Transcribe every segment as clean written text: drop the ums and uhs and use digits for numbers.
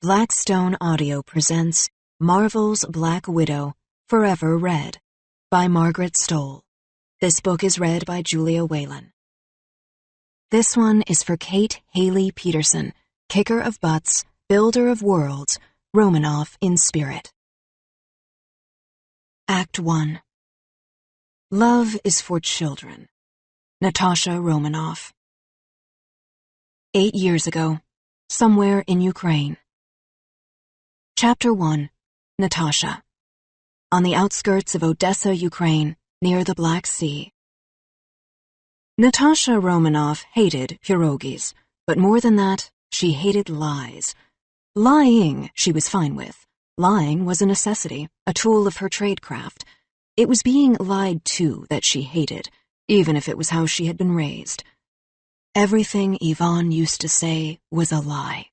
Blackstone Audio presents Marvel's Black Widow, Forever Read, by Margaret Stoll. This book is read by Julia Whalen. This one is for Kate Haley Peterson, kicker of butts, builder of worlds, Romanoff in spirit. Act 1. Love is for children. Natasha Romanoff. 8 years ago, somewhere in Ukraine. Chapter 1. Natasha. On the outskirts of Odessa, Ukraine, near the Black Sea. Natasha Romanoff hated pierogies, but more than that, she hated lies. Lying she was fine with. Lying was a necessity, a tool of her tradecraft. It was being lied to that she hated, even if it was how she had been raised. Everything Ivan used to say was a lie.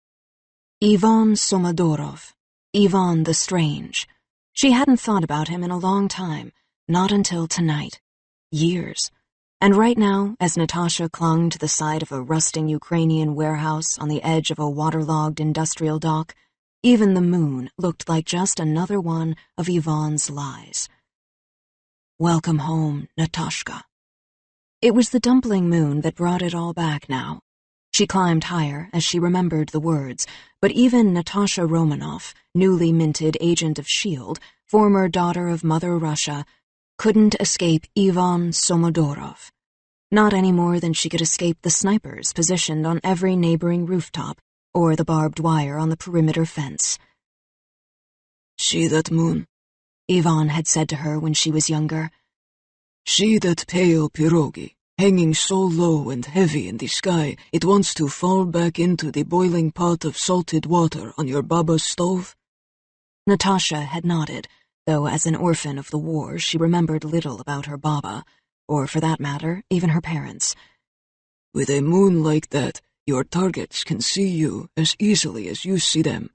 Ivan Somodorov. Ivan the Strange. She hadn't thought about him in a long time, not until tonight. Years. And right now, as Natasha clung to the side of a rusting Ukrainian warehouse on the edge of a waterlogged industrial dock, even the moon looked like just another one of Ivan's lies. Welcome home, Natashka. It was the dumpling moon that brought it all back now. She climbed higher as she remembered the words, but even Natasha Romanoff, newly minted agent of S.H.I.E.L.D., former daughter of Mother Russia, couldn't escape Ivan Somodorov. Not any more than she could escape the snipers positioned on every neighboring rooftop or the barbed wire on the perimeter fence. See that moon? Ivan had said to her when she was younger. See that pale pierogi? Hanging so low and heavy in the sky, it wants to fall back into the boiling pot of salted water on your baba's stove? Natasha had nodded, though as an orphan of the war she remembered little about her baba, or for that matter, even her parents. With a moon like that, your targets can see you as easily as you see them.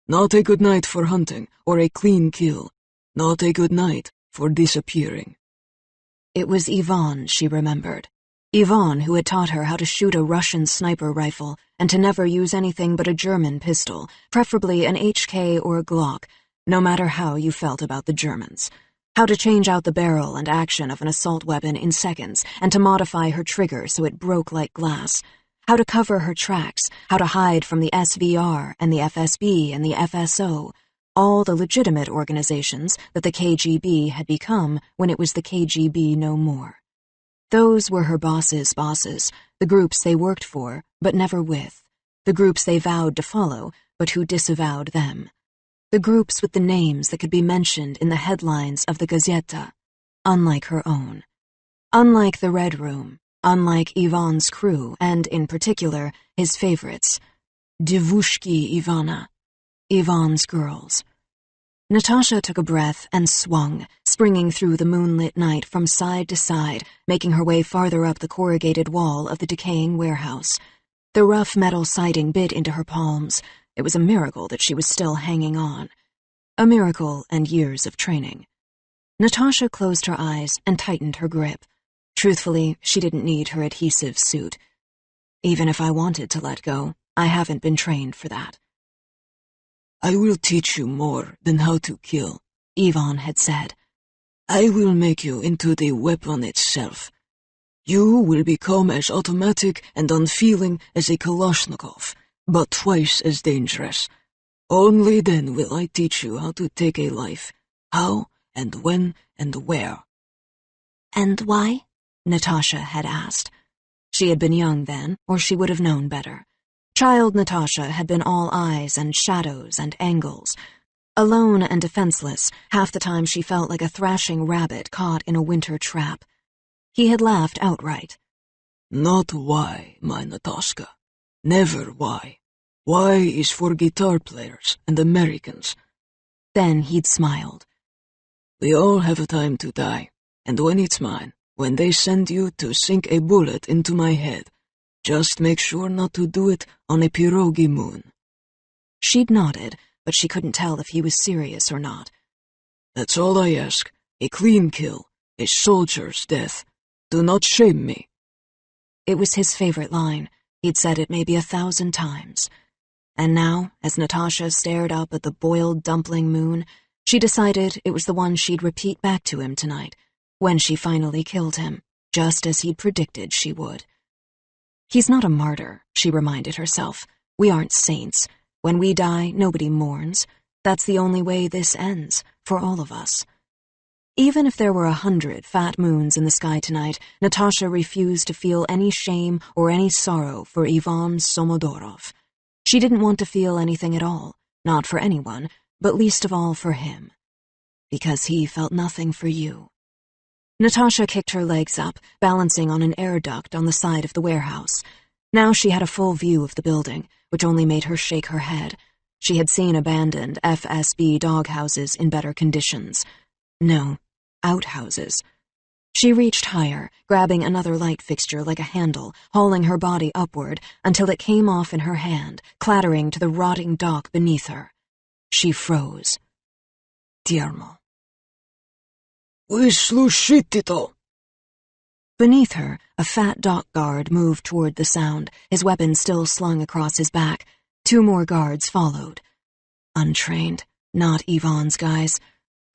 Not a good night for hunting, or a clean kill. Not a good night for disappearing. It was Ivan she remembered. Ivan who had taught her how to shoot a Russian sniper rifle and to never use anything but a German pistol, preferably an HK or a Glock, no matter how you felt about the Germans. How to change out the barrel and action of an assault weapon in seconds and to modify her trigger so it broke like glass. How to cover her tracks, how to hide from the SVR and the FSB and the FSO, all the legitimate organizations that the KGB had become when it was the KGB no more. Those were her bosses' bosses, the groups they worked for, but never with, the groups they vowed to follow, but who disavowed them, the groups with the names that could be mentioned in the headlines of the Gazeta, unlike her own. Unlike the Red Room, unlike Ivan's crew, and, in particular, his favorites, Devushki Ivana, Ivan's girls. Natasha took a breath and swung, springing through the moonlit night from side to side, making her way farther up the corrugated wall of the decaying warehouse. The rough metal siding bit into her palms. It was a miracle that she was still hanging on. A miracle and years of training. Natasha closed her eyes and tightened her grip. Truthfully, she didn't need her adhesive suit. Even if I wanted to let go, I haven't been trained for that. I will teach you more than how to kill, Ivan had said. I will make you into the weapon itself. You will become as automatic and unfeeling as a Kalashnikov, but twice as dangerous. Only then will I teach you how to take a life, how and when and where. And why? Natasha had asked. She had been young then, or she would have known better. Child Natasha had been all eyes and shadows and angles. Alone and defenseless, half the time she felt like a thrashing rabbit caught in a winter trap. He had laughed outright. Not why, my Natashka. Never why. Why is for guitar players and Americans. Then he'd smiled. We all have a time to die, and when it's mine, when they send you to sink a bullet into my head, just make sure not to do it on a pierogi moon. She'd nodded, but she couldn't tell if he was serious or not. That's all I ask. A clean kill. A soldier's death. Do not shame me. It was his favorite line. He'd said it maybe 1,000 times. And now, as Natasha stared up at the boiled dumpling moon, she decided it was the one she'd repeat back to him tonight, when she finally killed him, just as he'd predicted she would. He's not a martyr, she reminded herself. We aren't saints. When we die, nobody mourns. That's the only way this ends, for all of us. Even if there were 100 fat moons in the sky tonight, Natasha refused to feel any shame or any sorrow for Ivan Somodorov. She didn't want to feel anything at all, not for anyone, but least of all for him. Because he felt nothing for you. Natasha kicked her legs up, balancing on an air duct on the side of the warehouse. Now she had a full view of the building, which only made her shake her head. She had seen abandoned FSB doghouses in better conditions. No, outhouses. She reached higher, grabbing another light fixture like a handle, hauling her body upward until it came off in her hand, clattering to the rotting dock beneath her. She froze. Tiermo. Выслушайте-то! Beneath her, a fat dock guard moved toward the sound, his weapon still slung across his back. 2 more guards followed. Untrained, not Ivan's guys,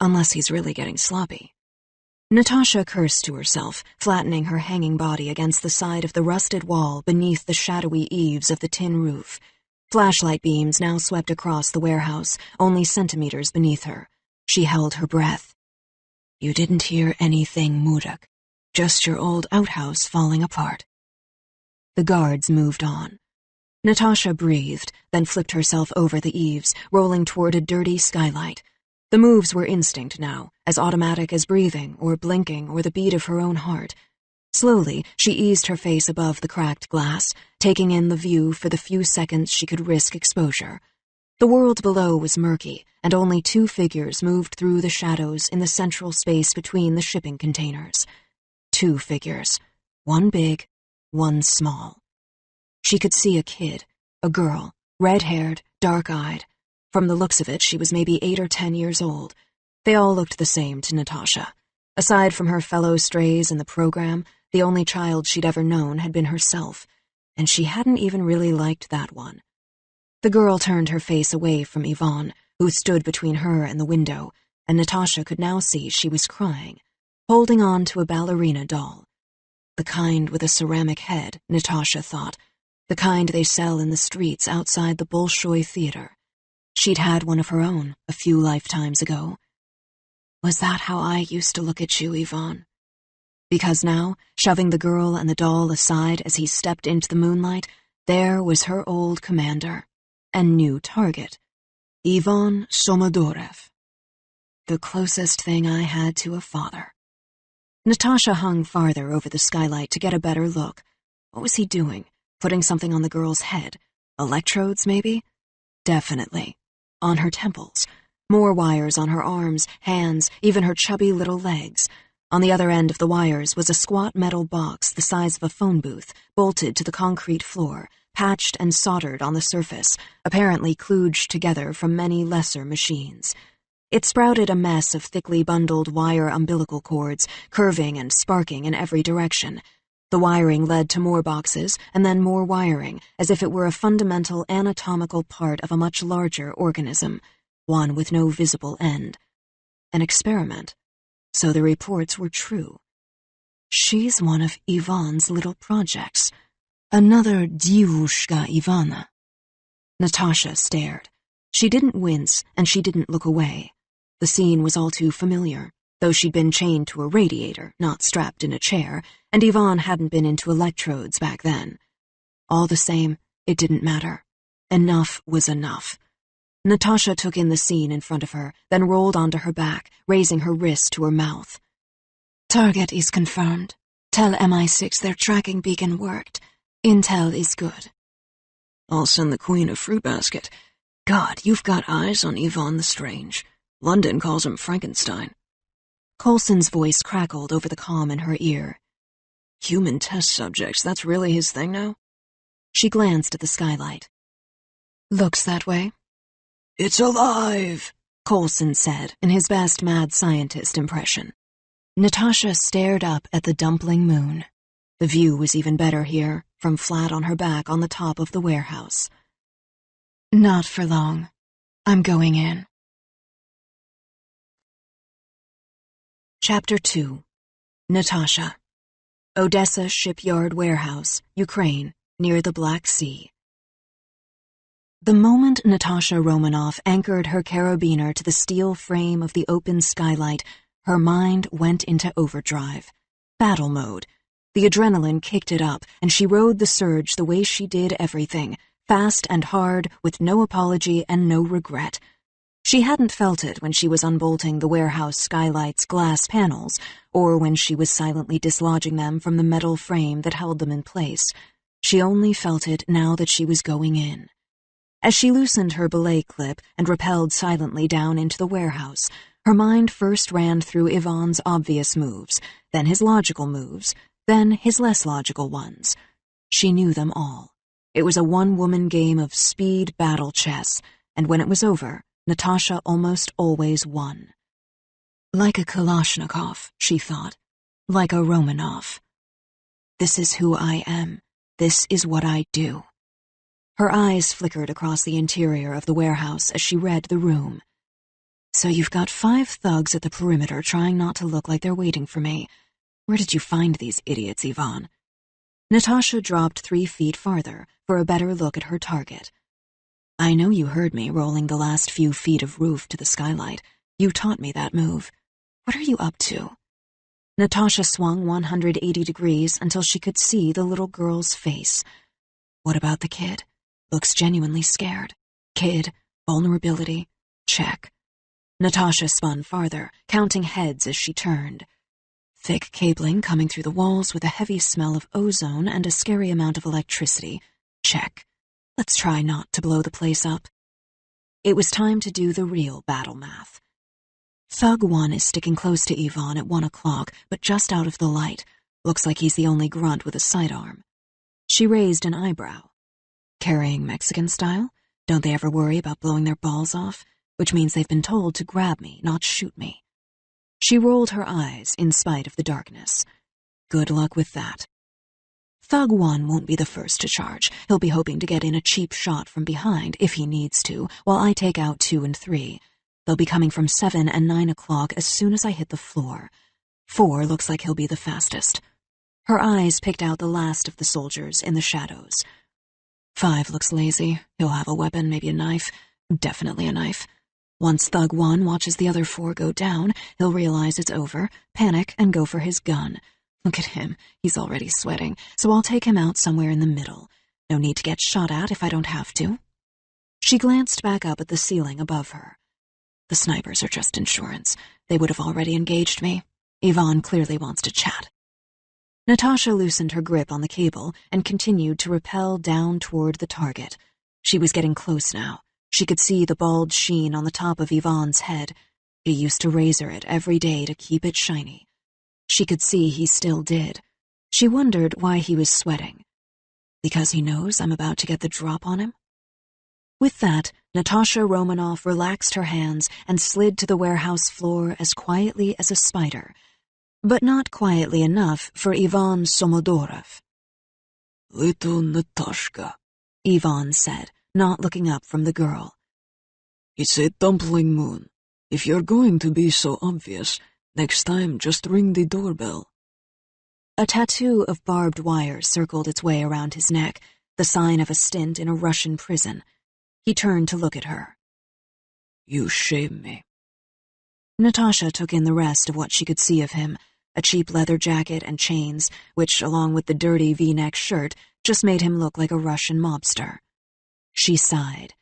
unless he's really getting sloppy. Natasha cursed to herself, flattening her hanging body against the side of the rusted wall beneath the shadowy eaves of the tin roof. Flashlight beams now swept across the warehouse, only centimeters beneath her. She held her breath. You didn't hear anything, Murak. Just your old outhouse falling apart. The guards moved on. Natasha breathed, then flipped herself over the eaves, rolling toward a dirty skylight. The moves were instinct now, as automatic as breathing or blinking or the beat of her own heart. Slowly, she eased her face above the cracked glass, taking in the view for the few seconds she could risk exposure. The world below was murky, and only 2 figures moved through the shadows in the central space between the shipping containers. 2 figures. One big, one small. She could see a kid, a girl, red-haired, dark-eyed. From the looks of it, she was maybe 8 or 10 years old. They all looked the same to Natasha. Aside from her fellow strays in the program, the only child she'd ever known had been herself, and she hadn't even really liked that one. The girl turned her face away from Ivan, who stood between her and the window, and Natasha could now see she was crying, holding on to a ballerina doll. The kind with a ceramic head, Natasha thought, the kind they sell in the streets outside the Bolshoi Theater. She'd had one of her own a few lifetimes ago. Was that how I used to look at you, Ivan? Because now, shoving the girl and the doll aside as he stepped into the moonlight, there was her old commander, and new target, Ivan Somodorov. The closest thing I had to a father. Natasha hung farther over the skylight to get a better look. What was he doing? Putting something on the girl's head? Electrodes, maybe? Definitely. On her temples. More wires on her arms, hands, even her chubby little legs. On the other end of the wires was a squat metal box the size of a phone booth, bolted to the concrete floor, patched and soldered on the surface, apparently kludged together from many lesser machines. It sprouted a mess of thickly bundled wire umbilical cords, curving and sparking in every direction. The wiring led to more boxes, and then more wiring, as if it were a fundamental anatomical part of a much larger organism, one with no visible end. An experiment. So the reports were true. She's one of Ivan's little projects. Another Divushka Ivana. Natasha stared. She didn't wince, and she didn't look away. The scene was all too familiar, though she'd been chained to a radiator, not strapped in a chair, and Ivan hadn't been into electrodes back then. All the same, it didn't matter. Enough was enough. Natasha took in the scene in front of her, then rolled onto her back, raising her wrist to her mouth. Target is confirmed. Tell MI6 their tracking beacon worked. Intel is good. I'll send the Queen a fruit basket. God, you've got eyes on Ivan the Strange. London calls him Frankenstein. Coulson's voice crackled over the comm in her ear. Human test subjects, that's really his thing now? She glanced at the skylight. Looks that way. It's alive, Coulson said in his best mad scientist impression. Natasha stared up at the dumpling moon. The view was even better here, from flat on her back on the top of the warehouse. Not for long. I'm going in. Chapter 2. Natasha. Odessa Shipyard Warehouse, Ukraine, near the Black Sea. The moment Natasha Romanoff anchored her carabiner to the steel frame of the open skylight, her mind went into overdrive. Battle mode. The adrenaline kicked it up, and she rode the surge the way she did everything, fast and hard, with no apology and no regret. She hadn't felt it when she was unbolting the warehouse skylight's glass panels, or when she was silently dislodging them from the metal frame that held them in place. She only felt it now that she was going in. As she loosened her belay clip and rappelled silently down into the warehouse, her mind first ran through Yvonne's obvious moves, then his logical moves, then his less logical ones. She knew them all. It was a one-woman game of speed battle chess, and when it was over, Natasha almost always won. Like a Kalashnikov, she thought. Like a Romanov. This is who I am. This is what I do. Her eyes flickered across the interior of the warehouse as she read the room. So you've got 5 thugs at the perimeter trying not to look like they're waiting for me. Where did you find these idiots, Yvonne? Natasha dropped 3 feet farther for a better look at her target. I know you heard me rolling the last few feet of roof to the skylight. You taught me that move. What are you up to? Natasha swung 180 degrees until she could see the little girl's face. What about the kid? Looks genuinely scared. Kid, vulnerability, check. Natasha spun farther, counting heads as she turned. Thick cabling coming through the walls with a heavy smell of ozone and a scary amount of electricity. Check. Let's try not to blow the place up. It was time to do the real battle math. Thug 1 is sticking close to Yvonne at 1 o'clock, but just out of the light. Looks like he's the only grunt with a sidearm. She raised an eyebrow. Carrying Mexican style? Don't they ever worry about blowing their balls off? Which means they've been told to grab me, not shoot me. She rolled her eyes in spite of the darkness. Good luck with that. Thug 1 won't be the first to charge. He'll be hoping to get in a cheap shot from behind, if he needs to, while I take out 2 and 3. They'll be coming from 7 and 9 o'clock as soon as I hit the floor. 4 looks like he'll be the fastest. Her eyes picked out the last of the soldiers in the shadows. 5 looks lazy. He'll have a weapon, maybe a knife. Definitely a knife. Once Thug 1 watches the other 4 go down, he'll realize it's over, panic, and go for his gun. Look at him. He's already sweating, so I'll take him out somewhere in the middle. No need to get shot at if I don't have to. She glanced back up at the ceiling above her. The snipers are just insurance. They would have already engaged me. Yvonne clearly wants to chat. Natasha loosened her grip on the cable and continued to rappel down toward the target. She was getting close now. She could see the bald sheen on the top of Yvonne's head. He used to razor it every day to keep it shiny. She could see he still did. She wondered why he was sweating. Because he knows I'm about to get the drop on him? With that, Natasha Romanoff relaxed her hands and slid to the warehouse floor as quietly as a spider, but not quietly enough for Ivan Somodorov. Little Natashka, Ivan said, not looking up from the girl. It's a dumpling moon. If you're going to be so obvious, next time just ring the doorbell. A tattoo of barbed wire circled its way around his neck, the sign of a stint in a Russian prison. He turned to look at her. You shame me. Natasha took in the rest of what she could see of him, a cheap leather jacket and chains, which, along with the dirty V-neck shirt, just made him look like a Russian mobster. She sighed.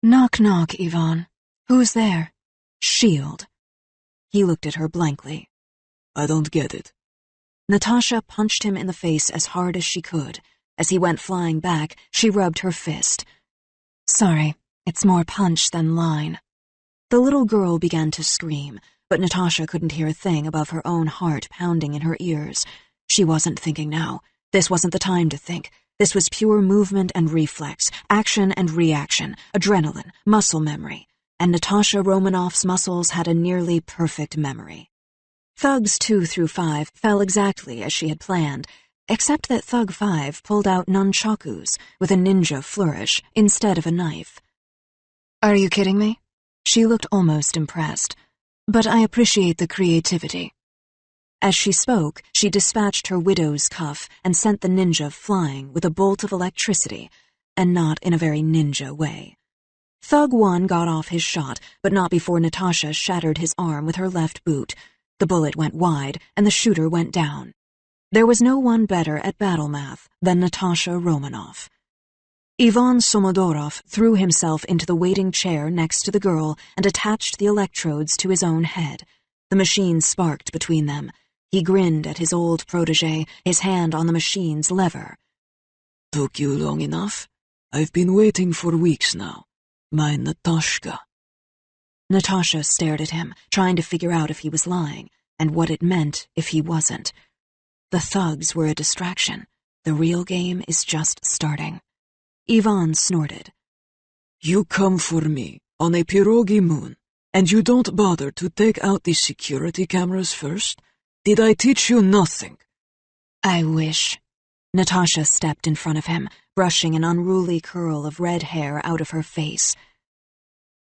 Knock, knock, Ivan. Who's there? Shield. He looked at her blankly. I don't get it. Natasha punched him in the face as hard as she could. As he went flying back, she rubbed her fist. Sorry, it's more punch than line. The little girl began to scream, but Natasha couldn't hear a thing above her own heart pounding in her ears. She wasn't thinking now. This wasn't the time to think. This was pure movement and reflex, action and reaction, adrenaline, muscle memory. And Natasha Romanoff's muscles had a nearly perfect memory. Thugs 2 through 5 fell exactly as she had planned. except that Thug 5 pulled out nunchakus with a ninja flourish instead of a knife. "Are you kidding me?" She looked almost impressed. "But I appreciate the creativity." As she spoke, she dispatched her widow's cuff and sent the ninja flying with a bolt of electricity, and not in a very ninja way. Thug 1 got off his shot, but not before Natasha shattered his arm with her left boot. The bullet went wide, and the shooter went down. There was no one better at battle math than Natasha Romanoff. Ivan Somodorov threw himself into the waiting chair next to the girl and attached the electrodes to his own head. The machine sparked between them. He grinned at his old protege, his hand on the machine's lever. "Took you long enough? I've been waiting for weeks now. My Natashka." Natasha stared at him, trying to figure out if he was lying, and what it meant if he wasn't. The thugs were a distraction. The real game is just starting. Ivan snorted. "You come for me on a pierogi moon, and you don't bother to take out the security cameras first? Did I teach you nothing?" "I wish." Natasha stepped in front of him, brushing an unruly curl of red hair out of her face.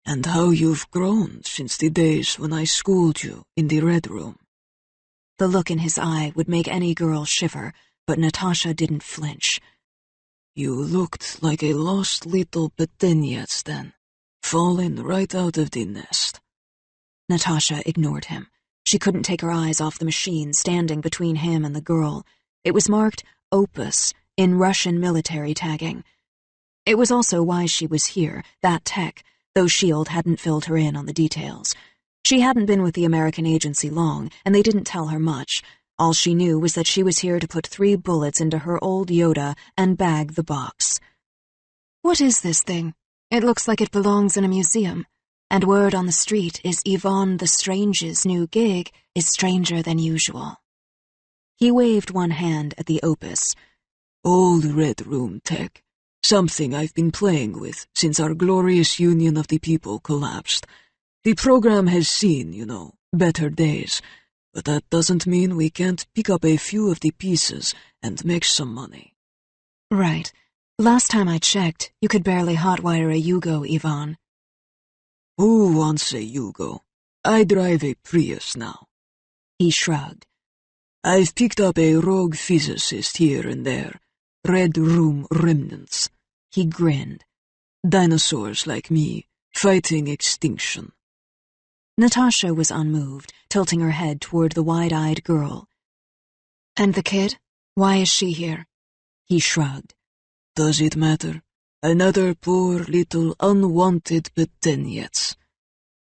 "And how you've grown since the days when I schooled you in the Red Room." The look in his eye would make any girl shiver, but Natasha didn't flinch. "You looked like a lost little petunias then, fallen right out of the nest." Natasha ignored him. She couldn't take her eyes off the machine standing between him and the girl. It was marked Opus in Russian military tagging. It was also why she was here, that tech, though S.H.I.E.L.D. hadn't filled her in on the details. She hadn't been with the American agency long, and they didn't tell her much. All she knew was that she was here to put 3 bullets into her old Yoda and bag the box. "What is this thing? It looks like it belongs in a museum. And word on the street is Yvonne the Strange's new gig is stranger than usual." He waved one hand at the Opus. "Old Red Room tech. Something I've been playing with since our glorious Union of the People collapsed. The program has seen, better days, but that doesn't mean we can't pick up a few of the pieces and make some money." "Right. Last time I checked, you could barely hotwire a Yugo, Yvonne." "Who wants a Yugo? I drive a Prius now." He shrugged. "I've picked up a rogue physicist here and there. Red Room remnants." He grinned. "Dinosaurs like me, fighting extinction." Natasha was unmoved, tilting her head toward the wide-eyed girl. "And the kid? Why is she here?" He shrugged. "Does it matter? Another poor little unwanted petunias."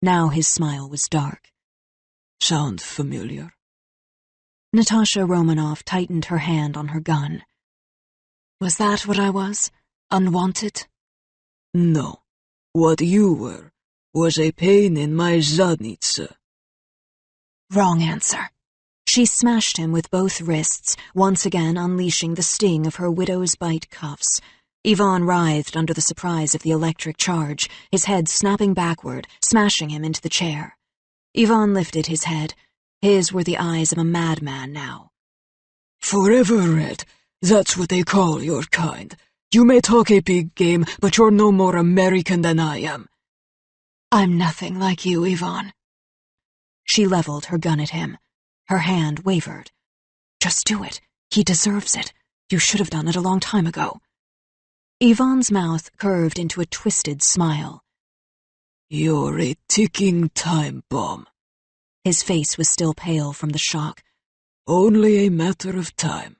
Now his smile was dark. "Sound familiar?" Natasha Romanoff tightened her hand on her gun. "Was that what I was? Unwanted?" "No. What you were was a pain in my zadnitsa." Wrong answer. She smashed him with both wrists, once again unleashing the sting of her widow's bite cuffs. Yvonne writhed under the surprise of the electric charge, his head snapping backward, smashing him into the chair. Yvonne lifted his head. His were the eyes of a madman now. "Forever red, that's what they call your kind. You may talk a big game, but you're no more American than I am." "I'm nothing like you, Yvonne." She leveled her gun at him. Her hand wavered. "Just do it. He deserves it. You should have done it a long time ago." Yvonne's mouth curved into a twisted smile. "You're a ticking time bomb." His face was still pale from the shock. "Only a matter of time.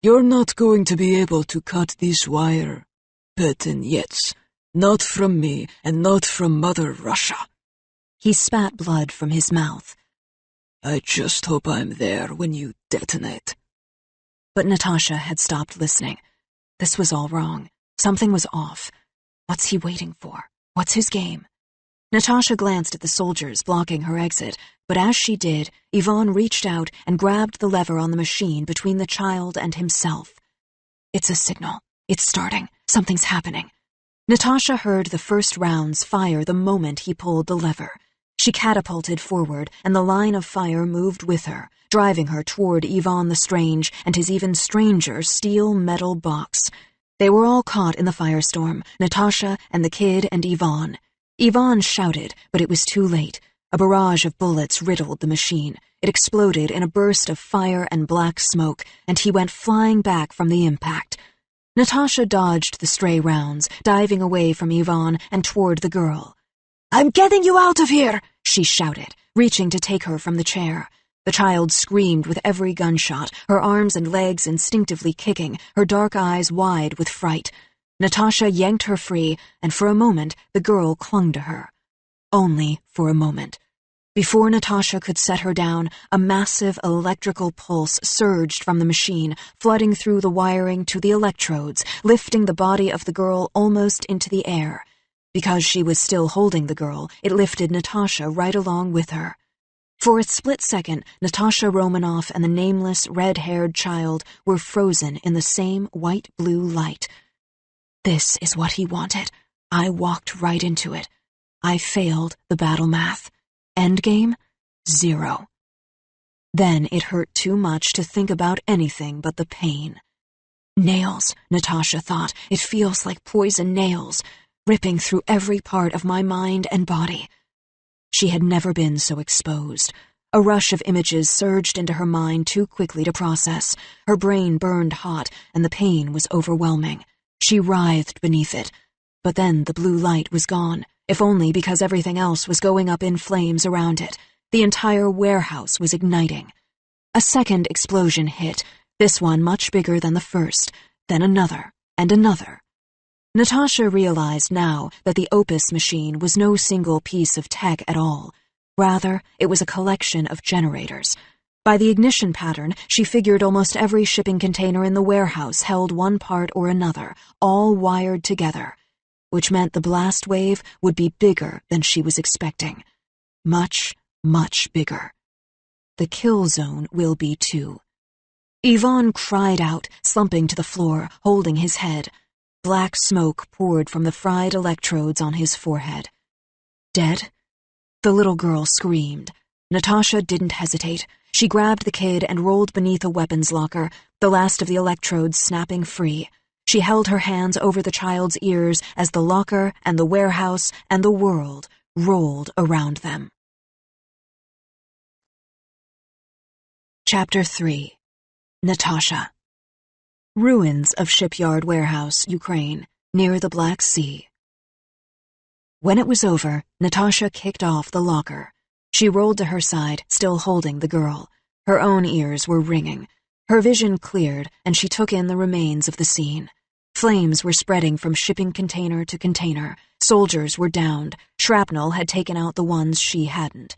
You're not going to be able to cut this wire. Petunias. Not from me, and not from Mother Russia." He spat blood from his mouth. "I just hope I'm there when you detonate." But Natasha had stopped listening. This was all wrong. Something was off. What's he waiting for? What's his game? Natasha glanced at the soldiers blocking her exit, but as she did, Yvonne reached out and grabbed the lever on the machine between the child and himself. It's a signal. It's starting. Something's happening. Natasha heard the first rounds fire the moment he pulled the lever. She catapulted forward, and the line of fire moved with her, driving her toward Ivan the Strange and his even stranger steel metal box. They were all caught in the firestorm, Natasha and the kid and Ivan. Ivan shouted, but it was too late. A barrage of bullets riddled the machine. It exploded in a burst of fire and black smoke, and he went flying back from the impact. Natasha dodged the stray rounds, diving away from Ivan and toward the girl. "I'm getting you out of here!" she shouted, reaching to take her from the chair. The child screamed with every gunshot, her arms and legs instinctively kicking, her dark eyes wide with fright. Natasha yanked her free, and for a moment the girl clung to her. Only for a moment. Before Natasha could set her down, a massive electrical pulse surged from the machine, flooding through the wiring to the electrodes, lifting the body of the girl almost into the air. Because she was still holding the girl, it lifted Natasha right along with her. For a split second, Natasha Romanoff and the nameless, red-haired child were frozen in the same white-blue light. This is what he wanted. I walked right into it. I failed the battle math. Endgame? 0. Then it hurt too much to think about anything but the pain. Nails, Natasha thought. It feels like poison nails, ripping through every part of my mind and body. She had never been so exposed. A rush of images surged into her mind too quickly to process. Her brain burned hot, and the pain was overwhelming. She writhed beneath it. But then the blue light was gone, if only because everything else was going up in flames around it. The entire warehouse was igniting. A second explosion hit, this one much bigger than the first, then another, and another. Natasha realized now that the Opus machine was no single piece of tech at all. Rather, it was a collection of generators. By the ignition pattern, she figured almost every shipping container in the warehouse held one part or another, all wired together, which meant the blast wave would be bigger than she was expecting. Much, much bigger. The kill zone will be too. Ivan cried out, slumping to the floor, holding his head. Black smoke poured from the fried electrodes on his forehead. Dead? The little girl screamed. Natasha didn't hesitate. She grabbed the kid and rolled beneath a weapons locker, the last of the electrodes snapping free. She held her hands over the child's ears as the locker and the warehouse and the world rolled around them. Chapter 3. Natasha. Ruins of shipyard warehouse, Ukraine, near the Black Sea. When it was over, Natasha kicked off the locker. She rolled to her side, still holding the girl. Her own ears were ringing. Her vision cleared, and she took in the remains of the scene. Flames were spreading from shipping container to container. Soldiers were downed. Shrapnel had taken out the ones she hadn't.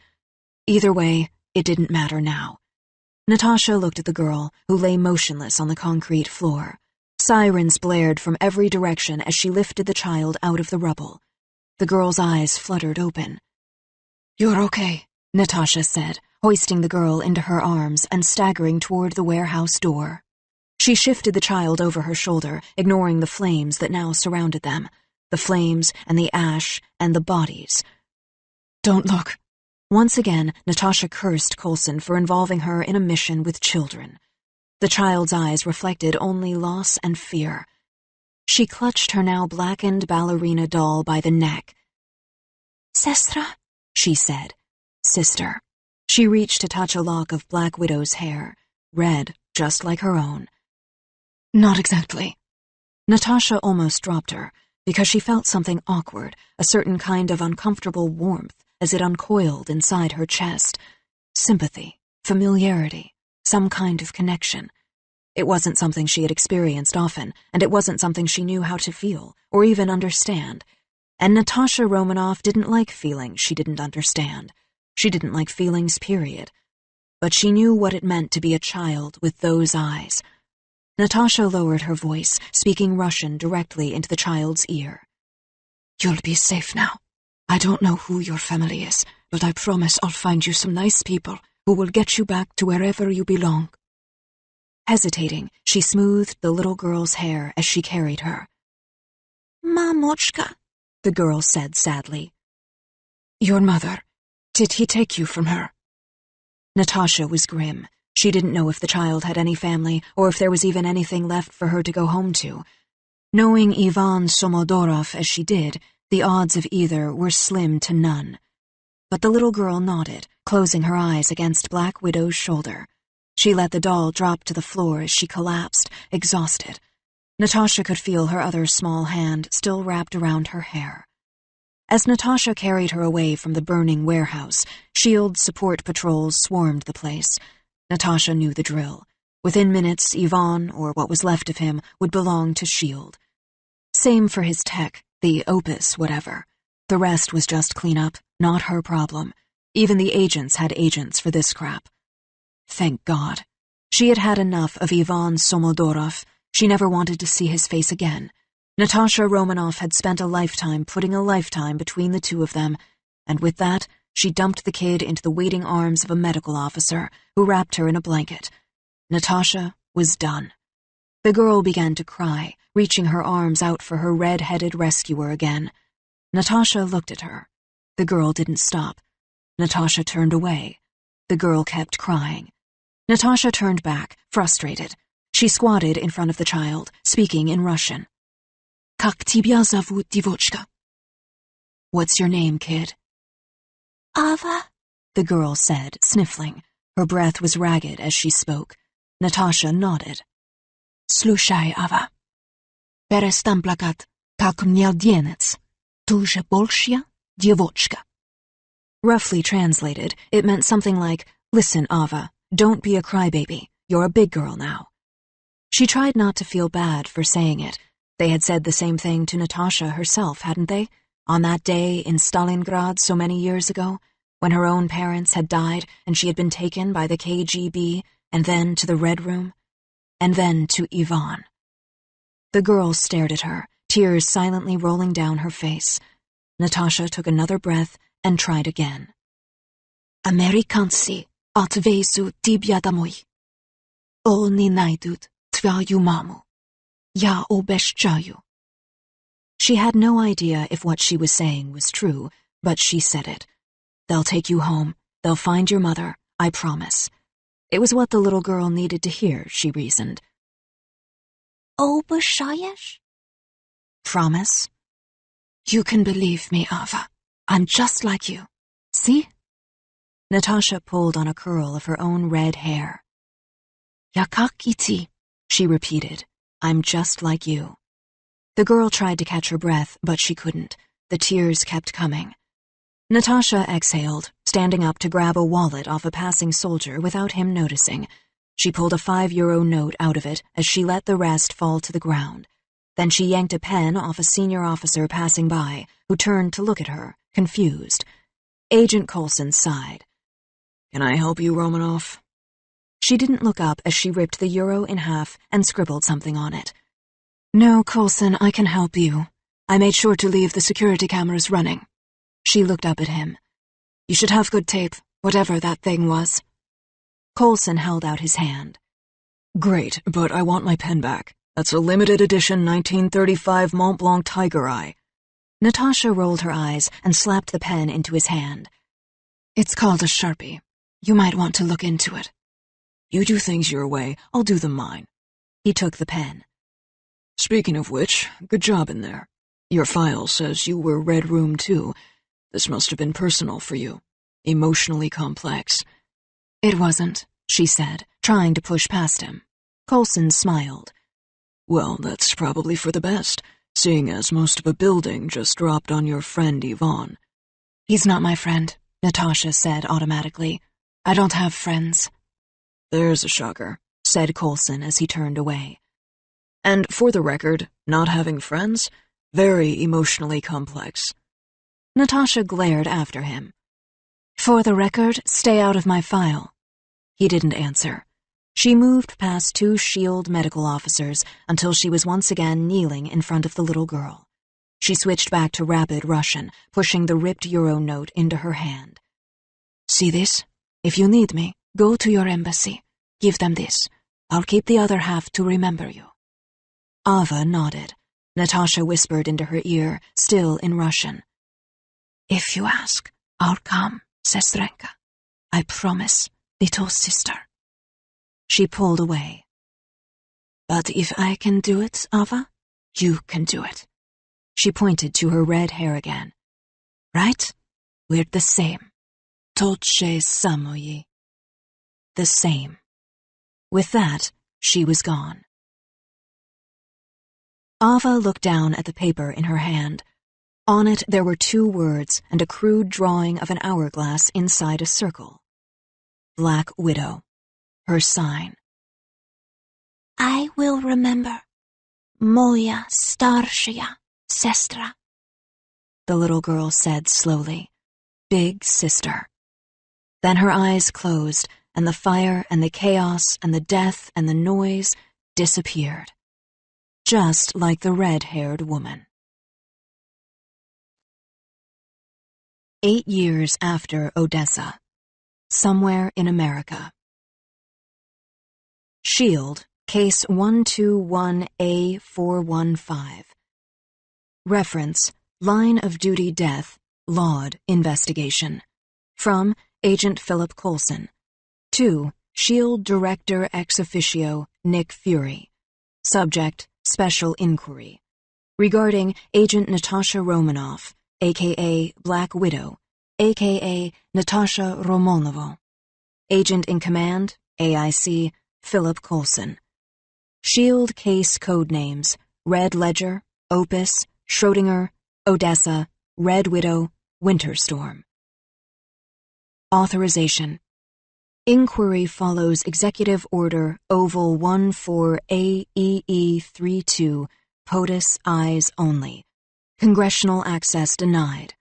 Either way, it didn't matter now. Natasha looked at the girl, who lay motionless on the concrete floor. Sirens blared from every direction as she lifted the child out of the rubble. The girl's eyes fluttered open. "You're okay," Natasha said, hoisting the girl into her arms and staggering toward the warehouse door. She shifted the child over her shoulder, ignoring the flames that now surrounded them. The flames and the ash and the bodies. "Don't look." Once again, Natasha cursed Coulson for involving her in a mission with children. The child's eyes reflected only loss and fear. She clutched her now blackened ballerina doll by the neck. "Sestra," she said. Sister. She reached to touch a lock of Black Widow's hair, red, just like her own. "Not exactly." Natasha almost dropped her, because she felt something awkward, a certain kind of uncomfortable warmth as it uncoiled inside her chest. Sympathy, familiarity, some kind of connection. It wasn't something she had experienced often, and it wasn't something she knew how to feel, or even understand. And Natasha Romanoff didn't like feelings she didn't understand. She didn't like feelings, period. But she knew what it meant to be a child with those eyes. Natasha lowered her voice, speaking Russian directly into the child's ear. "You'll be safe now. I don't know who your family is, but I promise I'll find you some nice people who will get you back to wherever you belong." Hesitating, she smoothed the little girl's hair as she carried her. "Mamochka," the girl said sadly. "Your mother. Did he take you from her? Natasha was grim. She didn't know if the child had any family or if there was even anything left for her to go home to. Knowing Ivan Somodorov as she did, the odds of either were slim to none. But the little girl nodded, closing her eyes against Black Widow's shoulder. She let the doll drop to the floor as she collapsed, exhausted. Natasha could feel her other small hand still wrapped around her hair. As Natasha carried her away from the burning warehouse, SHIELD support patrols swarmed the place. Natasha knew the drill. Within minutes, Ivan, or what was left of him, would belong to SHIELD. Same for his tech, the Opus whatever. The rest was just cleanup, not her problem. Even the agents had agents for this crap. Thank God. She had had enough of Ivan Somodorov. She never wanted to see his face again. Natasha Romanoff had spent a lifetime putting a lifetime between the two of them, and with that, she dumped the kid into the waiting arms of a medical officer who wrapped her in a blanket. Natasha was done. The girl began to cry, reaching her arms out for her red-headed rescuer again. Natasha looked at her. The girl didn't stop. Natasha turned away. The girl kept crying. Natasha turned back, frustrated. She squatted in front of the child, speaking in Russian. Как тебя зовут, девочка? What's your name, kid? Ava, the girl said, sniffling. Her breath was ragged as she spoke. Natasha nodded. Слушай, Ava. Перестань плакать, как младенец. Ты же большая девочка. Roughly translated, it meant something like, listen, Ava, don't be a crybaby. You're a big girl now. She tried not to feel bad for saying it. They had said the same thing to Natasha herself, hadn't they? On that day in Stalingrad so many years ago, when her own parents had died and she had been taken by the KGB, and then to the Red Room, and then to Ivan. The girl stared at her, tears silently rolling down her face. Natasha took another breath and tried again. Американцы отвезут тебя домой. Они найдут твою маму. Я обещаю. She had no idea if what she was saying was true, but she said it. They'll take you home. They'll find your mother, I promise. It was what the little girl needed to hear, she reasoned. Обещаешь? Promise? You can believe me, Ava. I'm just like you. See? Natasha pulled on a curl of her own red hair. Я как и ты, she repeated. I'm just like you. The girl tried to catch her breath, but she couldn't. The tears kept coming. Natasha exhaled, standing up to grab a wallet off a passing soldier without him noticing. She pulled a €5 note out of it as she let the rest fall to the ground. Then she yanked a pen off a senior officer passing by, who turned to look at her, confused. Agent Coulson sighed. Can I help you, Romanoff? She didn't look up as she ripped the euro in half and scribbled something on it. No, Coulson, I can help you. I made sure to leave the security cameras running. She looked up at him. You should have good tape, whatever that thing was. Coulson held out his hand. Great, but I want my pen back. That's a limited edition 1935 Mont Blanc Tiger Eye. Natasha rolled her eyes and slapped the pen into his hand. It's called a Sharpie. You might want to look into it. You do things your way, I'll do them mine. He took the pen. Speaking of which, good job in there. Your file says you were Red Room too. This must have been personal for you. Emotionally complex. It wasn't, she said, trying to push past him. Coulson smiled. Well, that's probably for the best, seeing as most of a building just dropped on your friend Ivan. He's not my friend, Natasha said automatically. I don't have friends. There's a shocker, said Coulson as he turned away. And for the record, not having friends, very emotionally complex. Natasha glared after him. For the record, stay out of my file. He didn't answer. She moved past 2 SHIELD medical officers until she was once again kneeling in front of the little girl. She switched back to rapid Russian, pushing the ripped euro note into her hand. See this? If you need me, go to your embassy. Give them this. I'll keep the other half to remember you. Ava nodded. Natasha whispered into her ear, still in Russian. If you ask, I'll come, Sestrenka. I promise, little sister. She pulled away. But if I can do it, Ava, you can do it. She pointed to her red hair again. Right? We're the same. Toche samoyi. The same. With that, she was gone. Ava looked down at the paper in her hand. On it there were 2 words and a crude drawing of an hourglass inside a circle. Black Widow. Her sign. I will remember. Moja starshaya sestra. The little girl said slowly. Big sister. Then her eyes closed, and the fire and the chaos and the death and the noise disappeared. Just like the red-haired woman. 8 years after Odessa. Somewhere in America. Shield, Case 121A415. Reference, Line of Duty Death, Laud Investigation. From Agent Philip Coulson. To SHIELD Director Ex Officio Nick Fury. Subject, Special Inquiry. Regarding Agent Natasha Romanoff, a.k.a. Black Widow, a.k.a. Natasha Romonovo. Agent in Command, AIC, Philip Coulson. SHIELD Case Code Names, Red Ledger, Opus, Schrodinger, Odessa, Red Widow, Winterstorm. Authorization. Inquiry follows Executive Order Oval 14AEE32, POTUS Eyes Only. Congressional access denied.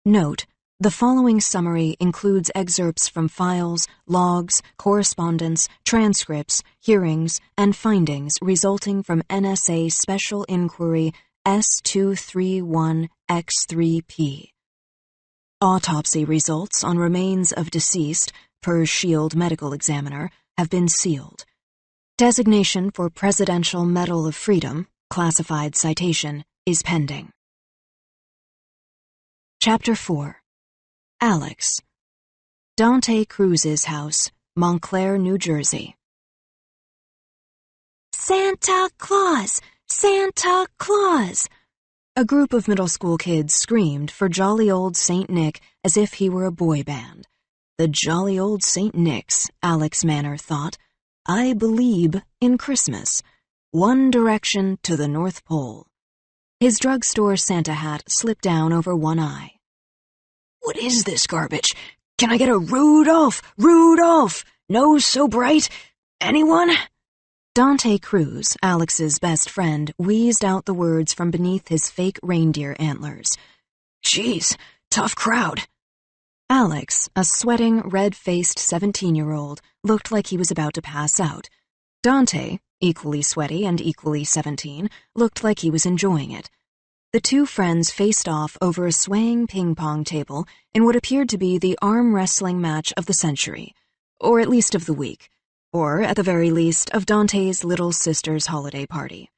Note, the following summary includes excerpts from files, logs, correspondence, transcripts, hearings, and findings resulting from NSA Special Inquiry S231X3P. Autopsy results on remains of deceased, per SHIELD Medical Examiner, have been sealed. Designation for Presidential Medal of Freedom, classified citation, is pending. Chapter 4. Alex. Dante Cruz's house, Montclair, New Jersey. Santa Claus! Santa Claus! A group of middle school kids screamed for jolly old St. Nick as if he were a boy band. The jolly old St. Nick's, Alex Manor thought. I believe in Christmas. One direction to the North Pole. His drugstore Santa hat slipped down over one eye. What is this garbage? Can I get a Rudolph? Rudolph! Nose so bright? Anyone? Dante Cruz, Alex's best friend, wheezed out the words from beneath his fake reindeer antlers. Geez, tough crowd. Alex, a sweating, red-faced 17-year-old, looked like he was about to pass out. Dante, equally sweaty and equally 17, looked like he was enjoying it. The two friends faced off over a swaying ping-pong table in what appeared to be the arm wrestling match of the century, or at least of the week, or at the very least of Dante's little sister's holiday party.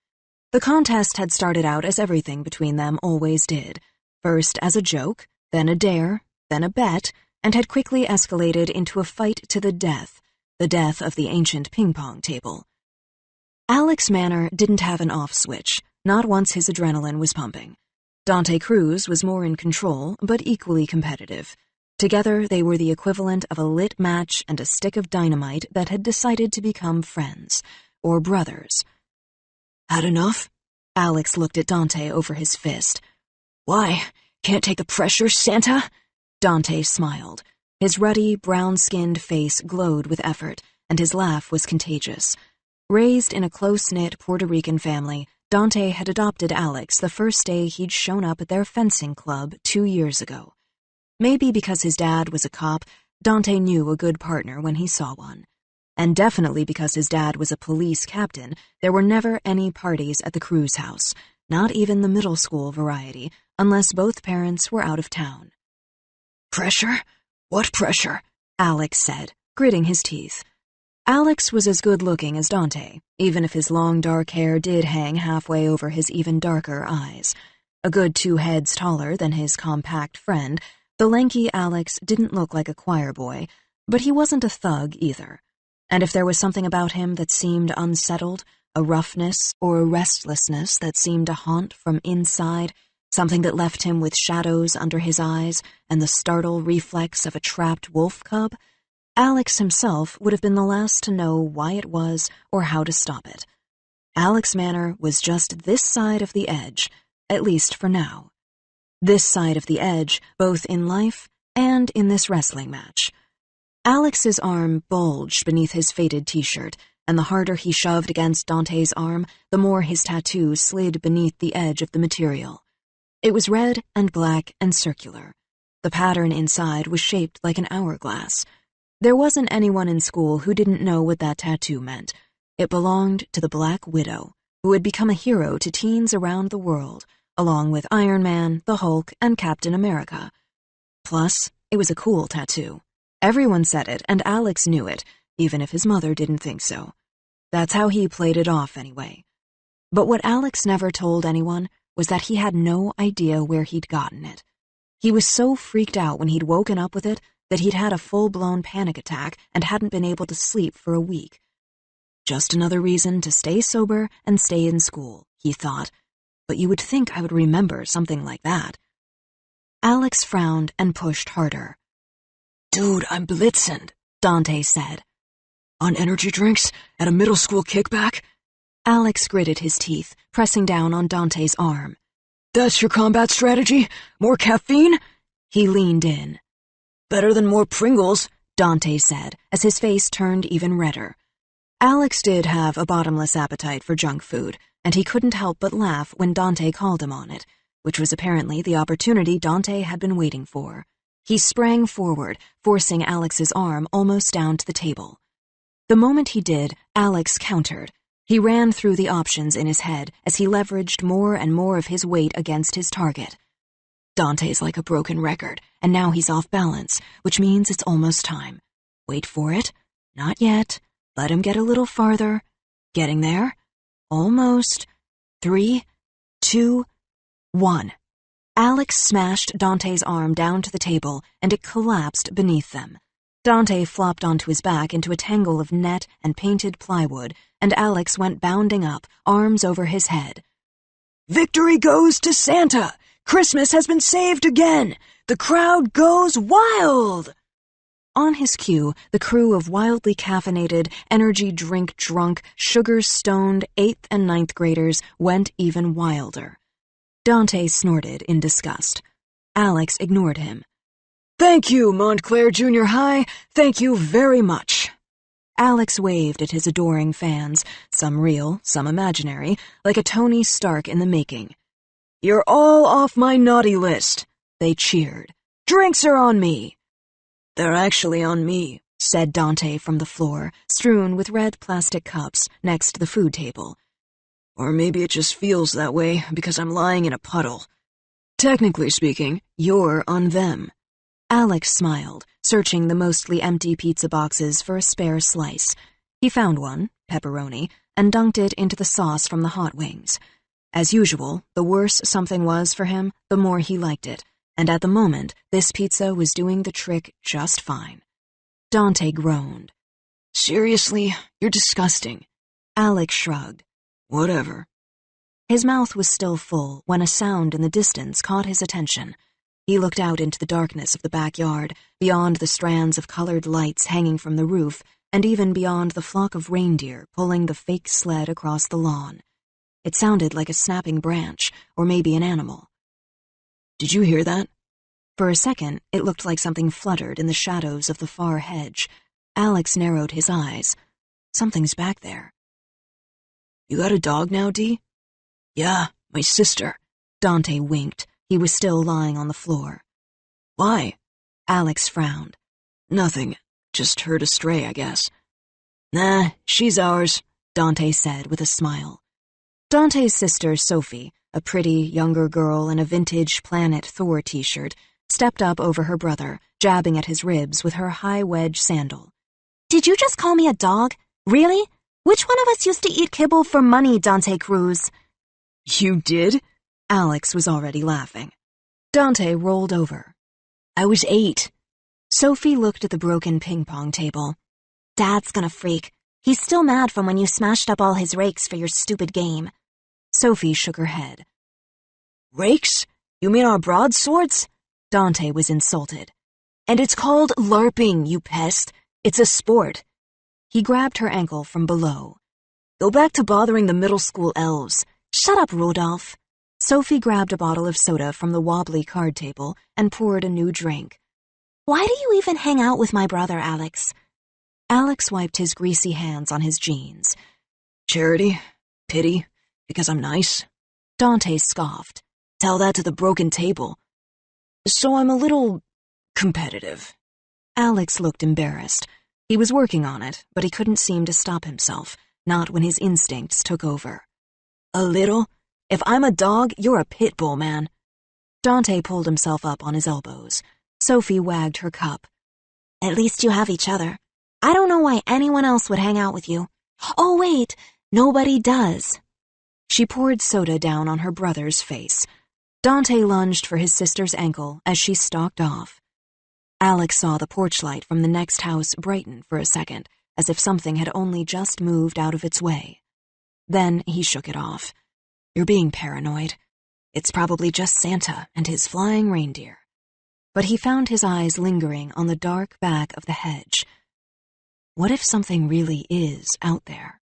The contest had started out as everything between them always did, first as a joke, then a dare, then a bet, and had quickly escalated into a fight to the death of the ancient ping-pong table. Alex Manor didn't have an off switch, not once his adrenaline was pumping. Dante Cruz was more in control, but equally competitive. Together, they were the equivalent of a lit match and a stick of dynamite that had decided to become friends, or brothers. Had enough? Alex looked at Dante over his fist. Why? Can't take the pressure, Santa? Dante smiled. His ruddy, brown-skinned face glowed with effort, and his laugh was contagious. Raised in a close-knit Puerto Rican family, Dante had adopted Alex the first day he'd shown up at their fencing club 2 years ago. Maybe because his dad was a cop, Dante knew a good partner when he saw one. And definitely because his dad was a police captain, there were never any parties at the Cruz house, not even the middle school variety, unless both parents were out of town. Pressure? What pressure? Alex said, gritting his teeth. Alex was as good-looking as Dante, even if his long dark hair did hang halfway over his even darker eyes. A good 2 heads taller than his compact friend, The lanky Alex didn't look like a choir boy, but he wasn't a thug either. And if there was something about him that seemed unsettled, a roughness or a restlessness that seemed to haunt from inside, something that left him with shadows under his eyes and the startled reflex of a trapped wolf cub, Alex himself would have been the last to know why it was or how to stop it. Alex Manor was just this side of the edge, at least for now. This side of the edge, both in life and in this wrestling match. Alex's arm bulged beneath his faded t-shirt, and the harder he shoved against Dante's arm, the more his tattoo slid beneath the edge of the material. It was red and black and circular. The pattern inside was shaped like an hourglass. There wasn't anyone in school who didn't know what that tattoo meant. It belonged to the Black Widow, who had become a hero to teens around the world, along with Iron Man, the Hulk, and Captain America. Plus, it was a cool tattoo. Everyone said it, and Alex knew it, even if his mother didn't think so. That's how he played it off anyway. But what Alex never told anyone was that he had no idea where he'd gotten it. He was so freaked out when he'd woken up with it that he'd had a full-blown panic attack and hadn't been able to sleep for a week. Just another reason to stay sober and stay in school, he thought. But you would think I would remember something like that. Alex frowned and pushed harder. Dude, I'm blitzing, Dante said. On energy drinks? At a middle school kickback? Alex gritted his teeth, pressing down on Dante's arm. That's your combat strategy? More caffeine? He leaned in. Better than more Pringles, Dante said, as his face turned even redder. Alex did have a bottomless appetite for junk food, and he couldn't help but laugh when Dante called him on it, which was apparently the opportunity Dante had been waiting for. He sprang forward, forcing Alex's arm almost down to the table. The moment he did, Alex countered. He ran through the options in his head as he leveraged more and more of his weight against his target. Dante's like a broken record, and now he's off balance, which means it's almost time. Wait for it. Not yet. Let him get a little farther. Getting there. Almost. 3, 2, 1. Alex smashed Dante's arm down to the table, and it collapsed beneath them. Dante flopped onto his back into a tangle of net and painted plywood, and Alex went bounding up, arms over his head. Victory goes to Santa! Christmas has been saved again! The crowd goes wild! On his cue, the crew of wildly caffeinated, energy drink-drunk, sugar-stoned 8th and 9th graders went even wilder. Dante snorted in disgust. Alex ignored him. Thank you, Montclair Junior High. Thank you very much. Alex waved at his adoring fans, some real, some imaginary, like a Tony Stark in the making. You're all off my naughty list, they cheered. Drinks are on me. They're actually on me, said Dante from the floor, strewn with red plastic cups next to the food table. Or maybe it just feels that way because I'm lying in a puddle. Technically speaking, you're on them. Alex smiled, searching the mostly empty pizza boxes for a spare slice. He found one, pepperoni, and dunked it into the sauce from the hot wings. As usual, the worse something was for him, the more he liked it, and at the moment, this pizza was doing the trick just fine. Dante groaned. Seriously? You're disgusting. Alex shrugged. Whatever. His mouth was still full when a sound in the distance caught his attention. He looked out into the darkness of the backyard, beyond the strands of colored lights hanging from the roof, and even beyond the flock of reindeer pulling the fake sled across the lawn. It sounded like a snapping branch, or maybe an animal. Did you hear that? For a second, it looked like something fluttered in the shadows of the far hedge. Alex narrowed his eyes. Something's back there. You got a dog now, Dee? Yeah, my sister. Dante winked. He was still lying on the floor. Why? Alex frowned. Nothing. Just heard a stray, I guess. Nah, she's ours, Dante said with a smile. Dante's sister, Sophie, a pretty younger girl in a vintage Planet Thor t-shirt, stepped up over her brother, jabbing at his ribs with her high-wedge sandal. Did you just call me a dog? Really? Which one of us used to eat kibble for money, Dante Cruz? You did? Alex was already laughing. Dante rolled over. I was 8. Sophie looked at the broken ping-pong table. Dad's gonna freak. He's still mad from when you smashed up all his rakes for your stupid game. Sophie shook her head. Rakes? You mean our broadswords? Dante was insulted. And it's called LARPing, you pest. It's a sport. He grabbed her ankle from below. Go back to bothering the middle school elves. Shut up, Rudolph. Sophie grabbed a bottle of soda from the wobbly card table and poured a new drink. Why do you even hang out with my brother, Alex? Alex wiped his greasy hands on his jeans. Charity? Pity? Because I'm nice? Dante scoffed. Tell that to the broken table. So I'm a little competitive. Alex looked embarrassed. He was working on it, but he couldn't seem to stop himself, not when his instincts took over. A little? If I'm a dog, you're a pit bull, man. Dante pulled himself up on his elbows. Sophie wagged her cup. At least you have each other. I don't know why anyone else would hang out with you. Oh, wait, nobody does. She poured soda down on her brother's face. Dante lunged for his sister's ankle as she stalked off. Alex saw the porch light from the next house brighten for a second, as if something had only just moved out of its way. Then he shook it off. You're being paranoid. It's probably just Santa and his flying reindeer. But he found his eyes lingering on the dark back of the hedge. What if something really is out there?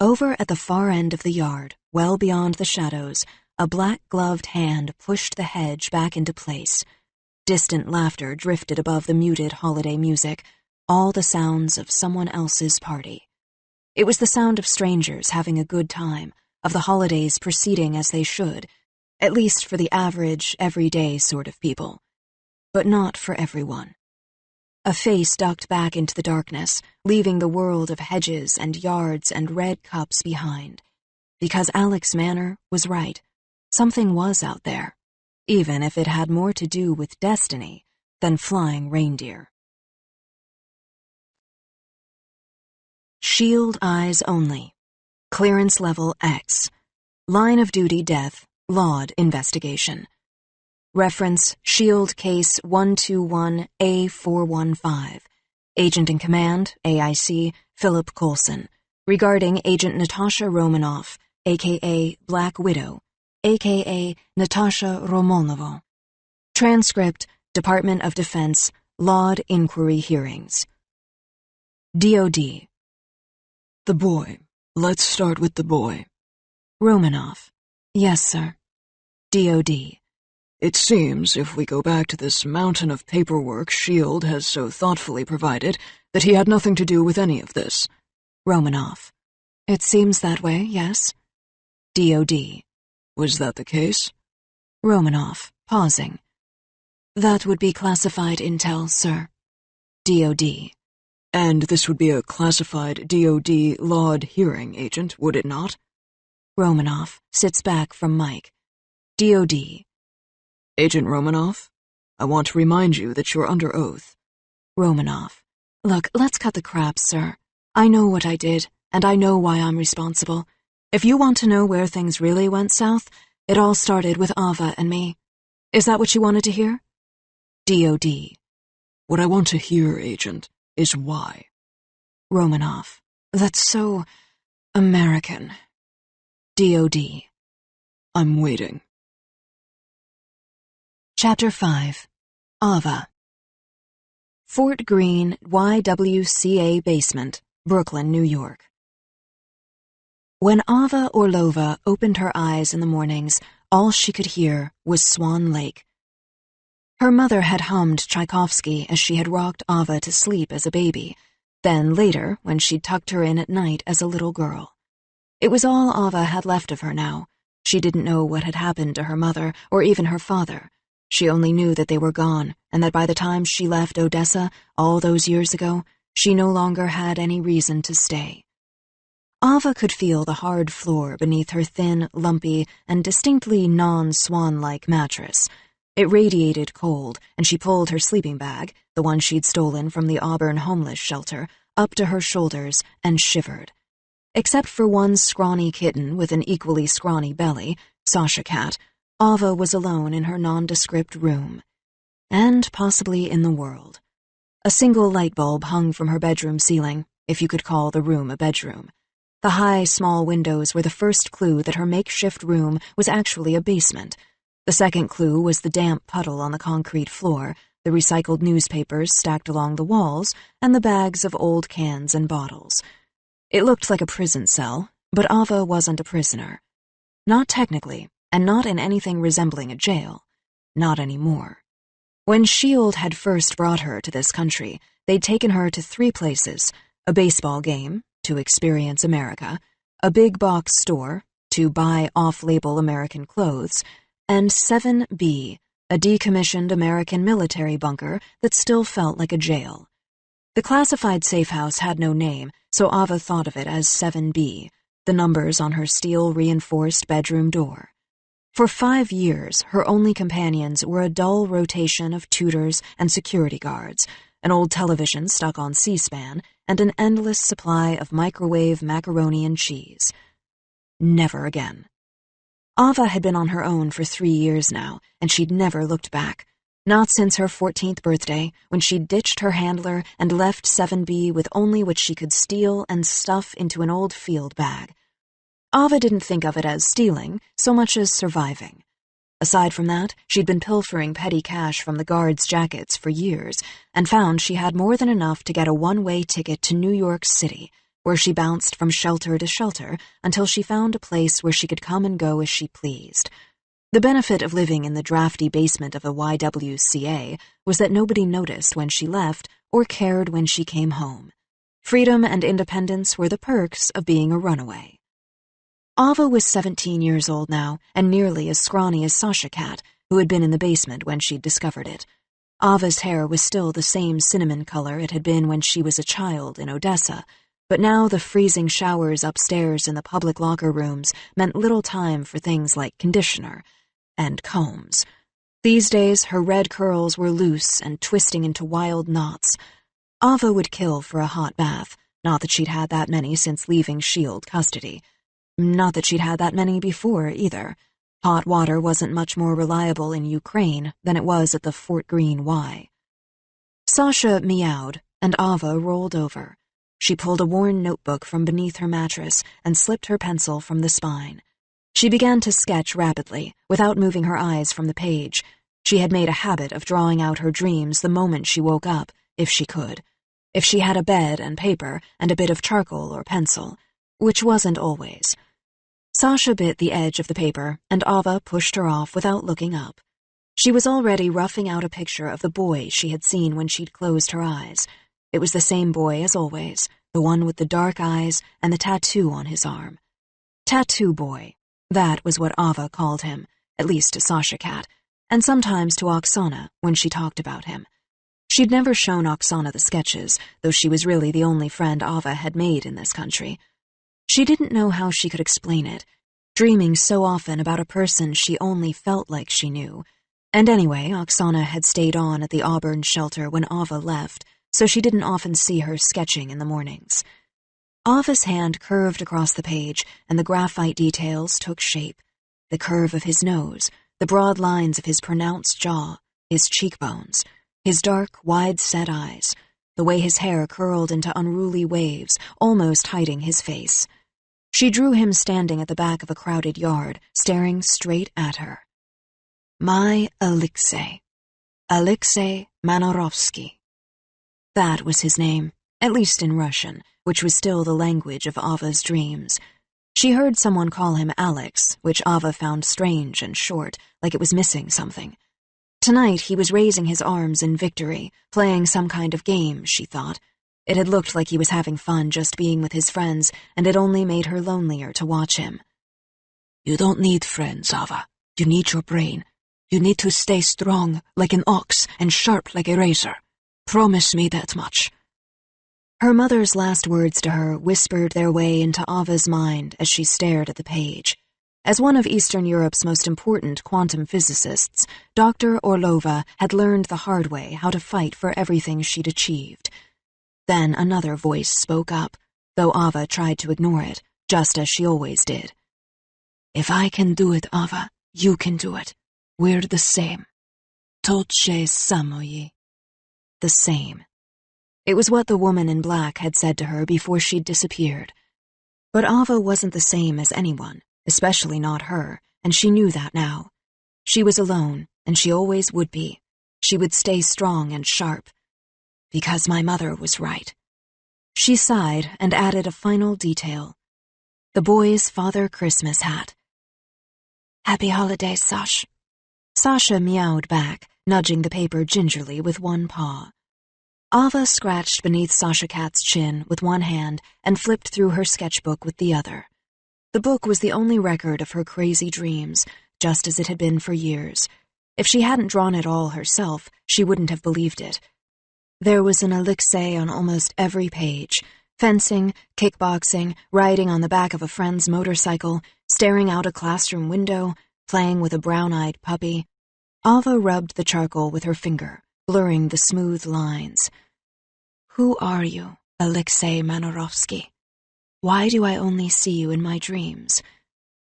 Over at the far end of the yard, well beyond the shadows, a black-gloved hand pushed the hedge back into place. Distant laughter drifted above the muted holiday music, all the sounds of someone else's party. It was the sound of strangers having a good time, of the holidays proceeding as they should, at least for the average, everyday sort of people. But not for everyone. A face ducked back into the darkness, leaving the world of hedges and yards and red cups behind. Because Alex Manor was right. Something was out there, even if it had more to do with destiny than flying reindeer. Shield eyes only. Clearance level X. Line of duty death, Laud investigation. Reference Shield Case 121A415. Agent in Command, AIC, Philip Coulson. Regarding Agent Natasha Romanoff, a.k.a. Black Widow, a.k.a. Natasha Romanova. Transcript, Department of Defense, Laud Inquiry Hearings. DOD. The boy. Let's start with the boy. Romanoff. Yes, sir. DOD. It seems, if we go back to this mountain of paperwork S.H.I.E.L.D. has so thoughtfully provided, that he had nothing to do with any of this. Romanoff. It seems that way, yes. DOD. Was that the case? Romanoff, pausing. That would be classified intel, sir. DOD. And this would be a classified DOD Laud hearing, Agent, would it not? Romanoff sits back from Mike. DOD. Agent Romanoff, I want to remind you that you're under oath. Romanoff. Look, let's cut the crap, sir. I know what I did, and I know why I'm responsible. If you want to know where things really went south, it all started with Ava and me. Is that what you wanted to hear? DOD. What I want to hear, Agent, is why. Romanoff. That's so American. DOD. I'm waiting. Chapter 5. Ava. Fort Greene, YWCA Basement, Brooklyn, New York. When Ava Orlova opened her eyes in the mornings, all she could hear was Swan Lake. Her mother had hummed Tchaikovsky as she had rocked Ava to sleep as a baby, then later when she'd tucked her in at night as a little girl. It was all Ava had left of her now. She didn't know what had happened to her mother or even her father. She only knew that they were gone, and that by the time she left Odessa, all those years ago, she no longer had any reason to stay. Ava could feel the hard floor beneath her thin, lumpy, and distinctly non-swan-like mattress. It radiated cold, and she pulled her sleeping bag, the one she'd stolen from the Auburn homeless shelter, up to her shoulders and shivered. Except for one scrawny kitten with an equally scrawny belly, Sasha Cat, Ava was alone in her nondescript room. And possibly in the world. A single light bulb hung from her bedroom ceiling, if you could call the room a bedroom. The high, small windows were the first clue that her makeshift room was actually a basement. The second clue was the damp puddle on the concrete floor, the recycled newspapers stacked along the walls, and the bags of old cans and bottles. It looked like a prison cell, but Ava wasn't a prisoner. Not technically, and not in anything resembling a jail. Not anymore. When Shield had first brought her to this country, they'd taken her to 3 places: a baseball game, to experience America, a big box store, to buy off-label American clothes, and 7B, a decommissioned American military bunker that still felt like a jail. The classified safe house had no name, so Ava thought of it as 7B, the numbers on her steel-reinforced bedroom door. For 5 years, her only companions were a dull rotation of tutors and security guards, an old television stuck on C-SPAN, and an endless supply of microwave macaroni and cheese. Never again. Ava had been on her own for 3 years now, and she'd never looked back. Not since her 14th birthday, when she'd ditched her handler and left 7B with only what she could steal and stuff into an old field bag. Ava didn't think of it as stealing so much as surviving. Aside from that, she'd been pilfering petty cash from the guards' jackets for years and found she had more than enough to get a one-way ticket to New York City, where she bounced from shelter to shelter until she found a place where she could come and go as she pleased. The benefit of living in the drafty basement of a YWCA was that nobody noticed when she left or cared when she came home. Freedom and independence were the perks of being a runaway. Ava was 17 years old now, and nearly as scrawny as Sasha Cat, who had been in the basement when she'd discovered it. Ava's hair was still the same cinnamon color it had been when she was a child in Odessa, but now the freezing showers upstairs in the public locker rooms meant little time for things like conditioner and combs. These days, her red curls were loose and twisting into wild knots. Ava would kill for a hot bath, not that she'd had that many since leaving Shield custody. Not that she'd had that many before, either. Hot water wasn't much more reliable in Ukraine than it was at the Fort Greene Y. Sasha meowed, and Ava rolled over. She pulled a worn notebook from beneath her mattress and slipped her pencil from the spine. She began to sketch rapidly, without moving her eyes from the page. She had made a habit of drawing out her dreams the moment she woke up, if she could. If she had a bed and paper and a bit of charcoal or pencil, which wasn't always. Sasha bit the edge of the paper, and Ava pushed her off without looking up. She was already roughing out a picture of the boy she had seen when she'd closed her eyes. It was the same boy as always, the one with the dark eyes and the tattoo on his arm. Tattoo boy. That was what Ava called him, at least to Sasha Cat, and sometimes to Oksana when she talked about him. She'd never shown Oksana the sketches, though she was really the only friend Ava had made in this country. She didn't know how she could explain it, dreaming so often about a person she only felt like she knew. And anyway, Oksana had stayed on at the Auburn shelter when Ava left, so she didn't often see her sketching in the mornings. Ava's hand curved across the page, and the graphite details took shape. The curve of his nose, the broad lines of his pronounced jaw, his cheekbones, his dark, wide-set eyes, the way his hair curled into unruly waves, almost hiding his face. She drew him standing at the back of a crowded yard, staring straight at her. My Alexei. Alexei Manorovsky. That was his name, at least in Russian, which was still the language of Ava's dreams. She heard someone call him Alex, which Ava found strange and short, like it was missing something. Tonight he was raising his arms in victory, playing some kind of game, she thought. It had looked like he was having fun just being with his friends, and it only made her lonelier to watch him. You don't need friends, Ava. You need your brain. You need to stay strong like an ox and sharp like a razor. Promise me that much. Her mother's last words to her whispered their way into Ava's mind as she stared at the page. As one of Eastern Europe's most important quantum physicists, Dr. Orlova had learned the hard way how to fight for everything she'd achieved. Then another voice spoke up, though Ava tried to ignore it, just as she always did. If I can do it, Ava, You can do it. We're the same. Toche samoyi. The same. It was what the woman in black had said to her before she'd disappeared. But Ava wasn't the same as anyone, especially not her, and she knew that now. She was alone, and she always would be. She would stay strong and sharp. Because my mother was right. She sighed and added a final detail. The boy's Father Christmas hat. Happy holidays, Sash. Sasha meowed back, nudging the paper gingerly with one paw. Ava scratched beneath Sasha Cat's chin with one hand and flipped through her sketchbook with the other. The book was the only record of her crazy dreams, just as it had been for years. If she hadn't drawn it all herself, she wouldn't have believed it. There was an elixir on almost every page. Fencing, kickboxing, riding on the back of a friend's motorcycle, staring out a classroom window, playing with a brown-eyed puppy. Ava rubbed the charcoal with her finger, blurring the smooth lines. Who are you, Alexei Manorovsky? Why do I only see you in my dreams?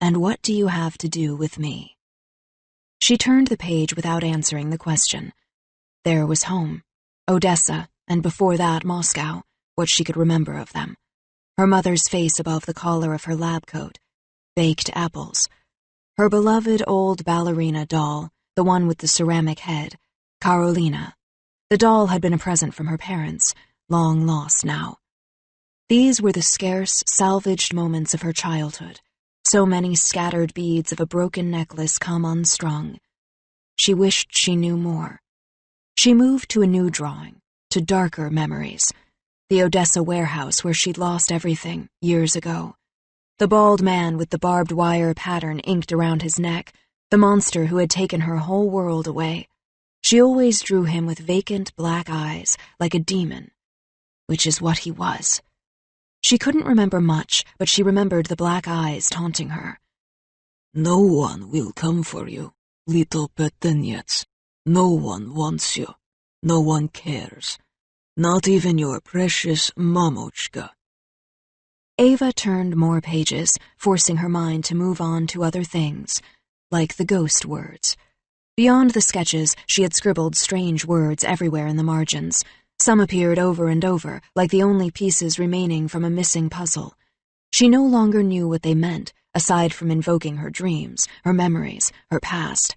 And what do you have to do with me? She turned the page without answering the question. There was home, Odessa, and before that Moscow, what she could remember of them. Her mother's face above the collar of her lab coat. Baked apples. Her beloved old ballerina doll, the one with the ceramic head, Karolina. The doll had been a present from her parents, long lost now. These were the scarce, salvaged moments of her childhood, so many scattered beads of a broken necklace come unstrung. She wished she knew more. She moved to a new drawing, to darker memories. The Odessa warehouse where she'd lost everything years ago. The bald man with the barbed wire pattern inked around his neck, the monster who had taken her whole world away. She always drew him with vacant black eyes, like a demon, which is what he was. She couldn't remember much, but she remembered the black eyes taunting her. No one will come for you, little petenets. No one wants you. No one cares. Not even your precious Mamochka. Ava turned more pages, forcing her mind to move on to other things, like the ghost words. Beyond the sketches, she had scribbled strange words everywhere in the margins. Some appeared over and over, like the only pieces remaining from a missing puzzle. She no longer knew what they meant, aside from invoking her dreams, her memories, her past.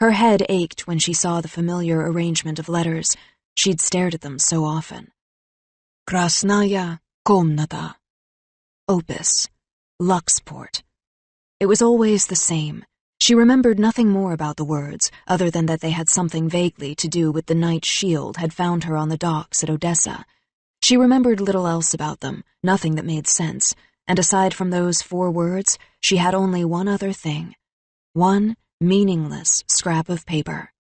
Her head ached when she saw the familiar arrangement of letters. She'd stared at them so often. Krasnaya Komnata. Opus. Luxport. It was always the same. She remembered nothing more about the words, other than that they had something vaguely to do with the night Shield had found her on the docks at Odessa. She remembered little else about them, nothing that made sense, and aside from those 4 words, she had only one other thing. One meaningless scrap of paper.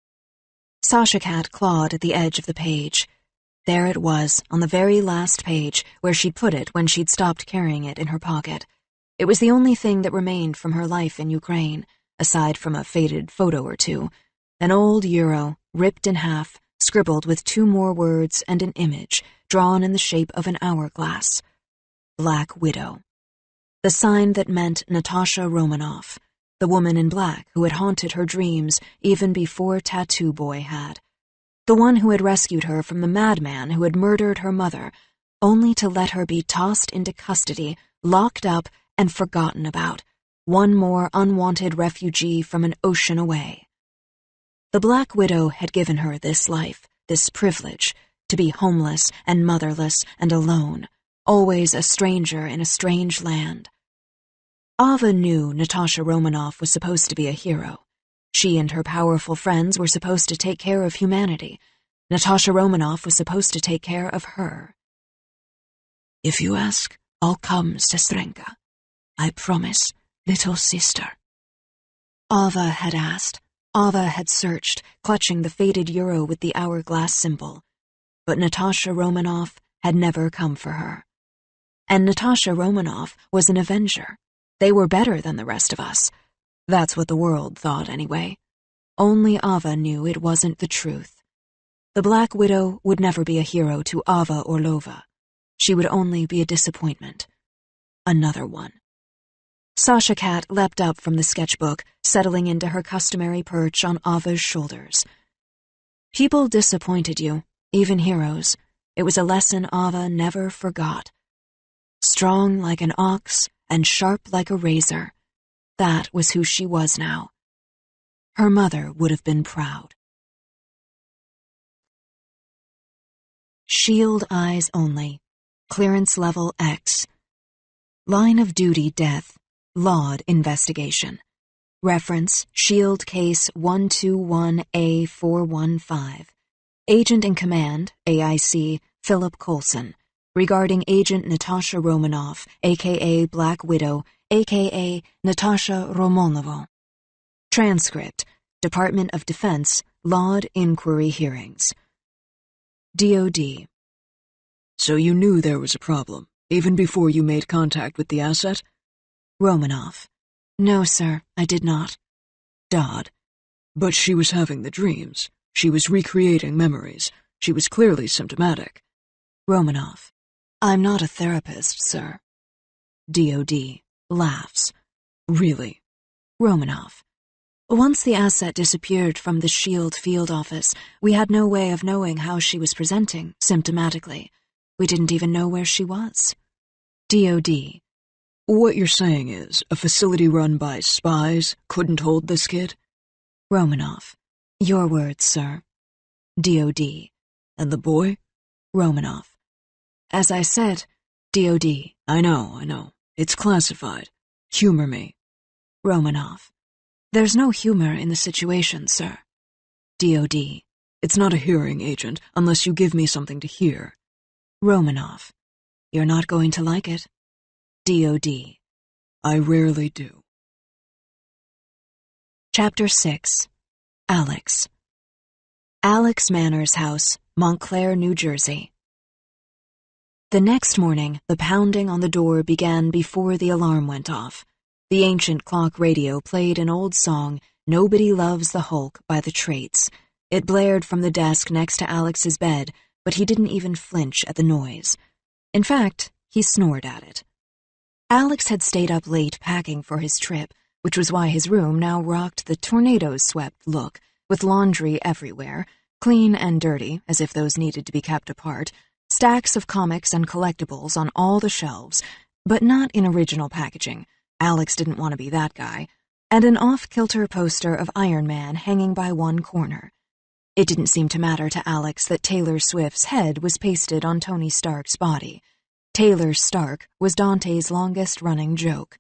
Sasha Cat clawed at the edge of the page. There it was, on the very last page, where she'd put it when she'd stopped carrying it in her pocket. It was the only thing that remained from her life in Ukraine, aside from a faded photo or two. An old euro, ripped in half, scribbled with 2 more words and an image, drawn in the shape of an hourglass. Black Widow. The sign that meant Natasha Romanoff, the woman in black who had haunted her dreams even before Tattoo Boy had. The one who had rescued her from the madman who had murdered her mother, only to let her be tossed into custody, locked up, and forgotten about. One more unwanted refugee from an ocean away. The Black Widow had given her this life, this privilege, to be homeless and motherless and alone, always a stranger in a strange land. Ava knew Natasha Romanoff was supposed to be a hero. She and her powerful friends were supposed to take care of humanity. Natasha Romanoff was supposed to take care of her. If you ask, I'll come, Sestrenka. I promise, little sister. Ava had asked. Ava had searched, clutching the faded euro with the hourglass symbol. But Natasha Romanoff had never come for her. And Natasha Romanoff was an avenger. They were better than the rest of us. That's what the world thought, anyway. Only Ava knew it wasn't the truth. The Black Widow would never be a hero to Ava Orlova. She would only be a disappointment. Another one. Sasha Cat leapt up from the sketchbook, settling into her customary perch on Ava's shoulders. People disappointed you, even heroes. It was a lesson Ava never forgot. Strong like an ox and sharp like a razor. That was who she was now. Her mother would have been proud. Shield eyes only. Clearance level X. Line of duty death. Laud investigation. Reference Shield Case 121A415. Agent in Command, AIC, Philip Coulson. Regarding Agent Natasha Romanoff, a.k.a. Black Widow, a.k.a. Natasha Romanova. Transcript Department of Defense, Laud Inquiry Hearings. DOD. So you knew there was a problem, even before you made contact with the asset? Romanoff. No, sir, I did not. Dodd. But she was having the dreams. She was recreating memories. She was clearly symptomatic. Romanoff. I'm not a therapist, sir. DOD. Laughs. Really? Romanoff. Once the asset disappeared from the SHIELD field office, we had no way of knowing how she was presenting, symptomatically. We didn't even know where she was. DOD. What you're saying is, a facility run by spies couldn't hold this kid? Romanoff. Your words, sir. DOD. And the boy? Romanoff. As I said, DOD. I know. It's classified. Humor me. Romanoff. There's no humor in the situation, sir. DOD. It's not a hearing agent unless you give me something to hear. Romanoff. You're not going to like it. DOD. I rarely do. Chapter 6. Alex. Alex Manners' house, Montclair, New Jersey. The next morning, the pounding on the door began before the alarm went off. The ancient clock radio played an old song, Nobody Loves the Hulk by the Traits. It blared from the desk next to Alex's bed, but he didn't even flinch at the noise. In fact, he snored at it. Alex had stayed up late packing for his trip, which was why his room now rocked the tornado-swept look, with laundry everywhere, clean and dirty, as if those needed to be kept apart, stacks of comics and collectibles on all the shelves, but not in original packaging. Alex didn't want to be that guy, and an off-kilter poster of Iron Man hanging by one corner. It didn't seem to matter to Alex that Taylor Swift's head was pasted on Tony Stark's body. Taylor Stark was Dante's longest-running joke.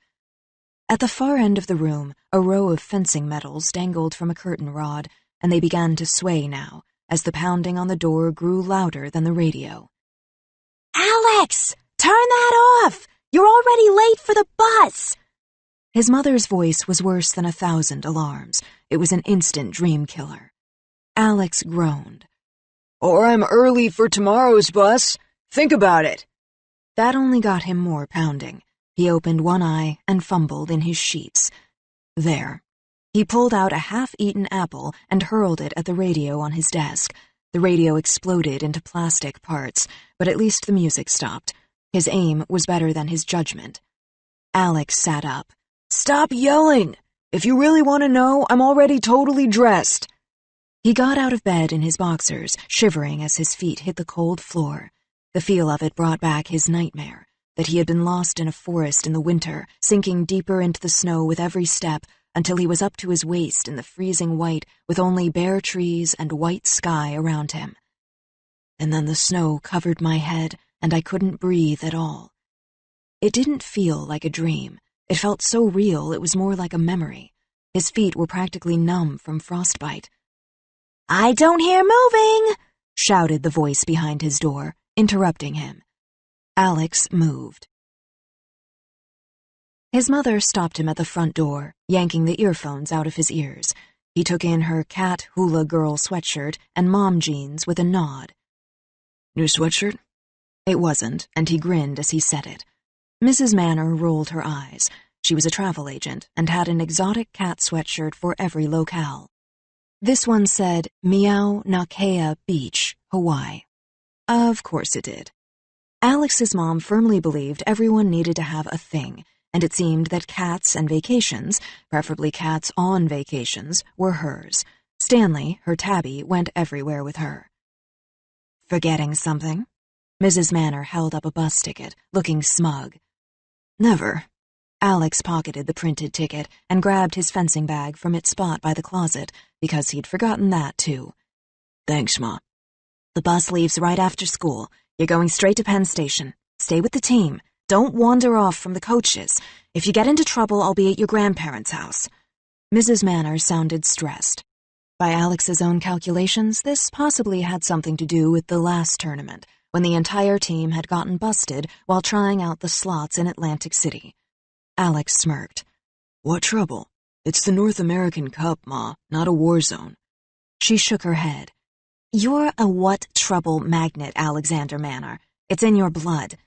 At the far end of the room, a row of fencing medals dangled from a curtain rod, and they began to sway now, as the pounding on the door grew louder than the radio. "Alex! Turn that off! You're already late for the bus!" His mother's voice was worse than 1,000 alarms. It was an instant dream killer. Alex groaned. Or I'm early for tomorrow's bus. Think about it. That only got him more pounding. He opened one eye and fumbled in his sheets. There. He pulled out a half-eaten apple and hurled it at the radio on his desk. The radio exploded into plastic parts, but at least the music stopped. His aim was better than his judgment. Alex sat up. Stop yelling! If you really want to know, I'm already totally dressed. He got out of bed in his boxers, shivering as his feet hit the cold floor. The feel of it brought back his nightmare, that he had been lost in a forest in the winter, sinking deeper into the snow with every step until he was up to his waist in the freezing white with only bare trees and white sky around him. And then the snow covered my head, and I couldn't breathe at all. It didn't feel like a dream. It felt so real it was more like a memory. His feet were practically numb from frostbite. "I don't hear moving!" shouted the voice behind his door, interrupting him. Alex moved. His mother stopped him at the front door, yanking the earphones out of his ears. He took in her cat hula girl sweatshirt and mom jeans with a nod. New sweatshirt? It wasn't, and he grinned as he said it. Mrs. Manor rolled her eyes. She was a travel agent and had an exotic cat sweatshirt for every locale. This one said, Meow Nakea Beach, Hawaii. Of course it did. Alex's mom firmly believed everyone needed to have a thing, and it seemed that cats and vacations, preferably cats on vacations, were hers. Stanley, her tabby, went everywhere with her. "Forgetting something?" Mrs. Manor held up a bus ticket, looking smug. Never. Alex pocketed the printed ticket and grabbed his fencing bag from its spot by the closet, because he'd forgotten that, too. Thanks, Ma. "The bus leaves right after school. You're going straight to Penn Station. Stay with the team. Don't wander off from the coaches. If you get into trouble, I'll be at your grandparents' house." Mrs. Manor sounded stressed. By Alex's own calculations, this possibly had something to do with the last tournament, when the entire team had gotten busted while trying out the slots in Atlantic City. Alex smirked. What trouble? It's the North American Cup, Ma, not a war zone. She shook her head. "You're a what trouble magnet, Alexander Manor. It's in your blood.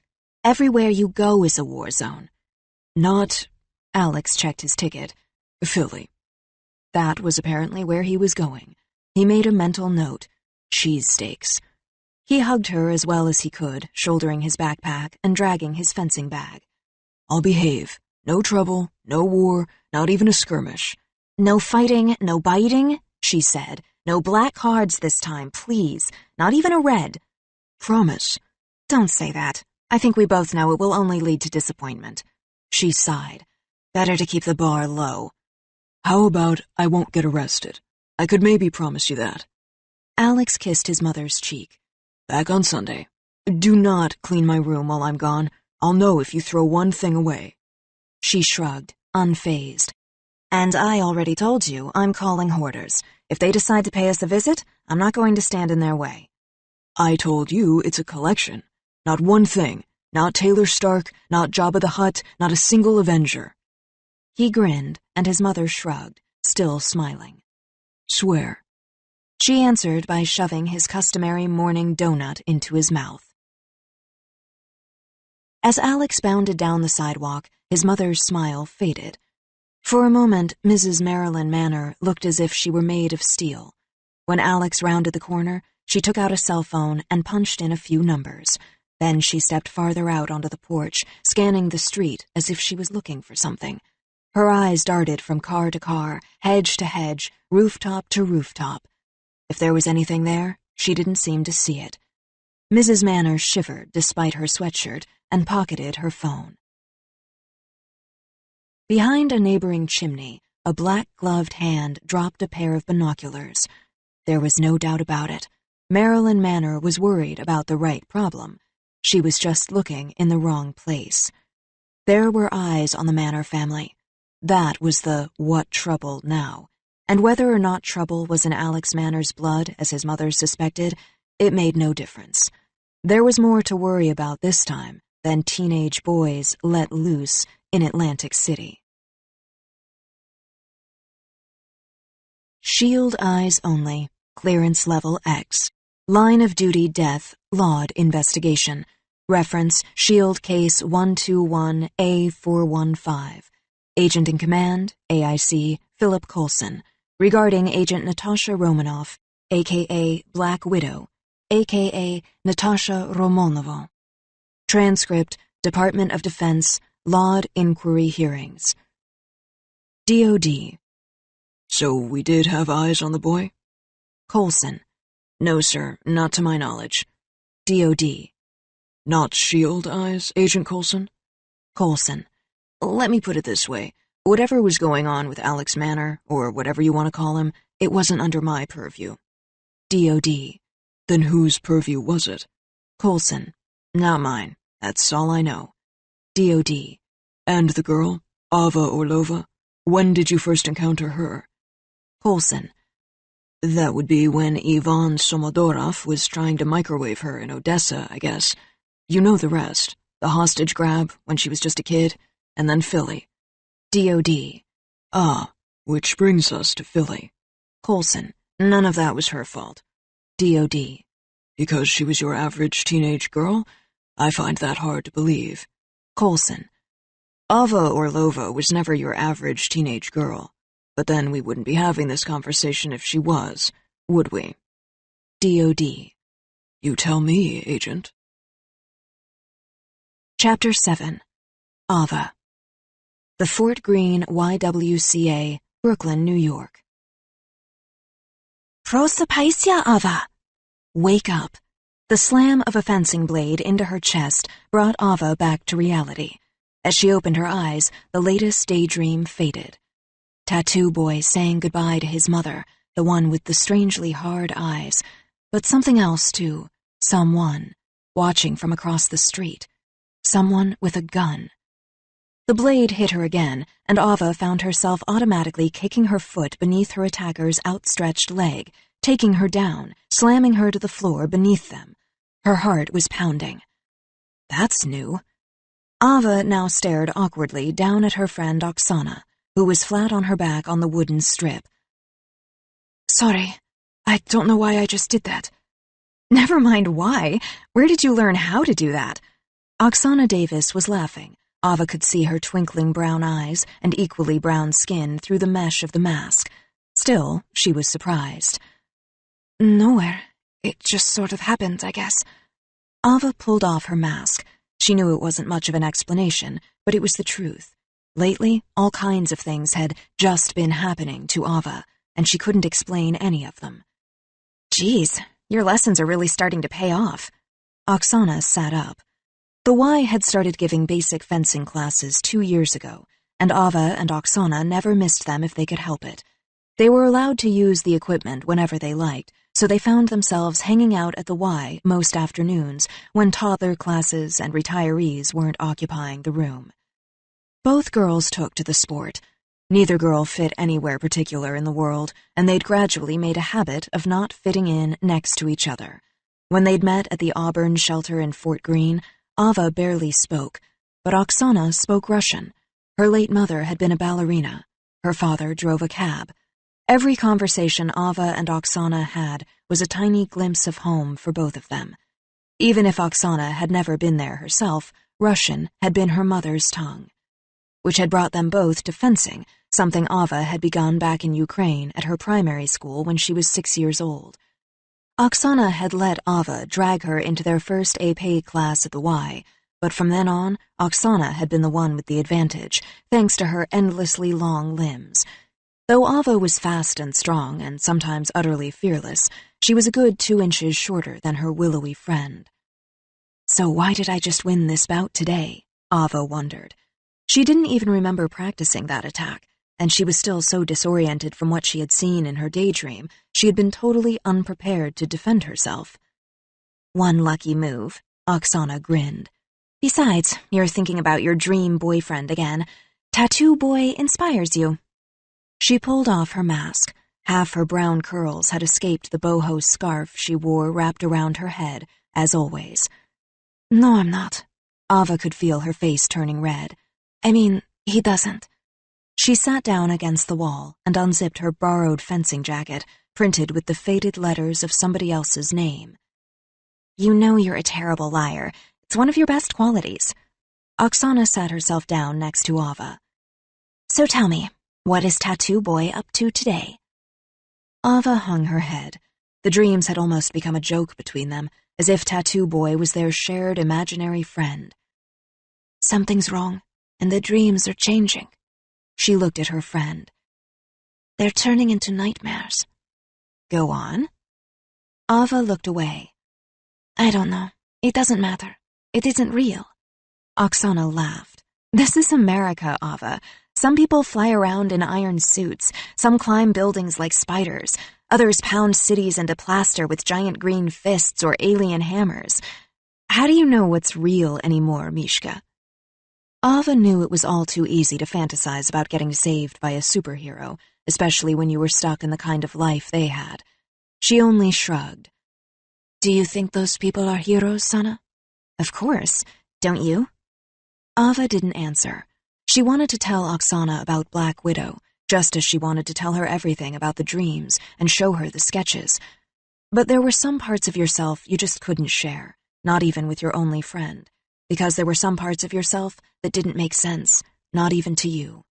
Everywhere you go is a war zone." Not, Alex checked his ticket. Philly. That was apparently where he was going. He made a mental note. Cheesesteaks. He hugged her as well as he could, shouldering his backpack and dragging his fencing bag. "I'll behave. No trouble, no war, not even a skirmish." "No fighting, no biting," she said. "No black cards this time, please. Not even a red." "Promise." "Don't say that. I think we both know it will only lead to disappointment." She sighed. "Better to keep the bar low." "How about I won't get arrested? I could maybe promise you that." Alex kissed his mother's cheek. "Back on Sunday. Do not clean my room while I'm gone. I'll know if you throw one thing away." She shrugged, unfazed. "And I already told you I'm calling hoarders. If they decide to pay us a visit, I'm not going to stand in their way." "I told you it's a collection. Not one thing. Not Taylor Stark, not Jabba the Hutt, not a single Avenger." He grinned, and his mother shrugged, still smiling. "Swear." She answered by shoving his customary morning donut into his mouth. As Alex bounded down the sidewalk, his mother's smile faded. For a moment, Mrs. Marilyn Manor looked as if she were made of steel. When Alex rounded the corner, she took out a cell phone and punched in a few numbers. Then she stepped farther out onto the porch, scanning the street as if she was looking for something. Her eyes darted from car to car, hedge to hedge, rooftop to rooftop. If there was anything there, she didn't seem to see it. Mrs. Manor shivered despite her sweatshirt and pocketed her phone. Behind a neighboring chimney, a black-gloved hand dropped a pair of binoculars. There was no doubt about it. Marilyn Manor was worried about the right problem. She was just looking in the wrong place. There were eyes on the Manor family. That was the what trouble now. And whether or not trouble was in Alex Manor's blood, as his mother suspected, it made no difference. There was more to worry about this time than teenage boys let loose in Atlantic City. Shield eyes only. Clearance level X. Line of duty death. Laud investigation. Reference Shield Case 121A415. Agent in command, AIC Philip Coulson. Regarding Agent Natasha Romanoff, a.k.a. Black Widow, a.k.a. Natasha Romanova. Transcript, Department of Defense, Laud Inquiry Hearings. DOD. "So we did have eyes on the boy?" Coulson. "No, sir, not to my knowledge." DOD. "Not shield eyes, Agent Coulson?" Coulson. "Let me put it this way. Whatever was going on with Alex Manor, or whatever you want to call him, it wasn't under my purview." DOD. "Then whose purview was it?" Coulson. "Not mine. That's all I know." DOD. "And the girl, Ava Orlova? When did you first encounter her?" Coulson. "That would be when Ivan Somodorov was trying to microwave her in Odessa, I guess. You know the rest. The hostage grab, when she was just a kid, and then Philly." DOD. "Ah, which brings us to Philly." Coulson. None of that was her fault. DOD. "Because she was your average teenage girl? I find that hard to believe." Coulson. "Ava Orlova was never your average teenage girl. But then we wouldn't be having this conversation if she was, would we?" DOD. "You tell me, Agent." Chapter 7. Ava. the Fort Greene YWCA, Brooklyn, New York. Prosapaisia, Ava! Wake up. The slam of a fencing blade into her chest brought Ava back to reality. As she opened her eyes, the latest daydream faded. Tattoo Boy saying goodbye to his mother, the one with the strangely hard eyes, but something else too, someone, watching from across the street. Someone with a gun. The blade hit her again, and Ava found herself automatically kicking her foot beneath her attacker's outstretched leg, taking her down, slamming her to the floor beneath them. Her heart was pounding. That's new. Ava now stared awkwardly down at her friend Oksana, who was flat on her back on the wooden strip. Sorry, I don't know why I just did that. Never mind why. Where did you learn how to do that? Oksana Davis was laughing. Ava could see her twinkling brown eyes and equally brown skin through the mesh of the mask. Still, she was surprised. Nowhere. It just sort of happened, I guess. Ava pulled off her mask. She knew it wasn't much of an explanation, but it was the truth. Lately, all kinds of things had just been happening to Ava, and she couldn't explain any of them. Geez, your lessons are really starting to pay off. Oksana sat up. The Y had started giving basic fencing classes 2 years ago, and Ava and Oksana never missed them if they could help it. They were allowed to use the equipment whenever they liked, so they found themselves hanging out at the Y most afternoons when toddler classes and retirees weren't occupying the room. Both girls took to the sport. Neither girl fit anywhere particular in the world, and they'd gradually made a habit of not fitting in next to each other. When they'd met at the Auburn shelter in Fort Greene, Ava barely spoke, but Oksana spoke Russian. Her late mother had been a ballerina. Her father drove a cab. Every conversation Ava and Oksana had was a tiny glimpse of home for both of them. Even if Oksana had never been there herself, Russian had been her mother's tongue, which had brought them both to fencing, something Ava had begun back in Ukraine at her primary school when she was 6 years old. Oksana had let Ava drag her into their first AP class at the Y, but from then on, Oksana had been the one with the advantage, thanks to her endlessly long limbs. Though Ava was fast and strong and sometimes utterly fearless, she was a good 2 inches shorter than her willowy friend. So why did I just win this bout today? Ava wondered. She didn't even remember practicing that attack, and she was still so disoriented from what she had seen in her daydream, she had been totally unprepared to defend herself. One lucky move, Oksana grinned. Besides, you're thinking about your dream boyfriend again. Tattoo Boy inspires you. She pulled off her mask. Half her brown curls had escaped the boho scarf she wore wrapped around her head, as always. No, I'm not. Ava could feel her face turning red. I mean, he doesn't. She sat down against the wall and unzipped her borrowed fencing jacket, printed with the faded letters of somebody else's name. You know you're a terrible liar. It's one of your best qualities. Oksana sat herself down next to Ava. So tell me, what is Tattoo Boy up to today? Ava hung her head. The dreams had almost become a joke between them, as if Tattoo Boy was their shared imaginary friend. Something's wrong, and the dreams are changing. She looked at her friend. They're turning into nightmares. Go on. Ava looked away. I don't know. It doesn't matter. It isn't real. Oksana laughed. This is America, Ava. Some people fly around in iron suits. Some climb buildings like spiders. Others pound cities into plaster with giant green fists or alien hammers. How do you know what's real anymore, Mishka? Ava knew it was all too easy to fantasize about getting saved by a superhero, especially when you were stuck in the kind of life they had. She only shrugged. Do you think those people are heroes, Sana? Of course. Don't you? Ava didn't answer. She wanted to tell Oksana about Black Widow, just as she wanted to tell her everything about the dreams and show her the sketches. But there were some parts of yourself you just couldn't share, not even with your only friend, because there were some parts of yourself that didn't make sense, not even to you.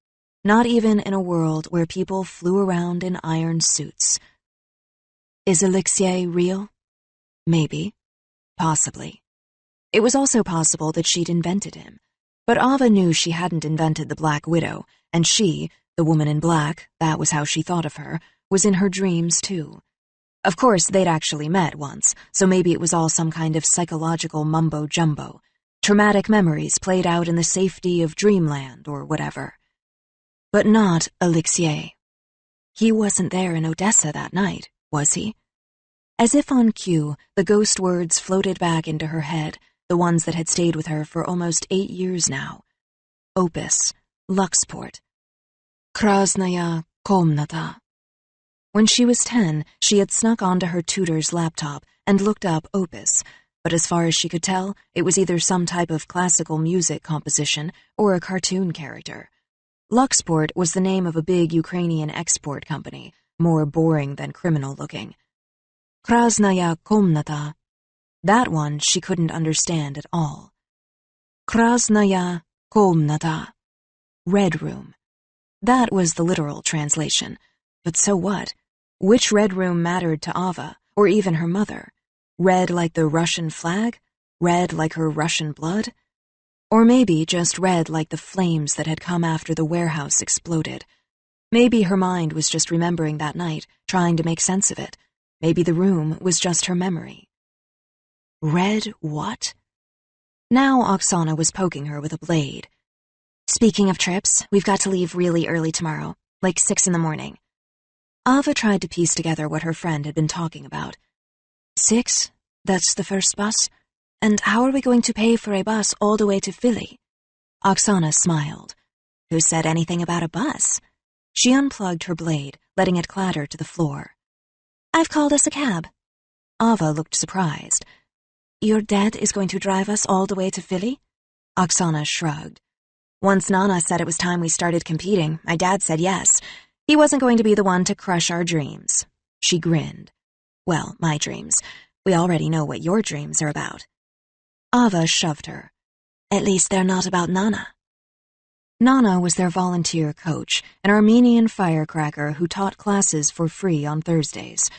Not even in a world where people flew around in iron suits. Is Alexei real? Maybe. Possibly. It was also possible that she'd invented him. But Ava knew she hadn't invented the Black Widow, and she, the woman in black, that was how she thought of her, was in her dreams too. Of course, they'd actually met once, so maybe it was all some kind of psychological mumbo-jumbo. Traumatic memories played out in the safety of dreamland or whatever. But not Alexiei. He wasn't there in Odessa that night, was he? As if on cue, the ghost words floated back into her head, the ones that had stayed with her for almost 8 years now. Opus, Luxport, Krasnaya Komnata. When she was 10, she had snuck onto her tutor's laptop and looked up Opus, but as far as she could tell, it was either some type of classical music composition or a cartoon character. Luxport was the name of a big Ukrainian export company, more boring than criminal-looking. Krasnaya Komnata. That one she couldn't understand at all. Krasnaya Komnata. Red room. That was the literal translation. But so what? Which red room mattered to Ava, or even her mother? Red like the Russian flag? Red like her Russian blood? Or maybe just red like the flames that had come after the warehouse exploded. Maybe her mind was just remembering that night, trying to make sense of it. Maybe the room was just her memory. Red what? Now Oksana was poking her with a blade. Speaking of trips, we've got to leave really early tomorrow, like 6 in the morning. Ava tried to piece together what her friend had been talking about. 6? That's the first bus? And how are we going to pay for a bus all the way to Philly? Oksana smiled. Who said anything about a bus? She unplugged her blade, letting it clatter to the floor. I've called us a cab. Ava looked surprised. Your dad is going to drive us all the way to Philly? Oksana shrugged. Once Nana said it was time we started competing, my dad said yes. He wasn't going to be the one to crush our dreams. She grinned. Well, my dreams. We already know what your dreams are about. Ava shoved her. At least they're not about Nana. Nana was their volunteer coach, an Armenian firecracker who taught classes for free on Thursdays.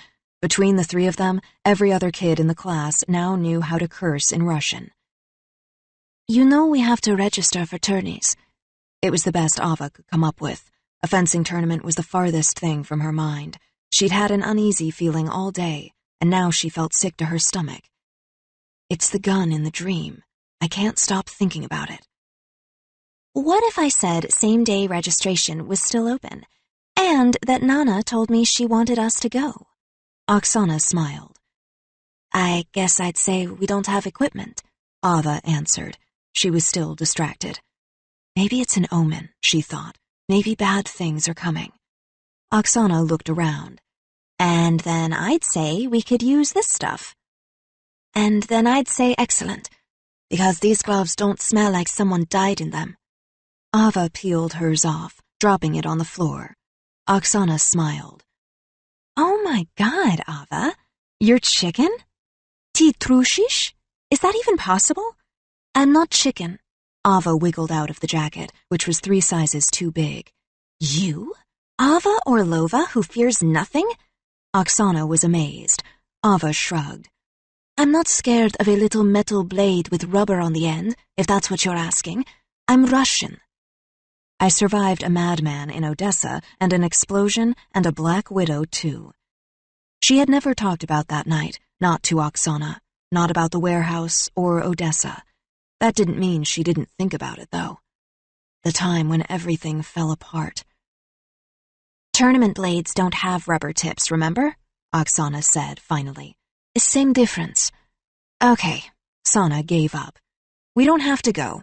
Between the 3 of them, every other kid in the class now knew how to curse in Russian. You know we have to register for tourneys. It was the best Ava could come up with. A fencing tournament was the farthest thing from her mind. She'd had an uneasy feeling all day, and now she felt sick to her stomach. It's the gun in the dream. I can't stop thinking about it. What if I said same-day registration was still open, and that Nana told me she wanted us to go? Oksana smiled. I guess I'd say we don't have equipment, Ava answered. She was still distracted. Maybe it's an omen, she thought. Maybe bad things are coming. Oksana looked around. And then I'd say we could use this stuff. And then I'd say excellent, because these gloves don't smell like someone died in them. Ava peeled hers off, dropping it on the floor. Oksana smiled. Oh my God, Ava. You're chicken? Ti trushish? Is that even possible? I'm not chicken. Ava wiggled out of the jacket, which was 3 sizes too big. You? Ava Orlova, who fears nothing? Oksana was amazed. Ava shrugged. I'm not scared of a little metal blade with rubber on the end, if that's what you're asking. I'm Russian. I survived a madman in Odessa and an explosion and a Black Widow, too. She had never talked about that night, not to Oksana, not about the warehouse or Odessa. That didn't mean she didn't think about it, though. The time when everything fell apart. Tournament blades don't have rubber tips, remember? Oksana said, finally. Same difference. Okay, Sana gave up. We don't have to go.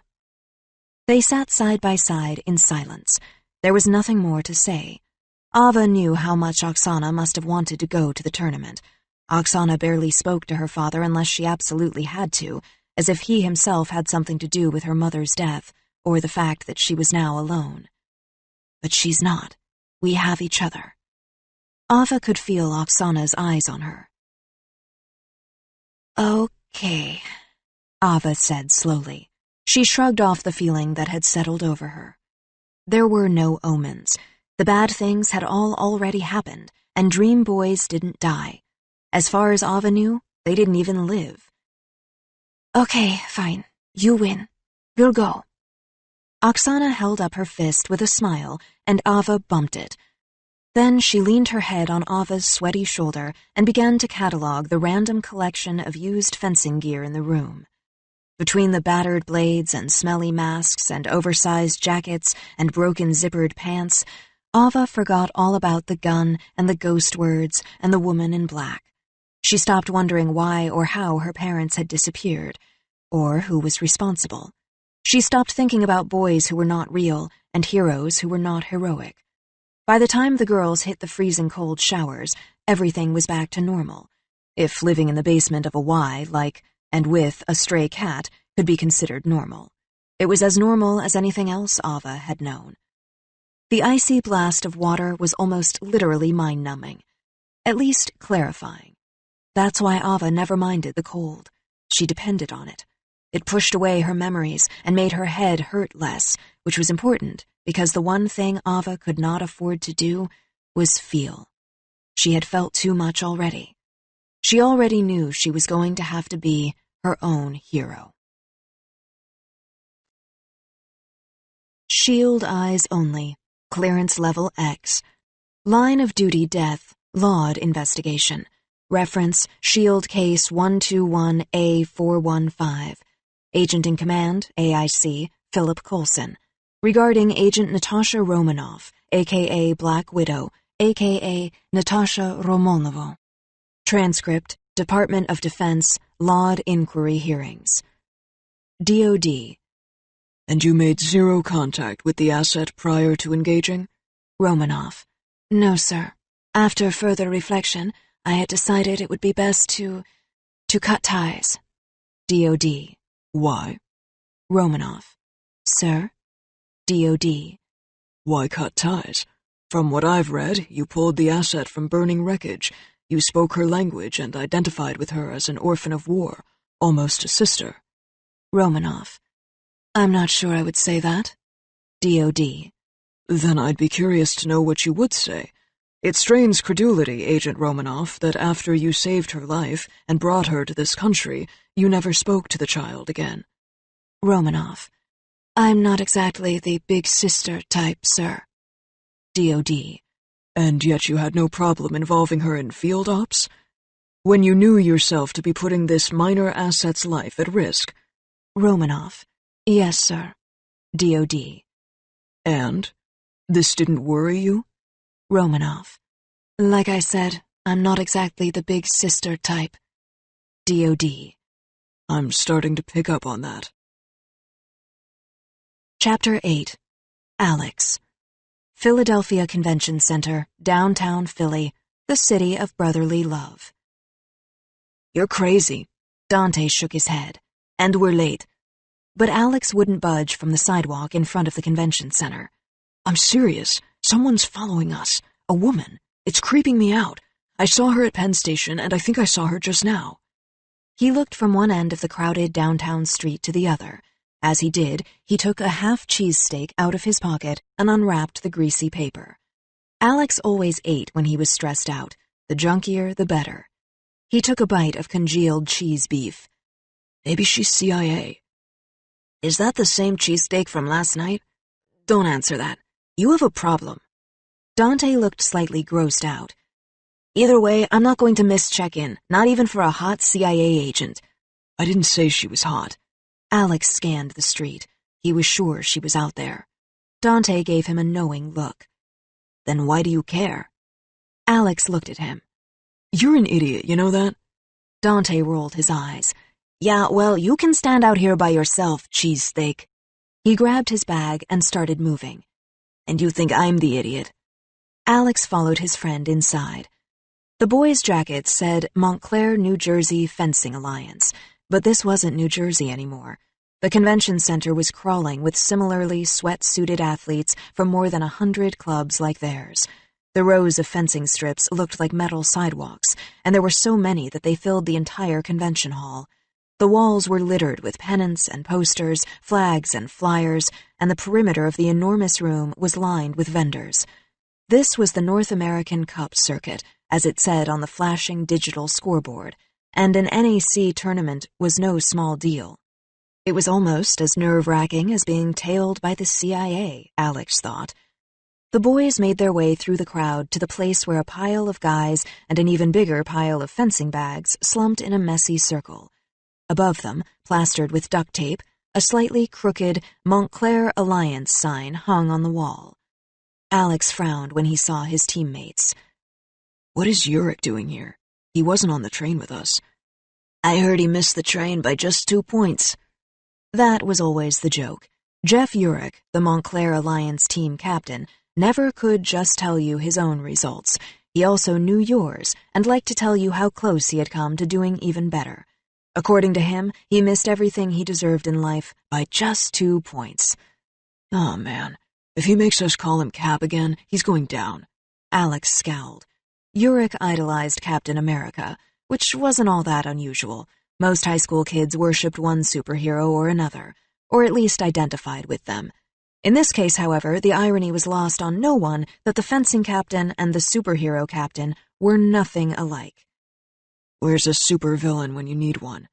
They sat side by side in silence. There was nothing more to say. Ava knew how much Oksana must have wanted to go to the tournament. Oksana barely spoke to her father unless she absolutely had to, as if he himself had something to do with her mother's death, or the fact that she was now alone. But she's not. We have each other. Ava could feel Oksana's eyes on her. Okay, Ava said slowly. She shrugged off the feeling that had settled over her. There were no omens. The bad things had all already happened, and dream boys didn't die. As far as Ava knew, they didn't even live. Okay, fine. You win. We'll go. Oksana held up her fist with a smile, and Ava bumped it. Then she leaned her head on Ava's sweaty shoulder and began to catalog the random collection of used fencing gear in the room. Between the battered blades and smelly masks and oversized jackets and broken zippered pants, Ava forgot all about the gun and the ghost words and the woman in black. She stopped wondering why or how her parents had disappeared, or who was responsible. She stopped thinking about boys who were not real and heroes who were not heroic. By the time the girls hit the freezing cold showers, everything was back to normal. If living in the basement of a Y, like, and with a stray cat, could be considered normal. It was as normal as anything else Ava had known. The icy blast of water was almost literally mind-numbing, at least clarifying. That's why Ava never minded the cold. She depended on it. It pushed away her memories and made her head hurt less, which was important because the one thing Ava could not afford to do was feel. She had felt too much already. She already knew she was going to have to be her own hero. Shield eyes only. Clearance level X. Line of duty death. Laud investigation. Reference Shield Case 121A415. Agent in command, AIC, Philip Coulson. Regarding Agent Natasha Romanoff, a.k.a. Black Widow, a.k.a. Natasha Romanovna. Transcript, Department of Defense, Laud Inquiry Hearings. DOD. And you made zero contact with the asset prior to engaging? Romanoff. No, sir. After further reflection, I had decided it would be best to cut ties. DOD. Why? Romanoff. Sir? DOD. Why cut ties? From what I've read, you pulled the asset from burning wreckage. You spoke her language and identified with her as an orphan of war, almost a sister. Romanoff. I'm not sure I would say that. DOD. Then I'd be curious to know what you would say. It strains credulity, Agent Romanoff, that after you saved her life and brought her to this country, you never spoke to the child again. Romanoff. I'm not exactly the big sister type, sir. DOD. And yet you had no problem involving her in field ops? When you knew yourself to be putting this minor asset's life at risk? Romanoff. Yes, sir. DOD. And? This didn't worry you? Romanoff. Like I said, I'm not exactly the big sister type. DOD. I'm starting to pick up on that. Chapter 8. Alex. Philadelphia Convention Center, downtown Philly, the city of brotherly love. You're crazy. Dante shook his head. And we're late. But Alex wouldn't budge from the sidewalk in front of the convention center. I'm serious. Someone's following us. A woman. It's creeping me out. I saw her at Penn Station, and I think I saw her just now. He looked from one end of the crowded downtown street to the other. As he did, he took a half cheesesteak out of his pocket and unwrapped the greasy paper. Alex always ate when he was stressed out. The junkier, the better. He took a bite of congealed cheese beef. Maybe she's CIA. Is that the same cheesesteak from last night? Don't answer that. You have a problem. Dante looked slightly grossed out. Either way, I'm not going to miss check-in, not even for a hot CIA agent. I didn't say she was hot. Alex scanned the street. He was sure she was out there. Dante gave him a knowing look. Then why do you care? Alex looked at him. You're an idiot, you know that? Dante rolled his eyes. Yeah, well, you can stand out here by yourself, cheesesteak. He grabbed his bag and started moving. And you think I'm the idiot? Alex followed his friend inside. The boys' jackets said Montclair, New Jersey Fencing Alliance, but this wasn't New Jersey anymore. The convention center was crawling with similarly sweat-suited athletes from more than 100 clubs like theirs. The rows of fencing strips looked like metal sidewalks, and there were so many that they filled the entire convention hall. The walls were littered with pennants and posters, flags and flyers, and the perimeter of the enormous room was lined with vendors. This was the North American Cup circuit, as it said on the flashing digital scoreboard, and an NAC tournament was no small deal. It was almost as nerve-wracking as being tailed by the CIA, Alex thought. The boys made their way through the crowd to the place where a pile of guys and an even bigger pile of fencing bags slumped in a messy circle. Above them, plastered with duct tape, a slightly crooked Montclair Alliance sign hung on the wall. Alex frowned when he saw his teammates. What is Urich doing here? He wasn't on the train with us. I heard he missed the train by just 2 points. That was always the joke. Jeff Urich, the Montclair Alliance team captain, never could just tell you his own results. He also knew yours and liked to tell you how close he had come to doing even better. According to him, he missed everything he deserved in life by just 2 points. Oh, man. If he makes us call him Cap again, he's going down. Alex scowled. Urich idolized Captain America, which wasn't all that unusual. Most high school kids worshipped one superhero or another, or at least identified with them. In this case, however, the irony was lost on no one that the fencing captain and the superhero captain were nothing alike. Where's a supervillain when you need one?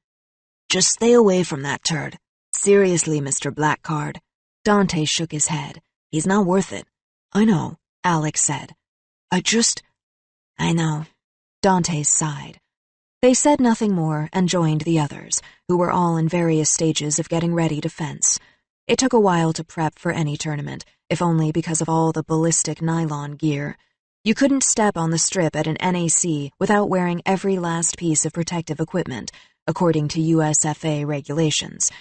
Just stay away from that turd. Seriously, Mr. Blackcard. Dante shook his head. He's not worth it. I know, Alex said. I know. Dante sighed. They said nothing more and joined the others, who were all in various stages of getting ready to fence. It took a while to prep for any tournament, if only because of all the ballistic nylon gear. You couldn't step on the strip at an NAC without wearing every last piece of protective equipment, according to USFA regulations.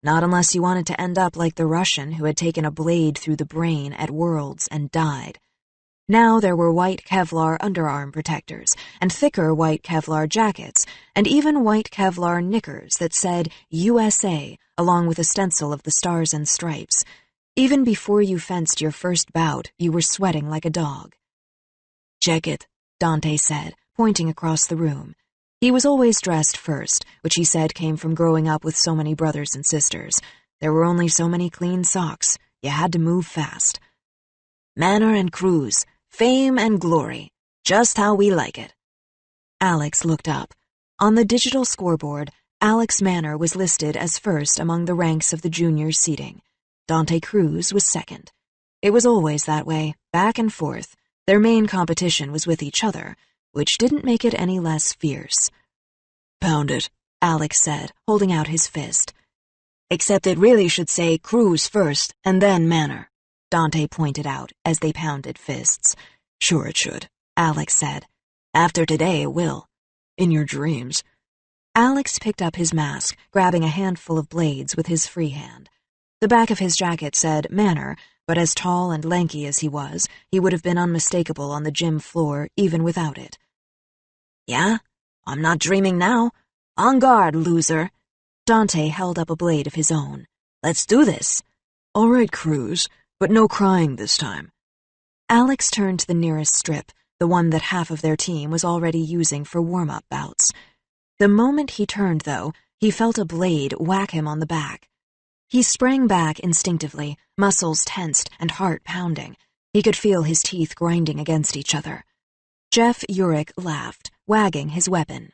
Not unless you wanted to end up like the Russian who had taken a blade through the brain at Worlds and died. Now there were white Kevlar underarm protectors, and thicker white Kevlar jackets, and even white Kevlar knickers that said USA, along with a stencil of the stars and stripes. Even before you fenced your first bout, you were sweating like a dog. Check it, Dante said, pointing across the room. He was always dressed first, which he said came from growing up with so many brothers and sisters. There were only so many clean socks. You had to move fast. Manor and Cruz. Fame and glory. Just how we like it. Alex looked up. On the digital scoreboard, Alex Manor was listed as first among the ranks of the junior seating. Dante Cruz was second. It was always that way, back and forth. Their main competition was with each other, which didn't make it any less fierce. Pound it, Alex said, holding out his fist. Except it really should say Cruz first, and then Manor. Dante pointed out as they pounded fists. Sure it should, Alex said. After today it will. In your dreams. Alex picked up his mask, grabbing a handful of blades with his free hand. The back of his jacket said Manor, but as tall and lanky as he was, he would have been unmistakable on the gym floor even without it. Yeah? I'm not dreaming now. On guard, loser. Dante held up a blade of his own. Let's do this. All right, Cruz. But no crying this time. Alex turned to the nearest strip, the one that half of their team was already using for warm-up bouts. The moment he turned, though, he felt a blade whack him on the back. He sprang back instinctively, muscles tensed and heart pounding. He could feel his teeth grinding against each other. Jeff Urich laughed, wagging his weapon.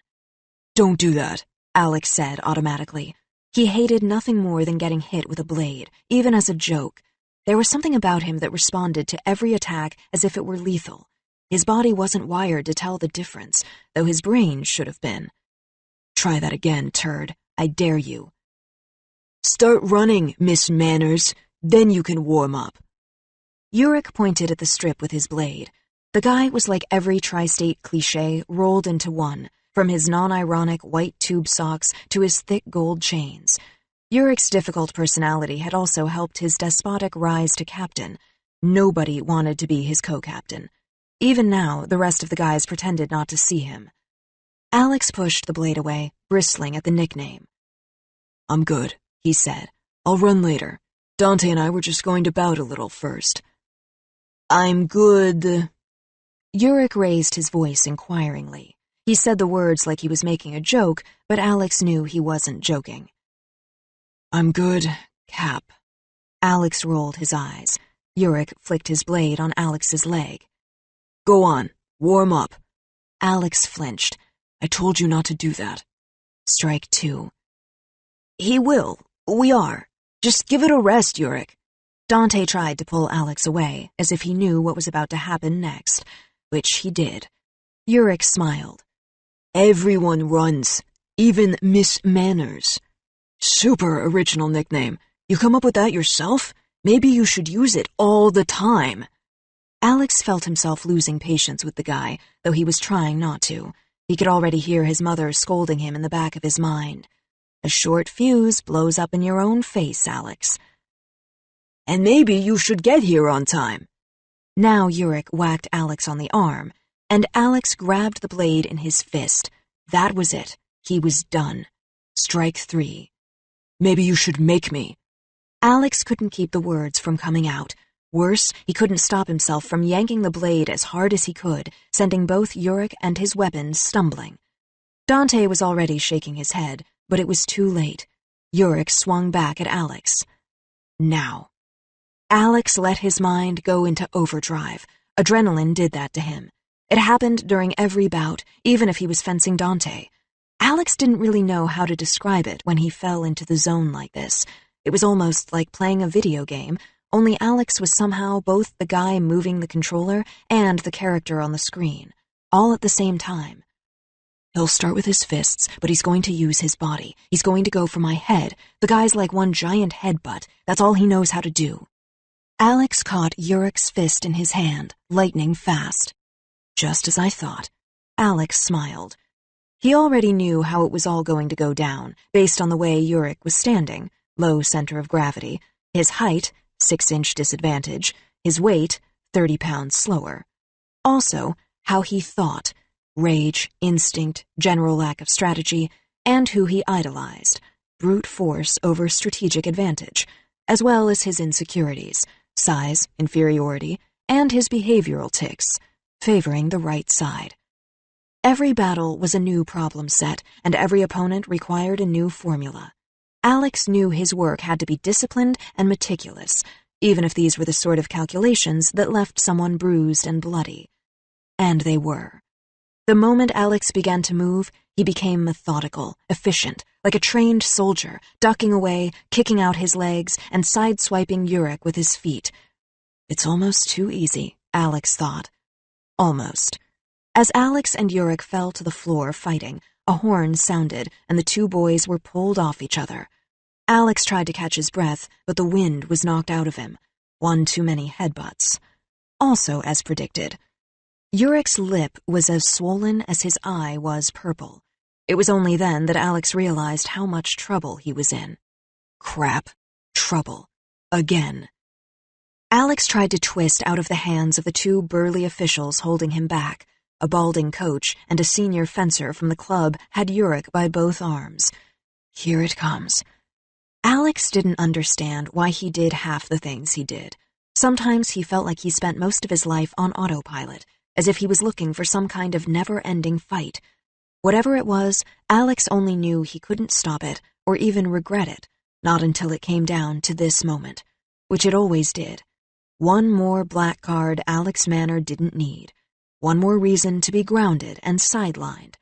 Don't do that, Alex said automatically. He hated nothing more than getting hit with a blade, even as a joke. There was something about him that responded to every attack as if it were lethal. His body wasn't wired to tell the difference, though his brain should have been. Try that again, turd. I dare you. Start running, Miss Manners. Then you can warm up. Urich pointed at the strip with his blade. The guy was like every tri-state cliché rolled into one, from his non-ironic white tube socks to his thick gold chains. Urich's difficult personality had also helped his despotic rise to captain. Nobody wanted to be his co-captain. Even now, the rest of the guys pretended not to see him. Alex pushed the blade away, bristling at the nickname. I'm good, he said. I'll run later. Dante and I were just going to bout a little first. I'm good. Urich raised his voice inquiringly. He said the words like he was making a joke, but Alex knew he wasn't joking. I'm good, Cap. Alex rolled his eyes. Urich flicked his blade on Alex's leg. Go on, warm up. Alex flinched. I told you not to do that. Strike 2. He will. We are. Just give it a rest, Yurik. Dante tried to pull Alex away, as if he knew what was about to happen next, which he did. Yurik smiled. Everyone runs, even Miss Manners. Super original nickname. You come up with that yourself? Maybe you should use it all the time. Alex felt himself losing patience with the guy, though he was trying not to. He could already hear his mother scolding him in the back of his mind. A short fuse blows up in your own face, Alex. And maybe you should get here on time. Now Yurik whacked Alex on the arm, and Alex grabbed the blade in his fist. That was it. He was done. Strike 3. Maybe you should make me. Alex couldn't keep the words from coming out. Worse, he couldn't stop himself from yanking the blade as hard as he could, sending both Yurik and his weapons stumbling. Dante was already shaking his head, but it was too late. Yurik swung back at Alex. Now. Alex let his mind go into overdrive. Adrenaline did that to him. It happened during every bout, even if he was fencing Dante. Alex didn't really know how to describe it when he fell into the zone like this. It was almost like playing a video game, only Alex was somehow both the guy moving the controller and the character on the screen, all at the same time. He'll start with his fists, but he's going to use his body. He's going to go for my head. The guy's like one giant headbutt. That's all he knows how to do. Alex caught Yurik's fist in his hand, lightning fast. Just as I thought. Alex smiled. He already knew how it was all going to go down, based on the way Yurik was standing, low center of gravity, his height, 6-inch disadvantage, his weight, 30 pounds slower. Also, how he thought, rage, instinct, general lack of strategy, and who he idolized, brute force over strategic advantage, as well as his insecurities, size, inferiority, and his behavioral tics, favoring the right side. Every battle was a new problem set, and every opponent required a new formula. Alex knew his work had to be disciplined and meticulous, even if these were the sort of calculations that left someone bruised and bloody. And they were. The moment Alex began to move, he became methodical, efficient, like a trained soldier, ducking away, kicking out his legs, and sideswiping Yurik with his feet. It's almost too easy, Alex thought. Almost. As Alex and Yurik fell to the floor fighting, a horn sounded, and the two boys were pulled off each other. Alex tried to catch his breath, but the wind was knocked out of him. One too many headbutts. Also, as predicted, Yurik's lip was as swollen as his eye was purple. It was only then that Alex realized how much trouble he was in. Crap. Trouble. Again. Alex tried to twist out of the hands of the two burly officials holding him back. A balding coach and a senior fencer from the club had Yurik by both arms. Here it comes. Alex didn't understand why he did half the things he did. Sometimes he felt like he spent most of his life on autopilot, as if he was looking for some kind of never-ending fight. Whatever it was, Alex only knew he couldn't stop it or even regret it, not until it came down to this moment, which it always did. One more black card Alex Manor didn't need. One more reason to be grounded and sidelined.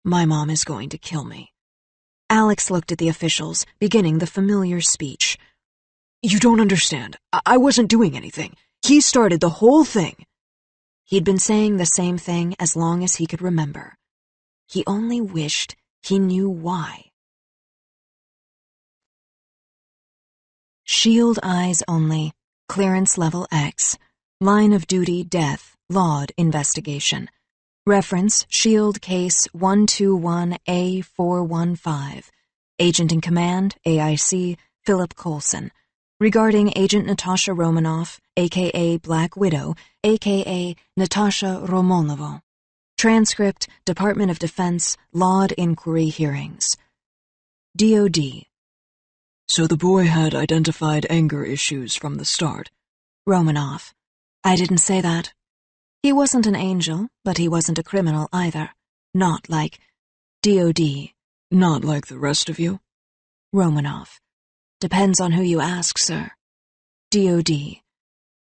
My mom is going to kill me. Alex looked at the officials, beginning the familiar speech. You don't understand. I wasn't doing anything. He started the whole thing. He'd been saying the same thing as long as he could remember. He only wished he knew why. Shield eyes only. Clearance level X. Line of duty death. Laud investigation. Reference Shield Case 121A415. Agent in Command, AIC, Philip Coulson. Regarding Agent Natasha Romanoff, a.k.a. Black Widow, a.k.a. Natasha Romanovna. Transcript, Department of Defense, Laud Inquiry Hearings. DOD. So the boy had identified anger issues from the start. Romanoff. I didn't say that. He wasn't an angel, but he wasn't a criminal either. Not like DOD. Not like the rest of you? Romanoff. Depends on who you ask, sir. DOD.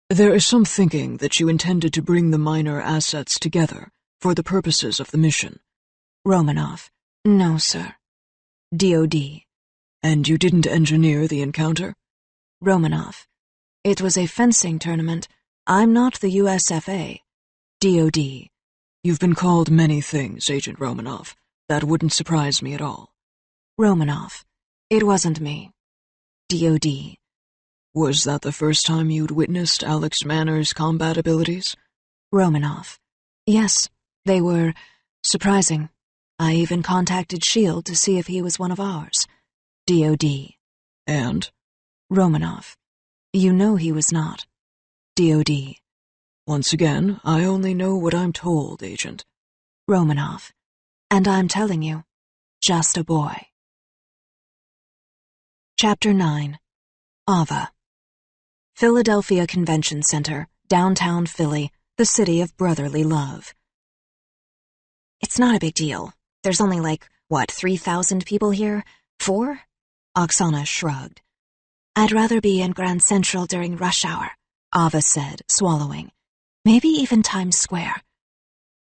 There is some thinking that you intended to bring the minor assets together for the purposes of the mission. Romanoff. No, sir. DOD. And you didn't engineer the encounter? Romanoff. It was a fencing tournament. I'm not the USFA. DOD. You've been called many things, Agent Romanoff. That wouldn't surprise me at all. Romanoff. It wasn't me. DOD. Was that the first time you'd witnessed Alex Manner's combat abilities? Romanoff. Yes, they were surprising. I even contacted S.H.I.E.L.D. to see if he was one of ours. DOD. And? Romanoff. You know he was not. DOD. Once again, I only know what I'm told, Agent. Romanoff. And I'm telling you, just a boy. Chapter 9. Ava. Philadelphia Convention Center, downtown Philly, the city of brotherly love. It's not a big deal. There's only 3,000 people here? 4? Oksana shrugged. I'd rather be in Grand Central during rush hour, Ava said, swallowing. Maybe even Times Square.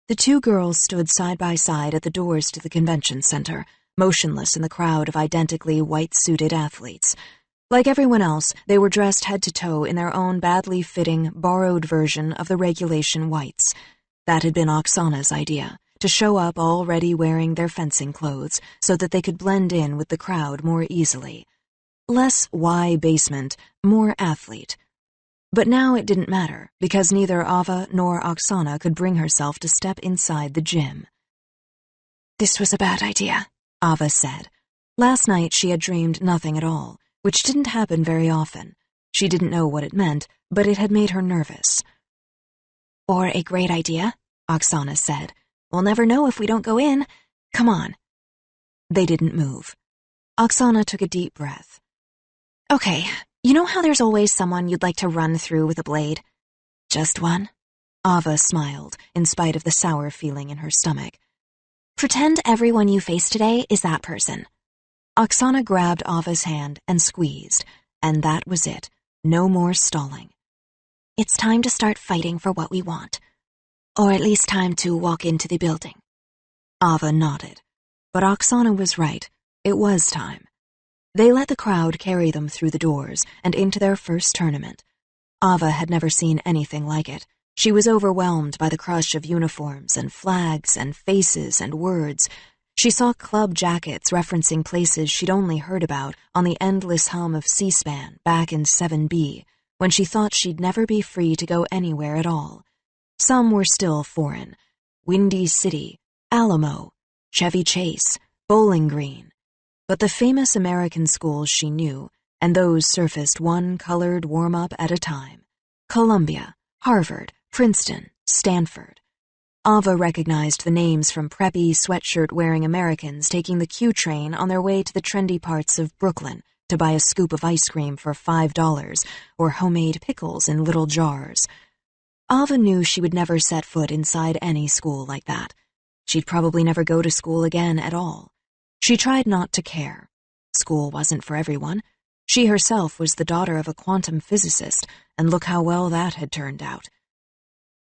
The two girls stood side by side at the doors to the convention center, motionless in the crowd of identically white-suited athletes. Like everyone else, they were dressed head to toe in their own badly fitting, borrowed version of the regulation whites. That had been Oksana's idea, to show up already wearing their fencing clothes so that they could blend in with the crowd more easily. Less Y basement, more athlete. But now it didn't matter, because neither Ava nor Oksana could bring herself to step inside the gym. This was a bad idea, Ava said. Last night she had dreamed nothing at all, which didn't happen very often. She didn't know what it meant, but it had made her nervous. Or a great idea, Oksana said. We'll never know if we don't go in. Come on. They didn't move. Oksana took a deep breath. Okay, you know how there's always someone you'd like to run through with a blade? Just one? Ava smiled, in spite of the sour feeling in her stomach. Pretend everyone you face today is that person. Oksana grabbed Ava's hand and squeezed, and that was it. No more stalling. It's time to start fighting for what we want. Or at least time to walk into the building. Ava nodded. But Oksana was right. It was time. They let the crowd carry them through the doors and into their first tournament. Ava had never seen anything like it. She was overwhelmed by the crush of uniforms and flags and faces and words. She saw club jackets referencing places she'd only heard about on the endless hum of C-SPAN back in 7B, when she thought she'd never be free to go anywhere at all. Some were still foreign. Windy City, Alamo, Chevy Chase, Bowling Green. But the famous American schools she knew, and those surfaced one colored warm-up at a time. Columbia, Harvard, Princeton, Stanford. Ava recognized the names from preppy, sweatshirt-wearing Americans taking the Q train on their way to the trendy parts of Brooklyn to buy a scoop of ice cream for $5 or homemade pickles in little jars. Ava knew she would never set foot inside any school like that. She'd probably never go to school again at all. She tried not to care. School wasn't for everyone. She herself was the daughter of a quantum physicist, and look how well that had turned out.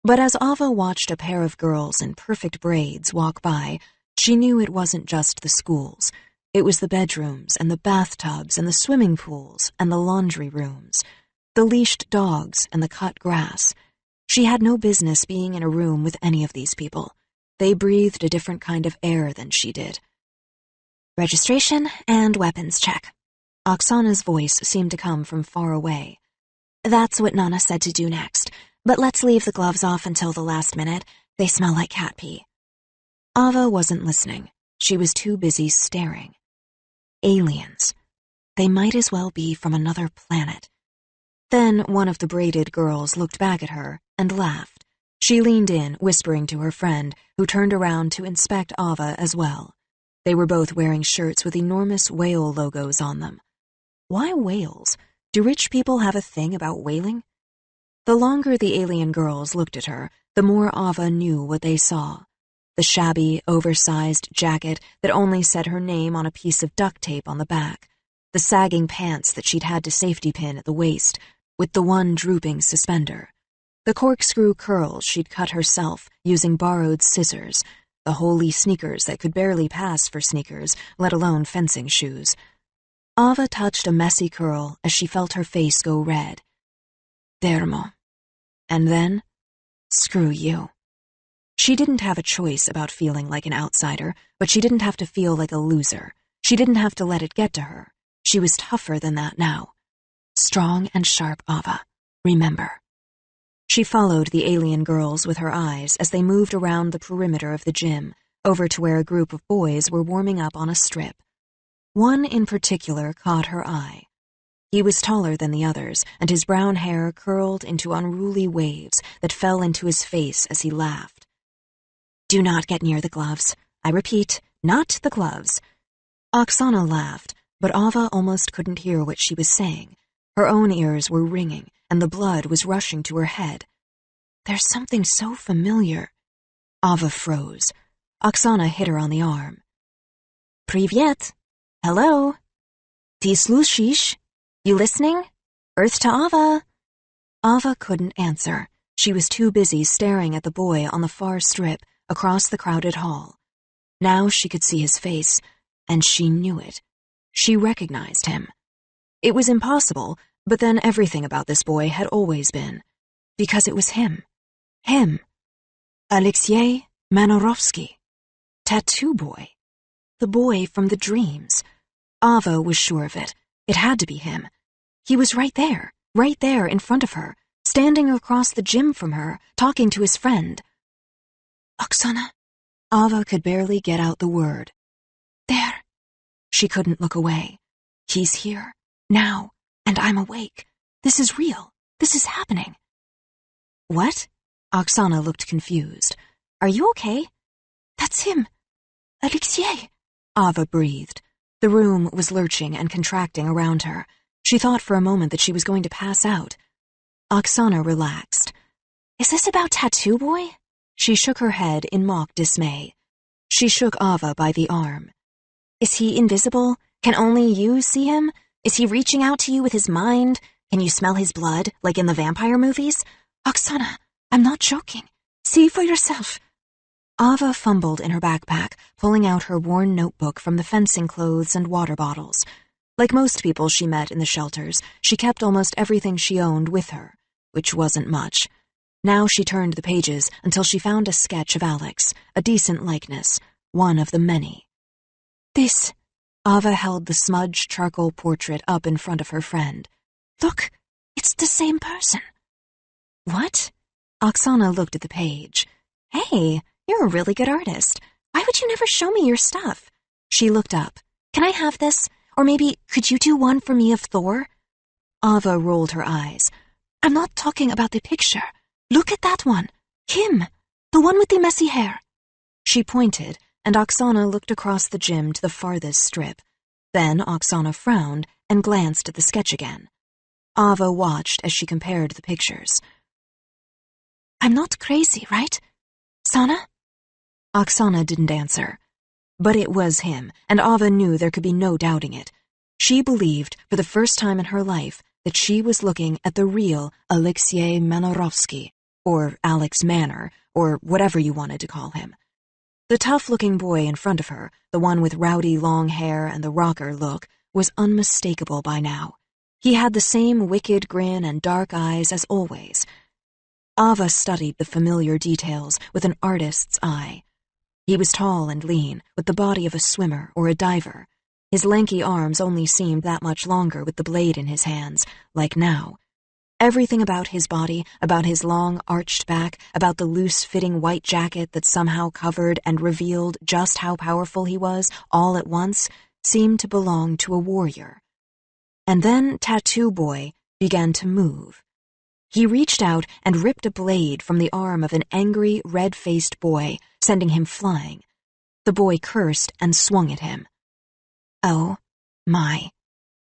But as Ava watched a pair of girls in perfect braids walk by, she knew it wasn't just the schools. It was the bedrooms and the bathtubs and the swimming pools and the laundry rooms, the leashed dogs and the cut grass. She had no business being in a room with any of these people. They breathed a different kind of air than she did. Registration and weapons check. Oksana's voice seemed to come from far away. That's what Nana said to do next, but let's leave the gloves off until the last minute. They smell like cat pee. Ava wasn't listening. She was too busy staring. Aliens. They might as well be from another planet. Then one of the braided girls looked back at her and laughed. She leaned in, whispering to her friend, who turned around to inspect Ava as well. They were both wearing shirts with enormous whale logos on them. Why whales? Do rich people have a thing about whaling? The longer the alien girls looked at her, the more Ava knew what they saw. The shabby, oversized jacket that only said her name on a piece of duct tape on the back. The sagging pants that she'd had to safety pin at the waist, with the one drooping suspender. The corkscrew curls she'd cut herself using borrowed scissors. The holey sneakers that could barely pass for sneakers, let alone fencing shoes. Ava touched a messy curl as she felt her face go red. Termo. And then, screw you. She didn't have a choice about feeling like an outsider, but she didn't have to feel like a loser. She didn't have to let it get to her. She was tougher than that now. Strong and sharp Ava. Remember. She followed the alien girls with her eyes as they moved around the perimeter of the gym, over to where a group of boys were warming up on a strip. One in particular caught her eye. He was taller than the others, and his brown hair curled into unruly waves that fell into his face as he laughed. Do not get near the gloves. I repeat, not the gloves. Oksana laughed, but Ava almost couldn't hear what she was saying. Her own ears were ringing, and the blood was rushing to her head. There's something so familiar. Ava froze. Oksana hit her on the arm. Privyet. Hello. Ty slushish? You listening? Earth to Ava. Ava couldn't answer. She was too busy staring at the boy on the far strip across the crowded hall. Now she could see his face, and she knew it. She recognized him. It was impossible, but then everything about this boy had always been. Because it was him. Him. Alexei Manorovsky. Tattoo boy. The boy from the dreams. Ava was sure of it. It had to be him. He was right there in front of her, standing across the gym from her, talking to his friend. Oksana. Ava could barely get out the word. There. She couldn't look away. He's here, now, and I'm awake. This is real. This is happening. What? Oksana looked confused. Are you okay? That's him. Alexei. Ava breathed. The room was lurching and contracting around her. She thought for a moment that she was going to pass out. Oksana relaxed. Is this about Tattoo Boy? She shook her head in mock dismay. She shook Ava by the arm. Is he invisible? Can only you see him? Is he reaching out to you with his mind? Can you smell his blood, like in the vampire movies? Oksana, I'm not joking. See for yourself. Ava fumbled in her backpack, pulling out her worn notebook from the fencing clothes and water bottles. Like most people she met in the shelters, she kept almost everything she owned with her, which wasn't much. Now she turned the pages until she found a sketch of Alex, a decent likeness, one of the many. This. Ava held the smudged charcoal portrait up in front of her friend. Look, it's the same person. What? Oksana looked at the page. Hey, you're a really good artist. Why would you never show me your stuff? She looked up. Can I have this? Or maybe, could you do one for me of Thor? Ava rolled her eyes. I'm not talking about the picture. Look at that one. Him. The one with the messy hair. She pointed, and Oksana looked across the gym to the farthest strip. Then Oksana frowned and glanced at the sketch again. Ava watched as she compared the pictures. I'm not crazy, right? Sana? Oksana didn't answer. But it was him, and Ava knew there could be no doubting it. She believed, for the first time in her life, that she was looking at the real Alexei Manorovsky, or Alex Manor, or whatever you wanted to call him. The tough-looking boy in front of her, the one with rowdy long hair and the rocker look, was unmistakable by now. He had the same wicked grin and dark eyes as always. Ava studied the familiar details with an artist's eye. He was tall and lean, with the body of a swimmer or a diver. His lanky arms only seemed that much longer with the blade in his hands, like now. Everything about his body, about his long, arched back, about the loose-fitting white jacket that somehow covered and revealed just how powerful he was, all at once, seemed to belong to a warrior. And then Tattoo Boy began to move. He reached out and ripped a blade from the arm of an angry, red-faced boy, sending him flying. The boy cursed and swung at him. Oh, my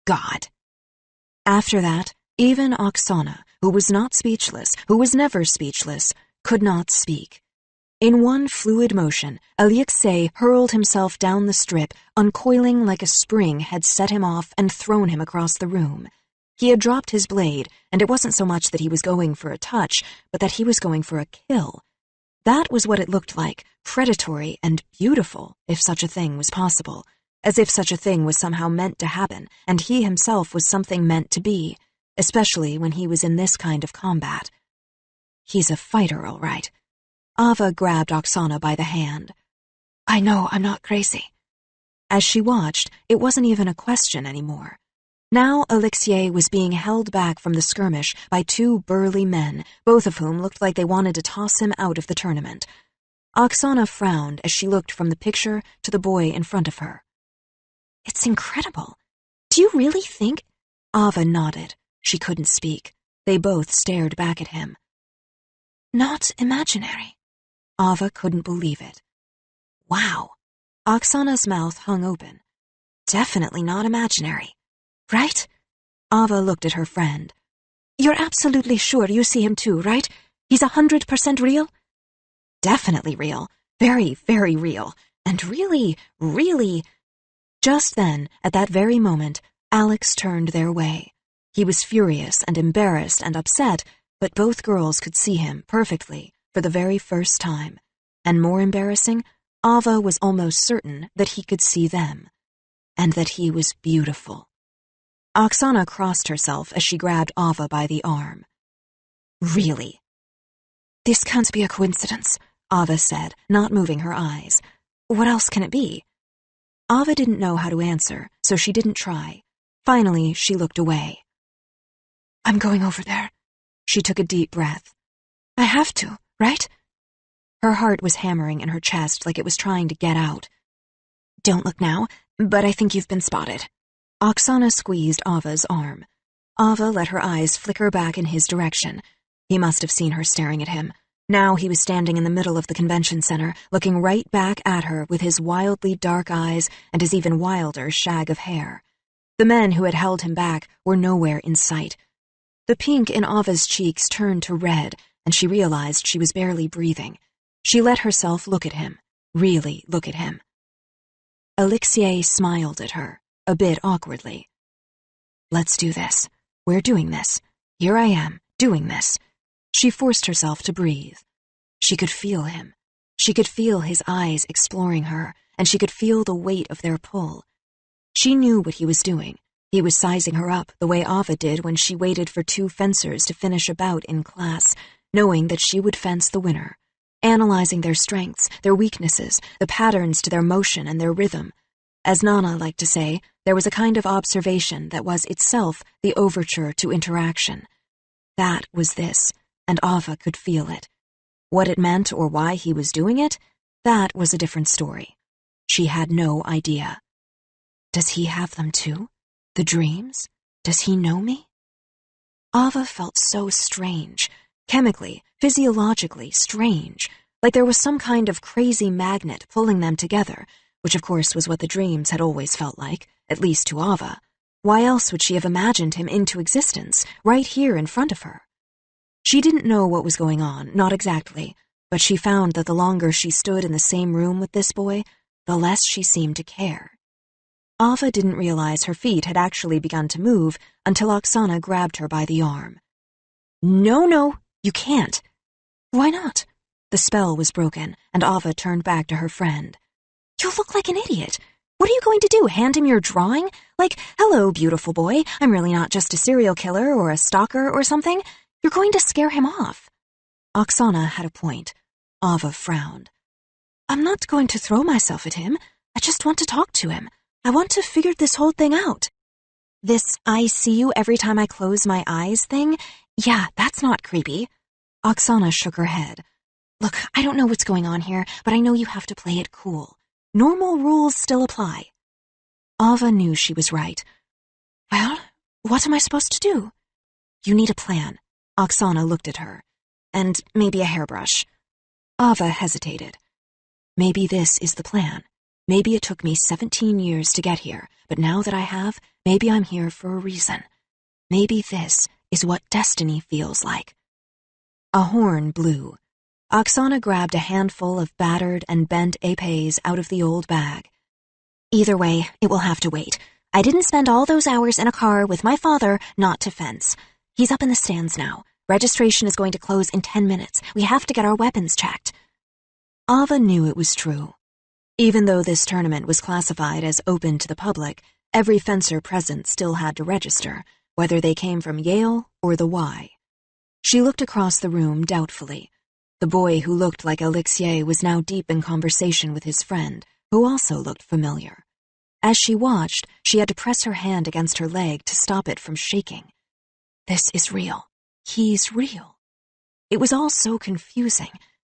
God. After that, even Oksana, who was not speechless, who was never speechless, could not speak. In one fluid motion, Alexei hurled himself down the strip, uncoiling like a spring had set him off and thrown him across the room. He had dropped his blade, and it wasn't so much that he was going for a touch, but that he was going for a kill. That was what it looked like, predatory and beautiful, if such a thing was possible. as if such a thing was somehow meant to happen, and he himself was something meant to be, especially when he was in this kind of combat. He's a fighter, all right. Ava grabbed Oksana by the hand. I know I'm not crazy. As she watched, it wasn't even a question anymore. Now Alexei was being held back from the skirmish by two burly men, both of whom looked like they wanted to toss him out of the tournament. Oksana frowned as she looked from the picture to the boy in front of her. It's incredible. Do you really think? Ava nodded. She couldn't speak. They both stared back at him. Not imaginary. Ava couldn't believe it. Wow. Oksana's mouth hung open. Definitely not imaginary. Right? Ava looked at her friend. You're absolutely sure you see him too, right? He's 100% real? Definitely real. Very, very real. And really, really... Just then, at that very moment, Alex turned their way. He was furious and embarrassed and upset, but both girls could see him perfectly for the very first time. And more embarrassing, Ava was almost certain that he could see them, and that he was beautiful. Oksana crossed herself as she grabbed Ava by the arm. Really? This can't be a coincidence, Ava said, not moving her eyes. What else can it be? Ava didn't know how to answer, so she didn't try. Finally, she looked away. I'm going over there. She took a deep breath. I have to, right? Her heart was hammering in her chest like it was trying to get out. Don't look now, but I think you've been spotted. Oksana squeezed Ava's arm. Ava let her eyes flicker back in his direction. He must have seen her staring at him. Now he was standing in the middle of the convention center, looking right back at her with his wildly dark eyes and his even wilder shag of hair. The men who had held him back were nowhere in sight. The pink in Ava's cheeks turned to red, and she realized she was barely breathing. She let herself look at him, really look at him. Alexei smiled at her, a bit awkwardly. Let's do this. We're doing this. Here I am, doing this. She forced herself to breathe. She could feel him. She could feel his eyes exploring her, and she could feel the weight of their pull. She knew what he was doing. He was sizing her up the way Ava did when she waited for two fencers to finish a bout in class, knowing that she would fence the winner, analyzing their strengths, their weaknesses, the patterns to their motion and their rhythm. As Nana liked to say, there was a kind of observation that was itself the overture to interaction. That was this, and Ava could feel it. What it meant or why he was doing it, that was a different story. She had no idea. Does he have them too? The dreams? Does he know me? Ava felt so strange, chemically, physiologically strange, like there was some kind of crazy magnet pulling them together, which of course was what the dreams had always felt like, at least to Ava. Why else would she have imagined him into existence, right here in front of her? She didn't know what was going on, not exactly, but she found that the longer she stood in the same room with this boy, the less she seemed to care. Ava didn't realize her feet had actually begun to move until Oksana grabbed her by the arm. No, you can't. Why not? The spell was broken, and Ava turned back to her friend. You look like an idiot. What are you going to do, hand him your drawing? Like, hello, beautiful boy, I'm really not just a serial killer or a stalker or something. You're going to scare him off. Oksana had a point. Ava frowned. I'm not going to throw myself at him. I just want to talk to him. I want to figure this whole thing out. This I see you every time I close my eyes thing? Yeah, that's not creepy. Oksana shook her head. Look, I don't know what's going on here, but I know you have to play it cool. Normal rules still apply. Ava knew she was right. Well, what am I supposed to do? You need a plan. Oksana looked at her. And maybe a hairbrush. Ava hesitated. Maybe this is the plan. Maybe it took me 17 years to get here, but now that I have, maybe I'm here for a reason. Maybe this is what destiny feels like. A horn blew. Oksana grabbed a handful of battered and bent épées out of the old bag. Either way, it will have to wait. I didn't spend all those hours in a car with my father not to fence. He's up in the stands now. Registration is going to close in 10 minutes. We have to get our weapons checked. Ava knew it was true. Even though this tournament was classified as open to the public, every fencer present still had to register, whether they came from Yale or the Y. She looked across the room doubtfully. The boy who looked like Alexier was now deep in conversation with his friend, who also looked familiar. As she watched, she had to press her hand against her leg to stop it from shaking. This is real. He's real. It was all so confusing.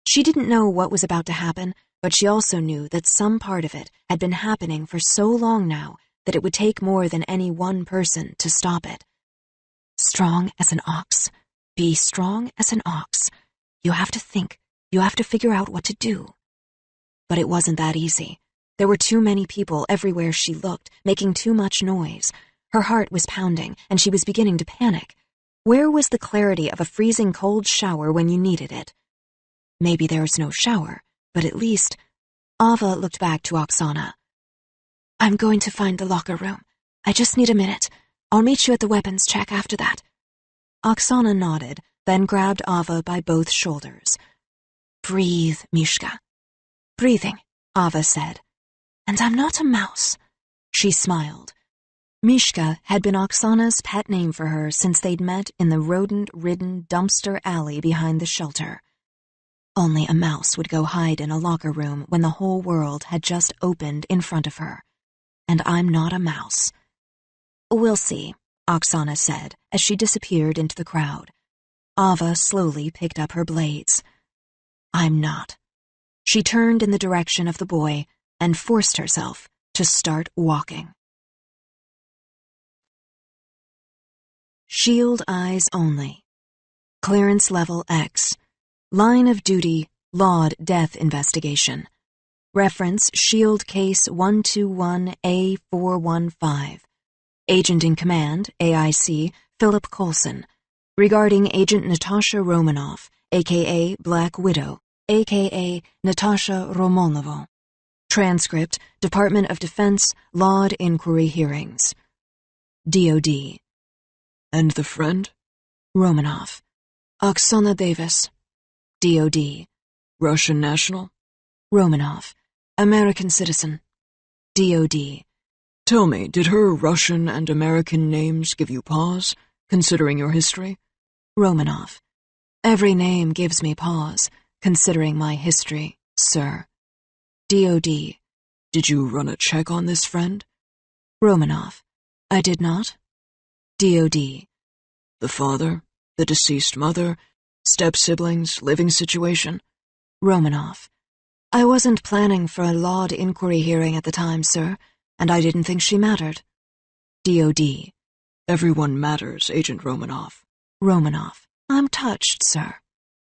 She didn't know what was about to happen, but she also knew that some part of it had been happening for so long now that it would take more than any one person to stop it. Strong as an ox. Be strong as an ox. You have to think. You have to figure out what to do. But it wasn't that easy. There were too many people everywhere she looked, making too much noise. Her heart was pounding, and she was beginning to panic. Where was the clarity of a freezing cold shower when you needed it? Maybe there was no shower, but at least... Ava looked back to Oksana. I'm going to find the locker room. I just need a minute. I'll meet you at the weapons check after that. Oksana nodded, then grabbed Ava by both shoulders. Breathe, Mishka. Breathing, Ava said. And I'm not a mouse. She smiled. Mishka had been Oksana's pet name for her since they'd met in the rodent-ridden dumpster alley behind the shelter. Only a mouse would go hide in a locker room when the whole world had just opened in front of her. And I'm not a mouse. We'll see, Oksana said as she disappeared into the crowd. Ava slowly picked up her blades. I'm not. She turned in the direction of the boy and forced herself to start walking. Shield eyes only. Clearance level X. Line of duty, Laud death investigation. Reference Shield Case 121A415. Agent in Command, AIC, Philip Coulson. Regarding Agent Natasha Romanoff, a.k.a. Black Widow, a.k.a. Natasha Romanova. Transcript, Department of Defense, Laud Inquiry Hearings. DOD. And the friend? Romanoff. Oksana Davis. DOD. Russian national? Romanoff. American citizen. DOD. Tell me, did her Russian and American names give you pause, considering your history? Romanoff. Every name gives me pause, considering my history, sir. DOD. Did you run a check on this friend? Romanoff. I did not. DOD. The father, the deceased mother, step-siblings, living situation? Romanoff. I wasn't planning for a Laud inquiry hearing at the time, sir, and I didn't think she mattered. DOD. Everyone matters, Agent Romanoff. Romanoff. I'm touched, sir.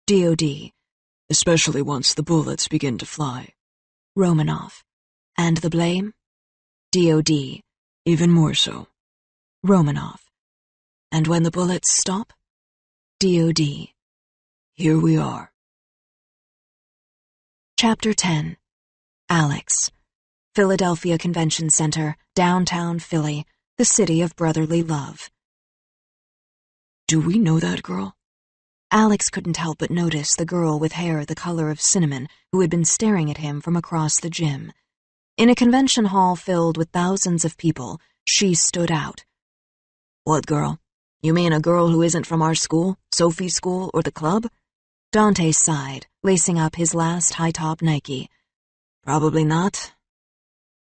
DOD. Especially once the bullets begin to fly. Romanoff. And the blame? DOD. Even more so. Romanoff. And when the bullets stop? DOD. Here we are. Chapter 10. Alex. Philadelphia Convention Center, downtown Philly, the city of brotherly love. Do we know that girl? Alex couldn't help but notice the girl with hair the color of cinnamon who had been staring at him from across the gym. In a convention hall filled with thousands of people, she stood out. What girl? You mean a girl who isn't from our school, Sophie's school, or the club? Dante sighed, lacing up his last high-top Nike. Probably not.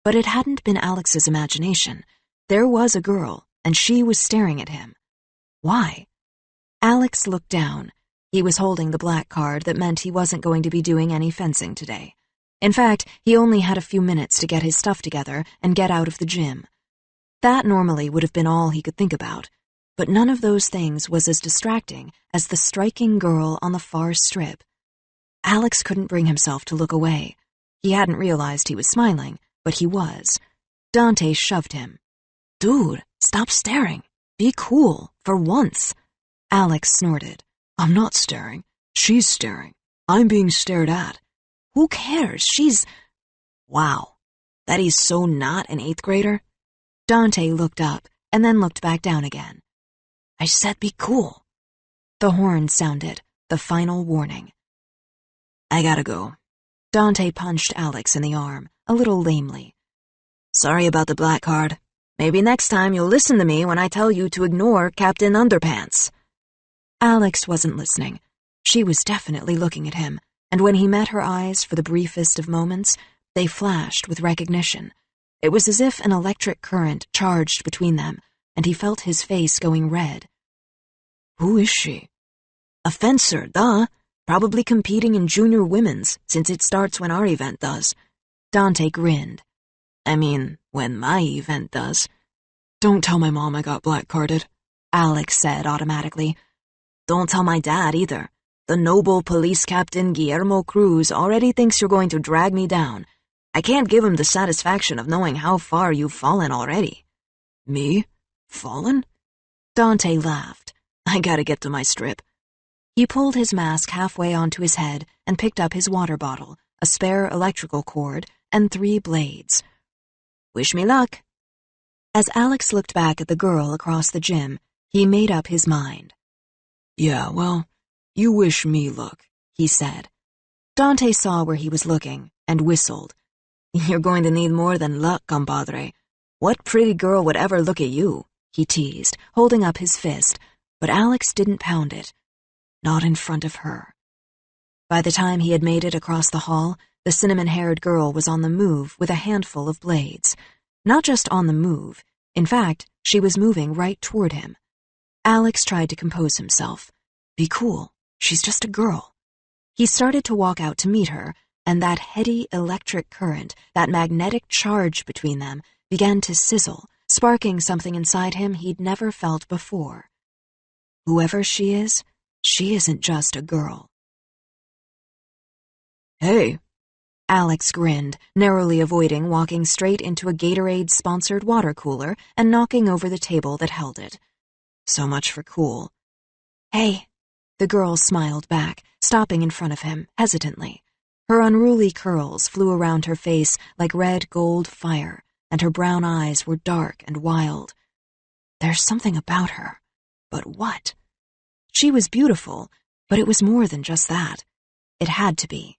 But it hadn't been Alex's imagination. There was a girl, and she was staring at him. Why? Alex looked down. He was holding the black card that meant he wasn't going to be doing any fencing today. In fact, he only had a few minutes to get his stuff together and get out of the gym. That normally would have been all he could think about, but none of those things was as distracting as the striking girl on the far strip. Alex couldn't bring himself to look away. He hadn't realized he was smiling, but he was. Dante shoved him. Dude, stop staring. Be cool, for once. Alex snorted. I'm not staring. She's staring. I'm being stared at. Who cares? She's... Wow. That he's so not an 8th grader? Dante looked up and then looked back down again. I said be cool. The horn sounded, the final warning. I gotta go. Dante punched Alex in the arm, a little lamely. "Sorry about the black card. Maybe next time you'll listen to me when I tell you to ignore Captain Underpants." Alex wasn't listening. She was definitely looking at him, and when he met her eyes for the briefest of moments, they flashed with recognition. It was as if an electric current charged between them, and he felt his face going red. "Who is she?" "A fencer, duh. Probably competing in junior women's, since it starts when our event does." Dante grinned. "I mean, when my event does." "Don't tell my mom I got black-carded," Alex said automatically. "Don't tell my dad either. The noble police captain Guillermo Cruz already thinks you're going to drag me down. I can't give him the satisfaction of knowing how far you've fallen already." "Me? Fallen?" Dante laughed. "I gotta get to my strip." He pulled his mask halfway onto his head and picked up his water bottle, a spare electrical cord, and 3 blades. "Wish me luck." As Alex looked back at the girl across the gym, he made up his mind. "Yeah, well, you wish me luck," he said. Dante saw where he was looking and whistled. "You're going to need more than luck, compadre. What pretty girl would ever look at you?" he teased, holding up his fist, but Alex didn't pound it. Not in front of her. By the time he had made it across the hall, the cinnamon-haired girl was on the move with a handful of blades. Not just on the move. In fact, she was moving right toward him. Alex tried to compose himself. Be cool. She's just a girl. He started to walk out to meet her, and that heady electric current, that magnetic charge between them, began to sizzle, sparking something inside him he'd never felt before. Whoever she isn't just a girl. "Hey." Alex grinned, narrowly avoiding walking straight into a Gatorade-sponsored water cooler and knocking over the table that held it. So much for cool. "Hey." The girl smiled back, stopping in front of him, hesitantly. Her unruly curls flew around her face like red gold fire, and her brown eyes were dark and wild. There's something about her. But what? She was beautiful, but it was more than just that. It had to be.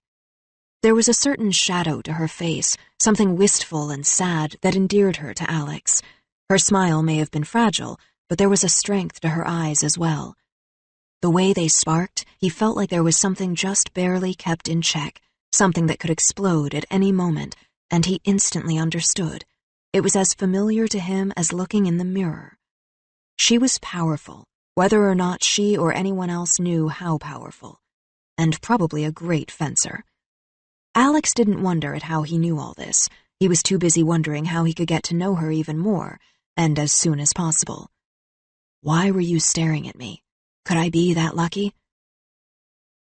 There was a certain shadow to her face, something wistful and sad that endeared her to Alex. Her smile may have been fragile, but there was a strength to her eyes as well. The way they sparked, he felt like there was something just barely kept in check, something that could explode at any moment, and he instantly understood. It was as familiar to him as looking in the mirror. She was powerful, whether or not she or anyone else knew how powerful, and probably a great fencer. Alex didn't wonder at how he knew all this. He was too busy wondering how he could get to know her even more, and as soon as possible. Why were you staring at me? Could I be that lucky?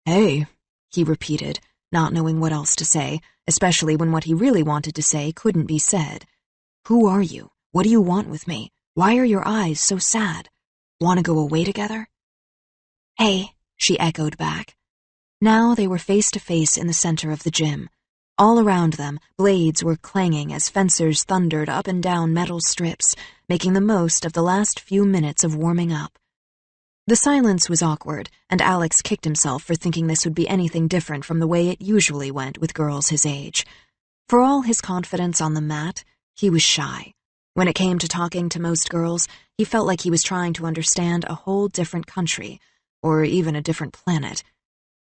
"Hey," he repeated, not knowing what else to say, especially when what he really wanted to say couldn't be said. Who are you? What do you want with me? Why are your eyes so sad? Want to go away together? "Hey," she echoed back. Now they were face to face in the center of the gym. All around them, blades were clanging as fencers thundered up and down metal strips, making the most of the last few minutes of warming up. The silence was awkward, and Alex kicked himself for thinking this would be anything different from the way it usually went with girls his age. For all his confidence on the mat, he was shy. When it came to talking to most girls, he felt like he was trying to understand a whole different country, or even a different planet.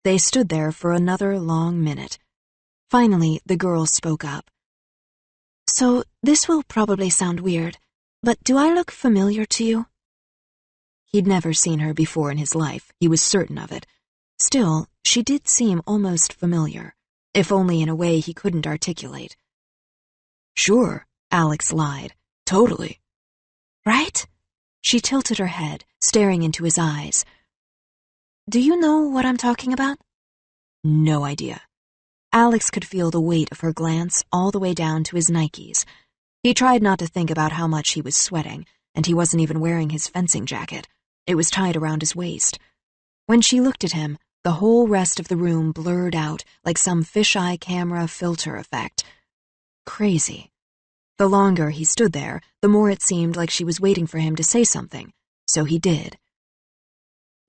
They stood there for another long minute. Finally, the girl spoke up. "So, this will probably sound weird, but do I look familiar to you?" He'd never seen her before in his life, he was certain of it. Still, she did seem almost familiar, if only in a way he couldn't articulate. "Sure," Alex lied. "Totally." "Right?" She tilted her head, staring into his eyes. "Do you know what I'm talking about?" No idea. Alex could feel the weight of her glance all the way down to his Nikes. He tried not to think about how much he was sweating, and he wasn't even wearing his fencing jacket. It was tied around his waist. When she looked at him, the whole rest of the room blurred out like some fisheye camera filter effect. Crazy. The longer he stood there, the more it seemed like she was waiting for him to say something, so he did.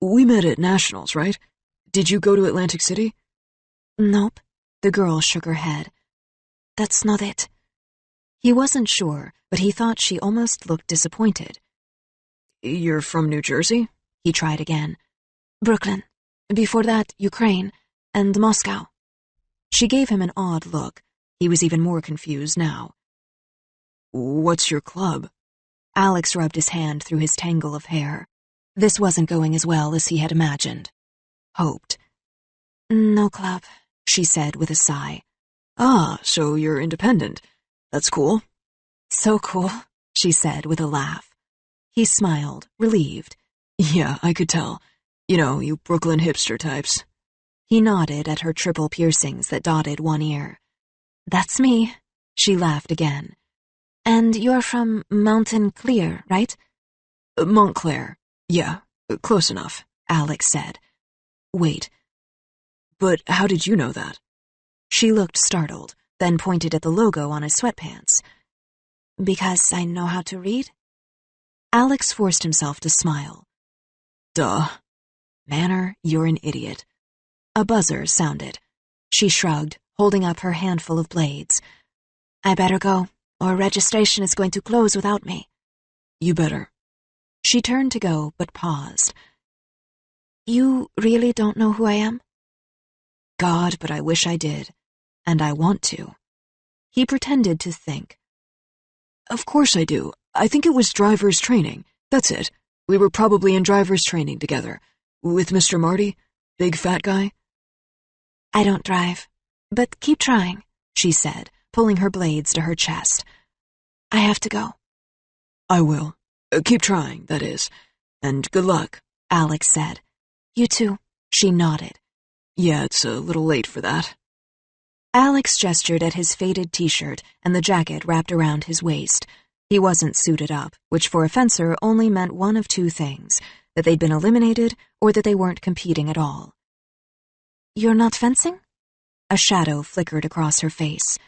"We met at Nationals, right? Did you go to Atlantic City?" "Nope." The girl shook her head. that's not it. He wasn't sure, but he thought she almost looked disappointed. You're from New Jersey? He tried again. Brooklyn. Before that, Ukraine. And Moscow. She gave him an odd look. He was even more confused now. What's your club? Alex rubbed his hand through his tangle of hair. This wasn't going as well as he had imagined. Hoped. No club, she said with a sigh. Ah, so you're independent. That's cool. So cool, she said with a laugh. He smiled, relieved. Yeah, I could tell. You know, you Brooklyn hipster types. He nodded at her triple piercings that dotted one ear. That's me, she laughed again. And you're from Mountain Clear, right? Montclair. Yeah, close enough, Alex said. Wait. But how did you know that? She looked startled, then pointed at the logo on his sweatpants. Because I know how to read? Alex forced himself to smile. Duh. Manor, you're an idiot. A buzzer sounded. She shrugged, holding up her handful of blades. I better go, or registration is going to close without me. You better. She turned to go, but paused. You really don't know who I am? God, but I wish I did. And I want to. He pretended to think. Of course I do. I think it was driver's training. That's it. We were probably in driver's training together. With Mr. Marty, big fat guy. I don't drive. But keep trying, she said, pulling her blades to her chest. I have to go. I will. Keep trying, that is. And good luck, Alex said. You too, she nodded. Yeah, it's a little late for that. Alex gestured at his faded t-shirt and the jacket wrapped around his waist. He wasn't suited up, which for a fencer only meant one of two things, that they'd been eliminated or that they weren't competing at all. You're not fencing? A shadow flickered across her face.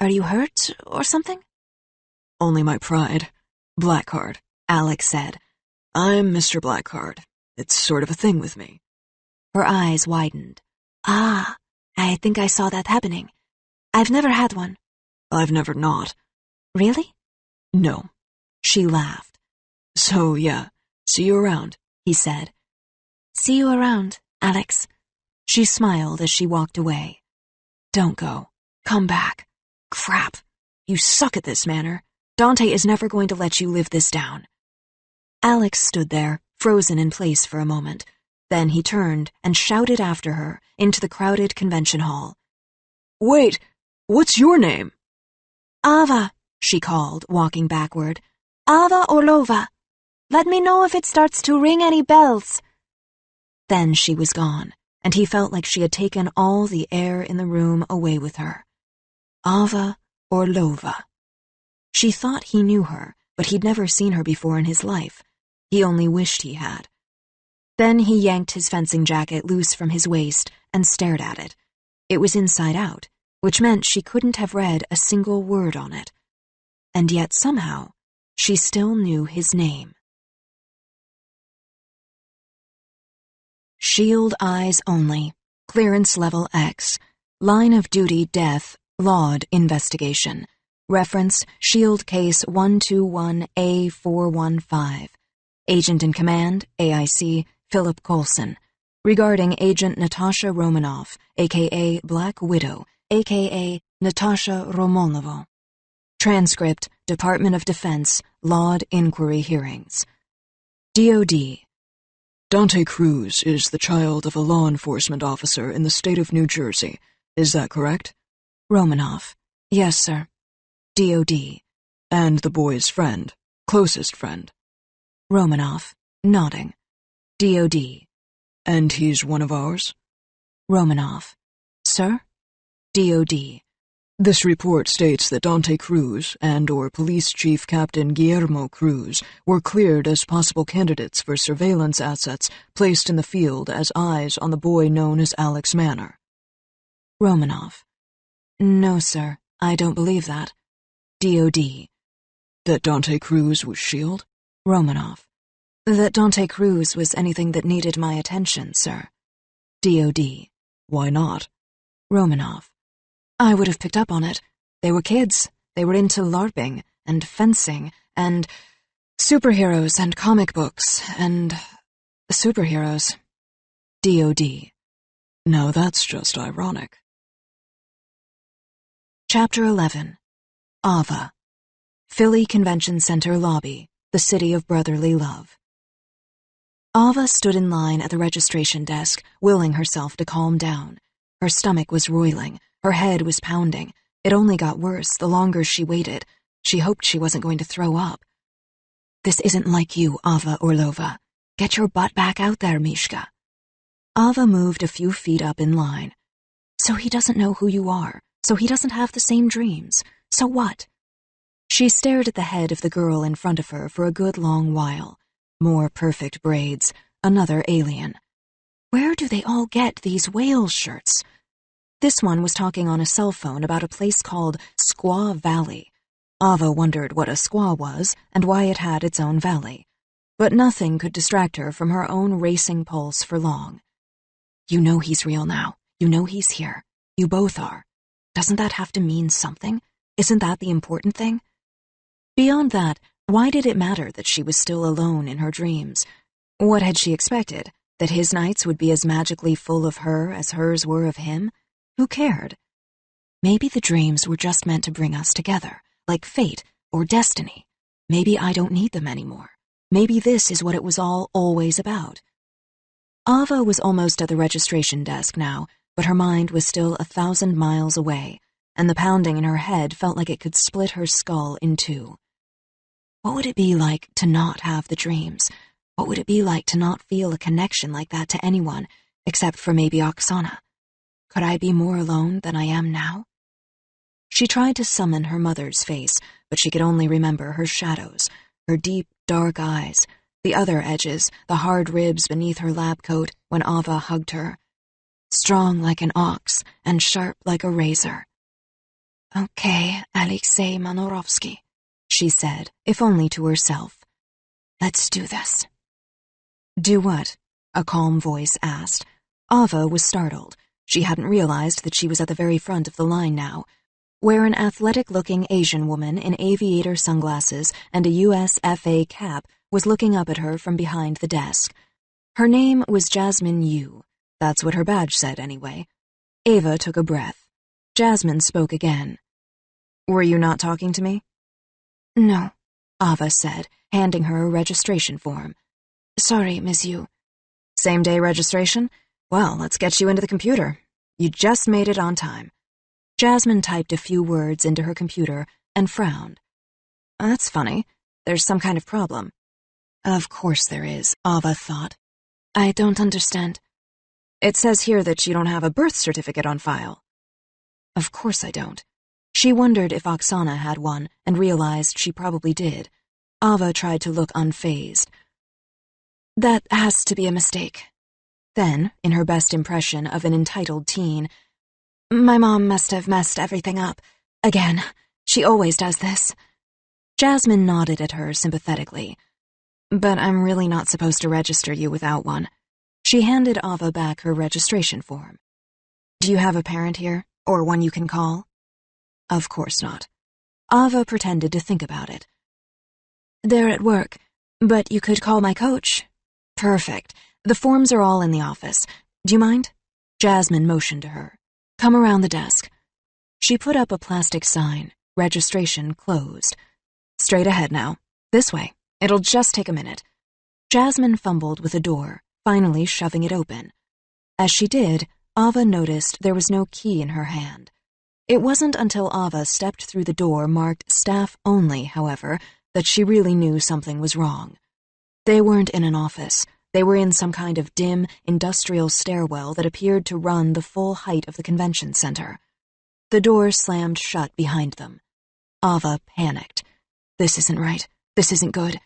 Are you hurt or something? Only my pride. Blackheart, Alex said. I'm Mr. Blackheart. It's sort of a thing with me. Her eyes widened. Ah, I think I saw that happening. I've never had one. I've never not. Really? No. She laughed. So, yeah, see you around, he said. See you around, Alex. She smiled as she walked away. Don't go. Come back. Crap. You suck at this, Manor. Dante is never going to let you live this down. Alex stood there, frozen in place for a moment. Then he turned and shouted after her into the crowded convention hall. Wait, what's your name? Ava, she called, walking backward. Ava Orlova. Let me know if it starts to ring any bells. Then she was gone, and he felt like she had taken all the air in the room away with her. Ava Orlova. She thought he knew her, but he'd never seen her before in his life. He only wished he had. Then he yanked his fencing jacket loose from his waist and stared at it. It was inside out, which meant she couldn't have read a single word on it. And yet somehow, she still knew his name. Shield eyes only. Clearance level X. Line of duty death. Laud investigation. Reference Shield Case 121A415. Agent in command, AIC, Philip Coulson. Regarding Agent Natasha Romanoff, a.k.a. Black Widow, a.k.a. Natasha Romanova. Transcript, Department of Defense, Laud Inquiry Hearings. DOD. Dante Cruz is the child of a law enforcement officer in the state of New Jersey. Is that correct? Romanoff. Yes, sir. DOD. And the boy's friend, closest friend. Romanoff, nodding. DOD. And he's one of ours? Romanoff. Sir? DOD. This report states that Dante Cruz and/or Police Chief Captain Guillermo Cruz were cleared as possible candidates for surveillance assets placed in the field as eyes on the boy known as Alex Manor. Romanoff. No, sir, I don't believe that. DOD. That Dante Cruz was S.H.I.E.L.D.? Romanoff. That Dante Cruz was anything that needed my attention, sir. DOD. Why not? Romanoff. I would have picked up on it. They were kids. They were into LARPing and fencing and superheroes and comic books and superheroes. DOD. Now that's just ironic. Chapter 11. Ava. Philly Convention Center lobby, the city of brotherly love. Ava stood in line at the registration desk, willing herself to calm down. Her stomach was roiling, her head was pounding. It only got worse the longer she waited. She hoped she wasn't going to throw up. This isn't like you, Ava Orlova. Get your butt back out there, Mishka. Ava moved a few feet up in line. So he doesn't know who you are. So he doesn't have the same dreams. So what? She stared at the head of the girl in front of her for a good long while. More perfect braids, another alien. Where do they all get these whale shirts? This one was talking on a cell phone about a place called Squaw Valley. Ava wondered what a squaw was and why it had its own valley. But nothing could distract her from her own racing pulse for long. You know he's real now. You know he's here. You both are. Doesn't that have to mean something? Isn't that the important thing? Beyond that, why did it matter that she was still alone in her dreams? What had she expected? That his nights would be as magically full of her as hers were of him? Who cared? Maybe the dreams were just meant to bring us together, like fate or destiny. Maybe I don't need them anymore. Maybe this is what it was all always about. Ava was almost at the registration desk now, but her mind was still 1,000 miles away, and the pounding in her head felt like it could split her skull in two. What would it be like to not have the dreams? What would it be like to not feel a connection like that to anyone, except for maybe Oksana? Could I be more alone than I am now? She tried to summon her mother's face, but she could only remember her shadows, her deep, dark eyes, the other edges, the hard ribs beneath her lab coat when Ava hugged her. Strong like an ox and sharp like a razor. Okay, Alexei Manorovsky, she said, if only to herself. Let's do this. Do what? A calm voice asked. Ava was startled. She hadn't realized that she was at the very front of the line now, where an athletic-looking Asian woman in aviator sunglasses and a USFA cap was looking up at her from behind the desk. Her name was Jasmine Yu. That's what her badge said, anyway. Ava took a breath. Jasmine spoke again. Were you not talking to me? No, Ava said, handing her a registration form. Sorry, Miss Yu. Same-day registration? Well, let's get you into the computer. You just made it on time. Jasmine typed a few words into her computer and frowned. That's funny. There's some kind of problem. Of course there is, Ava thought. I don't understand. It says here that you don't have a birth certificate on file. Of course I don't. She wondered if Oksana had one and realized she probably did. Ava tried to look unfazed. That has to be a mistake. Then, in her best impression of an entitled teen, my mom must have messed everything up. Again. She always does this. Jasmine nodded at her sympathetically. But I'm really not supposed to register you without one. She handed Ava back her registration form. Do you have a parent here, or one you can call? Of course not. Ava pretended to think about it. They're at work, but you could call my coach. Perfect. The forms are all in the office. Do you mind? Jasmine motioned to her. Come around the desk. She put up a plastic sign. Registration closed. Straight ahead now. This way. It'll just take a minute. Jasmine fumbled with a door, finally shoving it open. As she did, Ava noticed there was no key in her hand. It wasn't until Ava stepped through the door marked staff only, however, that she really knew something was wrong. They weren't in an office. They were in some kind of dim, industrial stairwell that appeared to run the full height of the convention center. The door slammed shut behind them. Ava panicked. This isn't right. This isn't good.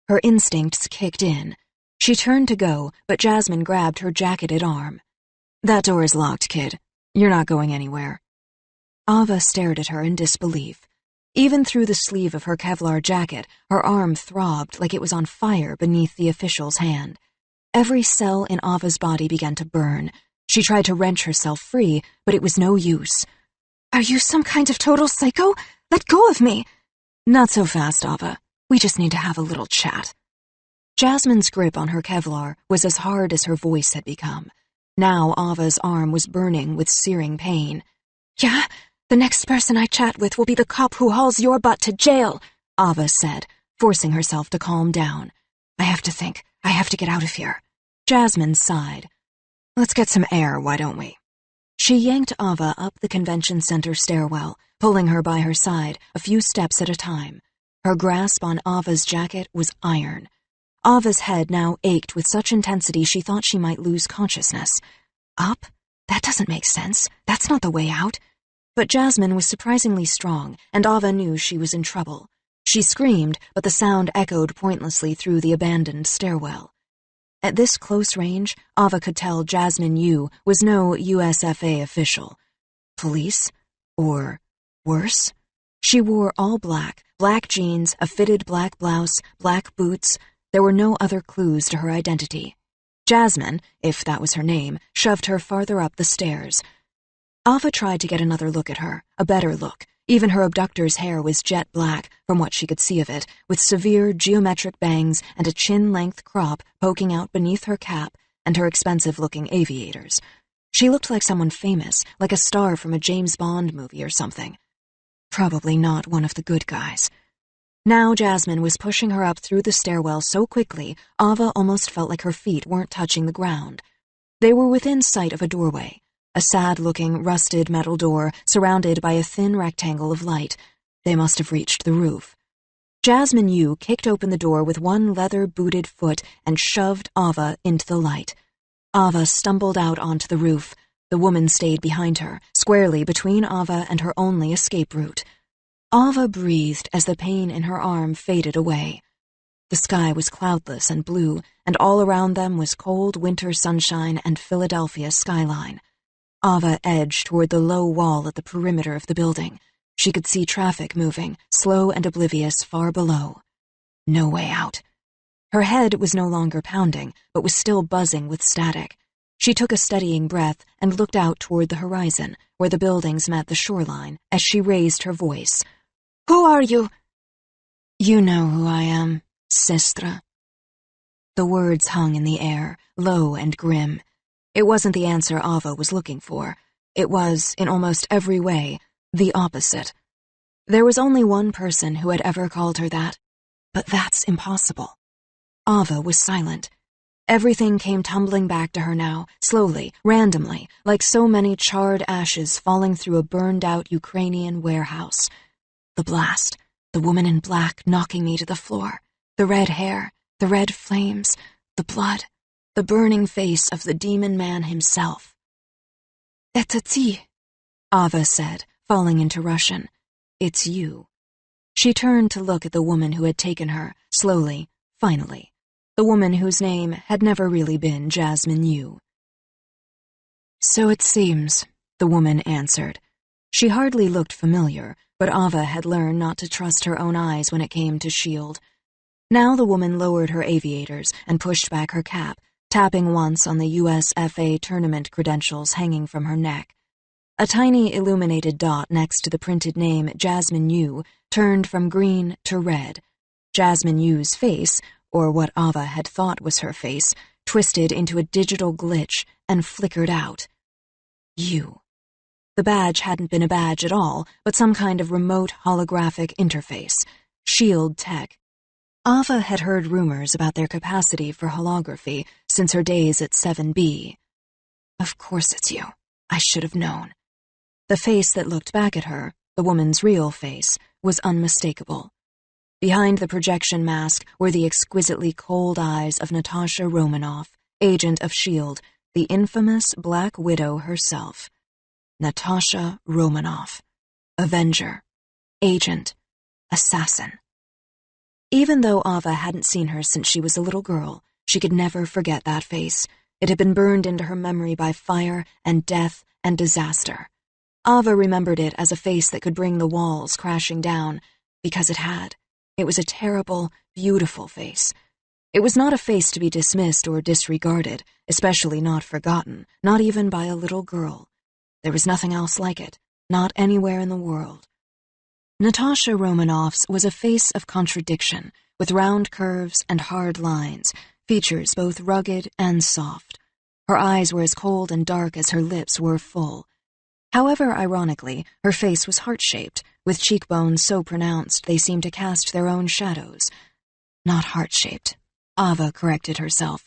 Her instincts kicked in. She turned to go, but Jasmine grabbed her jacketed arm. That door is locked, kid. You're not going anywhere. Ava stared at her in disbelief. Even through the sleeve of her Kevlar jacket, her arm throbbed like it was on fire beneath the official's hand. Every cell in Ava's body began to burn. She tried to wrench herself free, but it was no use. Are you some kind of total psycho? Let go of me! Not so fast, Ava. We just need to have a little chat. Jasmine's grip on her Kevlar was as hard as her voice had become. Now Ava's arm was burning with searing pain. Yeah? The next person I chat with will be the cop who hauls your butt to jail, Ava said, forcing herself to calm down. I have to think. I have to get out of here. Jasmine sighed. Let's get some air, why don't we? She yanked Ava up the convention center stairwell, pulling her by her side a few steps at a time. Her grasp on Ava's jacket was iron. Ava's head now ached with such intensity she thought she might lose consciousness. Up? That doesn't make sense. That's not the way out. But Jasmine was surprisingly strong, and Ava knew she was in trouble. She screamed, but the sound echoed pointlessly through the abandoned stairwell. At this close range, Ava could tell Jasmine Yu was no USFA official. Police? Or worse? She wore all black, black jeans, a fitted black blouse, black boots. There were no other clues to her identity. Jasmine, if that was her name, shoved her farther up the stairs. Ava tried to get another look at her, a better look. Even her abductor's hair was jet black, from what she could see of it, with severe geometric bangs and a chin-length crop poking out beneath her cap and her expensive-looking aviators. She looked like someone famous, like a star from a James Bond movie or something. Probably not one of the good guys. Now Jasmine was pushing her up through the stairwell so quickly, Ava almost felt like her feet weren't touching the ground. They were within sight of a doorway. A sad-looking, rusted metal door surrounded by a thin rectangle of light. They must have reached the roof. Jasmine Yu kicked open the door with one leather-booted foot and shoved Ava into the light. Ava stumbled out onto the roof. The woman stayed behind her, squarely between Ava and her only escape route. Ava breathed as the pain in her arm faded away. The sky was cloudless and blue, and all around them was cold winter sunshine and Philadelphia skyline. Ava edged toward the low wall at the perimeter of the building. She could see traffic moving, slow and oblivious, far below. No way out. Her head was no longer pounding, but was still buzzing with static. She took a steadying breath and looked out toward the horizon, where the buildings met the shoreline, as she raised her voice. Who are you? You know who I am, Sestra. The words hung in the air, low and grim. It wasn't the answer Ava was looking for. It was, in almost every way, the opposite. There was only one person who had ever called her that, but that's impossible. Ava was silent. Everything came tumbling back to her now, slowly, randomly, like so many charred ashes falling through a burned-out Ukrainian warehouse. The blast, the woman in black knocking me to the floor, the red hair, the red flames, the blood, the burning face of the demon man himself. Это ты, Ava said, falling into Russian. It's you. She turned to look at the woman who had taken her, slowly, finally. The woman whose name had never really been Jasmine Yu. So it seems, the woman answered. She hardly looked familiar, but Ava had learned not to trust her own eyes when it came to S.H.I.E.L.D. Now the woman lowered her aviators and pushed back her cap, tapping once on the USFA tournament credentials hanging from her neck. A tiny illuminated dot next to the printed name Jasmine Yu turned from green to red. Jasmine Yu's face, or what Ava had thought was her face, twisted into a digital glitch and flickered out. You. The badge hadn't been a badge at all, but some kind of remote holographic interface. S.H.I.E.L.D. tech. Ava had heard rumors about their capacity for holography since her days at 7B. Of course it's you. I should have known. The face that looked back at her, the woman's real face, was unmistakable. Behind the projection mask were the exquisitely cold eyes of Natasha Romanoff, agent of S.H.I.E.L.D., the infamous Black Widow herself. Natasha Romanoff. Avenger. Agent. Assassin. Even though Ava hadn't seen her since she was a little girl, she could never forget that face. It had been burned into her memory by fire and death and disaster. Ava remembered it as a face that could bring the walls crashing down, because it had. It was a terrible, beautiful face. It was not a face to be dismissed or disregarded, especially not forgotten, not even by a little girl. There was nothing else like it, not anywhere in the world. Natasha Romanoff's was a face of contradiction, with round curves and hard lines, features both rugged and soft. Her eyes were as cold and dark as her lips were full. However, ironically, her face was heart-shaped, with cheekbones so pronounced they seemed to cast their own shadows. Not heart-shaped. Ava corrected herself.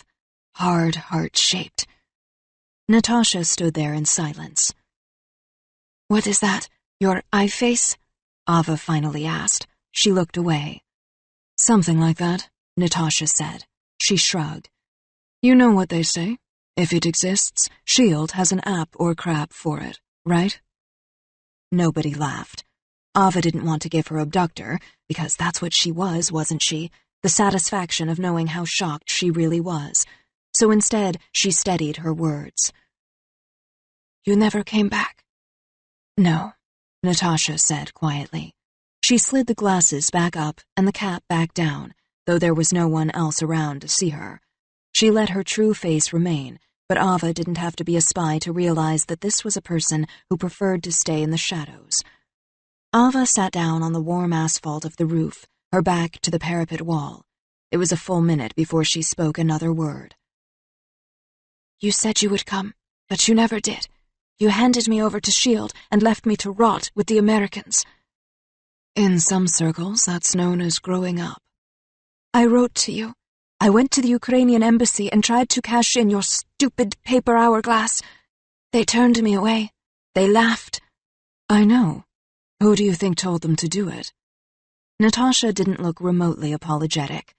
Hard heart-shaped. Natasha stood there in silence. "What is that? Your eye face?" Ava finally asked. She looked away. "Something like that," Natasha said. She shrugged. "You know what they say. If it exists, S.H.I.E.L.D. has an app or crap for it, right?" Nobody laughed. Ava didn't want to give her abductor, because that's what she was, wasn't she? The satisfaction of knowing how shocked she really was. So instead, she steadied her words. "You never came back?" "No," Natasha said quietly. She slid the glasses back up and the cap back down, though there was no one else around to see her. She let her true face remain, but Ava didn't have to be a spy to realize that this was a person who preferred to stay in the shadows. Ava sat down on the warm asphalt of the roof, her back to the parapet wall. It was a full minute before she spoke another word. "You said you would come, but you never did. You handed me over to S.H.I.E.L.D. and left me to rot with the Americans." "In some circles, that's known as growing up." "I wrote to you. I went to the Ukrainian embassy and tried to cash in your stupid paper hourglass. They turned me away. They laughed." "I know. Who do you think told them to do it?" Natasha didn't look remotely apologetic.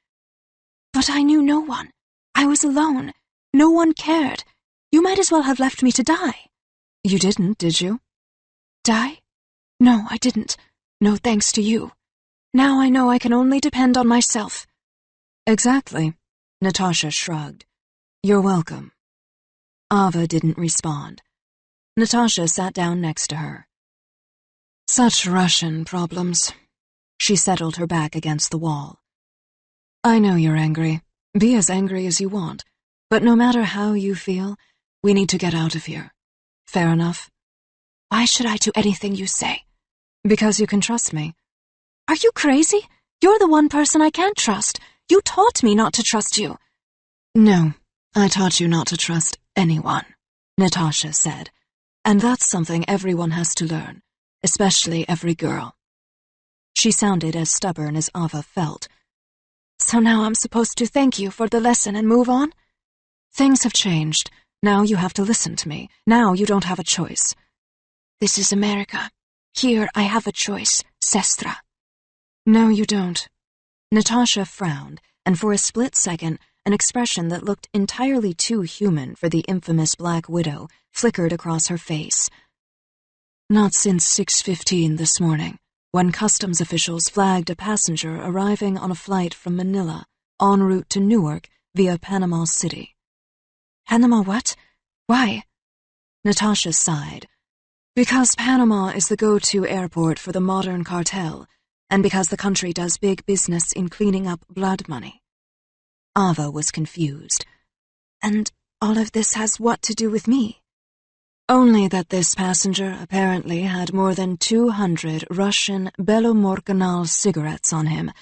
"But I knew no one. I was alone. No one cared. You might as well have left me to die." "You didn't, did you?" "Die? No, I didn't. No thanks to you. Now I know I can only depend on myself." "Exactly," Natasha shrugged. "You're welcome." Ava didn't respond. Natasha sat down next to her. "Such Russian problems." She settled her back against the wall. "I know you're angry. Be as angry as you want. But no matter how you feel, we need to get out of here. Fair enough?" "Why should I do anything you say?" "Because you can trust me." "Are you crazy? You're the one person I can't trust. You taught me not to trust you." "No, I taught you not to trust anyone," Natasha said. "And that's something everyone has to learn, especially every girl." She sounded as stubborn as Ava felt. "So now I'm supposed to thank you for the lesson and move on?" "Things have changed. Now you have to listen to me. Now you don't have a choice." "This is America. Here I have a choice, sestra." "No, you don't." Natasha frowned, and for a split second, an expression that looked entirely too human for the infamous Black Widow flickered across her face. "Not since 6:15 this morning, when customs officials flagged a passenger arriving on a flight from Manila, en route to Newark via Panama City." "Panama what? Why?" Natasha sighed. "Because Panama is the go-to airport for the modern cartel, and because the country does big business in cleaning up blood money." Ava was confused. "And all of this has what to do with me?" "Only that this passenger apparently had more than 200 Russian Belomorkanal cigarettes on him,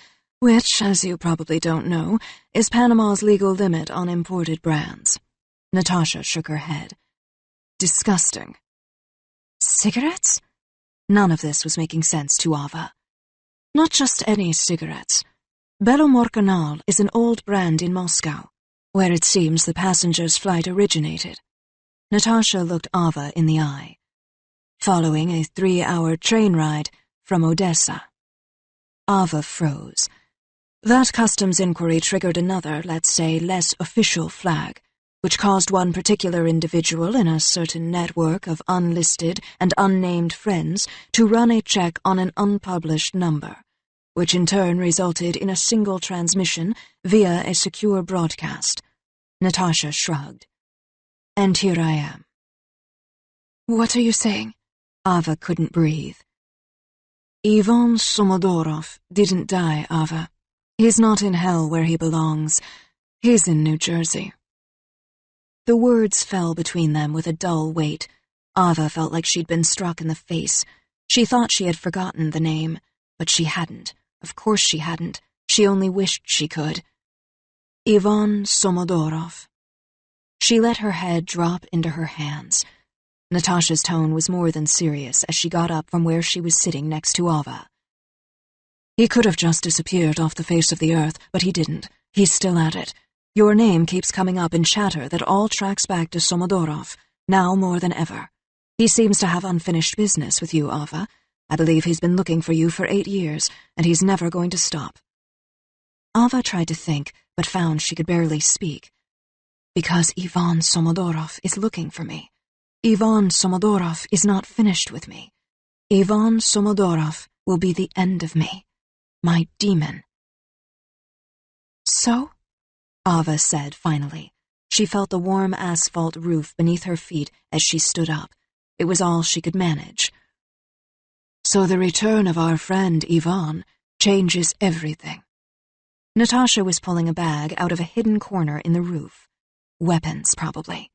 which, as you probably don't know, is Panama's legal limit on imported brands." Natasha shook her head. "Disgusting." "Cigarettes?" None of this was making sense to Ava. "Not just any cigarettes. Belomorkanal is an old brand in Moscow, where it seems the passenger's flight originated." Natasha looked Ava in the eye. "Following a 3-hour train ride from Odessa." Ava froze. That customs inquiry triggered another, let's say, less official flag, which caused one particular individual in a certain network of unlisted and unnamed friends to run a check on an unpublished number, which in turn resulted in a single transmission via a secure broadcast. Natasha shrugged. "And here I am." "What are you saying?" Ava couldn't breathe. "Ivan Somodorov didn't die, Ava. He's not in hell where he belongs. He's in New Jersey." The words fell between them with a dull weight. Ava felt like she'd been struck in the face. She thought she had forgotten the name, but she hadn't. Of course she hadn't. She only wished she could. Ivan Somodorov. She let her head drop into her hands. Natasha's tone was more than serious as she got up from where she was sitting next to Ava. He could have just disappeared off the face of the earth, but he didn't. He's still at it. Your name keeps coming up in chatter that all tracks back to Somodorov, now more than ever. He seems to have unfinished business with you, Ava. I believe he's been looking for you for 8 years, and he's never going to stop. Ava tried to think, but found she could barely speak. Because Ivan Somodorov is looking for me. Ivan Somodorov is not finished with me. Ivan Somodorov will be the end of me. My demon. So? Ava said finally. She felt the warm asphalt roof beneath her feet as she stood up. It was all she could manage. So the return of our friend Ivan changes everything. Natasha was pulling a bag out of a hidden corner in the roof. Weapons, probably.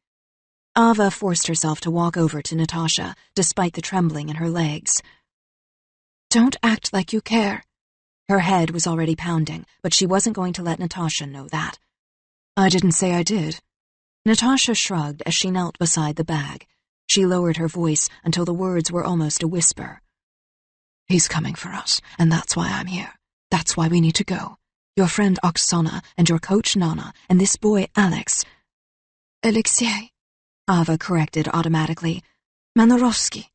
Ava forced herself to walk over to Natasha, despite the trembling in her legs. Don't act like you care. Her head was already pounding, but she wasn't going to let Natasha know that. I didn't say I did. Natasha shrugged as she knelt beside the bag. She lowered her voice until the words were almost a whisper. He's coming for us, and that's why I'm here. That's why we need to go. Your friend Oksana and your coach Nana and this boy Alex. Alexei, Ava corrected automatically. Manorovsky.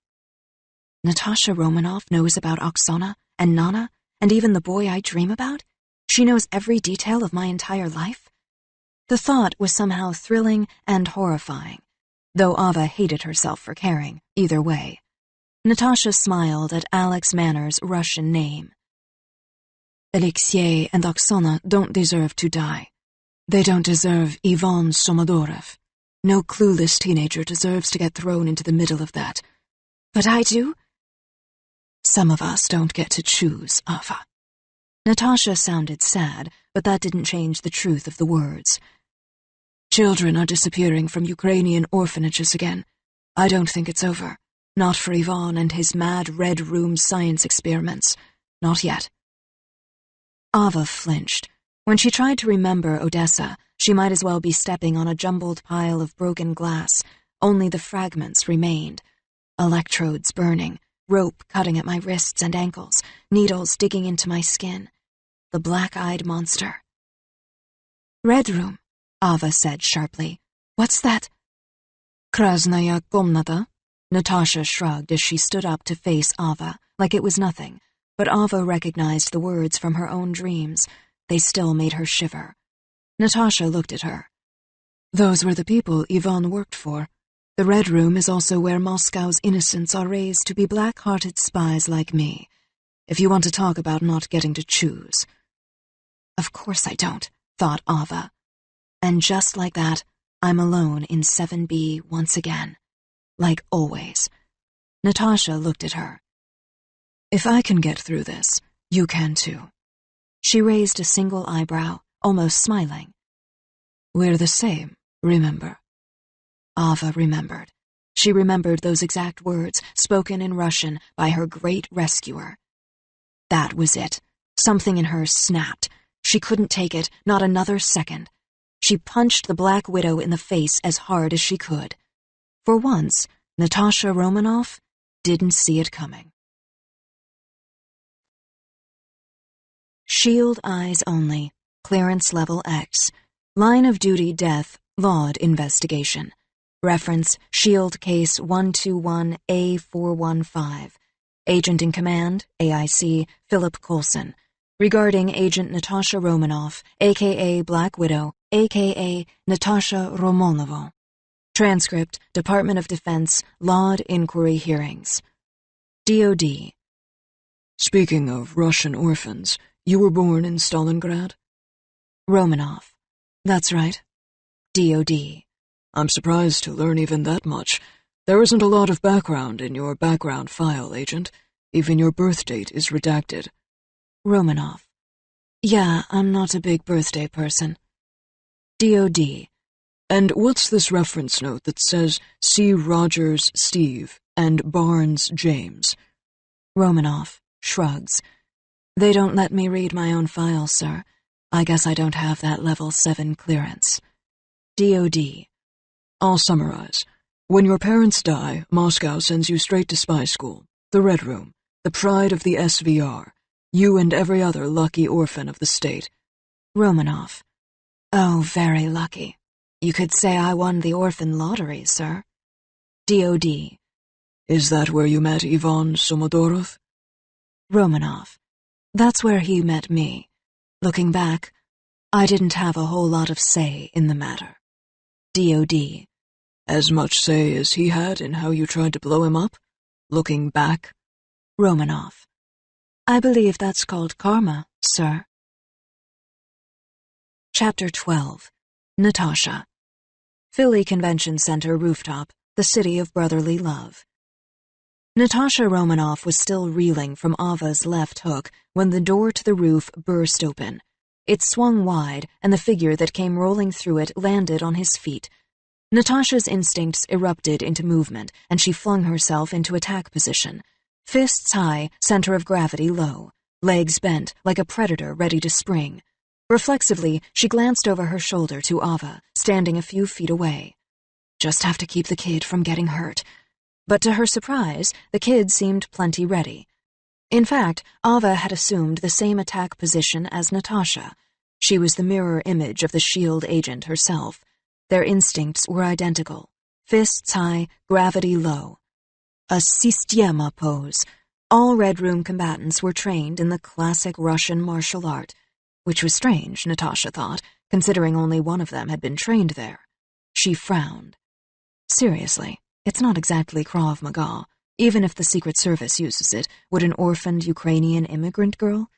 Natasha Romanoff knows about Oksana and Nana and even the boy I dream about? She knows every detail of my entire life? The thought was somehow thrilling and horrifying, though Ava hated herself for caring, either way. Natasha smiled at Alex Manner's Russian name. Alexei and Oksana don't deserve to die. They don't deserve Ivan Somodorov. No clueless teenager deserves to get thrown into the middle of that. But I do? Some of us don't get to choose, Ava. Natasha sounded sad, but that didn't change the truth of the words. Children are disappearing from Ukrainian orphanages again. I don't think it's over. Not for Ivan and his mad Red Room science experiments. Not yet. Ava flinched. When she tried to remember Odessa, she might as well be stepping on a jumbled pile of broken glass. Only the fragments remained. Electrodes burning, rope cutting at my wrists and ankles, needles digging into my skin. The black-eyed monster. Red Room, Ava said sharply. What's that? Krasnaya komnata. Natasha shrugged as she stood up to face Ava, like it was nothing, but Ava recognized the words from her own dreams. They still made her shiver. Natasha looked at her. Those were the people Ivan worked for. The Red Room is also where Moscow's innocents are raised to be black-hearted spies like me. If you want to talk about not getting to choose. Of course I don't, thought Ava. And just like that, I'm alone in 7B once again. Like always. Natasha looked at her. If I can get through this, you can too. She raised a single eyebrow, almost smiling. We're the same, remember? Ava remembered. She remembered those exact words spoken in Russian by her great rescuer. That was it. Something in her snapped. She couldn't take it, not another second. She punched the Black Widow in the face as hard as she could. For once, Natasha Romanoff didn't see it coming. Shield eyes only. Clearance level X. Line of duty death. Laud investigation. Reference Shield Case 121A415. Agent in Command, AIC, Philip Coulson. Regarding Agent Natasha Romanoff, a.k.a. Black Widow, a.k.a. Natasha Romanova. Transcript, Department of Defense, Laud Inquiry Hearings. DOD. Speaking of Russian orphans, you were born in Stalingrad? Romanoff. That's right. DOD. I'm surprised to learn even that much. There isn't a lot of background in your background file, Agent. Even your birth date is redacted. Romanoff. Yeah, I'm not a big birthday person. DOD. And what's this reference note that says C. Rogers, Steve, and Barnes, James? Romanoff shrugs. They don't let me read my own files, sir. I guess I don't have that level 7 clearance. DOD. I'll summarize. When your parents die, Moscow sends you straight to spy school. The Red Room. The pride of the SVR. You and every other lucky orphan of the state. Romanoff. Oh, very lucky. You could say I won the orphan lottery, sir. DOD. Is that where you met Ivan Somodorov? Romanoff. That's where he met me. Looking back, I didn't have a whole lot of say in the matter. DOD. As much say as he had in how you tried to blow him up? Looking back? Romanoff. I believe that's called karma, sir. Chapter 12. Natasha. Philly Convention Center rooftop, the city of brotherly love. Natasha Romanoff was still reeling from Ava's left hook when the door to the roof burst open. It swung wide, and the figure that came rolling through it landed on his feet. Natasha's instincts erupted into movement, and she flung herself into attack position. Fists high, center of gravity low. Legs bent, like a predator ready to spring. Reflexively, she glanced over her shoulder to Ava, standing a few feet away. Just have to keep the kid from getting hurt. But to her surprise, the kid seemed plenty ready. In fact, Ava had assumed the same attack position as Natasha. She was the mirror image of the S.H.I.E.L.D. agent herself. Their instincts were identical. Fists high, gravity low. A Systema pose. All Red Room combatants were trained in the classic Russian martial art, which was strange, Natasha thought, considering only one of them had been trained there. She frowned. Seriously, it's not exactly Krav Maga. Even if the Secret Service uses it, would an orphaned Ukrainian immigrant girl?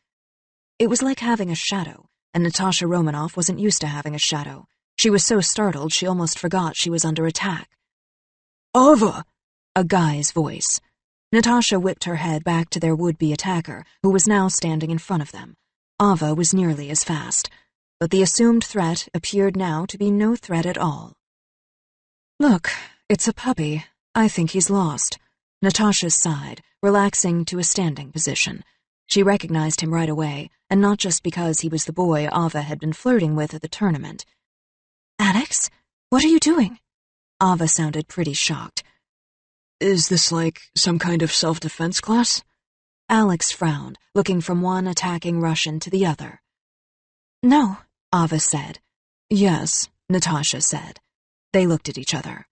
It was like having a shadow, and Natasha Romanoff wasn't used to having a shadow. She was so startled she almost forgot she was under attack. Ava! A guy's voice. Natasha whipped her head back to their would-be attacker, who was now standing in front of them. Ava was nearly as fast, but the assumed threat appeared now to be no threat at all. Look, it's a puppy. I think he's lost. Natasha sighed, relaxing to a standing position. She recognized him right away, and not just because he was the boy Ava had been flirting with at the tournament. Alex, what are you doing? Ava sounded pretty shocked. Is this like some kind of self-defense class? Alex frowned, looking from one attacking Russian to the other. No, Ava said. Yes, Natasha said. They looked at each other.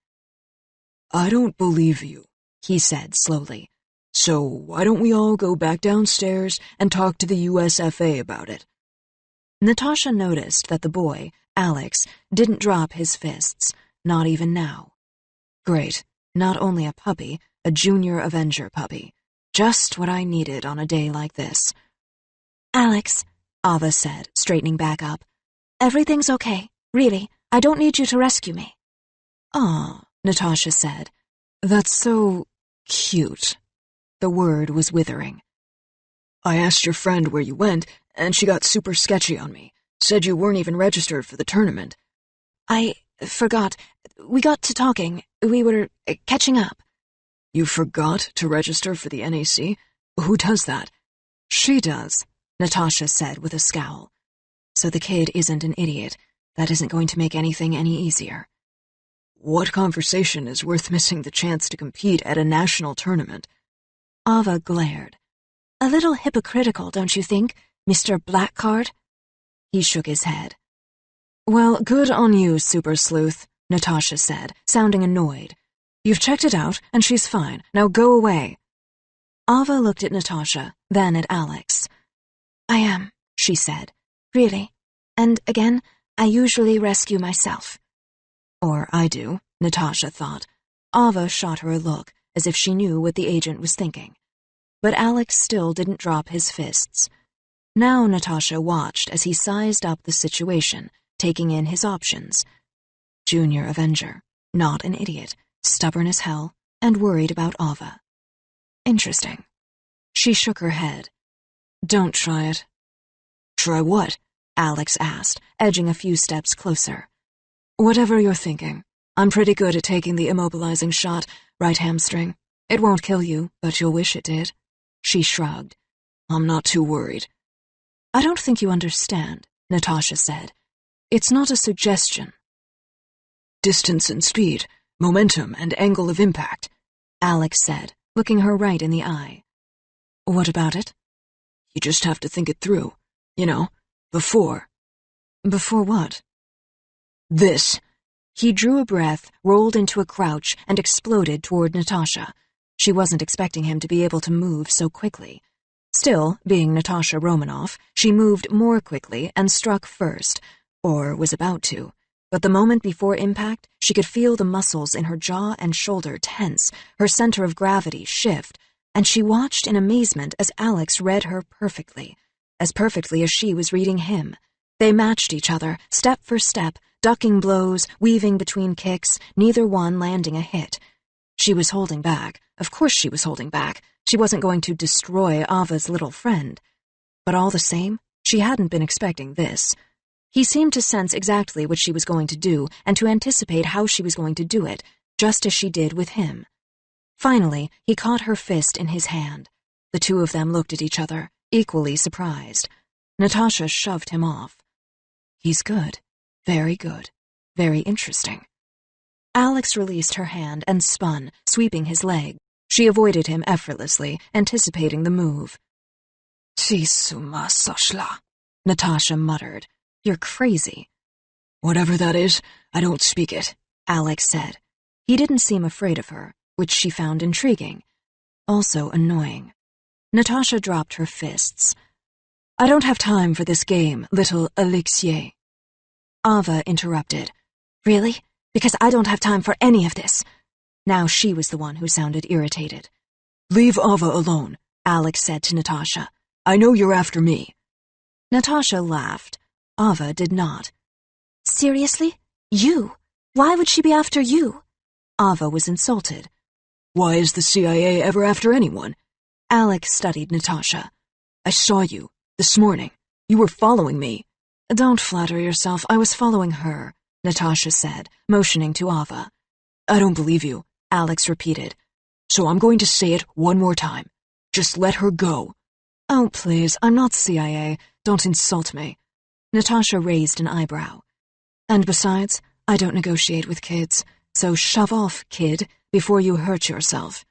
I don't believe you, he said slowly. So why don't we all go back downstairs and talk to the USFA about it? Natasha noticed that the boy, Alex, didn't drop his fists, not even now. Great, not only a puppy, a junior Avenger puppy. Just what I needed on a day like this. Alex, Ava said, straightening back up. Everything's okay, really. I don't need you to rescue me. Aw, Natasha said. That's so cute. The word was withering. I asked your friend where you went, and she got super sketchy on me. Said you weren't even registered for the tournament. I forgot. We got to talking. We were catching up. You forgot to register for the NAC? Who does that? She does, Natasha said with a scowl. So the kid isn't an idiot. That isn't going to make anything any easier. What conversation is worth missing the chance to compete at a national tournament? Ava glared. A little hypocritical, don't you think, Mr. Blackcard? He shook his head. Well, good on you, Super Sleuth, Natasha said, sounding annoyed. You've checked it out, and she's fine. Now go away. Ava looked at Natasha, then at Alex. I am, she said. Really. And again, I usually rescue myself. Or I do, Natasha thought. Ava shot her a look, as if she knew what the agent was thinking. But Alex still didn't drop his fists. Now Natasha watched as he sized up the situation, taking in his options. Junior Avenger, not an idiot, stubborn as hell, and worried about Ava. Interesting. She shook her head. Don't try it. Try what? Alex asked, edging a few steps closer. Whatever you're thinking. I'm pretty good at taking the immobilizing shot, right hamstring. It won't kill you, but you'll wish it did. She shrugged. I'm not too worried. I don't think you understand, Natasha said. It's not a suggestion. Distance and speed, momentum and angle of impact, Alex said, looking her right in the eye. What about it? You just have to think it through. You know, before. Before what? This. He drew a breath, rolled into a crouch, and exploded toward Natasha. She wasn't expecting him to be able to move so quickly. Still, being Natasha Romanoff, she moved more quickly and struck first, or was about to. But the moment before impact, she could feel the muscles in her jaw and shoulder tense, her center of gravity shift, and she watched in amazement as Alex read her perfectly, as perfectly as she was reading him. They matched each other, step for step, ducking blows, weaving between kicks, neither one landing a hit. She was holding back. Of course she was holding back. She wasn't going to destroy Ava's little friend. But all the same, she hadn't been expecting this. He seemed to sense exactly what she was going to do and to anticipate how she was going to do it, just as she did with him. Finally, he caught her fist in his hand. The two of them looked at each other, equally surprised. Natasha shoved him off. He's good. Very good. Very interesting. Alex released her hand and spun, sweeping his leg. She avoided him effortlessly, anticipating the move. Tsisuma soshla, Natasha muttered. You're crazy. Whatever that is, I don't speak it, Alex said. He didn't seem afraid of her, which she found intriguing. Also annoying. Natasha dropped her fists. I don't have time for this game, little Alexei. Ava interrupted. Really? Because I don't have time for any of this. Now she was the one who sounded irritated. Leave Ava alone, Alex said to Natasha. I know you're after me. Natasha laughed. Ava did not. Seriously? You? Why would she be after you? Ava was insulted. Why is the CIA ever after anyone? Alex studied Natasha. I saw you, this morning. You were following me. Don't flatter yourself, I was following her, Natasha said, motioning to Ava. I don't believe you, Alex repeated. So I'm going to say it one more time. Just let her go. Oh, please, I'm not CIA. Don't insult me. Natasha raised an eyebrow. And besides, I don't negotiate with kids, so shove off, kid, before you hurt yourself.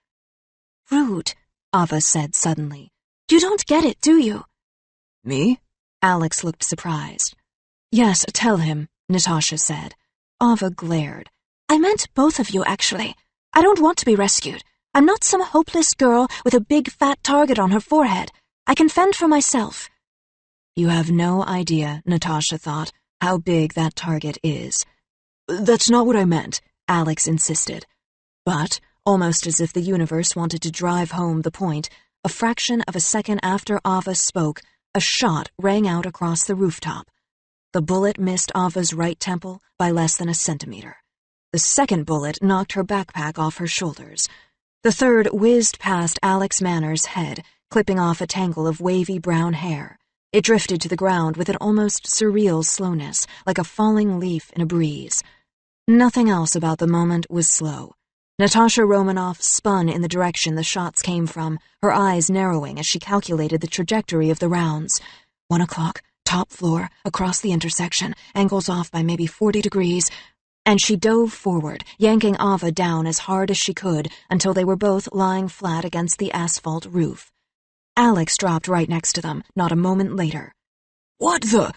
Rude, Ava said suddenly. You don't get it, do you? Me? Alex looked surprised. Yes, tell him, Natasha said. Ava glared. I meant both of you, actually. I don't want to be rescued. I'm not some hopeless girl with a big fat target on her forehead. I can fend for myself. You have no idea, Natasha thought, how big that target is. That's not what I meant, Alex insisted. But, almost as if the universe wanted to drive home the point, a fraction of a second after Ava spoke, a shot rang out across the rooftop. The bullet missed Ava's right temple by less than a centimeter. The second bullet knocked her backpack off her shoulders. The third whizzed past Alex Manner's head, clipping off a tangle of wavy brown hair. It drifted to the ground with an almost surreal slowness, like a falling leaf in a breeze. Nothing else about the moment was slow. Natasha Romanoff spun in the direction the shots came from, her eyes narrowing as she calculated the trajectory of the rounds. 1 o'clock, top floor, across the intersection, angles off by maybe 40 degrees, and she dove forward, yanking Ava down as hard as she could until they were both lying flat against the asphalt roof. Alex dropped right next to them, not a moment later. What the?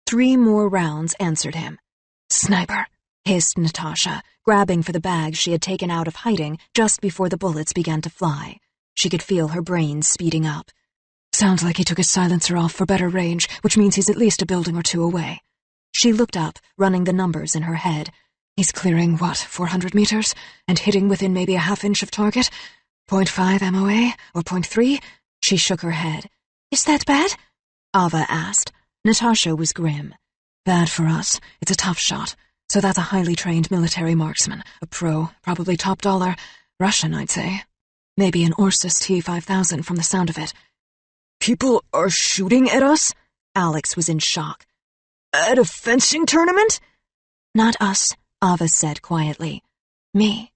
3 more rounds answered him. Sniper, hissed Natasha, grabbing for the bag she had taken out of hiding just before the bullets began to fly. She could feel her brain speeding up. Sounds like he took his silencer off for better range, which means he's at least a building or 2 away. She looked up, running the numbers in her head. He's clearing, 400 meters? And hitting within maybe a half inch of target? 0.5 MOA? Or 0.3? She shook her head. Is that bad? Ava asked. Natasha was grim. Bad for us. It's a tough shot. So that's a highly trained military marksman. A pro, probably top dollar. Russian, I'd say. Maybe an Ursus T-5000 from the sound of it. People are shooting at us? Alex was in shock. At a fencing tournament? Not us, Ava said quietly. Me.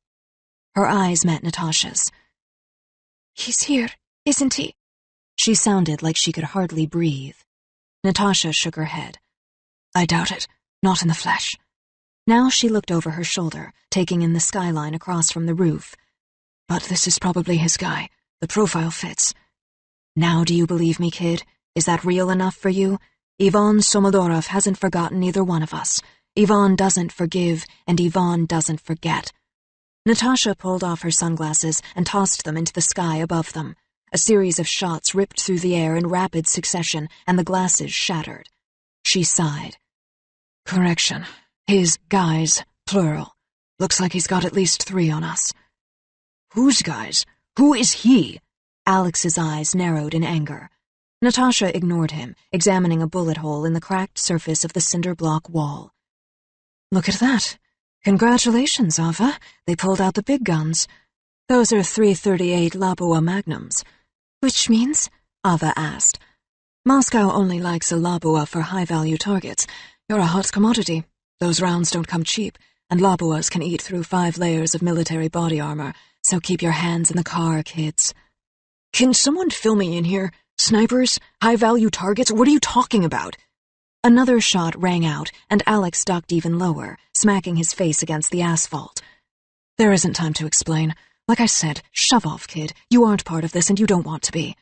Her eyes met Natasha's. He's here, isn't he? She sounded like she could hardly breathe. Natasha shook her head. I doubt it. Not in the flesh. Now she looked over her shoulder, taking in the skyline across from the roof. But this is probably his guy. The profile fits. Now do you believe me, kid? Is that real enough for you? Ivan Somodorov hasn't forgotten either one of us. Ivan doesn't forgive, and Ivan doesn't forget. Natasha pulled off her sunglasses and tossed them into the sky above them. A series of shots ripped through the air in rapid succession, and the glasses shattered. She sighed. Correction. His guys, plural. Looks like he's got at least 3 on us. Whose guys? Who is he? Alex's eyes narrowed in anger. Natasha ignored him, examining a bullet hole in the cracked surface of the cinder block wall. Look at that. Congratulations, Ava. They pulled out the big guns. Those are 338 Labua Magnums. Which means? Ava asked. Moscow only likes a Labua for high-value targets. You're a hot commodity. Those rounds don't come cheap, and Labuas can eat through 5 layers of military body armor, so keep your hands in the car, kids. Can someone fill me in here? Snipers? High-value targets? What are you talking about? Another shot rang out, and Alex ducked even lower, smacking his face against the asphalt. There isn't time to explain. Like I said, shove off, kid. You aren't part of this, and you don't want to be.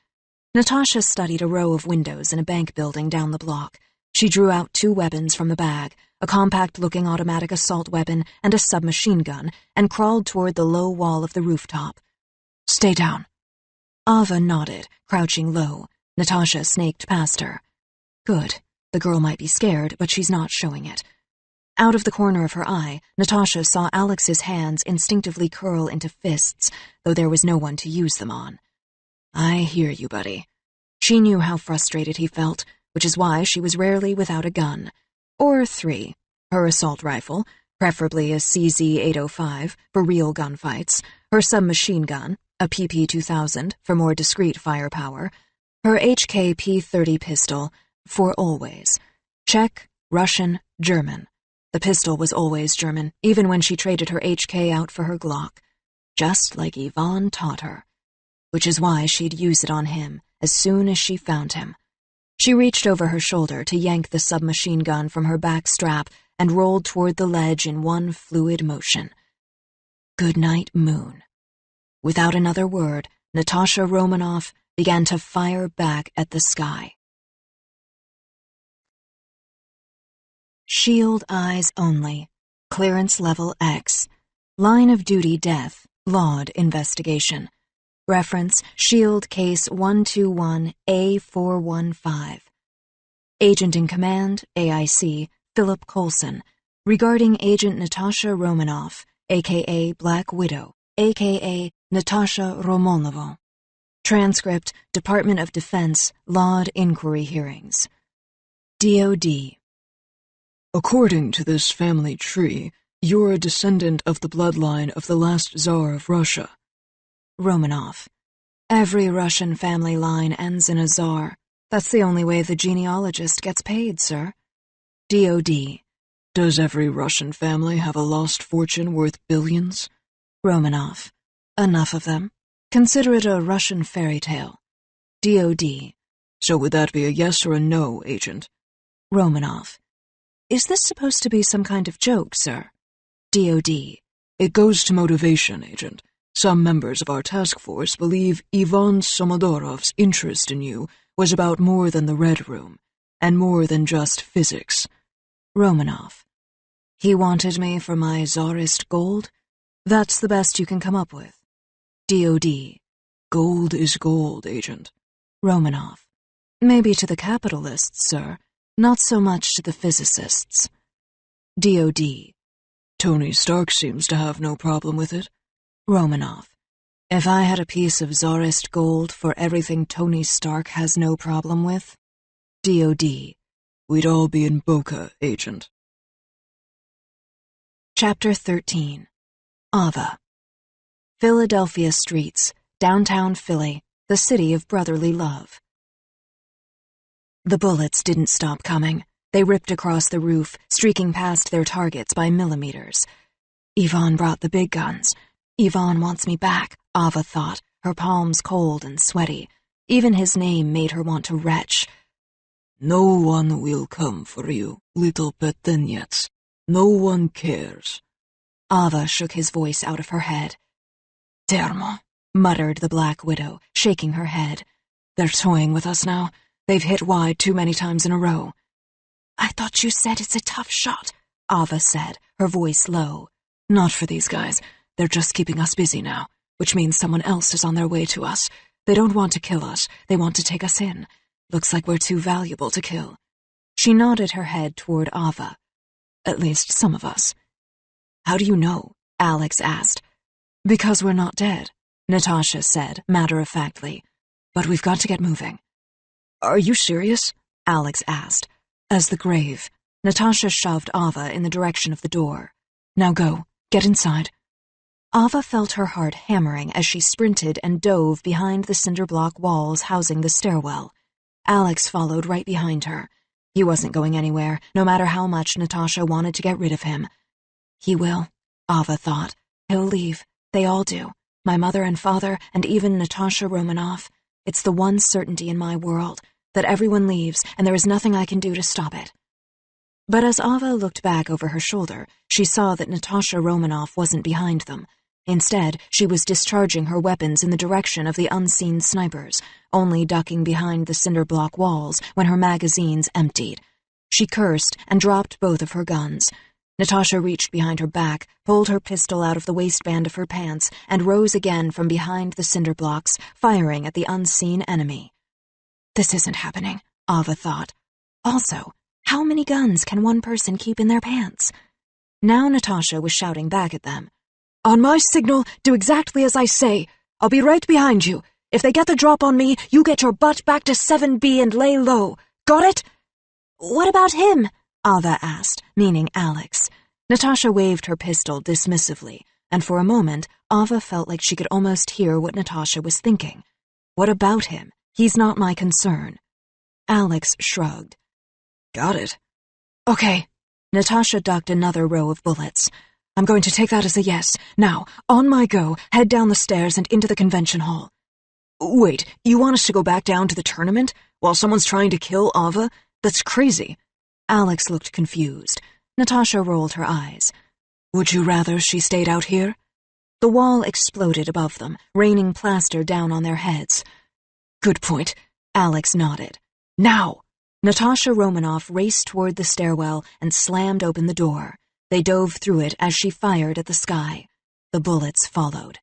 Natasha studied a row of windows in a bank building down the block. She drew out 2 weapons from the bag, a compact-looking automatic assault weapon and a submachine gun, and crawled toward the low wall of the rooftop. Stay down. Ava nodded, crouching low. Natasha snaked past her. Good. The girl might be scared, but she's not showing it. Out of the corner of her eye, Natasha saw Alex's hands instinctively curl into fists, though there was no one to use them on. I hear you, buddy. She knew how frustrated he felt, which is why she was rarely without a gun. Or 3. Her assault rifle, preferably a CZ-805 for real gunfights, her submachine gun, a PP-2000 for more discreet firepower, her HK P-30 pistol, for always. Czech, Russian, German. The pistol was always German, even when she traded her HK out for her Glock. Just like Ivan taught her. Which is why she'd use it on him as soon as she found him. She reached over her shoulder to yank the submachine gun from her back strap and rolled toward the ledge in one fluid motion. Good night, moon. Without another word, Natasha Romanoff began to fire back at the sky. Shield eyes only. Clearance level X. Line of duty death. Laud investigation. Reference Shield Case 121A415. Agent in Command, AIC, Philip Coulson. Regarding Agent Natasha Romanoff, a.k.a. Black Widow, a.k.a. Natasha Romanova. Transcript, Department of Defense, Laud Inquiry Hearings. DOD. According to this family tree, you're a descendant of the bloodline of the last Tsar of Russia. Romanoff. Every Russian family line ends in a Tsar. That's the only way the genealogist gets paid, sir. DOD. Does every Russian family have a lost fortune worth billions? Romanoff. Enough of them. Consider it a Russian fairy tale. DOD. So would that be a yes or a no, Agent? Romanoff. Is this supposed to be some kind of joke, sir? DOD. It goes to motivation, Agent. Some members of our task force believe Ivan Somodorov's interest in you was about more than the Red Room, and more than just physics. Romanoff. He wanted me for my Tsarist gold? That's the best you can come up with. DOD. Gold is gold, Agent. Romanoff. Maybe to the capitalists, sir. Not so much to the physicists. DOD. Tony Stark seems to have no problem with it. Romanoff. If I had a piece of Tsarist gold for everything Tony Stark has no problem with. DOD. We'd all be in Boca, Agent. Chapter 13. Ava. Philadelphia streets, downtown Philly, the city of brotherly love. The bullets didn't stop coming. They ripped across the roof, streaking past their targets by millimeters. Yvonne brought the big guns. Yvonne wants me back, Ava thought, her palms cold and sweaty. Even his name made her want to retch. No one will come for you, little Peteniets. No one cares. Ava shook his voice out of her head. Termo, muttered the Black Widow, shaking her head. They're toying with us now. They've hit wide too many times in a row. I thought you said it's a tough shot, Ava said, her voice low. Not for these guys. They're just keeping us busy now, which means someone else is on their way to us. They don't want to kill us. They want to take us in. Looks like we're too valuable to kill. She nodded her head toward Ava. At least some of us. How do you know? Alex asked. Because we're not dead, Natasha said, matter-of-factly. But we've got to get moving. Are you serious? Alex asked. As the grave. Natasha shoved Ava in the direction of the door. Now go. Get inside. Ava felt her heart hammering as she sprinted and dove behind the cinder block walls housing the stairwell. Alex followed right behind her. He wasn't going anywhere, no matter how much Natasha wanted to get rid of him. He will, Ava thought. He'll leave. They all do. My mother and father, and even Natasha Romanoff. It's the one certainty in my world, that everyone leaves, and there is nothing I can do to stop it. But as Ava looked back over her shoulder, she saw that Natasha Romanoff wasn't behind them. Instead, she was discharging her weapons in the direction of the unseen snipers, only ducking behind the cinder block walls when her magazines emptied. She cursed and dropped both of her guns. Natasha reached behind her back, pulled her pistol out of the waistband of her pants, and rose again from behind the cinder blocks, firing at the unseen enemy. This isn't happening, Ava thought. Also, how many guns can one person keep in their pants? Now Natasha was shouting back at them. On my signal, do exactly as I say. I'll be right behind you. If they get the drop on me, you get your butt back to 7B and lay low. Got it? What about him? Ava asked, meaning Alex. Natasha waved her pistol dismissively, and for a moment, Ava felt like she could almost hear what Natasha was thinking. What about him? He's not my concern. Alex shrugged. Got it. Okay. Natasha ducked another row of bullets. I'm going to take that as a yes. Now, on my go, head down the stairs and into the convention hall. Wait, you want us to go back down to the tournament while someone's trying to kill Ava? That's crazy. Alex looked confused. Natasha rolled her eyes. Would you rather she stayed out here? The wall exploded above them, raining plaster down on their heads. Good point. Alex nodded. Now! Natasha Romanoff raced toward the stairwell and slammed open the door. They dove through it as she fired at the sky. The bullets followed.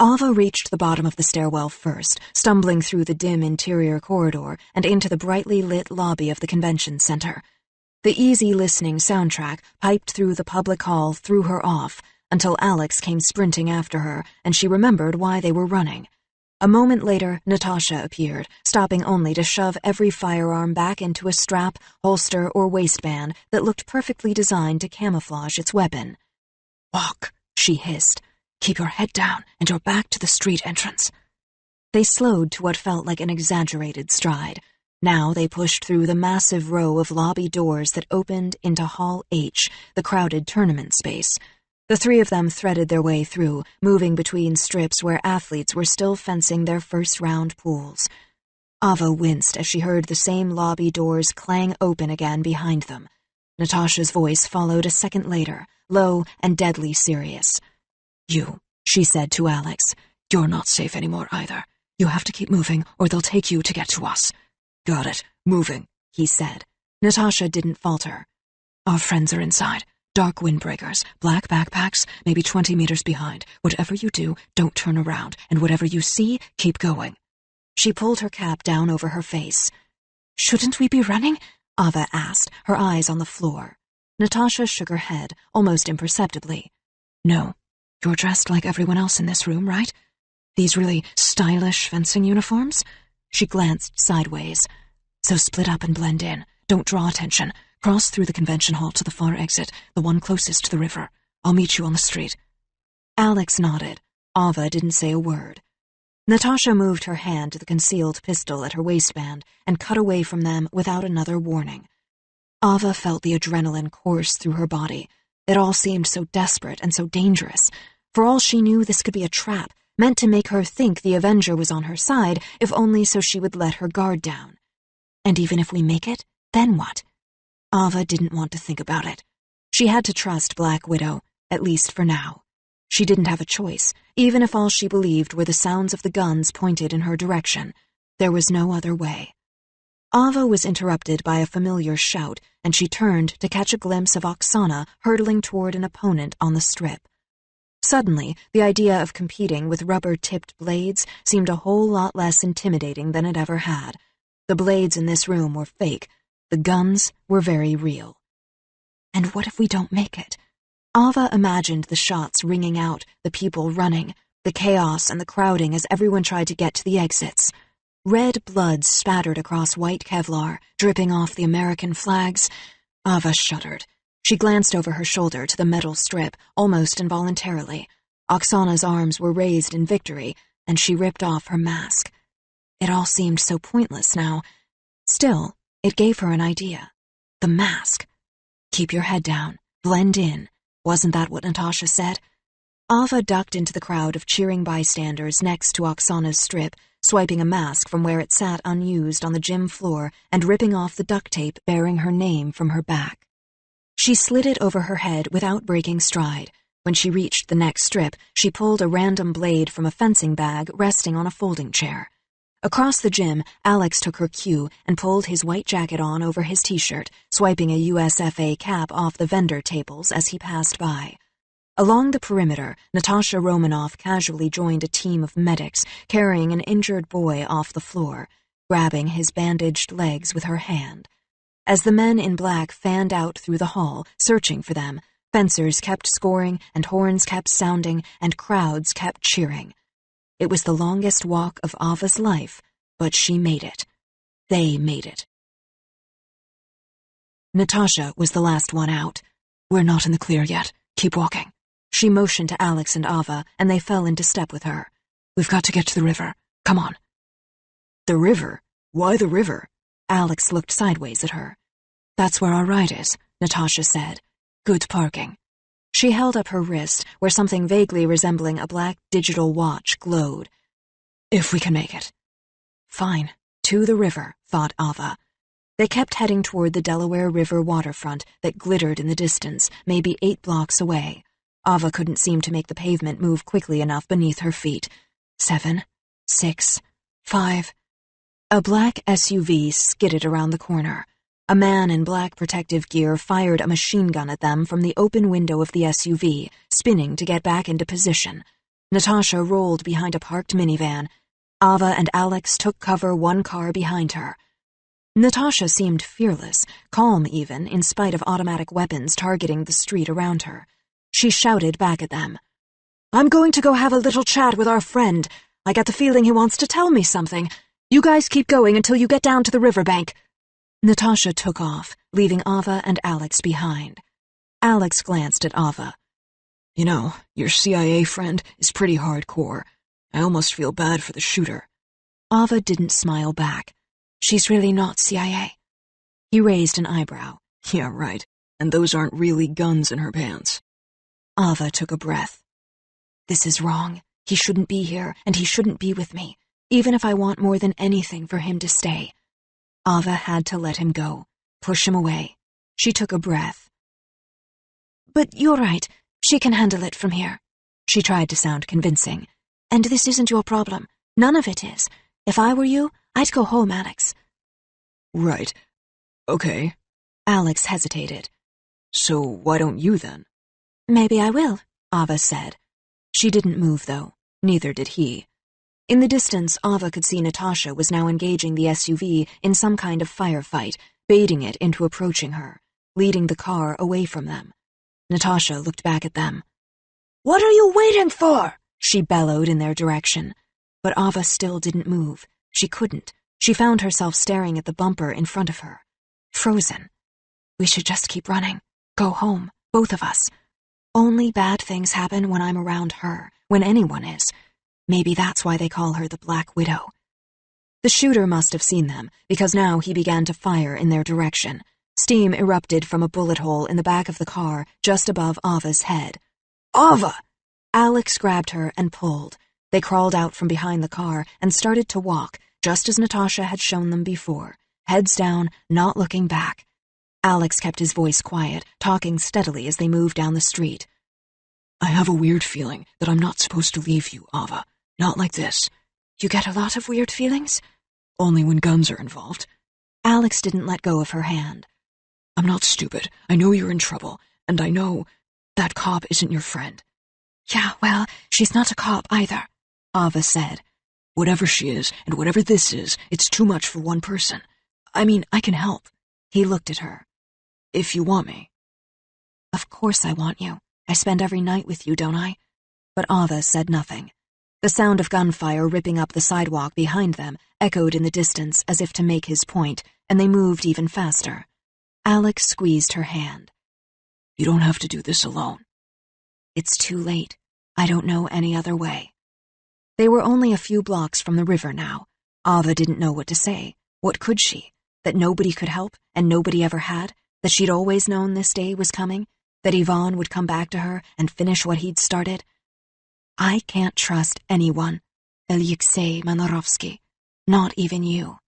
Ava reached the bottom of the stairwell first, stumbling through the dim interior corridor and into the brightly lit lobby of the convention center. The easy listening soundtrack piped through the public hall threw her off until Alex came sprinting after her and she remembered why they were running. A moment later, Natasha appeared, stopping only to shove every firearm back into a strap, holster, or waistband that looked perfectly designed to camouflage its weapon. Walk, she hissed. Keep your head down and your back to the street entrance. They slowed to what felt like an exaggerated stride. Now they pushed through the massive row of lobby doors that opened into Hall H, the crowded tournament space. The three of them threaded their way through, moving between strips where athletes were still fencing their first-round pools. Ava winced as she heard the same lobby doors clang open again behind them. Natasha's voice followed a second later, low and deadly serious. You, she said to Alex, you're not safe anymore either. You have to keep moving or they'll take you to get to us. Got it, moving, he said. Natasha didn't falter. Our friends are inside. Dark windbreakers, black backpacks, maybe 20 meters behind. Whatever you do, don't turn around, and whatever you see, keep going. She pulled her cap down over her face. Shouldn't we be running? Ava asked, her eyes on the floor. Natasha shook her head, almost imperceptibly. No, you're dressed like everyone else in this room, right? These really stylish fencing uniforms? She glanced sideways. So split up and blend in. Don't draw attention. Cross through the convention hall to the far exit, the one closest to the river. I'll meet you on the street. Alex nodded. Ava didn't say a word. Natasha moved her hand to the concealed pistol at her waistband and cut away from them without another warning. Ava felt the adrenaline course through her body. It all seemed so desperate and so dangerous. For all she knew, this could be a trap, meant to make her think the Avenger was on her side, if only so she would let her guard down. And even if we make it, then what? Ava didn't want to think about it. She had to trust Black Widow, at least for now. She didn't have a choice, even if all she believed were the sounds of the guns pointed in her direction. There was no other way. Ava was interrupted by a familiar shout, and she turned to catch a glimpse of Oksana hurtling toward an opponent on the strip. Suddenly, the idea of competing with rubber-tipped blades seemed a whole lot less intimidating than it ever had. The blades in this room were fake. The guns were very real. And what if we don't make it? Ava imagined the shots ringing out, the people running, the chaos and the crowding as everyone tried to get to the exits. Red blood spattered across white Kevlar, dripping off the American flags. Ava shuddered. She glanced over her shoulder to the metal strip, almost involuntarily. Oksana's arms were raised in victory, and she ripped off her mask. It all seemed so pointless now. Still, it gave her an idea. The mask. Keep your head down. Blend in. Wasn't that what Natasha said? Ava ducked into the crowd of cheering bystanders next to Oksana's strip, swiping a mask from where it sat unused on the gym floor and ripping off the duct tape bearing her name from her back. She slid it over her head without breaking stride. When she reached the next strip, she pulled a random blade from a fencing bag resting on a folding chair. Across the gym, Alex took her cue and pulled his white jacket on over his t-shirt, swiping a USFA cap off the vendor tables as he passed by. Along the perimeter, Natasha Romanoff casually joined a team of medics carrying an injured boy off the floor, grabbing his bandaged legs with her hand. As the men in black fanned out through the hall, searching for them, fencers kept scoring and horns kept sounding and crowds kept cheering. It was the longest walk of Ava's life, but she made it. They made it. Natasha was the last one out. We're not in the clear yet. Keep walking. She motioned to Alex and Ava, and they fell into step with her. We've got to get to the river. Come on. The river? Why the river? Alex looked sideways at her. That's where our ride is, Natasha said. Good parking. She held up her wrist, where something vaguely resembling a black digital watch glowed. If we can make it. Fine. To the river, thought Ava. They kept heading toward the Delaware River waterfront that glittered in the distance, maybe 8 blocks away. Ava couldn't seem to make the pavement move quickly enough beneath her feet. 7, 6, 5. A black SUV skidded around the corner. A man in black protective gear fired a machine gun at them from the open window of the SUV, spinning to get back into position. Natasha rolled behind a parked minivan. Ava and Alex took cover one car behind her. Natasha seemed fearless, calm even, in spite of automatic weapons targeting the street around her. She shouted back at them. "I'm going to go have a little chat with our friend. I get the feeling he wants to tell me something. You guys keep going until you get down to the riverbank." Natasha took off, leaving Ava and Alex behind. Alex glanced at Ava. You know, your CIA friend is pretty hardcore. I almost feel bad for the shooter. Ava didn't smile back. She's really not CIA. He raised an eyebrow. Yeah, right. And those aren't really guns in her pants. Ava took a breath. This is wrong. He shouldn't be here, and he shouldn't be with me, even if I want more than anything for him to stay. Ava had to let him go, push him away. She took a breath. But you're right. She can handle it from here. She tried to sound convincing. And this isn't your problem. None of it is. If I were you, I'd go home, Alex. Right. Okay. Alex hesitated. So why don't you then? Maybe I will, Ava said. She didn't move, though. Neither did he. In the distance, Ava could see Natasha was now engaging the SUV in some kind of firefight, baiting it into approaching her, leading the car away from them. Natasha looked back at them. "What are you waiting for?" she bellowed in their direction. But Ava still didn't move. She couldn't. She found herself staring at the bumper in front of her. Frozen. We should just keep running. Go home, both of us. Only bad things happen when I'm around her, when anyone is. Maybe that's why they call her the Black Widow. The shooter must have seen them, because now he began to fire in their direction. Steam erupted from a bullet hole in the back of the car just above Ava's head. "Ava!" Alex grabbed her and pulled. They crawled out from behind the car and started to walk, just as Natasha had shown them before, heads down, not looking back. Alex kept his voice quiet, talking steadily as they moved down the street. "I have a weird feeling that I'm not supposed to leave you, Ava. Not like this." "You get a lot of weird feelings?" "Only when guns are involved." Alex didn't let go of her hand. "I'm not stupid. I know you're in trouble, and I know that cop isn't your friend." "Yeah, well, she's not a cop either," Ava said. "Whatever she is, and whatever this is, it's too much for one person. I mean, I can help." He looked at her. "If you want me." "Of course I want you. I spend every night with you, don't I?" But Ava said nothing. The sound of gunfire ripping up the sidewalk behind them echoed in the distance as if to make his point, and they moved even faster. Alex squeezed her hand. "You don't have to do this alone." "It's too late. I don't know any other way." They were only a few blocks from the river now. Ava didn't know what to say. What could she? That nobody could help, and nobody ever had? That she'd always known this day was coming? That Yvonne would come back to her and finish what he'd started? "I can't trust anyone, Alexei Manarovsky, not even you."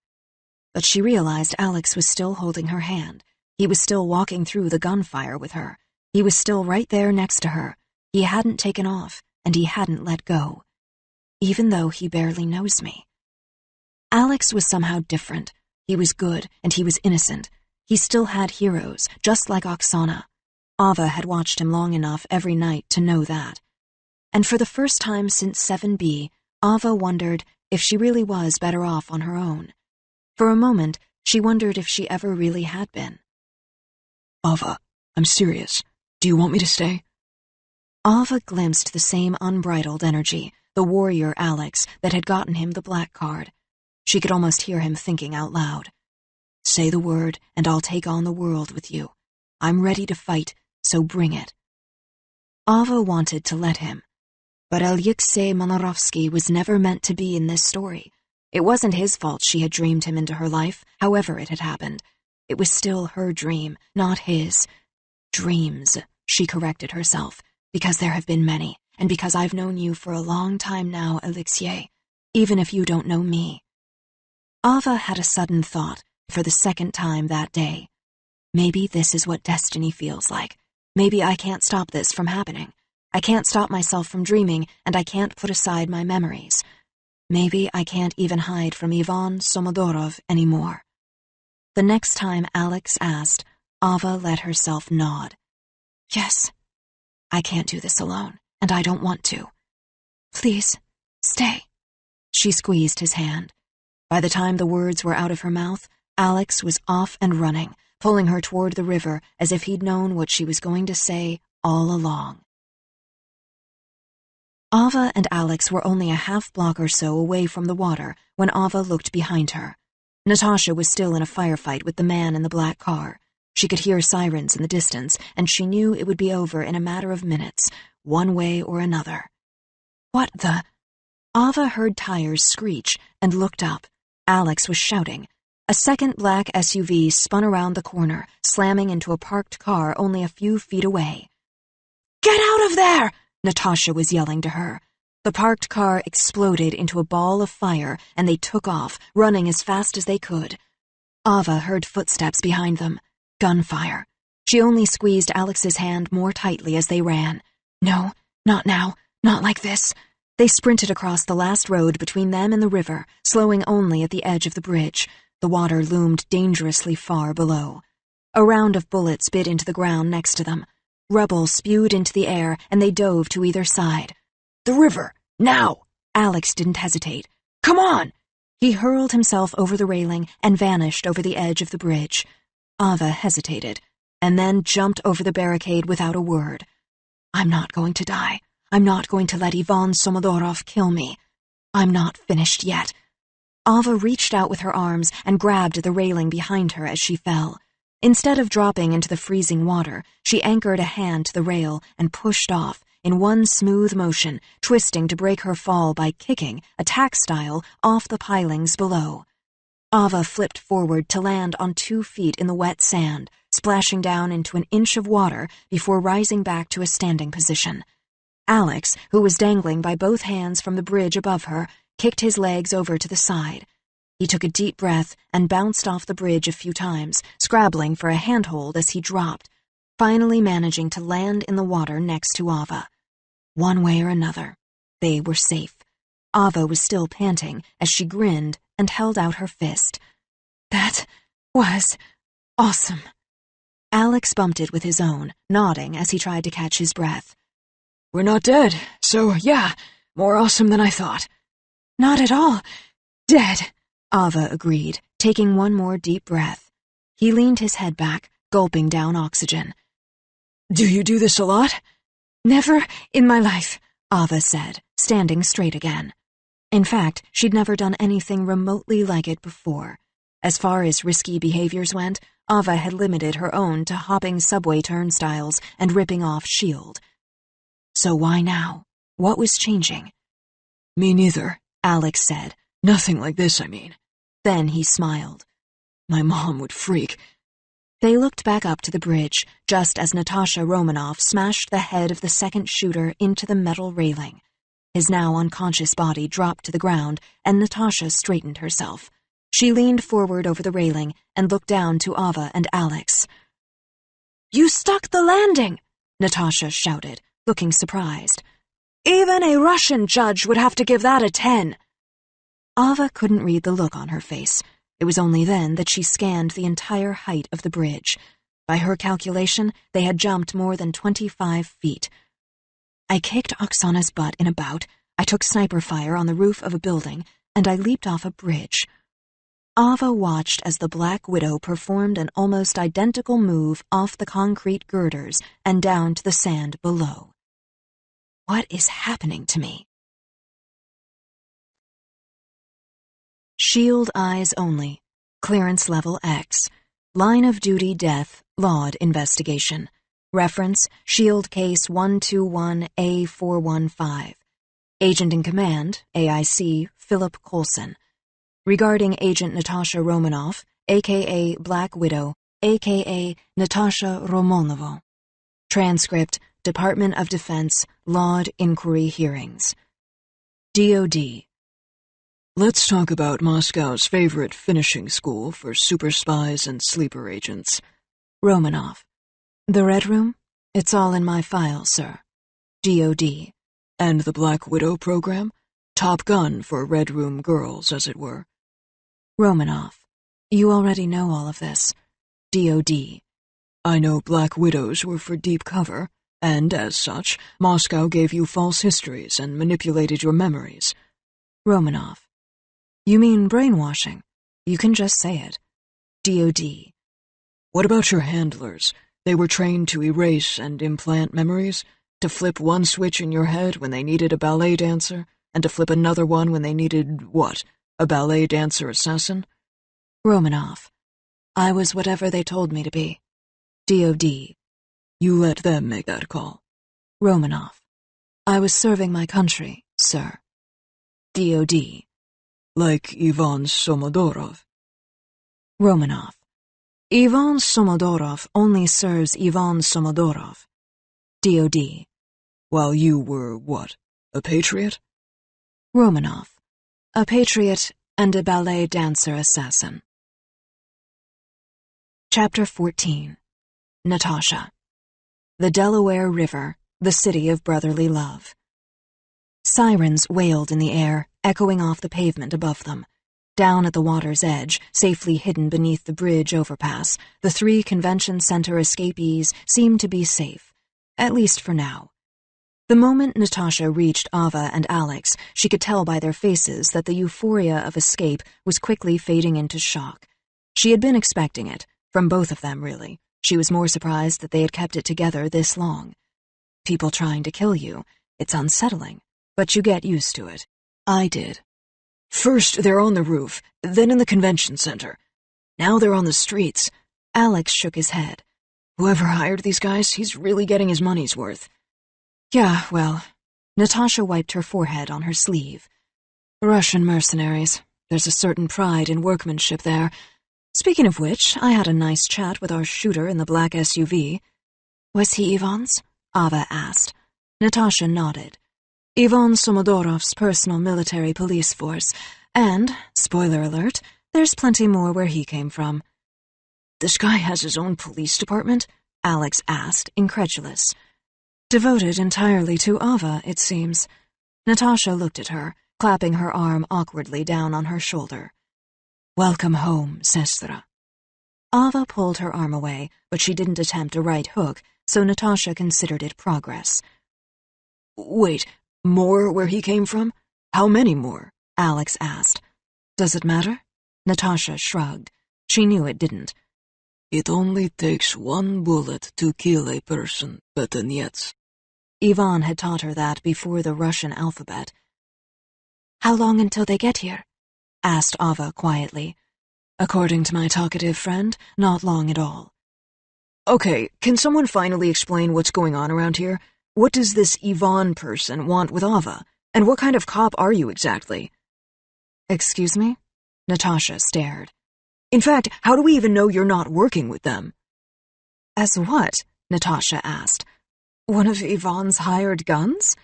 But she realized Alex was still holding her hand. He was still walking through the gunfire with her. He was still right there next to her. He hadn't taken off, and he hadn't let go. Even though he barely knows me. Alex was somehow different. He was good, and he was innocent. He still had heroes, just like Oksana. Ava had watched him long enough every night to know that. And for the first time since 7B, Ava wondered if she really was better off on her own. For a moment, she wondered if she ever really had been. "Ava, I'm serious. Do you want me to stay?" Ava glimpsed the same unbridled energy, the warrior Alex that had gotten him the black card. She could almost hear him thinking out loud. "Say the word, and I'll take on the world with you. I'm ready to fight, so bring it." Ava wanted to let him. But Alexei Manarovsky was never meant to be in this story. It wasn't his fault she had dreamed him into her life, however it had happened. It was still her dream, not his. Dreams, she corrected herself, because there have been many, and because I've known you for a long time now, Alexei, even if you don't know me. Ava had a sudden thought, for the second time that day. Maybe this is what destiny feels like. Maybe I can't stop this from happening. I can't stop myself from dreaming, and I can't put aside my memories. Maybe I can't even hide from Ivan Somodorov anymore. The next time Alex asked, Ava let herself nod. Yes, I can't do this alone, and I don't want to. Please, stay. She squeezed his hand. By the time the words were out of her mouth, Alex was off and running, pulling her toward the river as if he'd known what she was going to say all along. Ava and Alex were only a half block or so away from the water when Ava looked behind her. Natasha was still in a firefight with the man in the black car. She could hear sirens in the distance, and she knew it would be over in a matter of minutes, one way or another. What the? Ava heard tires screech and looked up. Alex was shouting. A second black SUV spun around the corner, slamming into a parked car only a few feet away. Get out of there! Natasha was yelling to her. The parked car exploded into a ball of fire, and they took off, running as fast as they could. Ava heard footsteps behind them. Gunfire. She only squeezed Alex's hand more tightly as they ran. No, not now. Not like this. They sprinted across the last road between them and the river, slowing only at the edge of the bridge. The water loomed dangerously far below. A round of bullets bit into the ground next to them. Rubble spewed into the air, and they dove to either side. The river! Now! Alex didn't hesitate. Come on! He hurled himself over the railing and vanished over the edge of the bridge. Ava hesitated, and then jumped over the barricade without a word. I'm not going to die. I'm not going to let Ivan Somodorov kill me. I'm not finished yet. Ava reached out with her arms and grabbed the railing behind her as she fell. Instead of dropping into the freezing water, she anchored a hand to the rail and pushed off, in one smooth motion, twisting to break her fall by kicking, attack style, off the pilings below. Ava flipped forward to land on 2 feet in the wet sand, splashing down into an inch of water before rising back to a standing position. Alex, who was dangling by both hands from the bridge above her, kicked his legs over to the side. He took a deep breath and bounced off the bridge a few times, scrabbling for a handhold as he dropped, finally managing to land in the water next to Ava. One way or another, they were safe. Ava was still panting as she grinned and held out her fist. That was awesome. Alex bumped it with his own, nodding as he tried to catch his breath. We're not dead, so yeah, more awesome than I thought. Not at all. Dead, Ava agreed, taking one more deep breath. He leaned his head back, gulping down oxygen. Do you do this a lot? Never in my life, Ava said, standing straight again. In fact, she'd never done anything remotely like it before. As far as risky behaviors went, Ava had limited her own to hopping subway turnstiles and ripping off shield. So why now? What was changing? Me neither, Alex said. Nothing like this, I mean. Then he smiled. My mom would freak. They looked back up to the bridge, just as Natasha Romanoff smashed the head of the second shooter into the metal railing. His now unconscious body dropped to the ground, and Natasha straightened herself. She leaned forward over the railing and looked down to Ava and Alex. You stuck the landing, Natasha shouted, looking surprised. Even a Russian judge would have to give that a 10. Ava couldn't read the look on her face. It was only then that she scanned the entire height of the bridge. By her calculation, they had jumped more than 25 feet. I kicked Oksana's butt in a bout, I took sniper fire on the roof of a building, and I leaped off a bridge. Ava watched as the Black Widow performed an almost identical move off the concrete girders and down to the sand below. What is happening to me? Shield eyes only. Clearance level X. Line of duty death, Laud investigation. Reference, Shield Case 121A415. Agent in Command, AIC, Philip Coulson. Regarding Agent Natasha Romanoff, a.k.a. Black Widow, a.k.a. Natasha Romonovo. Transcript, Department of Defense, Laud Inquiry Hearings. DOD. Let's talk about Moscow's favorite finishing school for super spies and sleeper agents. Romanoff. The Red Room? It's all in my file, sir. DOD. And the Black Widow program? Top Gun for Red Room girls, as it were. Romanoff. You already know all of this. DOD. I know Black Widows were for deep cover, and as such, Moscow gave you false histories and manipulated your memories. Romanoff. You mean brainwashing? You can just say it. DOD. What about your handlers? They were trained to erase and implant memories, to flip one switch in your head when they needed a ballet dancer, and to flip another one when they needed, what, a ballet dancer assassin? Romanoff. I was whatever they told me to be. DOD. You let them make that call. Romanoff. I was serving my country, sir. DOD. Like Ivan Somodorov. Romanoff. Ivan Somodorov only serves Ivan Somodorov. DOD. While you were, what, a patriot? Romanoff. A patriot and a ballet dancer assassin. Chapter 14. Natasha. The Delaware River, the city of brotherly love. Sirens wailed in the air, echoing off the pavement above them. Down at the water's edge, safely hidden beneath the bridge overpass, the 3 convention center escapees seemed to be safe, at least for now. The moment Natasha reached Ava and Alex, she could tell by their faces that the euphoria of escape was quickly fading into shock. She had been expecting it, from both of them, really. She was more surprised that they had kept it together this long. People trying to kill you, it's unsettling, but you get used to it. I did. First, they're on the roof, then in the convention center. Now they're on the streets. Alex shook his head. Whoever hired these guys, he's really getting his money's worth. Yeah, well, Natasha wiped her forehead on her sleeve. Russian mercenaries. There's a certain pride in workmanship there. Speaking of which, I had a nice chat with our shooter in the black SUV. Was he Ivan's? Ava asked. Natasha nodded. Ivan Somodorov's personal military police force, and, spoiler alert, there's plenty more where he came from. This guy has his own police department? Alex asked, incredulous. Devoted entirely to Ava, it seems. Natasha looked at her, clapping her arm awkwardly down on her shoulder. Welcome home, Sestra. Ava pulled her arm away, but she didn't attempt a right hook, so Natasha considered it progress. Wait, more where he came from? How many more? Alex asked. Does it matter? Natasha shrugged. She knew it didn't. It only takes one bullet to kill a person, Betaniets. Ivan had taught her that before the Russian alphabet. How long until they get here? Asked Ava quietly. According to my talkative friend, not long at all. Okay, can someone finally explain what's going on around here? What does this Ivan person want with Ava? And what kind of cop are you exactly? Excuse me? Natasha stared. In fact, how do we even know you're not working with them? As what? Natasha asked. One of Ivan's hired guns?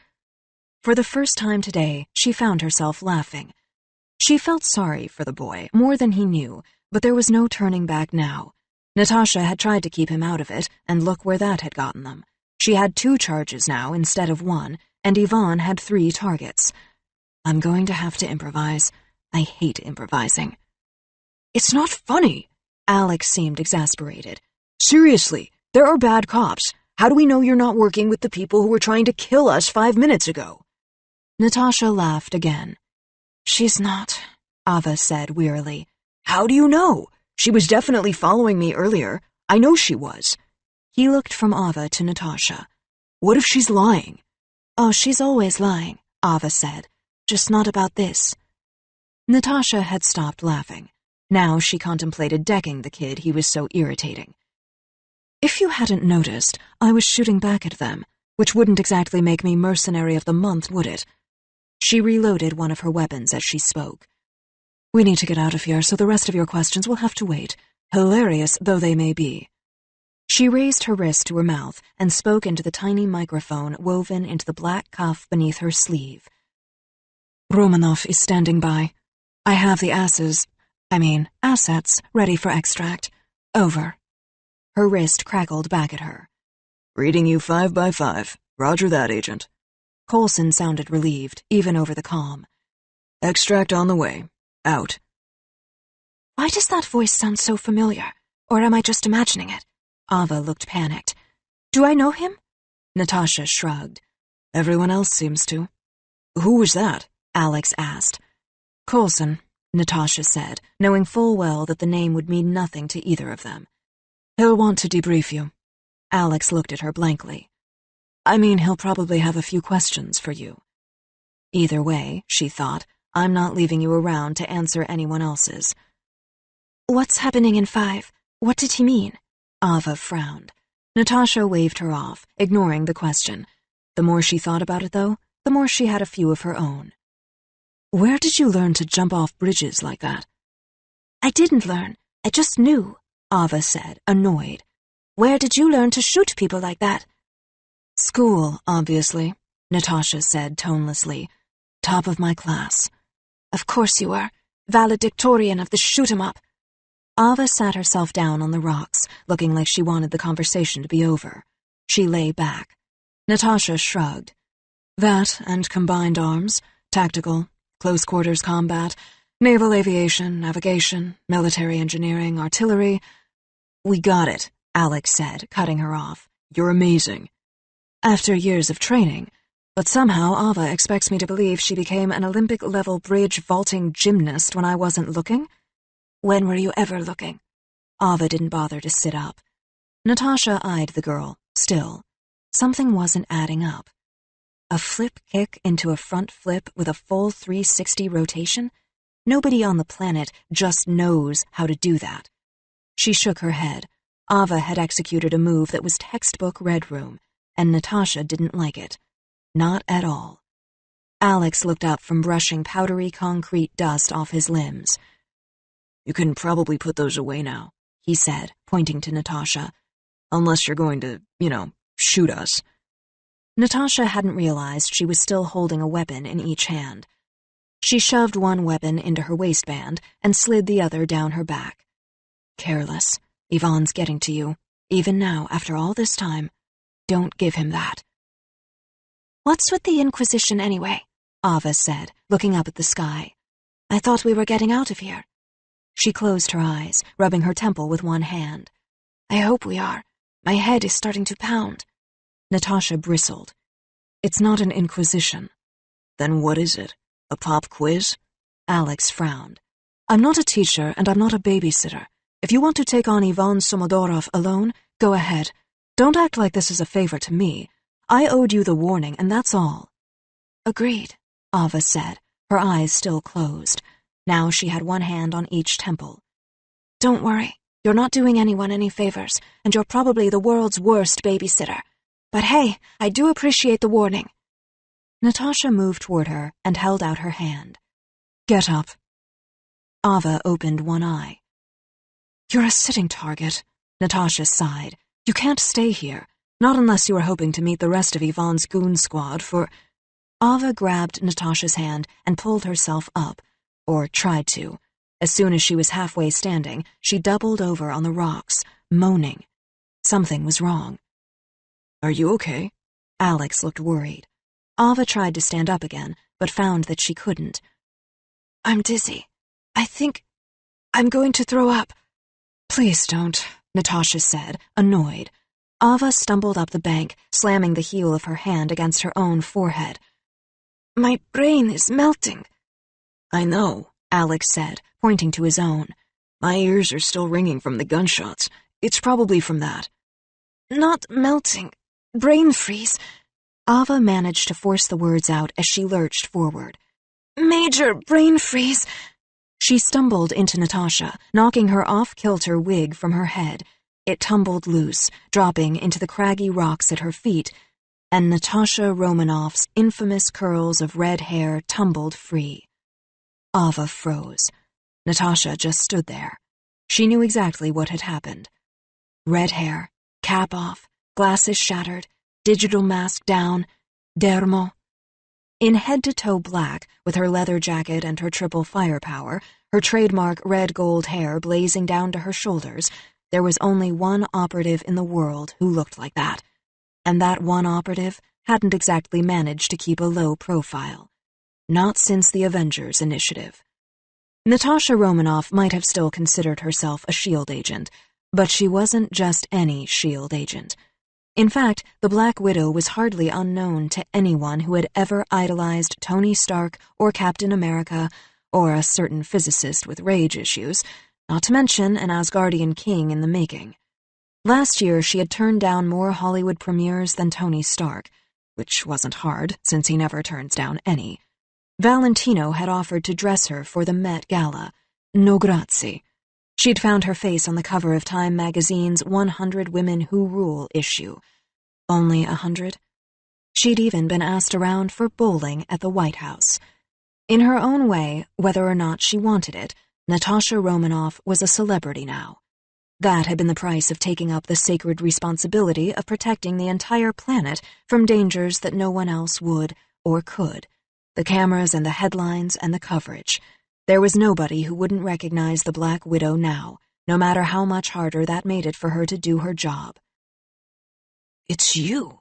For the first time today, she found herself laughing. She felt sorry for the boy, more than he knew, but there was no turning back now. Natasha had tried to keep him out of it, and look where that had gotten them. She had 2 charges now instead of 1, and Ivan had 3 targets. I'm going to have to improvise. I hate improvising. It's not funny. Alex seemed exasperated. Seriously, there are bad cops. How do we know you're not working with the people who were trying to kill us 5 minutes ago? Natasha laughed again. She's not, Ava said wearily. How do you know? She was definitely following me earlier. I know she was. He looked from Ava to Natasha. What if she's lying? Oh, she's always lying, Ava said. Just not about this. Natasha had stopped laughing. Now she contemplated decking the kid he was so irritating. If you hadn't noticed, I was shooting back at them, which wouldn't exactly make me mercenary of the month, would it? She reloaded one of her weapons as she spoke. We need to get out of here, so the rest of your questions will have to wait, hilarious though they may be. She raised her wrist to her mouth and spoke into the tiny microphone woven into the black cuff beneath her sleeve. Romanov is standing by. I have the assets ready for extract. Over. Her wrist crackled back at her. Reading you 5 by 5. Roger that, Agent. Coulson sounded relieved, even over the comm. Extract on the way. Out. Why does that voice sound so familiar? Or am I just imagining it? Ava looked panicked. Do I know him? Natasha shrugged. Everyone else seems to. Who was that? Alex asked. Coulson, Natasha said, knowing full well that the name would mean nothing to either of them. He'll want to debrief you. Alex looked at her blankly. I mean, he'll probably have a few questions for you. Either way, she thought, I'm not leaving you around to answer anyone else's. What's happening in 5? What did he mean? Ava frowned. Natasha waved her off, ignoring the question. The more she thought about it, though, the more she had a few of her own. Where did you learn to jump off bridges like that? I didn't learn. I just knew, Ava said, annoyed. Where did you learn to shoot people like that? School, obviously, Natasha said tonelessly. Top of my class. Of course you were. Valedictorian of the shoot-'em-up. Ava sat herself down on the rocks, looking like she wanted the conversation to be over. She lay back. Natasha shrugged. That and combined arms, tactical, close-quarters combat, naval aviation, navigation, military engineering, artillery. We got it, Alex said, cutting her off. You're amazing. After years of training, but somehow Ava expects me to believe she became an Olympic-level bridge vaulting gymnast when I wasn't looking? When were you ever looking? Ava didn't bother to sit up. Natasha eyed the girl, still. Something wasn't adding up. A flip kick into a front flip with a full 360 rotation? Nobody on the planet just knows how to do that. She shook her head. Ava had executed a move that was textbook Red Room, and Natasha didn't like it. Not at all. Alex looked up from brushing powdery concrete dust off his limbs. You can probably put those away now, he said, pointing to Natasha. Unless you're going to, shoot us. Natasha hadn't realized she was still holding a weapon in each hand. She shoved one weapon into her waistband and slid the other down her back. Careless. Ivan's getting to you. Even now, after all this time. Don't give him that. What's with the Inquisition anyway? Ava said, looking up at the sky. I thought we were getting out of here. She closed her eyes, rubbing her temple with one hand. I hope we are. My head is starting to pound. Natasha bristled. It's not an inquisition. Then what is it? A pop quiz? Alex frowned. I'm not a teacher and I'm not a babysitter. If you want to take on Ivan Somodorov alone, go ahead. Don't act like this is a favor to me. I owed you the warning and that's all. Agreed, Ava said, her eyes still closed. Now she had one hand on each temple. Don't worry. You're not doing anyone any favors, and you're probably the world's worst babysitter. But hey, I do appreciate the warning. Natasha moved toward her and held out her hand. Get up. Ava opened one eye. You're a sitting target, Natasha sighed. You can't stay here, not unless you are hoping to meet the rest of Ivan's goon squad for... Ava grabbed Natasha's hand and pulled herself up, or tried to. As soon as she was halfway standing, she doubled over on the rocks, moaning. Something was wrong. Are you okay? Alex looked worried. Ava tried to stand up again, but found that she couldn't. I'm dizzy. I think I'm going to throw up. Please don't, Natasha said, annoyed. Ava stumbled up the bank, slamming the heel of her hand against her own forehead. My brain is melting. I know, Alex said, pointing to his own. My ears are still ringing from the gunshots. It's probably from that. Not melting. Brain freeze. Ava managed to force the words out as she lurched forward. Major brain freeze. She stumbled into Natasha, knocking her off-kilter wig from her head. It tumbled loose, dropping into the craggy rocks at her feet, and Natasha Romanoff's infamous curls of red hair tumbled free. Ava froze. Natasha just stood there. She knew exactly what had happened. Red hair, cap off, glasses shattered, digital mask down, dermo. In head-to-toe black, with her leather jacket and her triple firepower, her trademark red-gold hair blazing down to her shoulders, there was only one operative in the world who looked like that. And that one operative hadn't exactly managed to keep a low profile. Not since the Avengers Initiative. Natasha Romanoff might have still considered herself a S.H.I.E.L.D. agent, but she wasn't just any S.H.I.E.L.D. agent. In fact, the Black Widow was hardly unknown to anyone who had ever idolized Tony Stark or Captain America or a certain physicist with rage issues, not to mention an Asgardian king in the making. Last year, she had turned down more Hollywood premieres than Tony Stark, which wasn't hard, since he never turns down any. Valentino had offered to dress her for the Met Gala. No grazie. She'd found her face on the cover of Time magazine's 100 Women Who Rule issue. Only 100? She'd even been asked around for bowling at the White House. In her own way, whether or not she wanted it, Natasha Romanoff was a celebrity now. That had been the price of taking up the sacred responsibility of protecting the entire planet from dangers that no one else would or could. The cameras and the headlines and the coverage. There was nobody who wouldn't recognize the Black Widow now, no matter how much harder that made it for her to do her job. It's you.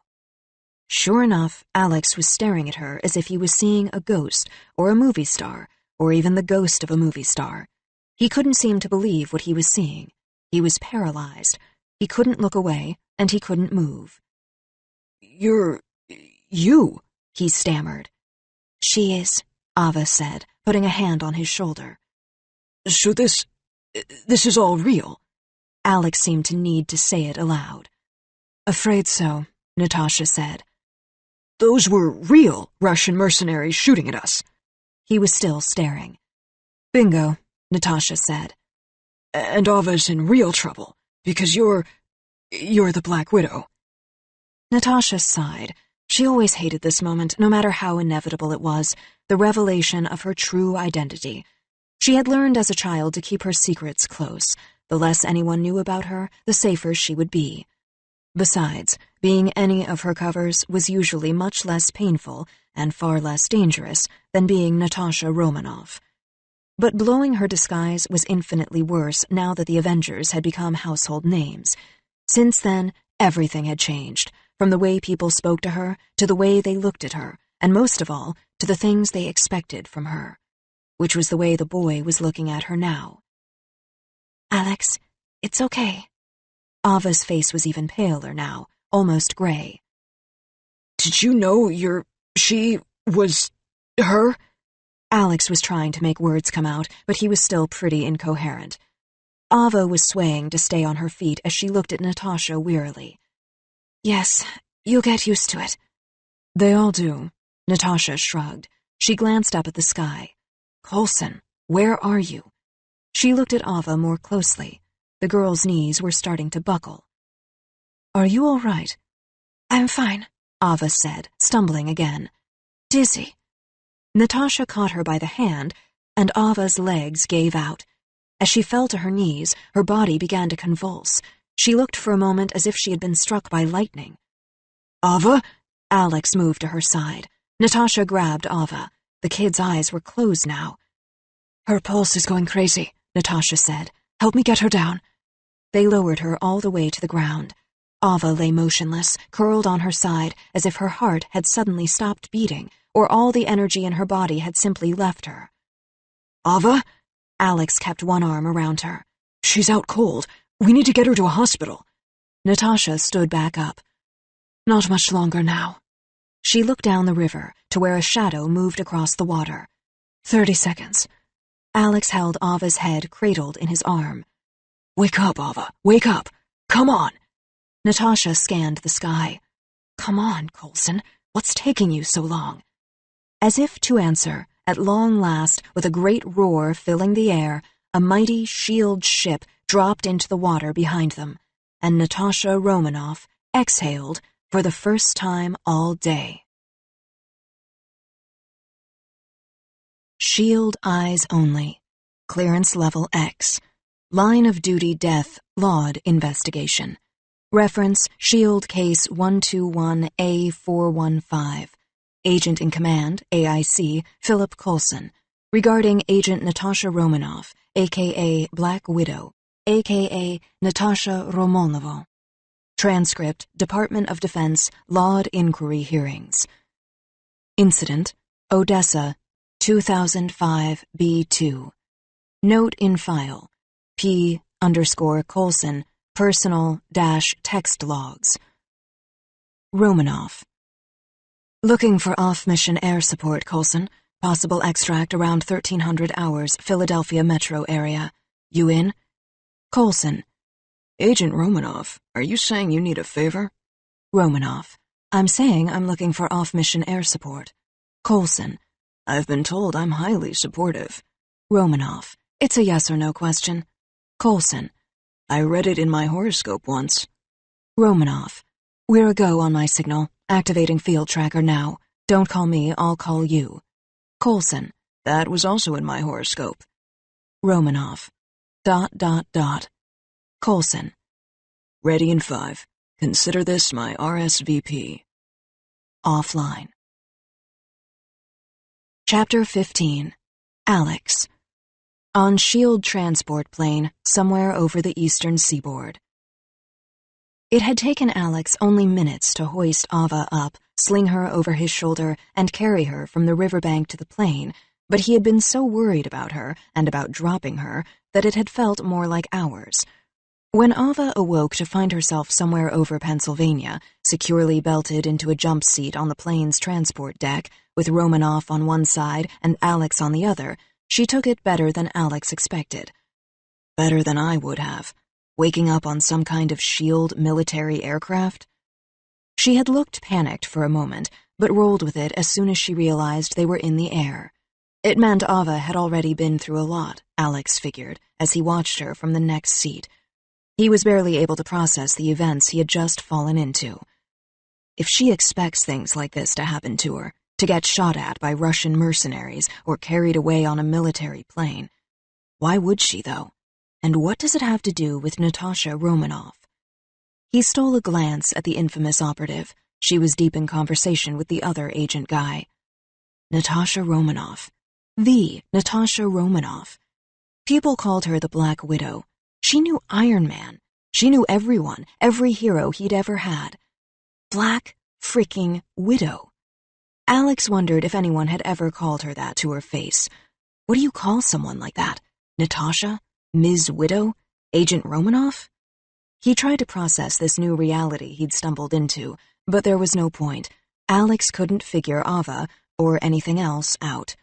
Sure enough, Alex was staring at her as if he was seeing a ghost, or a movie star, or even the ghost of a movie star. He couldn't seem to believe what he was seeing. He was paralyzed. He couldn't look away, and he couldn't move. You, he stammered. She is, Ava said, putting a hand on his shoulder. So this is all real? Alex seemed to need to say it aloud. Afraid so, Natasha said. Those were real Russian mercenaries shooting at us. He was still staring. Bingo, Natasha said. And Ava's in real trouble, because you're the Black Widow. Natasha sighed. She always hated this moment, no matter how inevitable it was, the revelation of her true identity. She had learned as a child to keep her secrets close. The less anyone knew about her, the safer she would be. Besides, being any of her covers was usually much less painful and far less dangerous than being Natasha Romanoff. But blowing her disguise was infinitely worse now that the Avengers had become household names. Since then, everything had changed, from the way people spoke to her, to the way they looked at her, and most of all, to the things they expected from her, which was the way the boy was looking at her now. Alex, it's okay. Ava's face was even paler now, almost gray. Did you know she was her? Alex was trying to make words come out, but he was still pretty incoherent. Ava was swaying to stay on her feet as she looked at Natasha wearily. Yes, you'll get used to it. They all do. Natasha shrugged. She glanced up at the sky. Coulson, where are you? She looked at Ava more closely. The girl's knees were starting to buckle. Are you all right? I'm fine, Ava said, stumbling again. Dizzy. Natasha caught her by the hand, and Ava's legs gave out. As she fell to her knees, her body began to convulse. She looked for a moment as if she had been struck by lightning. Ava? Alex moved to her side. Natasha grabbed Ava. The kid's eyes were closed now. Her pulse is going crazy, Natasha said. Help me get her down. They lowered her all the way to the ground. Ava lay motionless, curled on her side, as if her heart had suddenly stopped beating, or all the energy in her body had simply left her. Ava? Alex kept one arm around her. She's out cold. We need to get her to a hospital. Natasha stood back up. Not much longer now. She looked down the river to where a shadow moved across the water. 30 seconds. Alex held Ava's head cradled in his arm. Wake up, Ava. Wake up. Come on. Natasha scanned the sky. Come on, Coulson. What's taking you so long? As if to answer, at long last, with a great roar filling the air, a mighty shield ship dropped into the water behind them, and Natasha Romanoff exhaled for the first time all day. Shield eyes only. Clearance level X. Line of duty death, Laud investigation. Reference Shield Case 121A415. Agent in Command, AIC, Philip Coulson. Regarding Agent Natasha Romanoff, a.k.a. Black Widow, a.k.a. Natasha Romanova. Transcript, Department of Defense, Laud Inquiry Hearings. Incident, Odessa, 2005 B2. Note in file, P_Coulson, personal-text logs. Romanoff. Looking for off-mission air support, Coulson. Possible extract around 1300 hours, Philadelphia metro area. You in? Coulson. Agent Romanoff, are you saying you need a favor? Romanoff. I'm saying I'm looking for off-mission air support. Coulson. I've been told I'm highly supportive. Romanoff. It's a yes or no question. Coulson. I read it in my horoscope once. Romanoff. We're a go on my signal. Activating field tracker now. Don't call me, I'll call you. Coulson. That was also in my horoscope. Romanoff. ... Coulson. Ready in 5. Consider this my RSVP. Offline. Chapter 15. Alex. On SHIELD transport plane, somewhere over the eastern seaboard. It had taken Alex only minutes to hoist Ava up, sling her over his shoulder, and carry her from the riverbank to the plane, but he had been so worried about her and about dropping her that it had felt more like hours. When Ava awoke to find herself somewhere over Pennsylvania, securely belted into a jump seat on the plane's transport deck, with Romanoff on one side and Alex on the other, she took it better than Alex expected. Better than I would have. Waking up on some kind of SHIELD military aircraft? She had looked panicked for a moment, but rolled with it as soon as she realized they were in the air. It meant Ava had already been through a lot, Alex figured, as he watched her from the next seat. He was barely able to process the events he had just fallen into. If she expects things like this to happen to her, to get shot at by Russian mercenaries or carried away on a military plane, why would she, though? And what does it have to do with Natasha Romanoff? He stole a glance at the infamous operative. She was deep in conversation with the other agent guy. Natasha Romanoff. The Natasha Romanoff. People called her the Black Widow. She knew Iron Man. She knew everyone, every hero he'd ever had. Black freaking Widow. Alex wondered if anyone had ever called her that to her face. What do you call someone like that? Natasha? Ms. Widow? Agent Romanoff? He tried to process this new reality he'd stumbled into, but there was no point. Alex couldn't figure Ava, or anything else, out.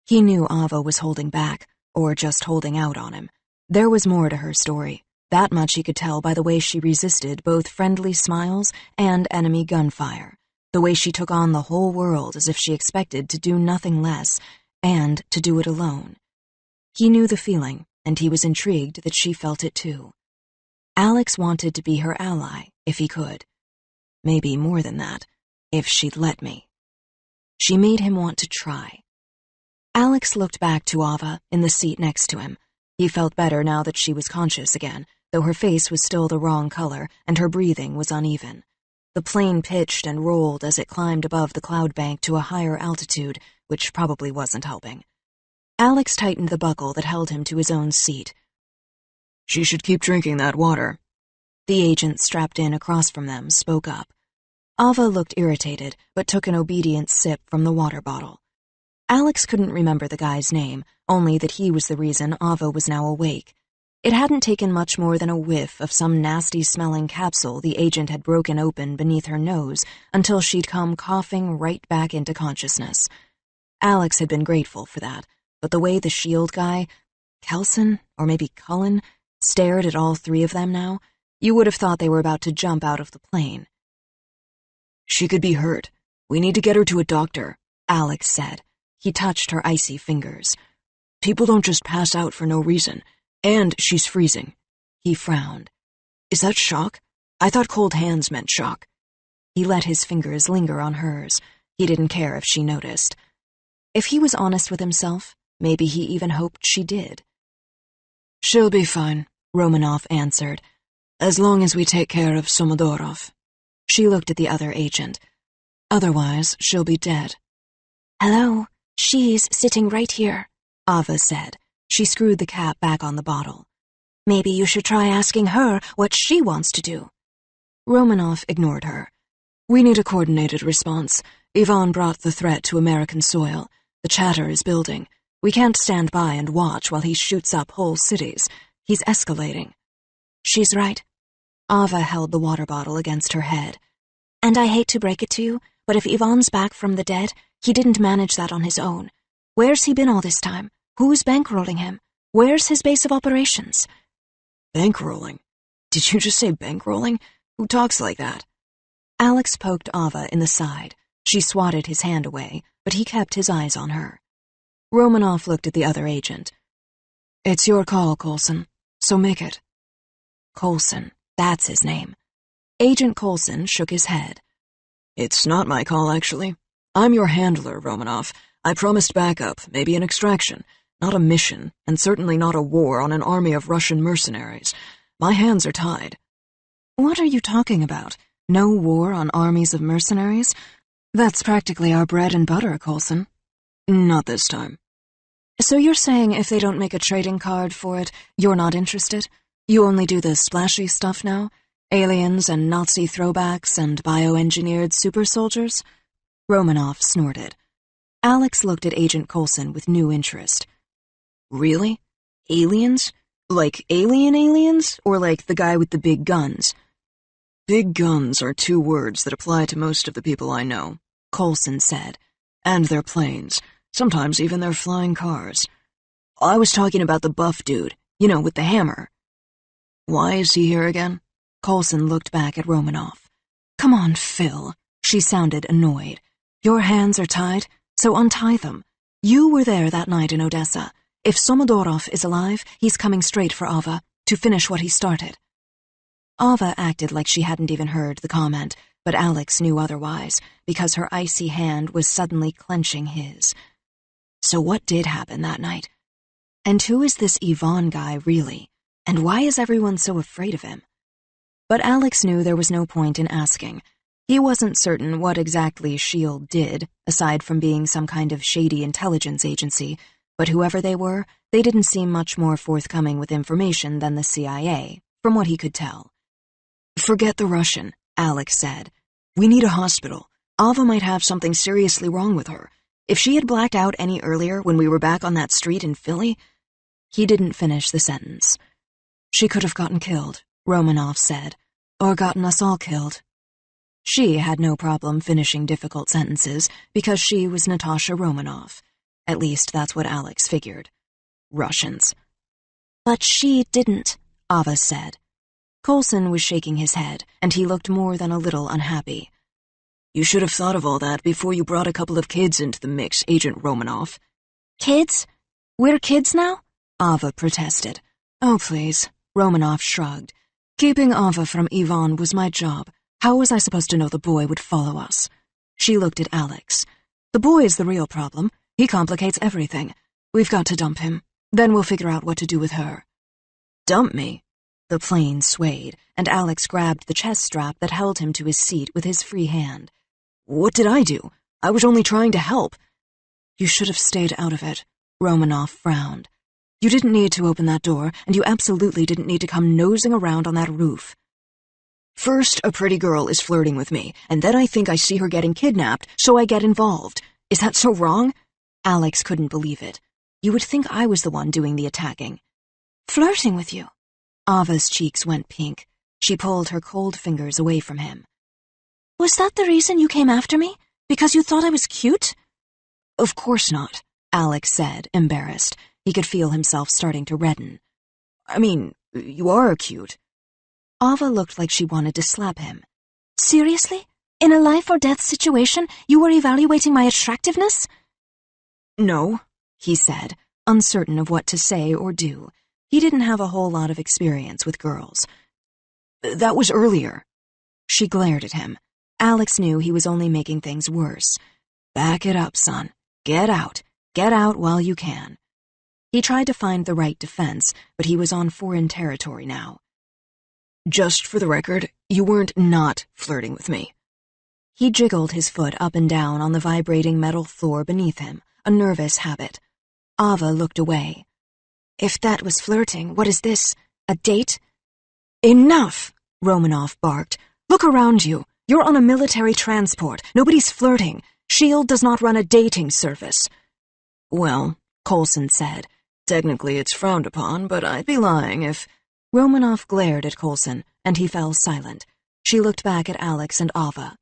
He knew Ava was holding back, or just holding out on him. There was more to her story. That much he could tell by the way she resisted both friendly smiles and enemy gunfire, the way she took on the whole world as if she expected to do nothing less, and to do it alone. He knew the feeling, and he was intrigued that she felt it too. Alex wanted to be her ally, if he could. Maybe more than that, if she'd let me. She made him want to try. Alex looked back to Ava in the seat next to him. He felt better now that she was conscious again, though her face was still the wrong color and her breathing was uneven. The plane pitched and rolled as it climbed above the cloud bank to a higher altitude, which probably wasn't helping. Alex tightened the buckle that held him to his own seat. She should keep drinking that water. The agent strapped in across from them spoke up. Ava looked irritated, but took an obedient sip from the water bottle. Alex couldn't remember the guy's name, only that he was the reason Ava was now awake. It hadn't taken much more than a whiff of some nasty-smelling capsule the agent had broken open beneath her nose until she'd come coughing right back into consciousness. Alex had been grateful for that, but the way the SHIELD guy, Kelson, or maybe Cullen, stared at all three of them now, you would have thought they were about to jump out of the plane. She could be hurt. We need to get her to a doctor, Alex said. He touched her icy fingers. People don't just pass out for no reason. And she's freezing. He frowned. Is that shock? I thought cold hands meant shock. He let his fingers linger on hers. He didn't care if she noticed. If he was honest with himself, maybe he even hoped she did. She'll be fine, Romanoff answered. As long as we take care of Somodorov. She looked at the other agent. Otherwise, she'll be dead. Hello, she's sitting right here, Ava said. She screwed the cap back on the bottle. Maybe you should try asking her what she wants to do. Romanoff ignored her. We need a coordinated response. Ivan brought the threat to American soil. The chatter is building. We can't stand by and watch while he shoots up whole cities. He's escalating. She's right. Ava held the water bottle against her head. And I hate to break it to you, but if Ivan's back from the dead, he didn't manage that on his own. Where's he been all this time? Who's bankrolling him? Where's his base of operations? Bankrolling? Did you just say bankrolling? Who talks like that? Alex poked Ava in the side. She swatted his hand away, but he kept his eyes on her. Romanoff looked at the other agent. It's your call, Coulson, so make it. Coulson, that's his name. Agent Coulson shook his head. It's not my call, actually. I'm your handler, Romanoff. I promised backup, maybe an extraction. Not a mission, and certainly not a war on an army of Russian mercenaries. My hands are tied. What are you talking about? No war on armies of mercenaries? That's practically our bread and butter, Coulson. Not this time. So you're saying if they don't make a trading card for it, you're not interested? You only do the splashy stuff now? Aliens and Nazi throwbacks and bioengineered super soldiers? Romanoff snorted. Alex looked at Agent Coulson with new interest. Really? Aliens? Like alien aliens? Or like the guy with the big guns? Big guns are 2 words that apply to most of the people I know, Coulson said. And their planes. Sometimes even their flying cars. I was talking about the buff dude, you know, with the hammer. Why is he here again? Coulson looked back at Romanoff. Come on, Phil. She sounded annoyed. Your hands are tied, so untie them. You were there that night in Odessa. If Somodorov is alive, he's coming straight for Ava, to finish what he started. Ava acted like she hadn't even heard the comment. but Alex knew otherwise, because her icy hand was suddenly clenching his. So what did happen that night? And who is this Yvonne guy, really? And why is everyone so afraid of him? But Alex knew there was no point in asking. He wasn't certain what exactly S.H.I.E.L.D. did, aside from being some kind of shady intelligence agency, but whoever they were, they didn't seem much more forthcoming with information than the CIA, from what he could tell. Forget the Russian, Alex said. We need a hospital. Ava might have something seriously wrong with her. If she had blacked out any earlier when we were back on that street in Philly... He didn't finish the sentence. She could have gotten killed, Romanoff said, or gotten us all killed. She had no problem finishing difficult sentences because she was Natasha Romanoff. At least that's what Alex figured. Russians. But she didn't, Ava said. Coulson was shaking his head, and he looked more than a little unhappy. You should have thought of all that before you brought a couple of kids into the mix, Agent Romanoff. Kids? We're kids now? Ava protested. Oh, please. Romanoff shrugged. Keeping Ava from Yvonne was my job. How was I supposed to know the boy would follow us? She looked at Alex. The boy is the real problem. He complicates everything. We've got to dump him. Then we'll figure out what to do with her. Dump me? The plane swayed, and Alex grabbed the chest strap that held him to his seat with his free hand. What did I do? I was only trying to help. You should have stayed out of it. Romanoff frowned. You didn't need to open that door, and you absolutely didn't need to come nosing around on that roof. First, a pretty girl is flirting with me, and then I think I see her getting kidnapped, so I get involved. Is that so wrong? Alex couldn't believe it. You would think I was the one doing the attacking. Flirting with you? Ava's cheeks went pink. She pulled her cold fingers away from him. Was that the reason you came after me? Because you thought I was cute? Of course not, Alex said, embarrassed. He could feel himself starting to redden. I mean, you are cute. Ava looked like she wanted to slap him. Seriously? In a life-or-death situation, you were evaluating my attractiveness? No, he said, uncertain of what to say or do. He didn't have a whole lot of experience with girls. That was earlier. She glared at him. Alex knew he was only making things worse. Back it up, son. Get out. Get out while you can. He tried to find the right defense, but he was on foreign territory now. Just for the record, you weren't not flirting with me. He jiggled his foot up and down on the vibrating metal floor beneath him, a nervous habit. Ava looked away. If that was flirting, what is this? A date? Enough, Romanoff barked. Look around you. You're on a military transport. Nobody's flirting. S.H.I.E.L.D. does not run a dating service. Well, Coulson said, technically it's frowned upon, but I'd be lying if... Romanoff glared at Coulson, and he fell silent. She looked back at Alex and Ava.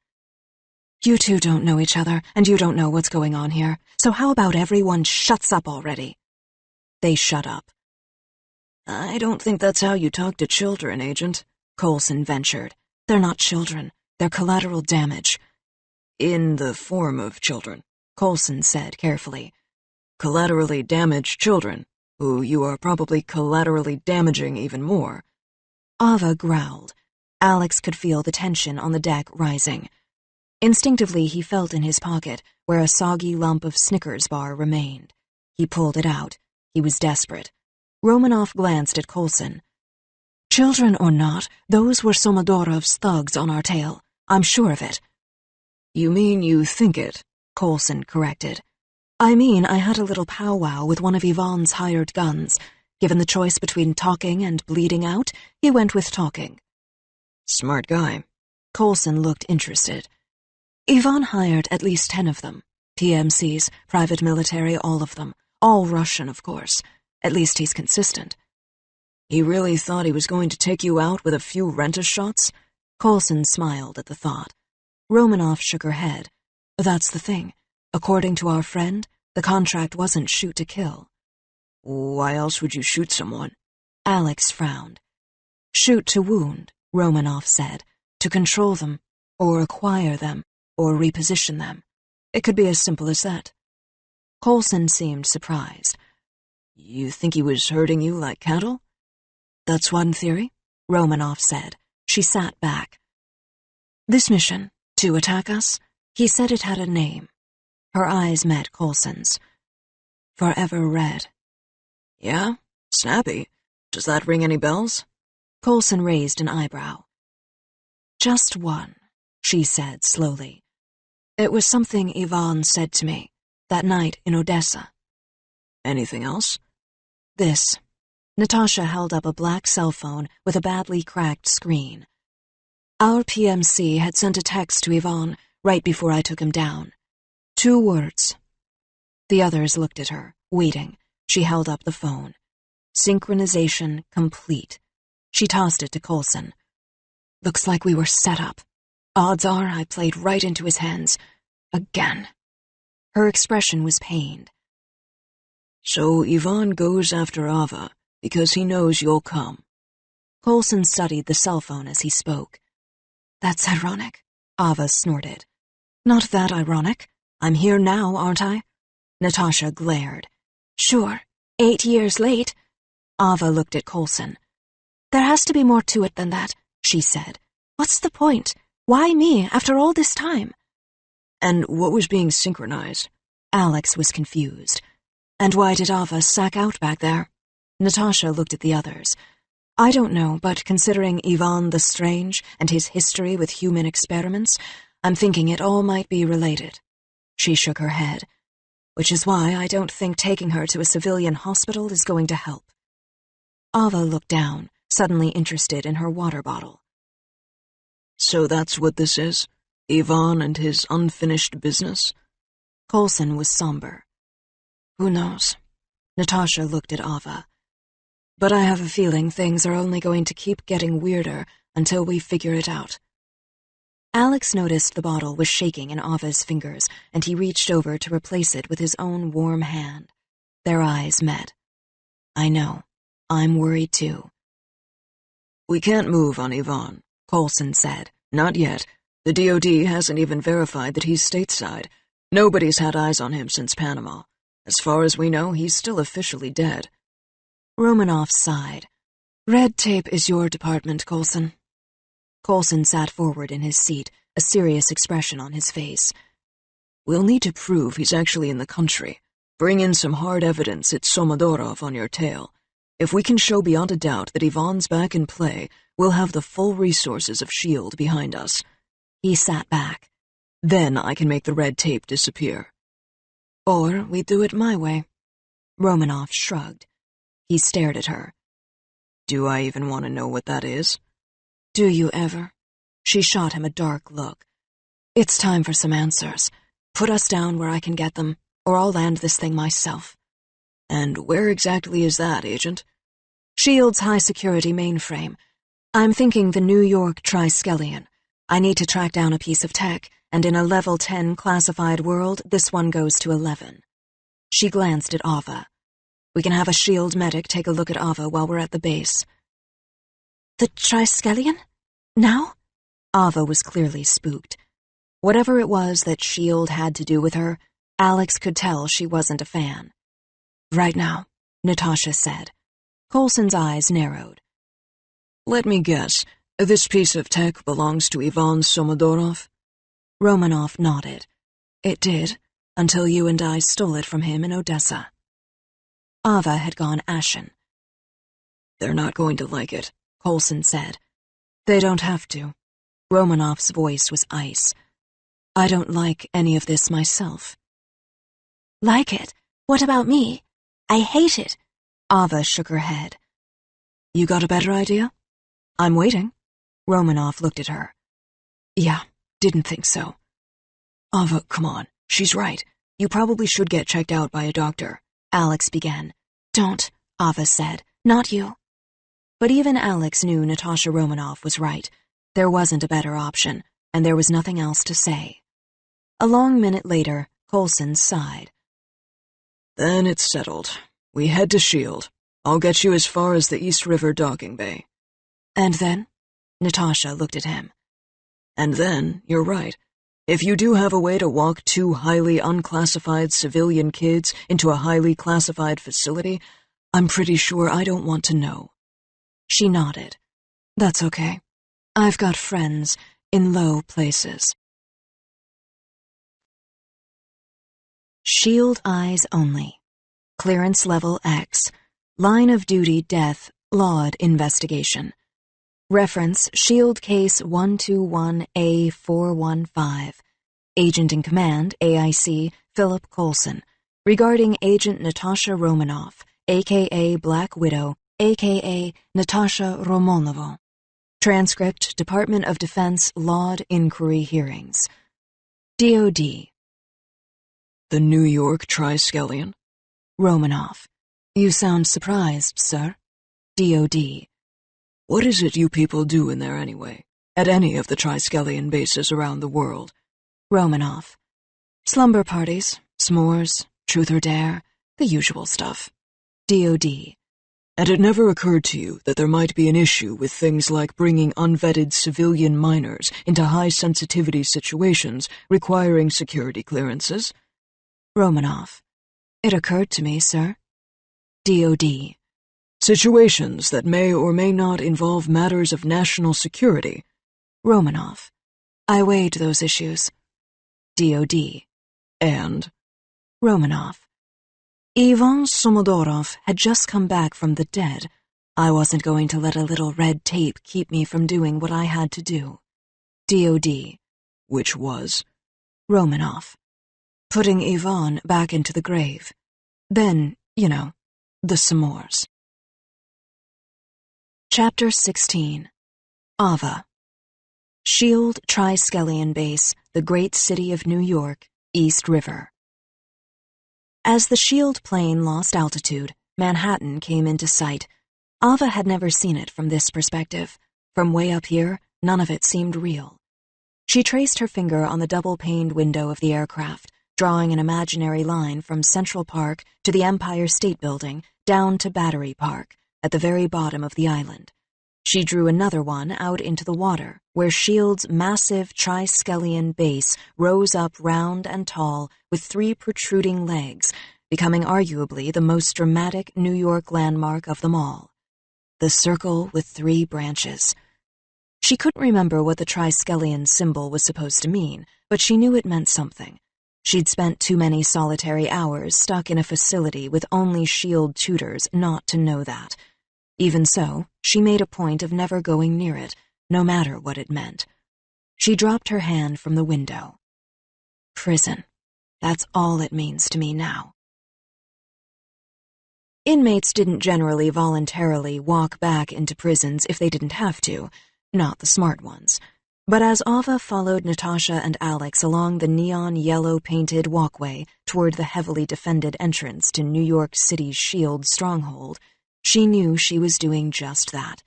You two don't know each other, and you don't know what's going on here, so how about everyone shuts up already? They shut up. I don't think that's how you talk to children, Agent, Coulson ventured. They're not children. They're collateral damage. In the form of children, Coulson said carefully. Collaterally damaged children, who you are probably collaterally damaging even more. Ava growled. Alex could feel the tension on the deck rising. Instinctively, he felt in his pocket where a soggy lump of Snickers bar remained. He pulled it out. He was desperate. Romanoff glanced at Coulson. Children or not, those were Somodorov's thugs on our tail. I'm sure of it. You mean you think it? Coulson corrected. I mean I had a little powwow with one of Yvonne's hired guns. Given the choice between talking and bleeding out, he went with talking. Smart guy. Coulson looked interested. Yvonne hired at least 10 of them. PMCs, private military, all of them. All Russian, of course. At least he's consistent. He really thought he was going to take you out with a few rent-a-shots? Coulson smiled at the thought. Romanoff shook her head. That's the thing. According to our friend, the contract wasn't shoot to kill. Why else would you shoot someone? Alex frowned. Shoot to wound, Romanoff said. To control them, or acquire them, or reposition them. It could be as simple as that. Coulson seemed surprised. You think he was herding you like cattle? That's one theory, Romanoff said. She sat back. This mission, to attack us, he said it had a name. Her eyes met Coulson's. Forever Red. Yeah? Snappy. Does that ring any bells? Coulson raised an eyebrow. Just one, she said slowly. It was something Yvonne said to me that night in Odessa. Anything else? This. Natasha held up a black cell phone with a badly cracked screen. Our PMC had sent a text to Yvonne right before I took him down. 2 words. The others looked at her, waiting. She held up the phone. Synchronization complete. She tossed it to Coulson. Looks like we were set up. Odds are I played right into his hands. Again. Her expression was pained. So Yvonne goes after Ava because he knows you'll come. Coulson studied the cell phone as he spoke. That's ironic, Ava snorted. Not that ironic. I'm here now, aren't I? Natasha glared. Sure, 8 years late. Ava looked at Coulson. There has to be more to it than that, she said. What's the point? Why me, after all this time? And what was being synchronized? Alex was confused. And why did Ava sack out back there? Natasha looked at the others. I don't know, but considering Yvonne the Strange and his history with human experiments, I'm thinking it all might be related. She shook her head. Which is why I don't think taking her to a civilian hospital is going to help. Ava looked down, suddenly interested in her water bottle. So that's what this is? Yvonne and his unfinished business? Coulson was somber. Who knows? Natasha looked at Ava. But I have a feeling things are only going to keep getting weirder until we figure it out. Alex noticed the bottle was shaking in Ava's fingers, and he reached over to replace it with his own warm hand. Their eyes met. I know. I'm worried too. We can't move on Yvonne, Coulson said. Not yet. The DoD hasn't even verified that he's stateside. Nobody's had eyes on him since Panama. As far as we know, he's still officially dead. Romanoff sighed. Red tape is your department, Coulson. Coulson sat forward in his seat, a serious expression on his face. We'll need to prove he's actually in the country. Bring in some hard evidence it's Somodorov on your tail. If we can show beyond a doubt that Yvonne's back in play, we'll have the full resources of S.H.I.E.L.D. behind us. He sat back. Then I can make the red tape disappear. Or we do it my way. Romanoff shrugged. He stared at her. Do I even want to know what that is? Do you ever? She shot him a dark look. It's time for some answers. Put us down where I can get them, or I'll land this thing myself. And where exactly is that, Agent? S.H.I.E.L.D.'s high-security mainframe. I'm thinking the New York Triskelion. I need to track down a piece of tech, and in a level 10 classified world, this one goes to 11. She glanced at Ava. We can have a S.H.I.E.L.D. medic take a look at Ava while we're at the base. The Triskelion? Now? Ava was clearly spooked. Whatever it was that S.H.I.E.L.D. had to do with her, Alex could tell she wasn't a fan. Right now, Natasha said. Coulson's eyes narrowed. Let me guess. This piece of tech belongs to Ivan Somodorov? Romanoff nodded. It did, until you and I stole it from him in Odessa. Ava had gone ashen. They're not going to like it, Coulson said. They don't have to. Romanoff's voice was ice. I don't like any of this myself. Like it? What about me? I hate it. Ava shook her head. You got a better idea? I'm waiting. Romanoff looked at her. Yeah, didn't think so. Ava, come on. She's right. You probably should get checked out by a doctor. Alex began. Don't, Ava said. Not you. But even Alex knew Natasha Romanoff was right. There wasn't a better option, and there was nothing else to say. A long minute later, Coulson sighed. Then it's settled. We head to S.H.I.E.L.D. I'll get you as far as the East River docking bay. And then? Natasha looked at him. And then, you're right. If you do have a way to walk 2 highly unclassified civilian kids into a highly classified facility, I'm pretty sure I don't want to know. She nodded. That's okay. I've got friends, in low places. Shield eyes only. Clearance level X. Line of duty death, Laud investigation. Reference Shield Case 121A415. Agent in Command, AIC, Philip Coulson. Regarding Agent Natasha Romanoff, a.k.a. Black Widow, a.k.a. Natasha Romanova. Transcript, Department of Defense, Laud Inquiry Hearings. DOD. The New York Triskelion? Romanoff. You sound surprised, sir. DOD. What is it you people do in there anyway? At any of the Triskelion bases around the world? Romanoff. Slumber parties, s'mores, truth or dare, the usual stuff. DOD. And it never occurred to you that there might be an issue with things like bringing unvetted civilian minors into high-sensitivity situations requiring security clearances? Romanoff. It occurred to me, sir. DOD. Situations that may or may not involve matters of national security? Romanoff. I weighed those issues. DOD. And? Romanoff. Ivan Somodorov had just come back from the dead. I wasn't going to let a little red tape keep me from doing what I had to do. DOD. Which was? Romanoff. Putting Ivan back into the grave. Then, you know, the s'mores. Chapter 16. Ava. Shield Triskelion Base, the great city of New York, East River. As the Shield plane lost altitude, Manhattan came into sight. Ava had never seen it from this perspective. From way up here, none of it seemed real. She traced her finger on the double-paned window of the aircraft, drawing an imaginary line from Central Park to the Empire State Building down to Battery Park, at the very bottom of the island. She drew another one out into the water, where S.H.I.E.L.D.'s massive Triskelion base rose up round and tall with 3 protruding legs, becoming arguably the most dramatic New York landmark of them all. The circle with 3 branches. She couldn't remember what the Triskelion symbol was supposed to mean, but she knew it meant something. She'd spent too many solitary hours stuck in a facility with only S.H.I.E.L.D. tutors not to know that. Even so, she made a point of never going near it, no matter what it meant. She dropped her hand from the window. Prison. That's all it means to me now. Inmates didn't generally voluntarily walk back into prisons if they didn't have to, not the smart ones. But as Ava followed Natasha and Alex along the neon yellow-painted walkway toward the heavily defended entrance to New York City's S.H.I.E.L.D. stronghold, she knew she was doing just that.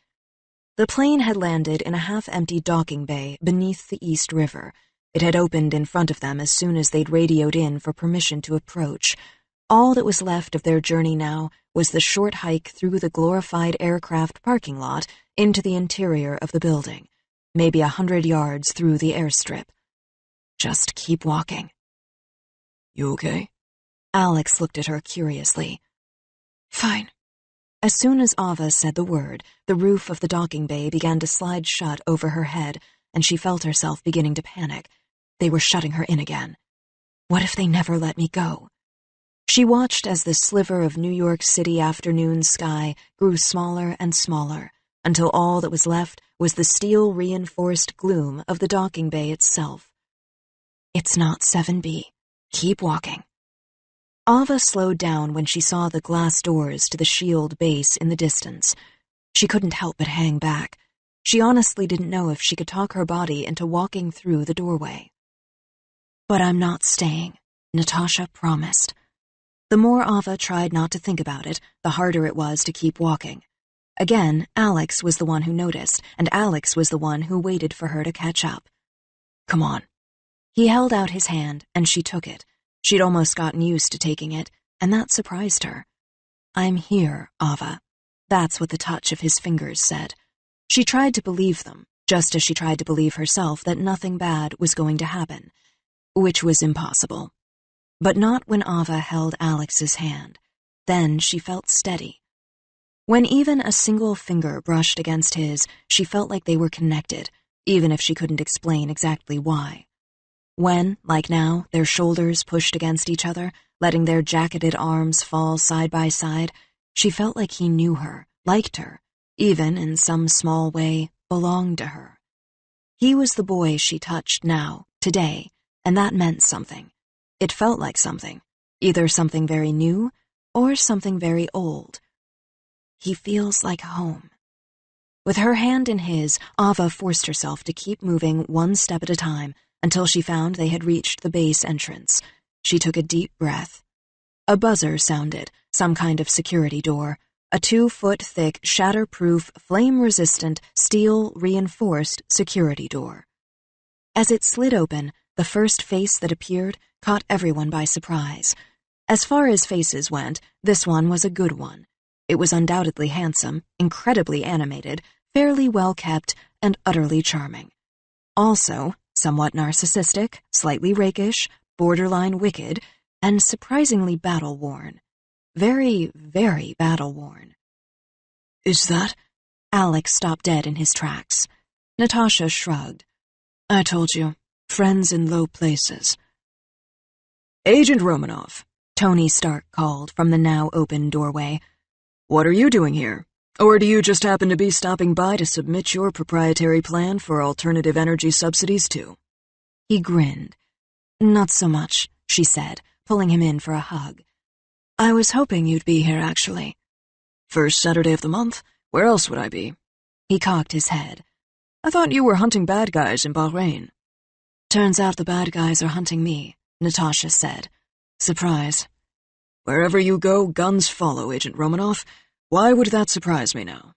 The plane had landed in a half-empty docking bay beneath the East River. It had opened in front of them as soon as they'd radioed in for permission to approach. All that was left of their journey now was the short hike through the glorified aircraft parking lot into the interior of the building, maybe 100 yards through the airstrip. Just keep walking. You okay? Alex looked at her curiously. Fine. As soon as Ava said the word, the roof of the docking bay began to slide shut over her head, and she felt herself beginning to panic. They were shutting her in again. What if they never let me go? She watched as the sliver of New York City afternoon sky grew smaller and smaller, until all that was left was the steel-reinforced gloom of the docking bay itself. It's not 7B. Keep walking. Ava slowed down when she saw the glass doors to the S.H.I.E.L.D. base in the distance. She couldn't help but hang back. She honestly didn't know if she could talk her body into walking through the doorway. But I'm not staying, Natasha promised. The more Ava tried not to think about it, the harder it was to keep walking. Again, Alex was the one who noticed, and Alex was the one who waited for her to catch up. Come on. He held out his hand, and she took it. She'd almost gotten used to taking it, and that surprised her. I'm here, Ava. That's what the touch of his fingers said. She tried to believe them, just as she tried to believe herself that nothing bad was going to happen, which was impossible. But not when Ava held Alex's hand. Then she felt steady. When even a single finger brushed against his, she felt like they were connected, even if she couldn't explain exactly why. When, like now, their shoulders pushed against each other, letting their jacketed arms fall side by side, she felt like he knew her, liked her, even, in some small way, belonged to her. He was the boy she touched now, today, and that meant something. It felt like something, either something very new or something very old. He feels like home. With her hand in his, Ava forced herself to keep moving one step at a time until she found they had reached the base entrance. She took a deep breath. A buzzer sounded, some kind of security door, a 2-foot-thick, shatterproof, flame-resistant, steel-reinforced security door. As it slid open, the first face that appeared caught everyone by surprise. As far as faces went, this one was a good one. It was undoubtedly handsome, incredibly animated, fairly well-kept, and utterly charming. Also, somewhat narcissistic, slightly rakish, borderline wicked, and surprisingly battle-worn. Very, very battle-worn. Is that? Alex stopped dead in his tracks. Natasha shrugged. I told you, friends in low places. Agent Romanoff, Tony Stark called from the now open doorway. What are you doing here? Or do you just happen to be stopping by to submit your proprietary plan for alternative energy subsidies too? He grinned. Not so much, she said, pulling him in for a hug. I was hoping you'd be here, actually. First Saturday of the month? Where else would I be? He cocked his head. I thought you were hunting bad guys in Bahrain. Turns out the bad guys are hunting me, Natasha said. Surprise. Wherever you go, guns follow, Agent Romanoff. Why would that surprise me now?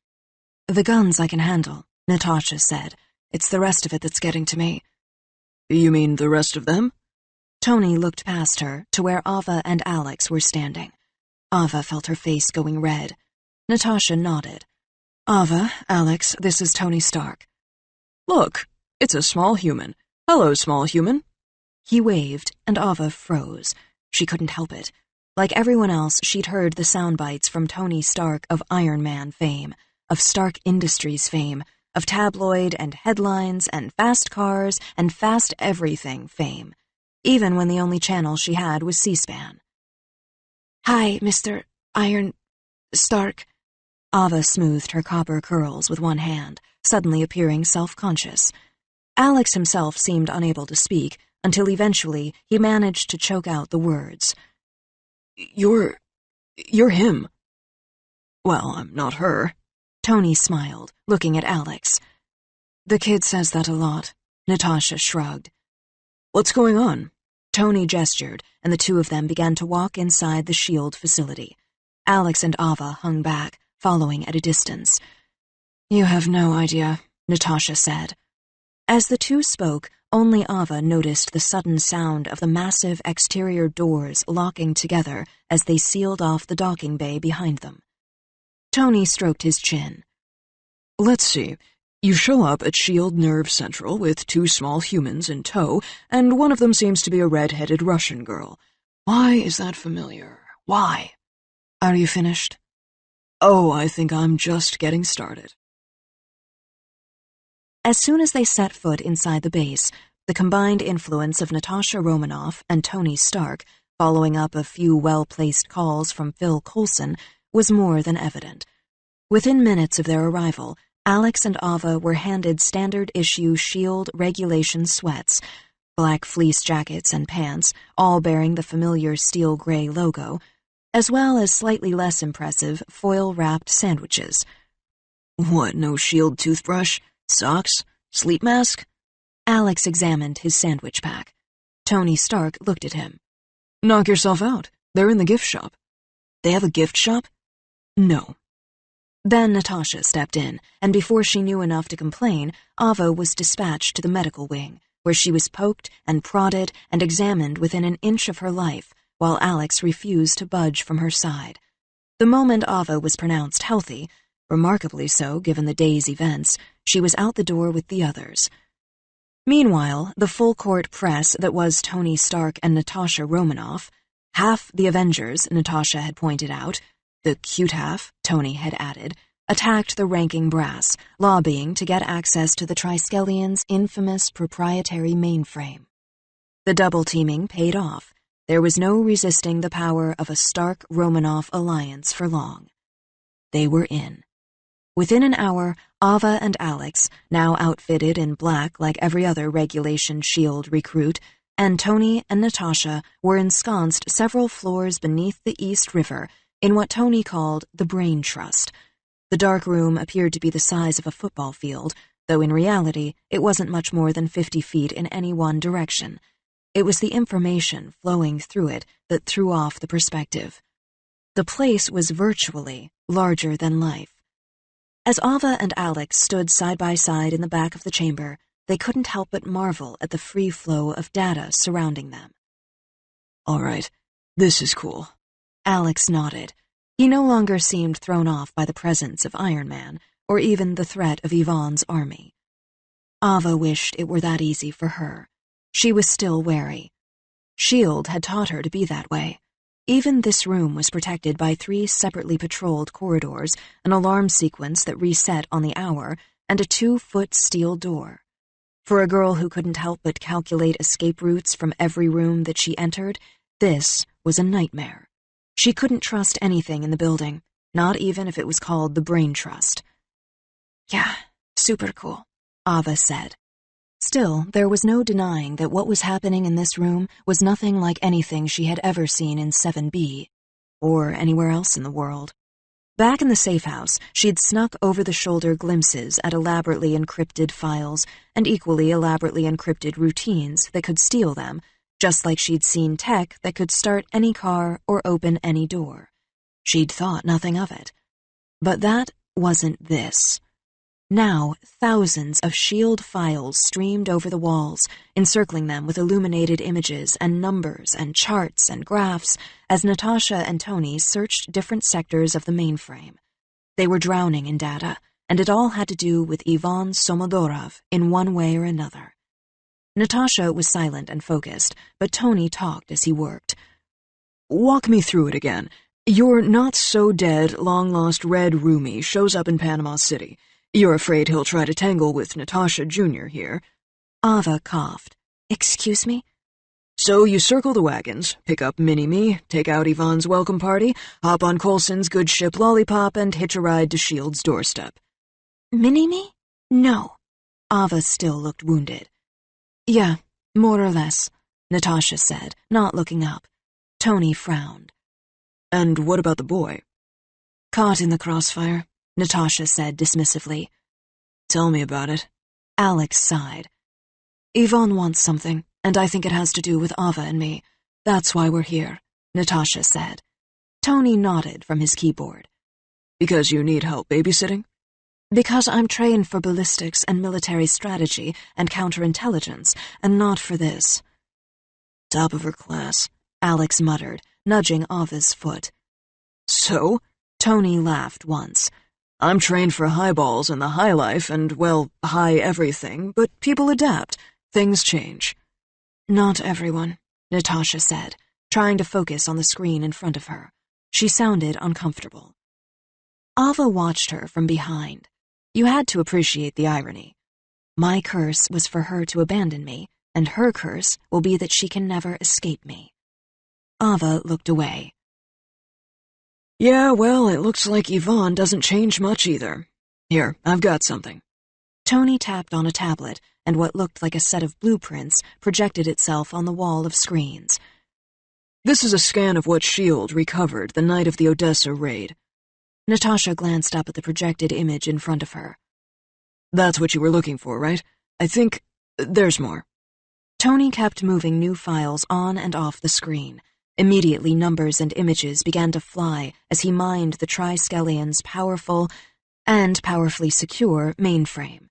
The guns I can handle, Natasha said. It's the rest of it that's getting to me. You mean the rest of them? Tony looked past her to where Ava and Alex were standing. Ava felt her face going red. Natasha nodded. Ava, Alex, this is Tony Stark. Look, it's a small human. Hello, small human. He waved, and Ava froze. She couldn't help it. Like everyone else, she'd heard the sound bites from Tony Stark of Iron Man fame, of Stark Industries fame, of tabloid and headlines and fast cars and fast everything fame, even when the only channel she had was C-SPAN. Hi, Mr. Iron Stark. Ava smoothed her copper curls with one hand, suddenly appearing self-conscious. Alex himself seemed unable to speak until eventually he managed to choke out the words. You're him. Well, I'm not her. Tony smiled, looking at Alex. The kid says that a lot. Natasha shrugged. What's going on? Tony gestured, and the two of them began to walk inside the SHIELD facility. Alex and Ava hung back, following at a distance. You have no idea, Natasha said. As the two spoke, only Ava noticed the sudden sound of the massive exterior doors locking together as they sealed off the docking bay behind them. Tony stroked his chin. Let's see. You show up at SHIELD Nerve Central with two small humans in tow, and one of them seems to be a red-headed Russian girl. Why is that familiar? Why? Are you finished? Oh, I think I'm just getting started. As soon as they set foot inside the base, the combined influence of Natasha Romanoff and Tony Stark, following up a few well-placed calls from Phil Coulson, was more than evident. Within minutes of their arrival, Alex and Ava were handed standard-issue SHIELD regulation sweats, black fleece jackets and pants, all bearing the familiar steel-gray logo, as well as slightly less impressive foil-wrapped sandwiches. What, no SHIELD toothbrush? Socks? Sleep mask? Alex examined his sandwich pack. Tony Stark looked at him. Knock yourself out. They're in the gift shop. They have a gift shop? No. Then Natasha stepped in, and before she knew enough to complain, Ava was dispatched to the medical wing, where she was poked and prodded and examined within an inch of her life, while Alex refused to budge from her side. The moment Ava was pronounced healthy, remarkably so given the day's events, she was out the door with the others. Meanwhile, the full-court press that was Tony Stark and Natasha Romanoff, half the Avengers, Natasha had pointed out, the cute half, Tony had added, attacked the ranking brass, lobbying to get access to the Triskelions' infamous proprietary mainframe. The double-teaming paid off. There was no resisting the power of a Stark Romanoff alliance for long. They were in. Within an hour, Ava and Alex, now outfitted in black like every other Regulation SHIELD recruit, and Tony and Natasha were ensconced several floors beneath the East River in what Tony called the Brain Trust. The dark room appeared to be the size of a football field, though in reality it wasn't much more than 50 feet in any one direction. It was the information flowing through it that threw off the perspective. The place was virtually larger than life. As Ava and Alex stood side by side in the back of the chamber, they couldn't help but marvel at the free flow of data surrounding them. All right, this is cool. Alex nodded. He no longer seemed thrown off by the presence of Iron Man, or even the threat of Yvonne's army. Ava wished it were that easy for her. She was still wary. SHIELD had taught her to be that way. Even this room was protected by 3 separately patrolled corridors, an alarm sequence that reset on the hour, and a 2-foot steel door. For a girl who couldn't help but calculate escape routes from every room that she entered, this was a nightmare. She couldn't trust anything in the building, not even if it was called the Brain Trust. Yeah, super cool, Ava said. Still, there was no denying that what was happening in this room was nothing like anything she had ever seen in 7B, or anywhere else in the world. Back in the safe house, she'd snuck over-the-shoulder glimpses at elaborately encrypted files and equally elaborately encrypted routines that could steal them, just like she'd seen tech that could start any car or open any door. She'd thought nothing of it. But that wasn't this. Now, thousands of SHIELD files streamed over the walls, encircling them with illuminated images and numbers and charts and graphs as Natasha and Tony searched different sectors of the mainframe. They were drowning in data, and it all had to do with Ivan Somodorov in one way or another. Natasha was silent and focused, but Tony talked as he worked. Walk me through it again. Your not-so-dead, long-lost red roomie shows up in Panama City. You're afraid he'll try to tangle with Natasha Jr. here. Ava coughed. Excuse me? So you circle the wagons, pick up Mini-Me, take out Yvonne's welcome party, hop on Coulson's good ship Lollipop, and hitch a ride to SHIELD's doorstep. Mini-Me? No. Ava still looked wounded. Yeah, more or less, Natasha said, not looking up. Tony frowned. And what about the boy? Caught in the crossfire, Natasha said dismissively. Tell me about it. Alex sighed. Yvonne wants something, and I think it has to do with Ava and me. That's why we're here, Natasha said. Tony nodded from his keyboard. Because you need help babysitting? Because I'm trained for ballistics and military strategy and counterintelligence, and not for this. Top of her class, Alex muttered, nudging Ava's foot. So? Tony laughed once. I'm trained for highballs and the high life and, well, high everything, but people adapt. Things change. Not everyone, Natasha said, trying to focus on the screen in front of her. She sounded uncomfortable. Ava watched her from behind. You had to appreciate the irony. My curse was for her to abandon me, and her curse will be that she can never escape me. Ava looked away. Yeah, well, it looks like Yvonne doesn't change much either. Here, I've got something. Tony tapped on a tablet, and what looked like a set of blueprints projected itself on the wall of screens. This is a scan of what SHIELD recovered the night of the Odessa raid. Natasha glanced up at the projected image in front of her. That's what you were looking for, right? I think there's more. Tony kept moving new files on and off the screen. Immediately, numbers and images began to fly as he mined the Triskelions' powerful and powerfully secure mainframe.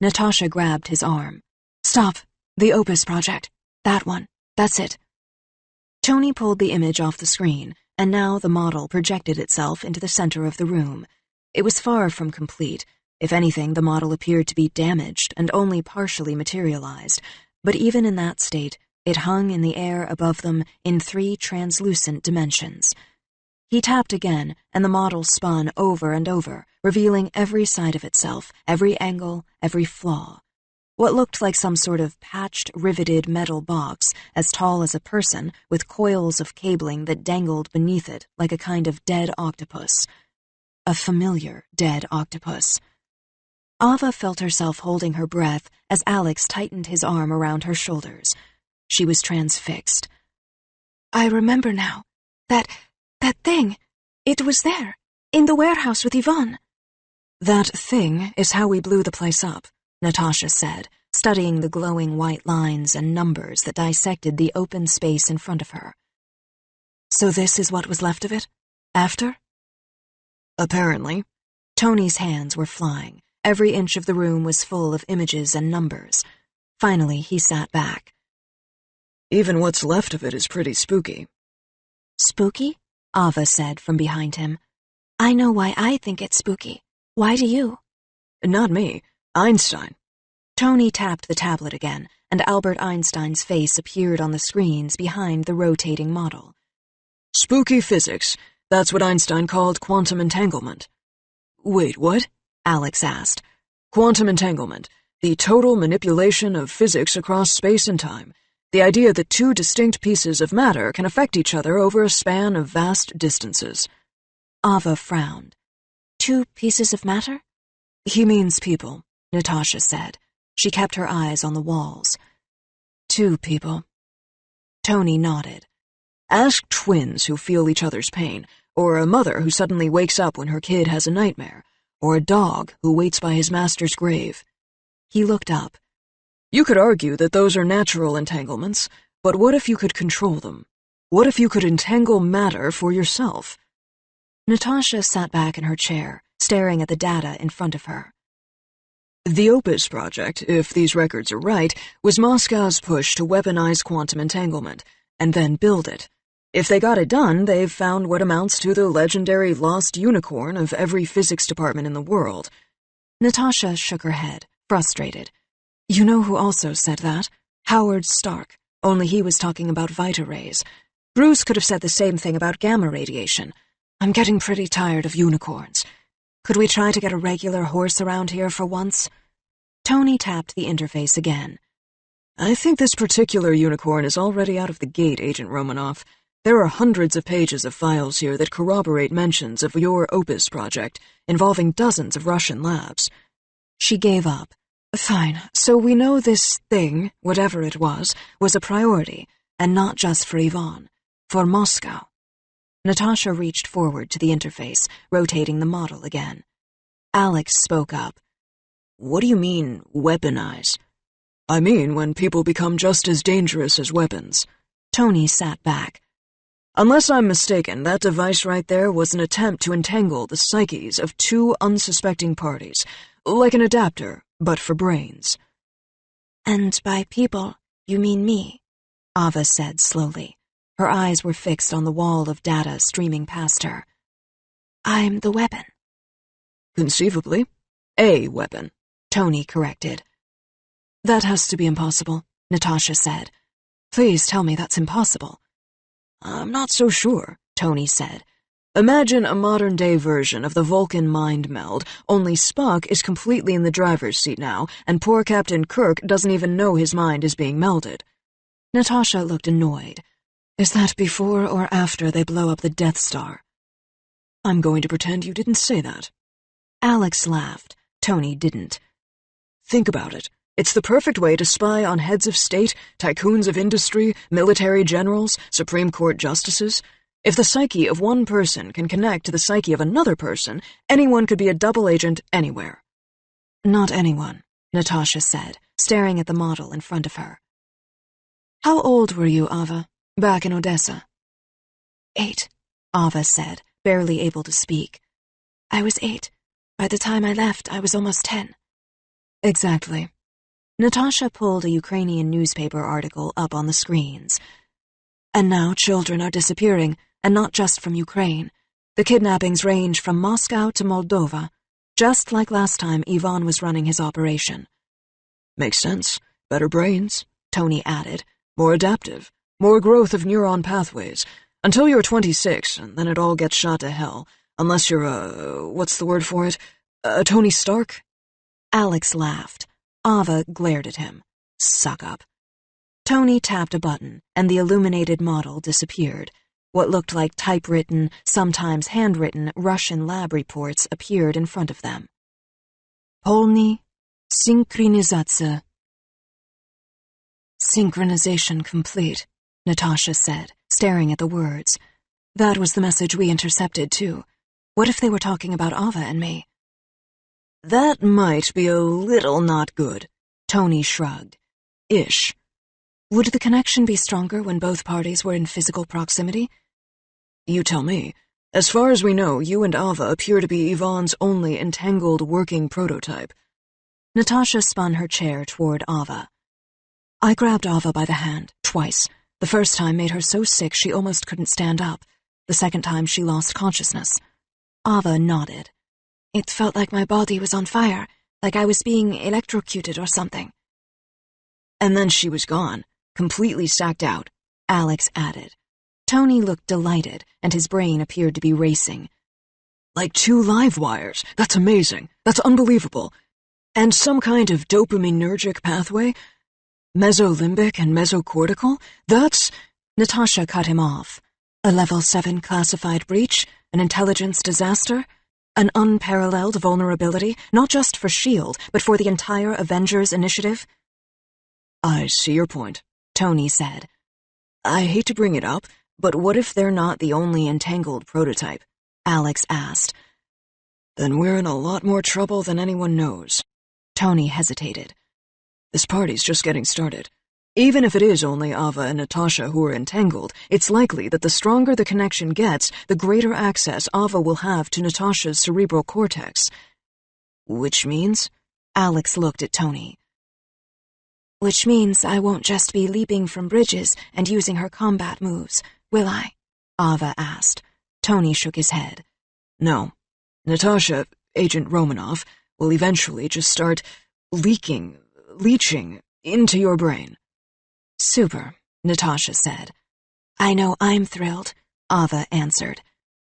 Natasha grabbed his arm. Stop! The Opus project. That one. That's it. Tony pulled the image off the screen, and now the model projected itself into the center of the room. It was far from complete. If anything, the model appeared to be damaged and only partially materialized, but even in that state, it hung in the air above them in 3 translucent dimensions. He tapped again, and the model spun over and over, revealing every side of itself, every angle, every flaw. What looked like some sort of patched, riveted metal box, as tall as a person, with coils of cabling that dangled beneath it like a kind of dead octopus. A familiar dead octopus. Ava felt herself holding her breath as Alex tightened his arm around her shoulders. She was transfixed. I remember now. That thing. It was there, in the warehouse with Yvonne. That thing is how we blew the place up, Natasha said, studying the glowing white lines and numbers that dissected the open space in front of her. So this is what was left of it? After? Apparently. Tony's hands were flying. Every inch of the room was full of images and numbers. Finally, he sat back. Even what's left of it is pretty spooky. Spooky? Ava said from behind him. I know why I think it's spooky. Why do you? Not me. Einstein. Tony tapped the tablet again, and Albert Einstein's face appeared on the screens behind the rotating model. Spooky physics. That's what Einstein called quantum entanglement. Wait, what? Alex asked. Quantum entanglement. The total manipulation of physics across space and time. The idea that two distinct pieces of matter can affect each other over a span of vast distances. Ava frowned. 2 pieces of matter? He means people, Natasha said. She kept her eyes on the walls. 2 people. Tony nodded. Ask twins who feel each other's pain, or a mother who suddenly wakes up when her kid has a nightmare, or a dog who waits by his master's grave. He looked up. You could argue that those are natural entanglements, but what if you could control them? What if you could entangle matter for yourself? Natasha sat back in her chair, staring at the data in front of her. The Opus project, if these records are right, was Moscow's push to weaponize quantum entanglement, and then build it. If they got it done, they've found what amounts to the legendary lost unicorn of every physics department in the world. Natasha shook her head, frustrated. You know who also said that? Howard Stark, only he was talking about Vita rays. Bruce could have said the same thing about gamma radiation. I'm getting pretty tired of unicorns. Could we try to get a regular horse around here for once? Tony tapped the interface again. I think this particular unicorn is already out of the gate, Agent Romanoff. There are hundreds of pages of files here that corroborate mentions of your Opus project, involving dozens of Russian labs. She gave up. Fine, so we know this thing, whatever it was a priority, and not just for Yvonne. For Moscow. Natasha reached forward to the interface, rotating the model again. Alex spoke up. What do you mean, weaponize? I mean when people become just as dangerous as weapons. Tony sat back. Unless I'm mistaken, that device right there was an attempt to entangle the psyches of 2 unsuspecting parties, like an adapter, but for brains. And by people, you mean me? Ava said slowly. Her eyes were fixed on the wall of data streaming past her. I'm the weapon. Conceivably. A weapon, Tony corrected. That has to be impossible, Natasha said. Please tell me that's impossible. I'm not so sure, Tony said. Imagine a modern-day version of the Vulcan mind meld, only Spock is completely in the driver's seat now, and poor Captain Kirk doesn't even know his mind is being melded. Natasha looked annoyed. Is that before or after they blow up the Death Star? I'm going to pretend you didn't say that. Alex laughed. Tony didn't. Think about it. It's the perfect way to spy on heads of state, tycoons of industry, military generals, Supreme Court justices. If the psyche of one person can connect to the psyche of another person, anyone could be a double agent anywhere. Not anyone, Natasha said, staring at the model in front of her. How old were you, Ava, back in Odessa? 8, Ava said, barely able to speak. I was 8. By the time I left, I was almost 10. Exactly. Natasha pulled a Ukrainian newspaper article up on the screens. And now children are disappearing, and not just from Ukraine. The kidnappings range from Moscow to Moldova, just like last time Ivan was running his operation. Makes sense. Better brains, Tony added. More adaptive. More growth of neuron pathways. Until you're 26, and then it all gets shot to hell. Unless you're what's the word for it? A Tony Stark? Alex laughed. Ava glared at him. Suck up. Tony tapped a button, and the illuminated model disappeared. What looked like typewritten, sometimes handwritten, Russian lab reports appeared in front of them. Polny synchronizация. Synchronization complete, Natasha said, staring at the words. That was the message we intercepted, too. What if they were talking about Ava and me? That might be a little not good, Tony shrugged. Ish. Would the connection be stronger when both parties were in physical proximity? You tell me. As far as we know, you and Ava appear to be Yvonne's only entangled working prototype. Natasha spun her chair toward Ava. I grabbed Ava by the hand, twice. The first time made her so sick she almost couldn't stand up. The second time she lost consciousness. Ava nodded. It felt like my body was on fire, like I was being electrocuted or something. And then she was gone, completely sacked out, Alex added. Tony looked delighted, and his brain appeared to be racing. Like 2 live wires. That's amazing. That's unbelievable. And some kind of dopaminergic pathway? Mesolimbic and mesocortical? That's... Natasha cut him off. A level 7 classified breach? An intelligence disaster? An unparalleled vulnerability, not just for S.H.I.E.L.D., but for the entire Avengers initiative? I see your point, Tony said. I hate to bring it up, but what if they're not the only entangled prototype? Alex asked. Then we're in a lot more trouble than anyone knows. Tony hesitated. This party's just getting started. Even if it is only Ava and Natasha who are entangled, it's likely that the stronger the connection gets, the greater access Ava will have to Natasha's cerebral cortex. Which means? Alex looked at Tony. Which means I won't just be leaping from bridges and using her combat moves, will I? Ava asked. Tony shook his head. No. Natasha, Agent Romanoff, will eventually just start leaching into your brain. Super, Natasha said. I know I'm thrilled, Ava answered.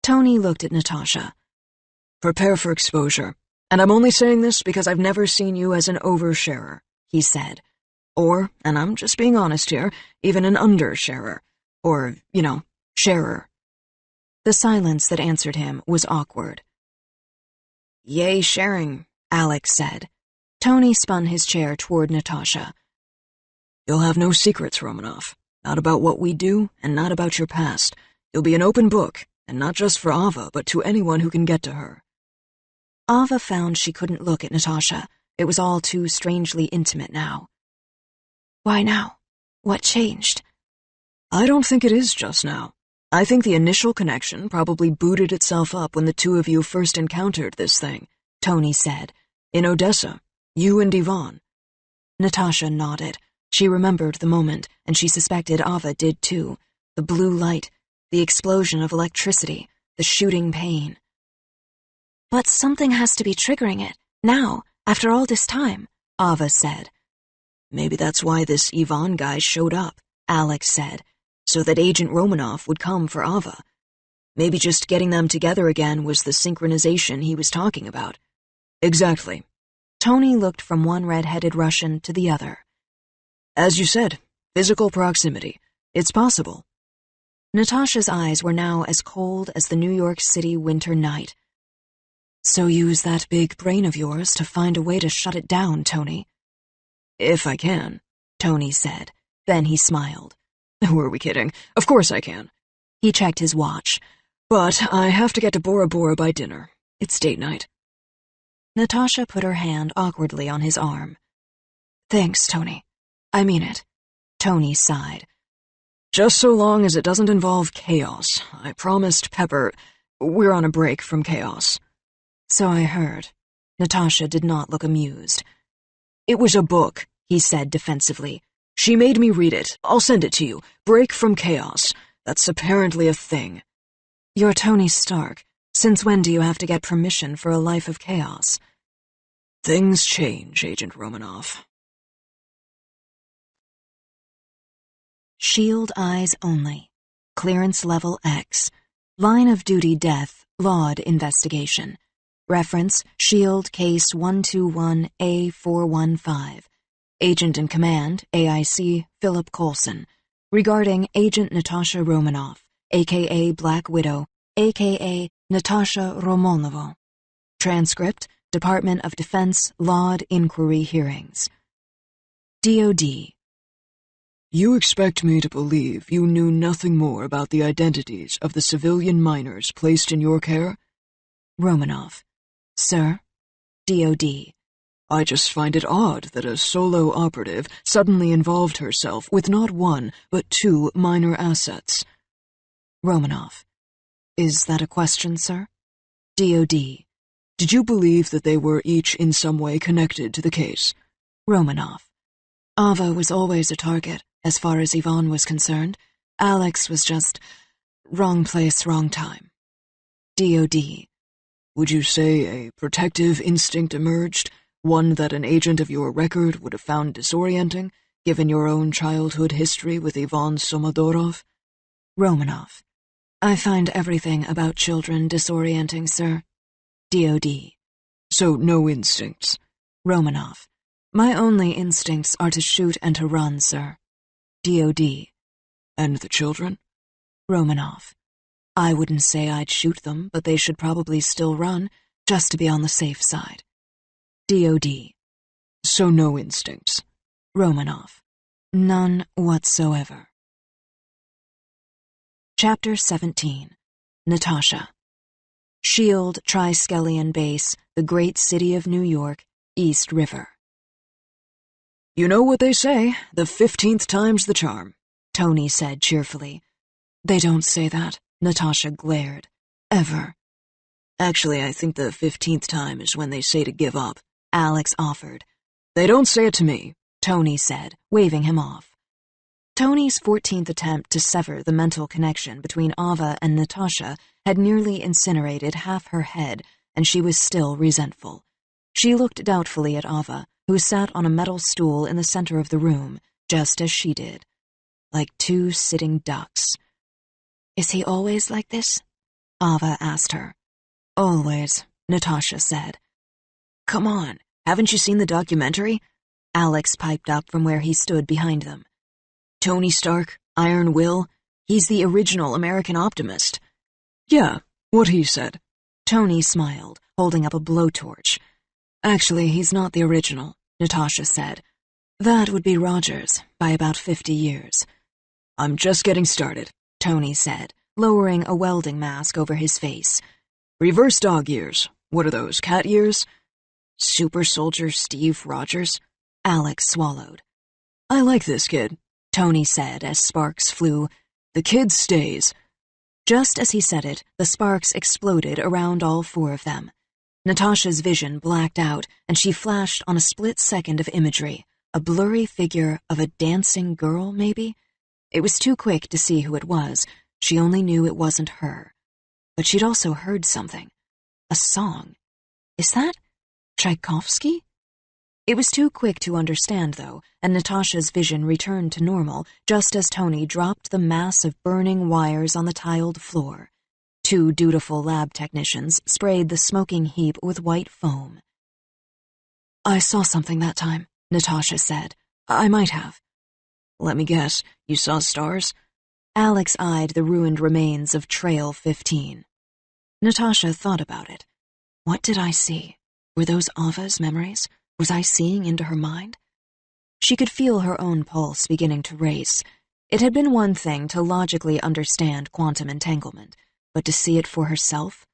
Tony looked at Natasha. Prepare for exposure. And I'm only saying this because I've never seen you as an oversharer, he said. Or, and I'm just being honest here, even an undersharer. Or, sharer. The silence that answered him was awkward. Yay, sharing, Alex said. Tony spun his chair toward Natasha. You'll have no secrets, Romanoff. Not about what we do, and not about your past. You'll be an open book, and not just for Ava, but to anyone who can get to her. Ava found she couldn't look at Natasha. It was all too strangely intimate now. Why now? What changed? I don't think it is just now. I think the initial connection probably booted itself up when the two of you first encountered this thing, Tony said. In Odessa. You and Yvonne. Natasha nodded. She remembered the moment, and she suspected Ava did too. The blue light, the explosion of electricity, the shooting pain. But something has to be triggering it, now, after all this time, Ava said. Maybe that's why this Yvonne guy showed up, Alex said, so that Agent Romanoff would come for Ava. Maybe just getting them together again was the synchronization he was talking about. Exactly. Tony looked from one red-headed Russian to the other. As you said, physical proximity. It's possible. Natasha's eyes were now as cold as the New York City winter night. So use that big brain of yours to find a way to shut it down, Tony. If I can, Tony said. Then he smiled. Who are we kidding? Of course I can. He checked his watch. But I have to get to Bora Bora by dinner. It's date night. Natasha put her hand awkwardly on his arm. Thanks, Tony. I mean it. Tony sighed. Just so long as it doesn't involve chaos. I promised Pepper we're on a break from chaos. So I heard. Natasha did not look amused. It was a book, he said defensively. She made me read it. I'll send it to you. Break from chaos. That's apparently a thing. You're Tony Stark. Since when do you have to get permission for a life of chaos? Things change, Agent Romanoff. S.H.I.E.L.D. eyes only. Clearance level X. Line of duty death Laud investigation. Reference, Shield Case 121A415. Agent in Command, AIC Philip Coulson. Regarding Agent Natasha Romanoff, a.k.a. Black Widow, a.k.a. Natasha Romanova. Transcript, Department of Defense Laud Inquiry Hearings. DOD. You expect me to believe you knew nothing more about the identities of the civilian minors placed in your care? Romanoff. Sir? DOD. I just find it odd that a solo operative suddenly involved herself with not one, but two minor assets. Romanoff. Is that a question, sir? DOD. Did you believe that they were each in some way connected to the case? Romanoff. Ava was always a target, as far as Yvonne was concerned. Alex was just wrong place, wrong time. DOD. Would you say a protective instinct emerged, one that an agent of your record would have found disorienting, given your own childhood history with Yvonne Somodorov? Romanoff. I find everything about children disorienting, sir. DOD. So no instincts? Romanoff. My only instincts are to shoot and to run, sir. DOD. And the children? Romanoff. I wouldn't say I'd shoot them, but they should probably still run, just to be on the safe side. DOD. So no instincts? Romanoff. None whatsoever. Chapter 17. Natasha. Shield Triskelion Base, the great city of New York, East River. You know what they say, the 15th time's the charm, Tony said cheerfully. They don't say that, Natasha glared. Ever. Actually, I think the 15th time is when they say to give up, Alex offered. They don't say it to me, Tony said, waving him off. Tony's 14th attempt to sever the mental connection between Ava and Natasha had nearly incinerated half her head, and she was still resentful. She looked doubtfully at Ava, who sat on a metal stool in the center of the room, just as she did. Like two sitting ducks. Is he always like this? Ava asked her. Always, Natasha said. Come on, haven't you seen the documentary? Alex piped up from where he stood behind them. Tony Stark, Iron Will, he's the original American Optimist. Yeah, what he said. Tony smiled, holding up a blowtorch. Actually, he's not the original, Natasha said. That would be Rogers, by about 50 years. I'm just getting started, Tony said, lowering a welding mask over his face. Reverse dog years. What are those, cat years? Super Soldier Steve Rogers? Alex swallowed. I like this kid, Tony said as sparks flew. The kid stays. Just as he said it, the sparks exploded around all four of them. Natasha's vision blacked out, and she flashed on a split second of imagery, a blurry figure of a dancing girl, maybe? It was too quick to see who it was. She only knew it wasn't her. But she'd also heard something. A song. Is that Tchaikovsky? It was too quick to understand, though, and Natasha's vision returned to normal just as Tony dropped the mass of burning wires on the tiled floor. Two dutiful lab technicians sprayed the smoking heap with white foam. I saw something that time, Natasha said. I might have. Let me guess, you saw stars? Alex eyed the ruined remains of Trail 15. Natasha thought about it. What did I see? Were those Ava's memories? Was I seeing into her mind? She could feel her own pulse beginning to race. It had been one thing to logically understand quantum entanglement, but to see it for herself?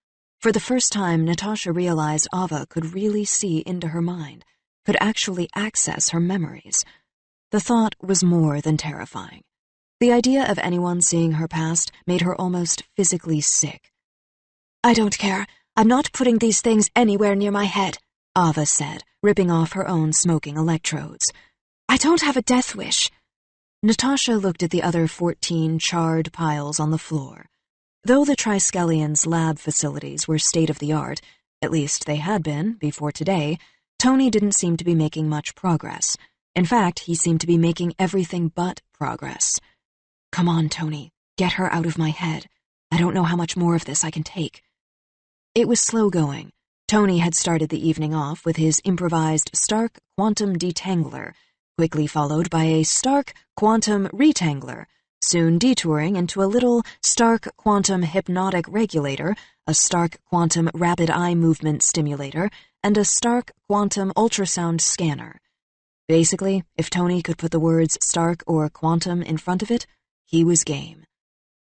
For the first time, Natasha realized Ava could really see into her mind, could actually access her memories. The thought was more than terrifying. The idea of anyone seeing her past made her almost physically sick. I don't care. I'm not putting these things anywhere near my head, Ava said, ripping off her own smoking electrodes. I don't have a death wish. Natasha looked at the other 14 charred piles on the floor. Though the Triskelions' lab facilities were state-of-the-art, at least they had been before today, Tony didn't seem to be making much progress. In fact, he seemed to be making everything but progress. Come on, Tony. Get her out of my head. I don't know how much more of this I can take. It was slow going. Tony had started the evening off with his improvised Stark Quantum Detangler, quickly followed by a Stark Quantum Retangler, soon detouring into a little Stark Quantum Hypnotic Regulator, a Stark Quantum Rapid Eye Movement Stimulator, and a Stark Quantum Ultrasound Scanner. Basically, if Tony could put the words Stark or Quantum in front of it, he was game.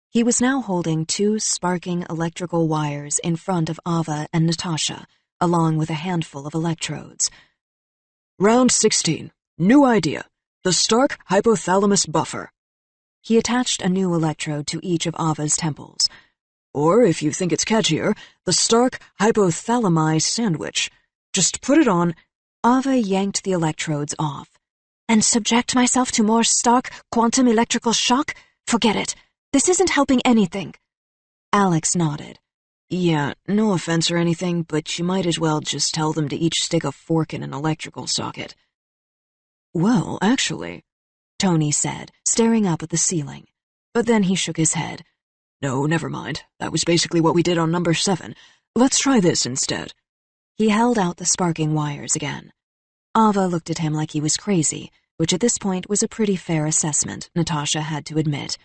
He was now holding 2 sparking electrical wires in front of Ava and Natasha, along with a handful of electrodes. Round 16. New idea. The Stark Hypothalamus Buffer. He attached a new electrode to each of Ava's temples. Or, if you think it's catchier, the Stark Hypothalami Sandwich. Just put it on. Ava yanked the electrodes off. And subject myself to more Stark quantum electrical shock? Forget it. This isn't helping anything. Alex nodded. Yeah, no offense or anything, but you might as well just tell them to each stick a fork in an electrical socket. Well, actually, Tony said, staring up at the ceiling. But then he shook his head. No, never mind. That was basically what we did on number 7. Let's try this instead. He held out the sparking wires again. Ava looked at him like he was crazy, which at this point was a pretty fair assessment, Natasha had to admit.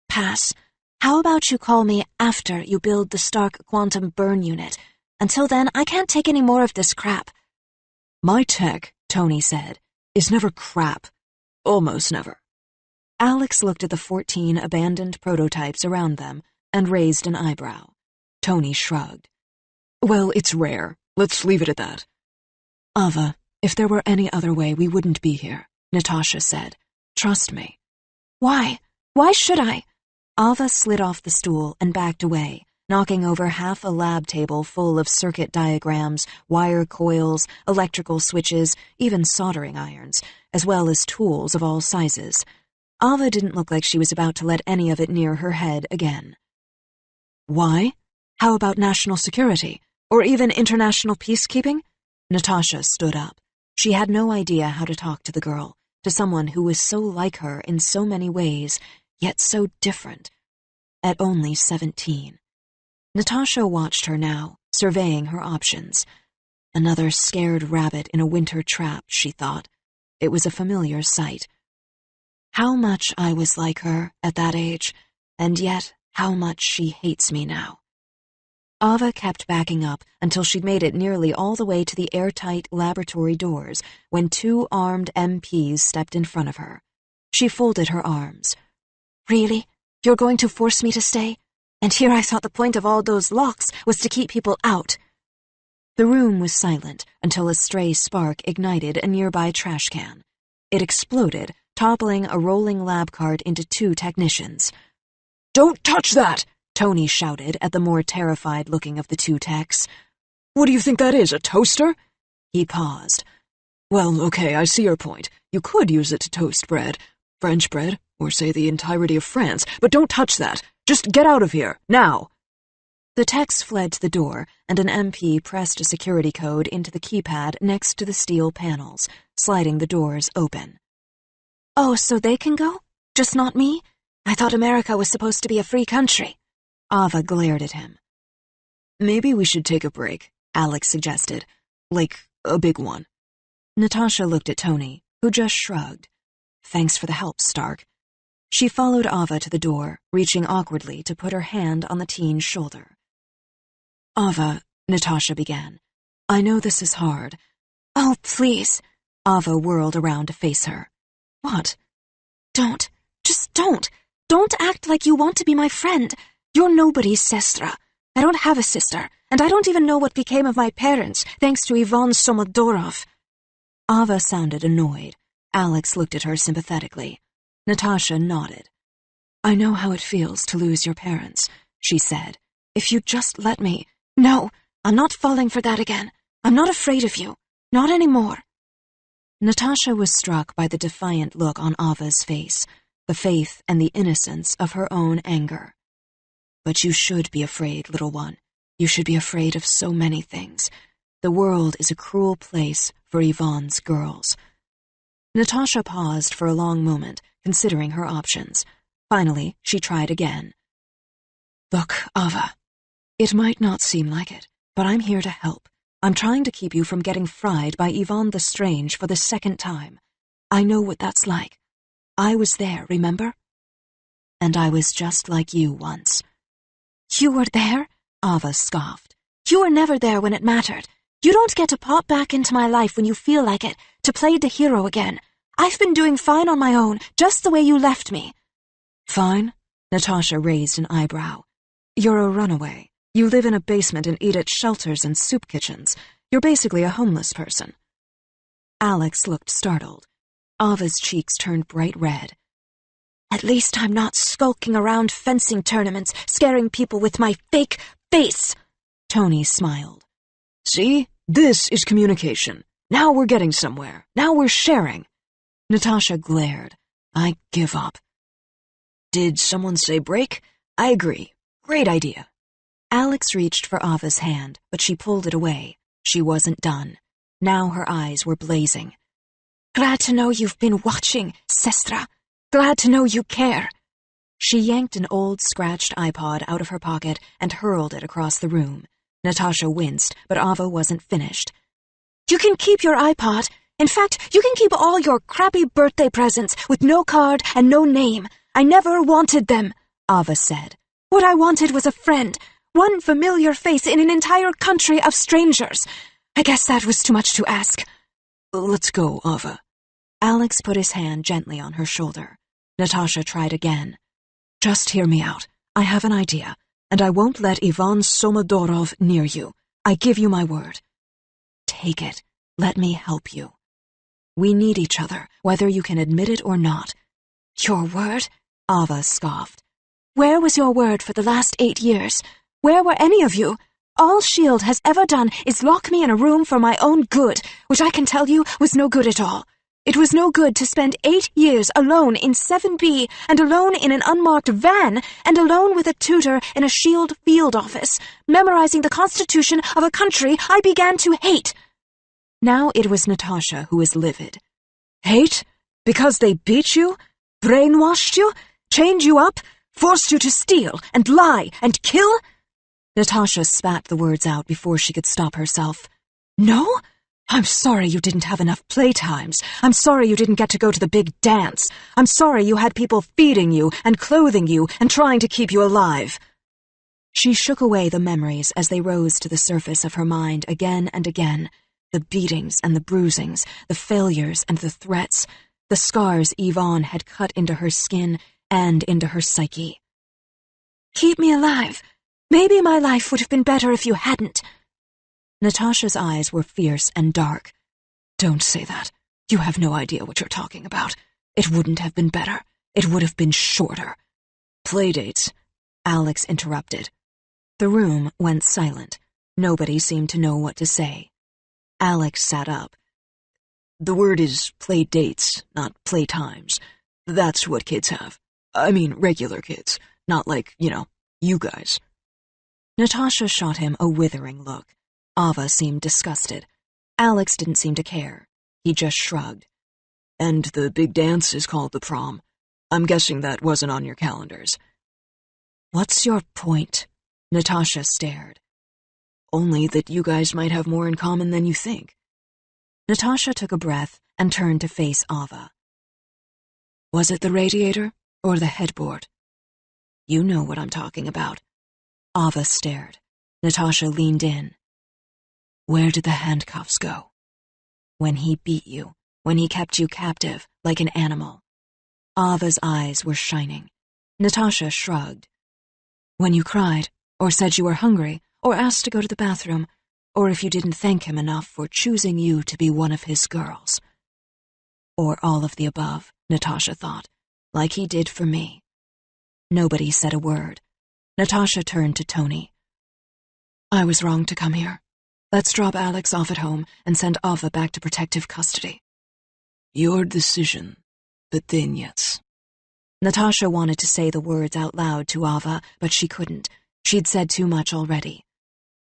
Pass. How about you call me after you build the Stark Quantum Burn Unit? Until then, I can't take any more of this crap. My tech, Tony said, is never crap. Almost never. Alex looked at the 14 abandoned prototypes around them and raised an eyebrow. Tony shrugged. Well, it's rare. Let's leave it at that. Ava, if there were any other way, we wouldn't be here, Natasha said. Trust me. Why? Why should I? Ava slid off the stool and backed away, knocking over half a lab table full of circuit diagrams, wire coils, electrical switches, even soldering irons, as well as tools of all sizes. Ava didn't look like she was about to let any of it near her head again. Why? How about national security? Or even international peacekeeping? Natasha stood up. She had no idea how to talk to the girl, to someone who was so like her in so many ways, yet so different. At only 17. Natasha watched her now, surveying her options. Another scared rabbit in a winter trap, she thought. It was a familiar sight. How much I was like her at that age, and yet how much she hates me now. Ava kept backing up until she'd made it nearly all the way to the airtight laboratory doors when 2 armed MPs stepped in front of her. She folded her arms. Really? You're going to force me to stay? And here I thought the point of all those locks was to keep people out. The room was silent until a stray spark ignited a nearby trash can. It exploded, toppling a rolling lab cart into 2 technicians. Don't touch that! Tony shouted at the more terrified-looking of the 2 techs. What do you think that is, a toaster? He paused. Well, okay, I see your point. You could use it to toast bread. French bread, or say the entirety of France, but don't touch that. Just get out of here, now. The techs fled to the door, and an MP pressed a security code into the keypad next to the steel panels, sliding the doors open. Oh, so they can go? Just not me? I thought America was supposed to be a free country. Ava glared at him. Maybe we should take a break, Alex suggested. Like, a big one. Natasha looked at Tony, who just shrugged. Thanks for the help, Stark. She followed Ava to the door, reaching awkwardly to put her hand on the teen's shoulder. Ava, Natasha began. I know this is hard. Oh, please. Ava whirled around to face her. What? Don't. Just don't. Don't act like you want to be my friend. You're nobody's sestra. I don't have a sister, and I don't even know what became of my parents, thanks to Ivan Somodorov. Ava sounded annoyed. Alex looked at her sympathetically. Natasha nodded. I know how it feels to lose your parents, she said. If you'd just let me. No, I'm not falling for that again. I'm not afraid of you. Not anymore. Natasha was struck by the defiant look on Ava's face, the faith and the innocence of her own anger. But you should be afraid, little one. You should be afraid of so many things. The world is a cruel place for Yvonne's girls. Natasha paused for a long moment, considering her options. Finally, she tried again. Look, Ava, It might not seem like it, but I'm here to help. I'm trying to keep you from getting fried by Yvonne the Strange for the second time. I know what that's like. I was there, remember? And I was just like you once. You were there? Ava scoffed. You were never there when it mattered. You don't get to pop back into my life when you feel like it, to play the hero again. I've been doing fine on my own, just the way you left me. Fine? Natasha raised an eyebrow. You're a runaway. You live in a basement and eat at shelters and soup kitchens. You're basically a homeless person. Alex looked startled. Ava's cheeks turned bright red. At least I'm not skulking around fencing tournaments, scaring people with my fake face. Tony smiled. See? This is communication. Now we're getting somewhere. Now we're sharing. Natasha glared. I give up. Did someone say break? I agree. Great idea. Alex reached for Ava's hand, but she pulled it away. She wasn't done. Now her eyes were blazing. Glad to know you've been watching, Sestra. Glad to know you care. She yanked an old, scratched iPod out of her pocket and hurled it across the room. Natasha winced, but Ava wasn't finished. You can keep your iPod. In fact, you can keep all your crappy birthday presents with no card and no name. I never wanted them, Ava said. What I wanted was a friend, one familiar face in an entire country of strangers. I guess that was too much to ask. Let's go, Ava. Alex put his hand gently on her shoulder. Natasha tried again. Just hear me out. I have an idea, and I won't let Ivan Somodorov near you. I give you my word. Take it. Let me help you. We need each other, whether you can admit it or not. Your word? Ava scoffed. Where was your word for the last 8 years? Where were any of you? All S.H.I.E.L.D. has ever done is lock me in a room for my own good, which I can tell you was no good at all. It was no good to spend 8 years alone in 7B, and alone in an unmarked van, and alone with a tutor in a S.H.I.E.L.D. field office, memorizing the constitution of a country I began to hate. Now it was Natasha who was livid. Hate? Because they beat you? Brainwashed you? Chained you up? Forced you to steal and lie and kill? Natasha spat the words out before she could stop herself. No? I'm sorry you didn't have enough playtimes. I'm sorry you didn't get to go to the big dance. I'm sorry you had people feeding you and clothing you and trying to keep you alive. She shook away the memories as they rose to the surface of her mind again and again. The beatings and the bruisings, the failures and the threats, the scars Yvonne had cut into her skin and into her psyche. Keep me alive. Maybe my life would have been better if you hadn't. Natasha's eyes were fierce and dark. Don't say that. You have no idea what you're talking about. It wouldn't have been better. It would have been shorter. Playdates, Alex interrupted. The room went silent. Nobody seemed to know what to say. Alex sat up. The word is playdates, not playtimes. That's what kids have. I mean, regular kids. Not like, you guys. Natasha shot him a withering look. Ava seemed disgusted. Alex didn't seem to care. He just shrugged. And the big dance is called the prom. I'm guessing that wasn't on your calendars. What's your point? Natasha stared. Only that you guys might have more in common than you think. Natasha took a breath and turned to face Ava. Was it the radiator or the headboard? You know what I'm talking about. Ava stared. Natasha leaned in. Where did the handcuffs go? When he beat you, when he kept you captive like an animal. Ava's eyes were shining. Natasha shrugged. When you cried, or said you were hungry, or asked to go to the bathroom, or if you didn't thank him enough for choosing you to be one of his girls. Or all of the above, Natasha thought, like he did for me. Nobody said a word. Natasha turned to Tony. I was wrong to come here. Let's drop Alex off at home and send Ava back to protective custody. Your decision, but then yes. Natasha wanted to say the words out loud to Ava, but she couldn't. She'd said too much already.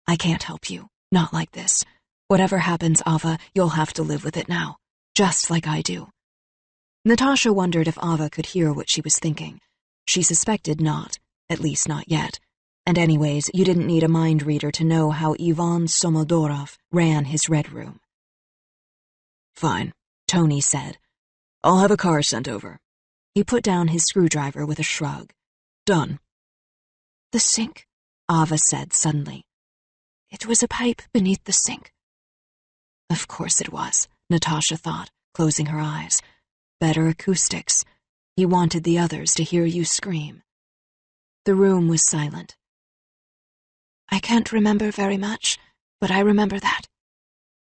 I can't help you. Not like this. Whatever happens, Ava, you'll have to live with it now. Just like I do. Natasha wondered if Ava could hear what she was thinking. She suspected not, at least not yet. And anyways, you didn't need a mind reader to know how Ivan Somodorov ran his red room. Fine, Tony said. I'll have a car sent over. He put down his screwdriver with a shrug. Done. The sink, Ava said suddenly. It was a pipe beneath the sink. Of course it was, Natasha thought, closing her eyes. Better acoustics. He wanted the others to hear you scream. The room was silent. I can't remember very much, but I remember that.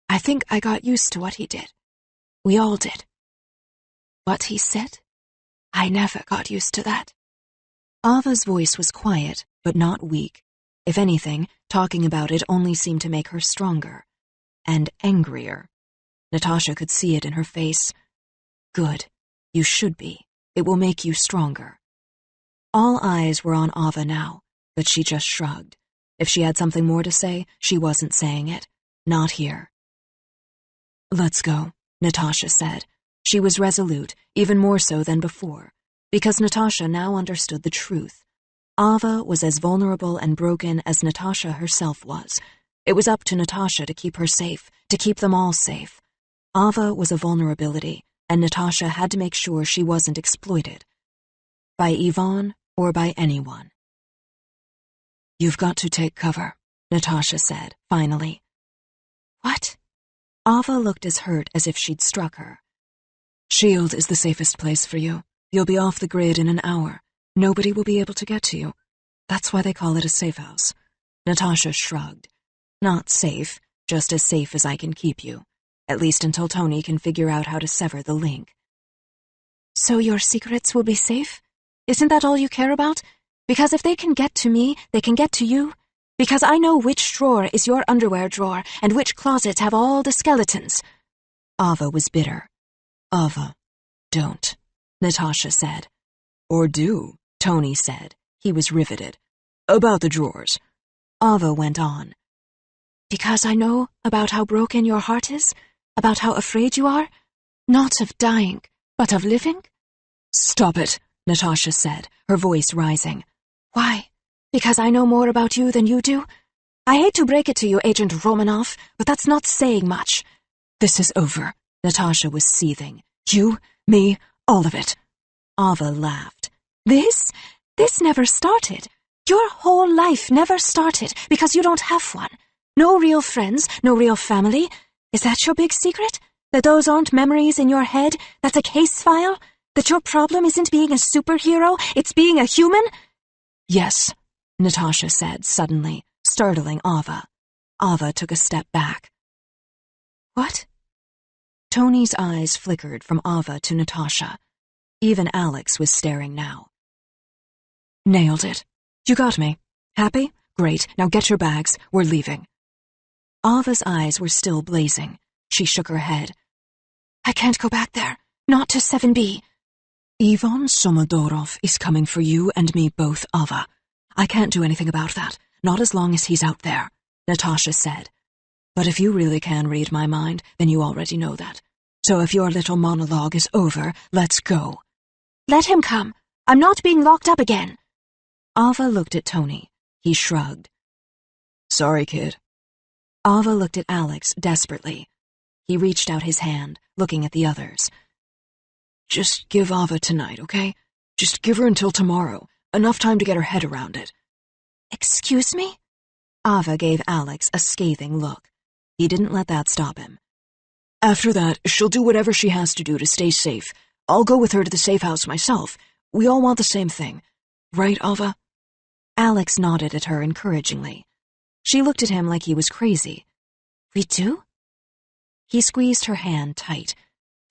I think I got used to what he did. We all did. What he said, I never got used to that. Ava's voice was quiet, but not weak. If anything, talking about it only seemed to make her stronger. And angrier. Natasha could see it in her face. Good. You should be. It will make you stronger. All eyes were on Ava now, but she just shrugged. If she had something more to say, she wasn't saying it. Not here. Let's go, Natasha said. She was resolute, even more so than before, because Natasha now understood the truth. Ava was as vulnerable and broken as Natasha herself was. It was up to Natasha to keep her safe, to keep them all safe. Ava was a vulnerability, and Natasha had to make sure she wasn't exploited. By Ivan or by anyone. You've got to take cover, Natasha said, finally. What? Ava looked as hurt as if she'd struck her. S.H.I.E.L.D. is the safest place for you. You'll be off the grid in an hour. Nobody will be able to get to you. That's why they call it a safe house. Natasha shrugged. Not safe, just as safe as I can keep you. At least until Tony can figure out how to sever the link. So your secrets will be safe? Isn't that all you care about? Because if they can get to me, they can get to you. Because I know which drawer is your underwear drawer and which closets have all the skeletons. Ava was bitter. Ava, don't, Natasha said. Or do, Tony said. He was riveted. About the drawers. Ava went on. Because I know about how broken your heart is, about how afraid you are, not of dying, but of living. Stop it, Natasha said, her voice rising. Why? Because I know more about you than you do? I hate to break it to you, Agent Romanov, but that's not saying much. This is over, Natasha was seething. You, me, all of it. Ava laughed. This never started. Your whole life never started because you don't have one. No real friends, no real family. Is that your big secret? That those aren't memories in your head? That's a case file? That your problem isn't being a superhero, it's being a human? Yes, Natasha said suddenly, startling Ava. Ava took a step back. What? Tony's eyes flickered from Ava to Natasha. Even Alex was staring now. Nailed it. You got me. Happy? Great. Now get your bags. We're leaving. Ava's eyes were still blazing. She shook her head. I can't go back there. Not to 7B. Ivan Somodorov is coming for you and me both, Ava. I can't do anything about that. Not as long as he's out there, Natasha said. But if you really can read my mind, then you already know that. So if your little monologue is over, let's go. Let him come. I'm not being locked up again. Ava looked at Tony. He shrugged. Sorry, kid. Ava looked at Alex desperately. He reached out his hand, looking at the others. Just give Ava tonight, okay? Just give her until tomorrow. Enough time to get her head around it. Excuse me? Ava gave Alex a scathing look. He didn't let that stop him. After that, she'll do whatever she has to do to stay safe. I'll go with her to the safe house myself. We all want the same thing. Right, Ava? Alex nodded at her encouragingly. She looked at him like he was crazy. We do? He squeezed her hand tight.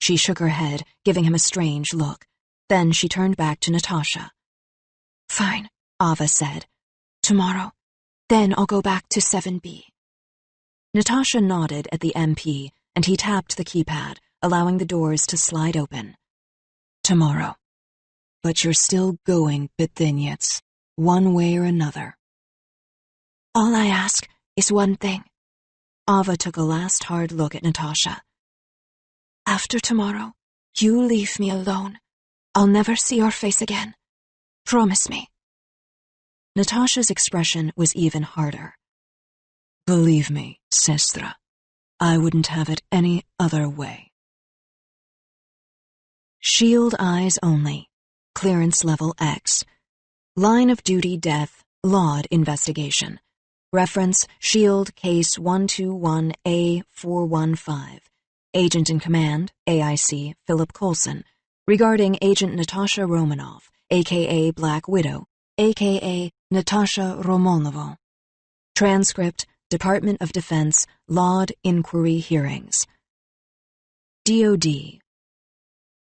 She shook her head, giving him a strange look. Then she turned back to Natasha. Fine, Ava said. Tomorrow. Then I'll go back to 7B. Natasha nodded at the MP, and he tapped the keypad, allowing the doors to slide open. Tomorrow. But you're still going, Bithinyets, one way or another. All I ask is one thing. Ava took a last hard look at Natasha. After tomorrow, you leave me alone. I'll never see your face again. Promise me. Natasha's expression was even harder. Believe me, sestra, I wouldn't have it any other way. Shield eyes only. Clearance level X. Line of duty death, Laud investigation. Reference Shield Case 121A415. Agent in Command, AIC Philip Coulson, regarding Agent Natasha Romanoff, a.k.a. Black Widow, a.k.a. Natasha Romanovna. Transcript, Department of Defense, Laud Inquiry Hearings. DOD.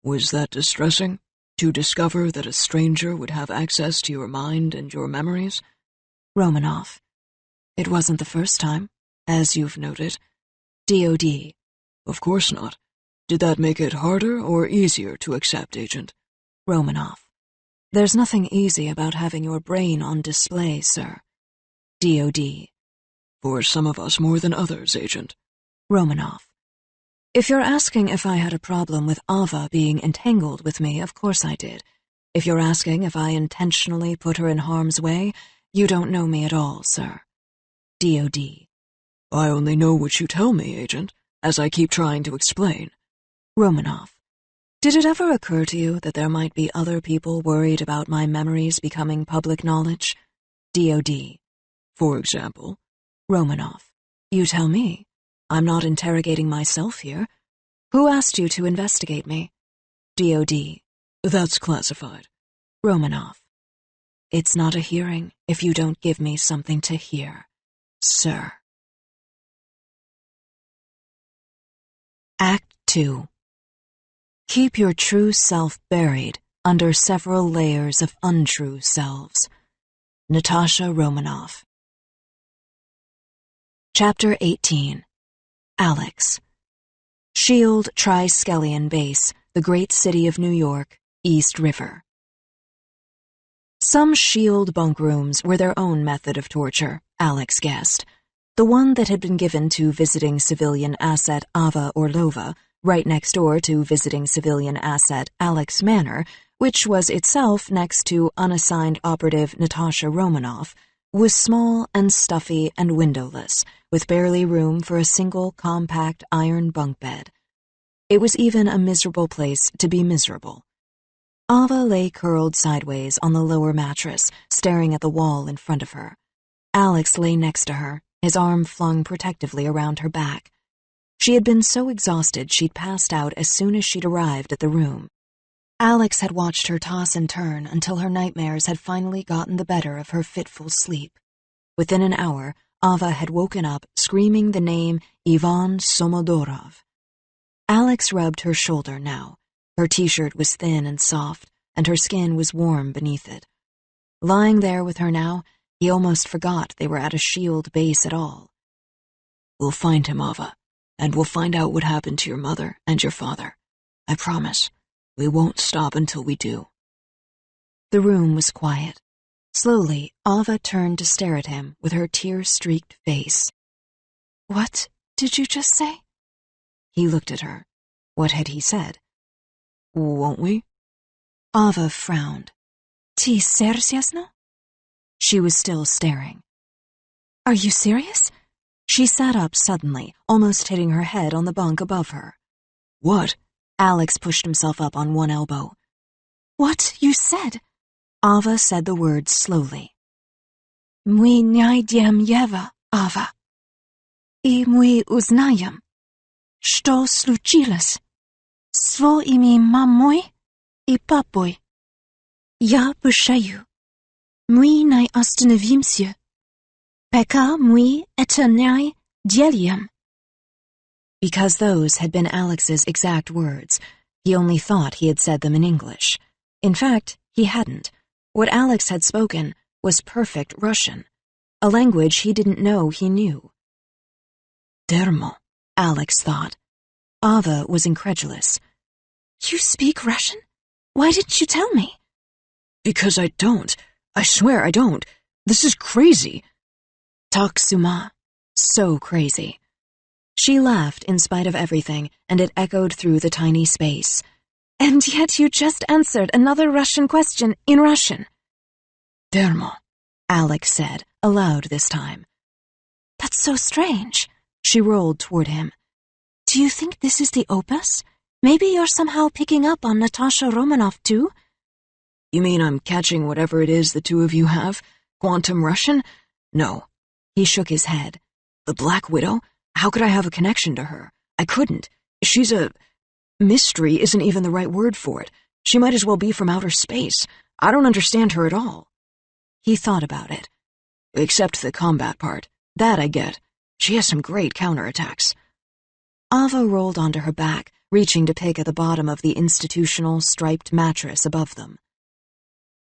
Was that distressing? To discover that a stranger would have access to your mind and your memories? Romanoff. It wasn't the first time, as you've noted. DOD. Of course not. Did that make it harder or easier to accept, Agent? Romanoff. There's nothing easy about having your brain on display, sir. DOD. For some of us more than others, Agent. Romanoff. If you're asking if I had a problem with Ava being entangled with me, of course I did. If you're asking if I intentionally put her in harm's way, you don't know me at all, sir. DOD. I only know what you tell me, Agent, as I keep trying to explain. Romanoff. Did it ever occur to you that there might be other people worried about my memories becoming public knowledge? DOD. For example? Romanoff. You tell me. I'm not interrogating myself here. Who asked you to investigate me? DOD. That's classified. Romanoff. It's not a hearing if you don't give me something to hear, sir. Act 2. Keep your true self buried under several layers of untrue selves. Natasha Romanoff. Chapter 18. Alex. Shield Triskelion Base, the great city of New York, East River. Some SHIELD bunk rooms were their own method of torture, Alex guessed. The one that had been given to visiting civilian asset Ava Orlova, right next door to visiting civilian asset Alex Manor, which was itself next to unassigned operative Natasha Romanoff, was small and stuffy and windowless, with barely room for a single compact iron bunk bed. It was even a miserable place to be miserable. Ava lay curled sideways on the lower mattress, staring at the wall in front of her. Alex lay next to her, his arm flung protectively around her back. She had been so exhausted she'd passed out as soon as she'd arrived at the room. Alex had watched her toss and turn until her nightmares had finally gotten the better of her fitful sleep. Within an hour, Ava had woken up screaming the name Ivan Somodorov. Alex rubbed her shoulder now. Her t-shirt was thin and soft, and her skin was warm beneath it. Lying there with her now, he almost forgot they were at a SHIELD base at all. We'll find him, Ava, and we'll find out what happened to your mother and your father. I promise. We won't stop until we do. The room was quiet. Slowly, Ava turned to stare at him with her tear-streaked face. What did you just say? He looked at her. What had he said? Won't we? Ava frowned. Ti seriasno? She was still staring. Are you serious? She sat up suddenly, almost hitting her head on the bunk above her. What? Alex pushed himself up on one elbow. What you said? Ava said the words slowly. Мы найдем его, Ava. И мы узнаем, что случилось с твоими мамой и папой. Я обещаю, мы не остановимся, пока мы это не делаем. Because those had been Alex's exact words, he only thought he had said them in English. In fact, he hadn't. What Alex had spoken was perfect Russian, a language he didn't know he knew. Dermo, Alex thought. Ava was incredulous. You speak Russian? Why didn't you tell me? Because I don't. I swear I don't. This is crazy. Tak suma. So crazy. She laughed in spite of everything, and it echoed through the tiny space. And yet you just answered another Russian question in Russian. Dermo. Alex said, aloud this time. That's so strange. She rolled toward him. Do you think this is the opus? Maybe you're somehow picking up on Natasha Romanoff, too? You mean I'm catching whatever it is the two of you have? Quantum Russian? No. He shook his head. The Black Widow? How could I have a connection to her? I couldn't. She's a... mystery isn't even the right word for it. She might as well be from outer space. I don't understand her at all. He thought about it. Except the combat part. That I get. She has some great counterattacks. Ava rolled onto her back, reaching to pick at the bottom of the institutional striped mattress above them.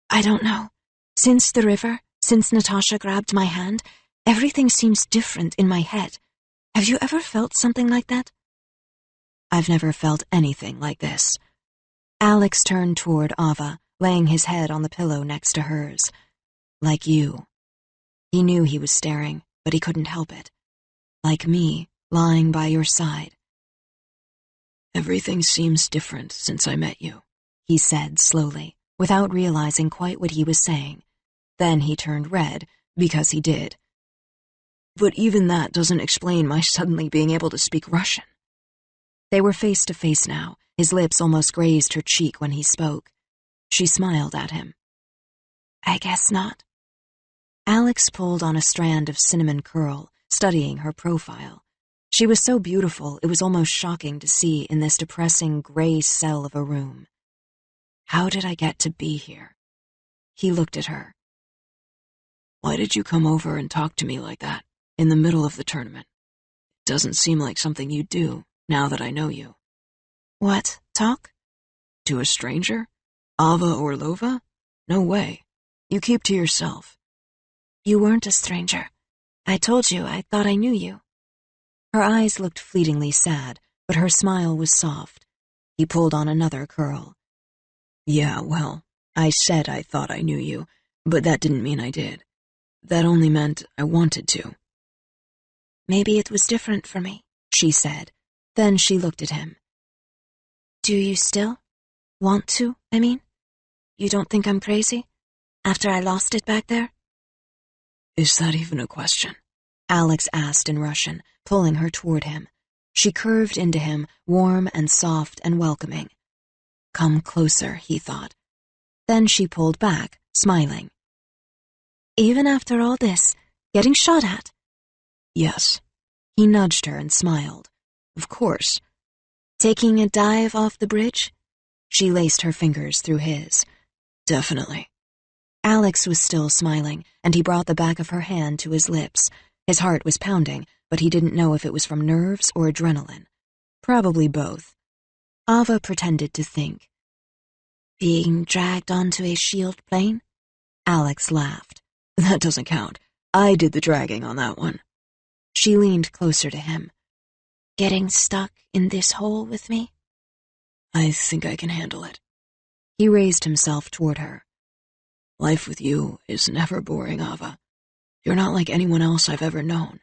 I don't know. Since the river, since Natasha grabbed my hand, everything seems different in my head. Have you ever felt something like that? I've never felt anything like this. Alex turned toward Ava, laying his head on the pillow next to hers. Like you. He knew he was staring, but he couldn't help it. Like me, lying by your side. Everything seems different since I met you, he said slowly, without realizing quite what he was saying. Then he turned red, because he did. But even that doesn't explain my suddenly being able to speak Russian. They were face to face now. His lips almost grazed her cheek when he spoke. She smiled at him. I guess not. Alex pulled on a strand of cinnamon curl, studying her profile. She was so beautiful it was almost shocking to see in this depressing gray cell of a room. How did I get to be here? He looked at her. Why did you come over and talk to me like that, in the middle of the tournament? It doesn't seem like something you'd do, now that I know you. What, talk? To a stranger? Ava Orlova? No way. You keep to yourself. You weren't a stranger. I told you I thought I knew you. Her eyes looked fleetingly sad, but her smile was soft. He pulled on another curl. Yeah, well, I said I thought I knew you, but that didn't mean I did. That only meant I wanted to. Maybe it was different for me, she said. Then she looked at him. Do you still want to, I mean? You don't think I'm crazy? After I lost it back there? Is that even a question? Alex asked in Russian, pulling her toward him. She curved into him, warm and soft and welcoming. Come closer, he thought. Then she pulled back, smiling. Even after all this, getting shot at? Yes. He nudged her and smiled. Of course. Taking a dive off the bridge? She laced her fingers through his. Definitely. Alex was still smiling, and he brought the back of her hand to his lips. His heart was pounding, but he didn't know if it was from nerves or adrenaline. Probably both. Ava pretended to think. Being dragged onto a shield plane? Alex laughed. That doesn't count. I did the dragging on that one. She leaned closer to him. Getting stuck in this hole with me? I think I can handle it. He raised himself toward her. Life with you is never boring, Ava. You're not like anyone else I've ever known.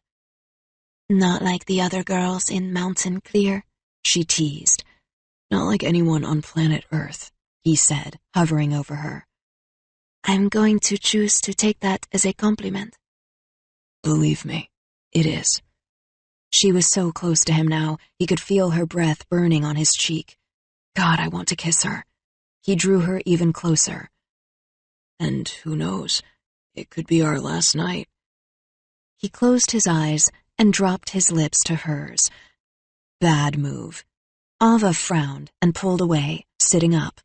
Not like the other girls in Mountain Clear, she teased. Not like anyone on planet Earth, he said, hovering over her. I'm going to choose to take that as a compliment. Believe me, it is. She was so close to him now, he could feel her breath burning on his cheek. God, I want to kiss her. He drew her even closer. And who knows, it could be our last night. He closed his eyes and dropped his lips to hers. Bad move. Ava frowned and pulled away, sitting up.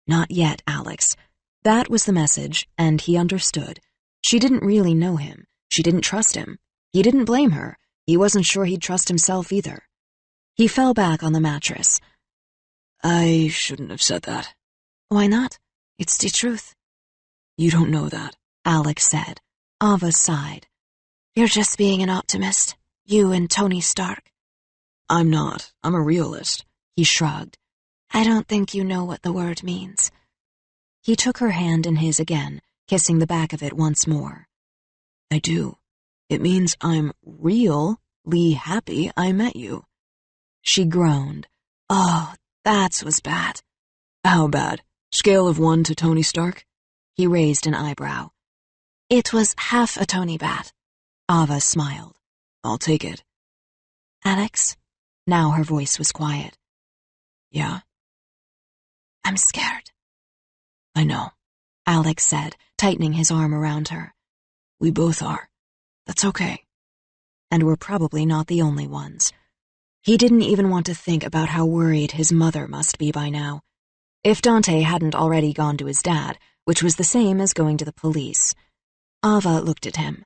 Not yet, Alex. That was the message, and he understood. She didn't really know him. She didn't trust him. He didn't blame her. He wasn't sure he'd trust himself either. He fell back on the mattress. I shouldn't have said that. Why not? It's the truth. You don't know that, Alex said. Ava sighed. You're just being an optimist. You and Tony Stark. I'm not. I'm a realist. He shrugged. I don't think you know what the word means. He took her hand in his again, kissing the back of it once more. I do. It means I'm really happy I met you. She groaned. Oh, that was bad. How bad? Scale of 1 to Tony Stark? He raised an eyebrow. It was half a Tony bat. Ava smiled. I'll take it. Alex? Now her voice was quiet. Yeah? I'm scared. I know, Alex said, tightening his arm around her. We both are. That's okay. And we're probably not the only ones. He didn't even want to think about how worried his mother must be by now. If Dante hadn't already gone to his dad, which was the same as going to the police. Ava looked at him.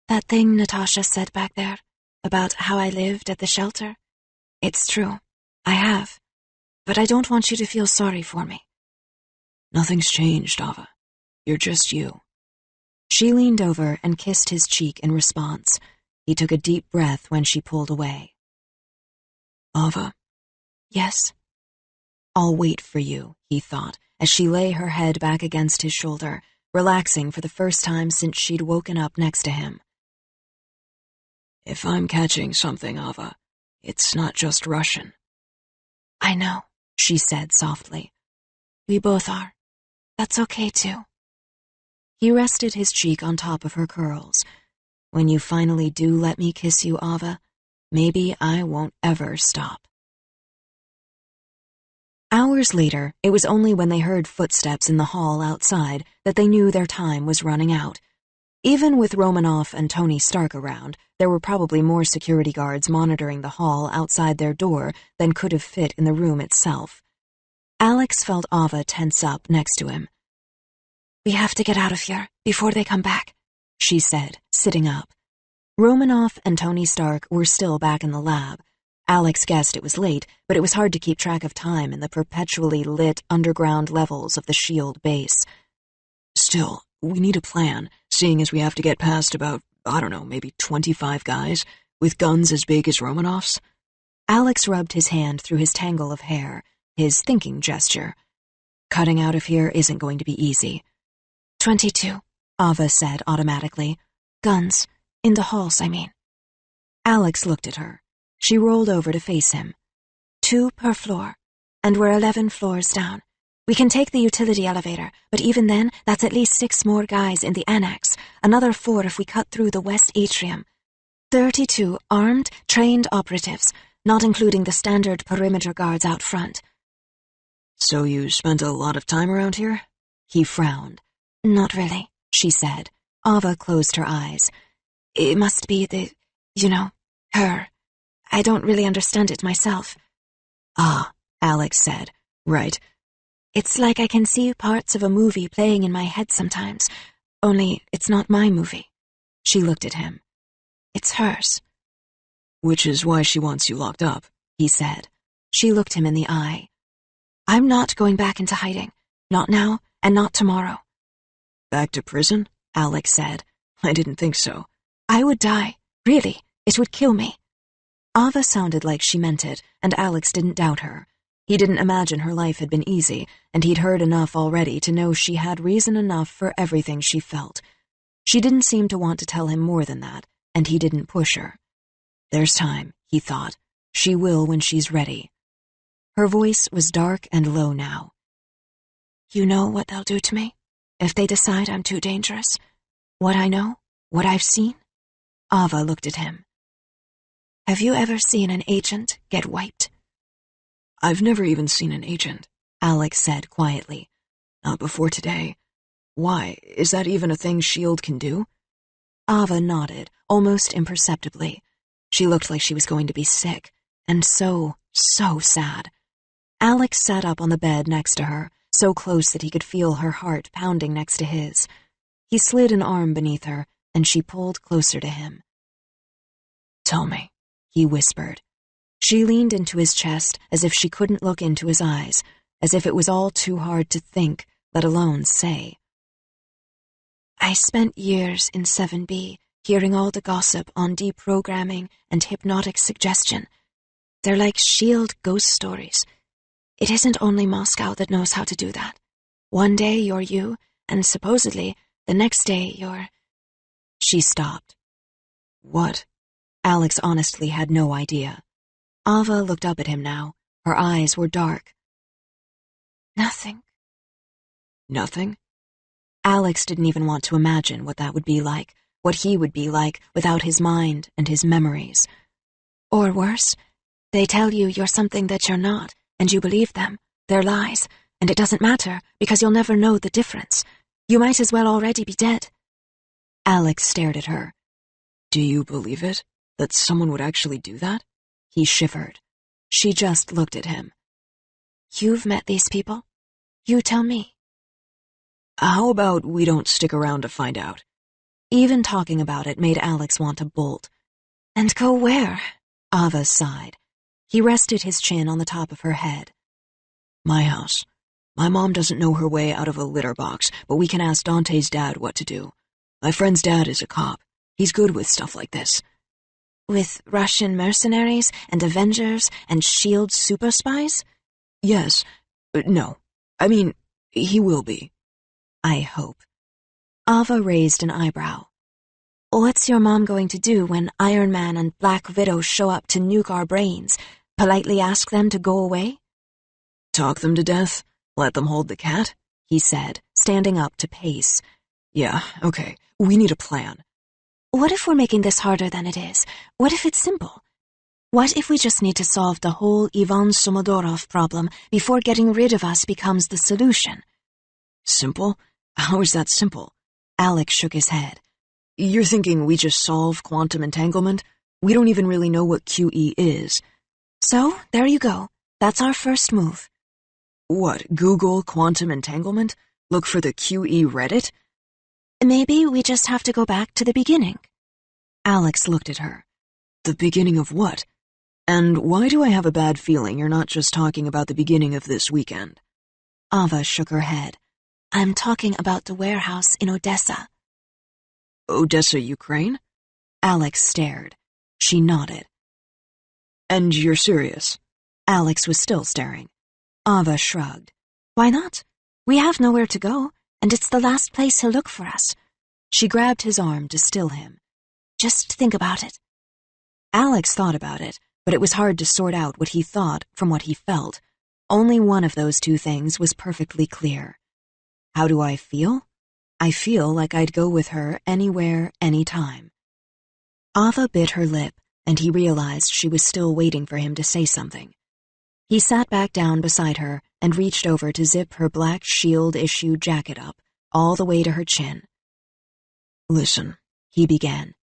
That thing Natasha said back there, about how I lived at the shelter, it's true. I have. But I don't want you to feel sorry for me. Nothing's changed, Ava. You're just you. She leaned over and kissed his cheek in response. He took a deep breath when she pulled away. Ava? Yes? I'll wait for you, he thought, as she lay her head back against his shoulder, relaxing for the first time since she'd woken up next to him. If I'm catching something, Ava, it's not just Russian. I know, she said softly. We both are. That's okay, too. He rested his cheek on top of her curls. When you finally do let me kiss you, Ava, maybe I won't ever stop. Hours later, it was only when they heard footsteps in the hall outside that they knew their time was running out. Even with Romanoff and Tony Stark around, there were probably more security guards monitoring the hall outside their door than could have fit in the room itself. Alex felt Ava tense up next to him. We have to get out of here before they come back, she said, sitting up. Romanoff and Tony Stark were still back in the lab. Alex guessed it was late, but it was hard to keep track of time in the perpetually lit underground levels of the S.H.I.E.L.D. base. Still, we need a plan, seeing as we have to get past about, I don't know, maybe 25 guys, with guns as big as Romanoff's. Alex rubbed his hand through his tangle of hair, his thinking gesture. Cutting out of here isn't going to be easy. 22, Ava said automatically. Guns. In the halls, I mean. Alex looked at her. She rolled over to face him. 2 per floor. And we're 11 floors down. We can take the utility elevator, but even then, that's at least 6 more guys in the annex. Another 4 if we cut through the west atrium. 32 armed, trained operatives, not including the standard perimeter guards out front. So you spent a lot of time around here? He frowned. Not really, she said. Ava closed her eyes. It must be her. I don't really understand it myself. Ah, Alex said. Right. It's like I can see parts of a movie playing in my head sometimes, only it's not my movie. She looked at him. It's hers. Which is why she wants you locked up, he said. She looked him in the eye. I'm not going back into hiding. Not now, and not tomorrow. Back to prison? Alex said. I didn't think so. I would die. Really, it would kill me. Ava sounded like she meant it, and Alex didn't doubt her. He didn't imagine her life had been easy, and he'd heard enough already to know she had reason enough for everything she felt. She didn't seem to want to tell him more than that, and he didn't push her. There's time, he thought. She will when she's ready. Her voice was dark and low now. You know what they'll do to me? If they decide I'm too dangerous? What I know? What I've seen? Ava looked at him. Have you ever seen an agent get wiped? I've never even seen an agent, Alex said quietly. Not before today. Why? Is that even a thing S.H.I.E.L.D. can do? Ava nodded, almost imperceptibly. She looked like she was going to be sick, and so sad. Alex sat up on the bed next to her, so close that he could feel her heart pounding next to his. He slid an arm beneath her, and she pulled closer to him. Tell me, he whispered. She leaned into his chest as if she couldn't look into his eyes, as if it was all too hard to think, let alone say. I spent years in 7B, hearing all the gossip on deprogramming and hypnotic suggestion. They're like S.H.I.E.L.D. ghost stories. It isn't only Moscow that knows how to do that. One day you're you, and supposedly the next day you're... She stopped. What? Alex honestly had no idea. Ava looked up at him now. Her eyes were dark. Nothing. Nothing? Alex didn't even want to imagine what that would be like, what he would be like without his mind and his memories. Or worse, they tell you you're something that you're not, and you believe them. They're lies, and it doesn't matter because you'll never know the difference. You might as well already be dead. Alex stared at her. Do you believe it? That someone would actually do that? He shivered. She just looked at him. You've met these people? You tell me. How about we don't stick around to find out? Even talking about it made Alex want to bolt. And go where? Ava sighed. He rested his chin on the top of her head. My house. My mom doesn't know her way out of a litter box, but we can ask Dante's dad what to do. My friend's dad is a cop. He's good with stuff like this. With Russian mercenaries and Avengers and S.H.I.E.L.D. super spies? Yes. No. I mean, he will be. I hope. Ava raised an eyebrow. What's your mom going to do when Iron Man and Black Widow show up to nuke our brains? Politely ask them to go away? Talk them to death? Let them hold the cat? He said, standing up to pace. Yeah, okay. We need a plan. What if we're making this harder than it is? What if it's simple? What if we just need to solve the whole Ivan Somodorov problem before getting rid of us becomes the solution? Simple? How is that simple? Alex shook his head. You're thinking we just solve quantum entanglement? We don't even really know what QE is. So, there you go. That's our first move. What, Google quantum entanglement? Look for the QE Reddit? Maybe we just have to go back to the beginning. Alex looked at her. The beginning of what? And why do I have a bad feeling you're not just talking about the beginning of this weekend? Ava shook her head. I'm talking about the warehouse in Odessa. Odessa, Ukraine? Alex stared. She nodded. And you're serious? Alex was still staring. Ava shrugged. Why not? We have nowhere to go, and it's the last place he'll look for us. She grabbed his arm to still him. Just think about it. Alex thought about it, but it was hard to sort out what he thought from what he felt. Only one of those two things was perfectly clear. How do I feel? I feel like I'd go with her anywhere, anytime. Ava bit her lip, and he realized she was still waiting for him to say something. He sat back down beside her and reached over to zip her black S.H.I.E.L.D. issue jacket up, all the way to her chin. Listen, he began.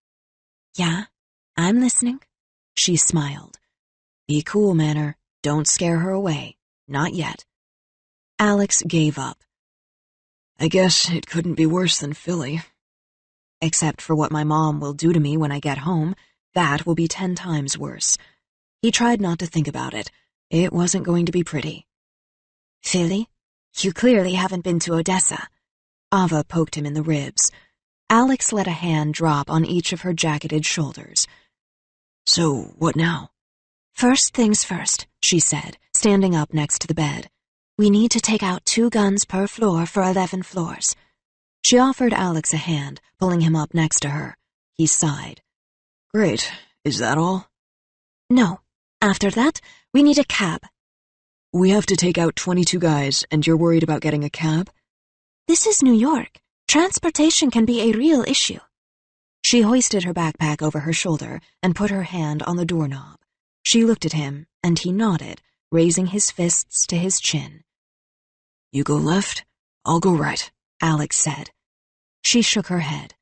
Yeah, I'm listening. She smiled. Be cool, Manor. Don't scare her away. Not yet. Alex gave up. I guess it couldn't be worse than Philly. Except for what my mom will do to me when I get home, that will be 10 times worse. He tried not to think about it. It wasn't going to be pretty. Philly? You clearly haven't been to Odessa. Ava poked him in the ribs. Alex let a hand drop on each of her jacketed shoulders. So, what now? First things first, she said, standing up next to the bed. We need to take out 2 guns per floor for 11 floors. She offered Alex a hand, pulling him up next to her. He sighed. Great. Is that all? No. After that, we need a cab. We have to take out 22 guys, and you're worried about getting a cab? This is New York. Transportation can be a real issue. She hoisted her backpack over her shoulder and put her hand on the doorknob. She looked at him, and he nodded, raising his fists to his chin. You go left, I'll go right, Alex said. She shook her head.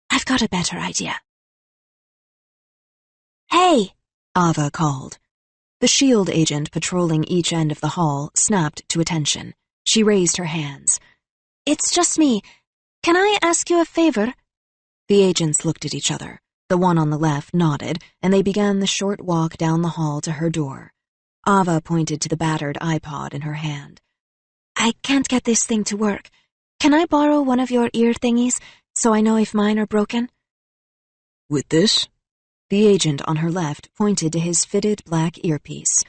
I've got a better idea. Hey! Ava called. The S.H.I.E.L.D. agent patrolling each end of the hall snapped to attention. She raised her hands. It's just me. Can I ask you a favor? The agents looked at each other. The one on the left nodded, and they began the short walk down the hall to her door. Ava pointed to the battered iPod in her hand. I can't get this thing to work. Can I borrow one of your ear thingies so I know if mine are broken? With this? The agent on her left pointed to his fitted black earpiece.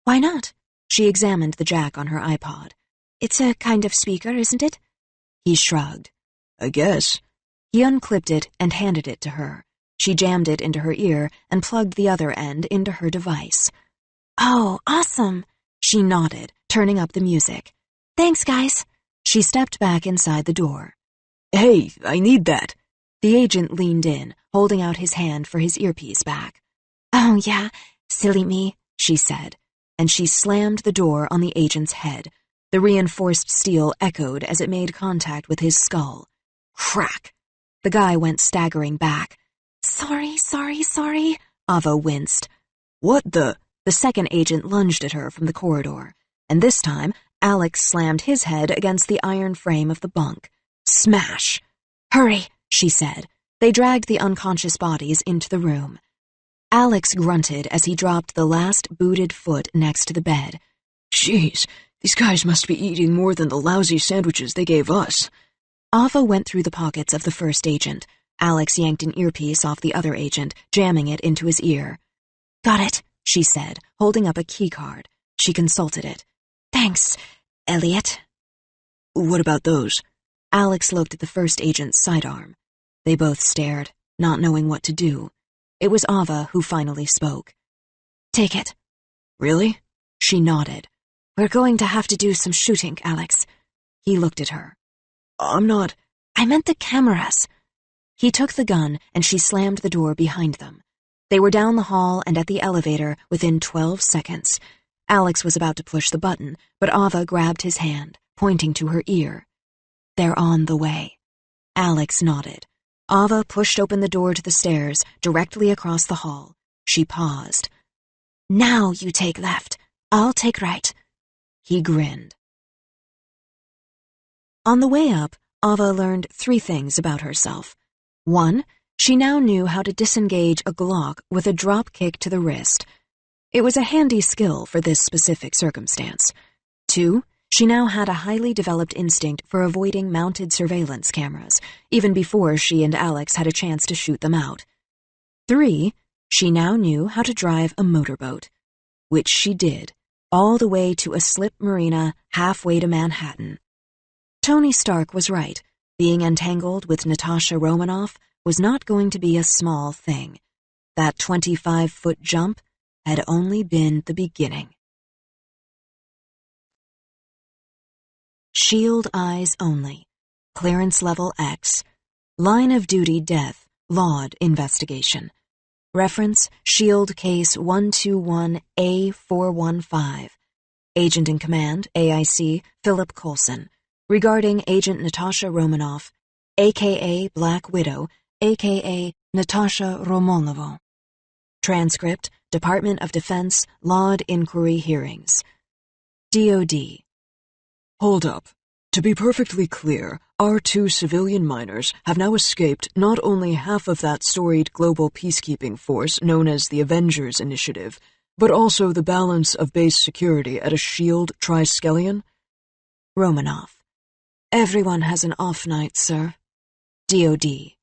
Why not? She examined the jack on her iPod. It's a kind of speaker, isn't it? He shrugged. I guess. He unclipped it and handed it to her. She jammed it into her ear and plugged the other end into her device. Oh, awesome. She nodded, turning up the music. Thanks, guys. She stepped back inside the door. Hey, I need that. The agent leaned in, holding out his hand for his earpiece back. Oh, yeah, silly me, she said, and she slammed the door on the agent's head. The reinforced steel echoed as it made contact with his skull. Crack! The guy went staggering back. Sorry, Ava winced. What the? The second agent lunged at her from the corridor, and this time, Alex slammed his head against the iron frame of the bunk. Smash! Hurry, she said. They dragged the unconscious bodies into the room. Alex grunted as he dropped the last booted foot next to the bed. Jeez, these guys must be eating more than the lousy sandwiches they gave us. Ava went through the pockets of the first agent. Alex yanked an earpiece off the other agent, jamming it into his ear. Got it, she said, holding up a key card. She consulted it. Thanks, Elliot. What about those? Alex looked at the first agent's sidearm. They both stared, not knowing what to do. It was Ava who finally spoke. Take it. Really? She nodded. We're going to have to do some shooting, Alex. He looked at her. I'm not... I meant the cameras. He took the gun and she slammed the door behind them. They were down the hall and at the elevator within 12 seconds. Alex was about to push the button, but Ava grabbed his hand, pointing to her ear. They're on the way. Alex nodded. Ava pushed open the door to the stairs, directly across the hall. She paused. Now you take left. I'll take right. He grinned. On the way up, Ava learned 3 things about herself. 1, she now knew how to disengage a Glock with a drop kick to the wrist. It was a handy skill for this specific circumstance. 2, she now had a highly developed instinct for avoiding mounted surveillance cameras, even before she and Alex had a chance to shoot them out. 3, she now knew how to drive a motorboat, which she did, all the way to a slip marina halfway to Manhattan. Tony Stark was right. Being entangled with Natasha Romanoff was not going to be a small thing. That 25-foot jump had only been the beginning. Shield eyes only. Clearance level X. Line of duty death. Laud investigation. Reference Shield Case 121A415. Agent in Command, AIC, Philip Coulson. Regarding Agent Natasha Romanoff, a.k.a. Black Widow, a.k.a. Natasha Romanova. Transcript, Department of Defense, Laud Inquiry Hearings. DOD. Hold up. To be perfectly clear, our 2 civilian miners have now escaped not only half of that storied global peacekeeping force known as the Avengers Initiative, but also the balance of base security at a SHIELD Triskelion? Romanoff. Everyone has an off night, sir. DOD.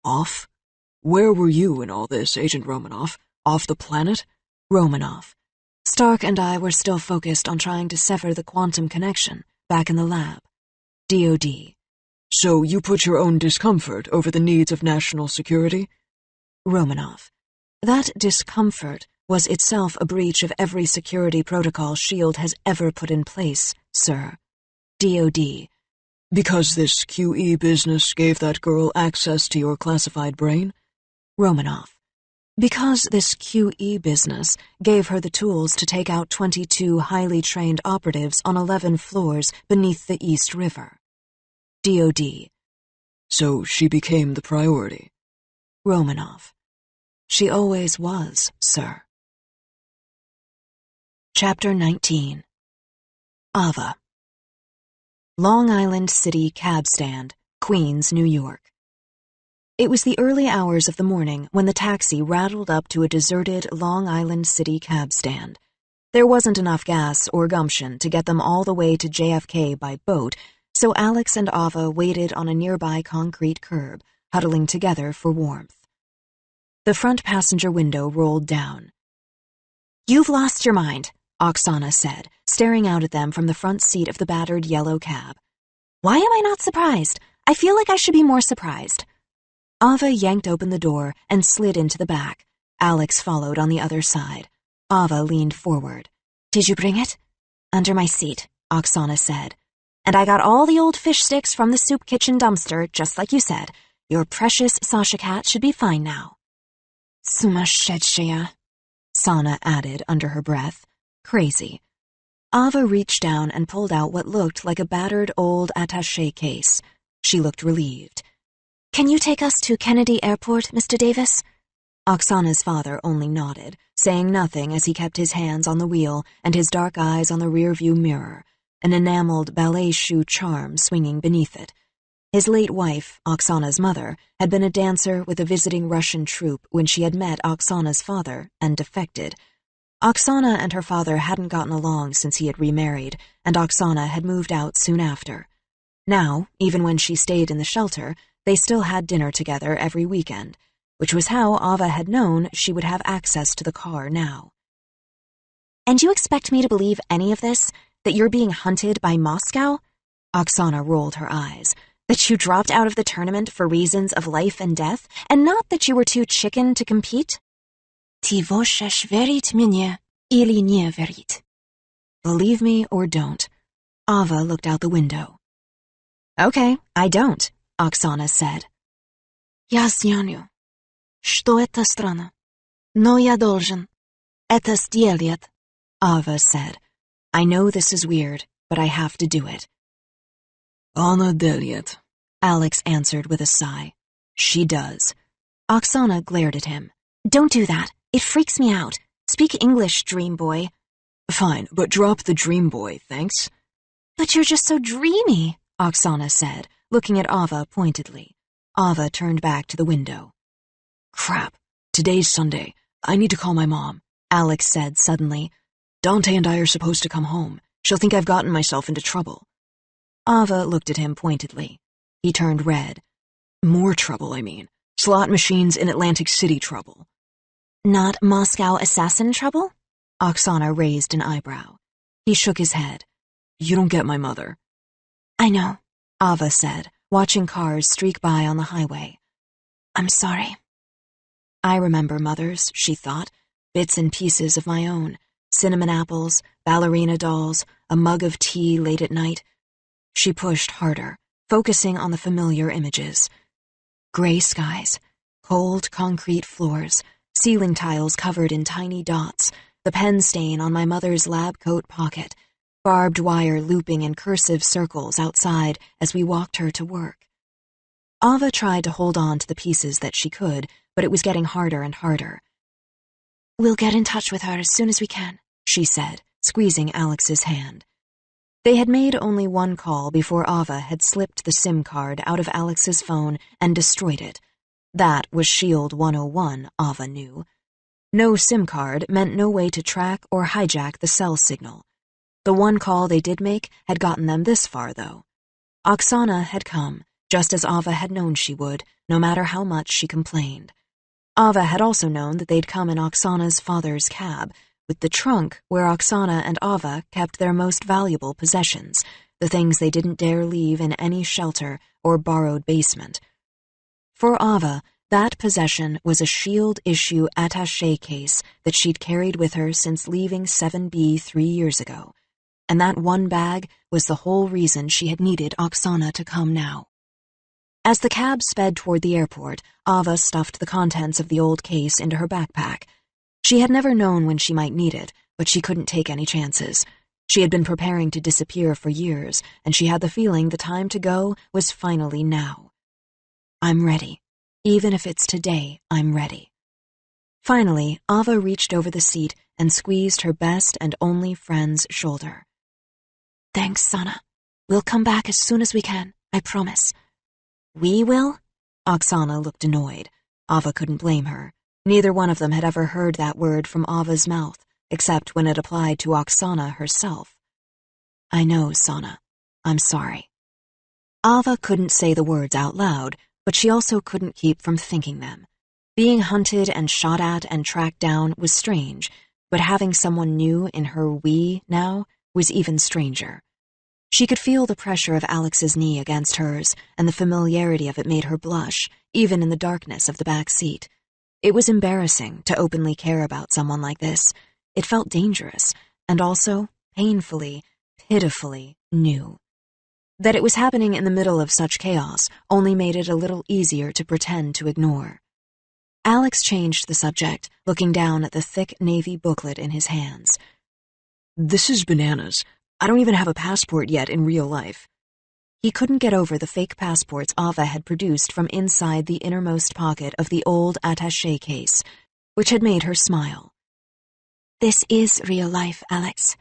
Off? Where were you in all this, Agent Romanoff? Off the planet? Romanoff. Stark and I were still focused on trying to sever the quantum connection back in the lab. DOD. So you put your own discomfort over the needs of national security? Romanoff. That discomfort was itself a breach of every security protocol SHIELD has ever put in place, sir. DOD. Because this QE business gave that girl access to your classified brain? Romanoff. Because this QE business gave her the tools to take out 22 highly trained operatives on 11 floors beneath the East River. DOD. So she became the priority. Romanoff. She always was, sir. Chapter 19. Ava. Long Island City Cab Stand, Queens, New York. It was the early hours of the morning when the taxi rattled up to a deserted Long Island City cab stand. There wasn't enough gas or gumption to get them all the way to JFK by boat, so Alex and Ava waited on a nearby concrete curb, huddling together for warmth. The front passenger window rolled down. You've lost your mind, Oksana said, staring out at them from the front seat of the battered yellow cab. Why am I not surprised? I feel like I should be more surprised. Ava yanked open the door and slid into the back. Alex followed on the other side. Ava leaned forward. Did you bring it? Under my seat, Oksana said. And I got all the old fish sticks from the soup kitchen dumpster, just like you said. Your precious Sasha cat should be fine now. Sumashedshaya, Sana added under her breath. Crazy. Ava reached down and pulled out what looked like a battered old attaché case. She looked relieved. Can you take us to Kennedy Airport, Mr. Davis? Oksana's father only nodded, saying nothing as he kept his hands on the wheel and his dark eyes on the rearview mirror, an enameled ballet shoe charm swinging beneath it. His late wife, Oksana's mother, had been a dancer with a visiting Russian troupe when she had met Oksana's father and defected. Oksana and her father hadn't gotten along since he had remarried, and Oksana had moved out soon after. Now, even when she stayed in the shelter, they still had dinner together every weekend, which was how Ava had known she would have access to the car now. And you expect me to believe any of this? That you're being hunted by Moscow? Oksana rolled her eyes. That you dropped out of the tournament for reasons of life and death, and not that you were too chicken to compete? Ty możesz werić mnie, ili nie werić. Believe me or don't. Ava looked out the window. Okay, I don't, Oksana said. Я знаю, что это странно, но я должен это сделать, Ava said. I know this is weird, but I have to do it. Она делает, Alex answered with a sigh. She does. Oksana glared at him. Don't do that. It freaks me out. Speak English, dream boy. Fine, but drop the dream boy, thanks. But you're just so dreamy, Oksana said, looking at Ava pointedly. Ava turned back to the window. Crap, today's Sunday. I need to call my mom, Alex said suddenly. Dante and I are supposed to come home. She'll think I've gotten myself into trouble. Ava looked at him pointedly. He turned red. More trouble, I mean. Slot machines in Atlantic City trouble. Not Moscow assassin trouble? Oksana raised an eyebrow. He shook his head. You don't get my mother. I know, Ava said, watching cars streak by on the highway. I'm sorry. I remember mothers, she thought, bits and pieces of my own. Cinnamon apples, ballerina dolls, a mug of tea late at night. She pushed harder, focusing on the familiar images. Gray skies, cold concrete floors, ceiling tiles covered in tiny dots, the pen stain on my mother's lab coat pocket, barbed wire looping in cursive circles outside as we walked her to work. Ava tried to hold on to the pieces that she could, but it was getting harder and harder. We'll get in touch with her as soon as we can, she said, squeezing Alex's hand. They had made only one call before Ava had slipped the SIM card out of Alex's phone and destroyed it. That was Shield 101, Ava knew. No SIM card meant no way to track or hijack the cell signal. The one call they did make had gotten them this far, though. Oksana had come, just as Ava had known she would, no matter how much she complained. Ava had also known that they'd come in Oksana's father's cab, with the trunk where Oksana and Ava kept their most valuable possessions, the things they didn't dare leave in any shelter or borrowed basement. For Ava, that possession was a Shield-issue attaché case that she'd carried with her since leaving 7B 3 years ago, and that one bag was the whole reason she had needed Oksana to come now. As the cab sped toward the airport, Ava stuffed the contents of the old case into her backpack. She had never known when she might need it, but she couldn't take any chances. She had been preparing to disappear for years, and she had the feeling the time to go was finally now. I'm ready. Even if it's today, I'm ready. Finally, Ava reached over the seat and squeezed her best and only friend's shoulder. Thanks, Sana. We'll come back as soon as we can, I promise. We will? Oksana looked annoyed. Ava couldn't blame her. Neither one of them had ever heard that word from Ava's mouth, except when it applied to Oksana herself. I know, Sana. I'm sorry. Ava couldn't say the words out loud, but she also couldn't keep from thinking them. Being hunted and shot at and tracked down was strange, but having someone new in her we now was even stranger. She could feel the pressure of Alex's knee against hers, and the familiarity of it made her blush, even in the darkness of the back seat. It was embarrassing to openly care about someone like this. It felt dangerous, and also painfully, pitifully new. That it was happening in the middle of such chaos only made it a little easier to pretend to ignore. Alex changed the subject, looking down at the thick navy booklet in his hands. This is bananas. I don't even have a passport yet in real life. He couldn't get over the fake passports Ava had produced from inside the innermost pocket of the old attaché case, which had made her smile. This is real life, Alex.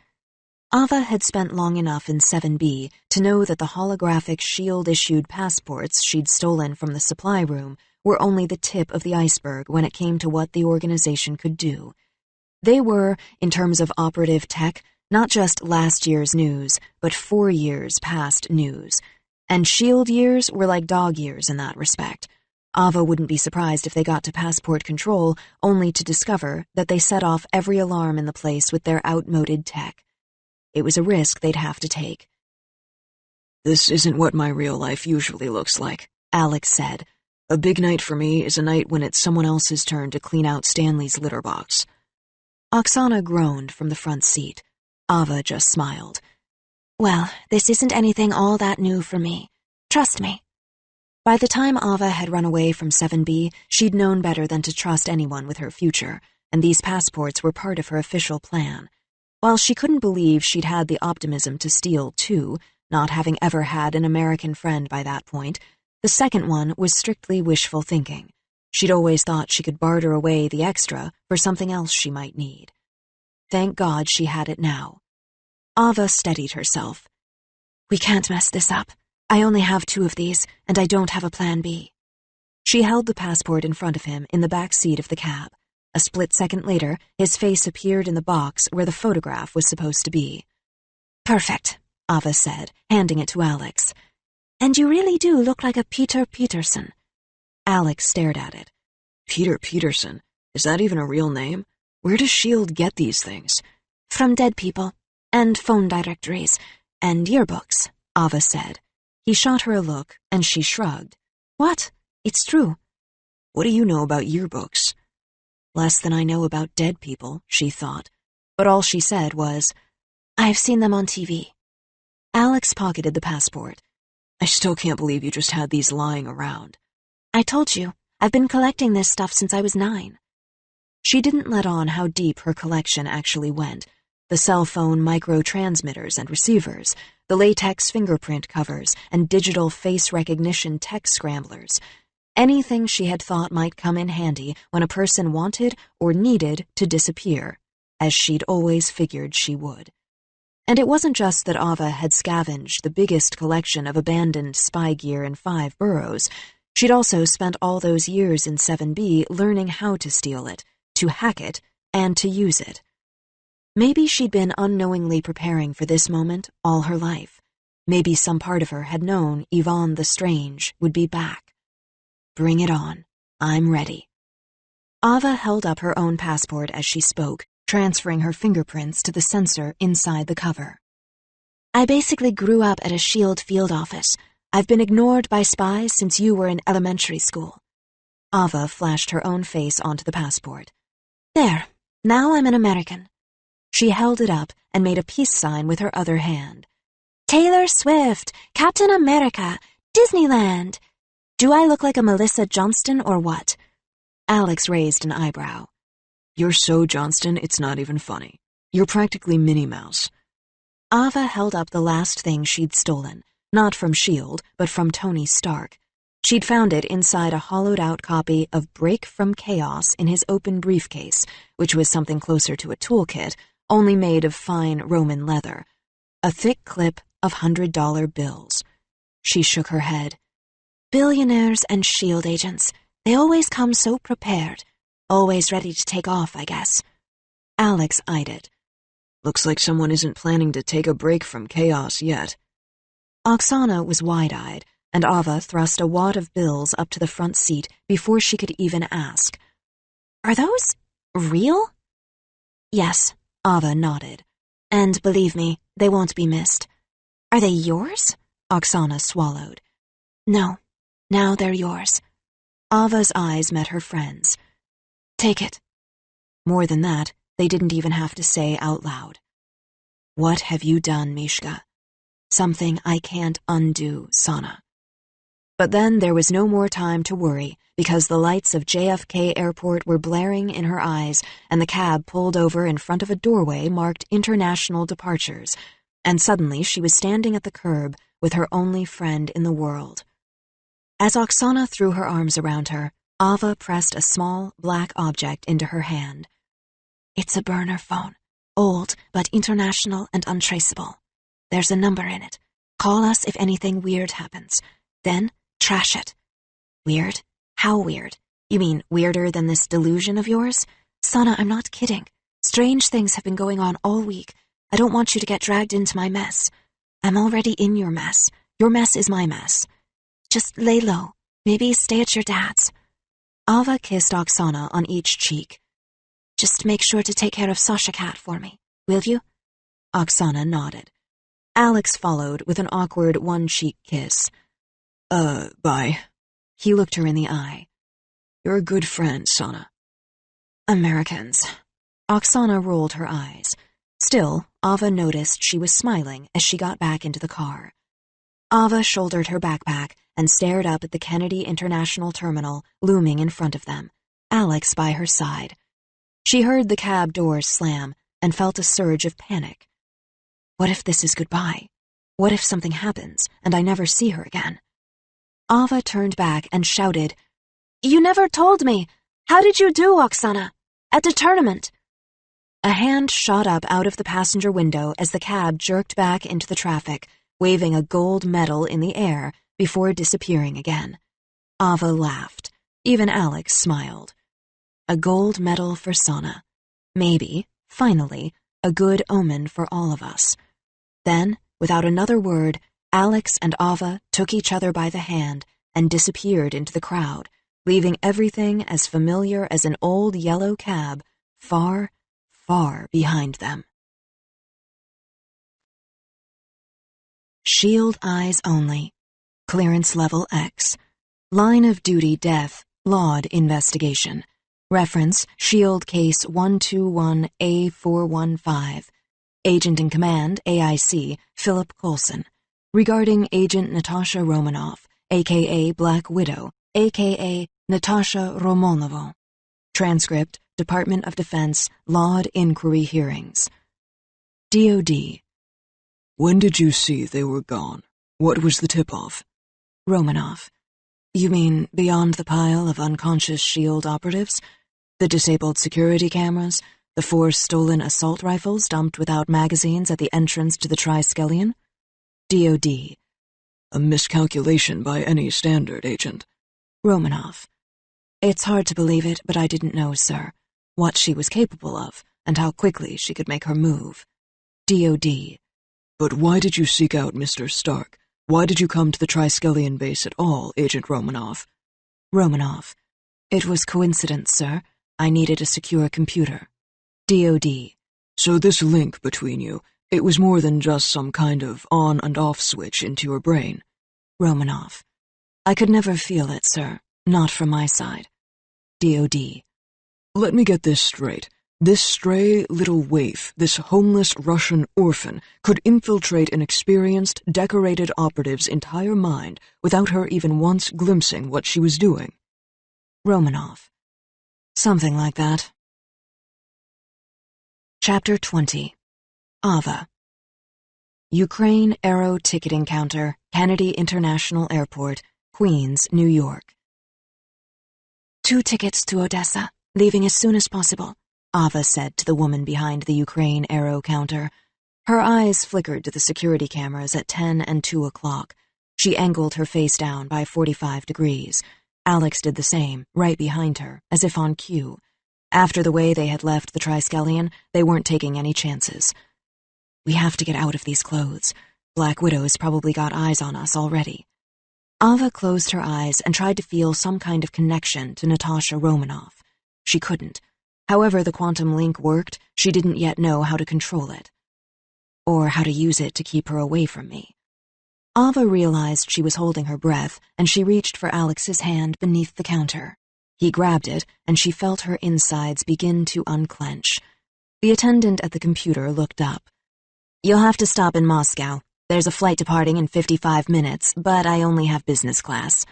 Ava had spent long enough in 7B to know that the holographic SHIELD-issued passports she'd stolen from the supply room were only the tip of the iceberg when it came to what the organization could do. They were, in terms of operative tech, not just last year's news, but 4 years past news. And SHIELD years were like dog years in that respect. Ava wouldn't be surprised if they got to passport control only to discover that they set off every alarm in the place with their outmoded tech. It was a risk they'd have to take. This isn't what my real life usually looks like, Alex said. A big night for me is a night when it's someone else's turn to clean out Stanley's litter box. Oksana groaned from the front seat. Ava just smiled. Well, this isn't anything all that new for me. Trust me. By the time Ava had run away from 7B, she'd known better than to trust anyone with her future, and these passports were part of her official plan. While she couldn't believe she'd had the optimism to steal two, not having ever had an American friend by that point, the second one was strictly wishful thinking. She'd always thought she could barter away the extra for something else she might need. Thank God she had it now. Ava steadied herself. We can't mess this up. I only have 2 of these, and I don't have a plan B. She held the passport in front of him in the back seat of the cab. A split second later, his face appeared in the box where the photograph was supposed to be. Perfect, Ava said, handing it to Alex. And you really do look like a Peter Peterson. Alex stared at it. Peter Peterson? Is that even a real name? Where does S.H.I.E.L.D. get these things? From dead people, and phone directories, and yearbooks, Ava said. He shot her a look, and she shrugged. What? It's true. What do you know about yearbooks? Less than I know about dead people, she thought. But all she said was, I've seen them on TV. Alex pocketed the passport. I still can't believe you just had these lying around. I told you, I've been collecting this stuff since I was 9. She didn't let on how deep her collection actually went. The cell phone micro-transmitters and receivers, the latex fingerprint covers, and digital face recognition tech scramblers. Anything she had thought might come in handy when a person wanted or needed to disappear, as she'd always figured she would. And it wasn't just that Ava had scavenged the biggest collection of abandoned spy gear in 5 boroughs. She'd also spent all those years in 7B learning how to steal it, to hack it, and to use it. Maybe she'd been unknowingly preparing for this moment all her life. Maybe some part of her had known Yvonne the Strange would be back. Bring it on. I'm ready. Ava held up her own passport as she spoke, transferring her fingerprints to the sensor inside the cover. I basically grew up at a S.H.I.E.L.D. field office. I've been ignored by spies since you were in elementary school. Ava flashed her own face onto the passport. There. Now I'm an American. She held it up and made a peace sign with her other hand. Taylor Swift, Captain America, Disneyland. Do I look like a Melissa Johnston or what? Alex raised an eyebrow. You're so Johnston, it's not even funny. You're practically Minnie Mouse. Ava held up the last thing she'd stolen, not from S.H.I.E.L.D., but from Tony Stark. She'd found it inside a hollowed-out copy of Break from Chaos in his open briefcase, which was something closer to a toolkit, only made of fine Roman leather. A thick clip of $100 bills. She shook her head. Billionaires and S.H.I.E.L.D. agents, they always come so prepared. Always ready to take off, I guess. Alex eyed it. Looks like someone isn't planning to take a break from chaos yet. Oksana was wide-eyed, and Ava thrust a wad of bills up to the front seat before she could even ask. Are those real? Yes, Ava nodded. And believe me, they won't be missed. Are they yours? Oksana swallowed. No. Now they're yours. Ava's eyes met her friends. Take it. More than that, they didn't even have to say out loud. What have you done, Mishka? Something I can't undo, Sana. But then there was no more time to worry, because the lights of JFK Airport were blaring in her eyes, and the cab pulled over in front of a doorway marked International Departures, and suddenly she was standing at the curb with her only friend in the world. As Oksana threw her arms around her, Ava pressed a small, black object into her hand. It's a burner phone. Old, but international and untraceable. There's a number in it. Call us if anything weird happens. Then, trash it. Weird? How weird? You mean weirder than this delusion of yours? Sana, I'm not kidding. Strange things have been going on all week. I don't want you to get dragged into my mess. I'm already in your mess. Your mess is my mess. Just lay low. Maybe stay at your dad's. Ava kissed Oksana on each cheek. Just make sure to take care of Sasha Cat for me, will you? Oksana nodded. Alex followed with an awkward one-cheek kiss. Bye. He looked her in the eye. You're a good friend, Sana. Americans. Oksana rolled her eyes. Still, Ava noticed she was smiling as she got back into the car. Ava shouldered her backpack and stared up at the Kennedy International Terminal looming in front of them, Alex by her side. She heard the cab doors slam and felt a surge of panic. What if this is goodbye? What if something happens and I never see her again? Ava turned back and shouted, You never told me! How did you do, Oksana? At the tournament? A hand shot up out of the passenger window as the cab jerked back into the traffic, waving a gold medal in the air before disappearing again. Ava laughed. Even Alex smiled. A gold medal for Sana. Maybe, finally, a good omen for all of us. Then, without another word, Alex and Ava took each other by the hand and disappeared into the crowd, leaving everything as familiar as an old yellow cab far, far behind them. Shield eyes only. Clearance level X. Line of duty death, Laud investigation. Reference Shield Case 121A415. Agent in Command, AIC, Philip Coulson. Regarding Agent Natasha Romanoff, a.k.a. Black Widow, a.k.a. Natasha Romanova. Transcript, Department of Defense, Laud Inquiry Hearings. DOD. When did you see they were gone? What was the tip-off? Romanoff. You mean beyond the pile of unconscious SHIELD operatives? The disabled security cameras? The 4 stolen assault rifles dumped without magazines at the entrance to the Triskelion? DOD. A miscalculation by any standard, Agent. Romanoff. It's hard to believe it, but I didn't know, sir, what she was capable of and how quickly she could make her move. DOD. But why did you seek out Mr. Stark? Why did you come to the Triskelion base at all, Agent Romanoff? Romanoff. It was coincidence, sir. I needed a secure computer. DOD. So this link between you, it was more than just some kind of on and off switch into your brain. Romanoff. I could never feel it, sir. Not from my side. DOD. Let me get this straight. This stray little waif, this homeless Russian orphan, could infiltrate an experienced, decorated operative's entire mind without her even once glimpsing what she was doing. Romanoff. Something like that. Chapter 20. Ava. Ukraine Aero Ticketing Counter, Kennedy International Airport, Queens, New York. 2 tickets to Odessa, leaving as soon as possible, Ava said to the woman behind the Ukraine Aero counter. Her eyes flickered to the security cameras at 10 and 2 o'clock. She angled her face down by 45 degrees. Alex did the same, right behind her, as if on cue. After the way they had left the Triskelion, they weren't taking any chances. We have to get out of these clothes. Black Widow's probably got eyes on us already. Ava closed her eyes and tried to feel some kind of connection to Natasha Romanoff. She couldn't. However the quantum link worked, she didn't yet know how to control it. Or how to use it to keep her away from me. Ava realized she was holding her breath, and she reached for Alex's hand beneath the counter. He grabbed it, and she felt her insides begin to unclench. The attendant at the computer looked up. You'll have to stop in Moscow. There's a flight departing in 55 minutes, but I only have business class.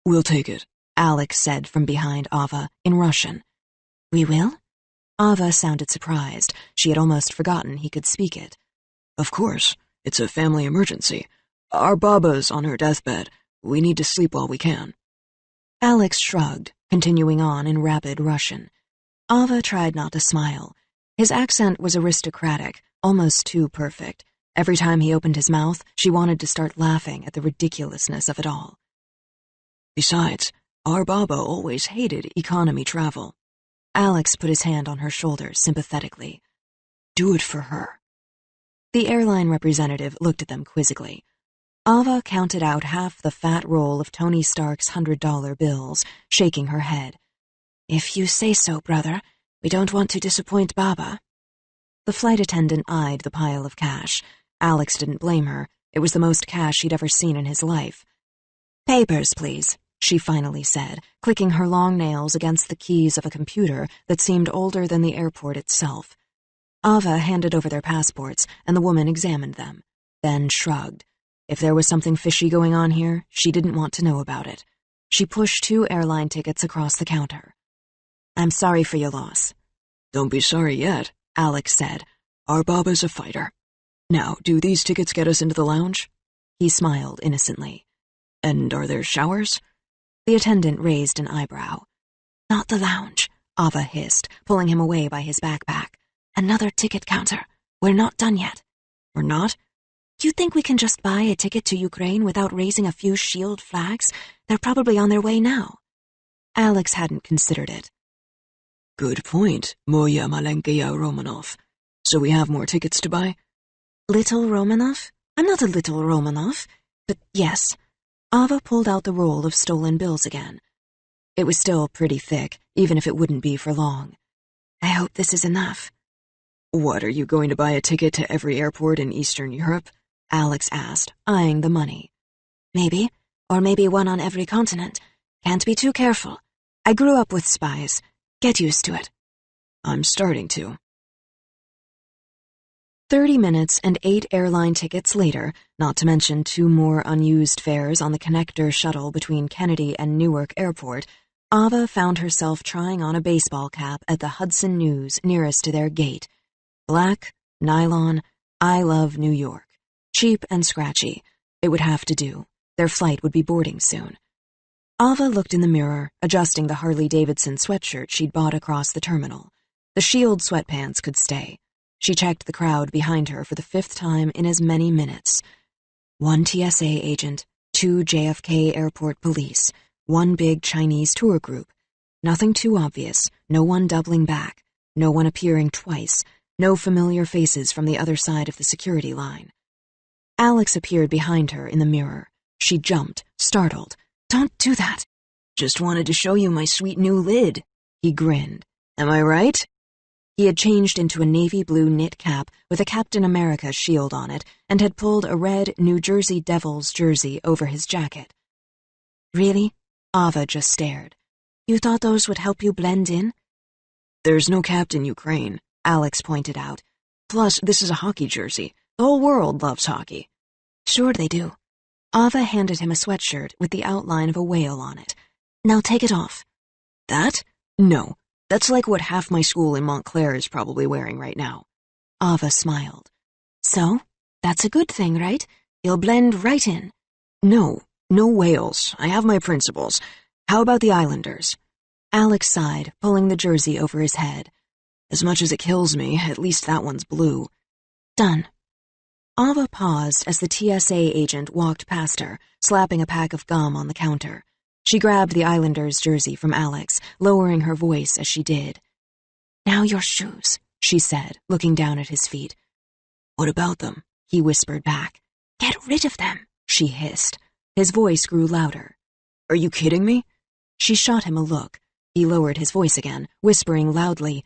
We'll take it, Alex said from behind Ava in Russian. We will? Ava sounded surprised. She had almost forgotten he could speak it. Of course. It's a family emergency. Our Baba's on her deathbed. We need to sleep while we can. Alex shrugged, continuing on in rapid Russian. Ava tried not to smile. His accent was aristocratic, almost too perfect. Every time he opened his mouth, she wanted to start laughing at the ridiculousness of it all. Besides, our Baba always hated economy travel. Alex put his hand on her shoulder sympathetically. Do it for her. The airline representative looked at them quizzically. Ava counted out half the fat roll of Tony Stark's $100 bills, shaking her head. If you say so, brother. We don't want to disappoint Baba. The flight attendant eyed the pile of cash. Alex didn't blame her. It was the most cash he'd ever seen in his life. Papers, please, she finally said, clicking her long nails against the keys of a computer that seemed older than the airport itself. Ava handed over their passports, and the woman examined them, then shrugged. If there was something fishy going on here, she didn't want to know about it. She pushed 2 airline tickets across the counter. I'm sorry for your loss. Don't be sorry yet, Alex said. Our Baba's a fighter. Now, do these tickets get us into the lounge? He smiled innocently. And are there showers? The attendant raised an eyebrow. Not the lounge, Ava hissed, pulling him away by his backpack. Another ticket counter. We're not done yet. We're not? You think we can just buy a ticket to Ukraine without raising a few shield flags? They're probably on their way now. Alex hadn't considered it. Good point, Moya Malenkeya Romanov. So we have more tickets to buy? Little Romanov? I'm not a little Romanov, but yes. Ava pulled out the roll of stolen bills again. It was still pretty thick, even if it wouldn't be for long. I hope this is enough. What, are you going to buy a ticket to every airport in Eastern Europe? Alex asked, eyeing the money. Maybe, or maybe one on every continent. Can't be too careful. I grew up with spies. Get used to it. I'm starting to. 30 minutes and 8 airline tickets later, not to mention 2 more unused fares on the connector shuttle between Kennedy and Newark Airport, Ava found herself trying on a baseball cap at the Hudson News nearest to their gate. Black, nylon, I love New York. Cheap and scratchy. It would have to do. Their flight would be boarding soon. Ava looked in the mirror, adjusting the Harley-Davidson sweatshirt she'd bought across the terminal. The Shield sweatpants could stay. She checked the crowd behind her for the 5th time in as many minutes. 1 TSA agent, 2 JFK airport police, 1 big Chinese tour group. Nothing too obvious, no one doubling back, no one appearing twice, no familiar faces from the other side of the security line. Alex appeared behind her in the mirror. She jumped, startled. Don't do that. Just wanted to show you my sweet new lid. He grinned. Am I right? He had changed into a navy blue knit cap with a Captain America shield on it and had pulled a red New Jersey Devils jersey over his jacket. Really? Ava just stared. You thought those would help you blend in? There's no Captain Ukraine, Alex pointed out. Plus, this is a hockey jersey. The whole world loves hockey. Sure they do. Ava handed him a sweatshirt with the outline of a whale on it. Now take it off. That? No. That's like what half my school in Montclair is probably wearing right now. Ava smiled. So, that's a good thing, right? You'll blend right in. No whales. I have my principles. How about the Islanders? Alex sighed, pulling the jersey over his head. As much as it kills me, at least that one's blue. Done. Ava paused as the TSA agent walked past her, slapping a pack of gum on the counter. She grabbed the Islanders jersey from Alex, lowering her voice as she did. Now your shoes, she said, looking down at his feet. What about them? He whispered back. Get rid of them, she hissed. His voice grew louder. Are you kidding me? She shot him a look. He lowered his voice again, whispering loudly,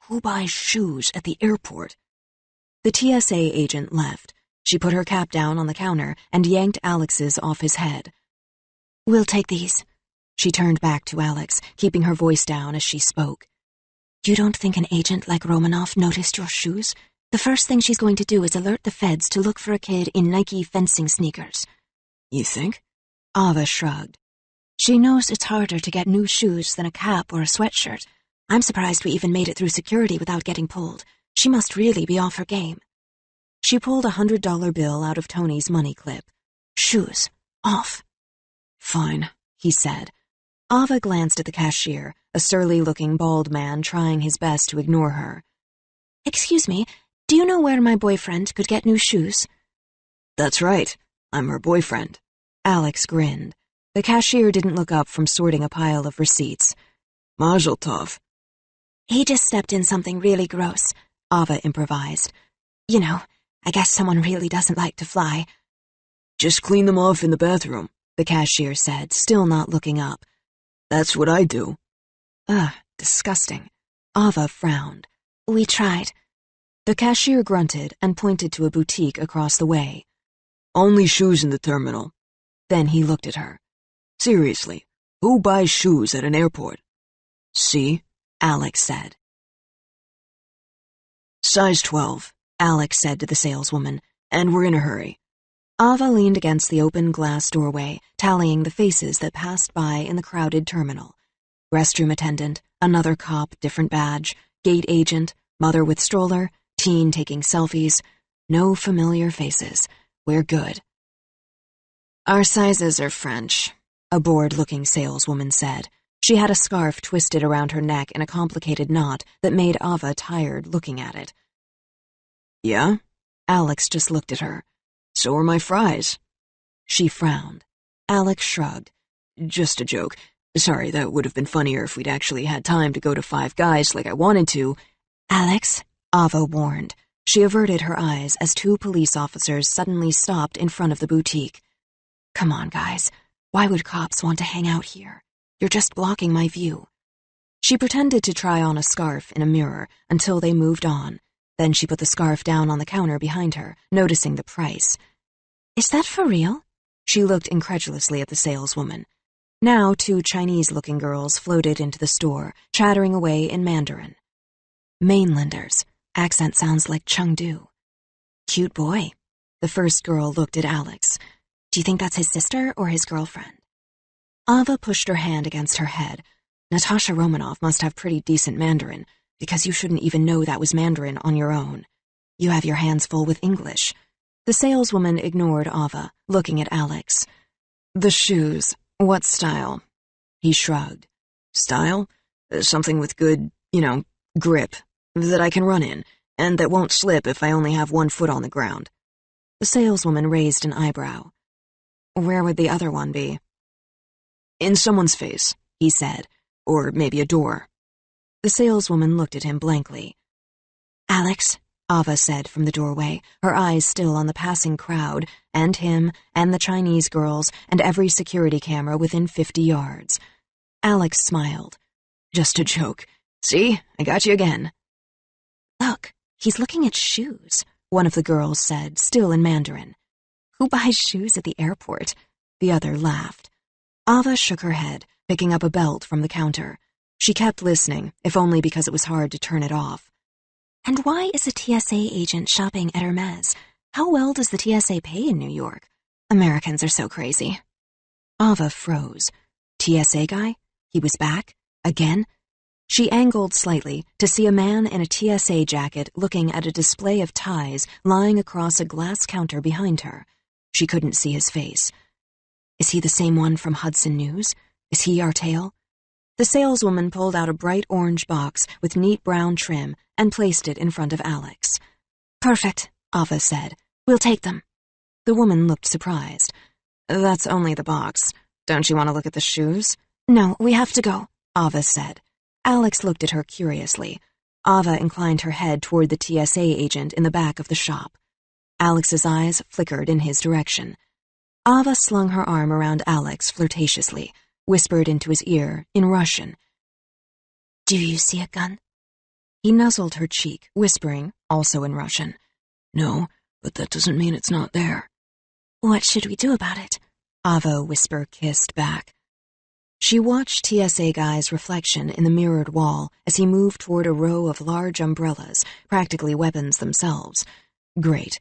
Who buys shoes at the airport? The TSA agent left. She put her cap down on the counter and yanked Alex's off his head. We'll take these. She turned back to Alex, keeping her voice down as she spoke. You don't think an agent like Romanov noticed your shoes? The first thing she's going to do is alert the feds to look for a kid in Nike fencing sneakers. You think? Ava shrugged. She knows it's harder to get new shoes than a cap or a sweatshirt. I'm surprised we even made it through security without getting pulled. She must really be off her game. She pulled a $100 bill out of Tony's money clip. Shoes. Off. Fine, he said. Ava glanced at the cashier, a surly-looking bald man trying his best to ignore her. Excuse me, do you know where my boyfriend could get new shoes? That's right. I'm her boyfriend. Alex grinned. The cashier didn't look up from sorting a pile of receipts. Mazel tov. He just stepped in something really gross, Ava improvised. You know, I guess someone really doesn't like to fly. Just clean them off in the bathroom, the cashier said, still not looking up. That's what I do. Ugh, disgusting. Ava frowned. We tried. The cashier grunted and pointed to a boutique across the way. Only shoes in the terminal. Then he looked at her. Seriously, who buys shoes at an airport? See? Alex said. Size 12, Alex said to the saleswoman, and we're in a hurry. Ava leaned against the open glass doorway, tallying the faces that passed by in the crowded terminal. Restroom attendant, another cop, different badge, gate agent, mother with stroller, teen taking selfies. No familiar faces. We're good. Our sizes are French, a bored-looking saleswoman said. She had a scarf twisted around her neck in a complicated knot that made Ava tired looking at it. Yeah? Alex just looked at her. So are my fries. She frowned. Alex shrugged. Just a joke. Sorry, that would have been funnier if we'd actually had time to go to Five Guys like I wanted to. Alex, Ava warned. She averted her eyes as two police officers suddenly stopped in front of the boutique. Come on, guys. Why would cops want to hang out here? You're just blocking my view. She pretended to try on a scarf in a mirror until they moved on. Then she put the scarf down on the counter behind her, noticing the price. Is that for real? She looked incredulously at the saleswoman. Now 2 Chinese-looking girls floated into the store, chattering away in Mandarin. Mainlanders. Accent sounds like Chengdu. Cute boy. The first girl looked at Alex. Do you think that's his sister or his girlfriend? Ava pushed her hand against her head. Natasha Romanoff must have pretty decent Mandarin, because you shouldn't even know that was Mandarin on your own. You have your hands full with English. The saleswoman ignored Ava, looking at Alex. The shoes. What style? He shrugged. Style? Something with good, grip, that I can run in, and that won't slip if I only have one foot on the ground. The saleswoman raised an eyebrow. Where would the other one be? In someone's face, he said, or maybe a door. The saleswoman looked at him blankly. Alex, Ava said from the doorway, her eyes still on the passing crowd, and him, and the Chinese girls, and every security camera within 50 yards. Alex smiled. Just a joke. See, I got you again. Look, he's looking at shoes, one of the girls said, still in Mandarin. Who buys shoes at the airport? The other laughed. Ava shook her head, picking up a belt from the counter. She kept listening, if only because it was hard to turn it off. And why is a TSA agent shopping at Hermes? How well does the TSA pay in New York? Americans are so crazy. Ava froze. TSA guy? He was back? Again? She angled slightly to see a man in a TSA jacket looking at a display of ties lying across a glass counter behind her. She couldn't see his face. Is he the same one from Hudson News? Is he our tail? The saleswoman pulled out a bright orange box with neat brown trim and placed it in front of Alex. Perfect, Ava said. We'll take them. The woman looked surprised. That's only the box. Don't you want to look at the shoes? No, we have to go, Ava said. Alex looked at her curiously. Ava inclined her head toward the TSA agent in the back of the shop. Alex's eyes flickered in his direction. Ava slung her arm around Alex flirtatiously, whispered into his ear in Russian. Do you see a gun? He nuzzled her cheek, whispering, also in Russian. No, but that doesn't mean it's not there. What should we do about it? Ava whisper-kissed back. She watched TSA Guy's reflection in the mirrored wall as he moved toward a row of large umbrellas, practically weapons themselves. Great.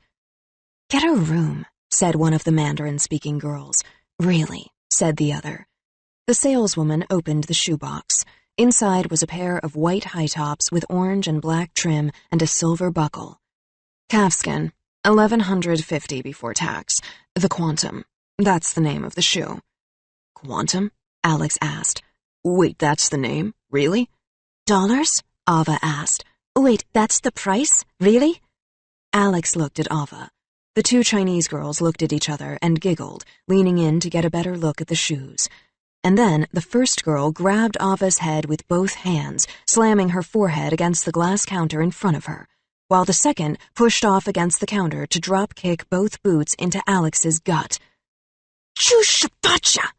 "Get a room," said one of the Mandarin-speaking girls. "Really," said the other. The saleswoman opened the shoebox. Inside was a pair of white high tops with orange and black trim and a silver buckle. "Calfskin, 1,150 before tax. The Quantum. That's the name of the shoe." Quantum? Alex asked. Wait, that's the name? Really? "Dollars?" Ava asked. "Wait, that's the price? Really?" Alex looked at Ava. The two Chinese girls looked at each other and giggled, leaning in to get a better look at the shoes. And then the first girl grabbed Ava's head with both hands, slamming her forehead against the glass counter in front of her, while the second pushed off against the counter to drop-kick both boots into Alex's gut. "Chushapacha!"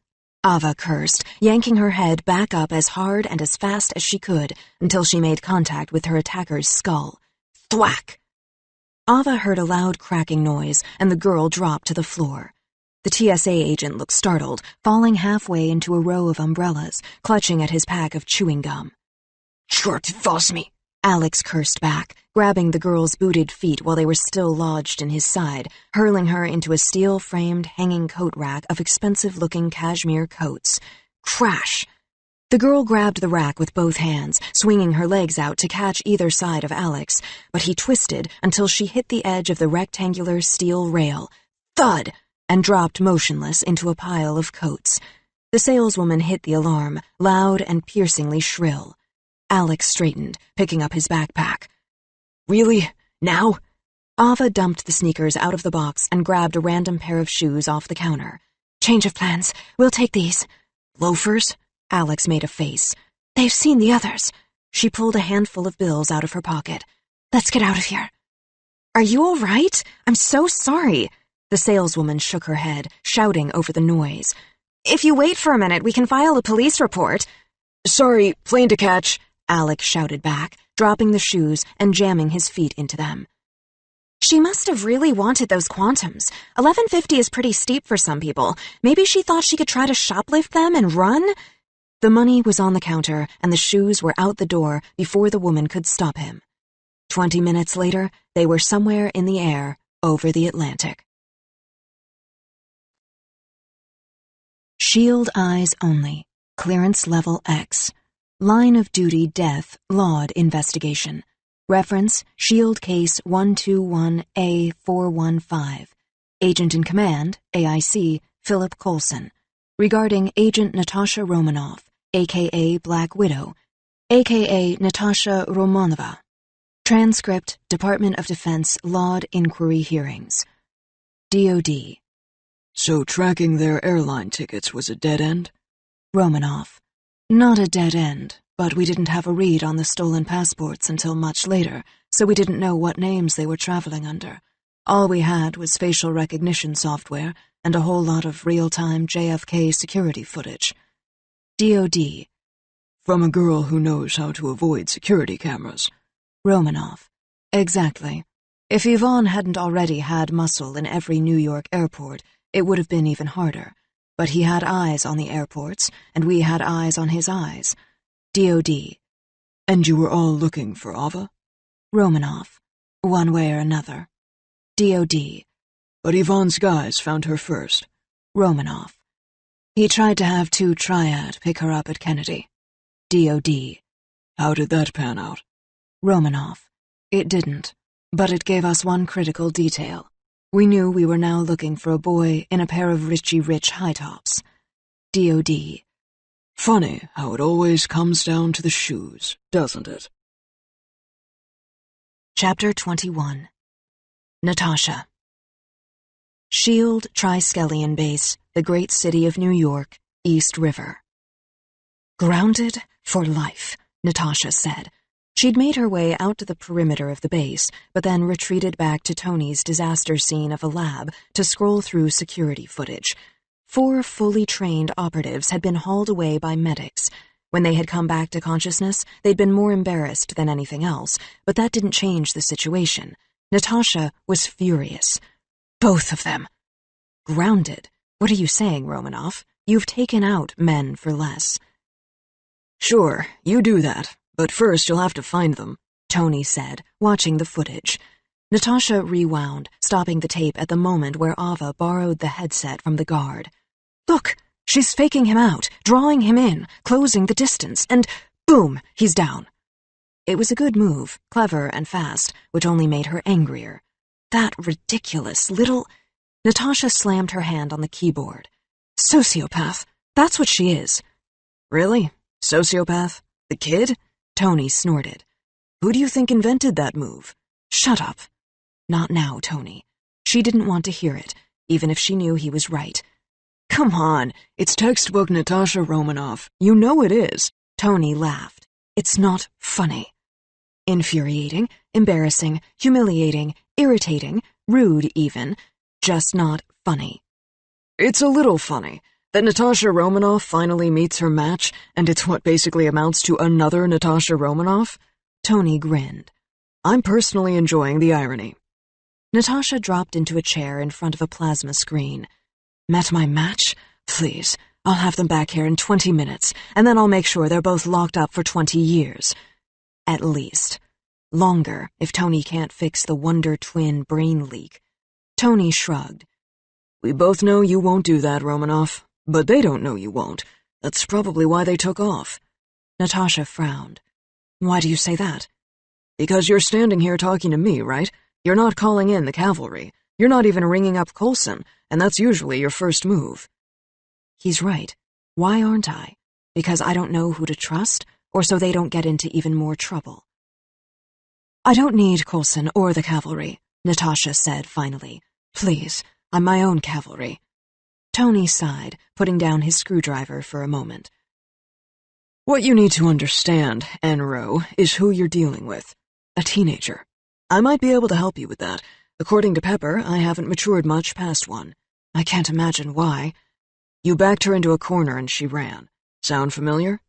Ava cursed, yanking her head back up as hard and as fast as she could until she made contact with her attacker's skull. Thwack! Ava heard a loud cracking noise, and the girl dropped to the floor. The TSA agent looked startled, falling halfway into a row of umbrellas, clutching at his pack of chewing gum. "Chort me!" Alex cursed back, grabbing the girl's booted feet while they were still lodged in his side, hurling her into a steel-framed hanging coat rack of expensive-looking cashmere coats. Crash! The girl grabbed the rack with both hands, swinging her legs out to catch either side of Alex, but he twisted until she hit the edge of the rectangular steel rail. Thud! And dropped motionless into a pile of coats. The saleswoman hit the alarm, loud and piercingly shrill. Alex straightened, picking up his backpack. "Really? Now?" Ava dumped the sneakers out of the box and grabbed a random pair of shoes off the counter. "Change of plans. We'll take these." "Loafers?" Alex made a face. "They've seen the others." She pulled a handful of bills out of her pocket. "Let's get out of here." "Are you all right? I'm so sorry." The saleswoman shook her head, shouting over the noise. "If you wait for a minute, we can file a police report." "Sorry, plane to catch," Alex shouted back, dropping the shoes and jamming his feet into them. "She must have really wanted those Quantums. 1150 is pretty steep for some people. Maybe she thought she could try to shoplift them and run?" The money was on the counter, and the shoes were out the door before the woman could stop him. 20 minutes later, they were somewhere in the air over the Atlantic. Shield eyes only. Clearance level X. Line of duty death Laud investigation. Reference Shield Case 121A415. Agent in command, AIC, Philip Coulson. Regarding Agent Natasha Romanoff, a.k.a. Black Widow, a.k.a. Natasha Romanova. Transcript Department of Defense Laud Inquiry Hearings. DOD. So tracking their airline tickets was a dead end? Romanoff. Not a dead end, but we didn't have a read on the stolen passports until much later, so we didn't know what names they were traveling under. All we had was facial recognition software and a whole lot of real-time JFK security footage. DOD. From a girl who knows how to avoid security cameras. Romanoff. Exactly. If Yvonne hadn't already had muscle in every New York airport, it would have been even harder. But he had eyes on the airports, and we had eyes on his eyes. DOD. And you were all looking for Ava? Romanoff. One way or another. DOD. But Yvonne's guys found her first. Romanoff. He tried to have 2 Triad pick her up at Kennedy. DOD. How did that pan out? Romanoff. It didn't, but it gave us one critical detail. We knew we were now looking for a boy in a pair of Richie Rich high tops. DOD. Funny how it always comes down to the shoes, doesn't it? Chapter 21. Natasha. Shield Triskelion Base, the great city of New York, East River. Grounded for life, Natasha said. She'd made her way out to the perimeter of the base, but then retreated back to Tony's disaster scene of a lab to scroll through security footage. 4 fully trained operatives had been hauled away by medics. When they had come back to consciousness, they'd been more embarrassed than anything else, but that didn't change the situation. Natasha was furious. Both of them. Grounded? What are you saying, Romanoff? You've taken out men for less. Sure, you do that, but first you'll have to find them, Tony said, watching the footage. Natasha rewound, stopping the tape at the moment where Ava borrowed the headset from the guard. Look, she's faking him out, drawing him in, closing the distance, and boom, he's down. It was a good move, clever and fast, which only made her angrier. That ridiculous little... Natasha slammed her hand on the keyboard. Sociopath. That's what she is. Really? Sociopath? The kid? Tony snorted. Who do you think invented that move? Shut up. Not now, Tony. She didn't want to hear it, even if she knew he was right. Come on, it's textbook Natasha Romanoff. You know it is. Tony laughed. It's not funny. Infuriating, embarrassing, humiliating, irritating, rude even, just not funny. It's a little funny that Natasha Romanoff finally meets her match, and it's what basically amounts to another Natasha Romanoff. Tony grinned. I'm personally enjoying the irony. Natasha dropped into a chair in front of a plasma screen. Met my match? Please, I'll have them back here in 20 minutes, and then I'll make sure they're both locked up for 20 years. At least. Longer, if Tony can't fix the Wonder Twin brain leak. Tony shrugged. We both know you won't do that, Romanoff, but they don't know you won't. That's probably why they took off. Natasha frowned. Why do you say that? Because you're standing here talking to me, right? You're not calling in the cavalry. You're not even ringing up Coulson, and that's usually your first move. He's right. Why aren't I? Because I don't know who to trust, or so they don't get into even more trouble? I don't need Coulson or the cavalry, Natasha said finally. Please, I'm my own cavalry. Tony sighed, putting down his screwdriver for a moment. What you need to understand, Enro, is who you're dealing with. A teenager. I might be able to help you with that. According to Pepper, I haven't matured much past one. I can't imagine why. You backed her into a corner and she ran. Sound familiar?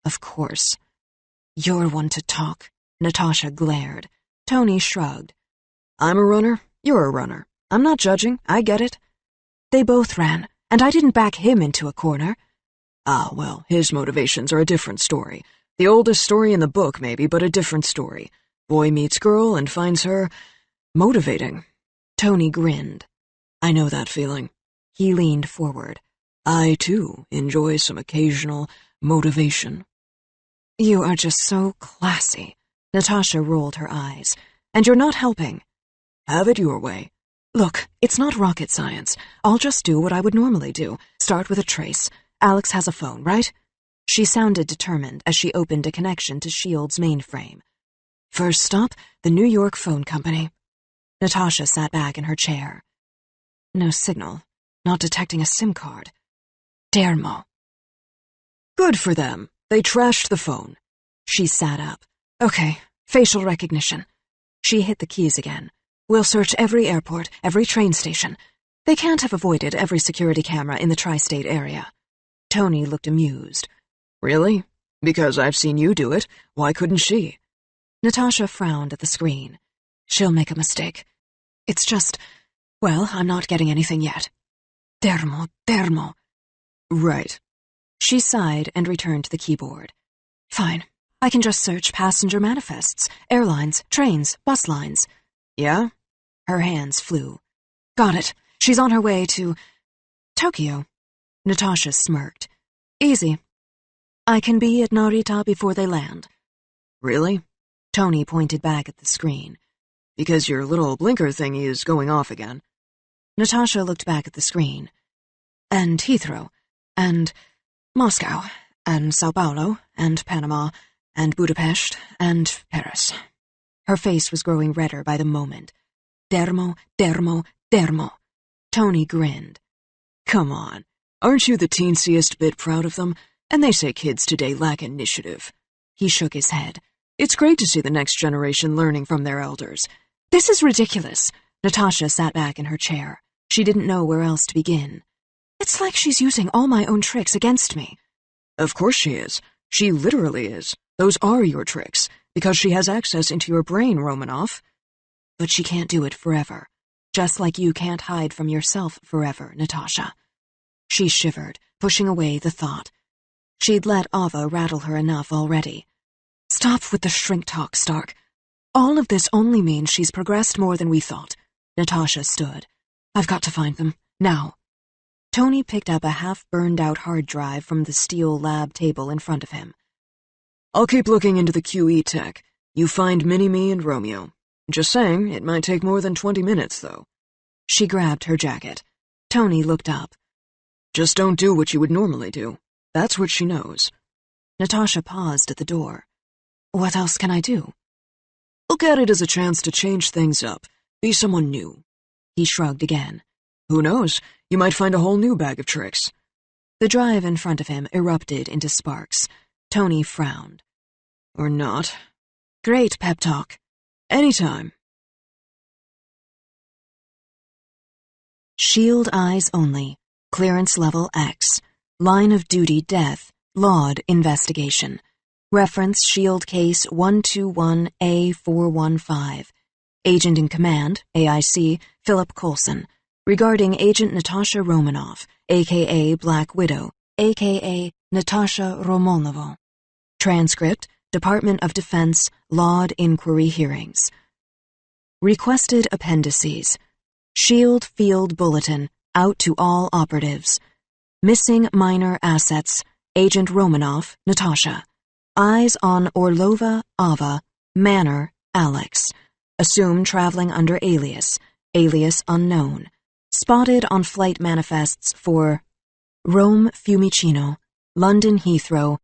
Of course. You're one to talk, Natasha glared. Tony shrugged. I'm a runner, you're a runner. I'm not judging, I get it. They both ran, and I didn't back him into a corner. Ah, well, his motivations are a different story. The oldest story in the book, maybe, but a different story. Boy meets girl and finds her motivating. Tony grinned. I know that feeling. He leaned forward. I, too, enjoy some occasional motivation. You are just so classy. Natasha rolled her eyes. And you're not helping. Have it your way. Look, it's not rocket science. I'll just do what I would normally do. Start with a trace. Alex has a phone, right? She sounded determined as she opened a connection to S.H.I.E.L.D.'s mainframe. First stop, the New York phone company. Natasha sat back in her chair. No signal. Not detecting a SIM card. Dermo. Good for them. They trashed the phone. She sat up. Okay, facial recognition. She hit the keys again. We'll search every airport, every train station. They can't have avoided every security camera in the tri-state area. Tony looked amused. Really? Because I've seen you do it. Why couldn't she? Natasha frowned at the screen. She'll make a mistake. It's just, well, I'm not getting anything yet. Dermo. Right. She sighed and returned to the keyboard. Fine. I can just search passenger manifests, airlines, trains, bus lines. Yeah? Her hands flew. Got it. She's on her way to Tokyo. Natasha smirked. Easy. I can be at Narita before they land. Really? Tony pointed back at the screen. Because your little blinker thingy is going off again. Natasha looked back at the screen. And Heathrow, and Moscow, and Sao Paulo, and Panama, and Budapest, and Paris. Her face was growing redder by the moment. Dermo. Tony grinned. Come on. Aren't you the teensiest bit proud of them? And they say kids today lack initiative. He shook his head. It's great to see the next generation learning from their elders. This is ridiculous. Natasha sat back in her chair. She didn't know where else to begin. It's like she's using all my own tricks against me. Of course she is. She literally is. Those are your tricks, because she has access into your brain, Romanoff. But she can't do it forever. Just like you can't hide from yourself forever, Natasha. She shivered, pushing away the thought. She'd let Ava rattle her enough already. Stop with the shrink talk, Stark. All of this only means she's progressed more than we thought. Natasha stood. I've got to find them, now. Tony picked up a half-burned-out hard drive from the steel lab table in front of him. I'll keep looking into the QE tech. You find Mini-Me and Romeo. Just saying, it might take more than 20 minutes, though. She grabbed her jacket. Tony looked up. Just don't do what you would normally do. That's what she knows. Natasha paused at the door. What else can I do? Look at it as a chance to change things up. Be someone new. He shrugged again. Who knows? You might find a whole new bag of tricks. The drive in front of him erupted into sparks. Tony frowned. Or not. Great pep talk. Anytime. Shield eyes only. Clearance level X. Line of duty death. Laud investigation. Reference Shield Case 121A415. Agent in Command, AIC, Philip Coulson. Regarding Agent Natasha Romanoff, a.k.a. Black Widow, a.k.a. Natasha Romanova. Transcript, Department of Defense, Laud Inquiry Hearings. Requested appendices. Shield Field Bulletin, out to all operatives. Missing minor assets, Agent Romanoff, Natasha. Eyes on Orlova, Ava. Manor, Alex. Assumed traveling under alias, alias unknown. Spotted on flight manifests for Rome Fiumicino, London Heathrow,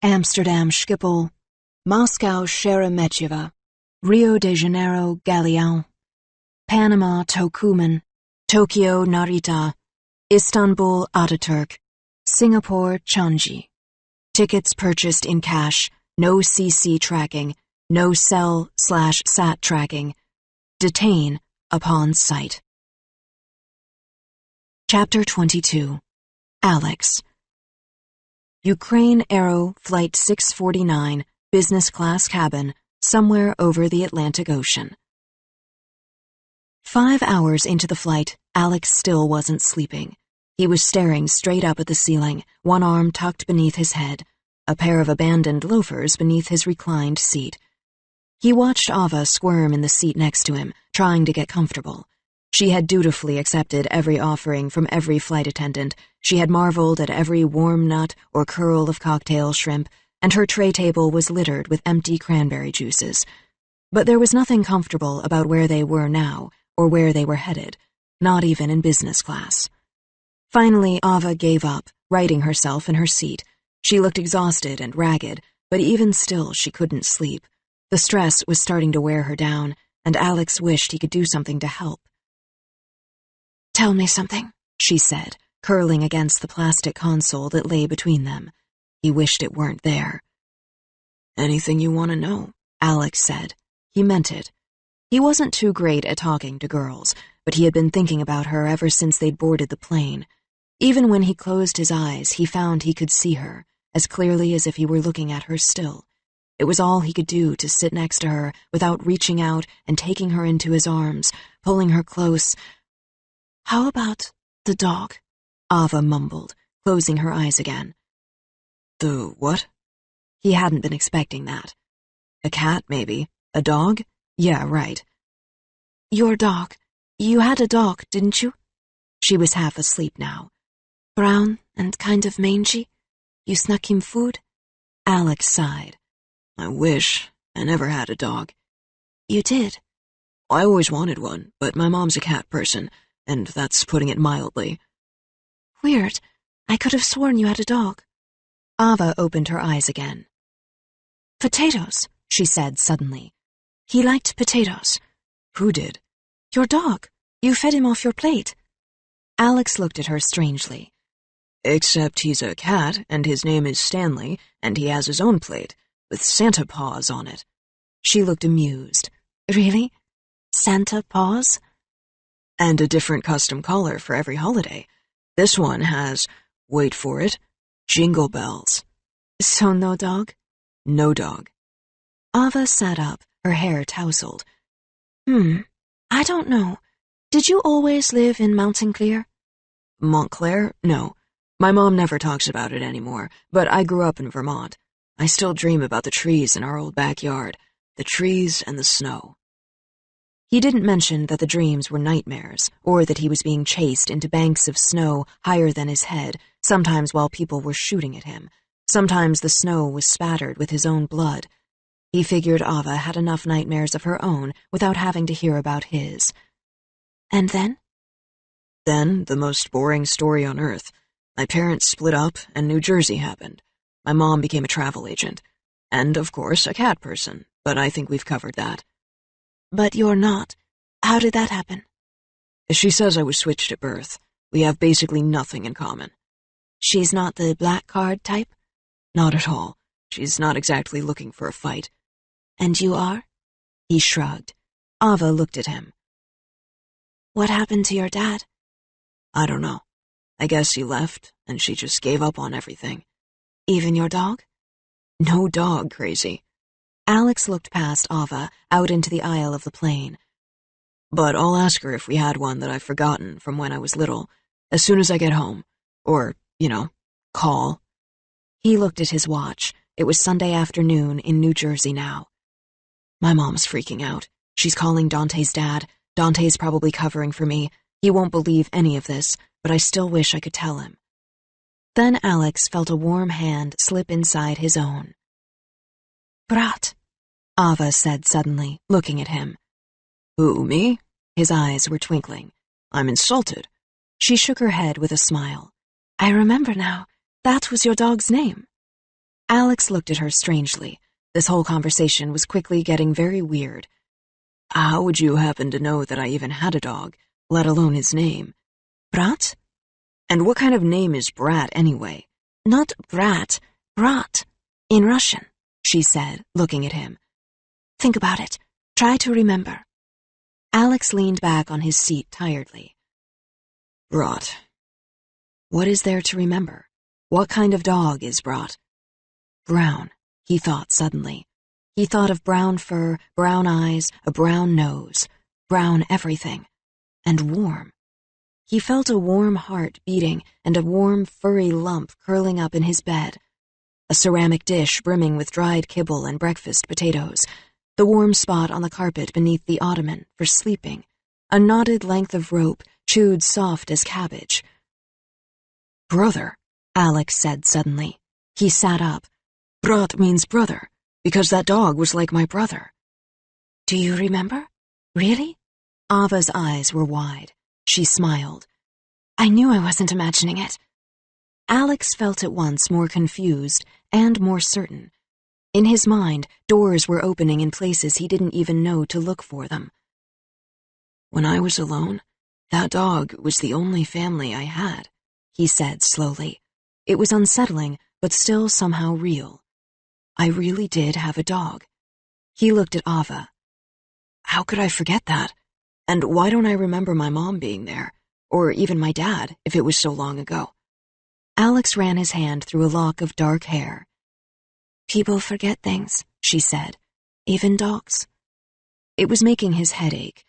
Amsterdam Schiphol, Moscow Sheremetyevo, Rio de Janeiro Galeão, Panama Tocumen, Tokyo Narita, Istanbul Ataturk, Singapore Changi. Tickets purchased in cash, no CC tracking, no cell/sat tracking. Detain upon sight. Chapter 22. Alex. Ukraine Aero Flight 649, business class cabin, somewhere over the Atlantic Ocean. 5 hours into the flight, Alex still wasn't sleeping. He was staring straight up at the ceiling, one arm tucked beneath his head, a pair of abandoned loafers beneath his reclined seat. He watched Ava squirm in the seat next to him, trying to get comfortable. She had dutifully accepted every offering from every flight attendant. She had marveled at every warm nut or curl of cocktail shrimp, and her tray table was littered with empty cranberry juices. But there was nothing comfortable about where they were now, or where they were headed, not even in business class. Finally, Ava gave up, righting herself in her seat. She looked exhausted and ragged, but even still she couldn't sleep. The stress was starting to wear her down, and Alex wished he could do something to help. "Tell me something," she said, curling against the plastic console that lay between them. He wished it weren't there. "Anything you want to know," Alex said. He meant it. He wasn't too great at talking to girls, but he had been thinking about her ever since they'd boarded the plane. Even when he closed his eyes, he found he could see her, as clearly as if he were looking at her still. It was all he could do to sit next to her without reaching out and taking her into his arms, pulling her close. "How about the dog?" Ava mumbled, closing her eyes again. "The what?" He hadn't been expecting that. A cat, maybe. A dog? Yeah, right. "Your dog. You had a dog, didn't you?" She was half asleep now. "Brown and kind of mangy? You snuck him food?" Alex sighed. "I wish. I never had a dog." "You did?" "I always wanted one, but my mom's a cat person, and that's putting it mildly." "Weird. I could have sworn you had a dog." Ava opened her eyes again. "Potatoes," she said suddenly. "He liked potatoes." "Who did?" "Your dog. You fed him off your plate." Alex looked at her strangely. "Except he's a cat, and his name is Stanley, and he has his own plate, with Santa paws on it." She looked amused. "Really? Santa paws?" "And a different custom collar for every holiday. This one has, wait for it, jingle bells." "So no dog?" "No dog." Ava sat up, her hair tousled. I don't know. Did you always live in Mountain Clear?" "Montclair? No. My mom never talks about it anymore, but I grew up in Vermont. I still dream about the trees in our old backyard, the trees and the snow. He didn't mention that the dreams were nightmares, or that he was being chased into banks of snow higher than his head, sometimes while people were shooting at him. Sometimes the snow was spattered with his own blood. He figured Ava had enough nightmares of her own without having to hear about his. And then? Then, the most boring story on earth. My parents split up, and New Jersey happened. My mom became a travel agent. And, of course, a cat person, but I think we've covered that. But you're not. How did that happen? She says I was switched at birth. We have basically nothing in common. She's not the black card type? Not at all. She's not exactly looking for a fight. And you are? He shrugged. Ava looked at him. What happened to your dad? I don't know. I guess he left, and she just gave up on everything. Even your dog? No dog, crazy. Alex looked past Ava, out into the aisle of the plane. But I'll ask her if we had one that I've forgotten from when I was little, as soon as I get home. Or, call. He looked at his watch. It was Sunday afternoon in New Jersey now. My mom's freaking out. She's calling Dante's dad. Dante's probably covering for me. He won't believe any of this, but I still wish I could tell him. Then Alex felt a warm hand slip inside his own. Brat, Ava said suddenly, looking at him. Who, me? His eyes were twinkling. I'm insulted. She shook her head with a smile. I remember now. That was your dog's name. Alex looked at her strangely. This whole conversation was quickly getting very weird. How would you happen to know that I even had a dog, let alone his name? Brat? And what kind of name is Brat, anyway? Not brat, brat, in Russian, she said, looking at him. Think about it. Try to remember. Alex leaned back on his seat tiredly. Brat. What is there to remember? What kind of dog is Brat? Brown, he thought suddenly. He thought of brown fur, brown eyes, a brown nose, brown everything, and warm. He felt a warm heart beating and a warm, furry lump curling up in his bed. A ceramic dish brimming with dried kibble and breakfast potatoes, the warm spot on the carpet beneath the ottoman for sleeping, a knotted length of rope chewed soft as cabbage. Brother, Alex said suddenly. He sat up. Brat means brother, because that dog was like my brother. Do you remember? Really? Ava's eyes were wide. She smiled. I knew I wasn't imagining it. Alex felt at once more confused and more certain. In his mind, doors were opening in places he didn't even know to look for them. When I was alone, that dog was the only family I had, he said slowly. It was unsettling, but still somehow real. I really did have a dog. He looked at Ava. How could I forget that? And why don't I remember my mom being there? Or even my dad, if it was so long ago? Alex ran his hand through a lock of dark hair. People forget things, she said. Even dogs. It was making his head ache.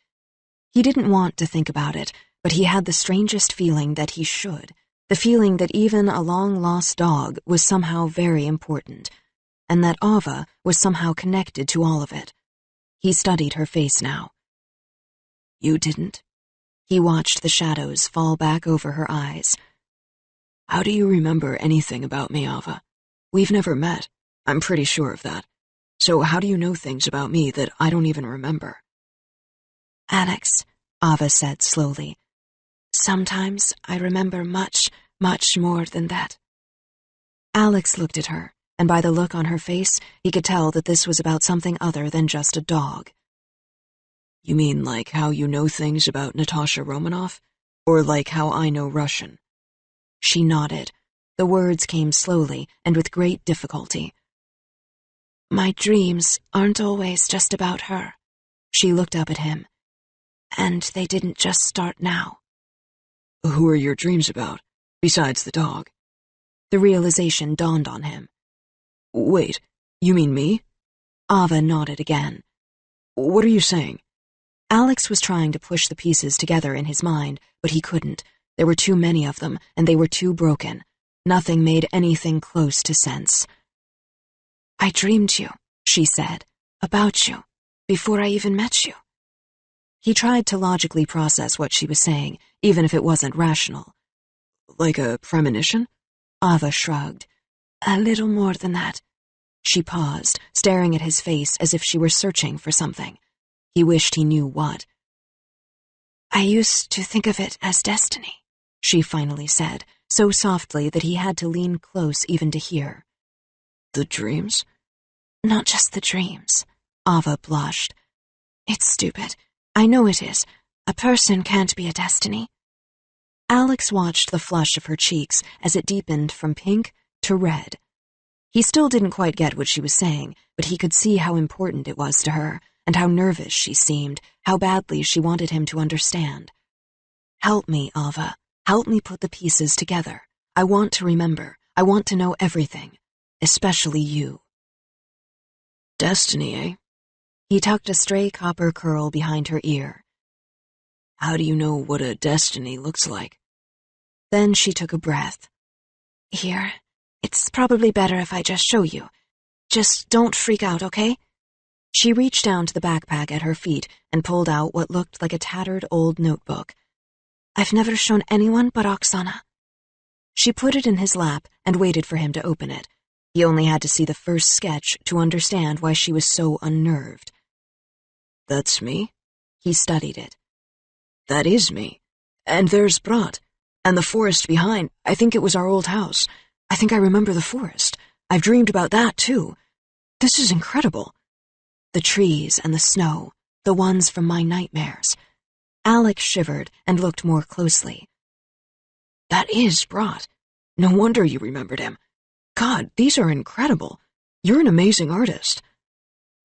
He didn't want to think about it, but he had the strangest feeling that he should. The feeling that even a long-lost dog was somehow very important, and that Ava was somehow connected to all of it. He studied her face now. You didn't? He watched the shadows fall back over her eyes. How do you remember anything about me, Ava? We've never met. I'm pretty sure of that. So how do you know things about me that I don't even remember? Alex, Ava said slowly. Sometimes I remember much, much more than that. Alex looked at her, and by the look on her face, he could tell that this was about something other than just a dog. You mean like how you know things about Natasha Romanoff? Or like how I know Russian? She nodded. The words came slowly and with great difficulty. My dreams aren't always just about her. She looked up at him. And they didn't just start now. Who are your dreams about, besides the dog? The realization dawned on him. Wait, you mean me? Ava nodded again. What are you saying? Alex was trying to push the pieces together in his mind, but he couldn't. There were too many of them, and they were too broken. Nothing made anything close to sense. I dreamed you, she said, about you, before I even met you. He tried to logically process what she was saying, even if it wasn't rational. Like a premonition? Ava shrugged. A little more than that. She paused, staring at his face as if she were searching for something. He wished he knew what. I used to think of it as destiny, she finally said, so softly that he had to lean close even to hear. The dreams? Not just the dreams. Ava blushed. It's stupid. I know it is. A person can't be a destiny. Alex watched the flush of her cheeks as it deepened from pink to red. He still didn't quite get what she was saying, but he could see how important it was to her, and how nervous she seemed, how badly she wanted him to understand. Help me, Ava. Help me put the pieces together. I want to remember. I want to know everything. Especially you. Destiny, eh? He tucked a stray copper curl behind her ear. How do you know what a destiny looks like? Then she took a breath. Here. It's probably better if I just show you. Just don't freak out, okay? She reached down to the backpack at her feet and pulled out what looked like a tattered old notebook. I've never shown anyone but Oksana. She put it in his lap and waited for him to open it. He only had to see the first sketch to understand why she was so unnerved. That's me? He studied it. That is me. And there's Brat. And the forest behind, I think it was our old house. I think I remember the forest. I've dreamed about that, too. This is incredible. The trees and the snow, the ones from my nightmares. Alex shivered and looked more closely. That is Brat. No wonder you remembered him. God, these are incredible. You're an amazing artist.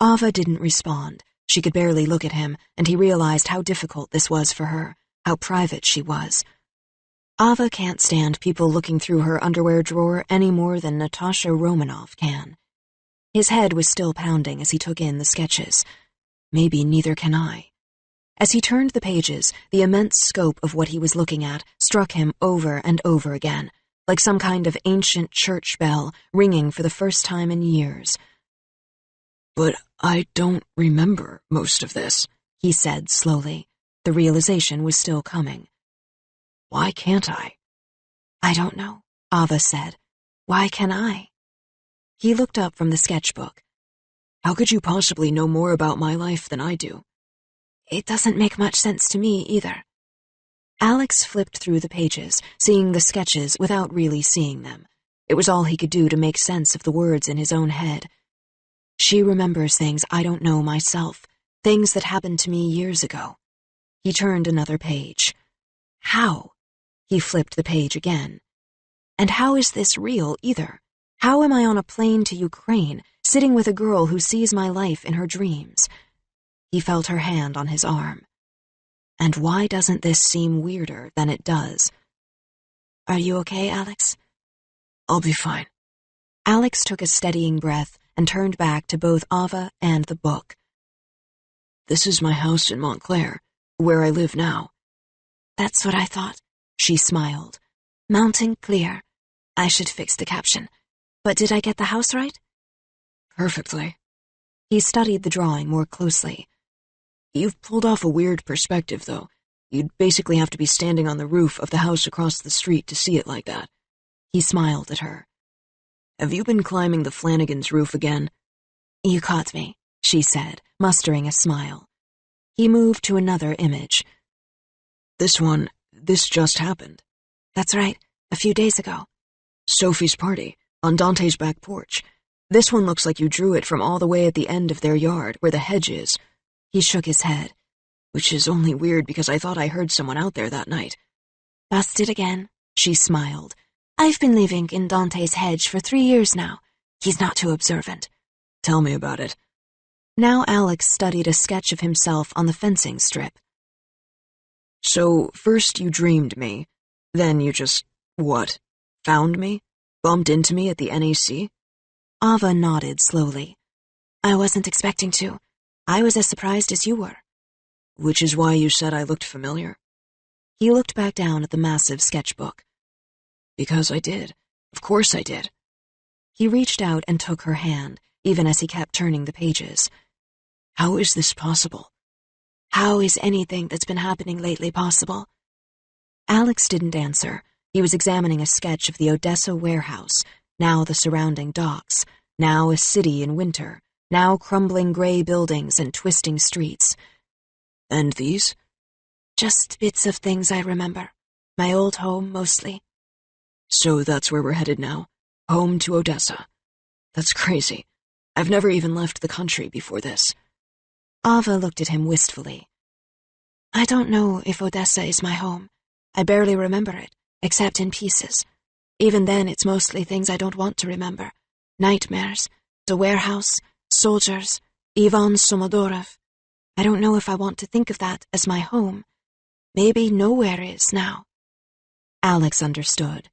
Ava didn't respond. She could barely look at him, and he realized how difficult this was for her, how private she was. Ava can't stand people looking through her underwear drawer any more than Natasha Romanoff can. His head was still pounding as he took in the sketches. Maybe neither can I. As he turned the pages, the immense scope of what he was looking at struck him over and over again, like some kind of ancient church bell ringing for the first time in years. But I don't remember most of this, he said slowly. The realization was still coming. Why can't I? I don't know, Ava said. Why can I? He looked up from the sketchbook. How could you possibly know more about my life than I do? It doesn't make much sense to me either. Alex flipped through the pages, seeing the sketches without really seeing them. It was all he could do to make sense of the words in his own head. She remembers things I don't know myself, things that happened to me years ago. He turned another page. How? He flipped the page again. And how is this real either? How am I on a plane to Ukraine, sitting with a girl who sees my life in her dreams? He felt her hand on his arm. And why doesn't this seem weirder than it does? Are you okay, Alex? I'll be fine. Alex took a steadying breath and turned back to both Ava and the book. This is my house in Montclair, where I live now. That's what I thought. She smiled. Mountain Clear. I should fix the caption. But did I get the house right? Perfectly. He studied the drawing more closely. You've pulled off a weird perspective, though. You'd basically have to be standing on the roof of the house across the street to see it like that. He smiled at her. Have you been climbing the Flanagan's roof again? You caught me, she said, mustering a smile. He moved to another image. This just happened. That's right, a few days ago. Sophie's party, on Dante's back porch. This one looks like you drew it from all the way at the end of their yard, where the hedge is. He shook his head. Which is only weird because I thought I heard someone out there that night. Busted again, she smiled. I've been living in Dante's hedge for 3 years now. He's not too observant. Tell me about it. Now Alex studied a sketch of himself on the fencing strip. So, first you dreamed me, then you just, what, found me? Bumped into me at the NAC? Ava nodded slowly. I wasn't expecting to. I was as surprised as you were. Which is why you said I looked familiar? He looked back down at the massive sketchbook. Because I did. Of course I did. He reached out and took her hand, even as he kept turning the pages. How is this possible? How is anything that's been happening lately possible? Alex didn't answer. He was examining a sketch of the Odessa warehouse, now the surrounding docks, now a city in winter, now crumbling gray buildings and twisting streets. And these? Just bits of things I remember. My old home, mostly. So that's where we're headed now? Home to Odessa. That's crazy. I've never even left the country before this. Ava looked at him wistfully. I don't know if Odessa is my home. I barely remember it, except in pieces. Even then, it's mostly things I don't want to remember. Nightmares, the warehouse, soldiers, Ivan Somodorov. I don't know if I want to think of that as my home. Maybe nowhere is now. Alex understood.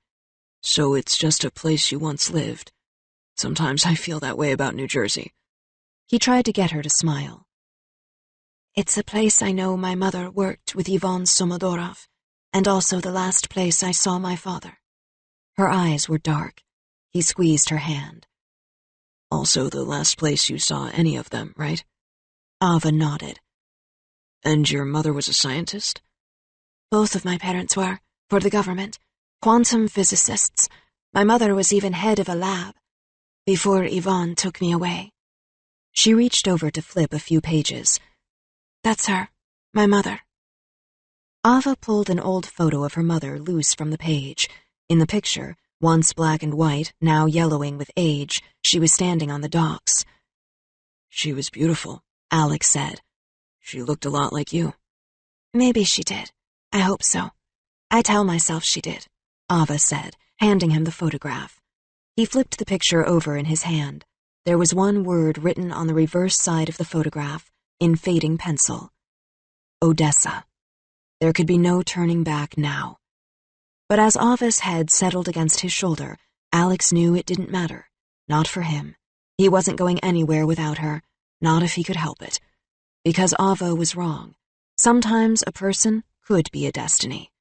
So it's just a place you once lived. Sometimes I feel that way about New Jersey. He tried to get her to smile. It's a place I know my mother worked with Ivan Somodorov, and also the last place I saw my father. Her eyes were dark. He squeezed her hand. Also the last place you saw any of them, right? Ava nodded. And your mother was a scientist? Both of my parents were, for the government. Quantum physicists. My mother was even head of a lab. Before Ivan took me away. She reached over to flip a few pages. That's her, my mother. Ava pulled an old photo of her mother loose from the page. In the picture, once black and white, now yellowing with age, she was standing on the docks. She was beautiful, Alex said. She looked a lot like you. Maybe she did. I hope so. I tell myself she did, Ava said, handing him the photograph. He flipped the picture over in his hand. There was one word written on the reverse side of the photograph, in fading pencil. Odessa. There could be no turning back now. But as Ava's head settled against his shoulder, Alex knew it didn't matter. Not for him. He wasn't going anywhere without her, not if he could help it. Because Ava was wrong. Sometimes a person could be a destiny.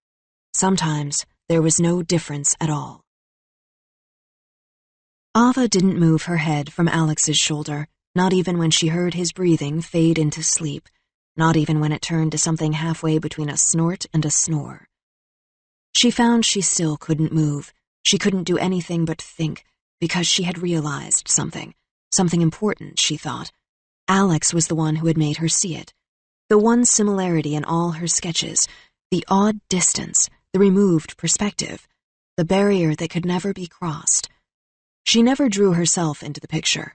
Sometimes there was no difference at all. Ava didn't move her head from Alex's shoulder, not even when she heard his breathing fade into sleep, not even when it turned to something halfway between a snort and a snore. She found she still couldn't move. She couldn't do anything but think, because she had realized something important, she thought. Alex was the one who had made her see it. The one similarity in all her sketches, the odd distance, the removed perspective, the barrier that could never be crossed. She never drew herself into the picture.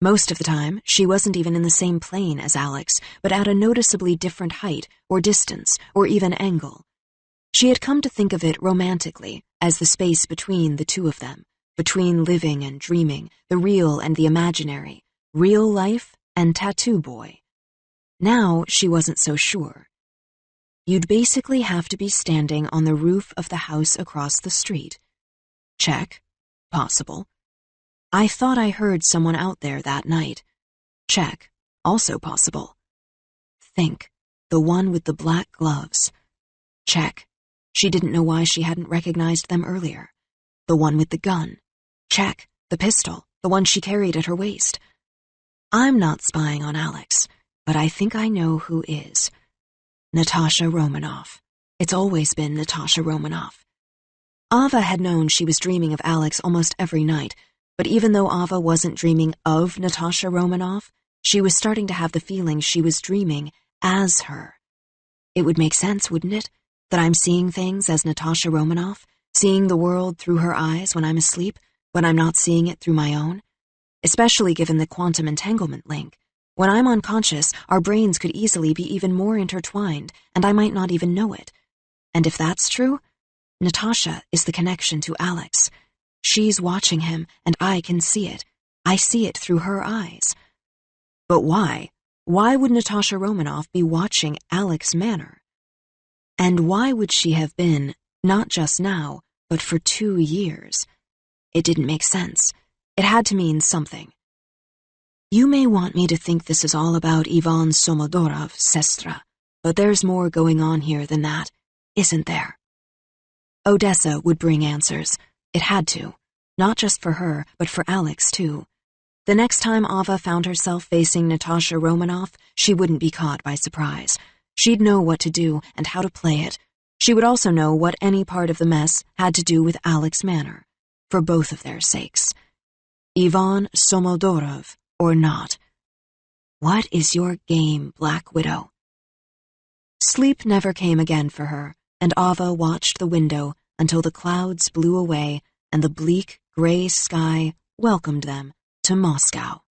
Most of the time, she wasn't even in the same plane as Alex, but at a noticeably different height or distance or even angle. She had come to think of it romantically, as the space between the two of them, between living and dreaming, the real and the imaginary, real life and tattoo boy. Now she wasn't so sure. You'd basically have to be standing on the roof of the house across the street. Check. Possible. I thought I heard someone out there that night. Check. Also possible. Think. The one with the black gloves. Check. She didn't know why she hadn't recognized them earlier. The one with the gun. Check. The pistol. The one she carried at her waist. I'm not spying on Alex, but I think I know who is. Natasha Romanoff. It's always been Natasha Romanoff. Ava had known she was dreaming of Alex almost every night, but even though Ava wasn't dreaming of Natasha Romanoff, she was starting to have the feeling she was dreaming as her. It would make sense, wouldn't it, that I'm seeing things as Natasha Romanoff, seeing the world through her eyes when I'm asleep, when I'm not seeing it through my own? Especially given the quantum entanglement link. When I'm unconscious, our brains could easily be even more intertwined, and I might not even know it. And if that's true, Natasha is the connection to Alex. She's watching him, and I can see it. I see it through her eyes. But why? Why would Natasha Romanoff be watching Alex Manor? And why would she have been, not just now, but for 2 years? It didn't make sense. It had to mean something. You may want me to think this is all about Ivan Somodorov, Sestra, but there's more going on here than that, isn't there? Odessa would bring answers. It had to. Not just for her, but for Alex, too. The next time Ava found herself facing Natasha Romanoff, she wouldn't be caught by surprise. She'd know what to do and how to play it. She would also know what any part of the mess had to do with Alex Manor, for both of their sakes. Ivan Somodorov, or not. What is your game, Black Widow? Sleep never came again for her, and Ava watched the window until the clouds blew away and the bleak, gray sky welcomed them to Moscow.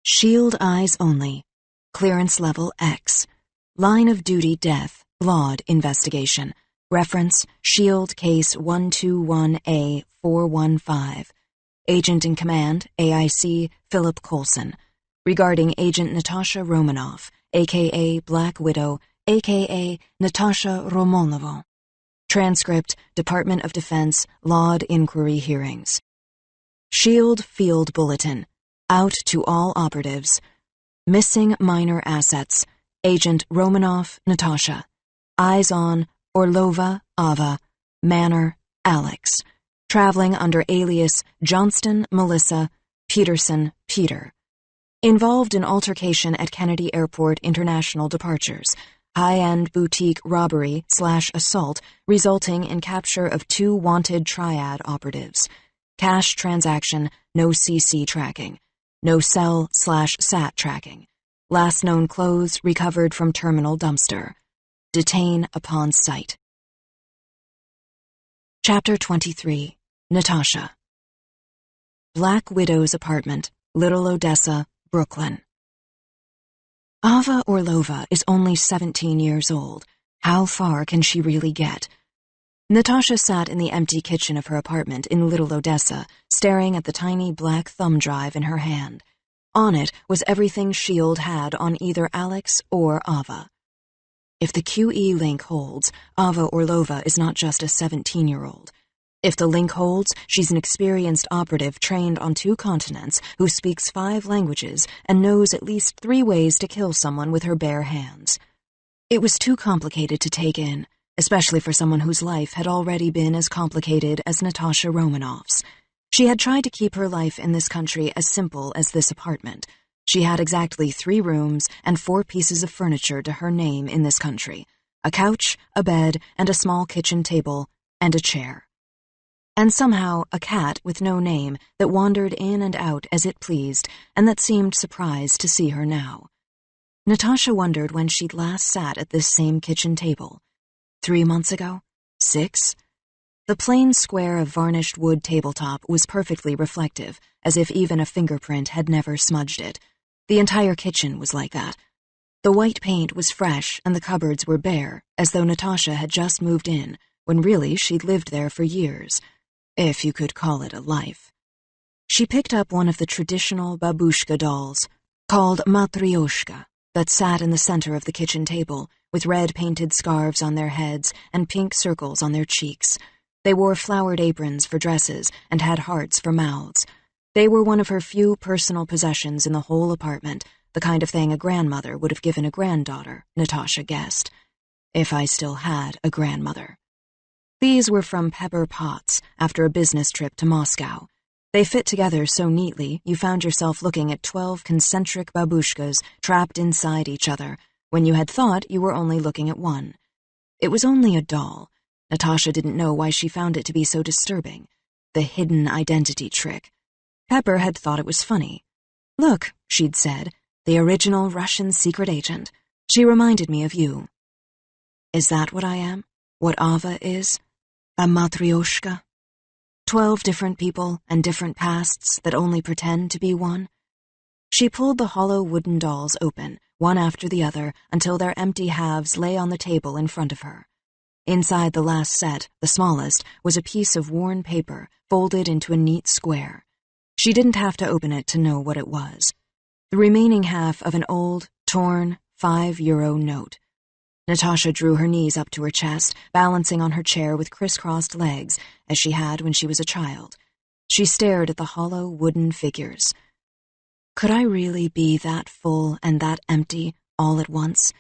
Shield eyes only. Clearance level X. Line of duty death. Laud investigation. Reference Shield Case 121A415. Agent in command, AIC Philip Coulson. Regarding Agent Natasha Romanoff, a.k.a. Black Widow, a.k.a. Natasha Romanova. Transcript, Department of Defense, Laud Inquiry Hearings. Shield Field Bulletin. Out to all operatives. Missing minor assets. Agent Romanoff, Natasha. Eyes on Orlova, Ava. Manor, Alex. Traveling under alias Johnston, Melissa. Peterson, Peter. Involved in altercation at Kennedy Airport International Departures. High-end boutique robbery/assault resulting in capture of 2 wanted triad operatives. Cash transaction, no CC tracking. No cell/SAT tracking. Last known clothes recovered from terminal dumpster. Detain upon sight. Chapter 23. Natasha. Black Widow's apartment, Little Odessa, Brooklyn. Ava Orlova is only 17 years old. How far can she really get? Natasha sat in the empty kitchen of her apartment in Little Odessa, staring at the tiny black thumb drive in her hand. On it was everything S.H.I.E.L.D. had on either Alex or Ava. If the QE link holds, Ava Orlova is not just a 17-year-old. If the link holds, she's an experienced operative trained on 2 continents who speaks 5 languages and knows at least 3 ways to kill someone with her bare hands. It was too complicated to take in, especially for someone whose life had already been as complicated as Natasha Romanoff's. She had tried to keep her life in this country as simple as this apartment. She had exactly 3 rooms and 4 pieces of furniture to her name in this country: a couch, a bed, and a small kitchen table, and a chair. And somehow a cat with no name that wandered in and out as it pleased and that seemed surprised to see her now. Natasha wondered when she'd last sat at this same kitchen table. 3 months ago? 6? The plain square of varnished wood tabletop was perfectly reflective, as if even a fingerprint had never smudged it. The entire kitchen was like that. The white paint was fresh and the cupboards were bare, as though Natasha had just moved in, when really she'd lived there for years. If you could call it a life. She picked up one of the traditional babushka dolls, called Matryoshka, that sat in the center of the kitchen table, with red painted scarves on their heads and pink circles on their cheeks. They wore flowered aprons for dresses and had hearts for mouths. They were one of her few personal possessions in the whole apartment, the kind of thing a grandmother would have given a granddaughter, Natasha guessed. If I still had a grandmother. These were from Pepper Potts after a business trip to Moscow. They fit together so neatly you found yourself looking at 12 concentric babushkas trapped inside each other when you had thought you were only looking at one. It was only a doll. Natasha didn't know why she found it to be so disturbing. The hidden identity trick. Pepper had thought it was funny. "Look," she'd said, "the original Russian secret agent. She reminded me of you." Is that what I am? What Ava is? A matryoshka? 12 different people and different pasts that only pretend to be one? She pulled the hollow wooden dolls open, one after the other, until their empty halves lay on the table in front of her. Inside the last set, the smallest, was a piece of worn paper folded into a neat square. She didn't have to open it to know what it was. The remaining half of an old, torn, €5 note. Natasha drew her knees up to her chest, balancing on her chair with crisscrossed legs, as she had when she was a child. She stared at the hollow wooden figures. Could I really be that full and that empty all at once?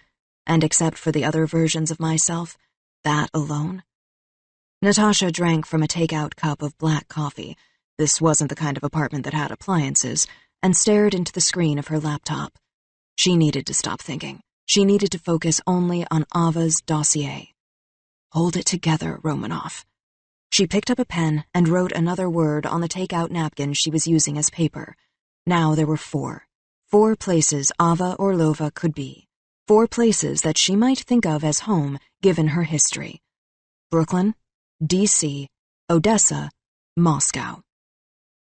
And except for the other versions of myself, that alone? Natasha drank from a take-out cup of black coffee. This wasn't the kind of apartment that had appliances, and stared into the screen of her laptop. She needed to stop thinking. She needed to focus only on Ava's dossier. Hold it together, Romanoff. She picked up a pen and wrote another word on the take-out napkin she was using as paper. Now there were 4. 4 places Ava Orlova could be. 4 places that she might think of as home, given her history. Brooklyn, D.C., Odessa, Moscow.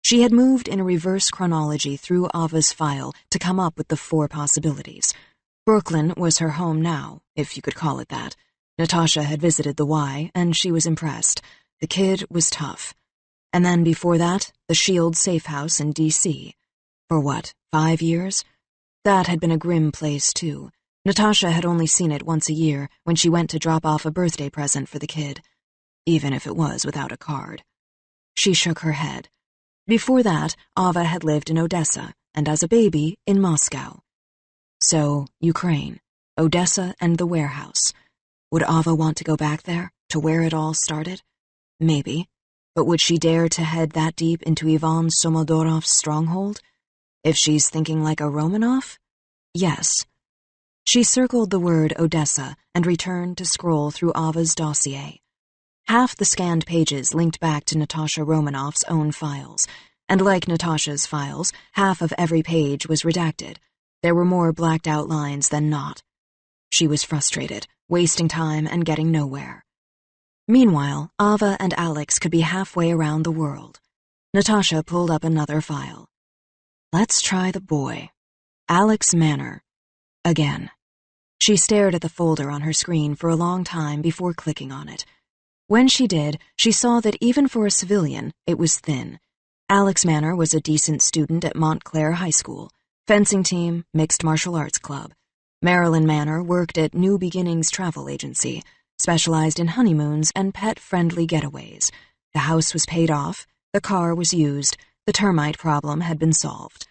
She had moved in a reverse chronology through Ava's file to come up with the 4 possibilities. Brooklyn was her home now, if you could call it that. Natasha had visited the Y, and she was impressed. The kid was tough. And then before that, the Shield safe house in D.C. For what, 5 years? That had been a grim place, too. Natasha had only seen it once a year, when she went to drop off a birthday present for the kid, even if it was without a card. She shook her head. Before that, Ava had lived in Odessa, and as a baby, in Moscow. So, Ukraine, Odessa, and the warehouse. Would Ava want to go back there, to where it all started? Maybe. But would she dare to head that deep into Ivan Somodorov's stronghold? If she's thinking like a Romanoff? Yes. She circled the word Odessa and returned to scroll through Ava's dossier. Half the scanned pages linked back to Natasha Romanoff's own files, and like Natasha's files, half of every page was redacted. There were more blacked-out lines than not. She was frustrated, wasting time and getting nowhere. Meanwhile, Ava and Alex could be halfway around the world. Natasha pulled up another file. Let's try the boy. Alex Manor. Again. She stared at the folder on her screen for a long time before clicking on it. When she did, she saw that even for a civilian, it was thin. Alex Manor was a decent student at Montclair High School, fencing team, mixed martial arts club. Marilyn Manor worked at New Beginnings Travel Agency, specialized in honeymoons and pet-friendly getaways. The house was paid off, the car was used, the termite problem had been solved.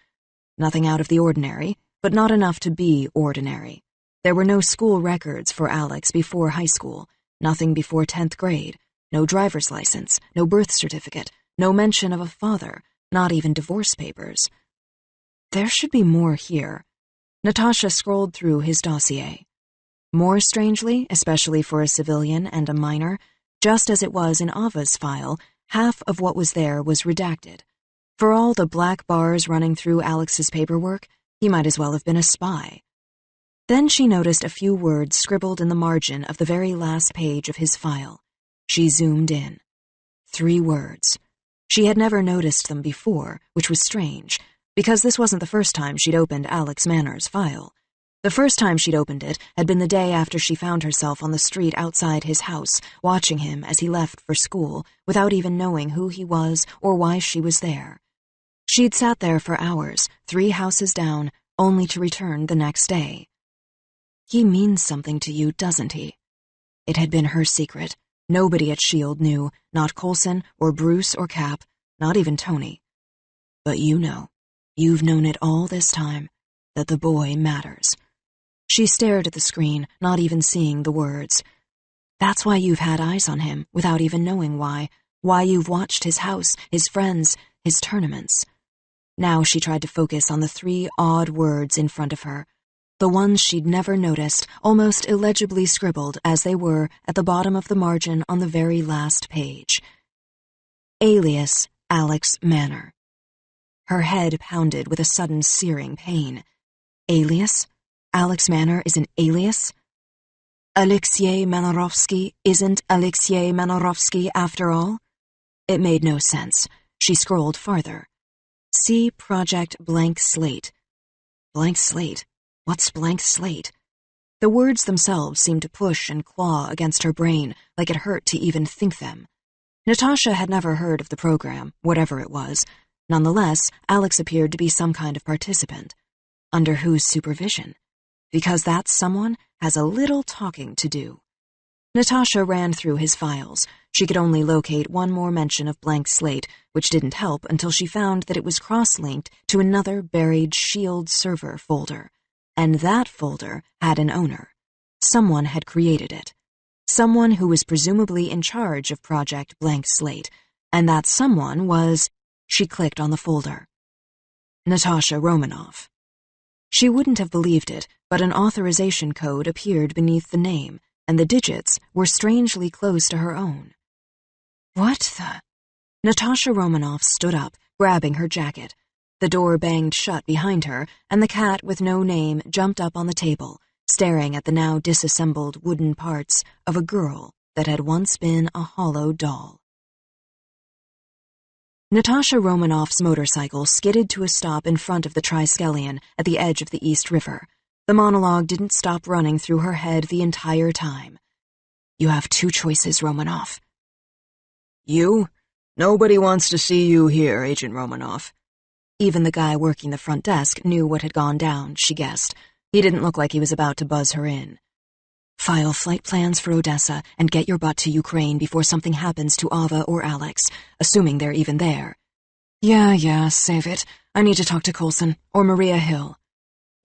Nothing out of the ordinary, but not enough to be ordinary. There were no school records for Alex before high school, nothing before 10th grade, no driver's license, no birth certificate, no mention of a father, not even divorce papers. There should be more here. Natasha scrolled through his dossier. More strangely, especially for a civilian and a minor, just as it was in Ava's file, half of what was there was redacted. For all the black bars running through Alex's paperwork, he might as well have been a spy. Then she noticed a few words scribbled in the margin of the very last page of his file. She zoomed in. 3 words. She had never noticed them before, which was strange, because this wasn't the first time she'd opened Alex Manor's file. The first time she'd opened it had been the day after she found herself on the street outside his house, watching him as he left for school, without even knowing who he was or why she was there. She'd sat there for hours, 3 houses down, only to return the next day. He means something to you, doesn't he? It had been her secret. Nobody at S.H.I.E.L.D. knew, not Coulson or Bruce or Cap, not even Tony. But you know, you've known it all this time, that the boy matters. She stared at the screen, not even seeing the words. That's why you've had eyes on him, without even knowing why you've watched his house, his friends, his tournaments. Now she tried to focus on the 3 odd words in front of her, the ones she'd never noticed, almost illegibly scribbled as they were at the bottom of the margin on the very last page. Alias Alex Manor. Her head pounded with a sudden searing pain. Alias? Alex Manor is an alias? Alexei Manorovsky isn't Alexei Manorovsky after all? It made no sense. She scrolled farther. See Project Blank Slate. Blank Slate? What's blank slate? The words themselves seemed to push and claw against her brain like it hurt to even think them. Natasha had never heard of the program, whatever it was. Nonetheless, Alex appeared to be some kind of participant. Under whose supervision? Because that someone has a little talking to do. Natasha ran through his files. She could only locate one more mention of blank slate, which didn't help until she found that it was cross-linked to another buried S.H.I.E.L.D. server folder. And that folder had an owner. Someone had created it. someone who was presumably in charge of Project Blank Slate, and that someone was... She clicked on the folder. Natasha Romanoff. She wouldn't have believed it, but an authorization code appeared beneath the name, and the digits were strangely close to her own. What the... Natasha Romanoff stood up, grabbing her jacket. The door banged shut behind her, and the cat with no name jumped up on the table, staring at the now disassembled wooden parts of a girl that had once been a hollow doll. Natasha Romanoff's motorcycle skidded to a stop in front of the Triskelion at the edge of the East River. The monologue didn't stop running through her head the entire time. You have two choices, Romanoff. You? Nobody wants to see you here, Agent Romanoff. Even the guy working the front desk knew what had gone down, she guessed. He didn't look like he was about to buzz her in. File flight plans for Odessa and get your butt to Ukraine before something happens to Ava or Alex, assuming they're even there. Yeah, save it. I need to talk to Coulson or Maria Hill.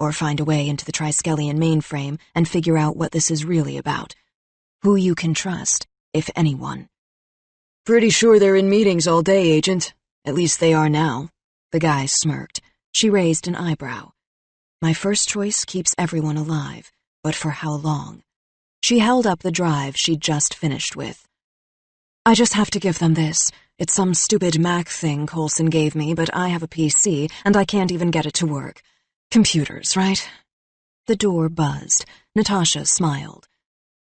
Or find a way into the Triskelion mainframe and figure out what this is really about. Who you can trust, if anyone. Pretty sure they're in meetings all day, Agent. At least they are now. The guy smirked. She raised an eyebrow. My first choice keeps everyone alive, but for how long? She held up the drive she'd just finished with. I just have to give them this. It's some stupid Mac thing Coulson gave me, but I have a PC, and I can't even get it to work. Computers, right? The door buzzed. Natasha smiled.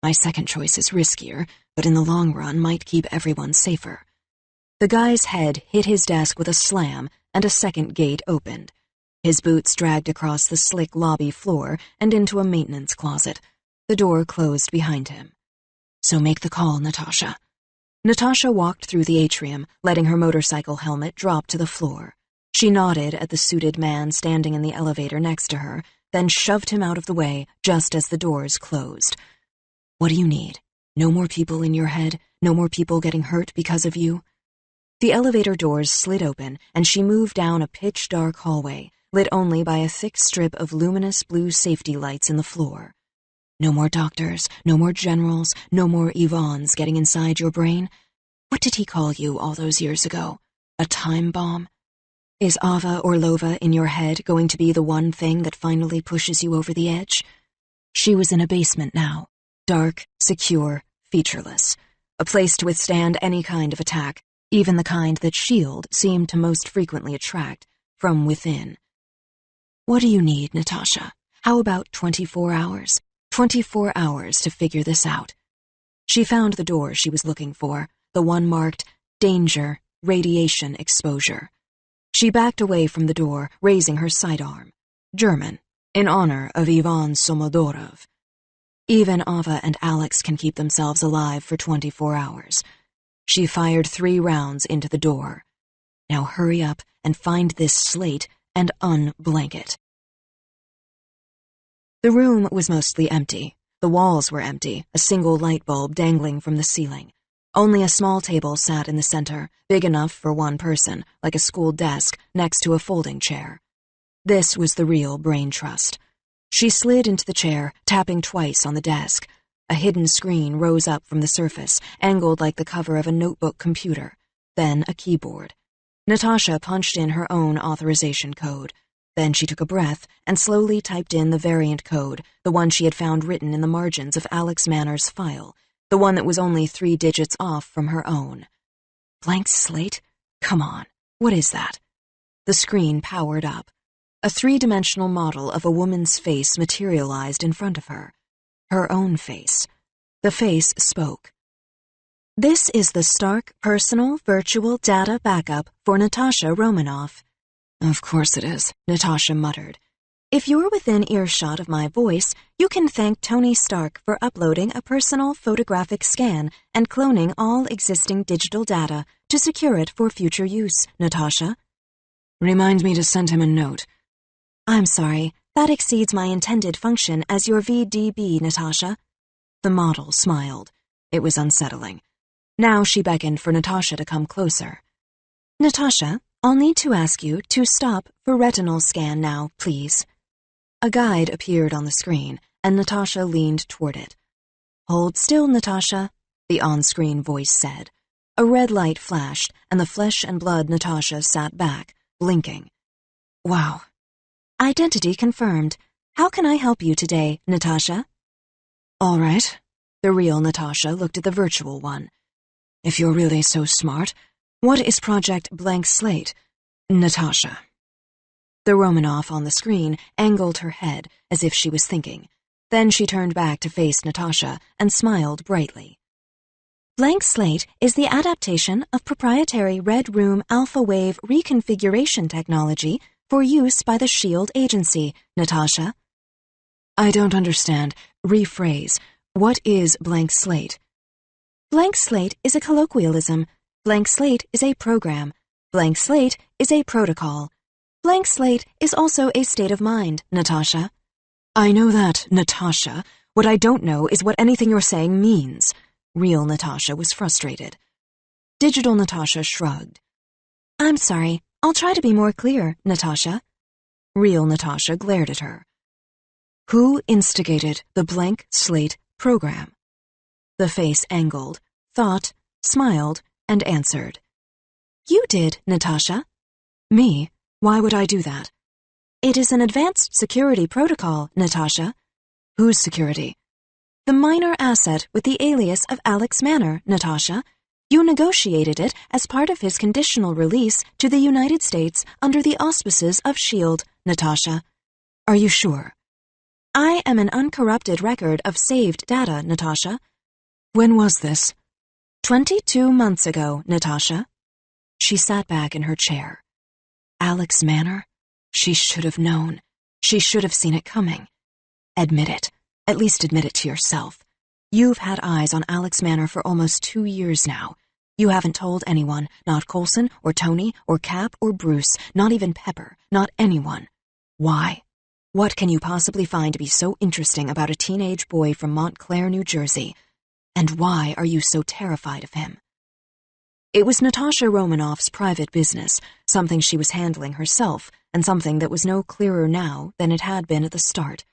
My second choice is riskier, but in the long run might keep everyone safer. The guy's head hit his desk with a slam, and a second gate opened. His boots dragged across the slick lobby floor and into a maintenance closet. The door closed behind him. So make the call, Natasha. Natasha walked through the atrium, letting her motorcycle helmet drop to the floor. She nodded at the suited man standing in the elevator next to her, then shoved him out of the way just as the doors closed. What do you need? No more people in your head? No more people getting hurt because of you? The elevator doors slid open, and she moved down a pitch-dark hallway, lit only by a thick strip of luminous blue safety lights in the floor. No more doctors, no more generals, no more Yvonnes getting inside your brain. What did he call you all those years ago? A time bomb? Is Ava Orlova in your head going to be the one thing that finally pushes you over the edge? She was in a basement now, dark, secure, featureless, a place to withstand any kind of attack, even the kind that S.H.I.E.L.D. seemed to most frequently attract, from within. What do you need, Natasha? How about 24 hours? 24 hours to figure this out. She found the door she was looking for, the one marked Danger, Radiation Exposure. She backed away from the door, raising her sidearm. German, in honor of Ivan Somodorov. Even Ava and Alex can keep themselves alive for 24 hours. She fired 3 rounds into the door. Now hurry up and find this slate and unblanket. The room was mostly empty. The walls were empty, a single light bulb dangling from the ceiling. Only a small table sat in the center, big enough for one person, like a school desk, next to a folding chair. This was the real brain trust. She slid into the chair, tapping twice on the desk. A hidden screen rose up from the surface, angled like the cover of a notebook computer. Then a keyboard. Natasha punched in her own authorization code. Then she took a breath and slowly typed in the variant code, the one she had found written in the margins of Alex Manner's file, the one that was only 3 digits off from her own. Blank slate? Come on, what is that? The screen powered up. A 3-dimensional model of a woman's face materialized in front of her. Her own face. The face spoke. This is the Stark Personal Virtual Data Backup for Natasha Romanoff. Of course it is, Natasha muttered. If you're within earshot of my voice, you can thank Tony Stark for uploading a personal photographic scan and cloning all existing digital data to secure it for future use, Natasha. Remind me to send him a note. I'm sorry, that exceeds my intended function as your VDB, Natasha. The model smiled. It was unsettling. Now she beckoned for Natasha to come closer. Natasha, I'll need to ask you to stop for retinal scan now, please. A guide appeared on the screen, and Natasha leaned toward it. Hold still, Natasha, the on-screen voice said. A red light flashed, and the flesh and blood Natasha sat back, blinking. Wow. Identity confirmed. How can I help you today, Natasha? All right. The real Natasha looked at the virtual one. If you're really so smart, what is Project Blank Slate? Natasha. The Romanov on the screen angled her head as if she was thinking. Then she turned back to face Natasha and smiled brightly. Blank Slate is the adaptation of proprietary Red Room alpha wave reconfiguration technology for use by the SHIELD agency, Natasha. I don't understand. Rephrase. What is Blank Slate? Blank Slate is a colloquialism. Blank Slate is a program. Blank Slate is a protocol. Blank Slate is also a state of mind, Natasha. I know that, Natasha. What I don't know is what anything you're saying means. Real Natasha was frustrated. Digital Natasha shrugged. I'm sorry. I'll try to be more clear, Natasha. Real Natasha glared at her. Who instigated the Blank Slate program? The face angled, thought, smiled, and answered. You did, Natasha. Me? Why would I do that? It is an advanced security protocol, Natasha. Whose security? The minor asset with the alias of Alex Manor, Natasha. You negotiated it as part of his conditional release to the United States under the auspices of SHIELD, Natasha. Are you sure? I am an uncorrupted record of saved data, Natasha. When was this? 22 months ago, Natasha. She sat back in her chair. Alex Manor? She should have known. She should have seen it coming. Admit it. At least admit it to yourself. You've had eyes on Alex Manor for almost 2 years now. You haven't told anyone, not Coulson or Tony or Cap or Bruce, not even Pepper, not anyone. Why? What can you possibly find to be so interesting about a teenage boy from Montclair, New Jersey? And why are you so terrified of him? It was Natasha Romanov's private business, something she was handling herself, and something that was no clearer now than it had been at the start.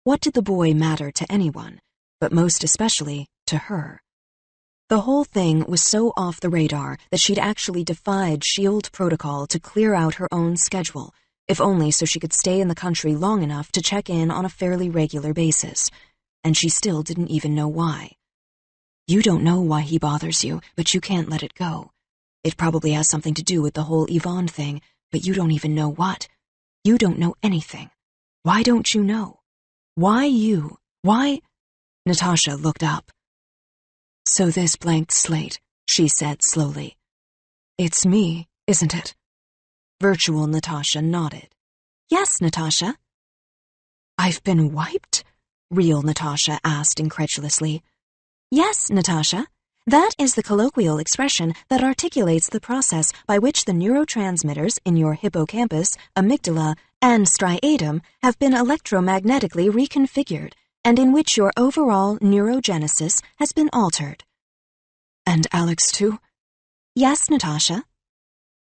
What did the boy matter to anyone, but most especially to her? The whole thing was so off the radar that she'd actually defied SHIELD protocol to clear out her own schedule, if only so she could stay in the country long enough to check in on a fairly regular basis. And she still didn't even know why. You don't know why he bothers you, but you can't let it go. It probably has something to do with the whole Yvonne thing, but you don't even know what. You don't know anything. Why don't you know? Why you? Why? Natasha looked up. So this blank slate, she said slowly. It's me, isn't it? Virtual Natasha nodded. Yes, Natasha. I've been wiped? Real Natasha asked incredulously. Yes, Natasha. That is the colloquial expression that articulates the process by which the neurotransmitters in your hippocampus, amygdala, and striatum have been electromagnetically reconfigured, and in which your overall neurogenesis has been altered. And Alex too? Yes, Natasha.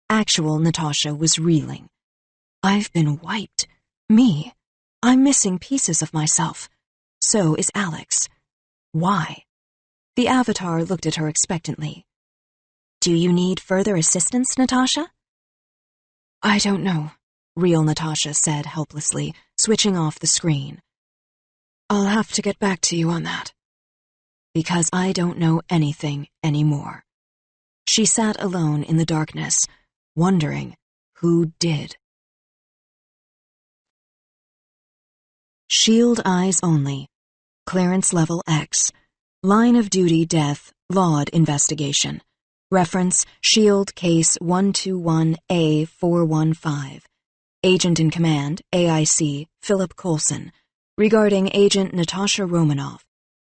Actual Natasha was reeling. I've been wiped. Me. I'm missing pieces of myself. So is Alex. Why? The avatar looked at her expectantly. Do you need further assistance, Natasha? I don't know, Real Natasha said helplessly, switching off the screen. I'll have to get back to you on that. Because I don't know anything anymore. She sat alone in the darkness, wondering who did. SHIELD eyes only. Clearance level X. Line of duty death, Laud investigation. Reference, SHIELD Case 121A415. Agent in Command, AIC, Philip Coulson. Regarding Agent Natasha Romanov,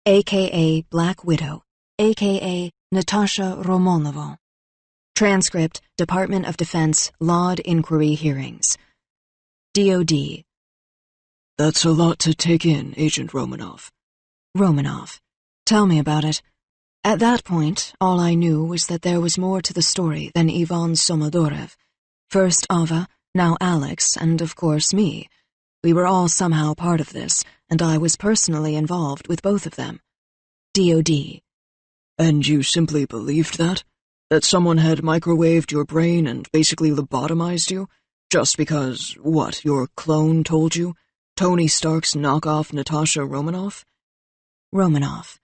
a.k.a. Black Widow, a.k.a. Natasha Romanova. Transcript, Department of Defense, Laud Inquiry Hearings. DOD. That's a lot to take in, Agent Romanov. Romanov. Tell me about it. At that point, all I knew was that there was more to the story than Ivan Somodorev. First Ava, now Alex, and of course me. We were all somehow part of this, and I was personally involved with both of them. DOD. And you simply believed that? That someone had microwaved your brain and basically lobotomized you? Just because, what, your clone told you? Tony Stark's knockoff Natasha Romanoff? Romanoff.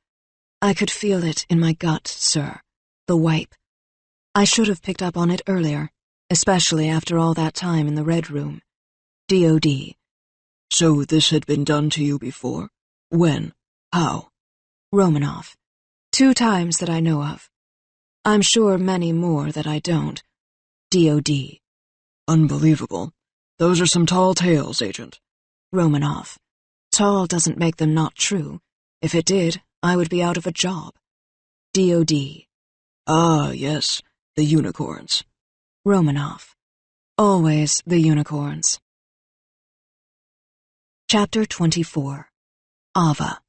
I could feel it in my gut, sir. The wipe. I should have picked up on it earlier, especially after all that time in the Red Room. DOD. So this had been done to you before? When? How? Romanoff. 2 times that I know of. I'm sure many more that I don't. DOD. Unbelievable. Those are some tall tales, Agent. Romanoff. Tall doesn't make them not true. If it did, I would be out of a job. DOD. Ah, yes, the unicorns. Romanoff. Always the unicorns. Chapter 24. Ava.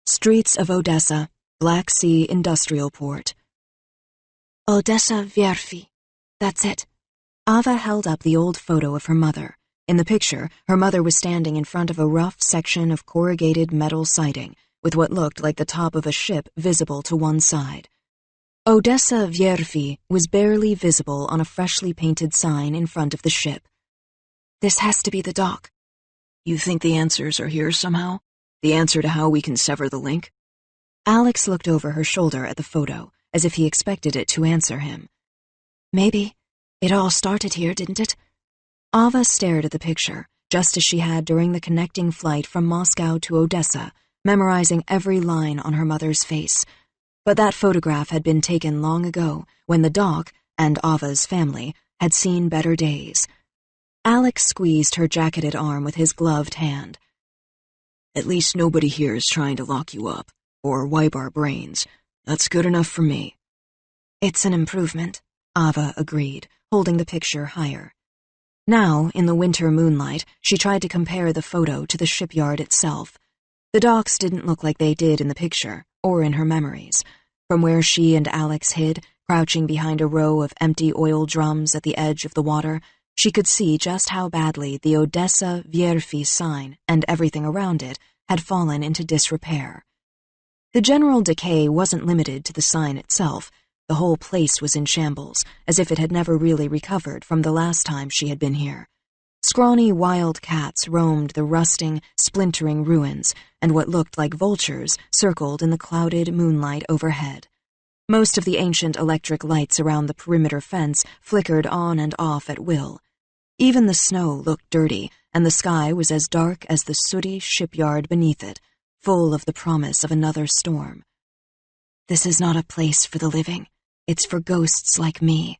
Streets of Odessa, Black Sea Industrial Port. Odessa Vierfi. That's it. Ava held up the old photo of her mother. In the picture, her mother was standing in front of a rough section of corrugated metal siding, with what looked like the top of a ship visible to one side. Odessa Vierfi was barely visible on a freshly painted sign in front of the ship. This has to be the dock. You think the answers are here somehow? The answer to how we can sever the link? Alex looked over her shoulder at the photo, as if he expected it to answer him. Maybe. It all started here, didn't it? Ava stared at the picture, just as she had during the connecting flight from Moscow to Odessa, memorizing every line on her mother's face. But that photograph had been taken long ago, when the dock, and Ava's family, had seen better days. Alex squeezed her jacketed arm with his gloved hand. At least nobody here is trying to lock you up, or wipe our brains. That's good enough for me. It's an improvement, Ava agreed, holding the picture higher. Now, in the winter moonlight, she tried to compare the photo to the shipyard itself. The docks didn't look like they did in the picture, or in her memories. From where she and Alex hid, crouching behind a row of empty oil drums at the edge of the water, she could see just how badly the Odessa Vierfi sign and everything around it had fallen into disrepair. The general decay wasn't limited to the sign itself. The whole place was in shambles, as if it had never really recovered from the last time she had been here. Scrawny wild cats roamed the rusting, splintering ruins, and what looked like vultures circled in the clouded moonlight overhead. Most of the ancient electric lights around the perimeter fence flickered on and off at will. Even the snow looked dirty, and the sky was as dark as the sooty shipyard beneath it, full of the promise of another storm. This is not a place for the living. It's for ghosts like me.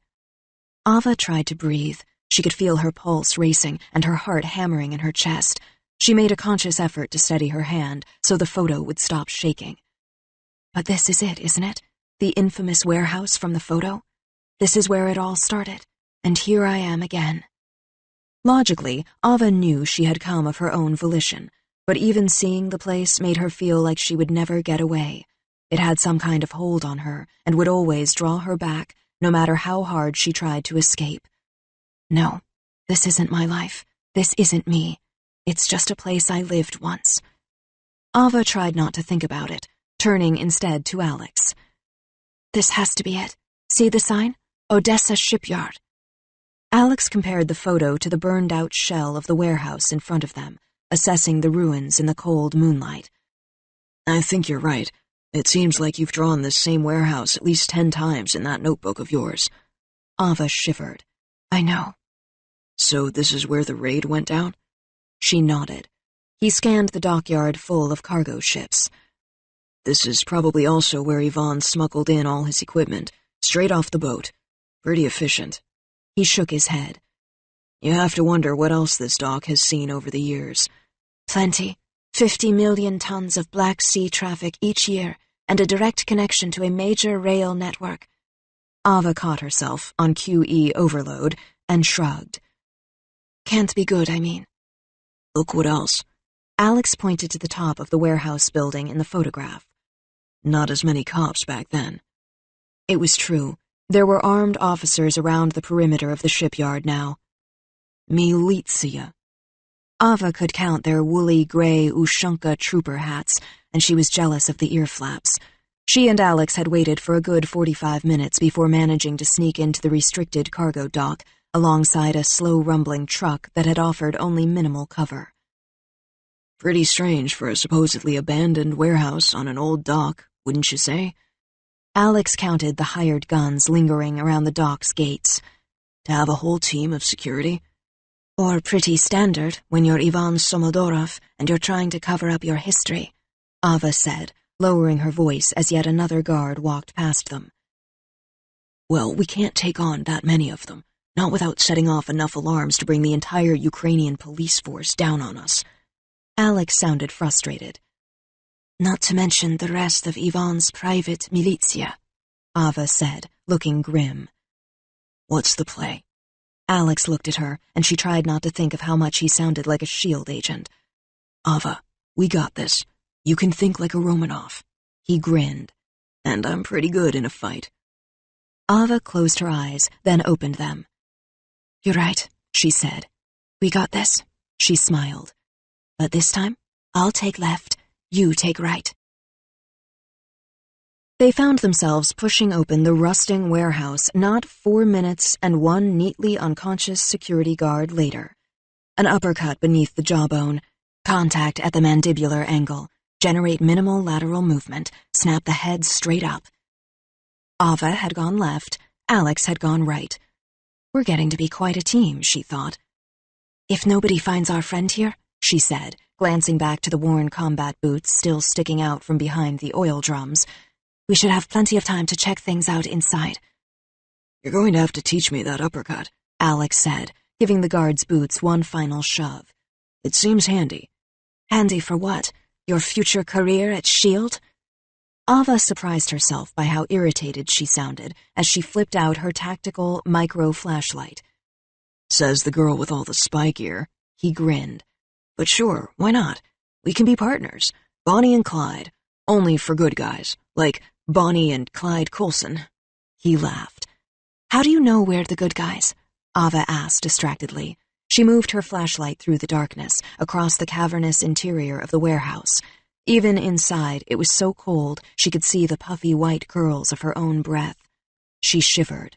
Ava tried to breathe. She could feel her pulse racing and her heart hammering in her chest. She made a conscious effort to steady her hand so the photo would stop shaking. But this is it, isn't it? The infamous warehouse from the photo? This is where it all started, and here I am again. Logically, Ava knew she had come of her own volition, but even seeing the place made her feel like she would never get away. It had some kind of hold on her and would always draw her back, no matter how hard she tried to escape. No, this isn't my life. This isn't me. It's just a place I lived once. Ava tried not to think about it, turning instead to Alex. This has to be it. See the sign? Odessa Shipyard. Alex compared the photo to the burned-out shell of the warehouse in front of them, assessing the ruins in the cold moonlight. I think you're right. It seems like you've drawn this same warehouse at least 10 times in that notebook of yours. Ava shivered. I know. So this is where the raid went down? She nodded. He scanned the dockyard full of cargo ships. This is probably also where Yvonne smuggled in all his equipment, straight off the boat. Pretty efficient. He shook his head. You have to wonder what else this dock has seen over the years. Plenty. 50 million tons of Black Sea traffic each year, and a direct connection to a major rail network. Ava caught herself on QE overload and shrugged. Can't be good, I mean. Look what else. Alex pointed to the top of the warehouse building in the photograph. Not as many cops back then. It was true. There were armed officers around the perimeter of the shipyard now. Militia. Ava could count their woolly gray Ushanka trooper hats, and she was jealous of the ear flaps. She and Alex had waited for a good 45 minutes before managing to sneak into the restricted cargo dock alongside a slow rumbling truck that had offered only minimal cover. Pretty strange for a supposedly abandoned warehouse on an old dock, wouldn't you say? Alex counted the hired guns lingering around the dock's gates. To have a whole team of security? Or pretty standard when you're Ivan Somodorov and you're trying to cover up your history, Ava said, lowering her voice as yet another guard walked past them. Well, we can't take on that many of them, not without setting off enough alarms to bring the entire Ukrainian police force down on us. Alex sounded frustrated. Not to mention the rest of Ivan's private militia, Ava said, looking grim. What's the play? Alex looked at her, and she tried not to think of how much he sounded like a SHIELD agent. Ava, we got this. You can think like a Romanov. He grinned. And I'm pretty good in a fight. Ava closed her eyes, then opened them. You're right, she said. We got this. She smiled. But this time, I'll take left, you take right. They found themselves pushing open the rusting warehouse not 4 minutes and one neatly unconscious security guard later. An uppercut beneath the jawbone, contact at the mandibular angle, generate minimal lateral movement, snap the head straight up. Ava had gone left, Alex had gone right. We're getting to be quite a team, she thought. If nobody finds our friend here, she said, glancing back to the worn combat boots still sticking out from behind the oil drums, we should have plenty of time to check things out inside. You're going to have to teach me that uppercut, Alex said, giving the guard's boots one final shove. It seems handy. Handy for what? Your future career at S.H.I.E.L.D.? Ava surprised herself by how irritated she sounded as she flipped out her tactical micro-flashlight. Says the girl with all the spy gear. He grinned. But sure, why not? We can be partners. Bonnie and Clyde. Only for good guys. Like Bonnie and Clyde Coulson. He laughed. How do you know we're the good guys? Ava asked distractedly. She moved her flashlight through the darkness, across the cavernous interior of the warehouse. Even inside, it was so cold she could see the puffy white curls of her own breath. She shivered.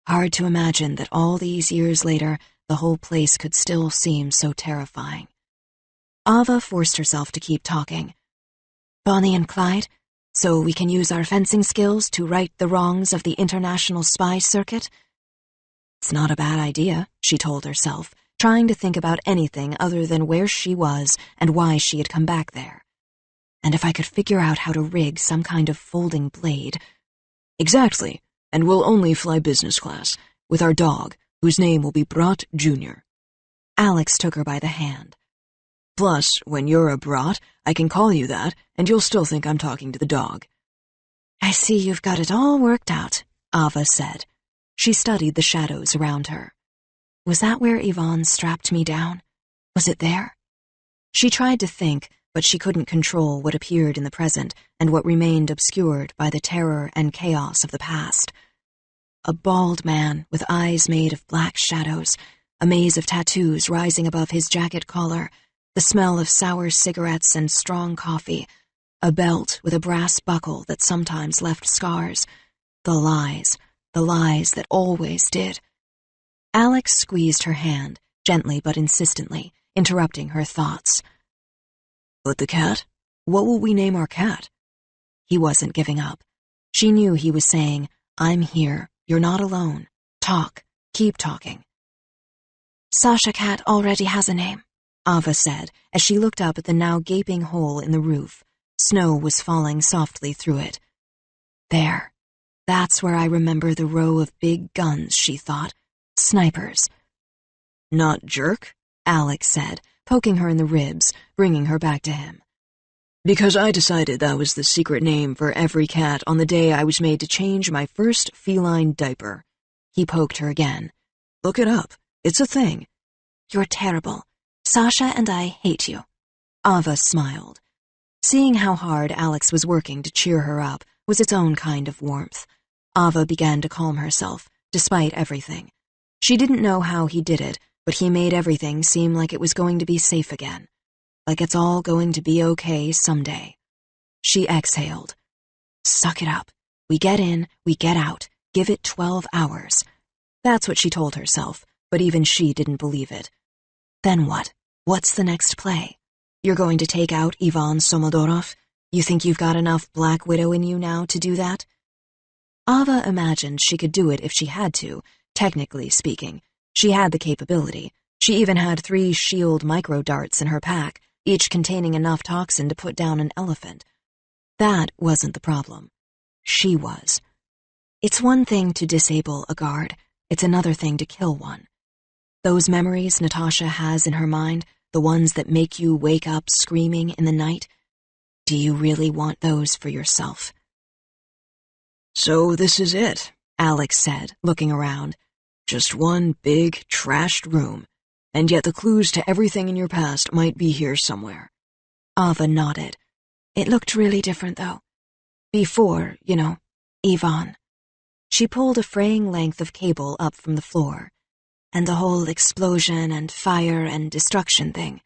Hard to imagine that all these years later, the whole place could still seem so terrifying. Ava forced herself to keep talking. Bonnie and Clyde, so we can use our fencing skills to right the wrongs of the international spy circuit? It's not a bad idea, she told herself, trying to think about anything other than where she was and why she had come back there. And if I could figure out how to rig some kind of folding blade... Exactly, and we'll only fly business class, with our dog, whose name will be Brat Jr. Alex took her by the hand. Plus, when you're a brat, I can call you that, and you'll still think I'm talking to the dog. I see you've got it all worked out, Ava said. She studied the shadows around her. Was that where Yvonne strapped me down? Was it there? She tried to think, but she couldn't control what appeared in the present and what remained obscured by the terror and chaos of the past. A bald man with eyes made of black shadows, a maze of tattoos rising above his jacket collar, the smell of sour cigarettes and strong coffee, a belt with a brass buckle that sometimes left scars, the lies that always did. Alex squeezed her hand, gently but insistently, interrupting her thoughts. But the cat? What will we name our cat? He wasn't giving up. She knew he was saying, I'm here, you're not alone. Talk, keep talking. Sasha Cat already has a name, Ava said as she looked up at the now gaping hole in the roof. Snow was falling softly through it. There. That's where I remember the row of big guns, she thought. Snipers. Not Jerk? Alex said, poking her in the ribs, bringing her back to him. Because I decided that was the secret name for every cat on the day I was made to change my first feline diaper. He poked her again. Look it up. It's a thing. You're terrible. Sasha and I hate you. Ava smiled. Seeing how hard Alex was working to cheer her up was its own kind of warmth. Ava began to calm herself, despite everything. She didn't know how he did it, but he made everything seem like it was going to be safe again. Like it's all going to be okay someday. She exhaled. Suck it up. We get in, we get out. Give it 12 hours. That's what she told herself, but even she didn't believe it. Then what? What's the next play? You're going to take out Ivan Somodorov? You think you've got enough Black Widow in you now to do that? Ava imagined she could do it if she had to, technically speaking. She had the capability. She even had 3 shield micro-darts in her pack, each containing enough toxin to put down an elephant. That wasn't the problem. She was. It's one thing to disable a guard. It's another thing to kill one. Those memories Natasha has in her mind, the ones that make you wake up screaming in the night, do you really want those for yourself? So this is it, Alex said, looking around. Just one big, trashed room, and yet the clues to everything in your past might be here somewhere. Ava nodded. It looked really different, though. Before, Ivan. She pulled a fraying length of cable up from the floor. And the whole explosion and fire and destruction thing.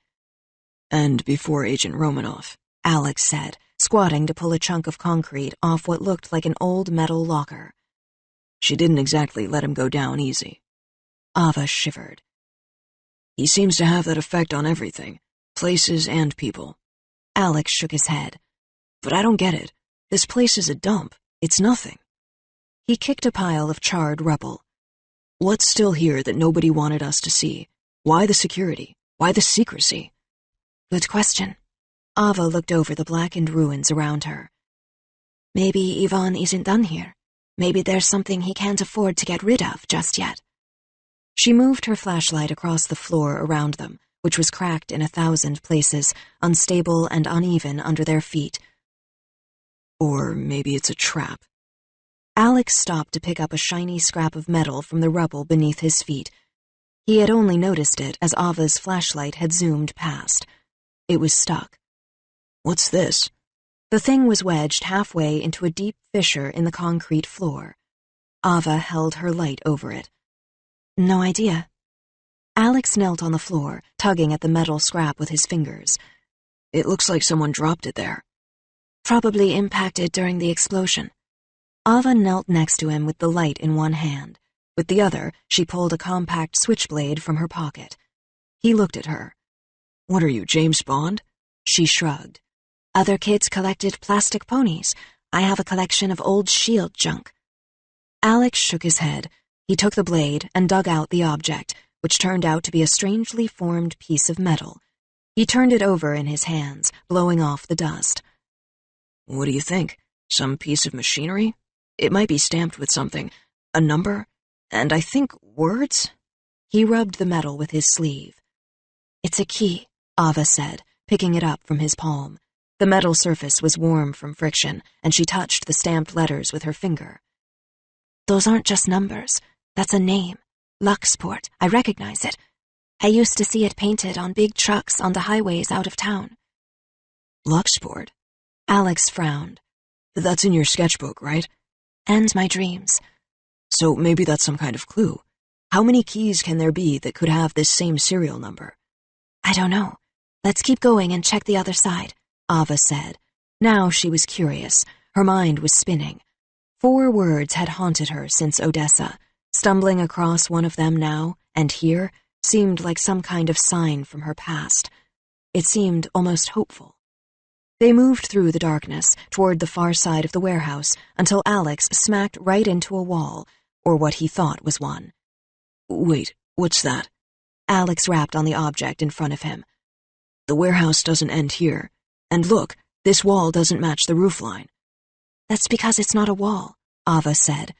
And before Agent Romanov, Alex said, squatting to pull a chunk of concrete off what looked like an old metal locker. She didn't exactly let him go down easy. Ava shivered. He seems to have that effect on everything, places and people. Alex shook his head. But I don't get it. This place is a dump. It's nothing. He kicked a pile of charred rubble. What's still here that nobody wanted us to see? Why the security? Why the secrecy? Good question. Ava looked over the blackened ruins around her. Maybe Ivan isn't done here. Maybe there's something he can't afford to get rid of just yet. She moved her flashlight across the floor around them, which was cracked in 1,000 places, unstable and uneven under their feet. Or maybe it's a trap. Alex stopped to pick up a shiny scrap of metal from the rubble beneath his feet. He had only noticed it as Ava's flashlight had zoomed past. It was stuck. What's this? The thing was wedged halfway into a deep fissure in the concrete floor. Ava held her light over it. No idea. Alex knelt on the floor, tugging at the metal scrap with his fingers. It looks like someone dropped it there. Probably impacted during the explosion. Ava knelt next to him with the light in one hand. With the other, she pulled a compact switchblade from her pocket. He looked at her. What are you, James Bond? She shrugged. Other kids collected plastic ponies. I have a collection of old shield junk. Alex shook his head. He took the blade and dug out the object, which turned out to be a strangely formed piece of metal. He turned it over in his hands, blowing off the dust. What do you think? Some piece of machinery? It might be stamped with something, a number, and I think words? He rubbed the metal with his sleeve. It's a key, Ava said, picking it up from his palm. The metal surface was warm from friction, and she touched the stamped letters with her finger. Those aren't just numbers. That's a name. Luxport. I recognize it. I used to see it painted on big trucks on the highways out of town. Luxport? Alex frowned. That's in your sketchbook, right? And my dreams. So maybe that's some kind of clue. How many keys can there be that could have this same serial number? I don't know. Let's keep going and check the other side, Ava said. Now she was curious. Her mind was spinning. 4 words had haunted her since Odessa. Stumbling across one of them now, and here, seemed like some kind of sign from her past. It seemed almost hopeful. They moved through the darkness, toward the far side of the warehouse, until Alex smacked right into a wall, or what he thought was one. Wait, what's that? Alex rapped on the object in front of him. The warehouse doesn't end here. And look, this wall doesn't match the roofline. That's because it's not a wall, Ava said.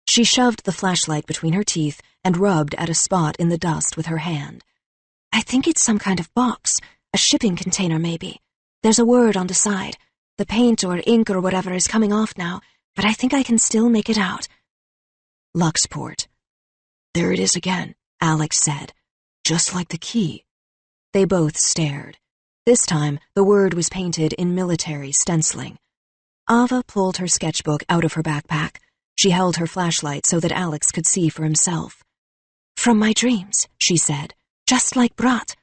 She shoved the flashlight between her teeth and rubbed at a spot in the dust with her hand. I think it's some kind of box, a shipping container maybe. There's a word on the side. The paint or ink or whatever is coming off now, but I think I can still make it out. Luxport. There it is again, Alex said. Just like the key. They both stared. This time, the word was painted in military stenciling. Ava pulled her sketchbook out of her backpack. She held her flashlight so that Alex could see for himself. From my dreams, she said, just like Brat.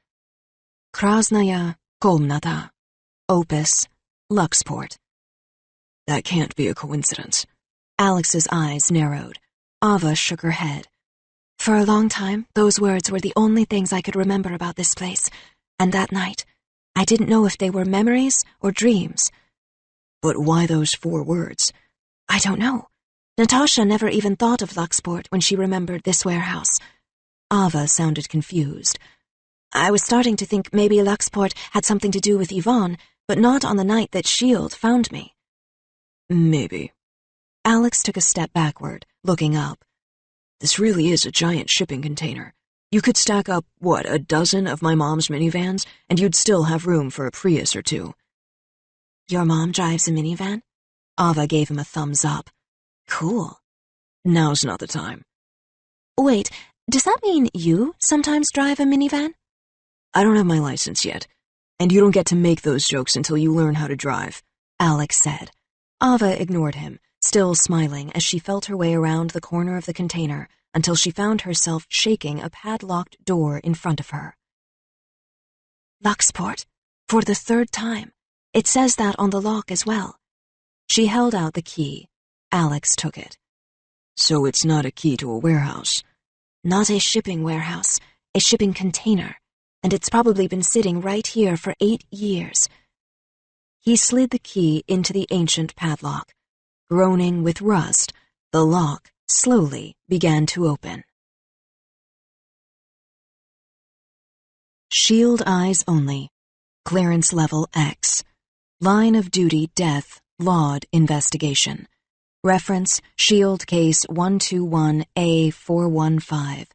Krasnaya Komnata. Opus, Luxport. That can't be a coincidence. Alex's eyes narrowed. Ava shook her head. For a long time, those words were the only things I could remember about this place. And that night, I didn't know if they were memories or dreams. But why those 4 words? I don't know. Natasha never even thought of Luxport when she remembered this warehouse. Ava sounded confused. I was starting to think maybe Luxport had something to do with Yvonne, but not on the night that S.H.I.E.L.D. found me. Maybe. Alex took a step backward, looking up. This really is a giant shipping container. You could stack up, a dozen of my mom's minivans, and you'd still have room for a Prius or 2. Your mom drives a minivan? Ava gave him a thumbs up. Cool. Now's not the time. Wait, does that mean you sometimes drive a minivan? I don't have my license yet, and you don't get to make those jokes until you learn how to drive, Alex said. Ava ignored him, still smiling as she felt her way around the corner of the container until she found herself shaking a padlocked door in front of her. Luxport, for the 3rd time. It says that on the lock as well. She held out the key. Alex took it. So it's not a key to a warehouse. Not a shipping warehouse, a shipping container, and it's probably been sitting right here for 8 years. He slid the key into the ancient padlock. Groaning with rust, the lock slowly began to open. Shield eyes only. Clearance level X. Line of duty death, Laud investigation. Reference Shield Case 121A415.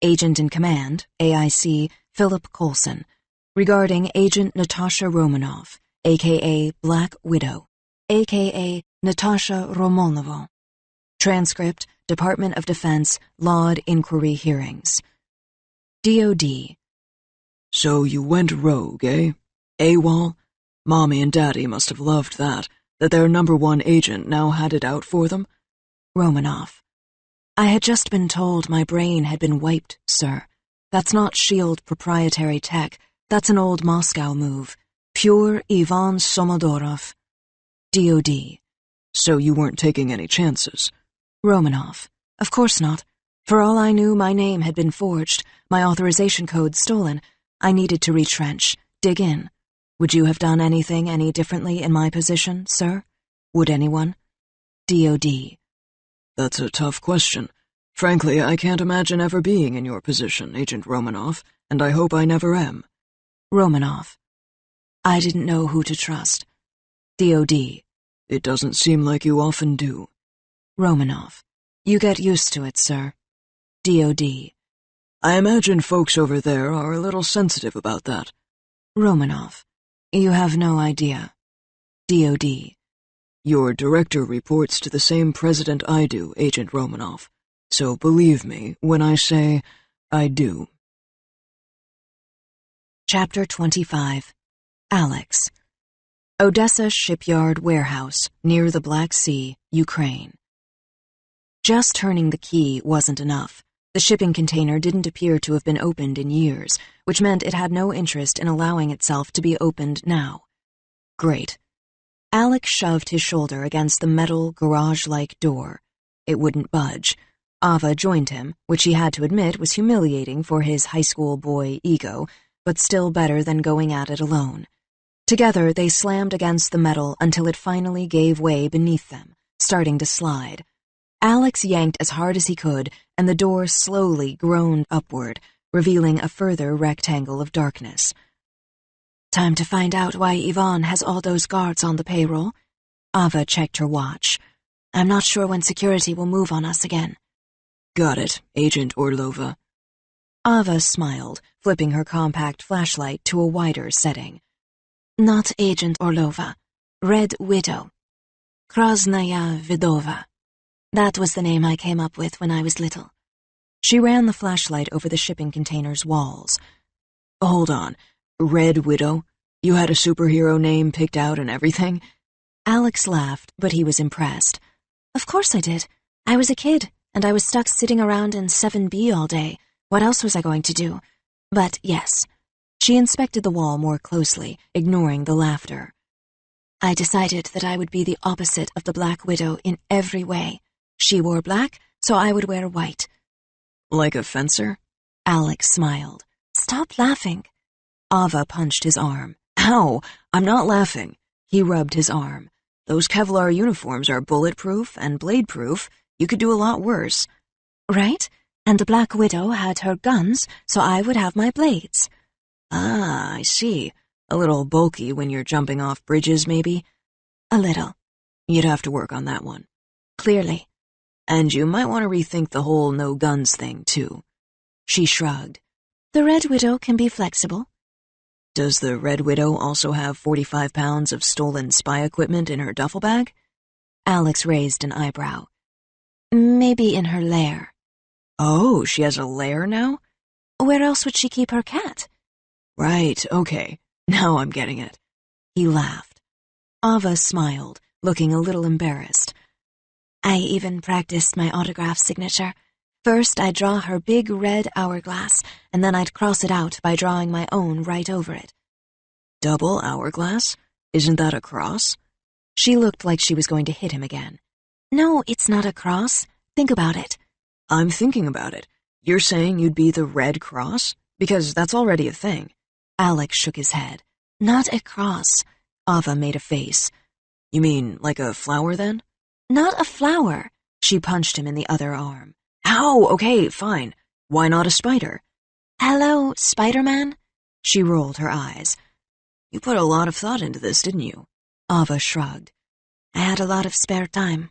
Agent in Command, AIC Philip Coulson. Regarding Agent Natasha Romanoff, a.k.a. Black Widow, a.k.a. Natasha Romanova. Transcript, Department of Defense, Laud Inquiry Hearings. DOD. So you went rogue, eh? AWOL? Mommy and Daddy must have loved that their #1 agent now had it out for them? Romanoff. I had just been told my brain had been wiped, sir. That's not S.H.I.E.L.D. proprietary tech. That's an old Moscow move. Pure Ivan Somodorov. DOD. So you weren't taking any chances? Romanoff. Of course not. For all I knew, my name had been forged, my authorization code stolen. I needed to retrench, dig in. Would you have done anything any differently in my position, sir? Would anyone? DOD. That's a tough question. Frankly, I can't imagine ever being in your position, Agent Romanoff, and I hope I never am. Romanoff. I didn't know who to trust. DOD. It doesn't seem like you often do. Romanoff. You get used to it, sir. DOD. I imagine folks over there are a little sensitive about that. Romanoff. You have no idea. DOD. Your director reports to the same president I do, Agent Romanoff. So believe me when I say I do. Chapter 25. Alex. Odessa Shipyard Warehouse, near the Black Sea, Ukraine. Just turning the key wasn't enough. The shipping container didn't appear to have been opened in years, which meant it had no interest in allowing itself to be opened now. Great. Alex shoved his shoulder against the metal, garage-like door. It wouldn't budge. Ava joined him, which he had to admit was humiliating for his high school boy ego, but still better than going at it alone. Together, they slammed against the metal until it finally gave way beneath them, starting to slide. Alex yanked as hard as he could, and the door slowly groaned upward, revealing a further rectangle of darkness. Time to find out why Yvonne has all those guards on the payroll. Ava checked her watch. I'm not sure when security will move on us again. Got it, Agent Orlova. Ava smiled, flipping her compact flashlight to a wider setting. Not Agent Orlova. Red Widow. Krasnaya Vidova. That was the name I came up with when I was little. She ran the flashlight over the shipping container's walls. Hold on. Red Widow? You had a superhero name picked out and everything? Alex laughed, but he was impressed. Of course I did. I was a kid, and I was stuck sitting around in 7B all day. What else was I going to do? But yes. She inspected the wall more closely, ignoring the laughter. I decided that I would be the opposite of the Black Widow in every way. She wore black, so I would wear white. Like a fencer? Alex smiled. Stop laughing. Ava punched his arm. Ow! I'm not laughing. He rubbed his arm. Those Kevlar uniforms are bulletproof and blade-proof. You could do a lot worse. Right? And the Black Widow had her guns, so I would have my blades. Ah, I see. A little bulky when you're jumping off bridges, maybe? A little. You'd have to work on that one. Clearly. And you might want to rethink the whole no guns thing, too. She shrugged. The Red Widow can be flexible. Does the Red Widow also have 45 pounds of stolen spy equipment in her duffel bag? Alex raised an eyebrow. Maybe in her lair. Oh, she has a lair now? Where else would she keep her cat? Right, okay. Now I'm getting it. He laughed. Ava smiled, looking a little embarrassed. I even practiced my autograph signature. First, I'd draw her big red hourglass, and then I'd cross it out by drawing my own right over it. Double hourglass? Isn't that a cross? She looked like she was going to hit him again. No, it's not a cross. Think about it. I'm thinking about it. You're saying you'd be the Red Cross? Because that's already a thing. Alex shook his head. Not a cross. Ava made a face. You mean like a flower, then? Not a flower. She punched him in the other arm. Ow, okay, fine. Why not a spider? Hello, Spider-Man? She rolled her eyes. You put a lot of thought into this, didn't you? Ava shrugged. I had a lot of spare time.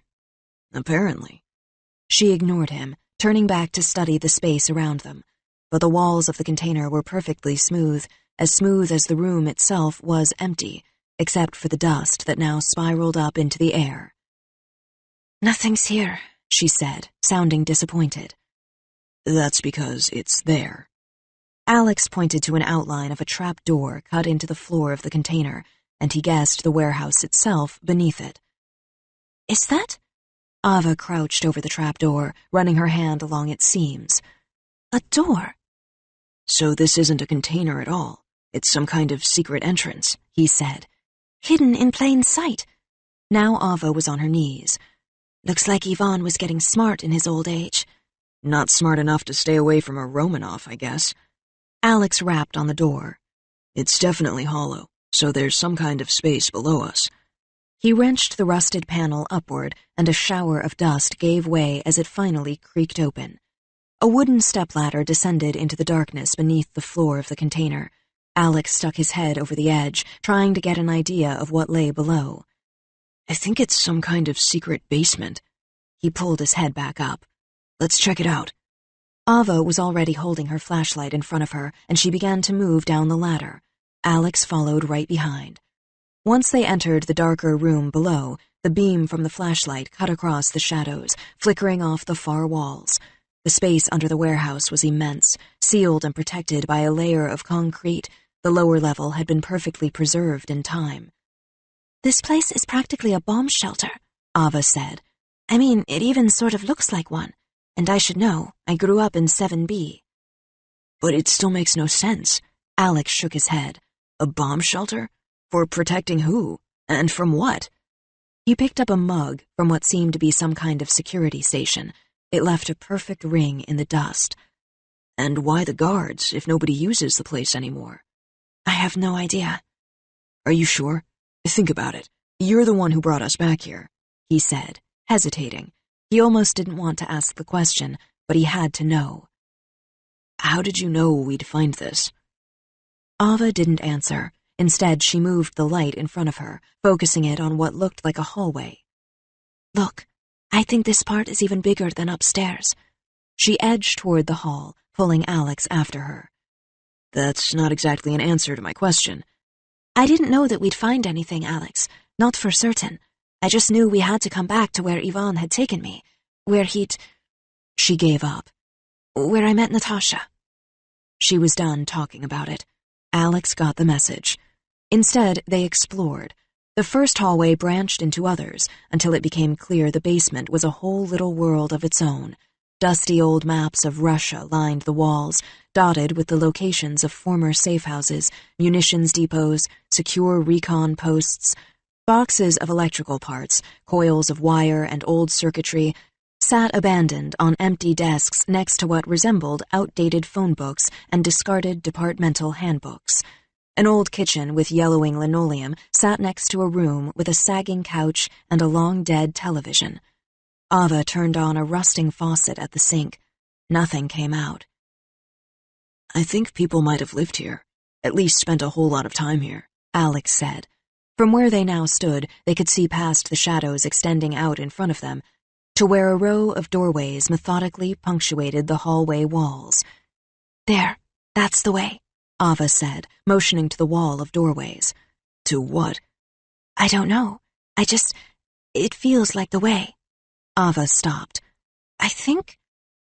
Apparently. She ignored him, turning back to study the space around them. But the walls of the container were perfectly smooth as the room itself was empty, except for the dust that now spiraled up into the air. Nothing's here, she said, sounding disappointed. That's because it's there. Alex pointed to an outline of a trap door cut into the floor of the container, and he guessed the warehouse itself beneath it. Is that? Ava crouched over the trap door, running her hand along its seams. A door. So this isn't a container at all. It's some kind of secret entrance, he said. Hidden in plain sight. Now Ava was on her knees. Looks like Ivan was getting smart in his old age. Not smart enough to stay away from a Romanoff, I guess. Alex rapped on the door. It's definitely hollow, so there's some kind of space below us. He wrenched the rusted panel upward, and a shower of dust gave way as it finally creaked open. A wooden stepladder descended into the darkness beneath the floor of the container. Alex stuck his head over the edge, trying to get an idea of what lay below. I think it's some kind of secret basement. He pulled his head back up. Let's check it out. Ava was already holding her flashlight in front of her, and she began to move down the ladder. Alex followed right behind. Once they entered the darker room below, the beam from the flashlight cut across the shadows, flickering off the far walls. The space under the warehouse was immense, sealed and protected by a layer of concrete. The lower level had been perfectly preserved in time. This place is practically a bomb shelter, Ava said. I mean, it even sort of looks like one. And I should know, I grew up in 7B. But it still makes no sense. Alex shook his head. A bomb shelter? For protecting who? And from what? He picked up a mug from what seemed to be some kind of security station. It left a perfect ring in the dust. And why the guards, if nobody uses the place anymore? I have no idea. Are you sure? Think about it. You're the one who brought us back here, he said, hesitating. He almost didn't want to ask the question, but he had to know. How did you know we'd find this? Ava didn't answer. Instead, she moved the light in front of her, focusing it on what looked like a hallway. Look, I think this part is even bigger than upstairs. She edged toward the hall, pulling Alex after her. That's not exactly an answer to my question. I didn't know that we'd find anything, Alex. Not for certain. I just knew we had to come back to where Ivan had taken me. Where he'd... She gave up. Where I met Natasha. She was done talking about it. Alex got the message. Instead, they explored. The first hallway branched into others, until it became clear the basement was a whole little world of its own. Dusty old maps of Russia lined the walls, dotted with the locations of former safe houses, munitions depots, secure recon posts. Boxes of electrical parts, coils of wire, and old circuitry sat abandoned on empty desks next to what resembled outdated phone books and discarded departmental handbooks. An old kitchen with yellowing linoleum sat next to a room with a sagging couch and a long-dead television. Ava turned on a rusting faucet at the sink. Nothing came out. I think people might have lived here, at least spent a whole lot of time here, Alex said. From where they now stood, they could see past the shadows extending out in front of them, to where a row of doorways methodically punctuated the hallway walls. There, that's the way, Ava said, motioning to the wall of doorways. To what? I don't know. It feels like the way. Ava stopped. I think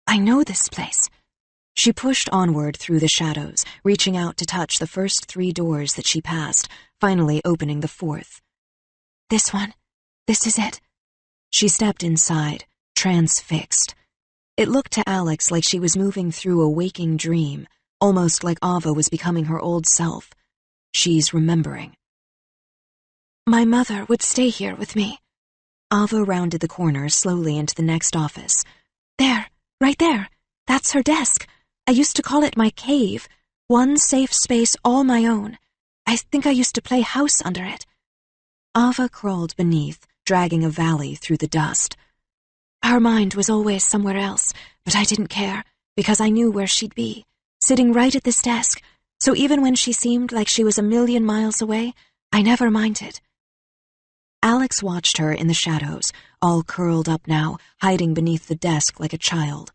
I know this place. She pushed onward through the shadows, reaching out to touch the first 3 doors that she passed, finally opening the 4th. This one. This is it. She stepped inside, transfixed. It looked to Alex like she was moving through a waking dream, almost like Ava was becoming her old self. She's remembering. My mother would stay here with me. Ava rounded the corner slowly into the next office. There, right there. That's her desk. I used to call it my cave. One safe space all my own. I think I used to play house under it. Ava crawled beneath, dragging a valley through the dust. Her mind was always somewhere else, but I didn't care, because I knew where she'd be, sitting right at this desk, so even when she seemed like she was a million miles away, I never minded. Alex watched her in the shadows, all curled up now, hiding beneath the desk like a child.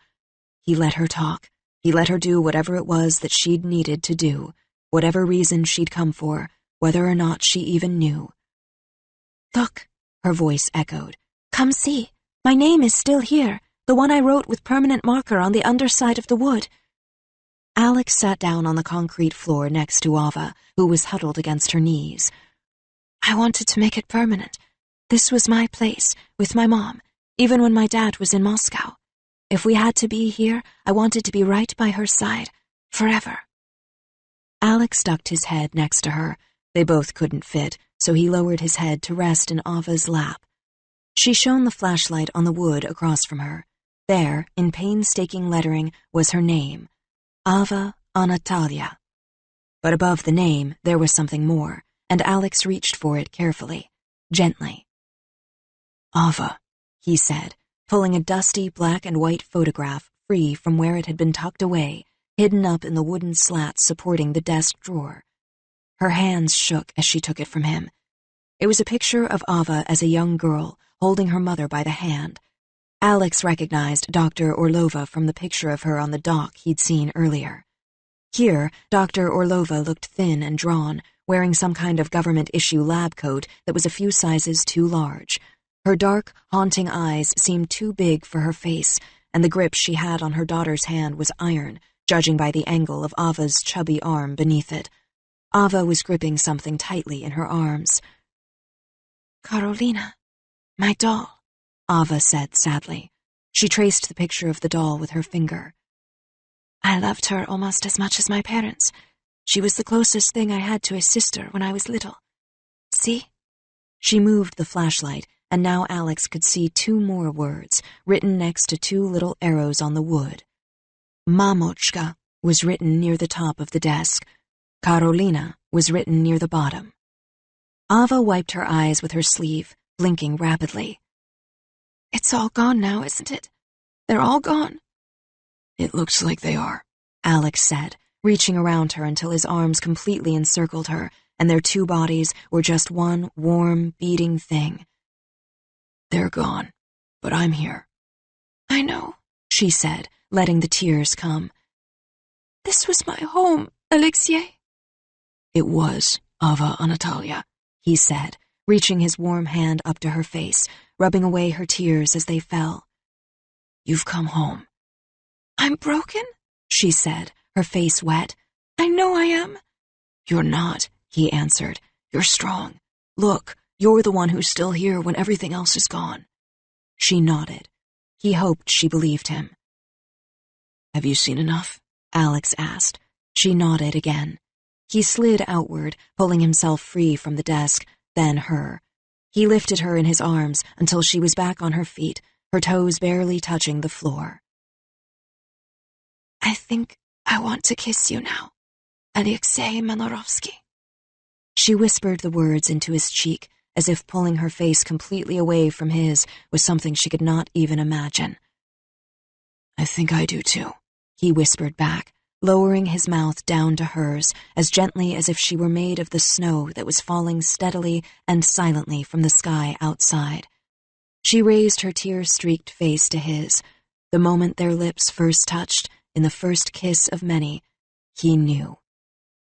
He let her talk. He let her do whatever it was that she'd needed to do, whatever reason she'd come for, whether or not she even knew. Look, her voice echoed. Come see. My name is still here, the one I wrote with permanent marker on the underside of the wood. Alex sat down on the concrete floor next to Ava, who was huddled against her knees. I wanted to make it permanent. This was my place, with my mom, even when my dad was in Moscow. If we had to be here, I wanted to be right by her side, forever. Alex ducked his head next to her. They both couldn't fit, so he lowered his head to rest in Ava's lap. She shone the flashlight on the wood across from her. There, in painstaking lettering, was her name, Ava Anatolia. But above the name, there was something more, and Alex reached for it carefully, gently. Ava, he said, pulling a dusty black and white photograph free from where it had been tucked away, hidden up in the wooden slats supporting the desk drawer. Her hands shook as she took it from him. It was a picture of Ava as a young girl, holding her mother by the hand. Alex recognized Dr. Orlova from the picture of her on the dock he'd seen earlier. Here, Dr. Orlova looked thin and drawn, wearing some kind of government-issue lab coat that was a few sizes too large. Her dark, haunting eyes seemed too big for her face, and the grip she had on her daughter's hand was iron, judging by the angle of Ava's chubby arm beneath it. Ava was gripping something tightly in her arms. Carolina, my doll, Ava said sadly. She traced the picture of the doll with her finger. I loved her almost as much as my parents. She was the closest thing I had to a sister when I was little. See? She moved the flashlight, and now Alex could see 2 more words, written next to 2 little arrows on the wood. Mamochka was written near the top of the desk. Carolina was written near the bottom. Ava wiped her eyes with her sleeve, blinking rapidly. It's all gone now, isn't it? They're all gone. It looks like they are, Alex said, reaching around her until his arms completely encircled her, and their 2 bodies were just one warm, beating thing. They're gone, but I'm here. I know, she said, letting the tears come. This was my home, Alexei. It was, Ava Anatolia, he said, reaching his warm hand up to her face, rubbing away her tears as they fell. You've come home. I'm broken, she said, her face wet. I know I am. You're not, he answered. You're strong. Look, you're the one who's still here when everything else is gone. She nodded. He hoped she believed him. Have you seen enough? Alex asked. She nodded again. He slid outward, pulling himself free from the desk, then her. He lifted her in his arms until she was back on her feet, her toes barely touching the floor. I think I want to kiss you now, Alexei Manorovsky. She whispered the words into his cheek, as if pulling her face completely away from his was something she could not even imagine. I think I do too, he whispered back, lowering his mouth down to hers as gently as if she were made of the snow that was falling steadily and silently from the sky outside. She raised her tear-streaked face to his. The moment their lips first touched, in the first kiss of many, he knew.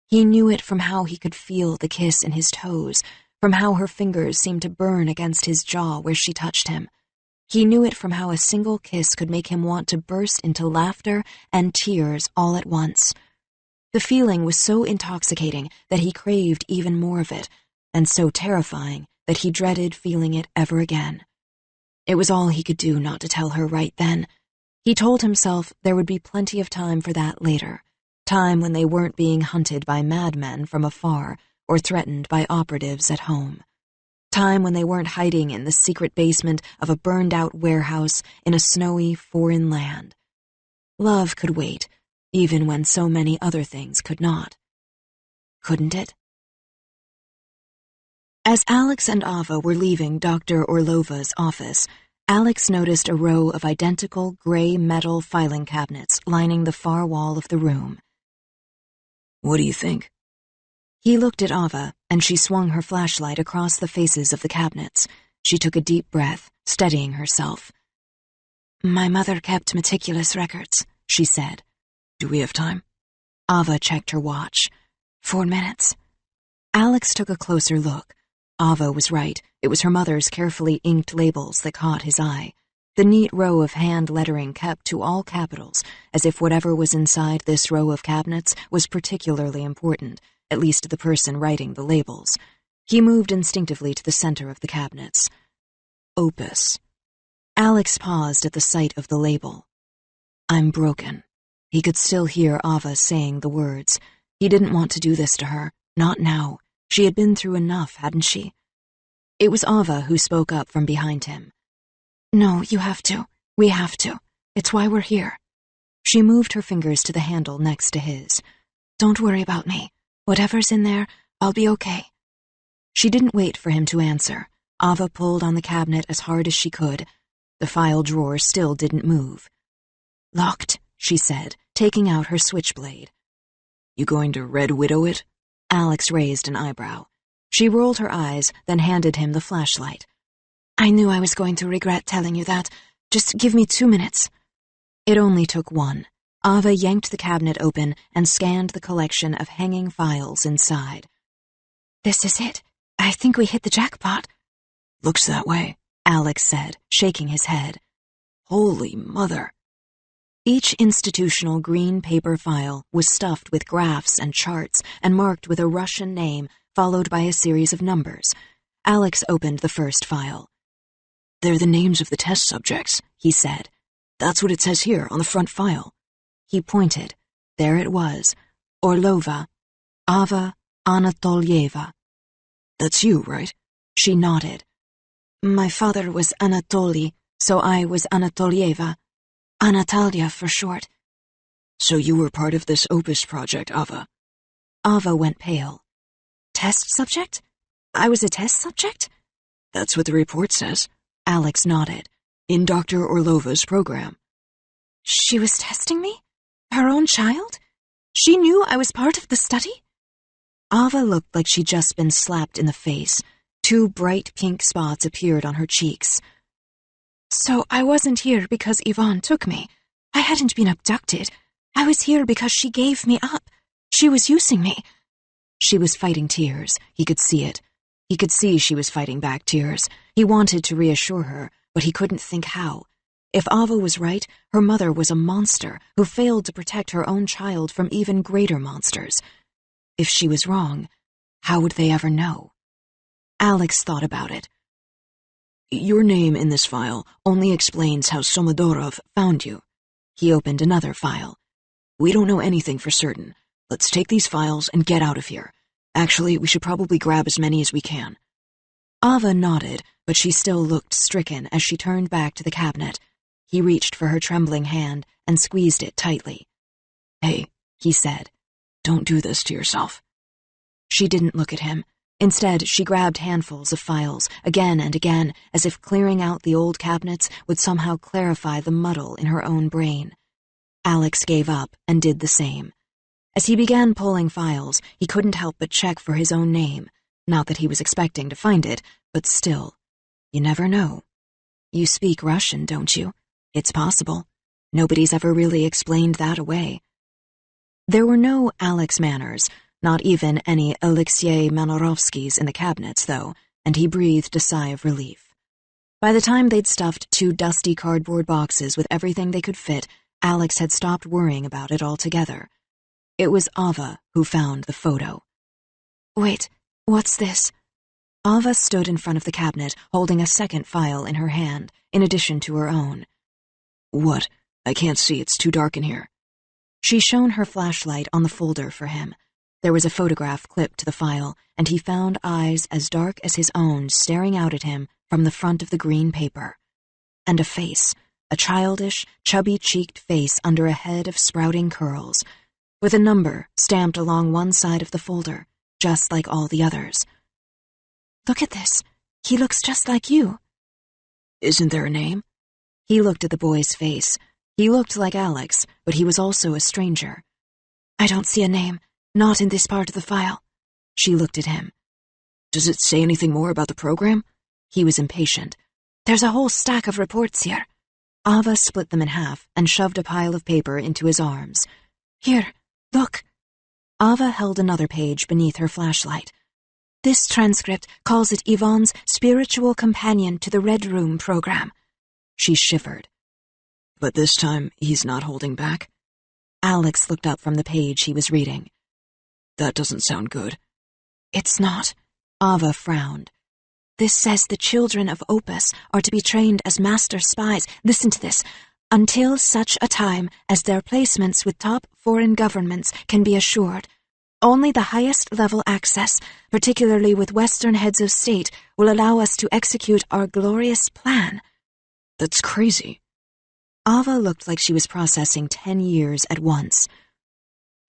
He knew it from how he could feel the kiss in his toes, from how her fingers seemed to burn against his jaw where she touched him. He knew it from how a single kiss could make him want to burst into laughter and tears all at once. The feeling was so intoxicating that he craved even more of it, and so terrifying that he dreaded feeling it ever again. It was all he could do not to tell her right then. He told himself there would be plenty of time for that later, time when they weren't being hunted by madmen from afar or threatened by operatives at home. Time when they weren't hiding in the secret basement of a burned-out warehouse in a snowy foreign land. Love could wait, even when so many other things could not. Couldn't it? As Alex and Ava were leaving Dr. Orlova's office, Alex noticed a row of identical gray metal filing cabinets lining the far wall of the room. What do you think? He looked at Ava, and she swung her flashlight across the faces of the cabinets. She took a deep breath, steadying herself. My mother kept meticulous records, she said. Do we have time? Ava checked her watch. 4 minutes. Alex took a closer look. Ava was right. It was her mother's carefully inked labels that caught his eye. The neat row of hand lettering kept to all capitals, as if whatever was inside this row of cabinets was particularly important, at least to the person writing the labels. He moved instinctively to the center of the cabinets. Opus. Alex paused at the sight of the label. I'm broken. He could still hear Ava saying the words. He didn't want to do this to her. Not now. She had been through enough, hadn't she? It was Ava who spoke up from behind him. No, you have to. We have to. It's why we're here. She moved her fingers to the handle next to his. Don't worry about me. Whatever's in there, I'll be okay. She didn't wait for him to answer. Ava pulled on the cabinet as hard as she could. The file drawer still didn't move. Locked, she said, taking out her switchblade. You going to Red Widow it? Alex raised an eyebrow. She rolled her eyes, then handed him the flashlight. I knew I was going to regret telling you that. Just give me 2 minutes. It only took one. Ava yanked the cabinet open and scanned the collection of hanging files inside. This is it. I think we hit the jackpot. Looks that way, Alex said, shaking his head. Holy mother. Each institutional green paper file was stuffed with graphs and charts and marked with a Russian name followed by a series of numbers. Alex opened the first file. They're the names of the test subjects, he said. That's what it says here on the front file. He pointed. There it was. Orlova. Ava Anatolyeva. That's you, right? She nodded. My father was Anatoly, so I was Anatolyeva. Anatalia for short. So you were part of this Opus project, Ava? Ava went pale. Test subject? I was a test subject? That's what the report says. Alex nodded. In Dr. Orlova's program. She was testing me? Her own child? She knew I was part of the study? Ava looked like she'd just been slapped in the face. 2 bright pink spots appeared on her cheeks. So I wasn't here because Yvonne took me. I hadn't been abducted. I was here because she gave me up. She was using me. She was fighting tears. He could see it. He could see she was fighting back tears. He wanted to reassure her, but he couldn't think how. If Ava was right, her mother was a monster who failed to protect her own child from even greater monsters. If she was wrong, how would they ever know? Alex thought about it. Your name in this file only explains how Somodorov found you. He opened another file. We don't know anything for certain. Let's take these files and get out of here. Actually, we should probably grab as many as we can. Ava nodded, but she still looked stricken as she turned back to the cabinet. He reached for her trembling hand and squeezed it tightly. "Hey," he said, "don't do this to yourself." She didn't look at him. Instead, she grabbed handfuls of files, again and again, as if clearing out the old cabinets would somehow clarify the muddle in her own brain. Alex gave up and did the same. As he began pulling files, he couldn't help but check for his own name. Not that he was expecting to find it, but still. You never know. You speak Russian, don't you? It's possible. Nobody's ever really explained that away. There were no Alex Manners, not even any Alexei Manorovskys in the cabinets, though, and he breathed a sigh of relief. By the time they'd stuffed 2 dusty cardboard boxes with everything they could fit, Alex had stopped worrying about it altogether. It was Ava who found the photo. Wait, what's this? Ava stood in front of the cabinet, holding a second file in her hand, in addition to her own. "What? I can't see, it's too dark in here." She shone her flashlight on the folder for him. There was a photograph clipped to the file, and he found eyes as dark as his own staring out at him from the front of the green paper. And a face, a childish, chubby-cheeked face under a head of sprouting curls, with a number stamped along one side of the folder, just like all the others. Look at this. He looks just like you. "Isn't there a name?" He looked at the boy's face. He looked like Alex, but he was also a stranger. I don't see a name, not in this part of the file. She looked at him. "Does it say anything more about the program?" He was impatient. There's a whole stack of reports here. Ava split them in half and shoved a pile of paper into his arms. Here, look. Ava held another page beneath her flashlight. This transcript calls it Yvonne's spiritual companion to the Red Room program. She shivered. "But this time, he's not holding back?" Alex looked up from the page he was reading. "That doesn't sound good." It's not. Ava frowned. This says the children of Opus are to be trained as master spies. Listen to this. Until such a time as their placements with top foreign governments can be assured. Only the highest level access, particularly with Western heads of state, will allow us to execute our glorious plan. That's crazy. Ava looked like she was processing 10 years at once.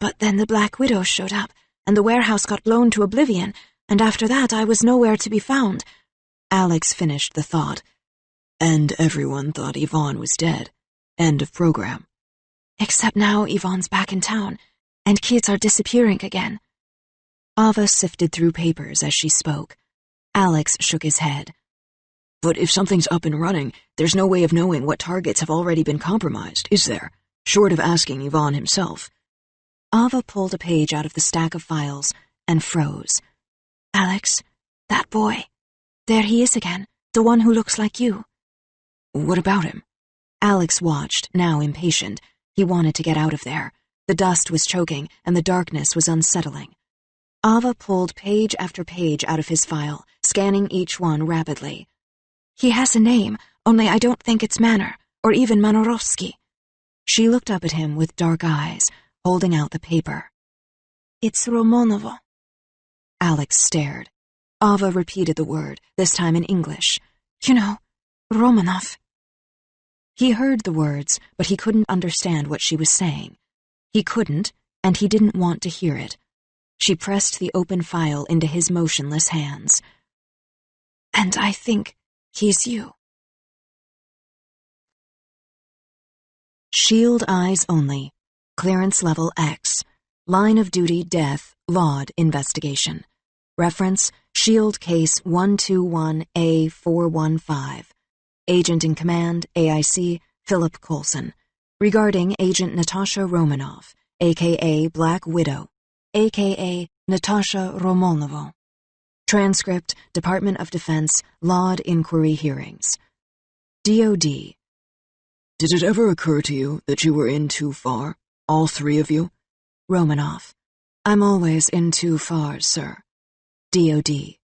But then the Black Widow showed up, and the warehouse got blown to oblivion, and after that I was nowhere to be found. Alex finished the thought. And everyone thought Yvonne was dead. End of program. Except now Yvonne's back in town, and kids are disappearing again. Ava sifted through papers as she spoke. Alex shook his head. But if something's up and running, there's no way of knowing what targets have already been compromised, is there? Short of asking Yvonne himself. Ava pulled a page out of the stack of files and froze. Alex, that boy. There he is again, the one who looks like you. What about him? Alex watched, now impatient. He wanted to get out of there. The dust was choking, and the darkness was unsettling. Ava pulled page after page out of his file, scanning each one rapidly. He has a name, only I don't think it's Manor, or even Manorovsky. She looked up at him with dark eyes, holding out the paper. It's Romonovo. Alex stared. Ava repeated the word, this time in English. You know, Romanov. He heard the words, but he couldn't understand what she was saying. He couldn't, and he didn't want to hear it. She pressed the open file into his motionless hands. And I think he's you. Shield eyes only. Clearance level X. Line of duty death, Laud investigation. Reference, Shield Case 121A415. Agent in Command, AIC, Philip Coulson. Regarding Agent Natasha Romanov, a.k.a. Black Widow, a.k.a. Natasha Romonovo. Transcript, Department of Defense, Laud Inquiry Hearings. DOD. Did it ever occur to you that you were in too far, all three of you? Romanov. I'm always in too far, sir. DOD.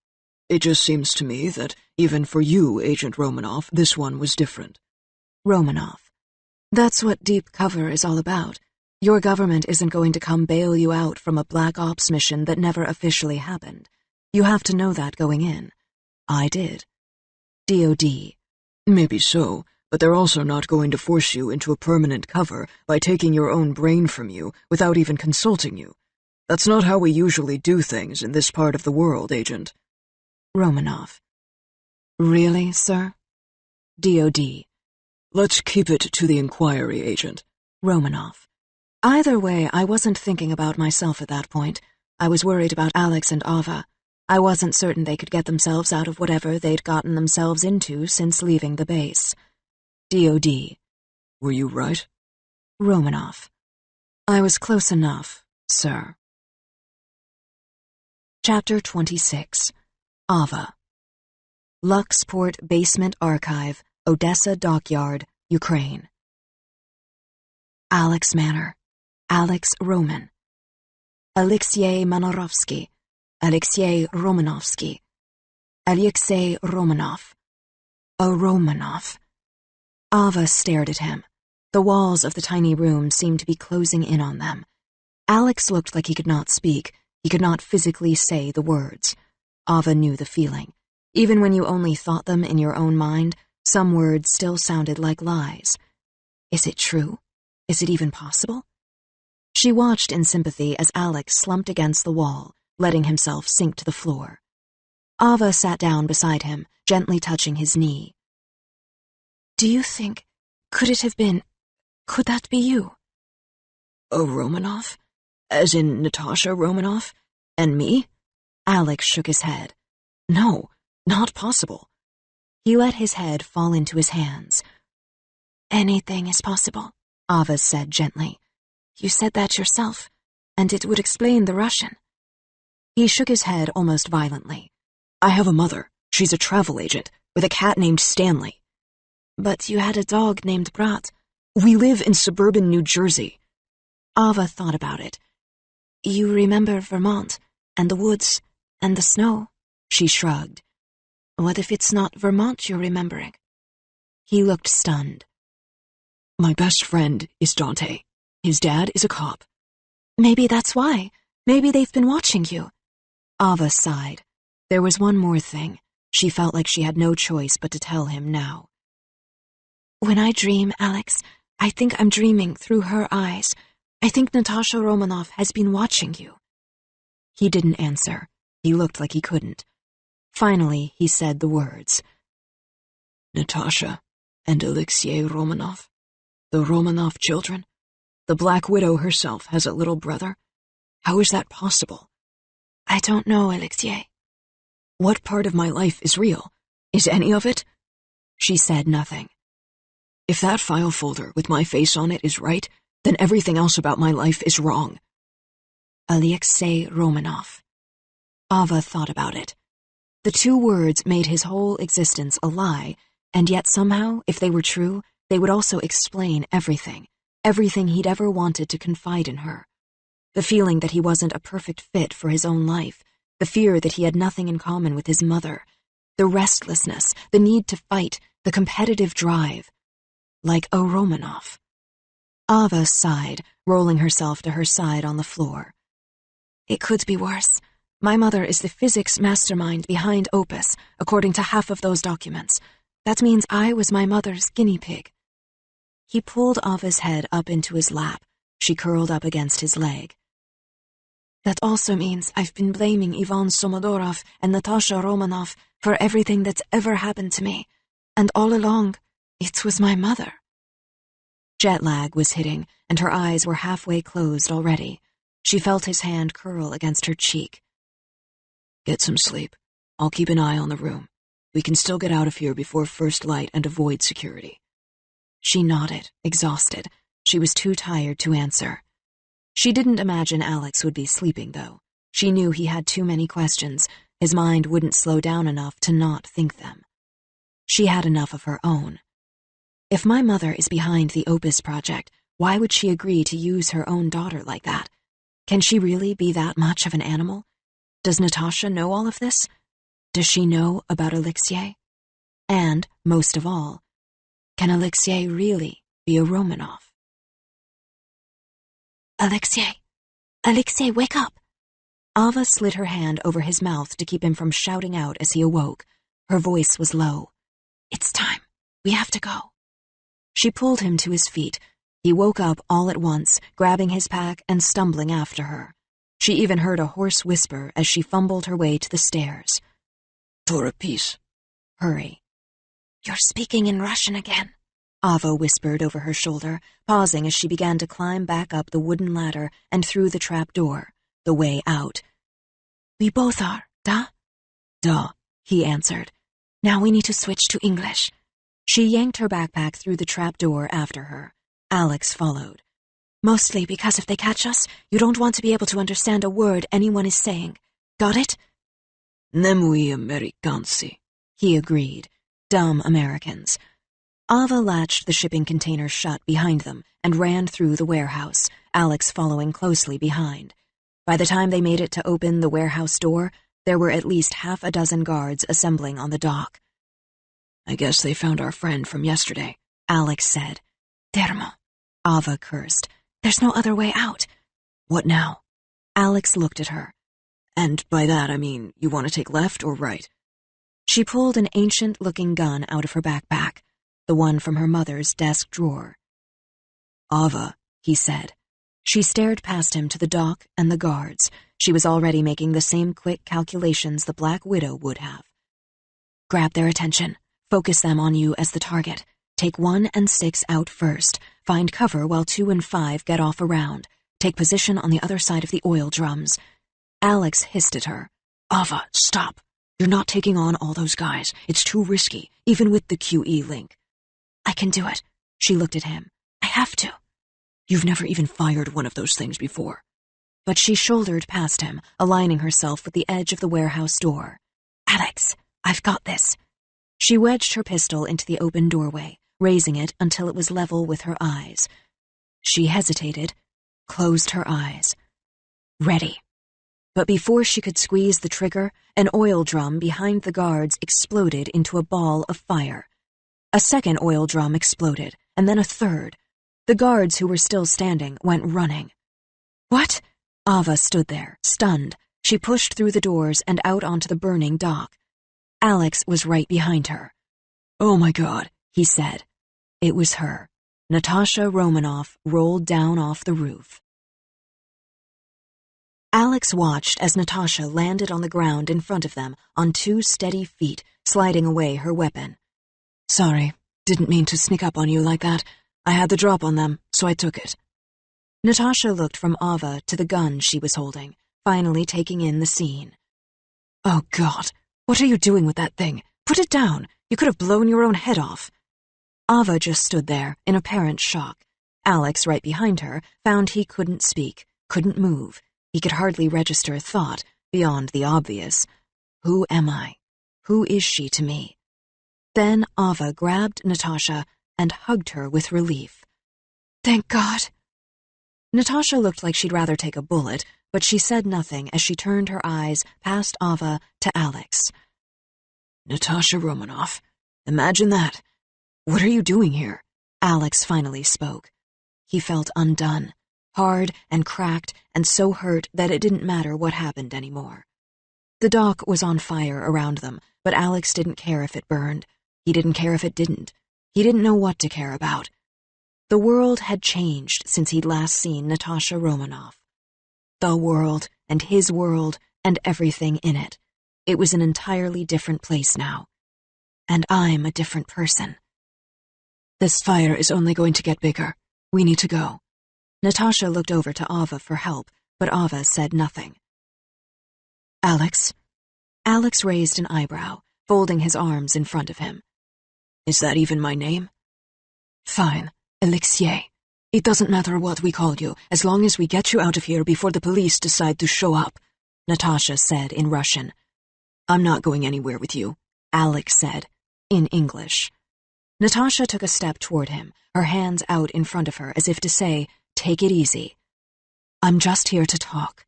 It just seems to me that, even for you, Agent Romanov, this one was different. Romanov. That's what deep cover is all about. Your government isn't going to come bail you out from a Black Ops mission that never officially happened. You have to know that going in. I did. DOD. Maybe so, but they're also not going to force you into a permanent cover by taking your own brain from you without even consulting you. That's not how we usually do things in this part of the world, Agent. Romanov. Really, sir? DOD. Let's keep it to the inquiry, Agent. Romanov. Either way, I wasn't thinking about myself at that point. I was worried about Alex and Ava. I wasn't certain they could get themselves out of whatever they'd gotten themselves into since leaving the base. DOD. Were you right? Romanov. I was close enough, sir. Chapter 26. Ava. Luxport Basement Archive, Odessa Dockyard, Ukraine. Alex Manor. Alex Roman. Alexei Manorovsky. Alexei Romanovsky. Alexei Romanov. A Romanov. Ava stared at him. The walls of the tiny room seemed to be closing in on them. Alex looked like he could not speak. He could not physically say the words. Ava knew the feeling. Even when you only thought them in your own mind, some words still sounded like lies. Is it true? Is it even possible? She watched in sympathy as Alex slumped against the wall, letting himself sink to the floor. Ava sat down beside him, gently touching his knee. Do you think, could that be you? A Romanov? As in Natasha Romanoff? And me? Alex shook his head. No, not possible. He let his head fall into his hands. Anything is possible, Ava said gently. You said that yourself, and it would explain the Russian. He shook his head almost violently. I have a mother. She's a travel agent, with a cat named Stanley. But you had a dog named Brat. We live in suburban New Jersey. Ava thought about it. You remember Vermont, and the woods, and the snow? She shrugged. What if it's not Vermont you're remembering? He looked stunned. My best friend is Dante. His dad is a cop. Maybe that's why. Maybe they've been watching you. Ava sighed. There was one more thing. She felt like she had no choice but to tell him now. When I dream, Alex, I think I'm dreaming through her eyes. I think Natasha Romanoff has been watching you. He didn't answer. He looked like he couldn't. Finally, he said the words. Natasha and Alexei Romanov. The Romanov children. The Black Widow herself has a little brother. How is that possible? I don't know, Alexei. What part of my life is real? Is any of it? She said nothing. If that file folder with my face on it is right, then everything else about my life is wrong. Alexei Romanov. Ava thought about it. The two words made his whole existence a lie, and yet somehow, if they were true, they would also explain everything he'd ever wanted to confide in her. The feeling that he wasn't a perfect fit for his own life, the fear that he had nothing in common with his mother, the restlessness, the need to fight, the competitive drive. Like a Romanov. Ava sighed, rolling herself to her side on the floor. It could be worse. My mother is the physics mastermind behind Opus, according to half of those documents. That means I was my mother's guinea pig. He pulled Ava's head up into his lap. She curled up against his leg. That also means I've been blaming Ivan Somodorov and Natasha Romanoff for everything that's ever happened to me. And all along, it was my mother. Jet lag was hitting, and her eyes were halfway closed already. She felt his hand curl against her cheek. Get some sleep. I'll keep an eye on the room. We can still get out of here before first light and avoid security. She nodded, exhausted. She was too tired to answer. She didn't imagine Alex would be sleeping, though. She knew he had too many questions. His mind wouldn't slow down enough to not think them. She had enough of her own. If my mother is behind the Opus project, why would she agree to use her own daughter like that? Can she really be that much of an animal? Does Natasha know all of this? Does she know about Alexei? And, most of all, can Alexei really be a Romanov? Alexei! Alexei, wake up! Ava slid her hand over his mouth to keep him from shouting out as he awoke. Her voice was low. "It's time. We have to go." She pulled him to his feet. He woke up all at once, grabbing his pack and stumbling after her. She even heard a hoarse whisper as she fumbled her way to the stairs. For a piece. "Hurry." "You're speaking in Russian again," Ava whispered over her shoulder, pausing as she began to climb back up the wooden ladder and through the trap door, the way out. "We both are, da?" Da, he answered. "Now we need to switch to English." She yanked her backpack through the trap door after her. Alex followed. "Mostly because if they catch us, you don't want to be able to understand a word anyone is saying. Got it?" Nemui Americansi, he agreed. Dumb Americans. Ava latched the shipping container shut behind them and ran through the warehouse, Alex following closely behind. By the time they made it to open the warehouse door, there were at least half a dozen guards assembling on the dock. I guess they found our friend from yesterday, Alex said. "Termo," Ava cursed. "There's no other way out." What now? Alex looked at her. And by that I mean, you want to take left or right? She pulled an ancient-looking gun out of her backpack, the one from her mother's desk drawer. Ava, he said. She stared past him to the dock and the guards. She was already making the same quick calculations the Black Widow would have. "Grab their attention. Focus them on you as the target. Take 1 and 6 out first. Find cover while 2 and 5 get off around. Take position on the other side of the oil drums." Alex hissed at her. Ava, stop. You're not taking on all those guys. It's too risky, even with the QE link. "I can do it." She looked at him. "I have to." You've never even fired one of those things before. But she shouldered past him, aligning herself with the edge of the warehouse door. "Alex, I've got this." She wedged her pistol into the open doorway, raising it until it was level with her eyes. She hesitated, closed her eyes. Ready. But before she could squeeze the trigger, an oil drum behind the guards exploded into a ball of fire. A second oil drum exploded, and then a third. The guards who were still standing went running. "What?" Ava stood there, stunned. She pushed through the doors and out onto the burning dock. Alex was right behind her. "Oh my God," he said. It was her. Natasha Romanoff rolled down off the roof. Alex watched as Natasha landed on the ground in front of them on 2 steady feet, sliding away her weapon. "Sorry, didn't mean to sneak up on you like that. I had the drop on them, so I took it." Natasha looked from Ava to the gun she was holding, finally taking in the scene. "Oh God, what are you doing with that thing? Put it down. You could have blown your own head off." Ava just stood there, in apparent shock. Alex, right behind her, found he couldn't speak, couldn't move. He could hardly register a thought, beyond the obvious. Who am I? Who is she to me? Then Ava grabbed Natasha and hugged her with relief. "Thank God." Natasha looked like she'd rather take a bullet, but she said nothing as she turned her eyes past Ava to Alex. "Natasha Romanoff, imagine that. What are you doing here?" Alex finally spoke. He felt undone, hard and cracked and so hurt that it didn't matter what happened anymore. The dock was on fire around them, but Alex didn't care if it burned. He didn't care if it didn't. He didn't know what to care about. The world had changed since he'd last seen Natasha Romanoff. The world and his world and everything in it. It was an entirely different place now. And I'm a different person. "This fire is only going to get bigger. We need to go." Natasha looked over to Ava for help, but Ava said nothing. "Alex?" Alex raised an eyebrow, folding his arms in front of him. "Is that even my name?" "Fine, Alexiei. It doesn't matter what we call you, as long as we get you out of here before the police decide to show up," Natasha said in Russian. "I'm not going anywhere with you," Alex said, in English. Natasha took a step toward him, her hands out in front of her as if to say, "Take it easy." "I'm just here to talk."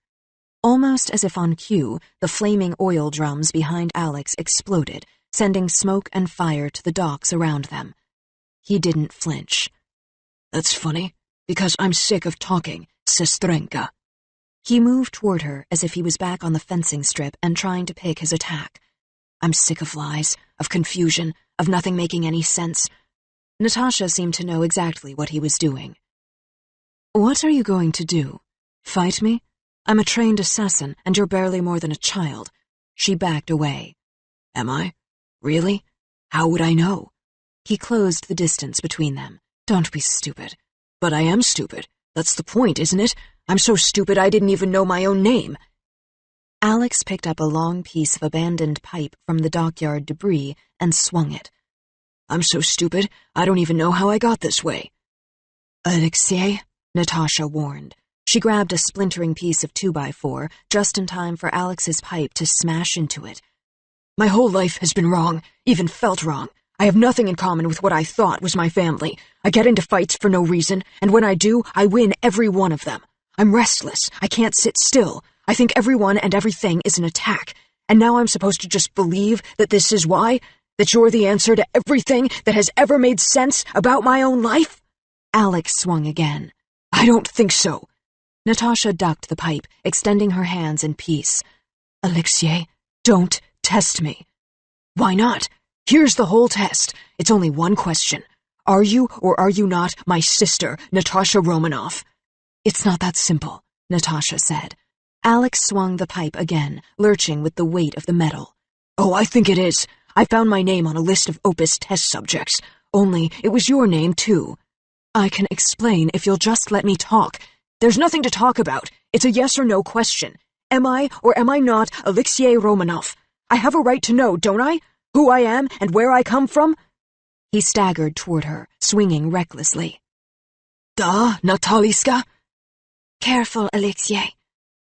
Almost as if on cue, the flaming oil drums behind Alex exploded, sending smoke and fire to the docks around them. He didn't flinch. "That's funny, because I'm sick of talking, Sestrenka." He moved toward her as if he was back on the fencing strip and trying to pick his attack. I'm sick of lies, of confusion, of nothing making any sense. Natasha seemed to know exactly what he was doing. What are you going to do? Fight me? I'm a trained assassin, and you're barely more than a child. She backed away. Am I? Really? How would I know? He closed the distance between them. Don't be stupid. But I am stupid. That's the point, isn't it? I'm so stupid I didn't even know my own name. Alex picked up a long piece of abandoned pipe from the dockyard debris and swung it. I'm so stupid, I don't even know how I got this way. Alexei, Natasha warned. She grabbed a splintering piece of 2x4 just in time for Alex's pipe to smash into it. My whole life has been wrong, even felt wrong. I have nothing in common with what I thought was my family. I get into fights for no reason, and when I do, I win every one of them. I'm restless. I can't sit still. I think everyone and everything is an attack. And now I'm supposed to just believe that this is why? That you're the answer to everything that has ever made sense about my own life? Alex swung again. I don't think so. Natasha ducked the pipe, extending her hands in peace. Alexei, don't test me. Why not? Here's the whole test. It's only one question. Are you or are you not my sister, Natasha Romanoff? It's not that simple, Natasha said. Alex swung the pipe again, lurching with the weight of the metal. Oh, I think it is. I found my name on a list of Opus test subjects. Only, it was your name, too. I can explain if you'll just let me talk. There's nothing to talk about. It's a yes or no question. Am I or am I not Alexei Romanoff? I have a right to know, don't I? Who I am and where I come from? He staggered toward her, swinging recklessly. Da, Nataliska? Careful, Alexei.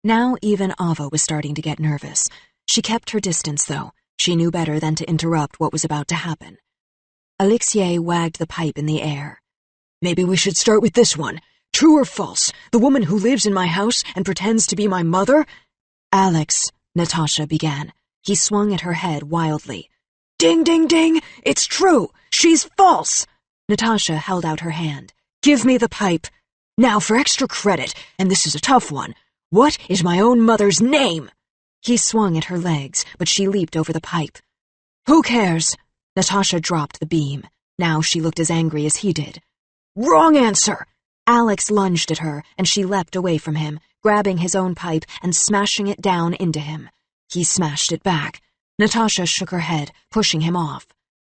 Now even Ava was starting to get nervous. She kept her distance, though. She knew better than to interrupt what was about to happen. Alexei wagged the pipe in the air. Maybe we should start with this one. True or false? The woman who lives in my house and pretends to be my mother? Alex, Natasha began. He swung at her head wildly. Ding, ding, ding! It's true! She's false! Natasha held out her hand. Give me the pipe. Now for extra credit, and this is a tough one. What is my own mother's name? He swung at her legs, but she leaped over the pipe. Who cares? Natasha dropped the beam. Now she looked as angry as he did. Wrong answer! Alex lunged at her, and she leapt away from him, grabbing his own pipe and smashing it down into him. He smashed it back. Natasha shook her head, pushing him off.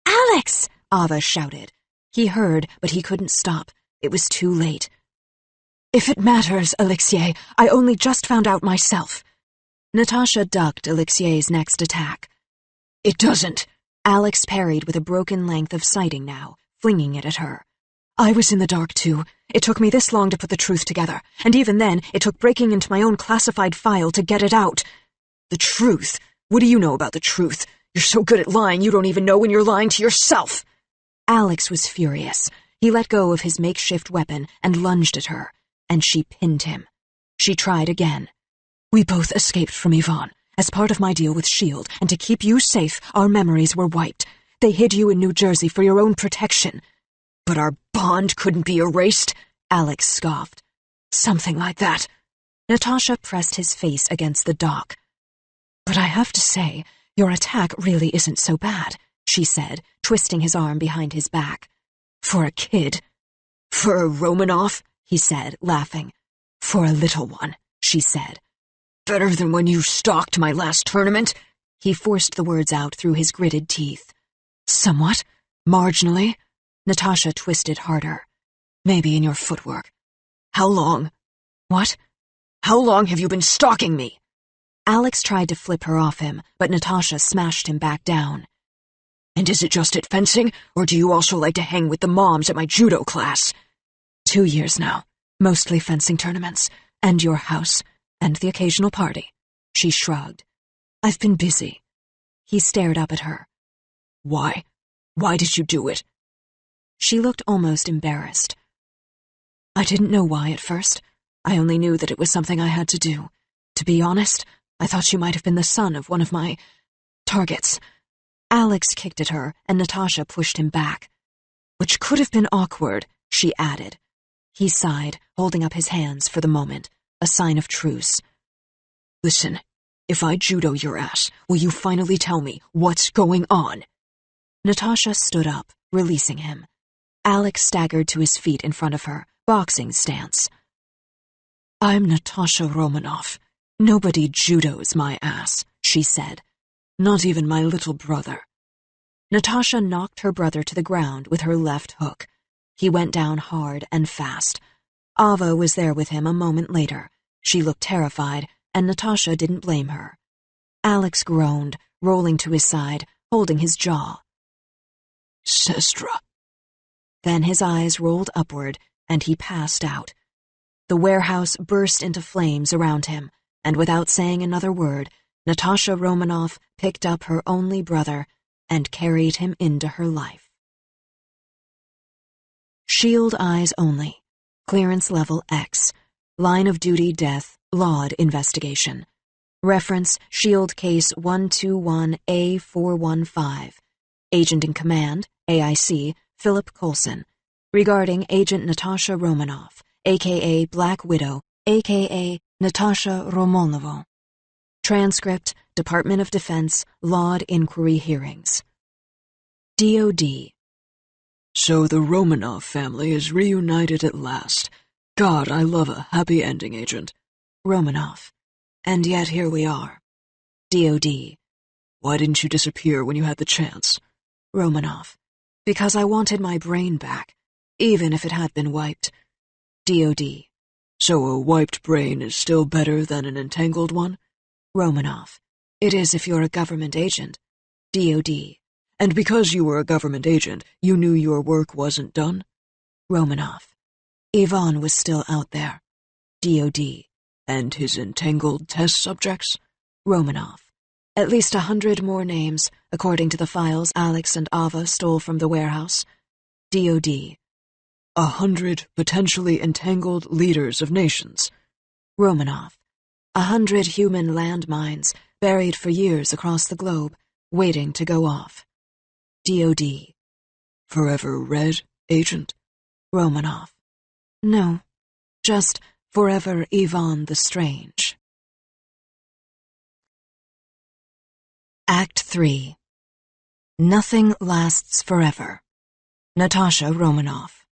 Alex! Ava shouted. He heard, but he couldn't stop. It was too late. If it matters, Alexei, I only just found out myself. Natasha ducked Alexei's next attack. It doesn't. Alex parried with a broken length of sighting now, flinging it at her. I was in the dark, too. It took me this long to put the truth together, and even then, it took breaking into my own classified file to get it out. The truth? What do you know about the truth? You're so good at lying you don't even know when you're lying to yourself. Alex was furious. He let go of his makeshift weapon and lunged at her, and she pinned him. She tried again. We both escaped from Yvonne. As part of my deal with S.H.I.E.L.D., and to keep you safe, our memories were wiped. They hid you in New Jersey for your own protection. But our bond couldn't be erased, Alex scoffed. Something like that. Natasha pressed his face against the dock. But I have to say, your attack really isn't so bad, she said, twisting his arm behind his back. For a kid. For a Romanoff, he said, laughing. For a little one, she said. Better than when you stalked my last tournament. He forced the words out through his gritted teeth. Somewhat. Marginally. Natasha twisted harder. Maybe in your footwork. How long? What? How long have you been stalking me? Alex tried to flip her off him, but Natasha smashed him back down. And is it just at fencing, or do you also like to hang with the moms at my judo class? 2 years now. Mostly fencing tournaments. And your house. And the occasional party. She shrugged. I've been busy. He stared up at her. Why? Why did you do it? She looked almost embarrassed. I didn't know why at first. I only knew that it was something I had to do. To be honest, I thought you might have been the son of one of my targets. Alex kicked at her, and Natasha pushed him back. Which could have been awkward, she added. He sighed, holding up his hands for the moment, a sign of truce. Listen, if I judo your ass, will you finally tell me what's going on? Natasha stood up, releasing him. Alex staggered to his feet in front of her, boxing stance. I'm Natasha Romanoff. Nobody judos my ass, she said. Not even my little brother. Natasha knocked her brother to the ground with her left hook. He went down hard and fast. Ava was there with him a moment later. She looked terrified, and Natasha didn't blame her. Alex groaned, rolling to his side, holding his jaw. Sestra. Then his eyes rolled upward, and he passed out. The warehouse burst into flames around him, and without saying another word, Natasha Romanoff picked up her only brother and carried him into her life. Shield eyes only. Clearance level X. Line of duty death, Laud investigation. Reference Shield Case 121A415. Agent in Command, AIC, Philip Coulson. Regarding Agent Natasha Romanoff, a.k.a. Black Widow, a.k.a. Natasha Romanovna. Transcript, Department of Defense, Laud Inquiry Hearings. DOD. So the Romanoff family is reunited at last. God, I love a happy ending, Agent. Romanoff. And yet here we are. DOD. Why didn't you disappear when you had the chance? Romanoff. Because I wanted my brain back, even if it had been wiped. DOD. So a wiped brain is still better than an entangled one? Romanoff. It is if you're a government agent. DOD. And because you were a government agent, you knew your work wasn't done? Romanoff. Yvonne was still out there. DOD. And his entangled test subjects? Romanoff. At least 100 more names, according to the files Alex and Ava stole from the warehouse. DOD. 100 potentially entangled leaders of nations. Romanoff. 100 human landmines buried for years across the globe, waiting to go off. DOD. Forever Red, Agent? Romanoff. No, just Forever Yvonne the Strange. Act 3. Nothing Lasts Forever. Natasha Romanoff.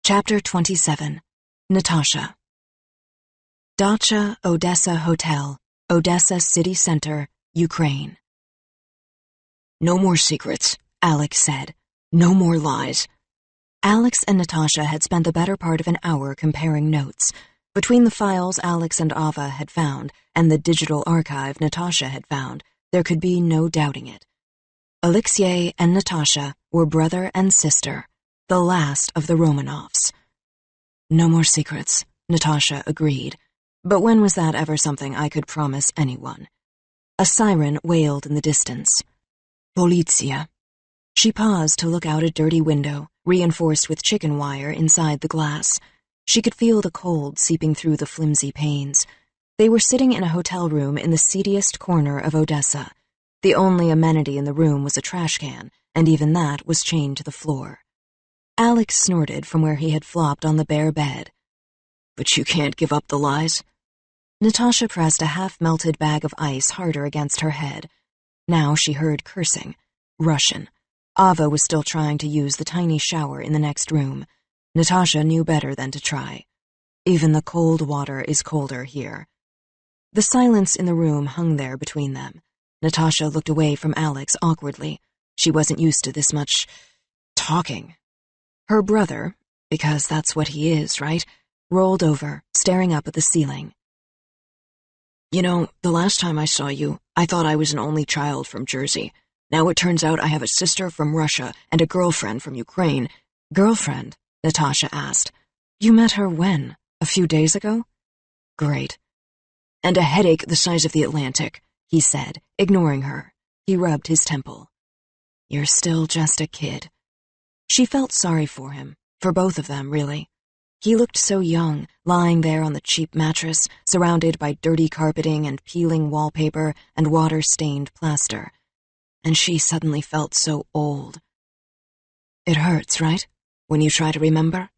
Chapter 27. Natasha. Dacha Odessa Hotel, Odessa City Center, Ukraine. No more secrets, Alex said. no more lies. Alex and Natasha had spent the better part of an hour comparing notes. Between the files Alex and Ava had found and the digital archive Natasha had found, there could be no doubting it. Alexei and Natasha were brother and sister, the last of the Romanoffs. No more secrets, Natasha agreed. But when was that ever something I could promise anyone? A siren wailed in the distance. Polizia. She paused to look out a dirty window, reinforced with chicken wire inside the glass. She could feel the cold seeping through the flimsy panes. They were sitting in a hotel room in the seediest corner of Odessa. The only amenity in the room was a trash can, and even that was chained to the floor. Alex snorted from where he had flopped on the bare bed. But you can't give up the lies? Natasha pressed a half-melted bag of ice harder against her head. Now she heard cursing. Russian. Ava was still trying to use the tiny shower in the next room. Natasha knew better than to try. Even the cold water is colder here. The silence in the room hung there between them. Natasha looked away from Alex awkwardly. She wasn't used to this much talking. Her brother, because that's what he is, right, rolled over, staring up at the ceiling. You know, the last time I saw you, I thought I was an only child from Jersey. Now it turns out I have a sister from Russia and a girlfriend from Ukraine. Girlfriend? Natasha asked. You met her when? A few days ago? Great. And a headache the size of the Atlantic, he said, ignoring her. He rubbed his temple. You're still just a kid. She felt sorry for him, for both of them, really. He looked so young, lying there on the cheap mattress, surrounded by dirty carpeting and peeling wallpaper and water-stained plaster. And she suddenly felt so old. It hurts, right? When you try to remember?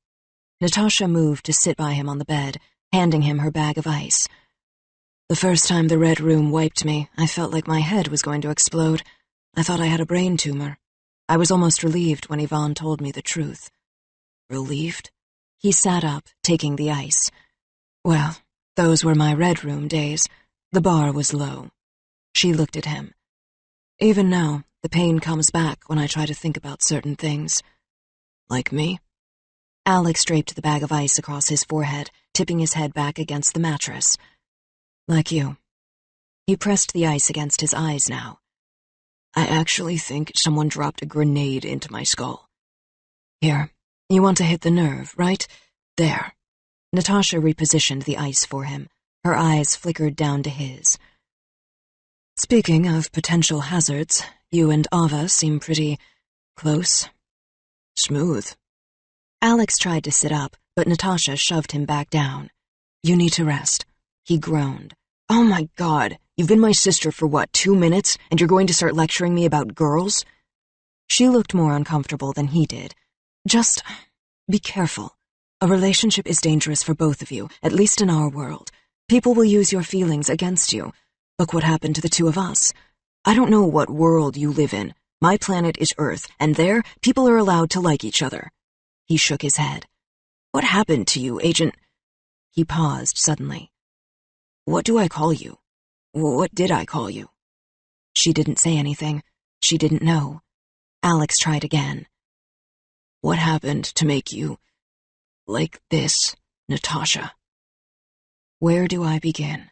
Natasha moved to sit by him on the bed, handing him her bag of ice. The first time the Red Room wiped me, I felt like my head was going to explode. I thought I had a brain tumor. I was almost relieved when Yvonne told me the truth. Relieved? He sat up, taking the ice. Well, those were my Red Room days. The bar was low. She looked at him. Even now, the pain comes back when I try to think about certain things. Like me? Alex draped the bag of ice across his forehead, tipping his head back against the mattress. Like you. He pressed the ice against his eyes now. I actually think someone dropped a grenade into my skull. Here, you want to hit the nerve, right? There. Natasha repositioned the ice for him. Her eyes flickered down to his. Speaking of potential hazards, you and Ava seem pretty close. Smooth. Alex tried to sit up, but Natasha shoved him back down. You need to rest. He groaned. Oh my God, you've been my sister for what, 2 minutes, and you're going to start lecturing me about girls? She looked more uncomfortable than he did. Just be careful. A relationship is dangerous for both of you, at least in our world. People will use your feelings against you. Look what happened to the two of us. I don't know what world you live in. My planet is Earth, and there, people are allowed to like each other. He shook his head. What happened to you, Agent? He paused suddenly. What do I call you? What did I call you? She didn't say anything. She didn't know. Alex tried again. What happened to make you like this, Natasha? Where do I begin?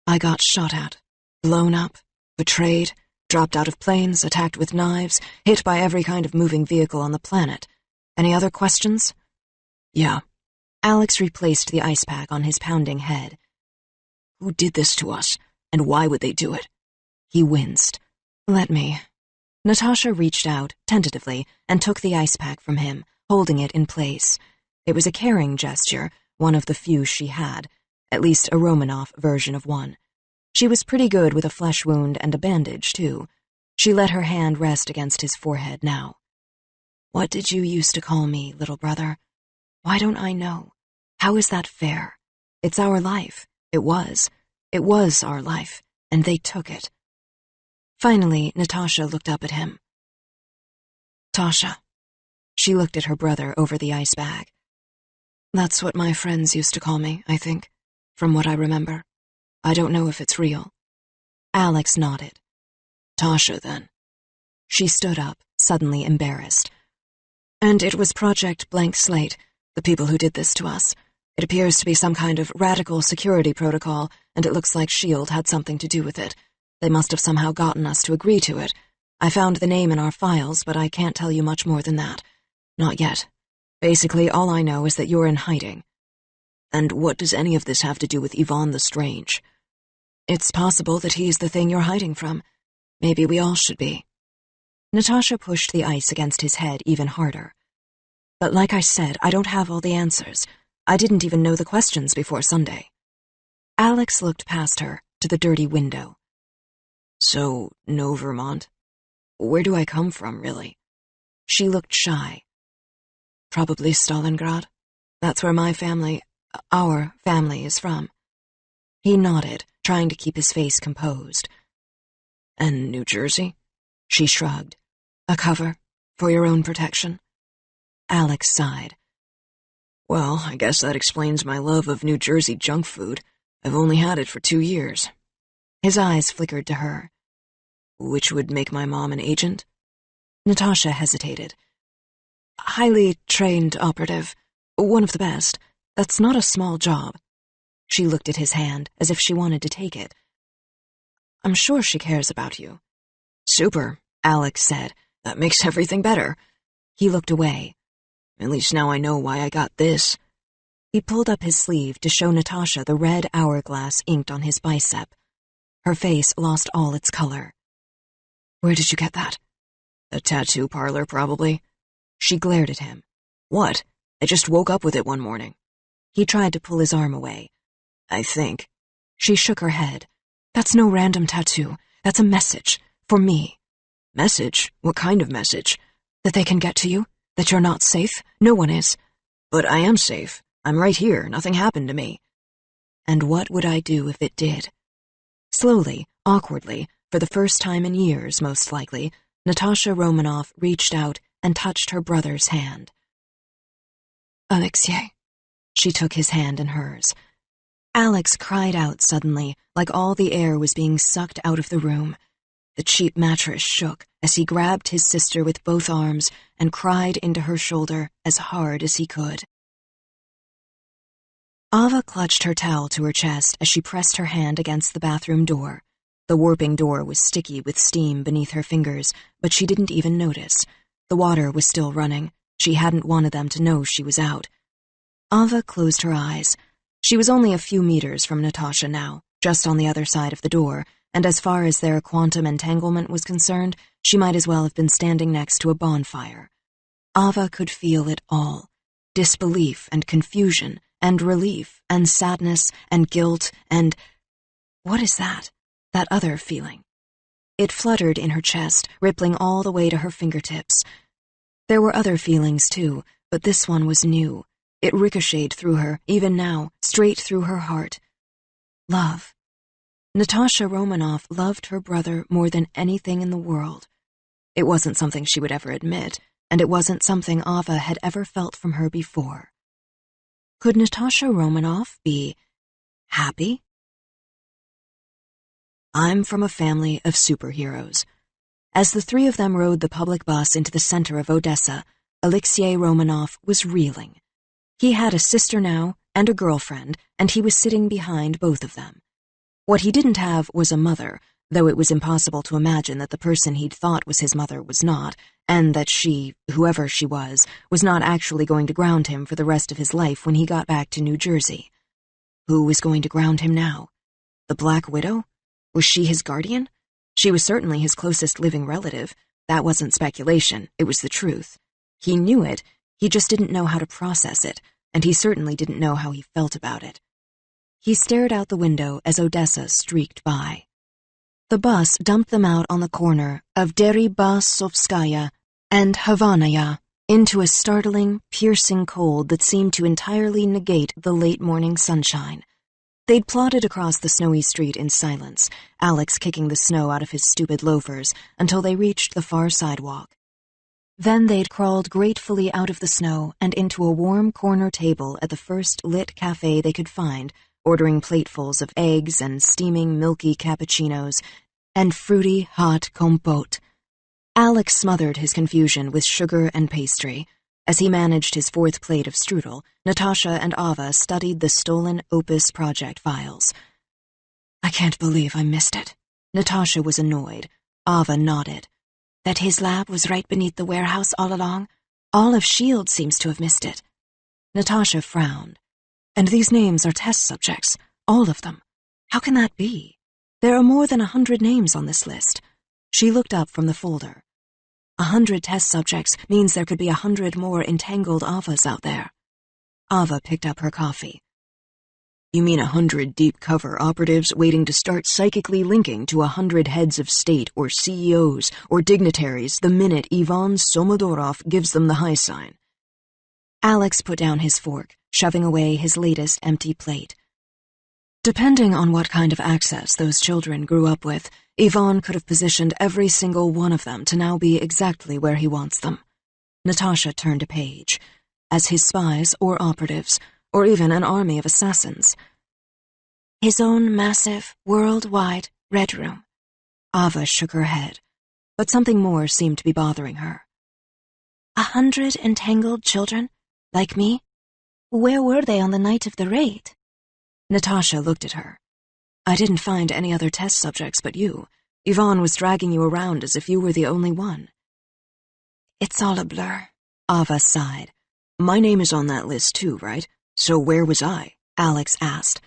I got shot at, blown up, betrayed, dropped out of planes, attacked with knives, hit by every kind of moving vehicle on the planet. Any other questions? Yeah. Alex replaced the ice pack on his pounding head. Who did this to us, and why would they do it? He winced. Let me. Natasha reached out, tentatively, and took the ice pack from him, holding it in place. It was a caring gesture, one of the few she had, at least a Romanoff version of one. She was pretty good with a flesh wound and a bandage, too. She let her hand rest against his forehead now. What did you used to call me, little brother? Why don't I know? How is that fair? It's our life. It was. It was our life, and they took it. Finally, Natasha looked up at him. Tasha. She looked at her brother over the ice bag. That's what my friends used to call me, I think, from what I remember. I don't know if it's real. Alex nodded. Tasha, then. She stood up, suddenly embarrassed. And it was Project Blank Slate, the people who did this to us. It appears to be some kind of radical security protocol, and it looks like S.H.I.E.L.D. had something to do with it. They must have somehow gotten us to agree to it. I found the name in our files, but I can't tell you much more than that. Not yet. Basically, all I know is that you're in hiding. And what does any of this have to do with Yvonne the Strange? It's possible that he's the thing you're hiding from. Maybe we all should be. Natasha pushed the ice against his head even harder. But like I said, I don't have all the answers. I didn't even know the questions before Sunday. Alex looked past her, to the dirty window. So, no Vermont? Where do I come from, really? She looked shy. Probably Stalingrad. That's where my family, our family, is from. He nodded, trying to keep his face composed. And New Jersey? She shrugged. A cover, for your own protection. Alex sighed. Well, I guess that explains my love of New Jersey junk food. I've only had it for 2 years. His eyes flickered to her. Which would make my mom an agent? Natasha hesitated. Highly trained operative. One of the best. That's not a small job. She looked at his hand, as if she wanted to take it. I'm sure she cares about you. Super, Alex said. That makes everything better. He looked away. At least now I know why I got this. He pulled up his sleeve to show Natasha the red hourglass inked on his bicep. Her face lost all its color. Where did you get that? A tattoo parlor, probably. She glared at him. What? I just woke up with it one morning. He tried to pull his arm away. I think. She shook her head. That's no random tattoo. That's a message. For me. Message? What kind of message? That they can get to you? That you're not safe? No one is. But I am safe. I'm right here. Nothing happened to me. and what would I do if it did? Slowly, awkwardly, for the first time in years, most likely, Natasha Romanoff reached out and touched her brother's hand. Alexei. She took his hand in hers. Alex cried out suddenly, like all the air was being sucked out of the room. The cheap mattress shook as he grabbed his sister with both arms and cried into her shoulder as hard as he could. Ava clutched her towel to her chest as she pressed her hand against the bathroom door. The warping door was sticky with steam beneath her fingers, but she didn't even notice. The water was still running. She hadn't wanted them to know she was out. Ava closed her eyes. She was only a few meters from Natasha now, just on the other side of the door, and as far as their quantum entanglement was concerned, she might as well have been standing next to a bonfire. Ava could feel it all. Disbelief and confusion, and relief, and sadness, and guilt, and... what is that? That other feeling. It fluttered in her chest, rippling all the way to her fingertips. There were other feelings, too, but this one was new. It ricocheted through her, even now, straight through her heart. Love. Natasha Romanoff loved her brother more than anything in the world. It wasn't something she would ever admit, and it wasn't something Ava had ever felt from her before. Could Natasha Romanoff be happy? I'm from a family of superheroes. As the three of them rode the public bus into the center of Odessa, Alexei Romanoff was reeling. He had a sister now and a girlfriend, and he was sitting behind both of them. What he didn't have was a mother, though it was impossible to imagine that the person he'd thought was his mother was not, and that she, whoever she was not actually going to ground him for the rest of his life when he got back to New Jersey. Who was going to ground him now? The Black Widow? Was she his guardian? She was certainly his closest living relative. That wasn't speculation, it was the truth. He knew it, he just didn't know how to process it, and he certainly didn't know how he felt about it. He stared out the window as Odessa streaked by. The bus dumped them out on the corner of Deribasovskaya and Havanaya into a startling, piercing cold that seemed to entirely negate the late morning sunshine. They'd plodded across the snowy street in silence, Alex kicking the snow out of his stupid loafers, until they reached the far sidewalk. Then they'd crawled gratefully out of the snow and into a warm corner table at the first lit cafe they could find, ordering platefuls of eggs and steaming milky cappuccinos and fruity hot compote. Alex smothered his confusion with sugar and pastry. As he managed his fourth plate of strudel, Natasha and Ava studied the stolen Opus project files. I can't believe I missed it. Natasha was annoyed. Ava nodded. That his lab was right beneath the warehouse all along? All of S.H.I.E.L.D. seems to have missed it. Natasha frowned. And these names are test subjects, all of them. How can that be? There are more than 100 names on this list. She looked up from the folder. 100 test subjects means there could be 100 more entangled Avas out there. Ava picked up her coffee. You mean 100 deep-cover operatives waiting to start psychically linking to 100 heads of state or CEOs or dignitaries the minute Ivan Somodorov gives them the high sign. Alex put down his fork, shoving away his latest empty plate. Depending on what kind of access those children grew up with, Ivan could have positioned every single one of them to now be exactly where he wants them. Natasha turned a page. As his spies or operatives, or even an army of assassins. His own massive, worldwide red room. Ava shook her head, but something more seemed to be bothering her. 100 entangled children? Like me? Where were they on the night of the raid? Natasha looked at her. I didn't find any other test subjects but you. Ivan was dragging you around as if you were the only one. It's all a blur, Ava sighed. My name is on that list too, right? So where was I? Alex asked.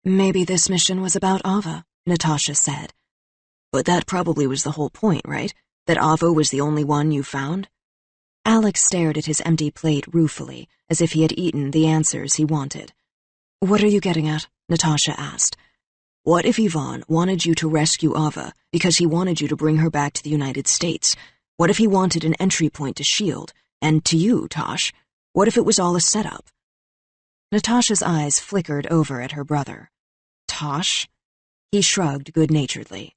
Maybe this mission was about Ava, Natasha said. But that probably was the whole point, right? That Ava was the only one you found? Alex stared at his empty plate ruefully, as if he had eaten the answers he wanted. What are you getting at? Natasha asked. What if Ivan wanted you to rescue Ava because he wanted you to bring her back to the United States? What if he wanted an entry point to S.H.I.E.L.D.? And to you, Tosh? What if it was all a setup? Natasha's eyes flickered over at her brother. Tosh? He shrugged good-naturedly.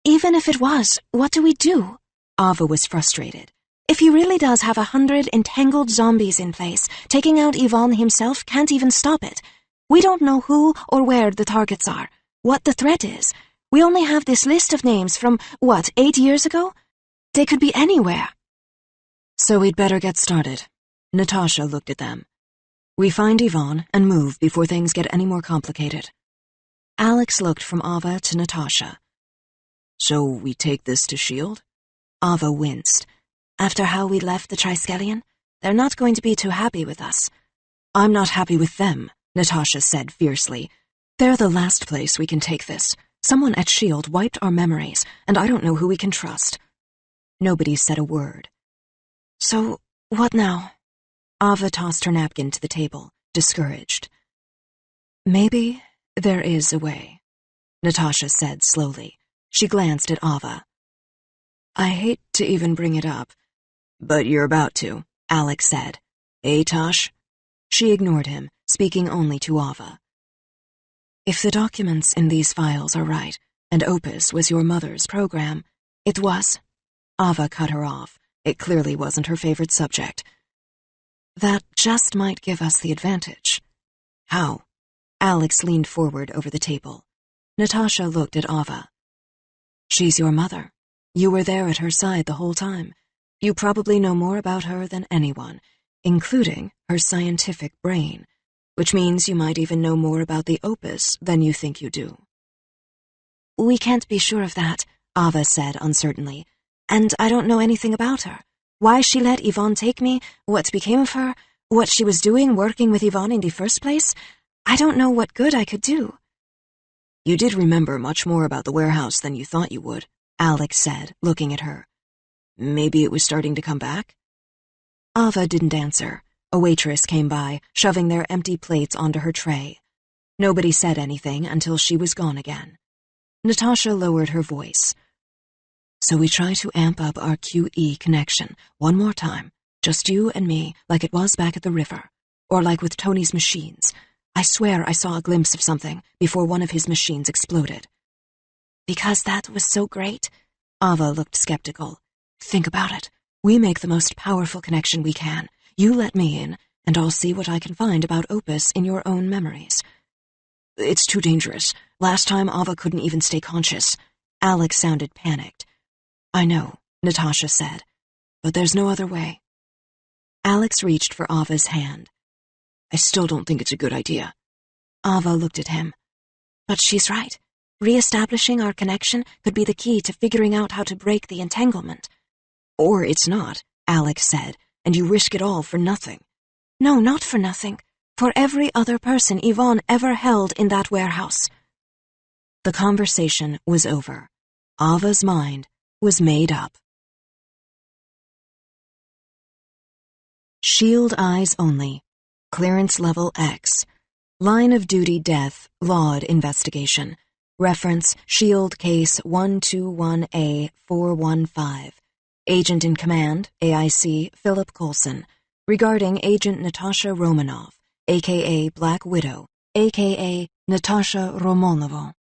Even if it was, what do we do? Ava was frustrated. If he really does have 100 entangled zombies in place, taking out Yvonne himself can't even stop it. We don't know who or where the targets are, what the threat is. We only have this list of names from, 8 years ago? They could be anywhere. So we'd better get started. Natasha looked at them. We find Yvonne and move before things get any more complicated. Alex looked from Ava to Natasha. So we take this to S.H.I.E.L.D.? Ava winced. After how we left the Triskelion, they're not going to be too happy with us. I'm not happy with them, Natasha said fiercely. They're the last place we can take this. Someone at S.H.I.E.L.D. wiped our memories, and I don't know who we can trust. Nobody said a word. So, what now? Ava tossed her napkin to the table, discouraged. Maybe there is a way, Natasha said slowly. She glanced at Ava. I hate to even bring it up. But you're about to, Alex said. Tosh? She ignored him, speaking only to Ava. If the documents in these files are right, and Opus was your mother's program, it was. Ava cut her off. It clearly wasn't her favorite subject. That just might give us the advantage. How? Alex leaned forward over the table. Natasha looked at Ava. She's your mother. You were there at her side the whole time. You probably know more about her than anyone, including her scientific brain, which means you might even know more about the Opus than you think you do. We can't be sure of that, Ava said uncertainly. And I don't know anything about her. Why she let Yvonne take me, what became of her, what she was doing working with Yvonne in the first place. I don't know what good I could do. You did remember much more about the warehouse than you thought you would, Alex said, looking at her. Maybe it was starting to come back? Ava didn't answer. A waitress came by, shoving their empty plates onto her tray. Nobody said anything until she was gone again. Natasha lowered her voice. So we try to amp up our QE connection one more time, just you and me, like it was back at the river, or like with Tony's machines. I swear I saw a glimpse of something before one of his machines exploded. Because that was so great? Ava looked skeptical. Think about it. We make the most powerful connection we can. You let me in, and I'll see what I can find about Opus in your own memories. It's too dangerous. Last time Ava couldn't even stay conscious. Alex sounded panicked. I know, Natasha said, but there's no other way. Alex reached for Ava's hand. I still don't think it's a good idea. Ava looked at him. But she's right. Re-establishing our connection could be the key to figuring out how to break the entanglement. Or it's not, Alex said, and you risk it all for nothing. No, not for nothing. For every other person Yvonne ever held in that warehouse. The conversation was over. Ava's mind was made up. S.H.I.E.L.D. eyes only. Clearance level X. Line of duty death, Laud investigation. Reference S.H.I.E.L.D. case 121A415. Agent in command, AIC Philip Coulson. Regarding Agent Natasha Romanoff, a.k.a. Black Widow, a.k.a. Natasha Romanova.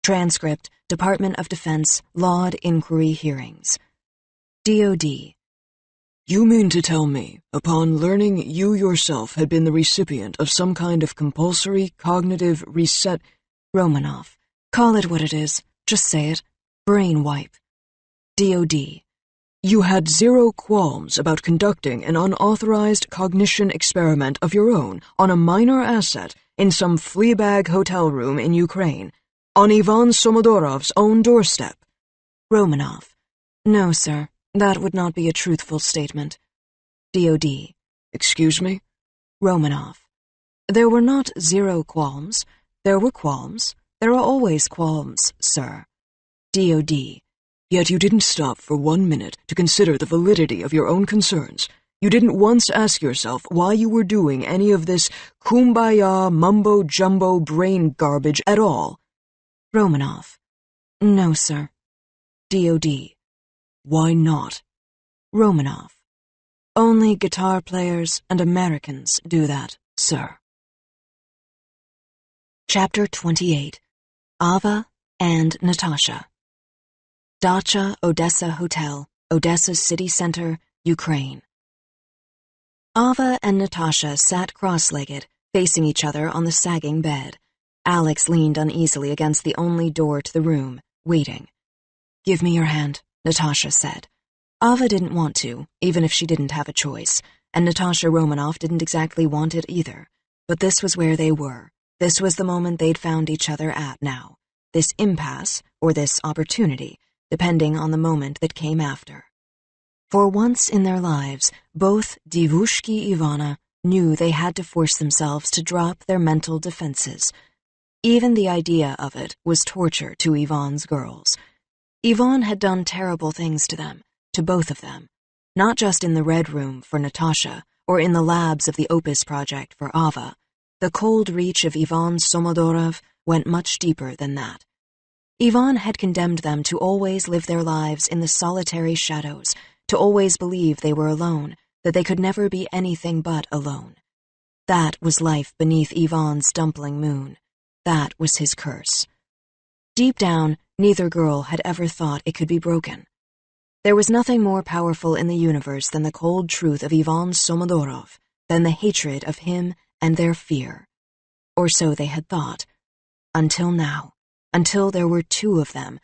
Transcript, Department of Defense, Laud Inquiry Hearings. DOD. You mean to tell me, upon learning you yourself had been the recipient of some kind of compulsory cognitive reset— Romanoff. Call it what it is. Just say it. Brain wipe. DOD. You had zero qualms about conducting an unauthorized cognition experiment of your own on a minor asset in some fleabag hotel room in Ukraine, on Ivan Somodorov's own doorstep. Romanoff. No, sir. That would not be a truthful statement. DOD. Excuse me? Romanoff. There were not zero qualms. There were qualms. There are always qualms, sir. DOD. Yet you didn't stop for 1 minute to consider the validity of your own concerns. You didn't once ask yourself why you were doing any of this kumbaya, mumbo-jumbo brain garbage at all. Romanoff. No, sir. DOD. Why not? Romanoff. Only guitar players and Americans do that, sir. Chapter 28. Ava and Natasha. Dacha Odessa Hotel, Odessa City Center, Ukraine. Ava and Natasha sat cross-legged, facing each other on the sagging bed. Alex leaned uneasily against the only door to the room, waiting. "Give me your hand," Natasha said. Ava didn't want to, even if she didn't have a choice, and Natasha Romanoff didn't exactly want it either. But this was where they were. This was the moment they'd found each other at now. This impasse, or this opportunity, depending on the moment that came after. For once in their lives, both Divushki Ivana knew they had to force themselves to drop their mental defenses. Even the idea of it was torture to Ivan's girls. Ivan had done terrible things to them, to both of them, not just in the Red Room for Natasha, or in the labs of the Opus Project for Ava. The cold reach of Ivan Somodorov went much deeper than that. Ivan had condemned them to always live their lives in the solitary shadows, to always believe they were alone, that they could never be anything but alone. That was life beneath Ivan's dumpling moon. That was his curse. Deep down, neither girl had ever thought it could be broken. There was nothing more powerful in the universe than the cold truth of Ivan Somodorov, than the hatred of him and their fear. Or so they had thought. Until now. Until there were two of them,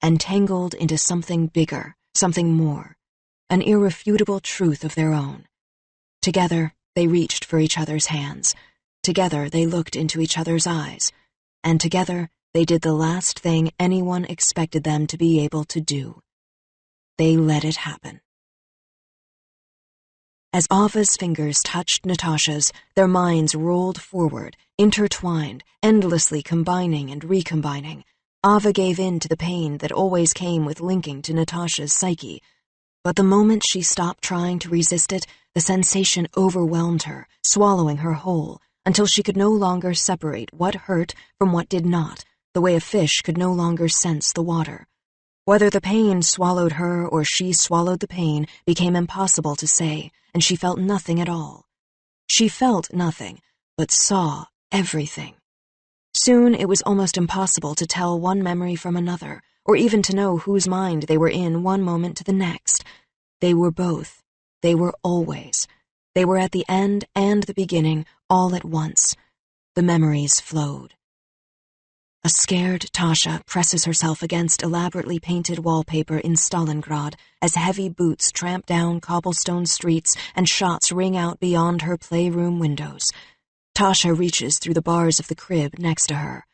entangled into something bigger, something more, an irrefutable truth of their own. Together, they reached for each other's hands. Together, they looked into each other's eyes. And together, they did the last thing anyone expected them to be able to do. They let it happen. As Ava's fingers touched Natasha's, their minds rolled forward, intertwined, endlessly combining and recombining. Ava gave in to the pain that always came with linking to Natasha's psyche. But the moment she stopped trying to resist it, the sensation overwhelmed her, swallowing her whole, until she could no longer separate what hurt from what did not, the way a fish could no longer sense the water. Whether the pain swallowed her or she swallowed the pain became impossible to say, and she felt nothing at all. She felt nothing, but saw everything. Soon it was almost impossible to tell one memory from another, or even to know whose mind they were in one moment to the next. They were both. They were always. They were at the end and the beginning, all at once. The memories flowed. A scared Tasha presses herself against elaborately painted wallpaper in Stalingrad as heavy boots tramp down cobblestone streets and shots ring out beyond her playroom windows. Tasha reaches through the bars of the crib next to her.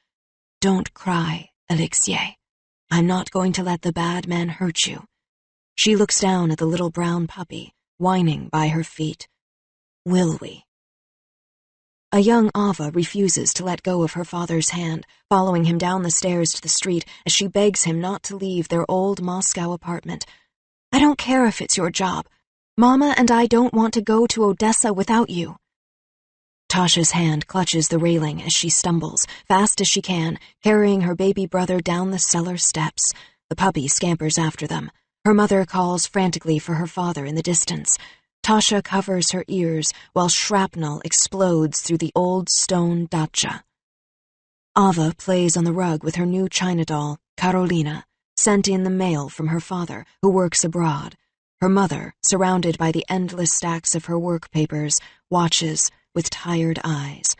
"Don't cry, Alexei. I'm not going to let the bad man hurt you." She looks down at the little brown puppy, whining by her feet. "Will we?" A young Ava refuses to let go of her father's hand, following him down the stairs to the street as she begs him not to leave their old Moscow apartment. "I don't care if it's your job. Mama and I don't want to go to Odessa without you." Tasha's hand clutches the railing as she stumbles, fast as she can, carrying her baby brother down the cellar steps. The puppy scampers after them. Her mother calls frantically for her father in the distance. Tasha covers her ears while shrapnel explodes through the old stone dacha. Ava plays on the rug with her new China doll, Karolina, sent in the mail from her father, who works abroad. Her mother, surrounded by the endless stacks of her work papers, watches with tired eyes.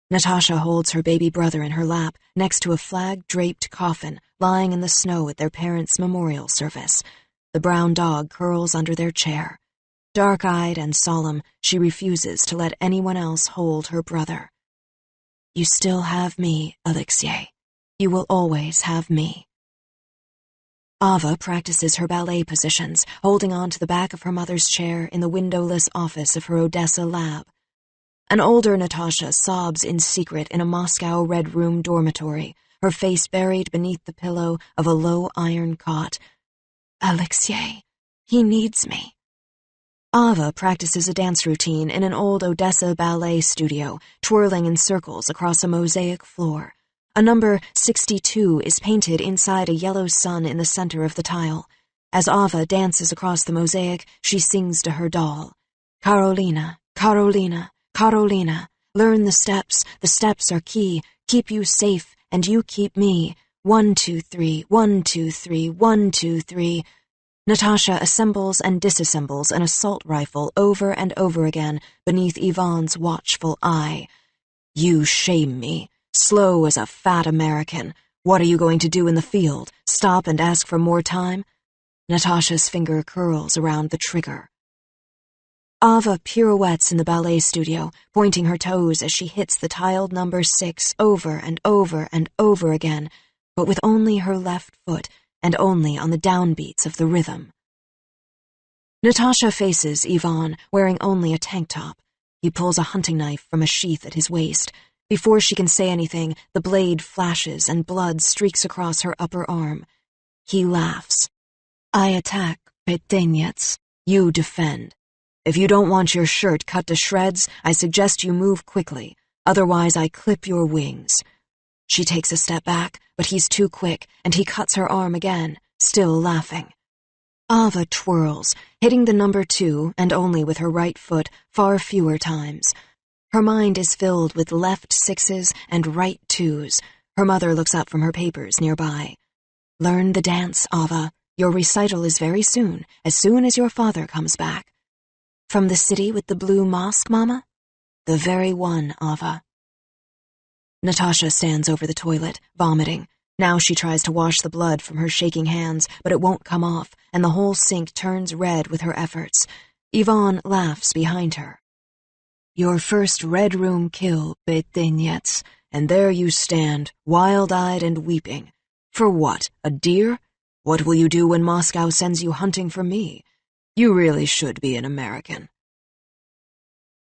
Natasha holds her baby brother in her lap next to a flag-draped coffin lying in the snow at their parents' memorial service. The brown dog curls under their chair. Dark-eyed and solemn, she refuses to let anyone else hold her brother. "You still have me, Alexei. You will always have me." Ava practices her ballet positions, holding on to the back of her mother's chair in the windowless office of her Odessa lab. An older Natasha sobs in secret in a Moscow Red Room dormitory, her face buried beneath the pillow of a low iron cot. "Alexei, he needs me." Ava practices a dance routine in an old Odessa ballet studio, twirling in circles across a mosaic floor. A number 62 is painted inside a yellow sun in the center of the tile. As Ava dances across the mosaic, she sings to her doll. "Karolina, Karolina, Karolina, learn the steps are key, Keep you safe, and you keep me. 1, 2, 3, 1, 2, 3, 1, 2, 3. Natasha assembles and disassembles an assault rifle over and over again beneath Yvonne's watchful eye. You shame me. Slow as a fat American. What are you going to do in the field? Stop and ask for more time? Natasha's finger curls around the trigger. Ava pirouettes in the ballet studio, pointing her toes as she hits the tiled number 6 over and over and over again, but with only her left foot and only on the downbeats of the rhythm. Natasha faces Yvonne, wearing only a tank top. He pulls a hunting knife from a sheath at his waist. Before she can say anything, the blade flashes and blood streaks across her upper arm. He laughs. I attack, Petenyets. You defend. If you don't want your shirt cut to shreds, I suggest you move quickly. Otherwise, I clip your wings. She takes a step back, but he's too quick, and he cuts her arm again, still laughing. Ava twirls, hitting the number 2, and only with her right foot, far fewer times. Her mind is filled with left 6s and right 2s. Her mother looks up from her papers nearby. Learn the dance, Ava. Your recital is very soon as your father comes back. From the city with the blue mosque, Mama? The very one, Ava. Natasha stands over the toilet, vomiting. Now she tries to wash the blood from her shaking hands, but it won't come off, and the whole sink turns red with her efforts. Yvonne laughs behind her. Your first Red Room kill, Petenyets, and there you stand, wild-eyed and weeping. For what, a deer? What will you do when Moscow sends you hunting for me? You really should be an American.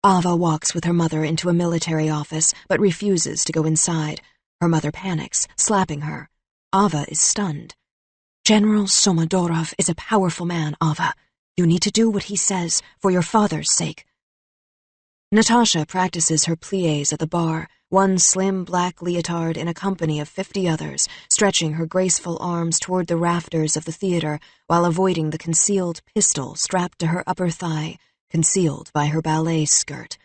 Ava walks with her mother into a military office, but refuses to go inside. Her mother panics, slapping her. Ava is stunned. General Somodorov is a powerful man, Ava. You need to do what he says, for your father's sake. Natasha practices her pliés at the bar, one slim black leotard in a company of 50 others, stretching her graceful arms toward the rafters of the theater while avoiding the concealed pistol strapped to her upper thigh, concealed by her ballet skirt.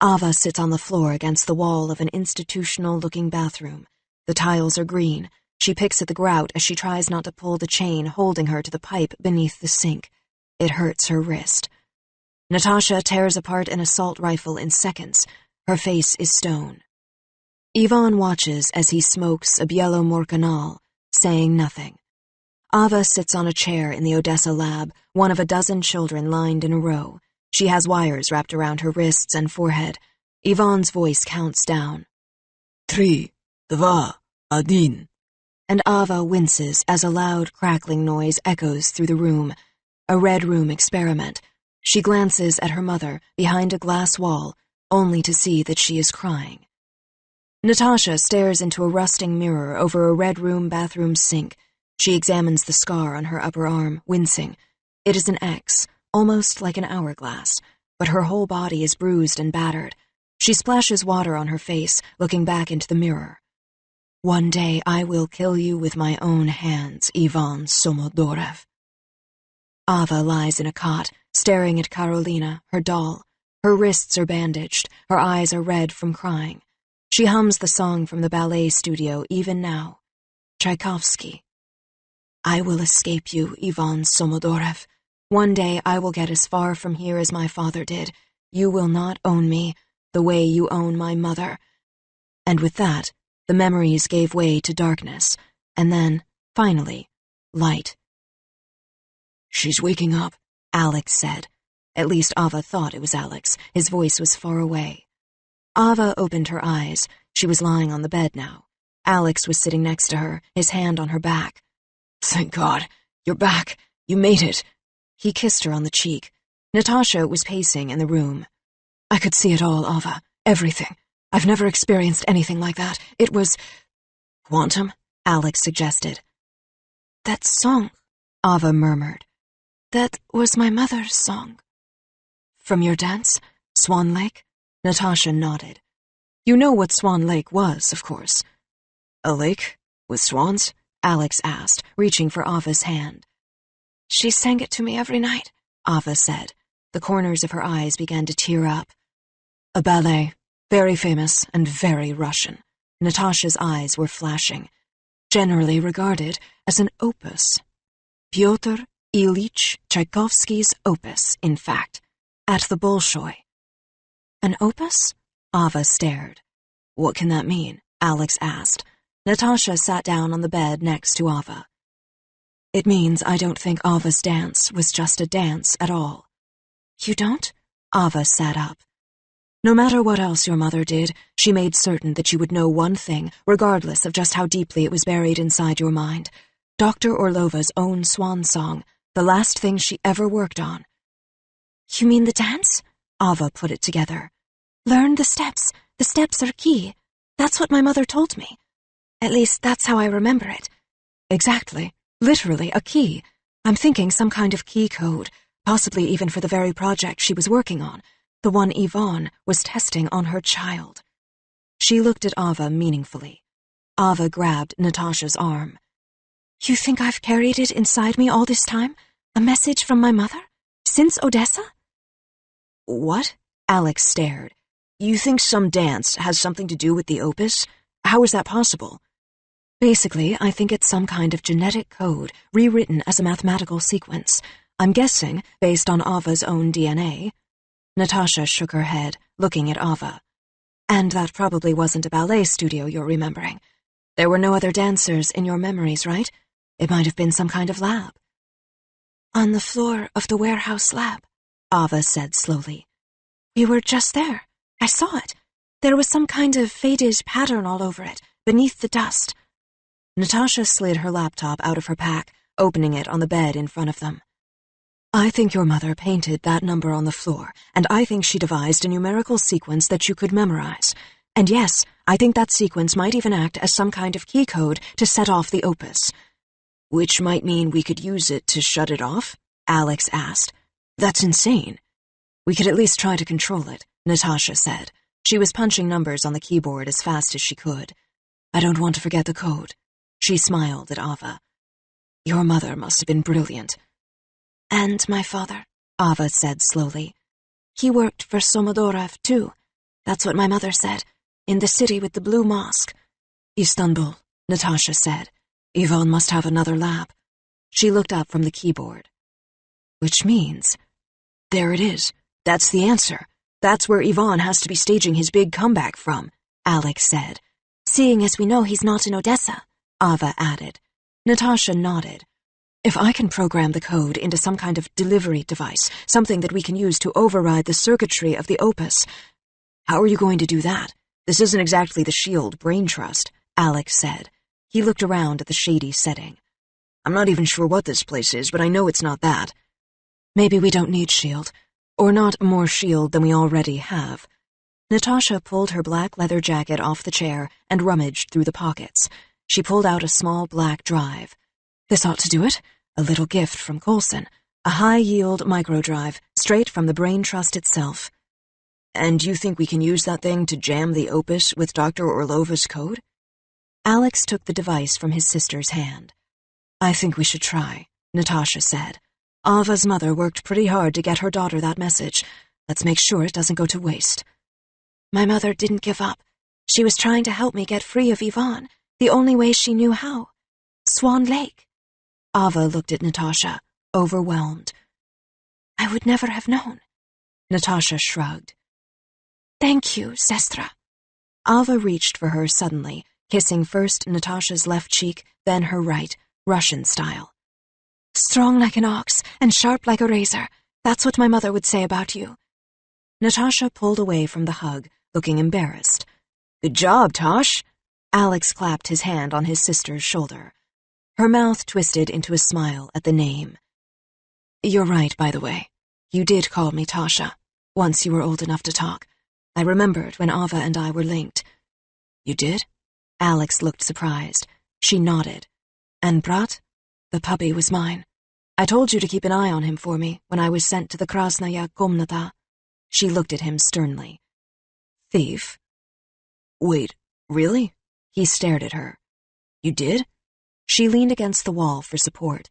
Ava sits on the floor against the wall of an institutional-looking bathroom. The tiles are green. She picks at the grout as she tries not to pull the chain holding her to the pipe beneath the sink. It hurts her wrist. Natasha tears apart an assault rifle in seconds. Her face is stone. Yvonne watches as he smokes a Bielo Morcanal, saying nothing. Ava sits on a chair in the Odessa lab, one of a dozen children lined in a row. She has wires wrapped around her wrists and forehead. Yvonne's voice counts down. 3, 2, 1. And Ava winces as a loud crackling noise echoes through the room. A Red Room experiment. She glances at her mother behind a glass wall, only to see that she is crying. Natasha stares into a rusting mirror over a Red Room bathroom sink. She examines the scar on her upper arm, wincing. It is an X, almost like an hourglass, but her whole body is bruised and battered. She splashes water on her face, looking back into the mirror. One day I will kill you with my own hands, Ivan Somodorov. Ava lies in a cot, staring at Karolina, her doll. Her wrists are bandaged, her eyes are red from crying. She hums the song from the ballet studio even now. Tchaikovsky. I will escape you, Ivan Somodorov. One day I will get as far from here as my father did. You will not own me, the way you own my mother. And with that, the memories gave way to darkness, and then, finally, light. She's waking up, Alex said. At least Ava thought it was Alex. His voice was far away. Ava opened her eyes. She was lying on the bed now. Alex was sitting next to her, his hand on her back. Thank God, you're back. You made it. He kissed her on the cheek. Natasha was pacing in the room. I could see it all, Ava. Everything. I've never experienced anything like that. It was... Quantum? Alex suggested. That song, Ava murmured. that was my mother's song. From your dance? Swan Lake? Natasha nodded. You know what Swan Lake was, of course. A lake? With swans? Alex asked, reaching for Ava's hand. She sang it to me every night, Ava said. The corners of her eyes began to tear up. A ballet. Very famous and very Russian. Natasha's eyes were flashing. Generally regarded as an opus. Pyotr Ilyich Tchaikovsky's opus, in fact, at the Bolshoi. An opus? Ava stared. What can that mean? Alex asked. Natasha sat down on the bed next to Ava. It means I don't think Ava's dance was just a dance at all. You don't? Ava sat up. No matter what else your mother did, she made certain that you would know one thing, regardless of just how deeply it was buried inside your mind. Dr. Orlova's own swan song, the last thing she ever worked on. You mean the dance? Ava put it together. Learn the steps. The steps are key. That's what my mother told me. At least that's how I remember it. Exactly. Literally a key. I'm thinking some kind of key code, possibly even for the very project she was working on, the one Yvonne was testing on her child. She looked at Ava meaningfully. Ava grabbed Natasha's arm. You think I've carried it inside me all this time? A message from my mother? Since Odessa? What? Alex stared. You think some dance has something to do with the opus? How is that possible? Basically, I think it's some kind of genetic code, rewritten as a mathematical sequence. I'm guessing, based on Ava's own DNA. Natasha shook her head, looking at Ava. And that probably wasn't a ballet studio you're remembering. There were no other dancers in your memories, right? It might have been some kind of lab. On the floor of the warehouse lab, Ava said slowly. We were just there. I saw it. There was some kind of faded pattern all over it, beneath the dust. Natasha slid her laptop out of her pack, opening it on the bed in front of them. I think your mother painted that number on the floor, and I think she devised a numerical sequence that you could memorize. And yes, I think that sequence might even act as some kind of key code to set off the opus. Which might mean we could use it to shut it off? Alex asked. That's insane. We could at least try to control it, Natasha said. She was punching numbers on the keyboard as fast as she could. I don't want to forget the code. She smiled at Ava. Your mother must have been brilliant. And my father, Ava said slowly. He worked for Somodorev, too. That's what my mother said. In the city with the blue mosque. Istanbul, Natasha said. Yvonne must have another lab. She looked up from the keyboard. Which means... There it is. That's the answer. That's where Yvonne has to be staging his big comeback from, Alex said. Seeing as we know he's not in Odessa, Ava added. Natasha nodded. If I can program the code into some kind of delivery device, something that we can use to override the circuitry of the opus. How are you going to do that? This isn't exactly the SHIELD brain trust, Alex said. He looked around at the shady setting. I'm not even sure what this place is, but I know it's not that. Maybe we don't need SHIELD, or not more SHIELD than we already have. Natasha pulled her black leather jacket off the chair and rummaged through the pockets. She pulled out a small black drive. This ought to do it. A little gift from Coulson. A high-yield microdrive, straight from the brain trust itself. And you think we can use that thing to jam the opus with Dr. Orlova's code? Alex took the device from his sister's hand. I think we should try, Natasha said. Ava's mother worked pretty hard to get her daughter that message. Let's make sure it doesn't go to waste. My mother didn't give up. She was trying to help me get free of Yvonne, the only way she knew how. Swan Lake. Ava looked at Natasha, overwhelmed. I would never have known. Natasha shrugged. Thank you, Sestra. Ava reached for her suddenly, kissing first Natasha's left cheek, then her right, Russian style. Strong like an ox and sharp like a razor. That's what my mother would say about you. Natasha pulled away from the hug, looking embarrassed. Good job, Tosh. Alex clapped his hand on his sister's shoulder. Her mouth twisted into a smile at the name. You're right, by the way. You did call me Tasha, once you were old enough to talk. I remembered when Ava and I were linked. You did? Alex looked surprised. She nodded. And Brat? The puppy was mine. I told you to keep an eye on him for me when I was sent to the Krasnaya Komnata. She looked at him sternly. Thief? Wait, really? He stared at her. You did? She leaned against the wall for support.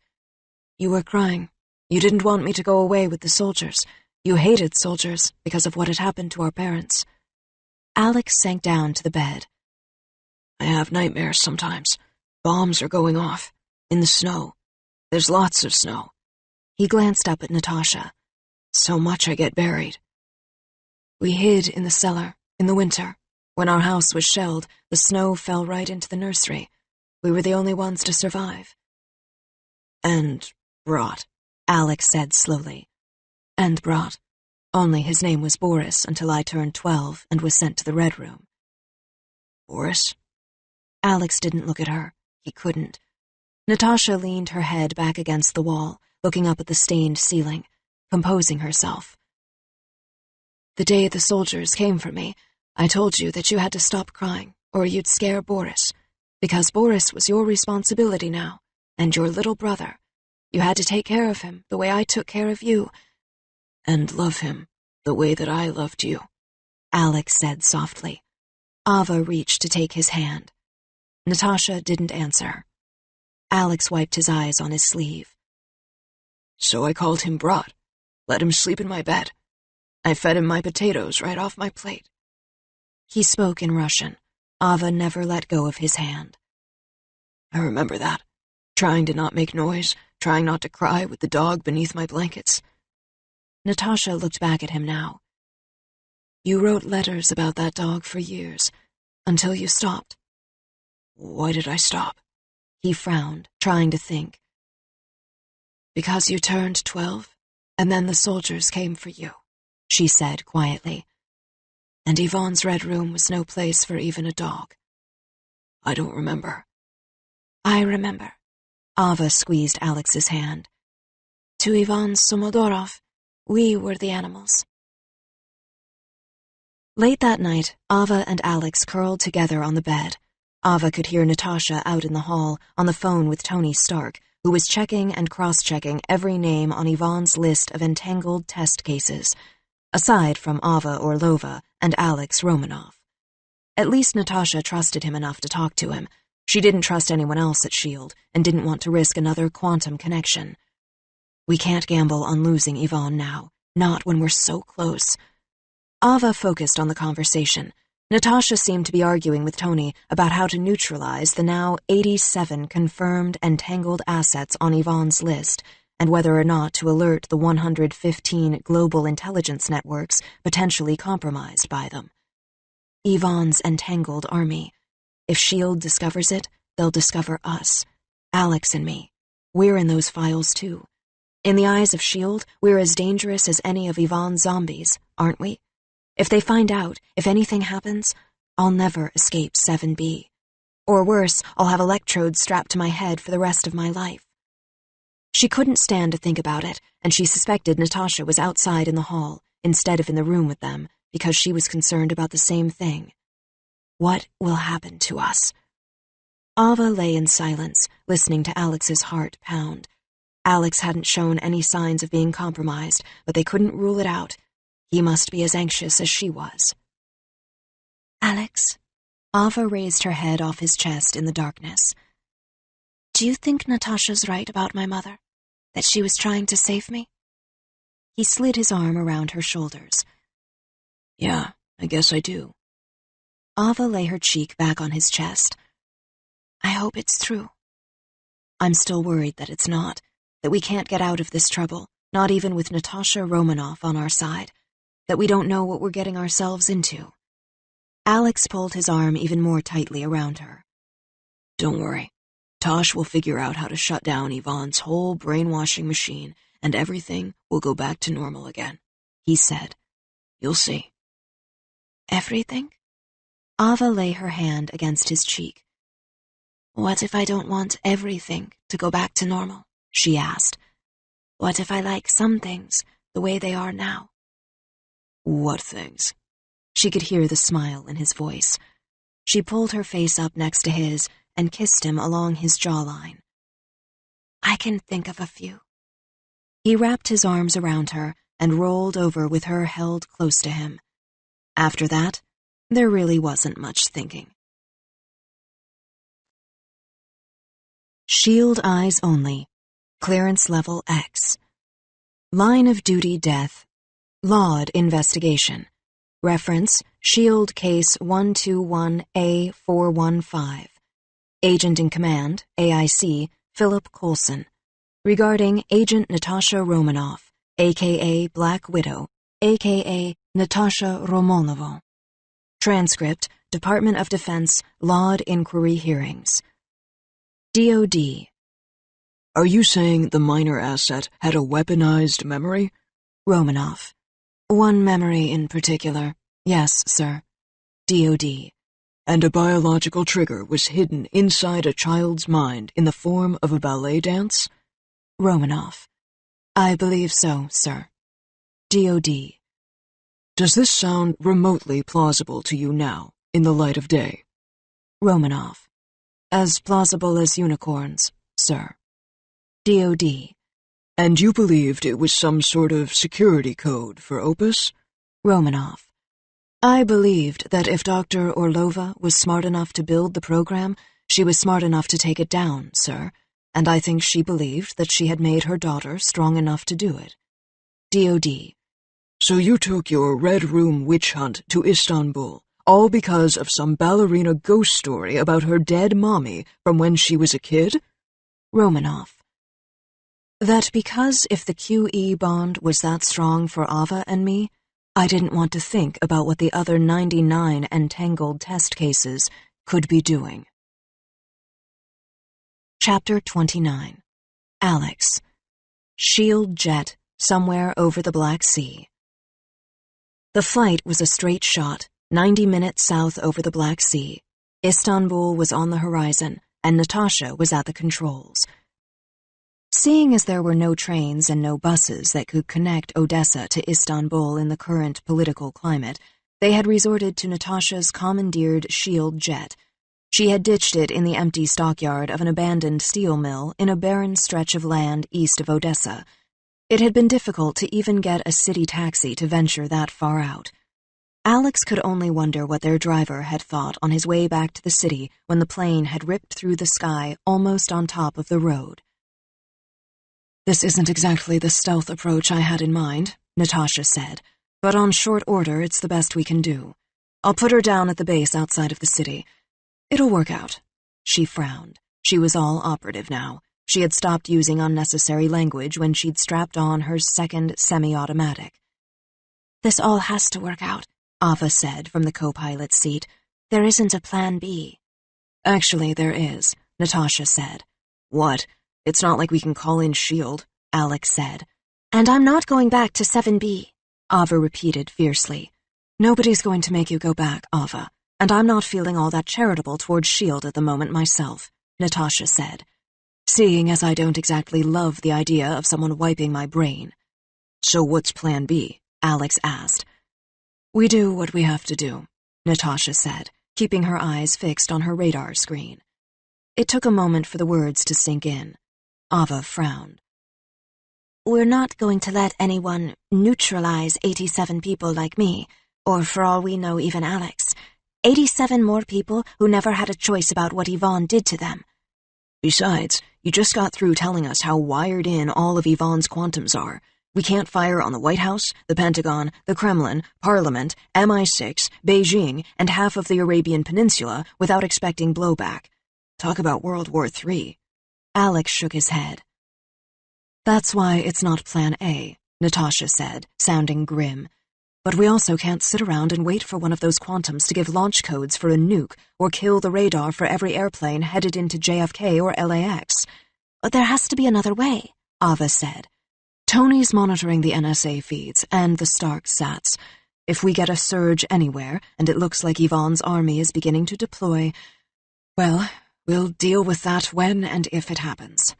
You were crying. You didn't want me to go away with the soldiers. You hated soldiers because of what had happened to our parents. Alex sank down to the bed. I have nightmares sometimes. Bombs are going off. In the snow. There's lots of snow. He glanced up at Natasha. So much I get buried. We hid in the cellar, in the winter. When our house was shelled, the snow fell right into the nursery. We were the only ones to survive. And Brat, Alex said slowly. And Brat. Only his name was Boris until I turned 12 and was sent to the Red Room. Boris? Alex didn't look at her. He couldn't. Natasha leaned her head back against the wall, looking up at the stained ceiling, composing herself. The day the soldiers came for me, I told you that you had to stop crying, or you'd scare Boris, because Boris was your responsibility now, and your little brother. You had to take care of him the way I took care of you. And love him the way that I loved you, Alex said softly. Ava reached to take his hand. Natasha didn't answer. Alex wiped his eyes on his sleeve. So I called him Brat, let him sleep in my bed. I fed him my potatoes right off my plate. He spoke in Russian. Ava never let go of his hand. I remember that, trying to not make noise, trying not to cry with the dog beneath my blankets. Natasha looked back at him now. You wrote letters about that dog for years, until you stopped. Why did I stop? He frowned, trying to think. Because you turned 12, and then the soldiers came for you, she said quietly. And Yvonne's Red Room was no place for even a dog. I don't remember. I remember. Ava squeezed Alex's hand. To Ivan Somodorov, we were the animals. Late that night, Ava and Alex curled together on the bed. Ava could hear Natasha out in the hall, on the phone with Tony Stark, who was checking and cross-checking every name on Yvonne's list of entangled test cases, aside from Ava Orlova and Alex Romanov. At least Natasha trusted him enough to talk to him. She didn't trust anyone else at S.H.I.E.L.D. and didn't want to risk another quantum connection. We can't gamble on losing Yvonne now, not when we're so close. Ava focused on the conversation. Natasha seemed to be arguing with Tony about how to neutralize the now 87 confirmed entangled assets on Yvonne's list, and whether or not to alert the 115 global intelligence networks potentially compromised by them. Yvonne's entangled army. If S.H.I.E.L.D. discovers it, they'll discover us. Alex and me. We're in those files too. In the eyes of S.H.I.E.L.D., we're as dangerous as any of Yvonne's zombies, aren't we? If they find out, if anything happens, I'll never escape 7B. Or worse, I'll have electrodes strapped to my head for the rest of my life. She couldn't stand to think about it, and she suspected Natasha was outside in the hall, instead of in the room with them, because she was concerned about the same thing. What will happen to us? Ava lay in silence, listening to Alex's heart pound. Alex hadn't shown any signs of being compromised, but they couldn't rule it out. He must be as anxious as she was. Alex? Ava raised her head off his chest in the darkness. Do you think Natasha's right about my mother? That she was trying to save me? He slid his arm around her shoulders. Yeah, I guess I do. Ava lay her cheek back on his chest. I hope it's true. I'm still worried that it's not, that we can't get out of this trouble, not even with Natasha Romanoff on our side, that we don't know what we're getting ourselves into. Alex pulled his arm even more tightly around her. Don't worry. Tosh will figure out how to shut down Yvonne's whole brainwashing machine, and everything will go back to normal again, he said. You'll see. Everything? Ava lay her hand against his cheek. What if I don't want everything to go back to normal? She asked. What if I like some things the way they are now? What things? She could hear the smile in his voice. She pulled her face up next to his and kissed him along his jawline. I can think of a few. He wrapped his arms around her and rolled over with her held close to him. After that, there really wasn't much thinking. S.H.I.E.L.D. eyes only. Clearance level X. Line of duty death. Laud investigation. Reference, Shield Case 121A415. Agent in Command, AIC, Philip Coulson. Regarding Agent Natasha Romanoff, a.k.a. Black Widow, a.k.a. Natasha Romanova. Transcript, Department of Defense, Laud Inquiry Hearings. DOD. Are you saying the minor asset had a weaponized memory? Romanoff. One memory in particular. Yes, sir. DOD. And a biological trigger was hidden inside a child's mind in the form of a ballet dance? Romanoff. I believe so, sir. DOD. Does this sound remotely plausible to you now, in the light of day? Romanoff. As plausible as unicorns, sir. DOD. And you believed it was some sort of security code for Opus? Romanoff. I believed that if Dr. Orlova was smart enough to build the program, she was smart enough to take it down, sir, and I think she believed that she had made her daughter strong enough to do it. DOD. So you took your Red Room witch hunt to Istanbul, all because of some ballerina ghost story about her dead mommy from when she was a kid? Romanoff. That because if the QE bond was that strong for Ava and me, I didn't want to think about what the other 99 entangled test cases could be doing. Chapter 29. Alex. Shield jet somewhere over the Black Sea. The flight was a straight shot, 90 minutes south over the Black Sea. Istanbul was on the horizon, and Natasha was at the controls. Seeing as there were no trains and no buses that could connect Odessa to Istanbul in the current political climate, they had resorted to Natasha's commandeered Shield jet. She had ditched it in the empty stockyard of an abandoned steel mill in a barren stretch of land east of Odessa. It had been difficult to even get a city taxi to venture that far out. Alex could only wonder what their driver had thought on his way back to the city when the plane had ripped through the sky almost on top of the road. This isn't exactly the stealth approach I had in mind, Natasha said, but on short order it's the best we can do. I'll put her down at the base outside of the city. It'll work out. She frowned. She was all operative now. She had stopped using unnecessary language when she'd strapped on her second semi-automatic. This all has to work out, Ava said from the co-pilot's seat. There isn't a plan B. Actually, there is, Natasha said. What? It's not like we can call in S.H.I.E.L.D., Alex said. And I'm not going back to 7B, Ava repeated fiercely. Nobody's going to make you go back, Ava, and I'm not feeling all that charitable towards S.H.I.E.L.D. at the moment myself, Natasha said. Seeing as I don't exactly love the idea of someone wiping my brain. So what's plan B? Alex asked. We do what we have to do, Natasha said, keeping her eyes fixed on her radar screen. It took a moment for the words to sink in. Ava frowned. We're not going to let anyone neutralize 87 people like me, or for all we know, even Alex. 87 more people who never had a choice about what Yvonne did to them. Besides, you just got through telling us how wired in all of Yvonne's quantums are. We can't fire on the White House, the Pentagon, the Kremlin, Parliament, MI6, Beijing, and half of the Arabian Peninsula without expecting blowback. Talk about World War III. Alex shook his head. That's why it's not Plan A, Natasha said, sounding grim. But we also can't sit around and wait for one of those quantums to give launch codes for a nuke or kill the radar for every airplane headed into JFK or LAX. But there has to be another way, Ava said. Tony's monitoring the NSA feeds and the Stark sats. If we get a surge anywhere, and it looks like Yvonne's army is beginning to deploy, well, we'll deal with that when and if it happens.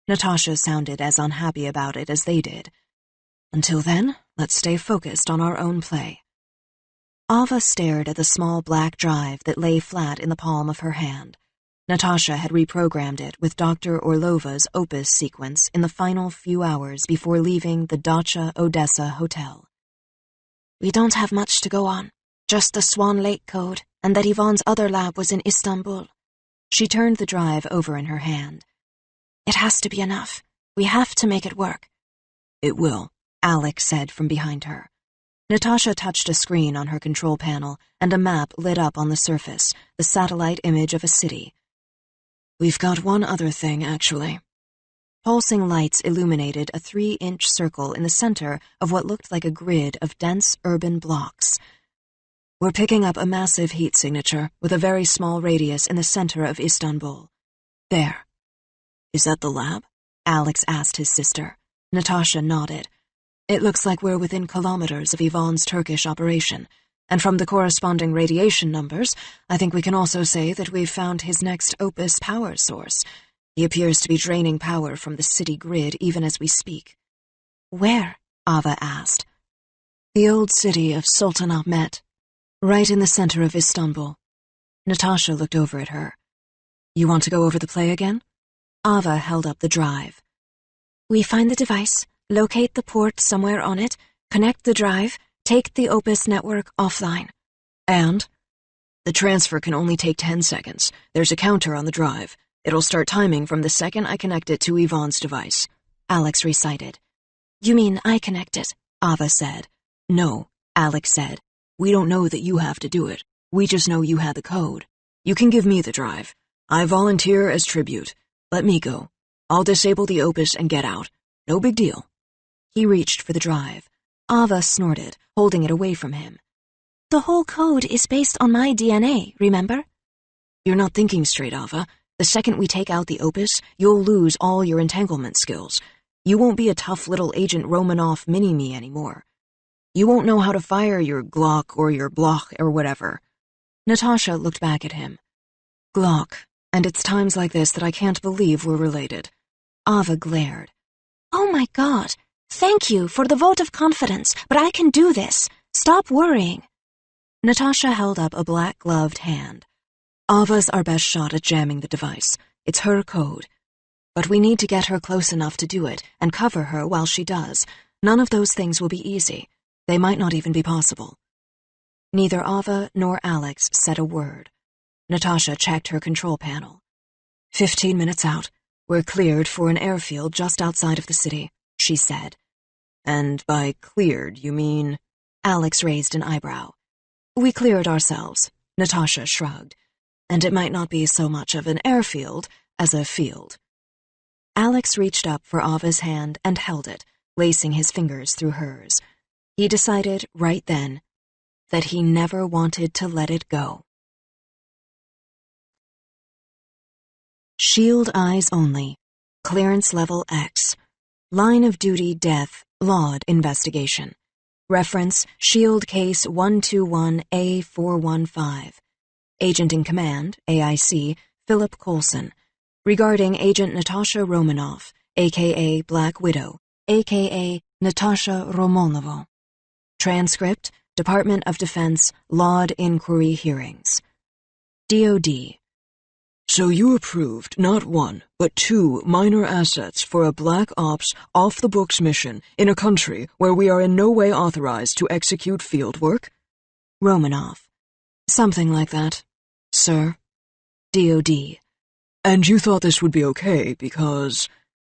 Natasha sounded as unhappy about it as they did. Until then, let's stay focused on our own play. Ava stared at the small black drive that lay flat in the palm of her hand. Natasha had reprogrammed it with Dr. Orlova's Opus sequence in the final few hours before leaving the Dacha Odessa hotel. We don't have much to go on, just the Swan Lake code, and that Yvonne's other lab was in Istanbul. She turned the drive over in her hand. It has to be enough. We have to make it work. It will, Alex said from behind her. Natasha touched a screen on her control panel, and a map lit up on the surface, the satellite image of a city. We've got one other thing, actually. Pulsing lights illuminated a 3-inch circle in the center of what looked like a grid of dense urban blocks. We're picking up a massive heat signature with a very small radius in the center of Istanbul. There. Is that the lab? Alex asked his sister. Natasha nodded. It looks like we're within kilometers of Yvonne's Turkish operation, and from the corresponding radiation numbers, I think we can also say that we've found his next opus power source. He appears to be draining power from the city grid even as we speak. Where? Ava asked. The old city of Sultanahmet, right in the center of Istanbul. Natasha looked over at her. You want to go over the play again? Ava held up the drive. We find the device, locate the port somewhere on it, connect the drive, take the Opus network offline. And? The transfer can only take 10 seconds. There's a counter on the drive. It'll start timing from the second I connect it to Yvonne's device. Alex recited. You mean I connect it? Ava said. No, Alex said. We don't know that you have to do it. We just know you had the code. You can give me the drive. I volunteer as tribute. Let me go. I'll disable the Opus and get out. No big deal. He reached for the drive. Ava snorted, holding it away from him. The whole code is based on my DNA, remember? You're not thinking straight, Ava. The second we take out the Opus, you'll lose all your entanglement skills. You won't be a tough little Agent Romanoff mini-me anymore. You won't know how to fire your Glock or your Bloch or whatever. Natasha looked back at him. Glock, and it's times like this that I can't believe we're related. Ava glared. Oh my God, thank you for the vote of confidence, but I can do this. Stop worrying. Natasha held up a black-gloved hand. Ava's our best shot at jamming the device. It's her code. But we need to get her close enough to do it and cover her while she does. None of those things will be easy. They might not even be possible. Neither Ava nor Alex said a word. Natasha checked her control panel. 15 minutes out. We're cleared for an airfield just outside of the city, she said. And by cleared, you mean? Alex raised an eyebrow. We cleared ourselves, Natasha shrugged. And it might not be so much of an airfield as a field. Alex reached up for Ava's hand and held it, lacing his fingers through hers. He decided right then that he never wanted to let it go. Shield eyes only. Clearance level X. Line of duty death, Laud investigation. Reference Shield Case 121A415. Agent in Command, AIC, Philip Coulson. Regarding Agent Natasha Romanoff, a.k.a. Black Widow, a.k.a. Natasha Romanova. Transcript, Department of Defense, Laud Inquiry Hearings. DOD. So you approved not one, but 2 minor assets for a Black Ops, off-the-books mission in a country where we are in no way authorized to execute field work? Romanoff. Something like that, sir. DOD. And you thought this would be okay because...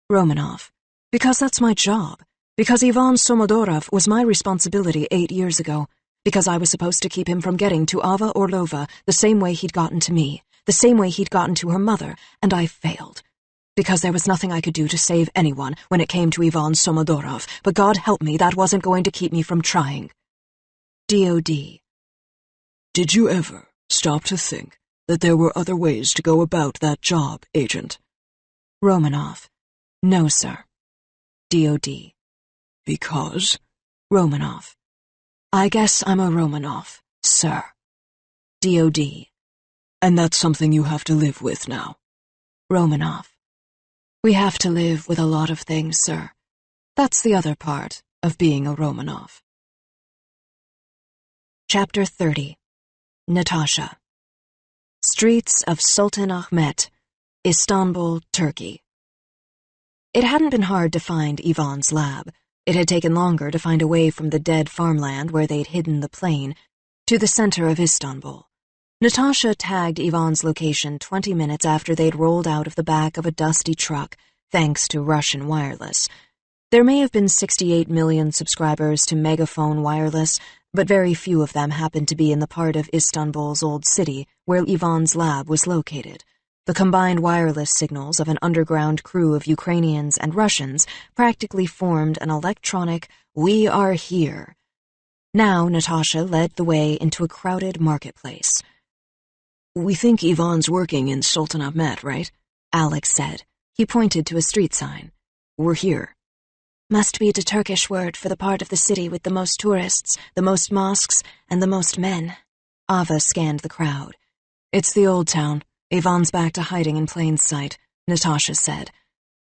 Romanoff. Because that's my job. Because Ivan Somodorov was my responsibility 8 years ago. Because I was supposed to keep him from getting to Ava Orlova the same way he'd gotten to me, the same way he'd gotten to her mother, and I failed. Because there was nothing I could do to save anyone when it came to Ivan Somodorov, but God help me, that wasn't going to keep me from trying. DOD. Did you ever stop to think that there were other ways to go about that job, Agent? Romanoff. No, sir. DOD. Because? Romanoff. I guess I'm a Romanoff, sir. DOD. And that's something you have to live with now. Romanoff. We have to live with a lot of things, sir. That's the other part of being a Romanoff. Chapter 30. Natasha. Streets of Sultanahmet, Istanbul, Turkey. It hadn't been hard to find Ivan's lab. It had taken longer to find a way from the dead farmland where they'd hidden the plane to the center of Istanbul. Natasha tagged Ivan's location 20 minutes after they'd rolled out of the back of a dusty truck, thanks to Russian wireless. There may have been 68 million subscribers to Megaphone Wireless, but very few of them happened to be in the part of Istanbul's old city where Ivan's lab was located. The combined wireless signals of an underground crew of Ukrainians and Russians practically formed an electronic "We are here." Now Natasha led the way into a crowded marketplace. "We think Ivan's working in Sultanahmet, right?" Alex said. He pointed to a street sign. "We're here." Must be the Turkish word for the part of the city with the most tourists, the most mosques, and the most men. Ava scanned the crowd. "It's the old town. Ivan's back to hiding in plain sight," Natasha said.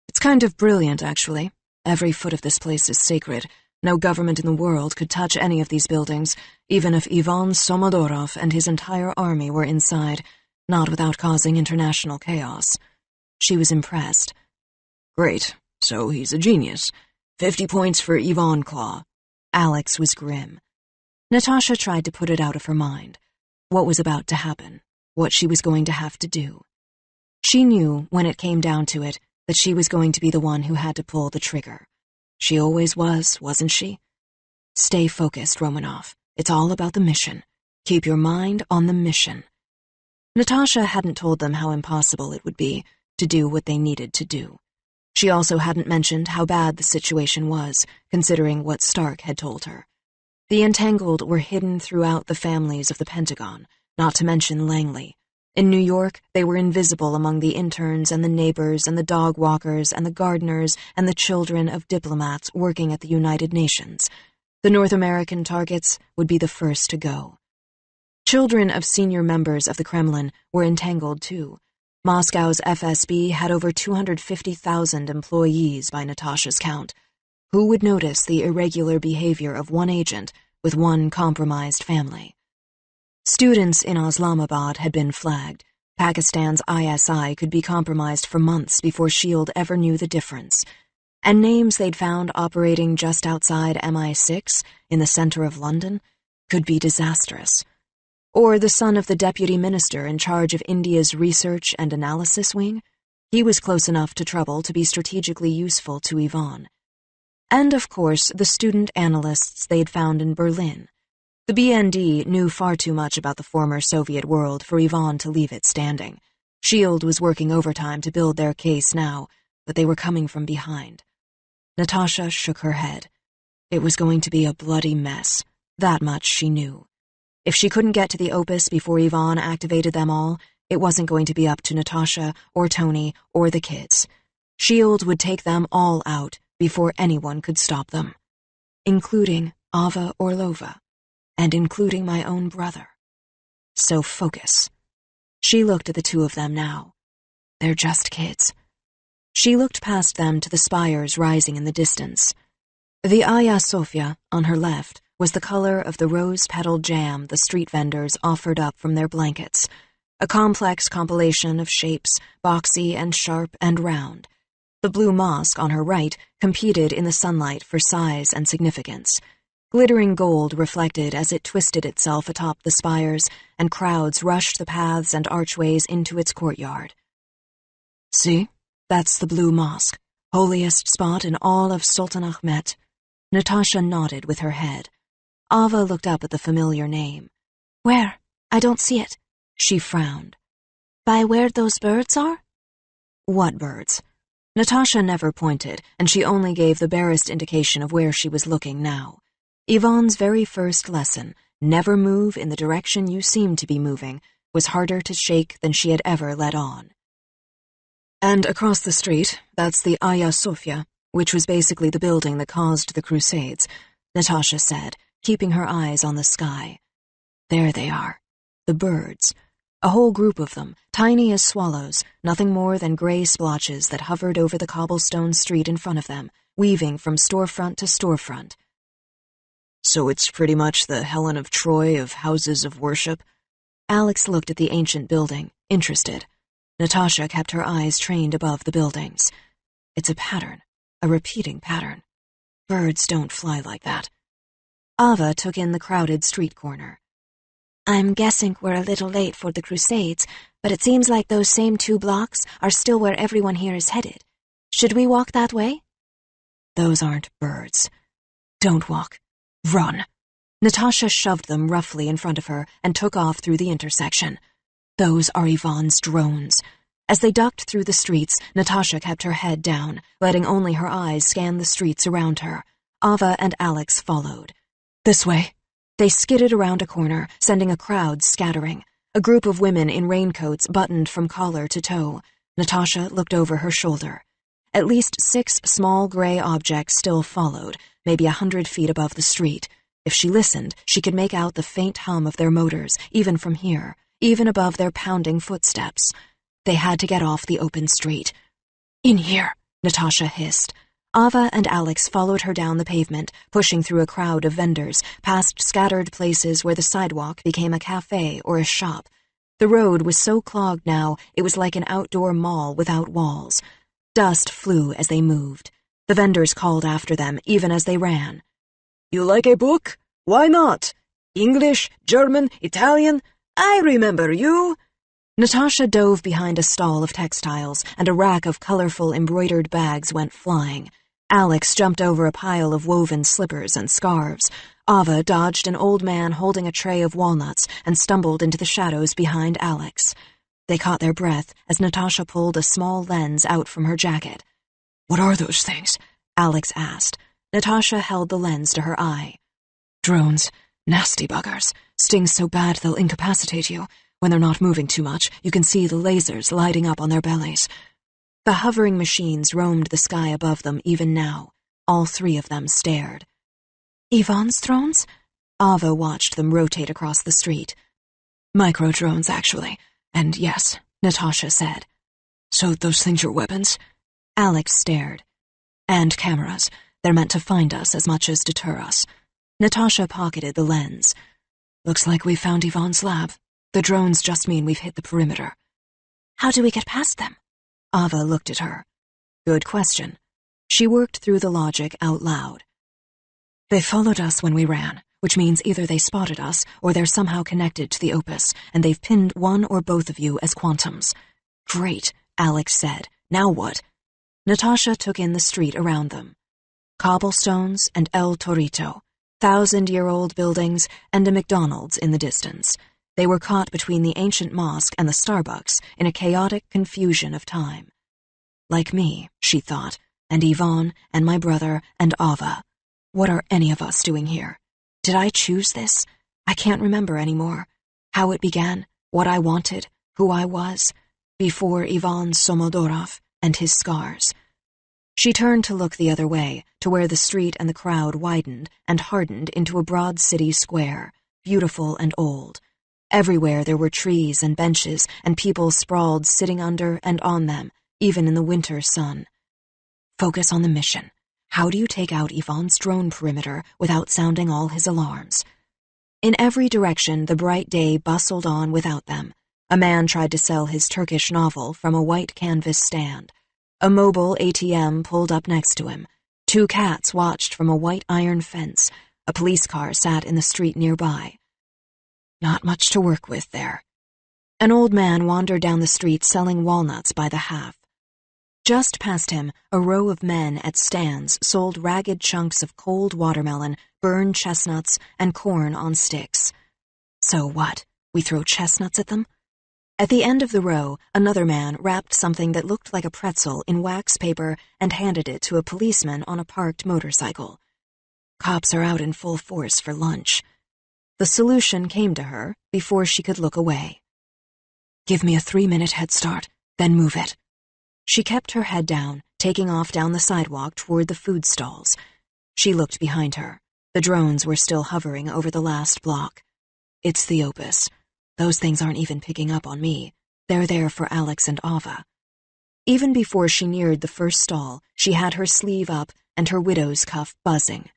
"It's kind of brilliant, actually. Every foot of this place is sacred. No government in the world could touch any of these buildings, even if Ivan Somodorov and his entire army were inside, not without causing international chaos." She was impressed. "Great. So he's a genius. 50 points for Ivan Claw." Alex was grim. Natasha tried to put it out of her mind. What was about to happen? What she was going to have to do. She knew, when it came down to it, that she was going to be the one who had to pull the trigger. She always was, wasn't she? Stay focused, Romanov. It's all about the mission. Keep your mind on the mission. Natasha hadn't told them how impossible it would be to do what they needed to do. She also hadn't mentioned how bad the situation was, considering what Stark had told her. The entangled were hidden throughout the families of the Pentagon, not to mention Langley. In New York, they were invisible among the interns and the neighbors and the dog walkers and the gardeners and the children of diplomats working at the United Nations. The North American targets would be the first to go. Children of senior members of the Kremlin were entangled too. Moscow's FSB had over 250,000 employees by Natasha's count. Who would notice the irregular behavior of one agent with one compromised family? Students in Islamabad had been flagged. Pakistan's ISI could be compromised for months before S.H.I.E.L.D. ever knew the difference. And names they'd found operating just outside MI6, in the center of London, could be disastrous. Or the son of the deputy minister in charge of India's research and analysis wing. He was close enough to trouble to be strategically useful to Ivan. And, of course, the student analysts they'd found in Berlin. The BND knew far too much about the former Soviet world for Ivan to leave it standing. S.H.I.E.L.D. was working overtime to build their case now, but they were coming from behind. Natasha shook her head. It was going to be a bloody mess. That much she knew. If she couldn't get to the Opus before Ivan activated them all, it wasn't going to be up to Natasha or Tony or the kids. S.H.I.E.L.D. would take them all out before anyone could stop them. Including Ava Orlova. And including my own brother. So focus. She looked at the two of them now. They're just kids. She looked past them to the spires rising in the distance. The Hagia Sophia, on her left, was the color of the rose-petaled jam the street vendors offered up from their blankets, a complex compilation of shapes, boxy and sharp and round. The blue mosque on her right competed in the sunlight for size and significance. Glittering gold reflected as it twisted itself atop the spires, and crowds rushed the paths and archways into its courtyard. See? That's the Blue Mosque, holiest spot in all of Sultanahmet. Natasha nodded with her head. Ava looked up at the familiar name. Where? I don't see it. She frowned. By where those birds are? What birds? Natasha never pointed, and she only gave the barest indication of where she was looking now. Ivan's very first lesson, never move in the direction you seem to be moving, was harder to shake than she had ever let on. And across the street, that's the Hagia Sophia, which was basically the building that caused the Crusades, Natasha said, keeping her eyes on the sky. There they are, the birds. A whole group of them, tiny as swallows, nothing more than gray splotches that hovered over the cobblestone street in front of them, weaving from storefront to storefront. So it's pretty much the Helen of Troy of houses of worship? Alex looked at the ancient building, interested. Natasha kept her eyes trained above the buildings. It's a pattern, a repeating pattern. Birds don't fly like that. Ava took in the crowded street corner. I'm guessing we're a little late for the Crusades, but it seems like those same 2 blocks are still where everyone here is headed. Should we walk that way? Those aren't birds. Don't walk. Run. Natasha shoved them roughly in front of her and took off through the intersection. Those are Yvonne's drones. As they ducked through the streets, Natasha kept her head down, letting only her eyes scan the streets around her. Ava and Alex followed. This way. They skidded around a corner, sending a crowd scattering. A group of women in raincoats buttoned from collar to toe. Natasha looked over her shoulder. At least 6 small gray objects still followed, maybe 100 feet above the street. If she listened, she could make out the faint hum of their motors, even from here, even above their pounding footsteps. They had to get off the open street. In here, Natasha hissed. Ava and Alex followed her down the pavement, pushing through a crowd of vendors, past scattered places where the sidewalk became a cafe or a shop. The road was so clogged now, it was like an outdoor mall without walls. Dust flew as they moved. The vendors called after them, even as they ran. You like a book? Why not? English, German, Italian? I remember you. Natasha dove behind a stall of textiles, and a rack of colorful embroidered bags went flying. Alex jumped over a pile of woven slippers and scarves. Ava dodged an old man holding a tray of walnuts and stumbled into the shadows behind Alex. They caught their breath as Natasha pulled a small lens out from her jacket. What are those things? Alex asked. Natasha held the lens to her eye. Drones. Nasty buggers. Stings so bad they'll incapacitate you. When they're not moving too much, you can see the lasers lighting up on their bellies. The hovering machines roamed the sky above them even now. All 3 of them stared. Yvonne's drones? Ava watched them rotate across the street. Micro-drones, actually. And yes, Natasha said. So those things are weapons? Alex stared. And cameras. They're meant to find us as much as deter us. Natasha pocketed the lens. Looks like we found Yvonne's lab. The drones just mean we've hit the perimeter. How do we get past them? Ava looked at her. Good question. She worked through the logic out loud. They followed us when we ran, which means either they spotted us or they're somehow connected to the Opus, and they've pinned one or both of you as quantums. Great, Alex said. Now what? Natasha took in the street around them. Cobblestones and El Torito, 1,000-year-old buildings, and a McDonald's in the distance. They were caught between the ancient mosque and the Starbucks in a chaotic confusion of time. Like me, she thought, and Yvonne, and my brother, and Ava. What are any of us doing here? Did I choose this? I can't remember anymore. How it began, what I wanted, who I was, before Ivan Somodorov and his scars. She turned to look the other way, to where the street and the crowd widened and hardened into a broad city square, beautiful and old. Everywhere there were trees and benches, and people sprawled sitting under and on them, even in the winter sun. Focus on the mission. How do you take out Yvonne's drone perimeter without sounding all his alarms? In every direction, the bright day bustled on without them. A man tried to sell his Turkish novel from a white canvas stand. A mobile ATM pulled up next to him. 2 cats watched from a white iron fence. A police car sat in the street nearby. Not much to work with there. An old man wandered down the street selling walnuts by the half. Just past him, a row of men at stands sold ragged chunks of cold watermelon, burned chestnuts, and corn on sticks. So what? We throw chestnuts at them? At the end of the row, another man wrapped something that looked like a pretzel in wax paper and handed it to a policeman on a parked motorcycle. Cops are out in full force for lunch. The solution came to her before she could look away. Give me a 3-minute head start, then move it. She kept her head down, taking off down the sidewalk toward the food stalls. She looked behind her. The drones were still hovering over the last block. It's the Opus. Those things aren't even picking up on me. They're there for Alex and Ava. Even before she neared the first stall, she had her sleeve up and her widow's cuff buzzing.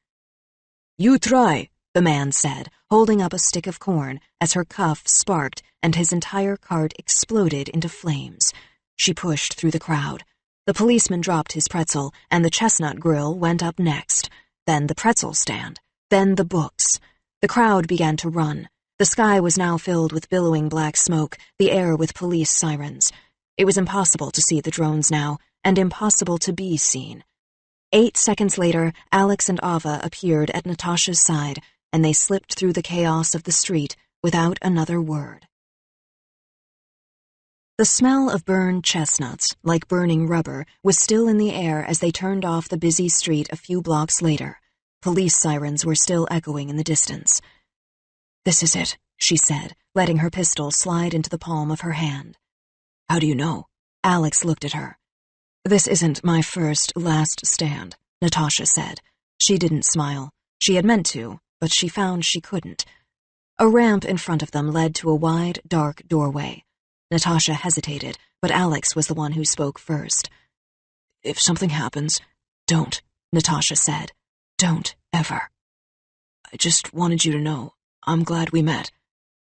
You try, the man said, holding up a stick of corn as her cuff sparked and his entire cart exploded into flames. She pushed through the crowd. The policeman dropped his pretzel, and the chestnut grill went up next. Then the pretzel stand. Then the books. The crowd began to run. The sky was now filled with billowing black smoke, the air with police sirens. It was impossible to see the drones now, and impossible to be seen. 8 seconds later, Alex and Ava appeared at Natasha's side, and they slipped through the chaos of the street without another word. The smell of burned chestnuts, like burning rubber, was still in the air as they turned off the busy street a few blocks later. Police sirens were still echoing in the distance. "This is it," she said, letting her pistol slide into the palm of her hand. "How do you know?" Alex looked at her. "This isn't my last stand," Natasha said. She didn't smile. She had meant to, but she found she couldn't. A ramp in front of them led to a wide, dark doorway. Natasha hesitated, but Alex was the one who spoke first. "If something happens, don't," Natasha said. "Don't, ever." "I just wanted you to know, I'm glad we met.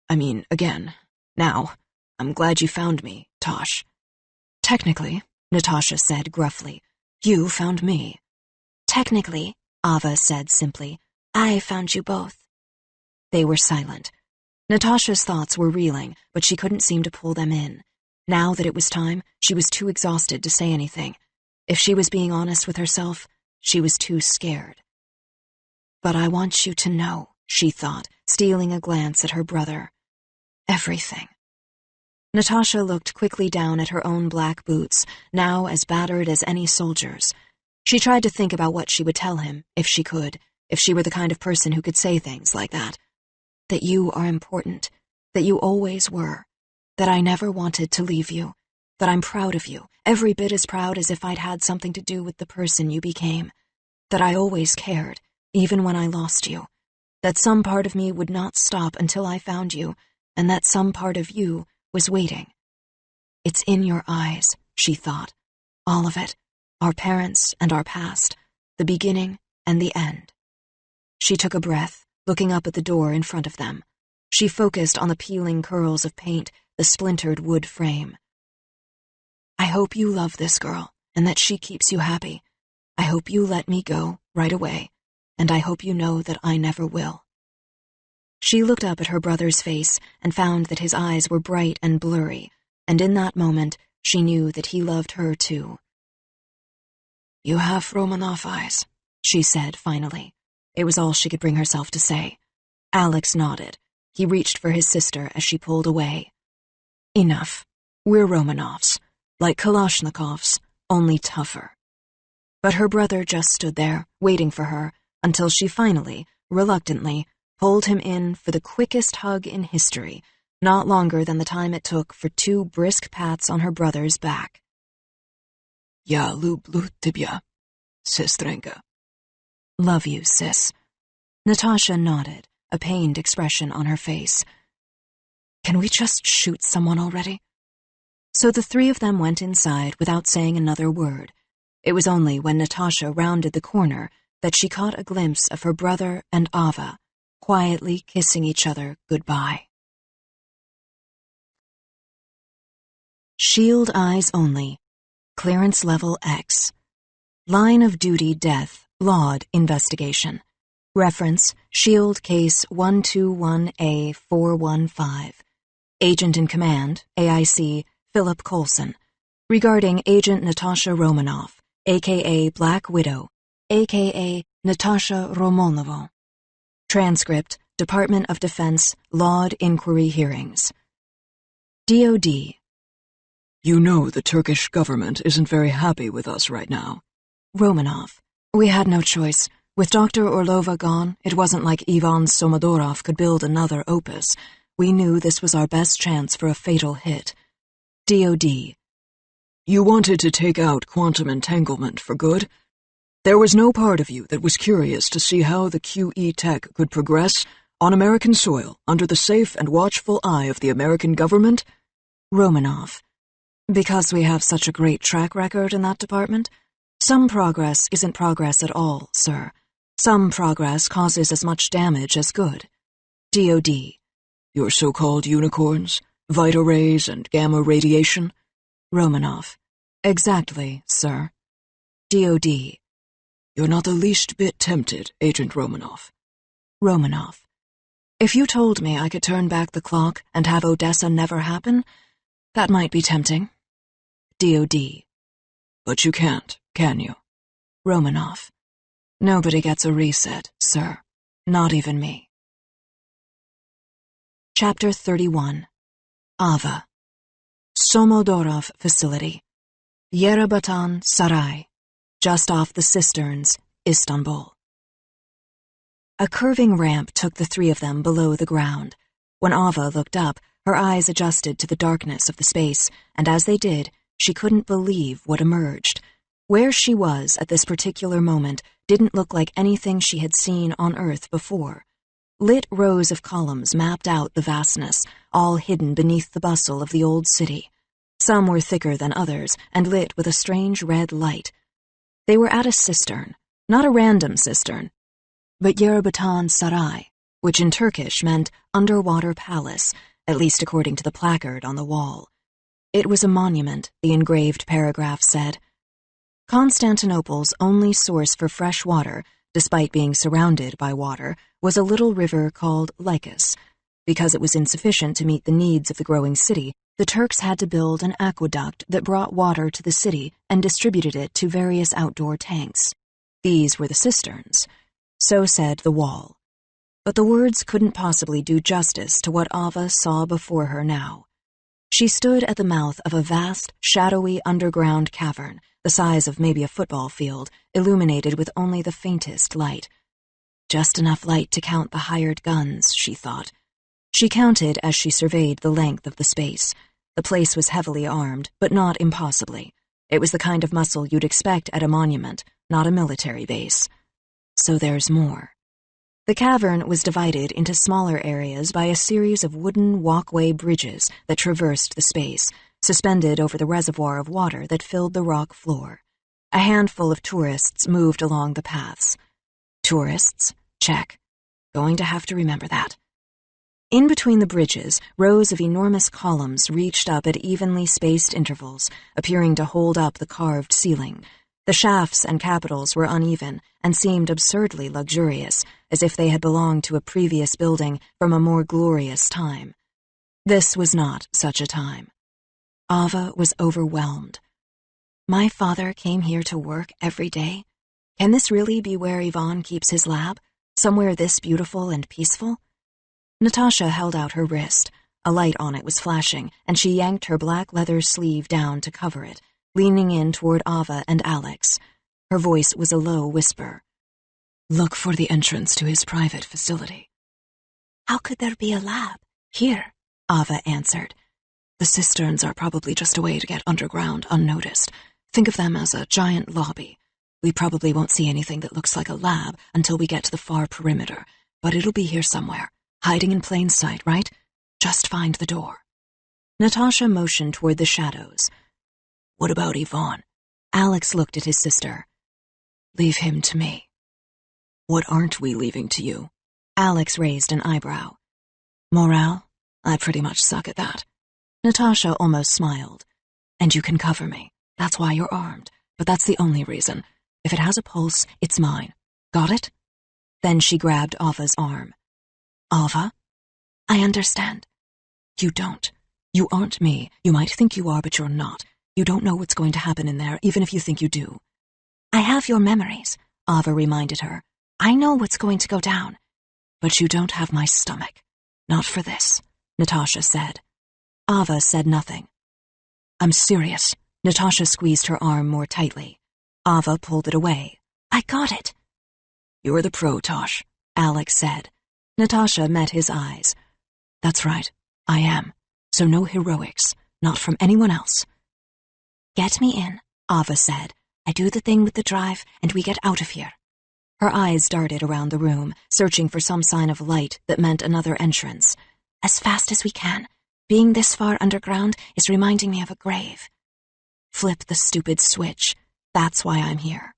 I mean, again. Now, I'm glad you found me, Tosh." "Technically," Natasha said gruffly, "you found me." "Technically," Ava said simply, "I found you both." They were silent. Natasha's thoughts were reeling, but she couldn't seem to pull them in. Now that it was time, she was too exhausted to say anything. If she was being honest with herself, she was too scared. "But I want you to know," she thought, stealing a glance at her brother. "Everything." Natasha looked quickly down at her own black boots, now as battered as any soldier's. She tried to think about what she would tell him, if she could, if she were the kind of person who could say things like that. That you are important, that you always were, that I never wanted to leave you, that I'm proud of you, every bit as proud as if I'd had something to do with the person you became, that I always cared, even when I lost you, that some part of me would not stop until I found you, and that some part of you was waiting. It's in your eyes, she thought, all of it, our parents and our past, the beginning and the end. She took a breath, looking up at the door in front of them. She focused on the peeling curls of paint, the splintered wood frame. I hope you love this girl, and that she keeps you happy. I hope you let me go right away, and I hope you know that I never will. She looked up at her brother's face and found that his eyes were bright and blurry, and in that moment she knew that he loved her too. You have Romanov eyes, she said finally. It was all she could bring herself to say. Alex nodded. He reached for his sister as she pulled away. Enough. We're Romanovs. Like Kalashnikovs, only tougher. But her brother just stood there, waiting for her, until she finally, reluctantly, pulled him in for the quickest hug in history, not longer than the time it took for 2 brisk pats on her brother's back. Я люблю тебя, сестренка. Love you, sis. Natasha nodded, a pained expression on her face. Can we just shoot someone already? So the 3 of them went inside without saying another word. It was only when Natasha rounded the corner that she caught a glimpse of her brother and Ava, quietly kissing each other goodbye. Shield eyes only. Clearance level X. Line of duty death, Laud investigation. Reference, Shield Case 121A415. Agent in Command, AIC, Philip Coulson. Regarding Agent Natasha Romanov, a.k.a. Black Widow, a.k.a. Natasha Romanova. Transcript, Department of Defense, Laud Inquiry Hearings. DOD. You know the Turkish government isn't very happy with us right now. Romanov. We had no choice. With Dr. Orlova gone, it wasn't like Ivan Somodorov could build another opus. We knew this was our best chance for a fatal hit. DOD. You wanted to take out quantum entanglement for good? There was no part of you that was curious to see how the QE tech could progress on American soil under the safe and watchful eye of the American government? Romanov. Because we have such a great track record in that department? Some progress isn't progress at all, sir. Some progress causes as much damage as good. DOD. Your so-called unicorns, Vita rays and gamma radiation? Romanov. Exactly, sir. DOD. You're not the least bit tempted, Agent Romanov. Romanov. If you told me I could turn back the clock and have Odessa never happen, that might be tempting. DOD. But you can't, can you? Romanov. Nobody gets a reset, sir. Not even me. Chapter 31. Ava. Somodorov Facility. Yerebatan Saray. Just off the cisterns, Istanbul. A curving ramp took the three of them below the ground. When Ava looked up, her eyes adjusted to the darkness of the space, and as they did, she couldn't believe what emerged. Where she was at this particular moment didn't look like anything she had seen on Earth before. Lit rows of columns mapped out the vastness, all hidden beneath the bustle of the old city. Some were thicker than others and lit with a strange red light. They were at a cistern, not a random cistern, but Yerebatan Saray, which in Turkish meant underwater palace, at least according to the placard on the wall. It was a monument, the engraved paragraph said. Constantinople's only source for fresh water, despite being surrounded by water, was a little river called Lycus. Because it was insufficient to meet the needs of the growing city, the Turks had to build an aqueduct that brought water to the city and distributed it to various outdoor tanks. These were the cisterns. So said the wall. But the words couldn't possibly do justice to what Ava saw before her now. She stood at the mouth of a vast, shadowy underground cavern, the size of maybe a football field, illuminated with only the faintest light. Just enough light to count the hired guns, she thought. She counted as she surveyed the length of the space. The place was heavily armed, but not impossibly. It was the kind of muscle you'd expect at a monument, not a military base. So there's more. The cavern was divided into smaller areas by a series of wooden walkway bridges that traversed the space, suspended over the reservoir of water that filled the rock floor. A handful of tourists moved along the paths. Tourists? Check. Going to have to remember that. In between the bridges, rows of enormous columns reached up at evenly spaced intervals, appearing to hold up the carved ceiling. The shafts and capitals were uneven and seemed absurdly luxurious, as if they had belonged to a previous building from a more glorious time. This was not such a time. Ava was overwhelmed. My father came here to work every day. Can this really be where Ivan keeps his lab? Somewhere this beautiful and peaceful? Natasha held out her wrist. A light on it was flashing, and she yanked her black leather sleeve down to cover it, leaning in toward Ava and Alex. Her voice was a low whisper. Look for the entrance to his private facility. How could there be a lab? Here, Ava answered. The cisterns are probably just a way to get underground unnoticed. Think of them as a giant lobby. We probably won't see anything that looks like a lab until we get to the far perimeter, but it'll be here somewhere, hiding in plain sight, right? Just find the door. Natasha motioned toward the shadows. What about Ivan? Alex looked at his sister. Leave him to me. What aren't we leaving to you? Alex raised an eyebrow. Morale? I pretty much suck at that. Natasha almost smiled. And you can cover me. That's why you're armed. But that's the only reason. If it has a pulse, it's mine. Got it? Then she grabbed Ava's arm. Ava? I understand. You don't. You aren't me. You might think you are, but you're not. You don't know what's going to happen in there, even if you think you do. I have your memories, Ava reminded her. I know what's going to go down. But you don't have my stomach. Not for this, Natasha said. Ava said nothing. I'm serious. Natasha squeezed her arm more tightly. Ava pulled it away. I got it. You're the pro, Tosh, Alex said. Natasha met his eyes. That's right, I am. So no heroics, not from anyone else. Get me in, Ava said. I do the thing with the drive, and we get out of here. Her eyes darted around the room, searching for some sign of light that meant another entrance. As fast as we can. Being this far underground is reminding me of a grave. Flip the stupid switch. That's why I'm here.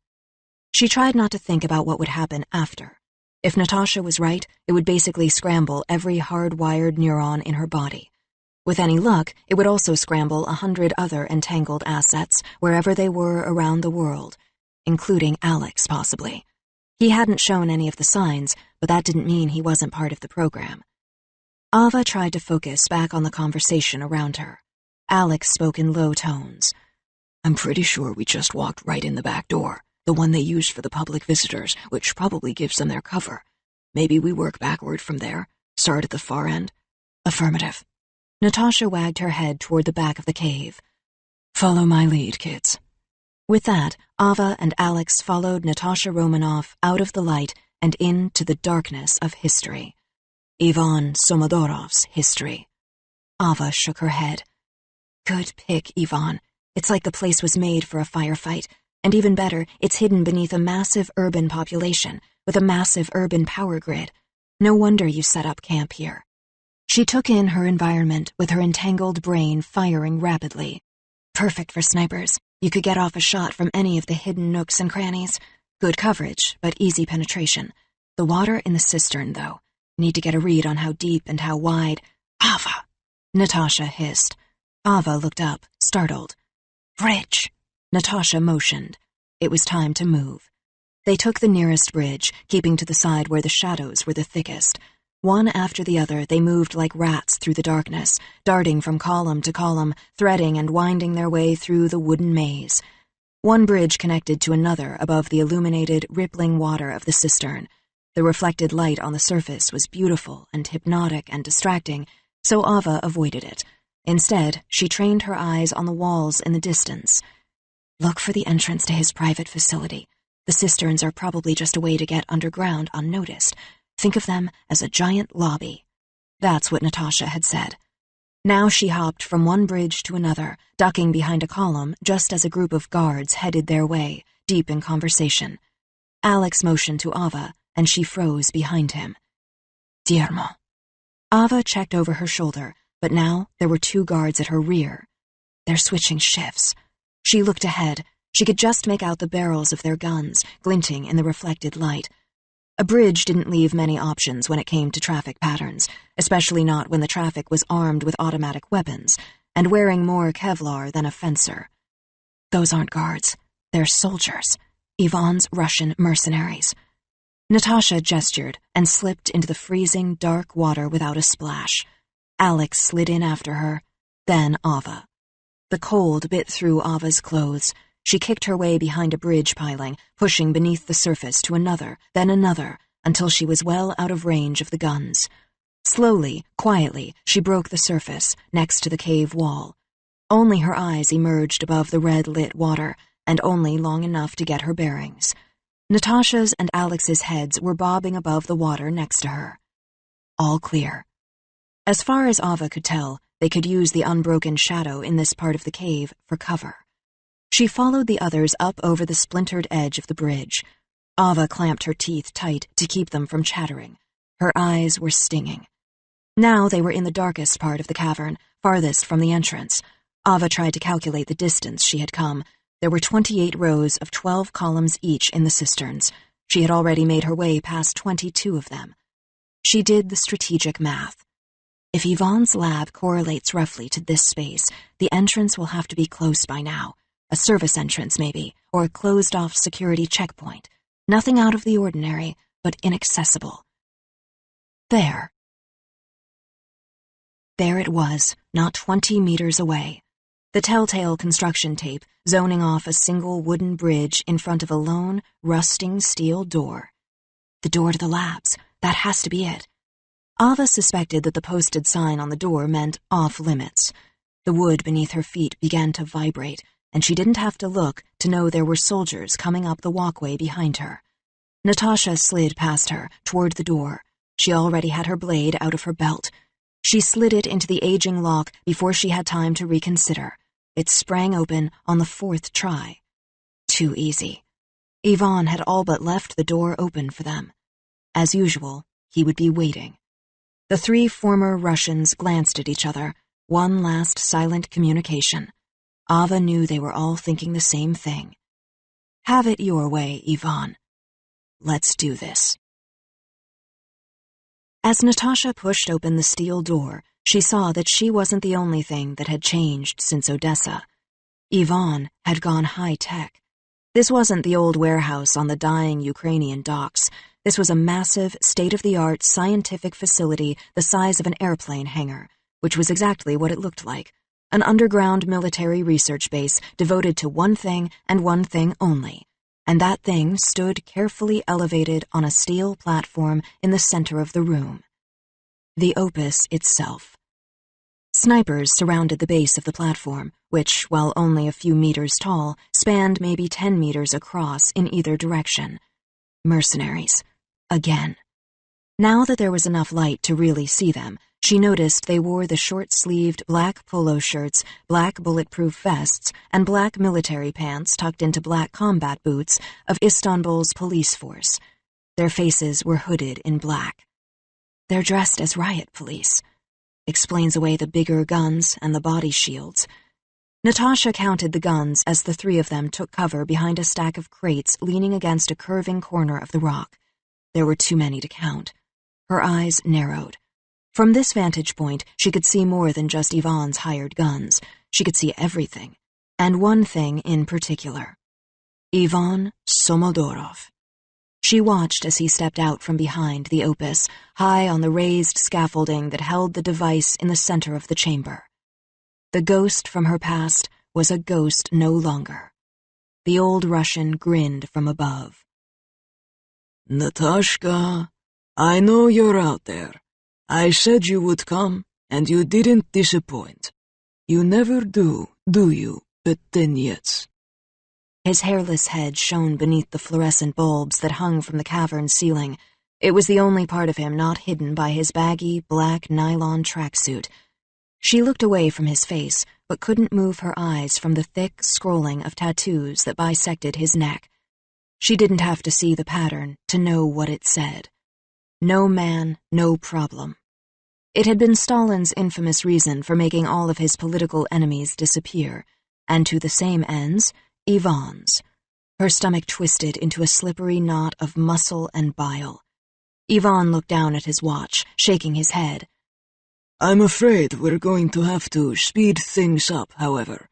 She tried not to think about what would happen after. If Natasha was right, it would basically scramble every hard-wired neuron in her body. With any luck, it would also scramble 100 other entangled assets wherever they were around the world, including Alex, possibly. He hadn't shown any of the signs, but that didn't mean he wasn't part of the program. Ava tried to focus back on the conversation around her. Alex spoke in low tones. I'm pretty sure we just walked right in the back door. The one they use for the public visitors, which probably gives them their cover. Maybe we work backward from there, start at the far end? Affirmative. Natasha wagged her head toward the back of the cave. Follow my lead, kids. With that, Ava and Alex followed Natasha Romanoff out of the light and into the darkness of history. Ivan Somodorov's history. Ava shook her head. Good pick, Ivan. It's like the place was made for a firefight, and even better, it's hidden beneath a massive urban population, with a massive urban power grid. No wonder you set up camp here. She took in her environment with her entangled brain firing rapidly. Perfect for snipers. You could get off a shot from any of the hidden nooks and crannies. Good coverage, but easy penetration. The water in the cistern, though. Need to get a read on how deep and how wide. Ava! Natasha hissed. Ava looked up, startled. Bridge! Natasha motioned. It was time to move. They took the nearest bridge, keeping to the side where the shadows were the thickest. One after the other, they moved like rats through the darkness, darting from column to column, threading and winding their way through the wooden maze. One bridge connected to another above the illuminated, rippling water of the cistern. The reflected light on the surface was beautiful and hypnotic and distracting, so Ava avoided it. Instead, she trained her eyes on the walls in the distance. Look for the entrance to his private facility. The cisterns are probably just a way to get underground unnoticed. Think of them as a giant lobby. That's what Natasha had said. Now she hopped from one bridge to another, ducking behind a column just as a group of guards headed their way, deep in conversation. Alex motioned to Ava, and she froze behind him. Diermo. Ava checked over her shoulder, but now there were two guards at her rear. They're switching shifts. She looked ahead. She could just make out the barrels of their guns, glinting in the reflected light. A bridge didn't leave many options when it came to traffic patterns, especially not when the traffic was armed with automatic weapons, and wearing more Kevlar than a fencer. Those aren't guards. They're soldiers. Ivan's Russian mercenaries. Natasha gestured and slipped into the freezing, dark water without a splash. Alex slid in after her, then Ava. The cold bit through Ava's clothes. She kicked her way behind a bridge piling, pushing beneath the surface to another, then another, until she was well out of range of the guns. Slowly, quietly, she broke the surface, next to the cave wall. Only her eyes emerged above the red-lit water, and only long enough to get her bearings. Natasha's and Alex's heads were bobbing above the water next to her. All clear. As far as Ava could tell, they could use the unbroken shadow in this part of the cave for cover. She followed the others up over the splintered edge of the bridge. Ava clamped her teeth tight to keep them from chattering. Her eyes were stinging. Now they were in the darkest part of the cavern, farthest from the entrance. Ava tried to calculate the distance she had come. There were 28 rows of 12 columns each in the cisterns. She had already made her way past 22 of them. She did the strategic math. If Ivan's lab correlates roughly to this space, the entrance will have to be close by now. A service entrance, maybe, or a closed-off security checkpoint. Nothing out of the ordinary, but inaccessible. There. There it was, not 20 meters away. The telltale construction tape zoning off a single wooden bridge in front of a lone, rusting steel door. The door to the labs. That has to be it. Ava suspected that the posted sign on the door meant off-limits. The wood beneath her feet began to vibrate, and she didn't have to look to know there were soldiers coming up the walkway behind her. Natasha slid past her, toward the door. She already had her blade out of her belt. She slid it into the aging lock before she had time to reconsider. It sprang open on the 4th try. Too easy. Ivan had all but left the door open for them. As usual, he would be waiting. The 3 former Russians glanced at each other, one last silent communication. Ava knew they were all thinking the same thing. Have it your way, Ivan. Let's do this. As Natasha pushed open the steel door, she saw that she wasn't the only thing that had changed since Odessa. Ivan had gone high-tech. This wasn't the old warehouse on the dying Ukrainian docks. This was a massive, state-of-the-art scientific facility the size of an airplane hangar, which was exactly what it looked like. An underground military research base devoted to one thing and one thing only: and that thing stood carefully elevated on a steel platform in the center of the room. The opus itself. Snipers surrounded the base of the platform, which, while only a few meters tall, spanned maybe 10 meters across in either direction. Mercenaries. Again. Now that there was enough light to really see them, she noticed they wore the short-sleeved black polo shirts, black bulletproof vests, and black military pants tucked into black combat boots of Istanbul's police force. Their faces were hooded in black. They're dressed as riot police. Explains away the bigger guns and the body shields. Natasha counted the guns as the three of them took cover behind a stack of crates leaning against a curving corner of the rock. There were too many to count. Her eyes narrowed. From this vantage point, she could see more than just Ivan's hired guns. She could see everything, and one thing in particular. Ivan Somodorov. She watched as he stepped out from behind the opus, high on the raised scaffolding that held the device in the center of the chamber. The ghost from her past was a ghost no longer. The old Russian grinned from above. Natashka, I know you're out there. I said you would come, and you didn't disappoint. You never do you, Peteniets? His hairless head shone beneath the fluorescent bulbs that hung from the cavern ceiling. It was the only part of him not hidden by his baggy, black nylon tracksuit. She looked away from his face, but couldn't move her eyes from the thick scrolling of tattoos that bisected his neck. She didn't have to see the pattern to know what it said. No man, no problem. It had been Stalin's infamous reason for making all of his political enemies disappear, and to the same ends, Ivan's. Her stomach twisted into a slippery knot of muscle and bile. Ivan looked down at his watch, shaking his head. I'm afraid we're going to have to speed things up, however.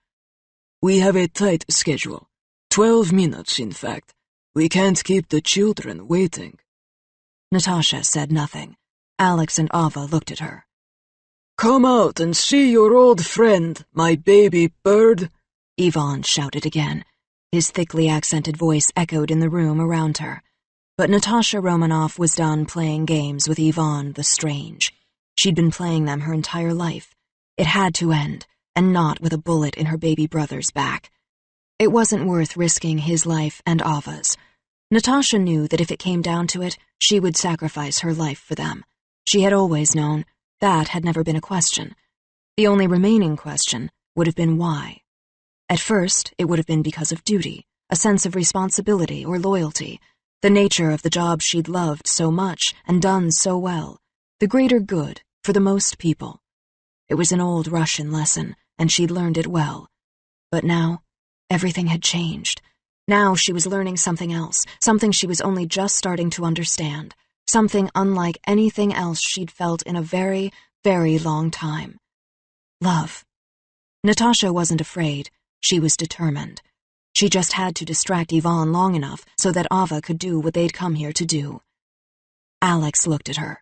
We have a tight schedule. 12 minutes, in fact. We can't keep the children waiting. Natasha said nothing. Alex and Ava looked at her. Come out and see your old friend, my baby bird, Ivan shouted again. His thickly accented voice echoed in the room around her. But Natasha Romanoff was done playing games with Ivan the Strange. She'd been playing them her entire life. It had to end, and not with a bullet in her baby brother's back. It wasn't worth risking his life and Ava's. Natasha knew that if it came down to it, she would sacrifice her life for them. She had always known. That had never been a question. The only remaining question would have been why. At first, it would have been because of duty, a sense of responsibility or loyalty, the nature of the job she'd loved so much and done so well, the greater good for the most people. It was an old Russian lesson, and she'd learned it well. But now, everything had changed. Now she was learning something else, something she was only just starting to understand, something unlike anything else she'd felt in a very, very long time. Love. Natasha wasn't afraid. She was determined. She just had to distract Ivan long enough so that Ava could do what they'd come here to do. Alex looked at her.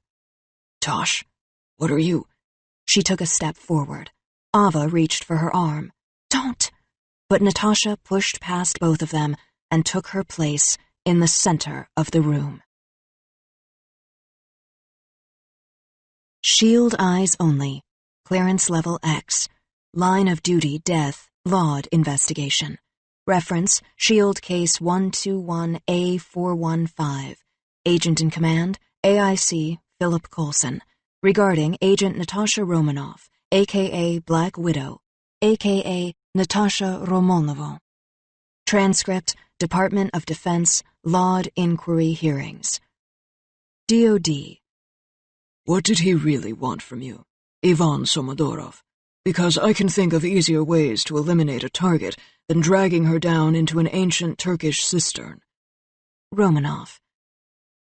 Tosh, what are you? She took a step forward. Ava reached for her arm. Don't! But Natasha pushed past both of them and took her place in the center of the room. Shield eyes only. Clearance level X. Line of duty death. Laud investigation. Reference, Shield Case 121A415. Agent in command, AIC Philip Coulson. Regarding Agent Natasha Romanoff, a.k.a. Black Widow, a.k.a. Natasha Romanova. Transcript, Department of Defense, Laud Inquiry Hearings. DOD. What did he really want from you, Ivan Somodorov? Because I can think of easier ways to eliminate a target than dragging her down into an ancient Turkish cistern. Romanoff.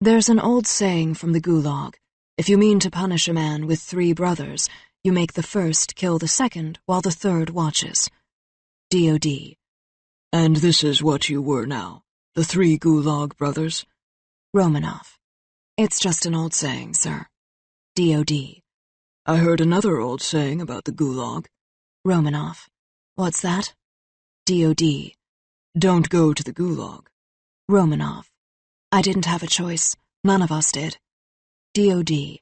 There's an old saying from the Gulag. If you mean to punish a man with 3 brothers, you make the first kill the second while the third watches. DOD. And this is what you were now, the 3 Gulag brothers? Romanoff. It's just an old saying, sir. DOD. I heard another old saying about the Gulag. Romanoff. What's that? DOD. Don't go to the Gulag. Romanov. I didn't have a choice. None of us did. DOD.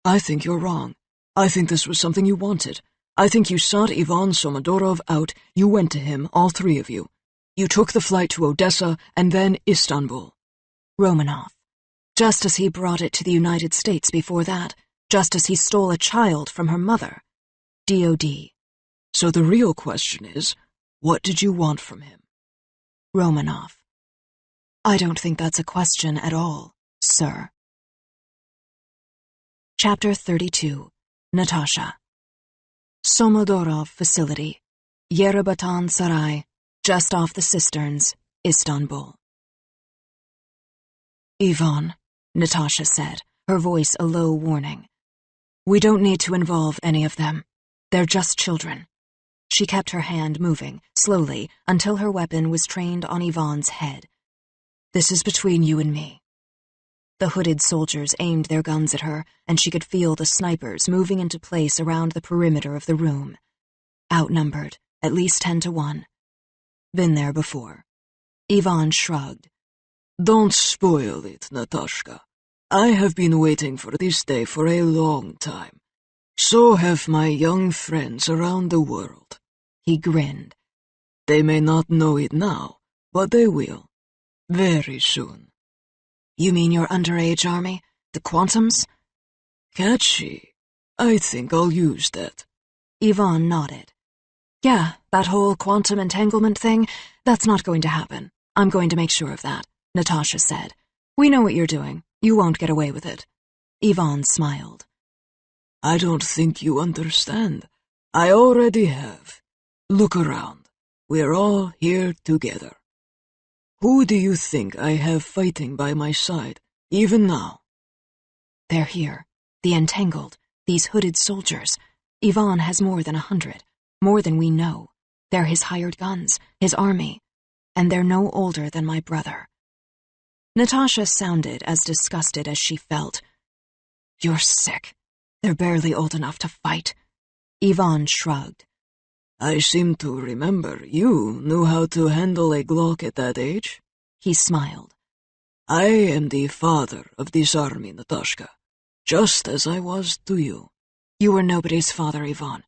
I think you're wrong. I think this was something you wanted. I think you sought Ivan Somodorov out, you went to him, all three of you. You took the flight to Odessa and then Istanbul. Romanov. Just as he brought it to the United States before that. Just as he stole a child from her mother. DOD. So the real question is, what did you want from him? Romanov. I don't think that's a question at all, sir. Chapter 32. Natasha. Somodorov Facility, Yerebatan Saray, just off the cisterns, Istanbul. Ivan, Natasha said, her voice a low warning. We don't need to involve any of them. They're just children. She kept her hand moving, slowly, until her weapon was trained on Ivan's head. This is between you and me. The hooded soldiers aimed their guns at her, and she could feel the snipers moving into place around the perimeter of the room. Outnumbered, at least 10-1. Been there before. Ivan shrugged. Don't spoil it, Natashka. I have been waiting for this day for a long time. So have my young friends around the world. He grinned. They may not know it now, but they will. Very soon. You mean your underage army? The Quantums? Catchy. I think I'll use that. Ivan nodded. Yeah, that whole quantum entanglement thing, that's not going to happen. I'm going to make sure of that, Natasha said. We know what you're doing. You won't get away with it. Ivan smiled. I don't think you understand. I already have. Look around. We're all here together. Who do you think I have fighting by my side, even now? They're here. The entangled. These hooded soldiers. Ivan has more than 100. More than we know. They're his hired guns, his army. And they're no older than my brother. Natasha sounded as disgusted as she felt. You're sick. They're barely old enough to fight. Ivan shrugged. I seem to remember you knew how to handle a Glock at that age. He smiled. I am the father of this army, Natashka, just as I was to you. You were nobody's father, Ivan.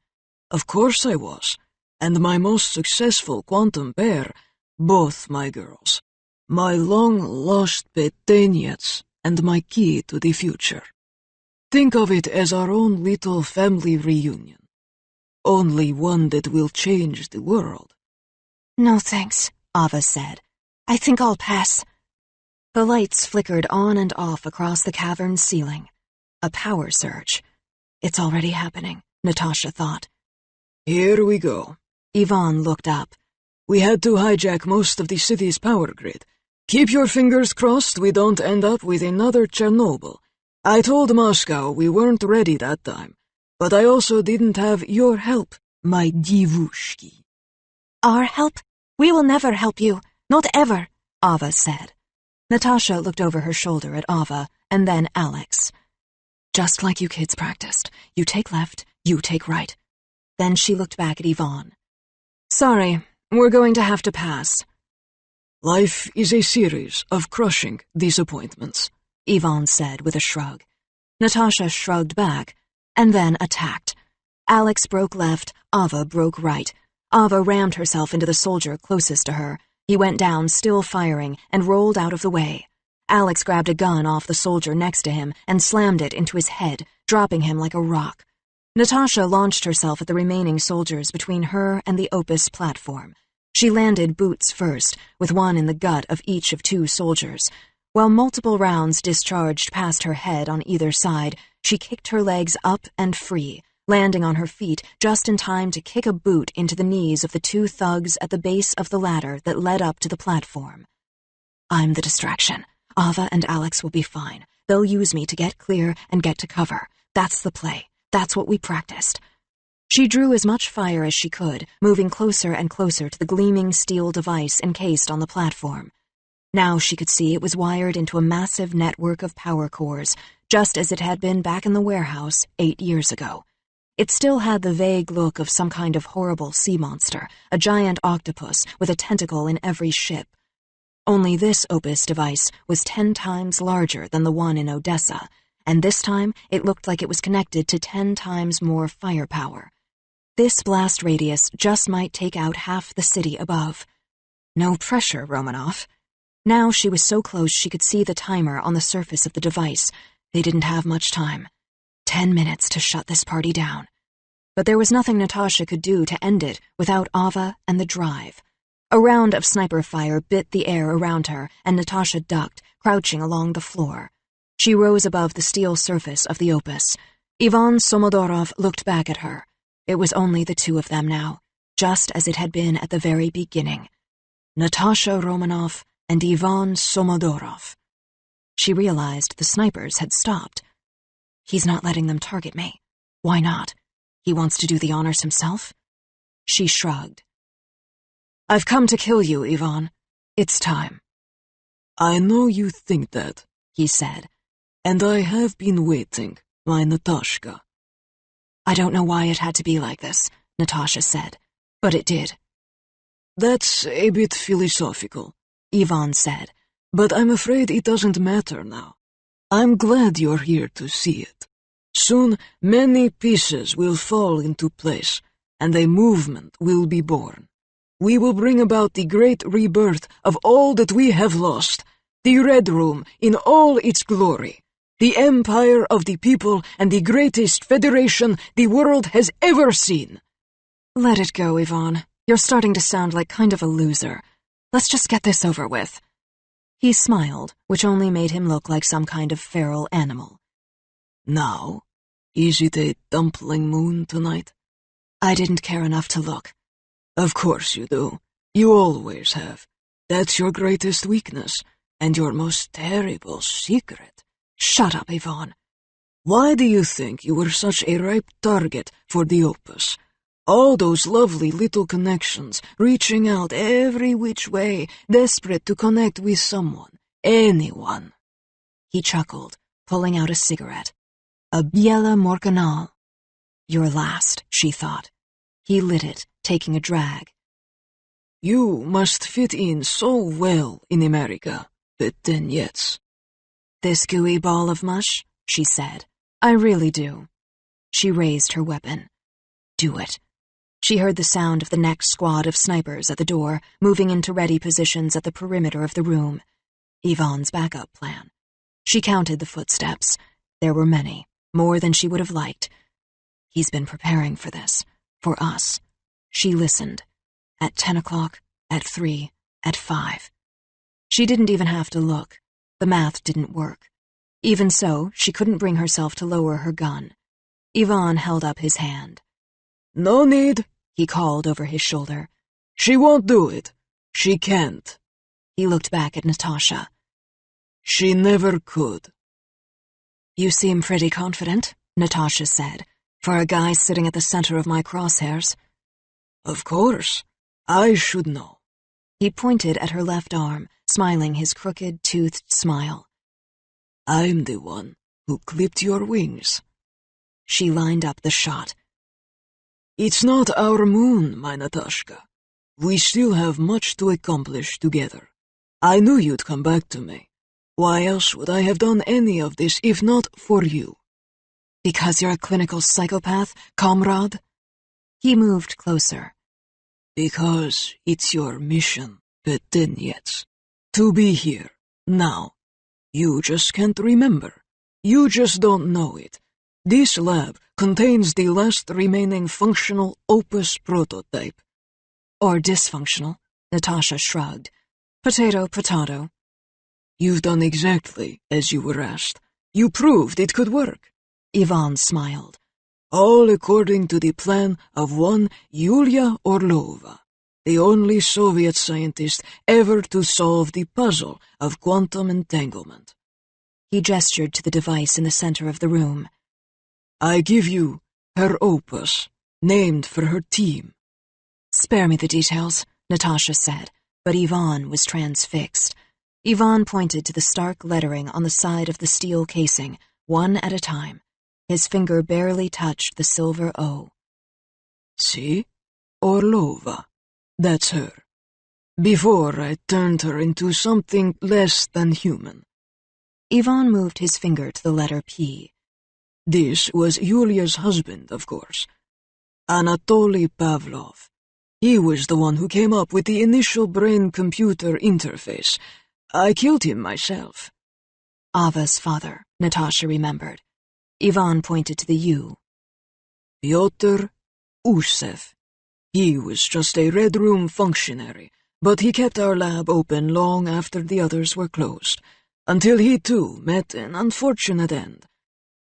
Of course I was, and my most successful quantum pair, both my girls. My long-lost peteniets and my key to the future. Think of it as our own little family reunion. Only one that will change the world. No thanks, Ava said. I think I'll pass. The lights flickered on and off across the cavern's ceiling. A power surge. It's already happening, Natasha thought. Here we go. Ivan looked up. We had to hijack most of the city's power grid. Keep your fingers crossed we don't end up with another Chernobyl. I told Moscow we weren't ready that time. But I also didn't have your help, my divushki. Our help? We will never help you. Not ever, Ava said. Natasha looked over her shoulder at Ava, and then Alex. Just like you kids practiced. You take left, you take right. Then she looked back at Ivan. Sorry, we're going to have to pass. Life is a series of crushing disappointments, Ivan said with a shrug. Natasha shrugged back, and then attacked. Alex broke left, Ava broke right. Ava rammed herself into the soldier closest to her. He went down, still firing, and rolled out of the way. Alex grabbed a gun off the soldier next to him and slammed it into his head, dropping him like a rock. Natasha launched herself at the remaining soldiers between her and the Opus platform. She landed boots first, with one in the gut of each of two soldiers. While multiple rounds discharged past her head on either side, she kicked her legs up and free, landing on her feet just in time to kick a boot into the knees of the two thugs at the base of the ladder that led up to the platform. I'm the distraction. Ava and Alex will be fine. They'll use me to get clear and get to cover. That's the play. That's what we practiced. She drew as much fire as she could, moving closer and closer to the gleaming steel device encased on the platform. Now she could see it was wired into a massive network of power cores, just as it had been back in the warehouse 8 years ago. It still had the vague look of some kind of horrible sea monster, a giant octopus with a tentacle in every ship. Only this Opus device was 10 times larger than the one in Odessa, and this time it looked like it was connected to 10 times more firepower. This blast radius just might take out half the city above. No pressure, Romanoff. Now she was so close she could see the timer on the surface of the device. They didn't have much time. 10 minutes to shut this party down. But there was nothing Natasha could do to end it without Ava and the drive. A round of sniper fire bit the air around her, and Natasha ducked, crouching along the floor. She rose above the steel surface of the Opus. Ivan Somodorov looked back at her. It was only the two of them now, just as it had been at the very beginning. Natasha Romanoff and Ivan Somodorov. She realized the snipers had stopped. He's not letting them target me. Why not? He wants to do the honors himself? She shrugged. I've come to kill you, Ivan. It's time. I know you think that, he said. And I have been waiting, my Natashka. I don't know why it had to be like this, Natasha said, but it did. That's a bit philosophical, Ivan said. But I'm afraid it doesn't matter now. I'm glad you're here to see it. Soon, many pieces will fall into place, and a movement will be born. We will bring about the great rebirth of all that we have lost, the Red Room in all its glory, the empire of the people and the greatest federation the world has ever seen. Let it go, Ivan. You're starting to sound like kind of a loser. Let's just get this over with. He smiled, which only made him look like some kind of feral animal. Now, is it a dumpling moon tonight? I didn't care enough to look. Of course you do. You always have. That's your greatest weakness, and your most terrible secret. Shut up, Ivan. Why do you think you were such a ripe target for the Opus? All those lovely little connections, reaching out every which way, desperate to connect with someone, anyone. He chuckled, pulling out a cigarette. A Biela Morcanal. Your last, she thought. He lit it, taking a drag. You must fit in so well in America, Peteniets. This gooey ball of mush, she said. I really do. She raised her weapon. Do it. She heard the sound of the next squad of snipers at the door, moving into ready positions at the perimeter of the room. Ivan's backup plan. She counted the footsteps. There were many, more than she would have liked. He's been preparing for this, for us. She listened. At 10 o'clock, at 3, at 5. She didn't even have to look. The math didn't work. Even so, she couldn't bring herself to lower her gun. Ivan held up his hand. No need, he called over his shoulder. She won't do it. She can't. He looked back at Natasha. She never could. You seem pretty confident, Natasha said, for a guy sitting at the center of my crosshairs. Of course. I should know. He pointed at her left arm, smiling his crooked, toothed smile. I'm the one who clipped your wings. She lined up the shot. It's not our moon, my Natashka. We still have much to accomplish together. I knew you'd come back to me. Why else would I have done any of this if not for you? Because you're a clinical psychopath, comrade? He moved closer. Because it's your mission, Peteniets. To be here, now. You just can't remember. You just don't know it. This lab contains the last remaining functional Opus prototype. Or dysfunctional, Natasha shrugged. Potato, potato. You've done exactly as you were asked. You proved it could work. Ivan smiled. All according to the plan of one Yulia Orlova, the only Soviet scientist ever to solve the puzzle of quantum entanglement. He gestured to the device in the center of the room. I give you her Opus, named for her team. Spare me the details, Natasha said, but Ivan was transfixed. Ivan pointed to the stark lettering on the side of the steel casing, one at a time. His finger barely touched the silver O. See? Orlova. That's her. Before I turned her into something less than human. Ivan moved his finger to the letter P. This was Yulia's husband, of course. Anatoly Pavlov. He was the one who came up with the initial brain-computer interface. I killed him myself. Ava's father, Natasha remembered. Ivan pointed to the U. Pyotr Usev. He was just a Red Room functionary, but he kept our lab open long after the others were closed, until he too met an unfortunate end.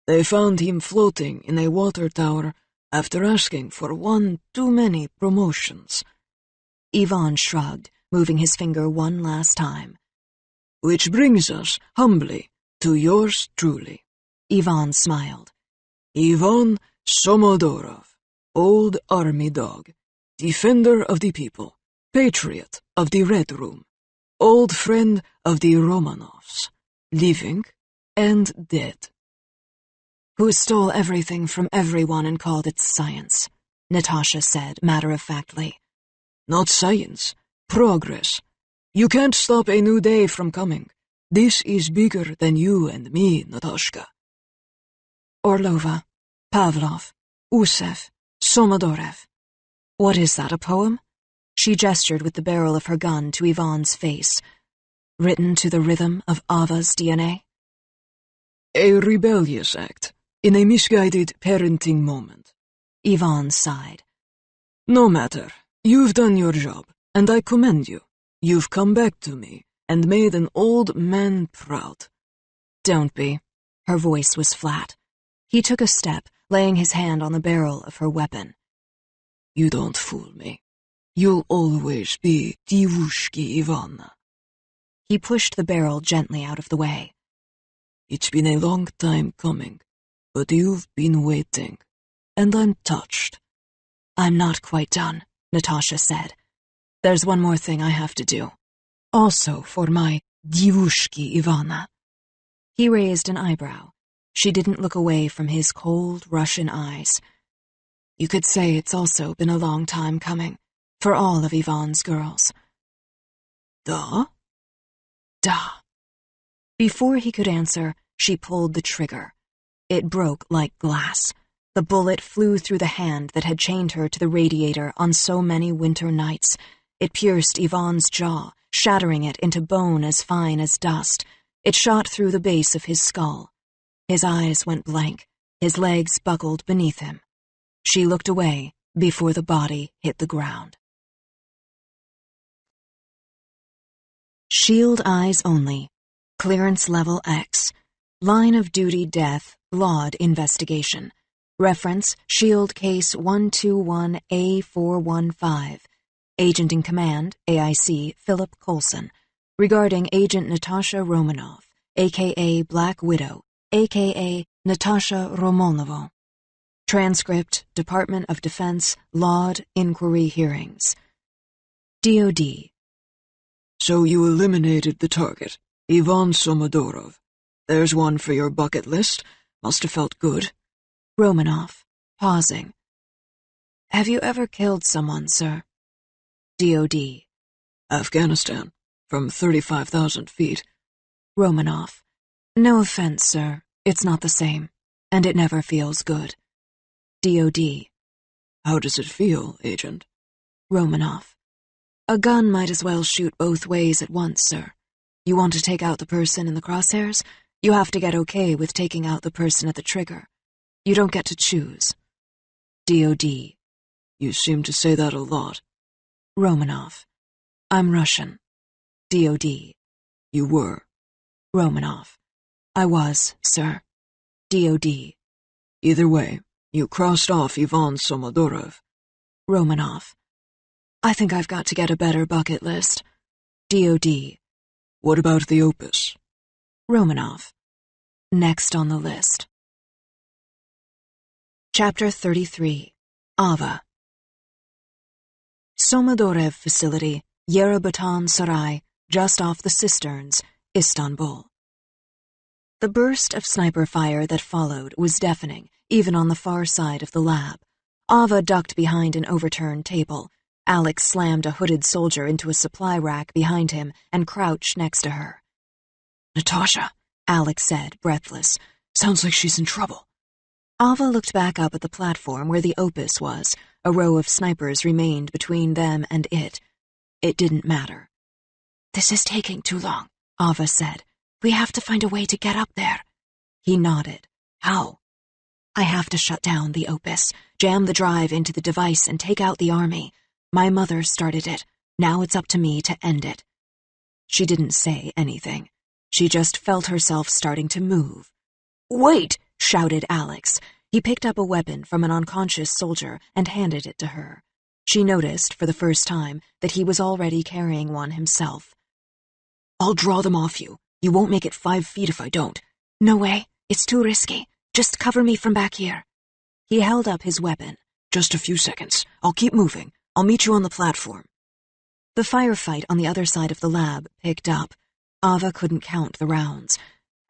They found him floating in a water tower after asking for one too many promotions. Ivan shrugged, moving his finger one last time. Which brings us, humbly, to yours truly. Ivan smiled. Ivan Somodorov, old army dog, defender of the people, patriot of the Red Room, old friend of the Romanovs, living and dead. Who stole everything from everyone and called it science, Natasha said matter-of-factly. Not science, progress. You can't stop a new day from coming. This is bigger than you and me, Natashka. Orlova, Pavlov, Usev, Somodorov. What is that, a poem? She gestured with the barrel of her gun to Ivan's face. Written to the rhythm of Ava's DNA? A rebellious act, in a misguided parenting moment. Ivan sighed. No matter. You've done your job, and I commend you. You've come back to me, and made an old man proud. Don't be. Her voice was flat. He took a step, laying his hand on the barrel of her weapon. You don't fool me. You'll always be Divushki Ivana. He pushed the barrel gently out of the way. It's been a long time coming, but you've been waiting, and I'm touched. I'm not quite done, Natasha said. There's one more thing I have to do. Also for my Divushki Ivana. He raised an eyebrow. She didn't look away from his cold Russian eyes. You could say it's also been a long time coming, for all of Ivan's girls. Da? Da. Before he could answer, she pulled the trigger. It broke like glass. The bullet flew through the hand that had chained her to the radiator on so many winter nights. It pierced Ivan's jaw, shattering it into bone as fine as dust. It shot through the base of his skull. His eyes went blank. His legs buckled beneath him. She looked away before the body hit the ground. Shield eyes only. Clearance level X. Line of duty death, Laud investigation. Reference, Shield Case 121A415. Agent in Command, AIC Philip Coulson. Regarding Agent Natasha Romanov, a.k.a. Black Widow, a.k.a. Natasha Romanova. Transcript, Department of Defense, Laud Inquiry Hearings. DOD. So you eliminated the target, Ivan Somodorov. There's one for your bucket list. Must have felt good. Romanov, pausing. Have you ever killed someone, sir? DOD. Afghanistan, from 35,000 feet. Romanov. No offense, sir. It's not the same, and it never feels good. DOD. How does it feel, Agent? Romanov. A gun might as well shoot both ways at once, sir. You want to take out the person in the crosshairs? You have to get okay with taking out the person at the trigger. You don't get to choose. DOD. You seem to say that a lot. Romanov. I'm Russian. DOD. You were. Romanov. I was, sir. DOD. Either way, you crossed off Ivan Somodorov. Romanov. I think I've got to get a better bucket list. DOD. What about the Opus? Romanov. Next on the list. Chapter 33. Ava. Somodorov Facility, Yerebatan Saray, just off the cisterns, Istanbul. The burst of sniper fire that followed was deafening, even on the far side of the lab. Ava ducked behind an overturned table. Alex slammed a hooded soldier into a supply rack behind him and crouched next to her. Natasha, Alex said, breathless. Sounds like she's in trouble. Ava looked back up at the platform where the Opus was. A row of snipers remained between them and it. It didn't matter. This is taking too long, Ava said. We have to find a way to get up there. He nodded. How? I have to shut down the Opus, jam the drive into the device and take out the army. My mother started it. Now it's up to me to end it. She didn't say anything. She just felt herself starting to move. Wait! Shouted Alex. He picked up a weapon from an unconscious soldier and handed it to her. She noticed, for the first time, that he was already carrying one himself. I'll draw them off you. You won't make it 5 feet if I don't. No way. It's too risky. Just cover me from back here. He held up his weapon. Just a few seconds. I'll keep moving. I'll meet you on the platform. The firefight on the other side of the lab picked up. Ava couldn't count the rounds.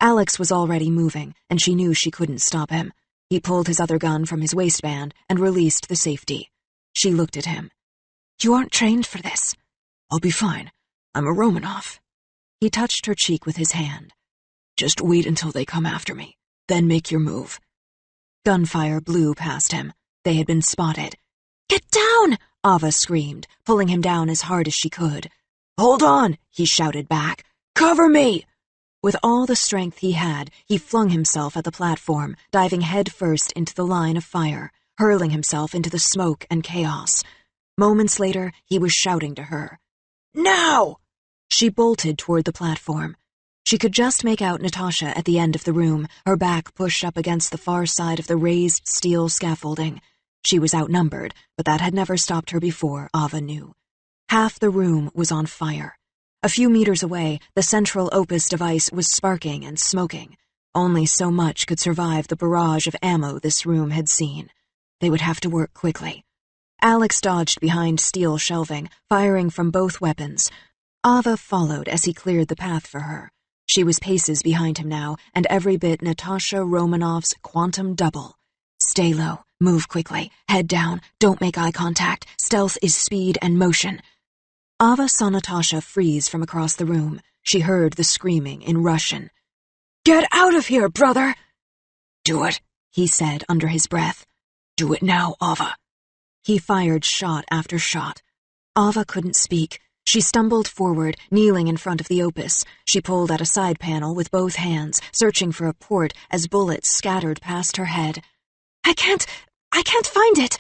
Alex was already moving, and she knew she couldn't stop him. He pulled his other gun from his waistband and released the safety. She looked at him. You aren't trained for this. I'll be fine. I'm a Romanov. He touched her cheek with his hand. Just wait until they come after me. Then make your move. Gunfire blew past him. They had been spotted. Get down! Ava screamed, pulling him down as hard as she could. Hold on, he shouted back. Cover me! With all the strength he had, he flung himself at the platform, diving headfirst into the line of fire, hurling himself into the smoke and chaos. Moments later, he was shouting to her. Now! She bolted toward the platform. She could just make out Natasha at the end of the room, her back pushed up against the far side of the raised steel scaffolding. She was outnumbered, but that had never stopped her before, Ava knew. Half the room was on fire. A few meters away, the central Opus device was sparking and smoking. Only so much could survive the barrage of ammo this room had seen. They would have to work quickly. Alex dodged behind steel shelving, firing from both weapons. Ava followed as he cleared the path for her. She was paces behind him now, and every bit Natasha Romanov's quantum double. Stay low, move quickly, head down, don't make eye contact, stealth is speed and motion. Ava saw Natasha freeze from across the room. She heard the screaming in Russian. Get out of here, brother! Do it, he said under his breath. Do it now, Ava. He fired shot after shot. Ava couldn't speak. She stumbled forward, kneeling in front of the Opus. She pulled at a side panel with both hands, searching for a port as bullets scattered past her head. I can't find it.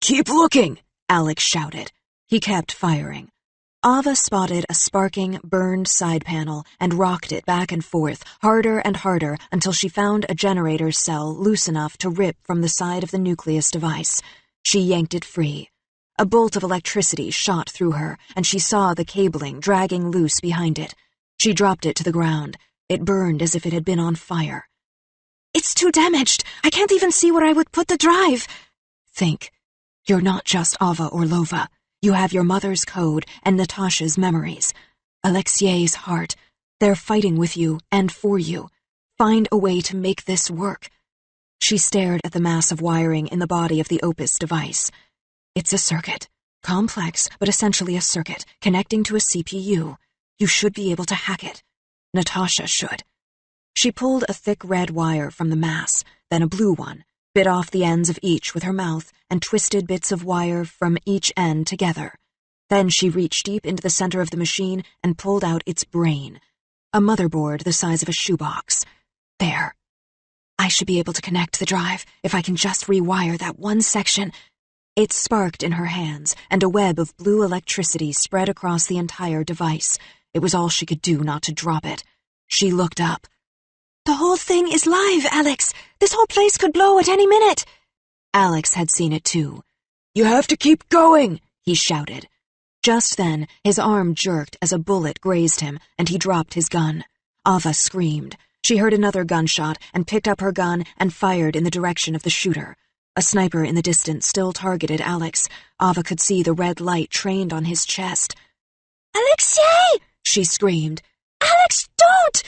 Keep looking, Alex shouted. He kept firing. Ava spotted a sparking, burned side panel and rocked it back and forth, harder and harder, until she found a generator cell loose enough to rip from the side of the nucleus device. She yanked it free. A bolt of electricity shot through her, and she saw the cabling dragging loose behind it. She dropped it to the ground. It burned as if it had been on fire. It's too damaged. I can't even see where I would put the drive. Think. You're not just Ava Orlova. You have your mother's code and Natasha's memories. Alexei's heart. They're fighting with you and for you. Find a way to make this work. She stared at the mass of wiring in the body of the Opus device. It's a circuit. Complex, but essentially a circuit, connecting to a CPU. You should be able to hack it. Natasha should. She pulled a thick red wire from the mass, then a blue one, bit off the ends of each with her mouth, and twisted bits of wire from each end together. Then she reached deep into the center of the machine and pulled out its brain. A motherboard the size of a shoebox. There. I should be able to connect the drive if I can just rewire that one section. It sparked in her hands, and a web of blue electricity spread across the entire device. It was all she could do not to drop it. She looked up. The whole thing is live, Alex. This whole place could blow at any minute. Alex had seen it too. You have to keep going, he shouted. Just then, his arm jerked as a bullet grazed him, and he dropped his gun. Ava screamed. She heard another gunshot and picked up her gun and fired in the direction of the shooter. A sniper in the distance still targeted Alex. Ava could see the red light trained on his chest. Alexei! She screamed. Alex, don't!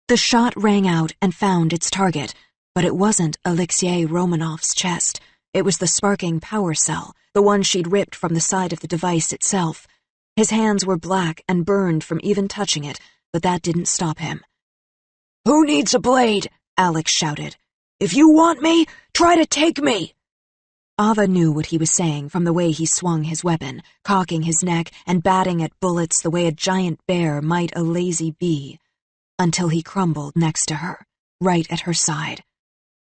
The shot rang out and found its target, but it wasn't Alexei Romanov's chest. It was the sparking power cell, the one she'd ripped from the side of the device itself. His hands were black and burned from even touching it, but that didn't stop him. "Who needs a blade?" Alex shouted. "If you want me, try to take me!" Ava knew what he was saying from the way he swung his weapon, cocking his neck and batting at bullets the way a giant bear might a lazy bee, until he crumbled next to her, right at her side.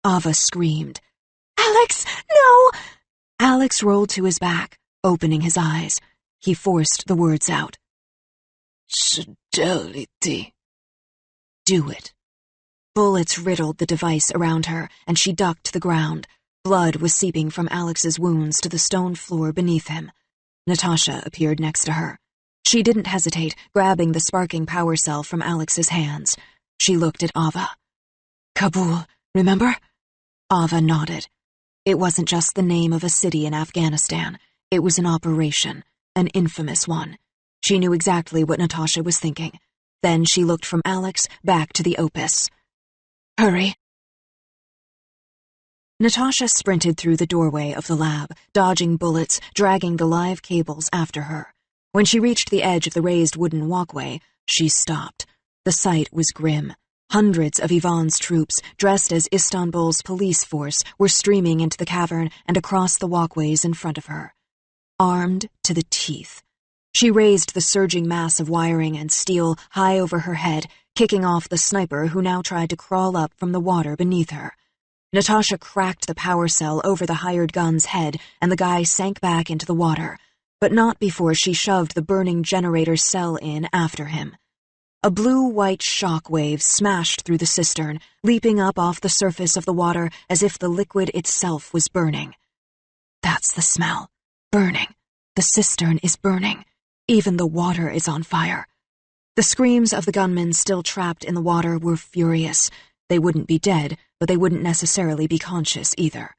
Ava screamed, "Alex, no!" Alex rolled to his back, opening his eyes. He forced the words out. "Fidelity." Do it. Bullets riddled the device around her, and she ducked to the ground. Blood was seeping from Alex's wounds to the stone floor beneath him. Natasha appeared next to her. She didn't hesitate, grabbing the sparking power cell from Alex's hands. She looked at Ava. "Kabul, remember?" Ava nodded. It wasn't just the name of a city in Afghanistan. It was an operation, an infamous one. She knew exactly what Natasha was thinking. Then she looked from Alex back to the Opus. "Hurry." Natasha sprinted through the doorway of the lab, dodging bullets, dragging the live cables after her. When she reached the edge of the raised wooden walkway, she stopped. The sight was grim. Hundreds of Ivan's troops, dressed as Istanbul's police force, were streaming into the cavern and across the walkways in front of her. Armed to the teeth. She raised the surging mass of wiring and steel high over her head, kicking off the sniper who now tried to crawl up from the water beneath her. Natasha cracked the power cell over the hired gun's head, and the guy sank back into the water, but not before she shoved the burning generator cell in after him. A blue-white shock wave smashed through the cistern, leaping up off the surface of the water as if the liquid itself was burning. That's the smell. Burning. The cistern is burning. Even the water is on fire. The screams of the gunmen still trapped in the water were furious. They wouldn't be dead, but they wouldn't necessarily be conscious either.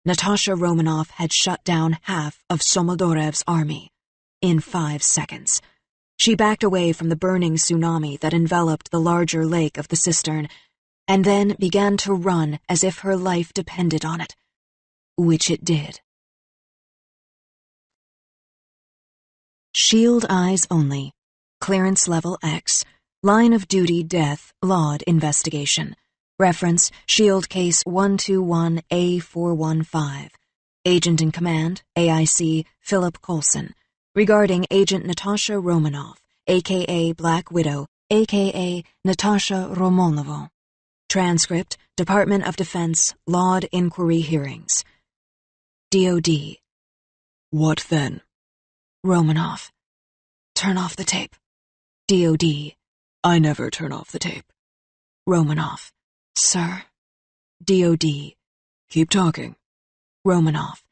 Natasha Romanoff had shut down half of Somodorev's army. In 5 seconds. She backed away from the burning tsunami that enveloped the larger lake of the cistern, and then began to run as if her life depended on it. Which it did. Shield eyes only. Clearance level X. Line of duty death, Laud investigation. Reference, Shield Case 121A415. Agent in Command, AIC Philip Coulson. Regarding Agent Natasha Romanoff, a.k.a. Black Widow, a.k.a. Natasha Romonovo. Transcript, Department of Defense, Laud Inquiry Hearings. DOD. "What then?" Romanoff. Turn off the tape. DOD. "I never turn off the tape." Romanoff. Sir. DOD. "Keep talking." Romanoff.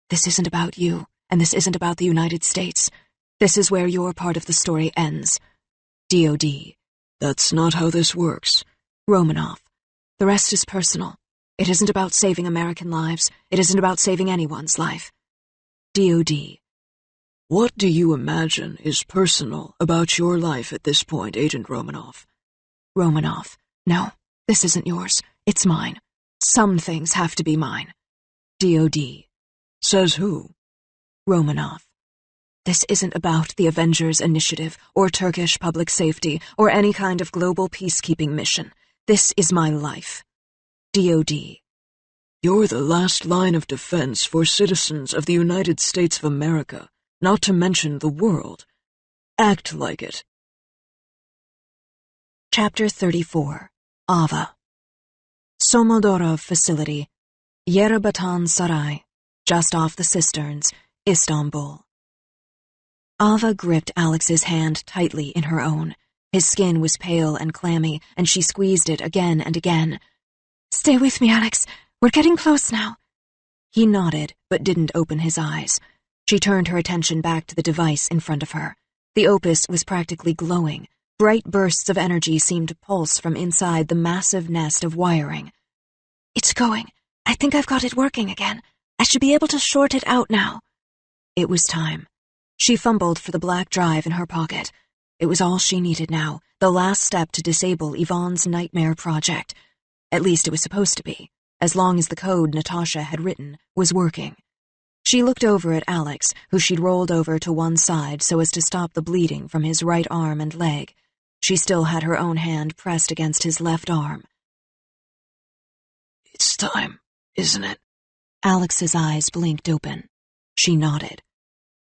This isn't about you, and this isn't about the United States. This is where your part of the story ends. DOD. "That's not how this works." Romanoff. The rest is personal. It isn't about saving American lives. It isn't about saving anyone's life. DOD. "What do you imagine is personal about your life at this point, Agent Romanoff?" Romanoff. No, this isn't yours. It's mine. Some things have to be mine. DOD. "Says who?" Romanoff. This isn't about the Avengers Initiative or Turkish public safety or any kind of global peacekeeping mission. This is my life. DOD. "You're the last line of defense for citizens of the United States of America, not to mention the world. Act like it." Chapter 34. Ava. Somodorov Facility, Yerebatan Saray, just off the cisterns, Istanbul. Ava gripped Alex's hand tightly in her own. His skin was pale and clammy, and she squeezed it again and again. "Stay with me, Alex. We're getting close now." He nodded, but didn't open his eyes. She turned her attention back to the device in front of her. The Opus was practically glowing. Bright bursts of energy seemed to pulse from inside the massive nest of wiring. "It's going. I think I've got it working again. I should be able to short it out now." It was time. She fumbled for the black drive in her pocket. It was all she needed now, the last step to disable Yvonne's nightmare project. At least it was supposed to be. as long as the code Natasha had written was working. She looked over at Alex, who she'd rolled over to one side so as to stop the bleeding from his right arm and leg. She still had her own hand pressed against his left arm. It's time, isn't it? Alex's eyes blinked open. She nodded.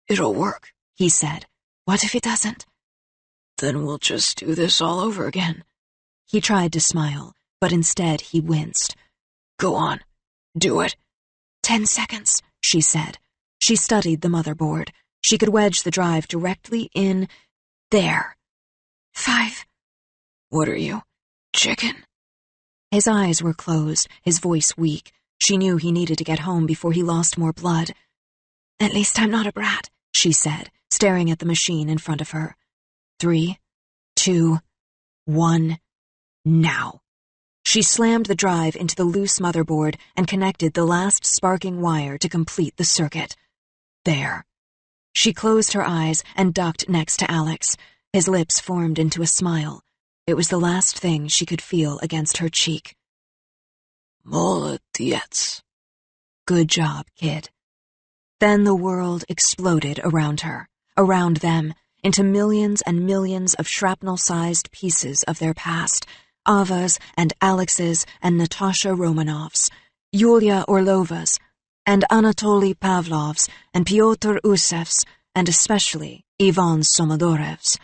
It'll work, he said. What if it doesn't? Then we'll just do this all over again. He tried to smile, but instead he winced. Go on, do it. 10 seconds, she said. She studied the motherboard. She could wedge the drive directly in there. 5. What are you, chicken? His eyes were closed, his voice weak. She knew he needed to get home before he lost more blood. At least I'm not a brat, she said, staring at the machine in front of her. 3, 2, 1, now. She slammed the drive into the loose motherboard and connected the last sparking wire to complete the circuit. There. She closed her eyes and ducked next to Alex. His lips formed into a smile. It was the last thing she could feel against her cheek. Molodets. Good job, kid. Then the world exploded around her, around them, into millions and millions of shrapnel-sized pieces of their past, Ava's and Alex's and Natasha Romanov's, Yulia Orlova's, and Anatoly Pavlov's, and Pyotr Usev's, and especially Ivan Somodorev's.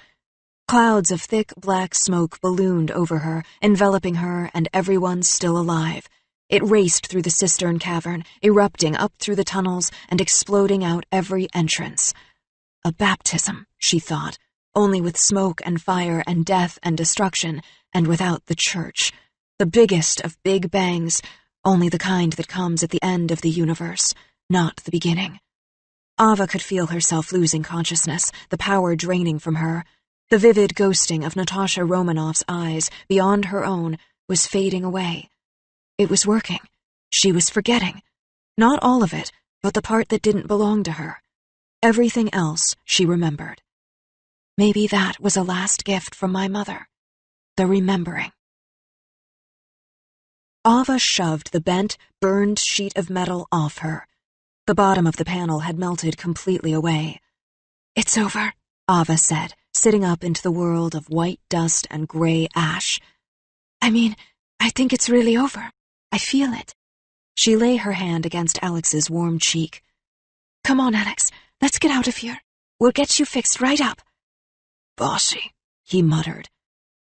Clouds of thick black smoke ballooned over her, enveloping her and everyone still alive. It raced through the cistern cavern, erupting up through the tunnels and exploding out every entrance. A baptism, she thought, only with smoke and fire and death and destruction, and without the church. The biggest of big bangs, only the kind that comes at the end of the universe, not the beginning. Ava could feel herself losing consciousness, the power draining from her. The vivid ghosting of Natasha Romanov's eyes, beyond her own, was fading away. It was working. She was forgetting. Not all of it, but the part that didn't belong to her. Everything else she remembered. Maybe that was a last gift from my mother. The remembering. Ava shoved the bent, burned sheet of metal off her. The bottom of the panel had melted completely away. It's over, Ava said, sitting up into the world of white dust and gray ash. I mean, I think it's really over. I feel it. She lay her hand against Alex's warm cheek. Come on, Alex, let's get out of here. We'll get you fixed right up. Bossy, he muttered.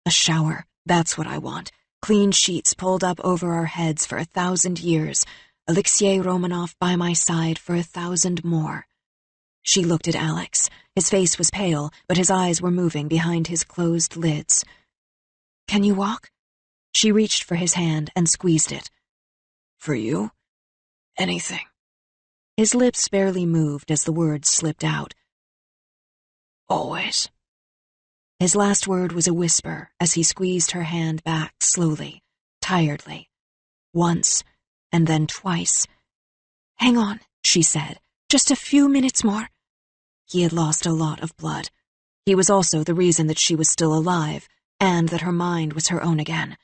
A shower, that's what I want. Clean sheets pulled up over our heads for 1,000 years. Alexei Romanov by my side for 1,000 more. She looked at Alex. His face was pale, but his eyes were moving behind his closed lids. Can you walk? She reached for his hand and squeezed it. For you? Anything. His lips barely moved as the words slipped out. Always. His last word was a whisper as he squeezed her hand back slowly, tiredly. Once, and then twice. Hang on, she said. Just a few minutes more. He had lost a lot of blood. He was also the reason that she was still alive, and that her mind was her own again.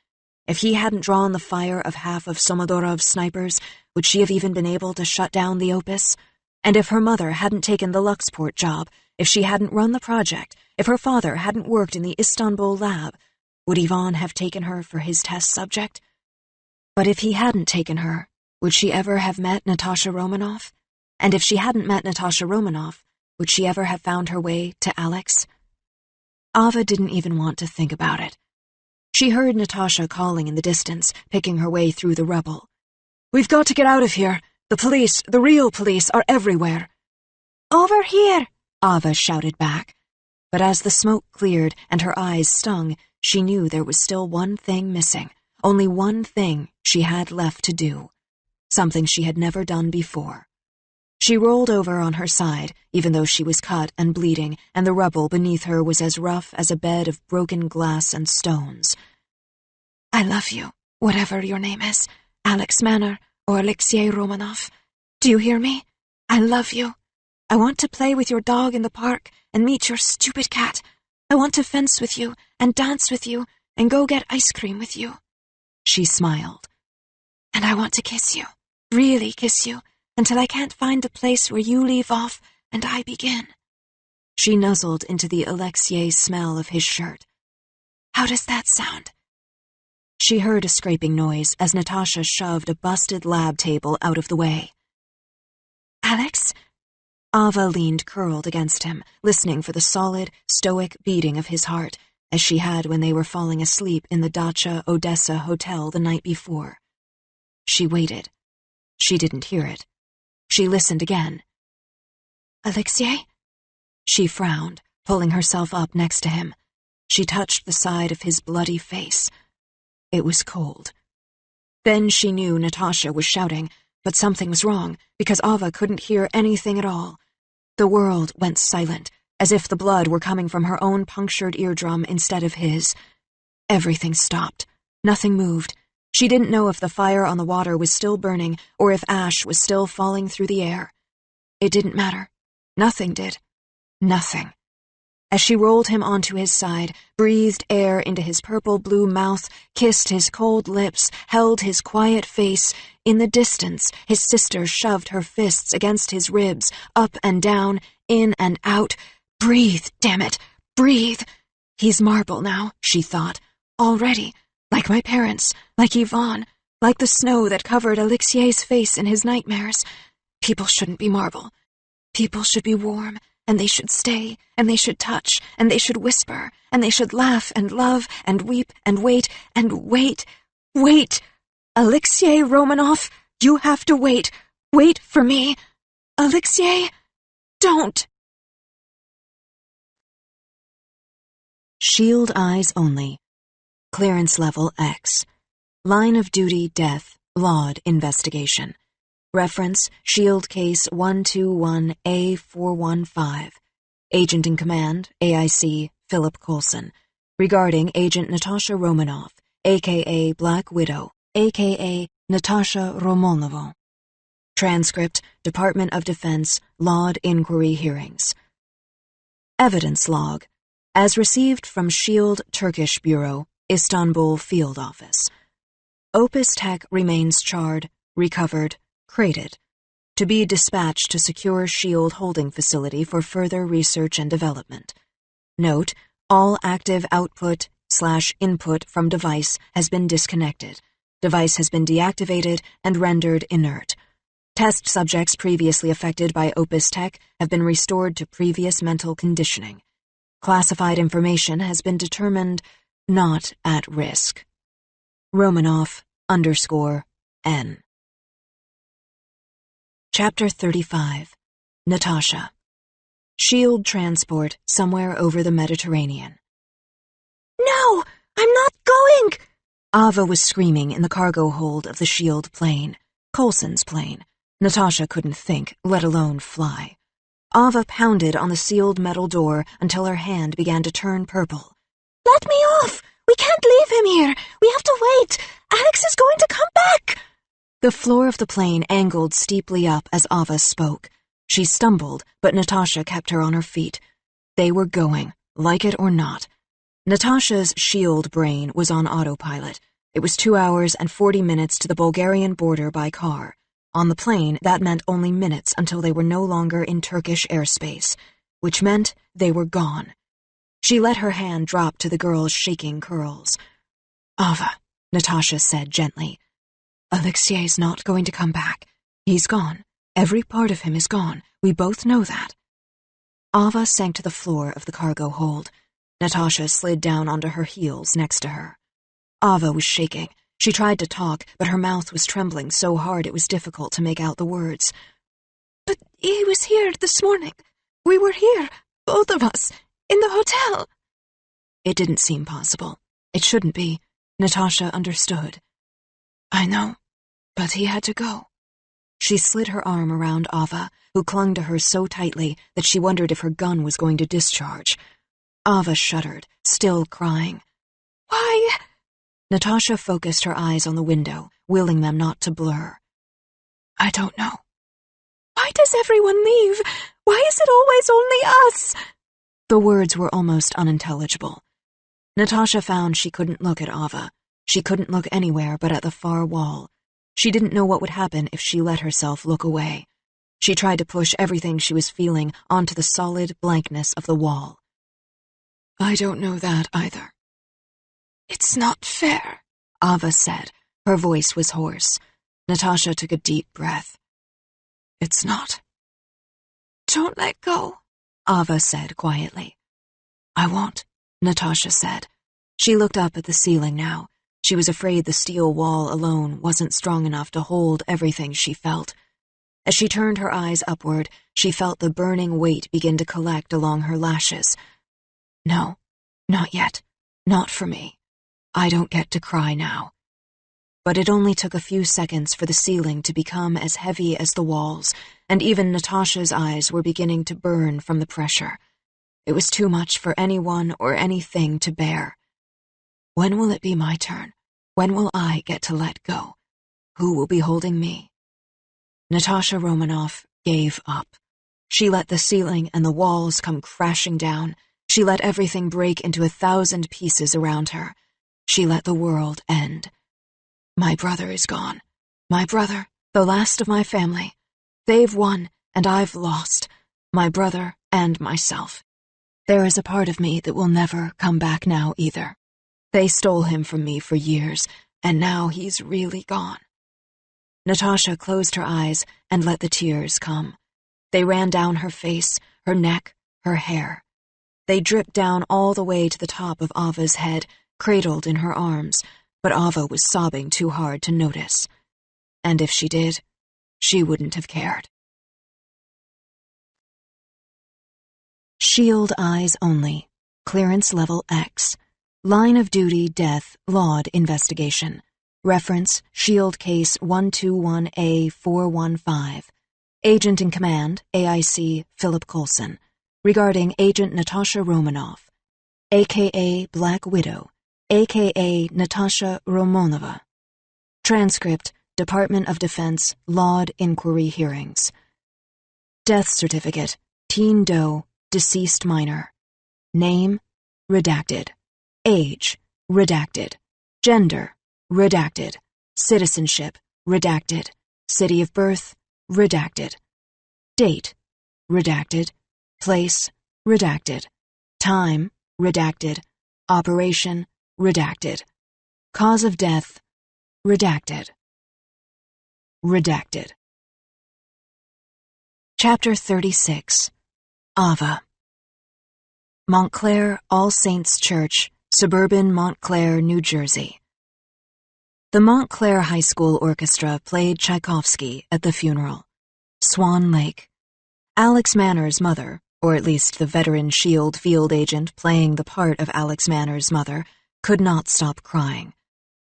If he hadn't drawn the fire of half of Somodorov's snipers, would she have even been able to shut down the Opus? And if her mother hadn't taken the Luxport job, if she hadn't run the project, if her father hadn't worked in the Istanbul lab, would Ivan have taken her for his test subject? But if he hadn't taken her, would she ever have met Natasha Romanoff? And if she hadn't met Natasha Romanoff, would she ever have found her way to Alex? Ava didn't even want to think about it. She heard Natasha calling in the distance, picking her way through the rubble. We've got to get out of here. The police, the real police, are everywhere. Over here, Ava shouted back. But as the smoke cleared and her eyes stung, she knew there was still one thing missing, only one thing she had left to do, something she had never done before. She rolled over on her side, even though she was cut and bleeding, and the rubble beneath her was as rough as a bed of broken glass and stones. I love you, whatever your name is, Alex Manor or Alexei Romanov. Do you hear me? I love you. I want to play with your dog in the park and meet your stupid cat. I want to fence with you and dance with you and go get ice cream with you. She smiled. And I want to kiss you, really kiss you, until I can't find the place where you leave off and I begin. She nuzzled into the Alexei smell of his shirt. How does that sound? She heard a scraping noise as Natasha shoved a busted lab table out of the way. Alex? Ava leaned curled against him, listening for the solid, stoic beating of his heart, as she had when they were falling asleep in the Dacha Odessa hotel the night before. She waited. She didn't hear it. She listened again. Alexei? She frowned, pulling herself up next to him. She touched the side of his bloody face. It was cold. Then she knew Natasha was shouting, but something was wrong, because Ava couldn't hear anything at all. The world went silent, as if the blood were coming from her own punctured eardrum instead of his. Everything stopped. Nothing moved. She didn't know if the fire on the water was still burning or if ash was still falling through the air. It didn't matter. Nothing did. Nothing. As she rolled him onto his side, breathed air into his purple-blue mouth, kissed his cold lips, held his quiet face, in the distance, his sister shoved her fists against his ribs, up and down, in and out. Breathe, damn it, breathe. He's marble now, she thought. Already. Like my parents, like Yvonne, like the snow that covered Alexei's face in his nightmares. People shouldn't be marble. People should be warm, and they should stay, and they should touch, and they should whisper, and they should laugh and love and weep and wait and wait. Wait! Alexei Romanov, you have to wait. Wait for me. Alexei, don't. Shield eyes only. Clearance level X. Line of duty death, Laud investigation. Reference, Shield Case 121A415. Agent in Command, AIC, Philip Coulson. Regarding Agent Natasha Romanov, a.k.a. Black Widow, a.k.a. Natasha Romanova. Transcript, Department of Defense, Laud Inquiry Hearings. Evidence Log. As received from Shield Turkish Bureau, Istanbul Field Office. Opus Tech remains charred, recovered, crated. To be dispatched to secure Shield holding facility for further research and development. Note, all active output/input from device has been disconnected. Device has been deactivated and rendered inert. Test subjects previously affected by Opus Tech have been restored to previous mental conditioning. Classified information has been determined not at risk. Romanov_N. Chapter 35. Natasha. Shield transport somewhere over the Mediterranean. No! I'm not going! Ava was screaming in the cargo hold of the Shield plane. Coulson's plane. Natasha couldn't think, let alone fly. Ava pounded on the sealed metal door until her hand began to turn purple. Let me off! We can't leave him here! We have to wait! Alex is going to come back! The floor of the plane angled steeply up as Ava spoke. She stumbled, but Natasha kept her on her feet. They were going, like it or not. Natasha's Shield brain was on autopilot. It was 2 hours and 40 minutes to the Bulgarian border by car. On the plane, that meant only minutes until they were no longer in Turkish airspace, which meant they were gone. She let her hand drop to the girl's shaking curls. Ava, Natasha said gently. Alexei's not going to come back. He's gone. Every part of him is gone. We both know that. Ava sank to the floor of the cargo hold. Natasha slid down onto her heels next to her. Ava was shaking. She tried to talk, but her mouth was trembling so hard it was difficult to make out the words. But he was here this morning. We were here, both of us, in the hotel. It didn't seem possible. It shouldn't be. Natasha understood. I know, but he had to go. She slid her arm around Ava, who clung to her so tightly that she wondered if her gun was going to discharge. Ava shuddered, still crying. Why? Natasha focused her eyes on the window, willing them not to blur. I don't know. Why does everyone leave? Why is it always only us? The words were almost unintelligible. Natasha found she couldn't look at Ava. She couldn't look anywhere but at the far wall. She didn't know what would happen if she let herself look away. She tried to push everything she was feeling onto the solid blankness of the wall. I don't know that either. It's not fair, Ava said. Her voice was hoarse. Natasha took a deep breath. It's not. Don't let go, Ava said quietly. I won't, Natasha said. She looked up at the ceiling now. She was afraid the steel wall alone wasn't strong enough to hold everything she felt. As she turned her eyes upward, she felt the burning weight begin to collect along her lashes. No, not yet. Not for me. I don't get to cry now. But it only took a few seconds for the ceiling to become as heavy as the walls, and even Natasha's eyes were beginning to burn from the pressure. It was too much for anyone or anything to bear. When will it be my turn? When will I get to let go? Who will be holding me? Natasha Romanoff gave up. She let the ceiling and the walls come crashing down. She let everything break into 1,000 pieces around her. She let the world end. My brother is gone. My brother, the last of my family. They've won, and I've lost. My brother and myself. There is a part of me that will never come back now either. They stole him from me for years, and now he's really gone. Natasha closed her eyes and let the tears come. They ran down her face, her neck, her hair. They dripped down all the way to the top of Ava's head, cradled in her arms, but Ava was sobbing too hard to notice. And if she did, she wouldn't have cared. Shield eyes only. Clearance level X. Line of duty death laud investigation. Reference Shield Case 121A415. Agent in command, AIC Philip Coulson. Regarding Agent Natasha Romanoff, a.k.a. Black Widow, a.k.a. Natasha Romanova. Transcript, Department of Defense, Laud Inquiry Hearings. Death certificate, teen doe, deceased minor. Name, redacted. Age, redacted. Gender, redacted. Citizenship, redacted. City of birth, redacted. Date, redacted. Place, redacted. Time, redacted. Operation, redacted. Cause of death, redacted. Redacted. Chapter 36. Ava. Montclair All Saints Church, suburban Montclair, New Jersey. The Montclair High School Orchestra played Tchaikovsky at the funeral. Swan Lake. Alex Manner's mother, or at least the veteran SHIELD field agent playing the part of Alex Manner's mother, could not stop crying.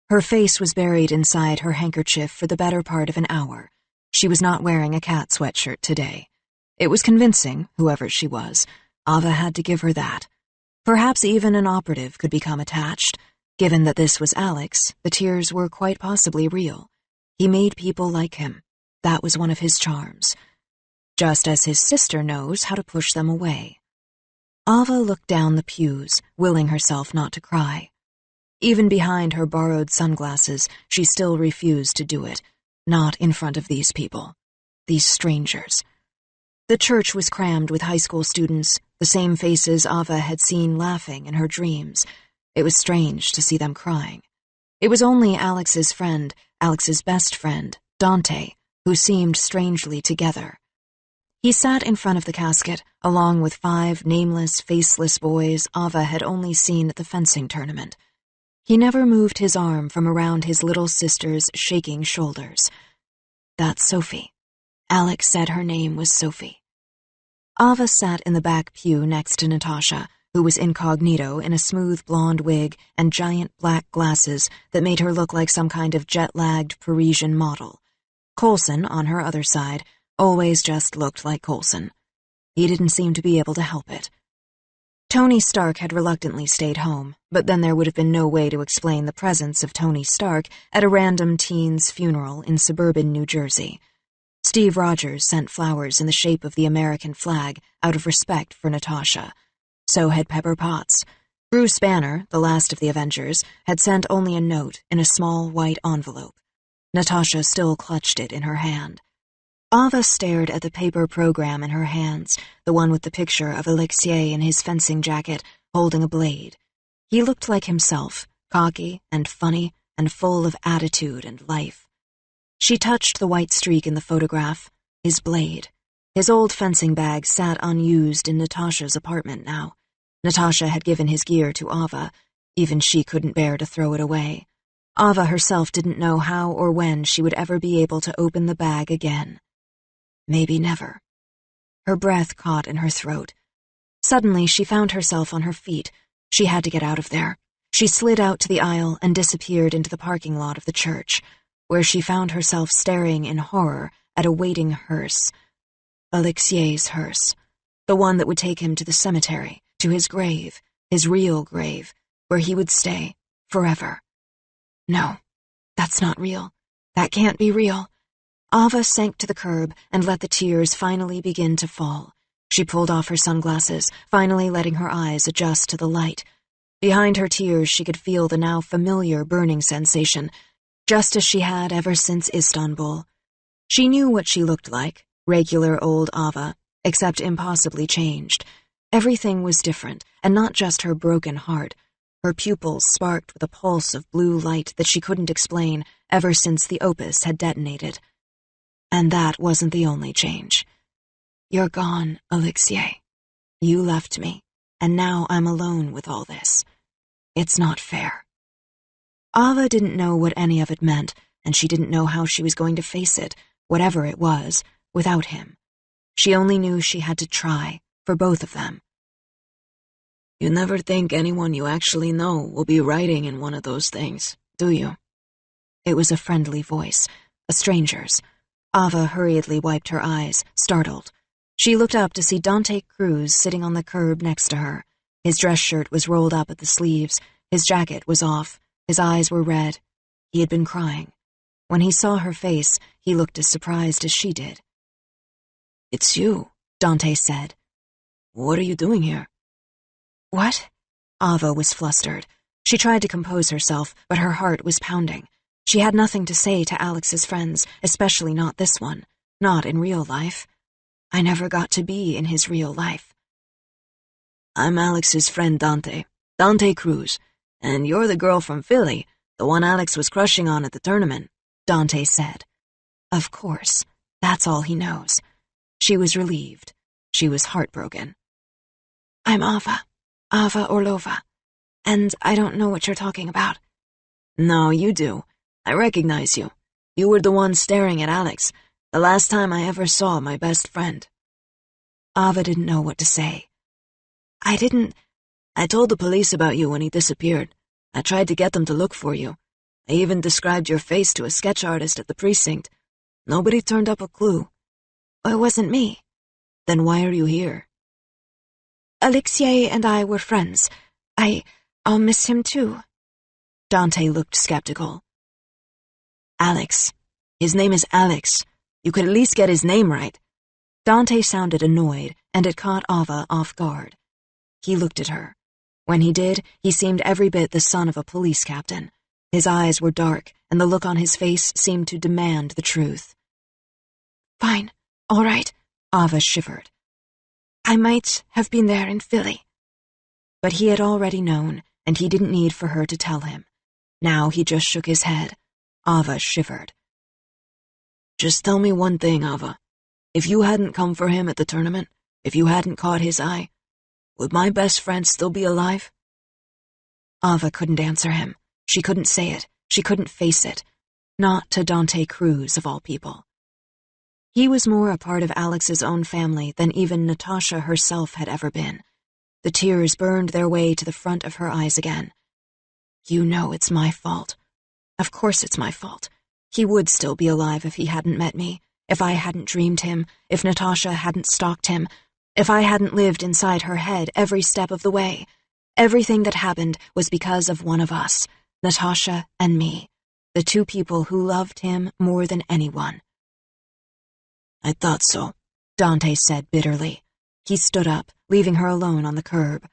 Her face was buried inside her handkerchief for the better part of an hour. She was not wearing a cat sweatshirt today. It was convincing, whoever she was. Ava had to give her that. Perhaps even an operative could become attached. Given that this was Alex, the tears were quite possibly real. He made people like him. That was one of his charms. Just as his sister knows how to push them away. Ava looked down the pews, willing herself not to cry. Even behind her borrowed sunglasses, she still refused to do it. Not in front of these people. These strangers. The church was crammed with high school students, the same faces Ava had seen laughing in her dreams. It was strange to see them crying. It was only Alex's friend, Alex's best friend, Dante, who seemed strangely together. He sat in front of the casket, along with 5 nameless, faceless boys Ava had only seen at the fencing tournament. He never moved his arm from around his little sister's shaking shoulders. That's Sophie. Alex said her name was Sophie. Ava sat in the back pew next to Natasha, who was incognito in a smooth blonde wig and giant black glasses that made her look like some kind of jet-lagged Parisian model. Coulson, on her other side, always just looked like Coulson. He didn't seem to be able to help it. Tony Stark had reluctantly stayed home, but then there would have been no way to explain the presence of Tony Stark at a random teen's funeral in suburban New Jersey. Steve Rogers sent flowers in the shape of the American flag out of respect for Natasha. So had Pepper Potts. Bruce Banner, the last of the Avengers, had sent only a note in a small white envelope. Natasha still clutched it in her hand. Ava stared at the paper program in her hands, the one with the picture of Alexei in his fencing jacket, holding a blade. He looked like himself, cocky and funny and full of attitude and life. She touched the white streak in the photograph, his blade. His old fencing bag sat unused in Natasha's apartment now. Natasha had given his gear to Ava. Even she couldn't bear to throw it away. Ava herself didn't know how or when she would ever be able to open the bag again. Maybe never. Her breath caught in her throat. Suddenly, she found herself on her feet. She had to get out of there. She slid out to the aisle and disappeared into the parking lot of the church, where she found herself staring in horror at a waiting hearse. Alexei's hearse. The one that would take him to the cemetery, to his grave, his real grave, where he would stay forever. No, that's not real. That can't be real. Ava sank to the curb and let the tears finally begin to fall. She pulled off her sunglasses, finally letting her eyes adjust to the light. Behind her tears, she could feel the now familiar burning sensation, just as she had ever since Istanbul. She knew what she looked like, regular old Ava, except impossibly changed. Everything was different, and not just her broken heart. Her pupils sparked with a pulse of blue light that she couldn't explain ever since the opus had detonated. And that wasn't the only change. You're gone, Alexei. You left me, and now I'm alone with all this. It's not fair. Ava didn't know what any of it meant, and she didn't know how she was going to face it, whatever it was, without him. She only knew she had to try, for both of them. You never think anyone you actually know will be writing in one of those things, do you? It was a friendly voice, a stranger's. Ava hurriedly wiped her eyes, startled. She looked up to see Dante Cruz sitting on the curb next to her. His dress shirt was rolled up at the sleeves, his jacket was off, his eyes were red. He had been crying. When he saw her face, he looked as surprised as she did. It's you, Dante said. What are you doing here? What? Ava was flustered. She tried to compose herself, but her heart was pounding. She had nothing to say to Alex's friends, especially not this one. Not in real life. I never got to be in his real life. I'm Alex's friend Dante Cruz, and you're the girl from Philly, the one Alex was crushing on at the tournament, Dante said. Of course. That's all he knows. She was relieved. She was heartbroken. I'm Ava Orlova, and I don't know what you're talking about. No, you do. I recognize you. You were the one staring at Alex, the last time I ever saw my best friend. Ava didn't know what to say. I told the police about you when he disappeared. I tried to get them to look for you. I even described your face to a sketch artist at the precinct. Nobody turned up a clue. It wasn't me. Then why are you here? Alexei and I were friends. I'll miss him too. Dante looked skeptical. Alex. His name is Alex. You could at least get his name right. Dante sounded annoyed, and it caught Ava off guard. He looked at her. When he did, he seemed every bit the son of a police captain. His eyes were dark, and the look on his face seemed to demand the truth. Fine, all right, Ava shivered. I might have been there in Philly. But he had already known, and he didn't need for her to tell him. Now he just shook his head. Ava shivered. Just tell me one thing, Ava. If you hadn't come for him at the tournament, if you hadn't caught his eye, would my best friend still be alive? Ava couldn't answer him. She couldn't say it. She couldn't face it. Not to Dante Cruz, of all people. He was more a part of Alex's own family than even Natasha herself had ever been. The tears burned their way to the front of her eyes again. You know it's my fault. Of course it's my fault. He would still be alive if he hadn't met me, if I hadn't dreamed him, if Natasha hadn't stalked him, if I hadn't lived inside her head every step of the way. Everything that happened was because of one of us, Natasha and me, the two people who loved him more than anyone. I thought so, Dante said bitterly. He stood up, leaving her alone on the curb.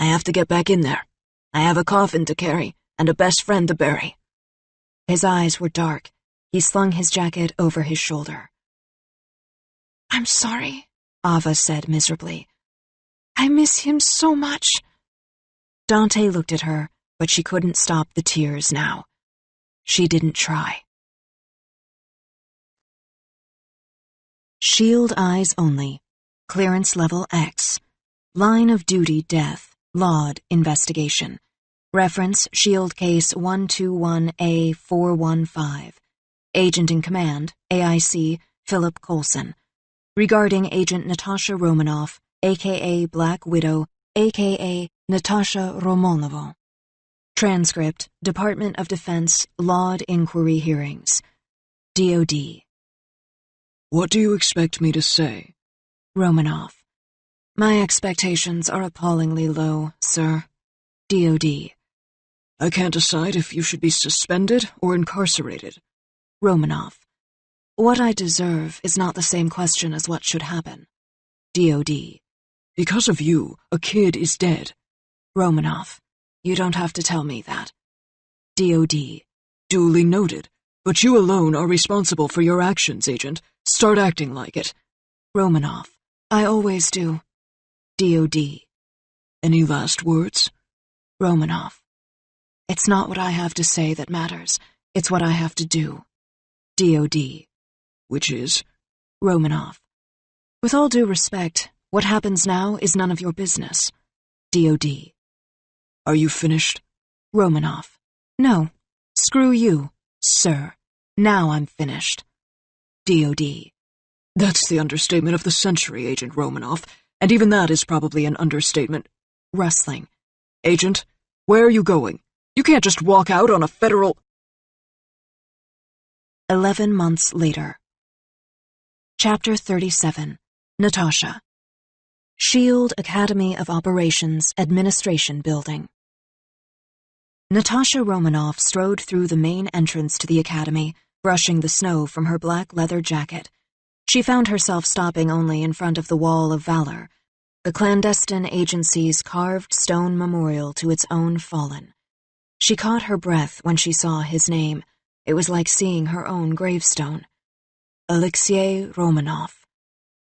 I have to get back in there. I have a coffin to carry and a best friend to bury. His eyes were dark. He slung his jacket over his shoulder. "I'm sorry," Ava said miserably. "I miss him so much." Dante looked at her, but she couldn't stop the tears now. She didn't try. Shield eyes only. Clearance level X. Line of duty death. Laud investigation. Reference Shield case 121A415. Agent in command, AIC Philip Coulson. Regarding Agent Natasha Romanoff, a.k.a. Black Widow, a.k.a. Natasha Romanova. Transcript, Department of Defense, Laud Inquiry Hearings. DOD. What do you expect me to say? Romanoff. My expectations are appallingly low, sir. DOD. I can't decide if you should be suspended or incarcerated. Romanoff. What I deserve is not the same question as what should happen. DOD. Because of you, a kid is dead. Romanoff. You don't have to tell me that. DOD. Duly noted. But you alone are responsible for your actions, Agent. Start acting like it. Romanoff. I always do. DOD. Any last words? Romanoff. It's not what I have to say that matters. It's what I have to do. DOD. Which is? Romanoff. With all due respect, what happens now is none of your business. DOD. Are you finished? Romanoff. No. Screw you, sir. Now I'm finished. DOD. That's the understatement of the century, Agent Romanoff, and even that is probably an understatement. Rustling. Agent, where are you going? You can't just walk out on a federal... 11 months later. Chapter 37. Natasha. Shield Academy of Operations Administration Building. Natasha Romanoff strode through the main entrance to the academy, brushing the snow from her black leather jacket. She found herself stopping only in front of the Wall of Valor, the clandestine agency's carved stone memorial to its own fallen. She caught her breath when she saw his name. It was like seeing her own gravestone. Alexei Romanoff.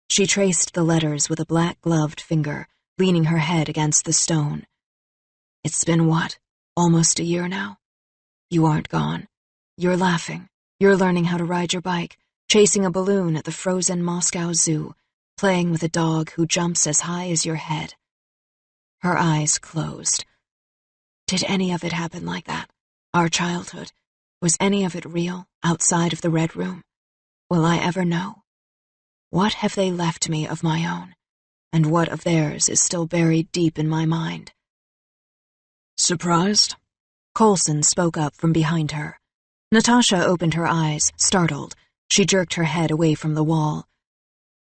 She traced the letters with a black-gloved finger, leaning her head against the stone. It's been what? Almost a year now? You aren't gone. You're laughing. You're learning how to ride your bike, chasing a balloon at the frozen Moscow Zoo, playing with a dog who jumps as high as your head. Her eyes closed. Did any of it happen like that? Our childhood? Was any of it real, outside of the Red Room? Will I ever know? What have they left me of my own? And what of theirs is still buried deep in my mind? Surprised? Coulson spoke up from behind her. Natasha opened her eyes, startled. She jerked her head away from the wall.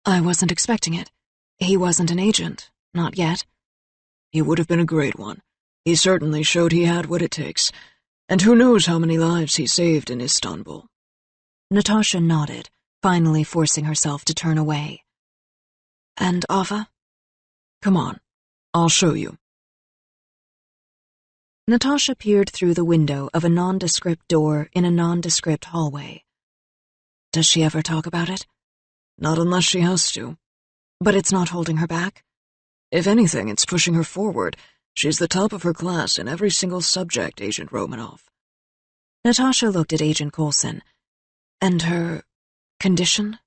I wasn't expecting it. He wasn't an agent. Not yet. He would have been a great one. He certainly showed he had what it takes. And who knows how many lives he saved in Istanbul. Natasha nodded, finally forcing herself to turn away. And Ava? Come on. I'll show you. Natasha peered through the window of a nondescript door in a nondescript hallway. Does she ever talk about it? Not unless she has to. But it's not holding her back? If anything, it's pushing her forward. She's the top of her class in every single subject, Agent Romanoff. Natasha looked at Agent Coulson. And her... condition?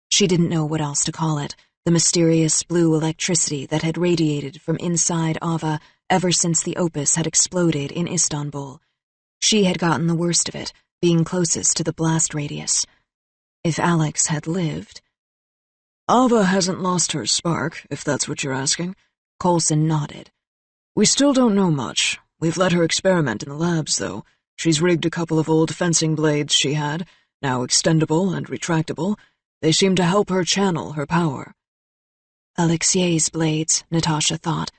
She didn't know what else to call it, the mysterious blue electricity that had radiated from inside Ava ever since the Opus had exploded in Istanbul. She had gotten the worst of it, being closest to the blast radius. If Alex had lived... Ava hasn't lost her spark, if that's what you're asking. Coulson nodded. We still don't know much. We've let her experiment in the labs, though. She's rigged a couple of old fencing blades she had, now extendable and retractable. They seem to help her channel her power. Alexei's blades, Natasha thought.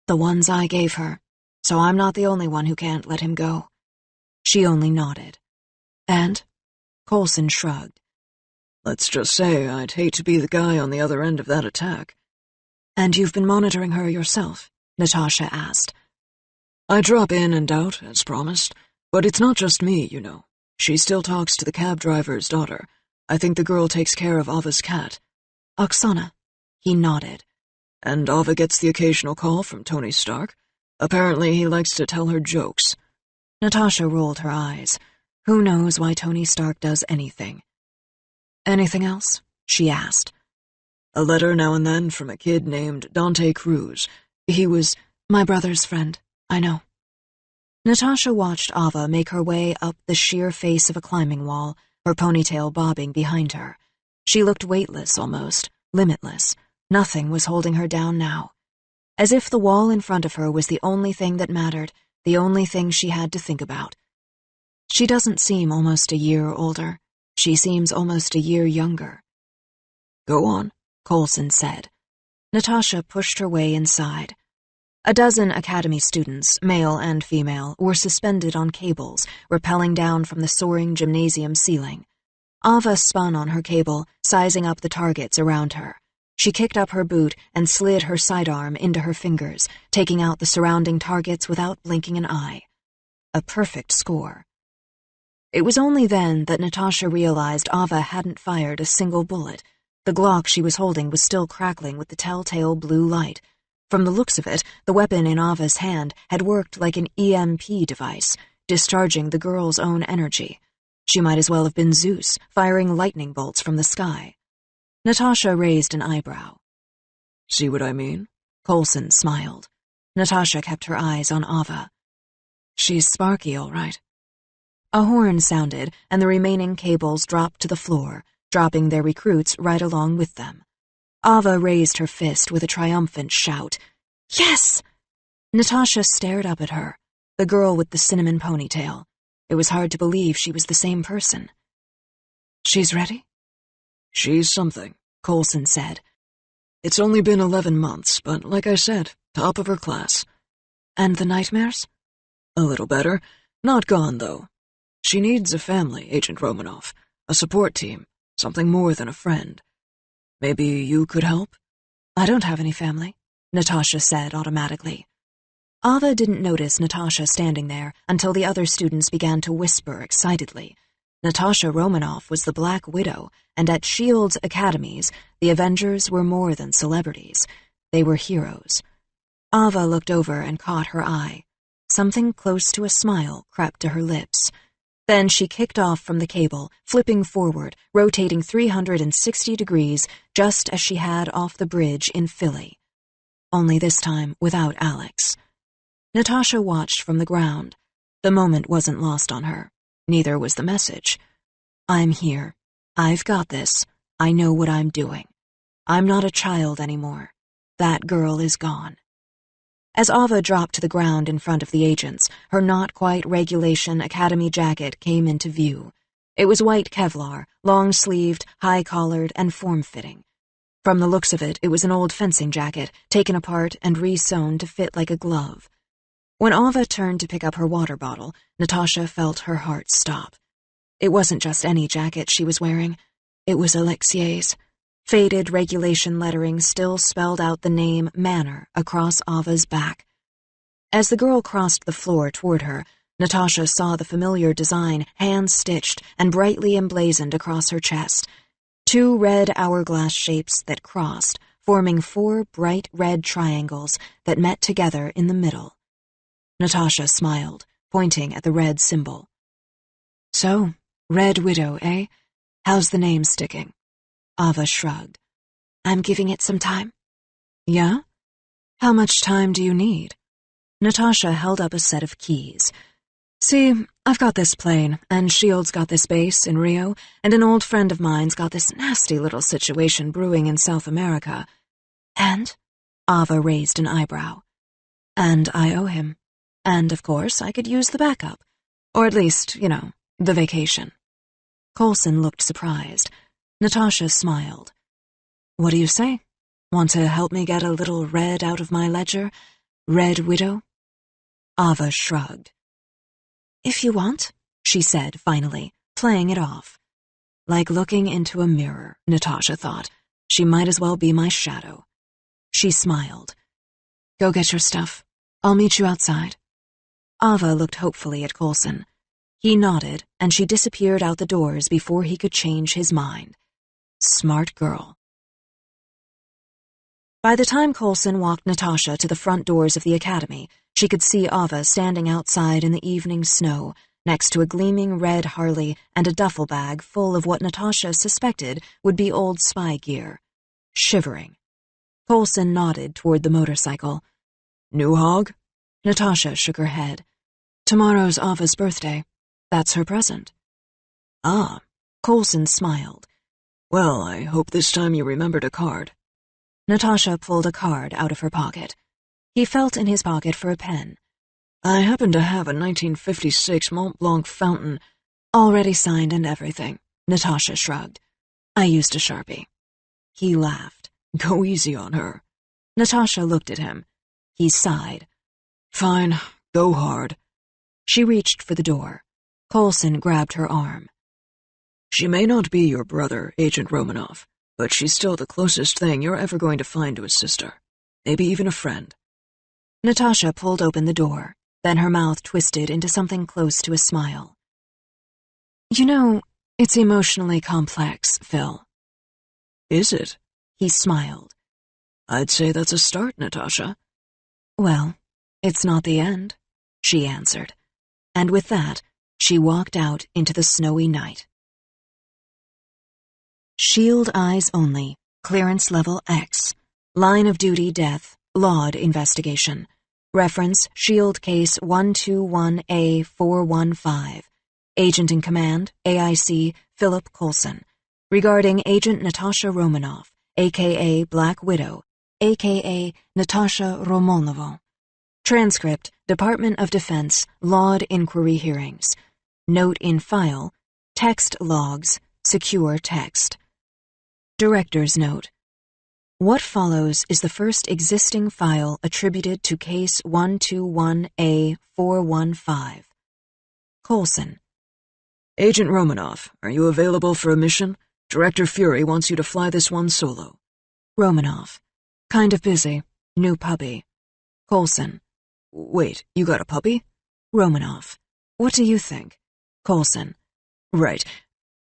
The ones I gave her. So I'm not the only one who can't let him go. She only nodded. And? Coulson shrugged. Let's just say I'd hate to be the guy on the other end of that attack. And you've been monitoring her yourself? Natasha asked. I drop in and out, as promised, but it's not just me, you know. She still talks to the cab driver's daughter. I think the girl takes care of Ava's cat. Oksana. He nodded. And Ava gets the occasional call from Tony Stark. Apparently he likes to tell her jokes. Natasha rolled her eyes. Who knows why Tony Stark does anything? Anything else? She asked. A letter now and then from a kid named Dante Cruz. He was my brother's friend, I know. Natasha watched Ava make her way up the sheer face of a climbing wall, her ponytail bobbing behind her. She looked weightless almost, limitless. Nothing was holding her down now. As if the wall in front of her was the only thing that mattered, the only thing she had to think about. She doesn't seem almost a year older. She seems almost a year younger. Go on, Coulson said. Natasha pushed her way inside. A dozen academy students, male and female, were suspended on cables, rappelling down from the soaring gymnasium ceiling. Ava spun on her cable, sizing up the targets around her. She kicked up her boot and slid her sidearm into her fingers, taking out the surrounding targets without blinking an eye. A perfect score. It was only then that Natasha realized Ava hadn't fired a single bullet. The Glock she was holding was still crackling with the telltale blue light. From the looks of it, the weapon in Ava's hand had worked like an EMP device, discharging the girl's own energy. She might as well have been Zeus, firing lightning bolts from the sky. Natasha raised an eyebrow. See what I mean? Coulson smiled. Natasha kept her eyes on Ava. She's sparky, all right. A horn sounded, and the remaining cables dropped to the floor, dropping their recruits right along with them. Ava raised her fist with a triumphant shout. Yes! Natasha stared up at her, the girl with the cinnamon ponytail. It was hard to believe she was the same person. She's ready? She's something, Coulson said. It's only been 11 months, but like I said, top of her class. And the nightmares? A little better. Not gone, though. She needs a family, Agent Romanoff. A support team. Something more than a friend. Maybe you could help? I don't have any family, Natasha said automatically. Ava didn't notice Natasha standing there until the other students began to whisper excitedly. Natasha Romanoff was the Black Widow, and at S.H.I.E.L.D.'s academies, the Avengers were more than celebrities. They were heroes. Ava looked over and caught her eye. Something close to a smile crept to her lips. Then she kicked off from the cable, flipping forward, rotating 360 degrees, just as she had off the bridge in Philly. Only this time without Alex. Natasha watched from the ground. The moment wasn't lost on her. Neither was the message. I'm here. I've got this. I know what I'm doing. I'm not a child anymore. That girl is gone. As Ava dropped to the ground in front of the agents, her not-quite-regulation academy jacket came into view. It was white Kevlar, long-sleeved, high-collared, and form-fitting. From the looks of it, it was an old fencing jacket, taken apart and re-sewn to fit like a glove. When Ava turned to pick up her water bottle, Natasha felt her heart stop. It wasn't just any jacket she was wearing. It was Alexier's. Faded regulation lettering still spelled out the name Manor across Ava's back. As the girl crossed the floor toward her, Natasha saw the familiar design hand-stitched and brightly emblazoned across her chest. 2 red hourglass shapes that crossed, forming 4 bright red triangles that met together in the middle. Natasha smiled, pointing at the red symbol. So, Red Widow, eh? How's the name sticking? Ava shrugged. I'm giving it some time. Yeah? How much time do you need? Natasha held up a set of keys. See, I've got this plane, and S.H.I.E.L.D.'s got this base in Rio, and an old friend of mine's got this nasty little situation brewing in South America. And? Ava raised an eyebrow. And I owe him. And, of course, I could use the backup. Or at least, the vacation. Coulson looked surprised. Natasha smiled. What do you say? Want to help me get a little red out of my ledger? Red Widow? Ava shrugged. If you want, she said finally, playing it off. Like looking into a mirror, Natasha thought. She might as well be my shadow. She smiled. Go get your stuff. I'll meet you outside. Ava looked hopefully at Coulson. He nodded, and she disappeared out the doors before he could change his mind. Smart girl. By the time Coulson walked Natasha to the front doors of the academy, she could see Ava standing outside in the evening snow, next to a gleaming red Harley and a duffel bag full of what Natasha suspected would be old spy gear. Shivering. Coulson nodded toward the motorcycle. New hog? Natasha shook her head. Tomorrow's Ava's birthday. That's her present. Ah. Coulson smiled. Well, I hope this time you remembered a card. Natasha pulled a card out of her pocket. He felt in his pocket for a pen. I happen to have a 1956 Mont Blanc fountain. Already signed and everything. Natasha shrugged. I used a Sharpie. He laughed. Go easy on her. Natasha looked at him. He sighed. Fine, go hard. She reached for the door. Coulson grabbed her arm. She may not be your brother, Agent Romanoff, but she's still the closest thing you're ever going to find to a sister. Maybe even a friend. Natasha pulled open the door, then her mouth twisted into something close to a smile. You know, it's emotionally complex, Phil. Is it? He smiled. I'd say that's a start, Natasha. Well, it's not the end, she answered. And with that, she walked out into the snowy night. Shield eyes only, clearance level X. Line of duty death, Laud investigation. Reference Shield case 121A415. Agent in command, AIC Philip Coulson. Regarding Agent Natasha Romanoff, a.k.a. Black Widow, a.k.a. Natasha Romanovna. Transcript, Department of Defense, Laud Inquiry Hearings. Note in file, text logs, secure text. Director's note. What follows is the first existing file attributed to case 121A415. Coulson. Agent Romanoff, are you available for a mission? Director Fury wants you to fly this one solo. Romanoff. Kind of busy. New puppy. Coulson. Wait, you got a puppy? Romanoff. What do you think? Coulson. Right.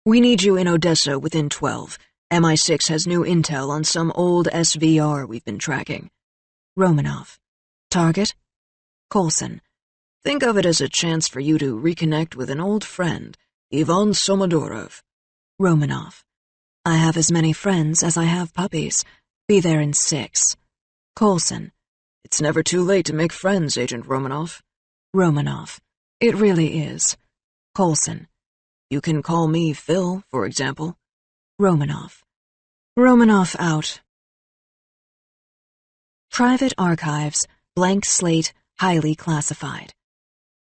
We need you in Odessa within 12. MI6 has new intel on some old SVR we've been tracking. Romanoff. Target? Coulson. Think of it as a chance for you to reconnect with an old friend, Ivan Somodorov. Romanoff. I have as many friends as I have puppies. Be there in 6. Coulson. It's never too late to make friends, Agent Romanoff. Romanoff. It really is. Coulson. You can call me Phil, for example. Romanoff. Romanoff out. Private Archives, blank slate, highly classified.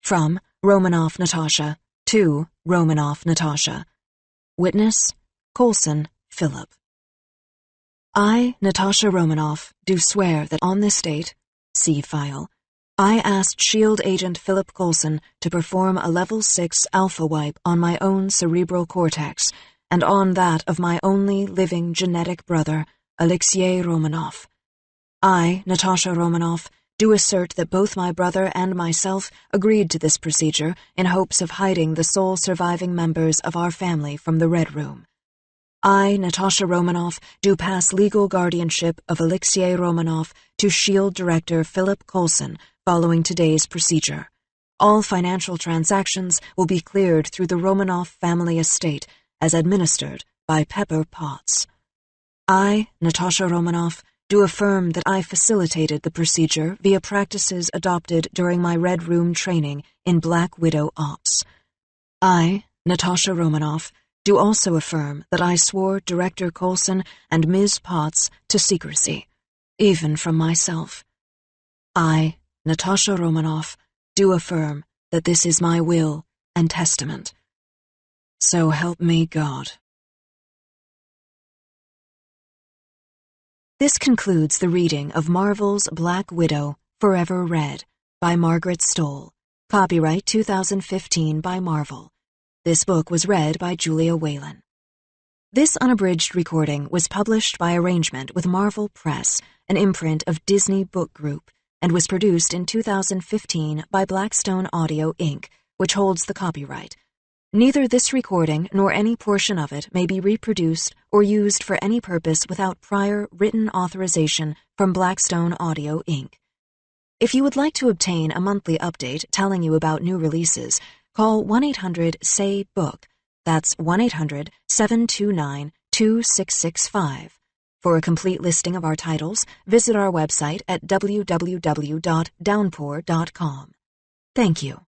From Romanoff Natasha to Romanoff Natasha. Witness, Coulson, Philip. I, Natasha Romanoff, do swear that on this date, see file, I asked SHIELD agent Philip Coulson to perform a level 6 alpha wipe on my own cerebral cortex and on that of my only living genetic brother, Alexei Romanoff. I, Natasha Romanoff, do assert that both my brother and myself agreed to this procedure in hopes of hiding the sole surviving members of our family from the Red Room. I, Natasha Romanoff, do pass legal guardianship of Alexei Romanoff to SHIELD Director Philip Coulson following today's procedure. All financial transactions will be cleared through the Romanoff family estate as administered by Pepper Potts. I, Natasha Romanoff, do affirm that I facilitated the procedure via practices adopted during my Red Room training in Black Widow Ops. I, Natasha Romanoff, do also affirm that I swore Director Coulson and Ms. Potts to secrecy, even from myself. I, Natasha Romanoff, do affirm that this is my will and testament. So help me God. This concludes the reading of Marvel's Black Widow, Forever Red, by Margaret Stoll. Copyright 2015 by Marvel. This book was read by Julia Whalen. This unabridged recording was published by arrangement with Marvel Press, an imprint of Disney Book Group, and was produced in 2015 by Blackstone Audio, Inc., which holds the copyright. Neither this recording nor any portion of it may be reproduced or used for any purpose without prior written authorization from Blackstone Audio, Inc. If you would like to obtain a monthly update telling you about new releases, call 1-800-SAY-BOOK. That's 1-800-729-2665. For a complete listing of our titles, visit our website at www.downpour.com. Thank you.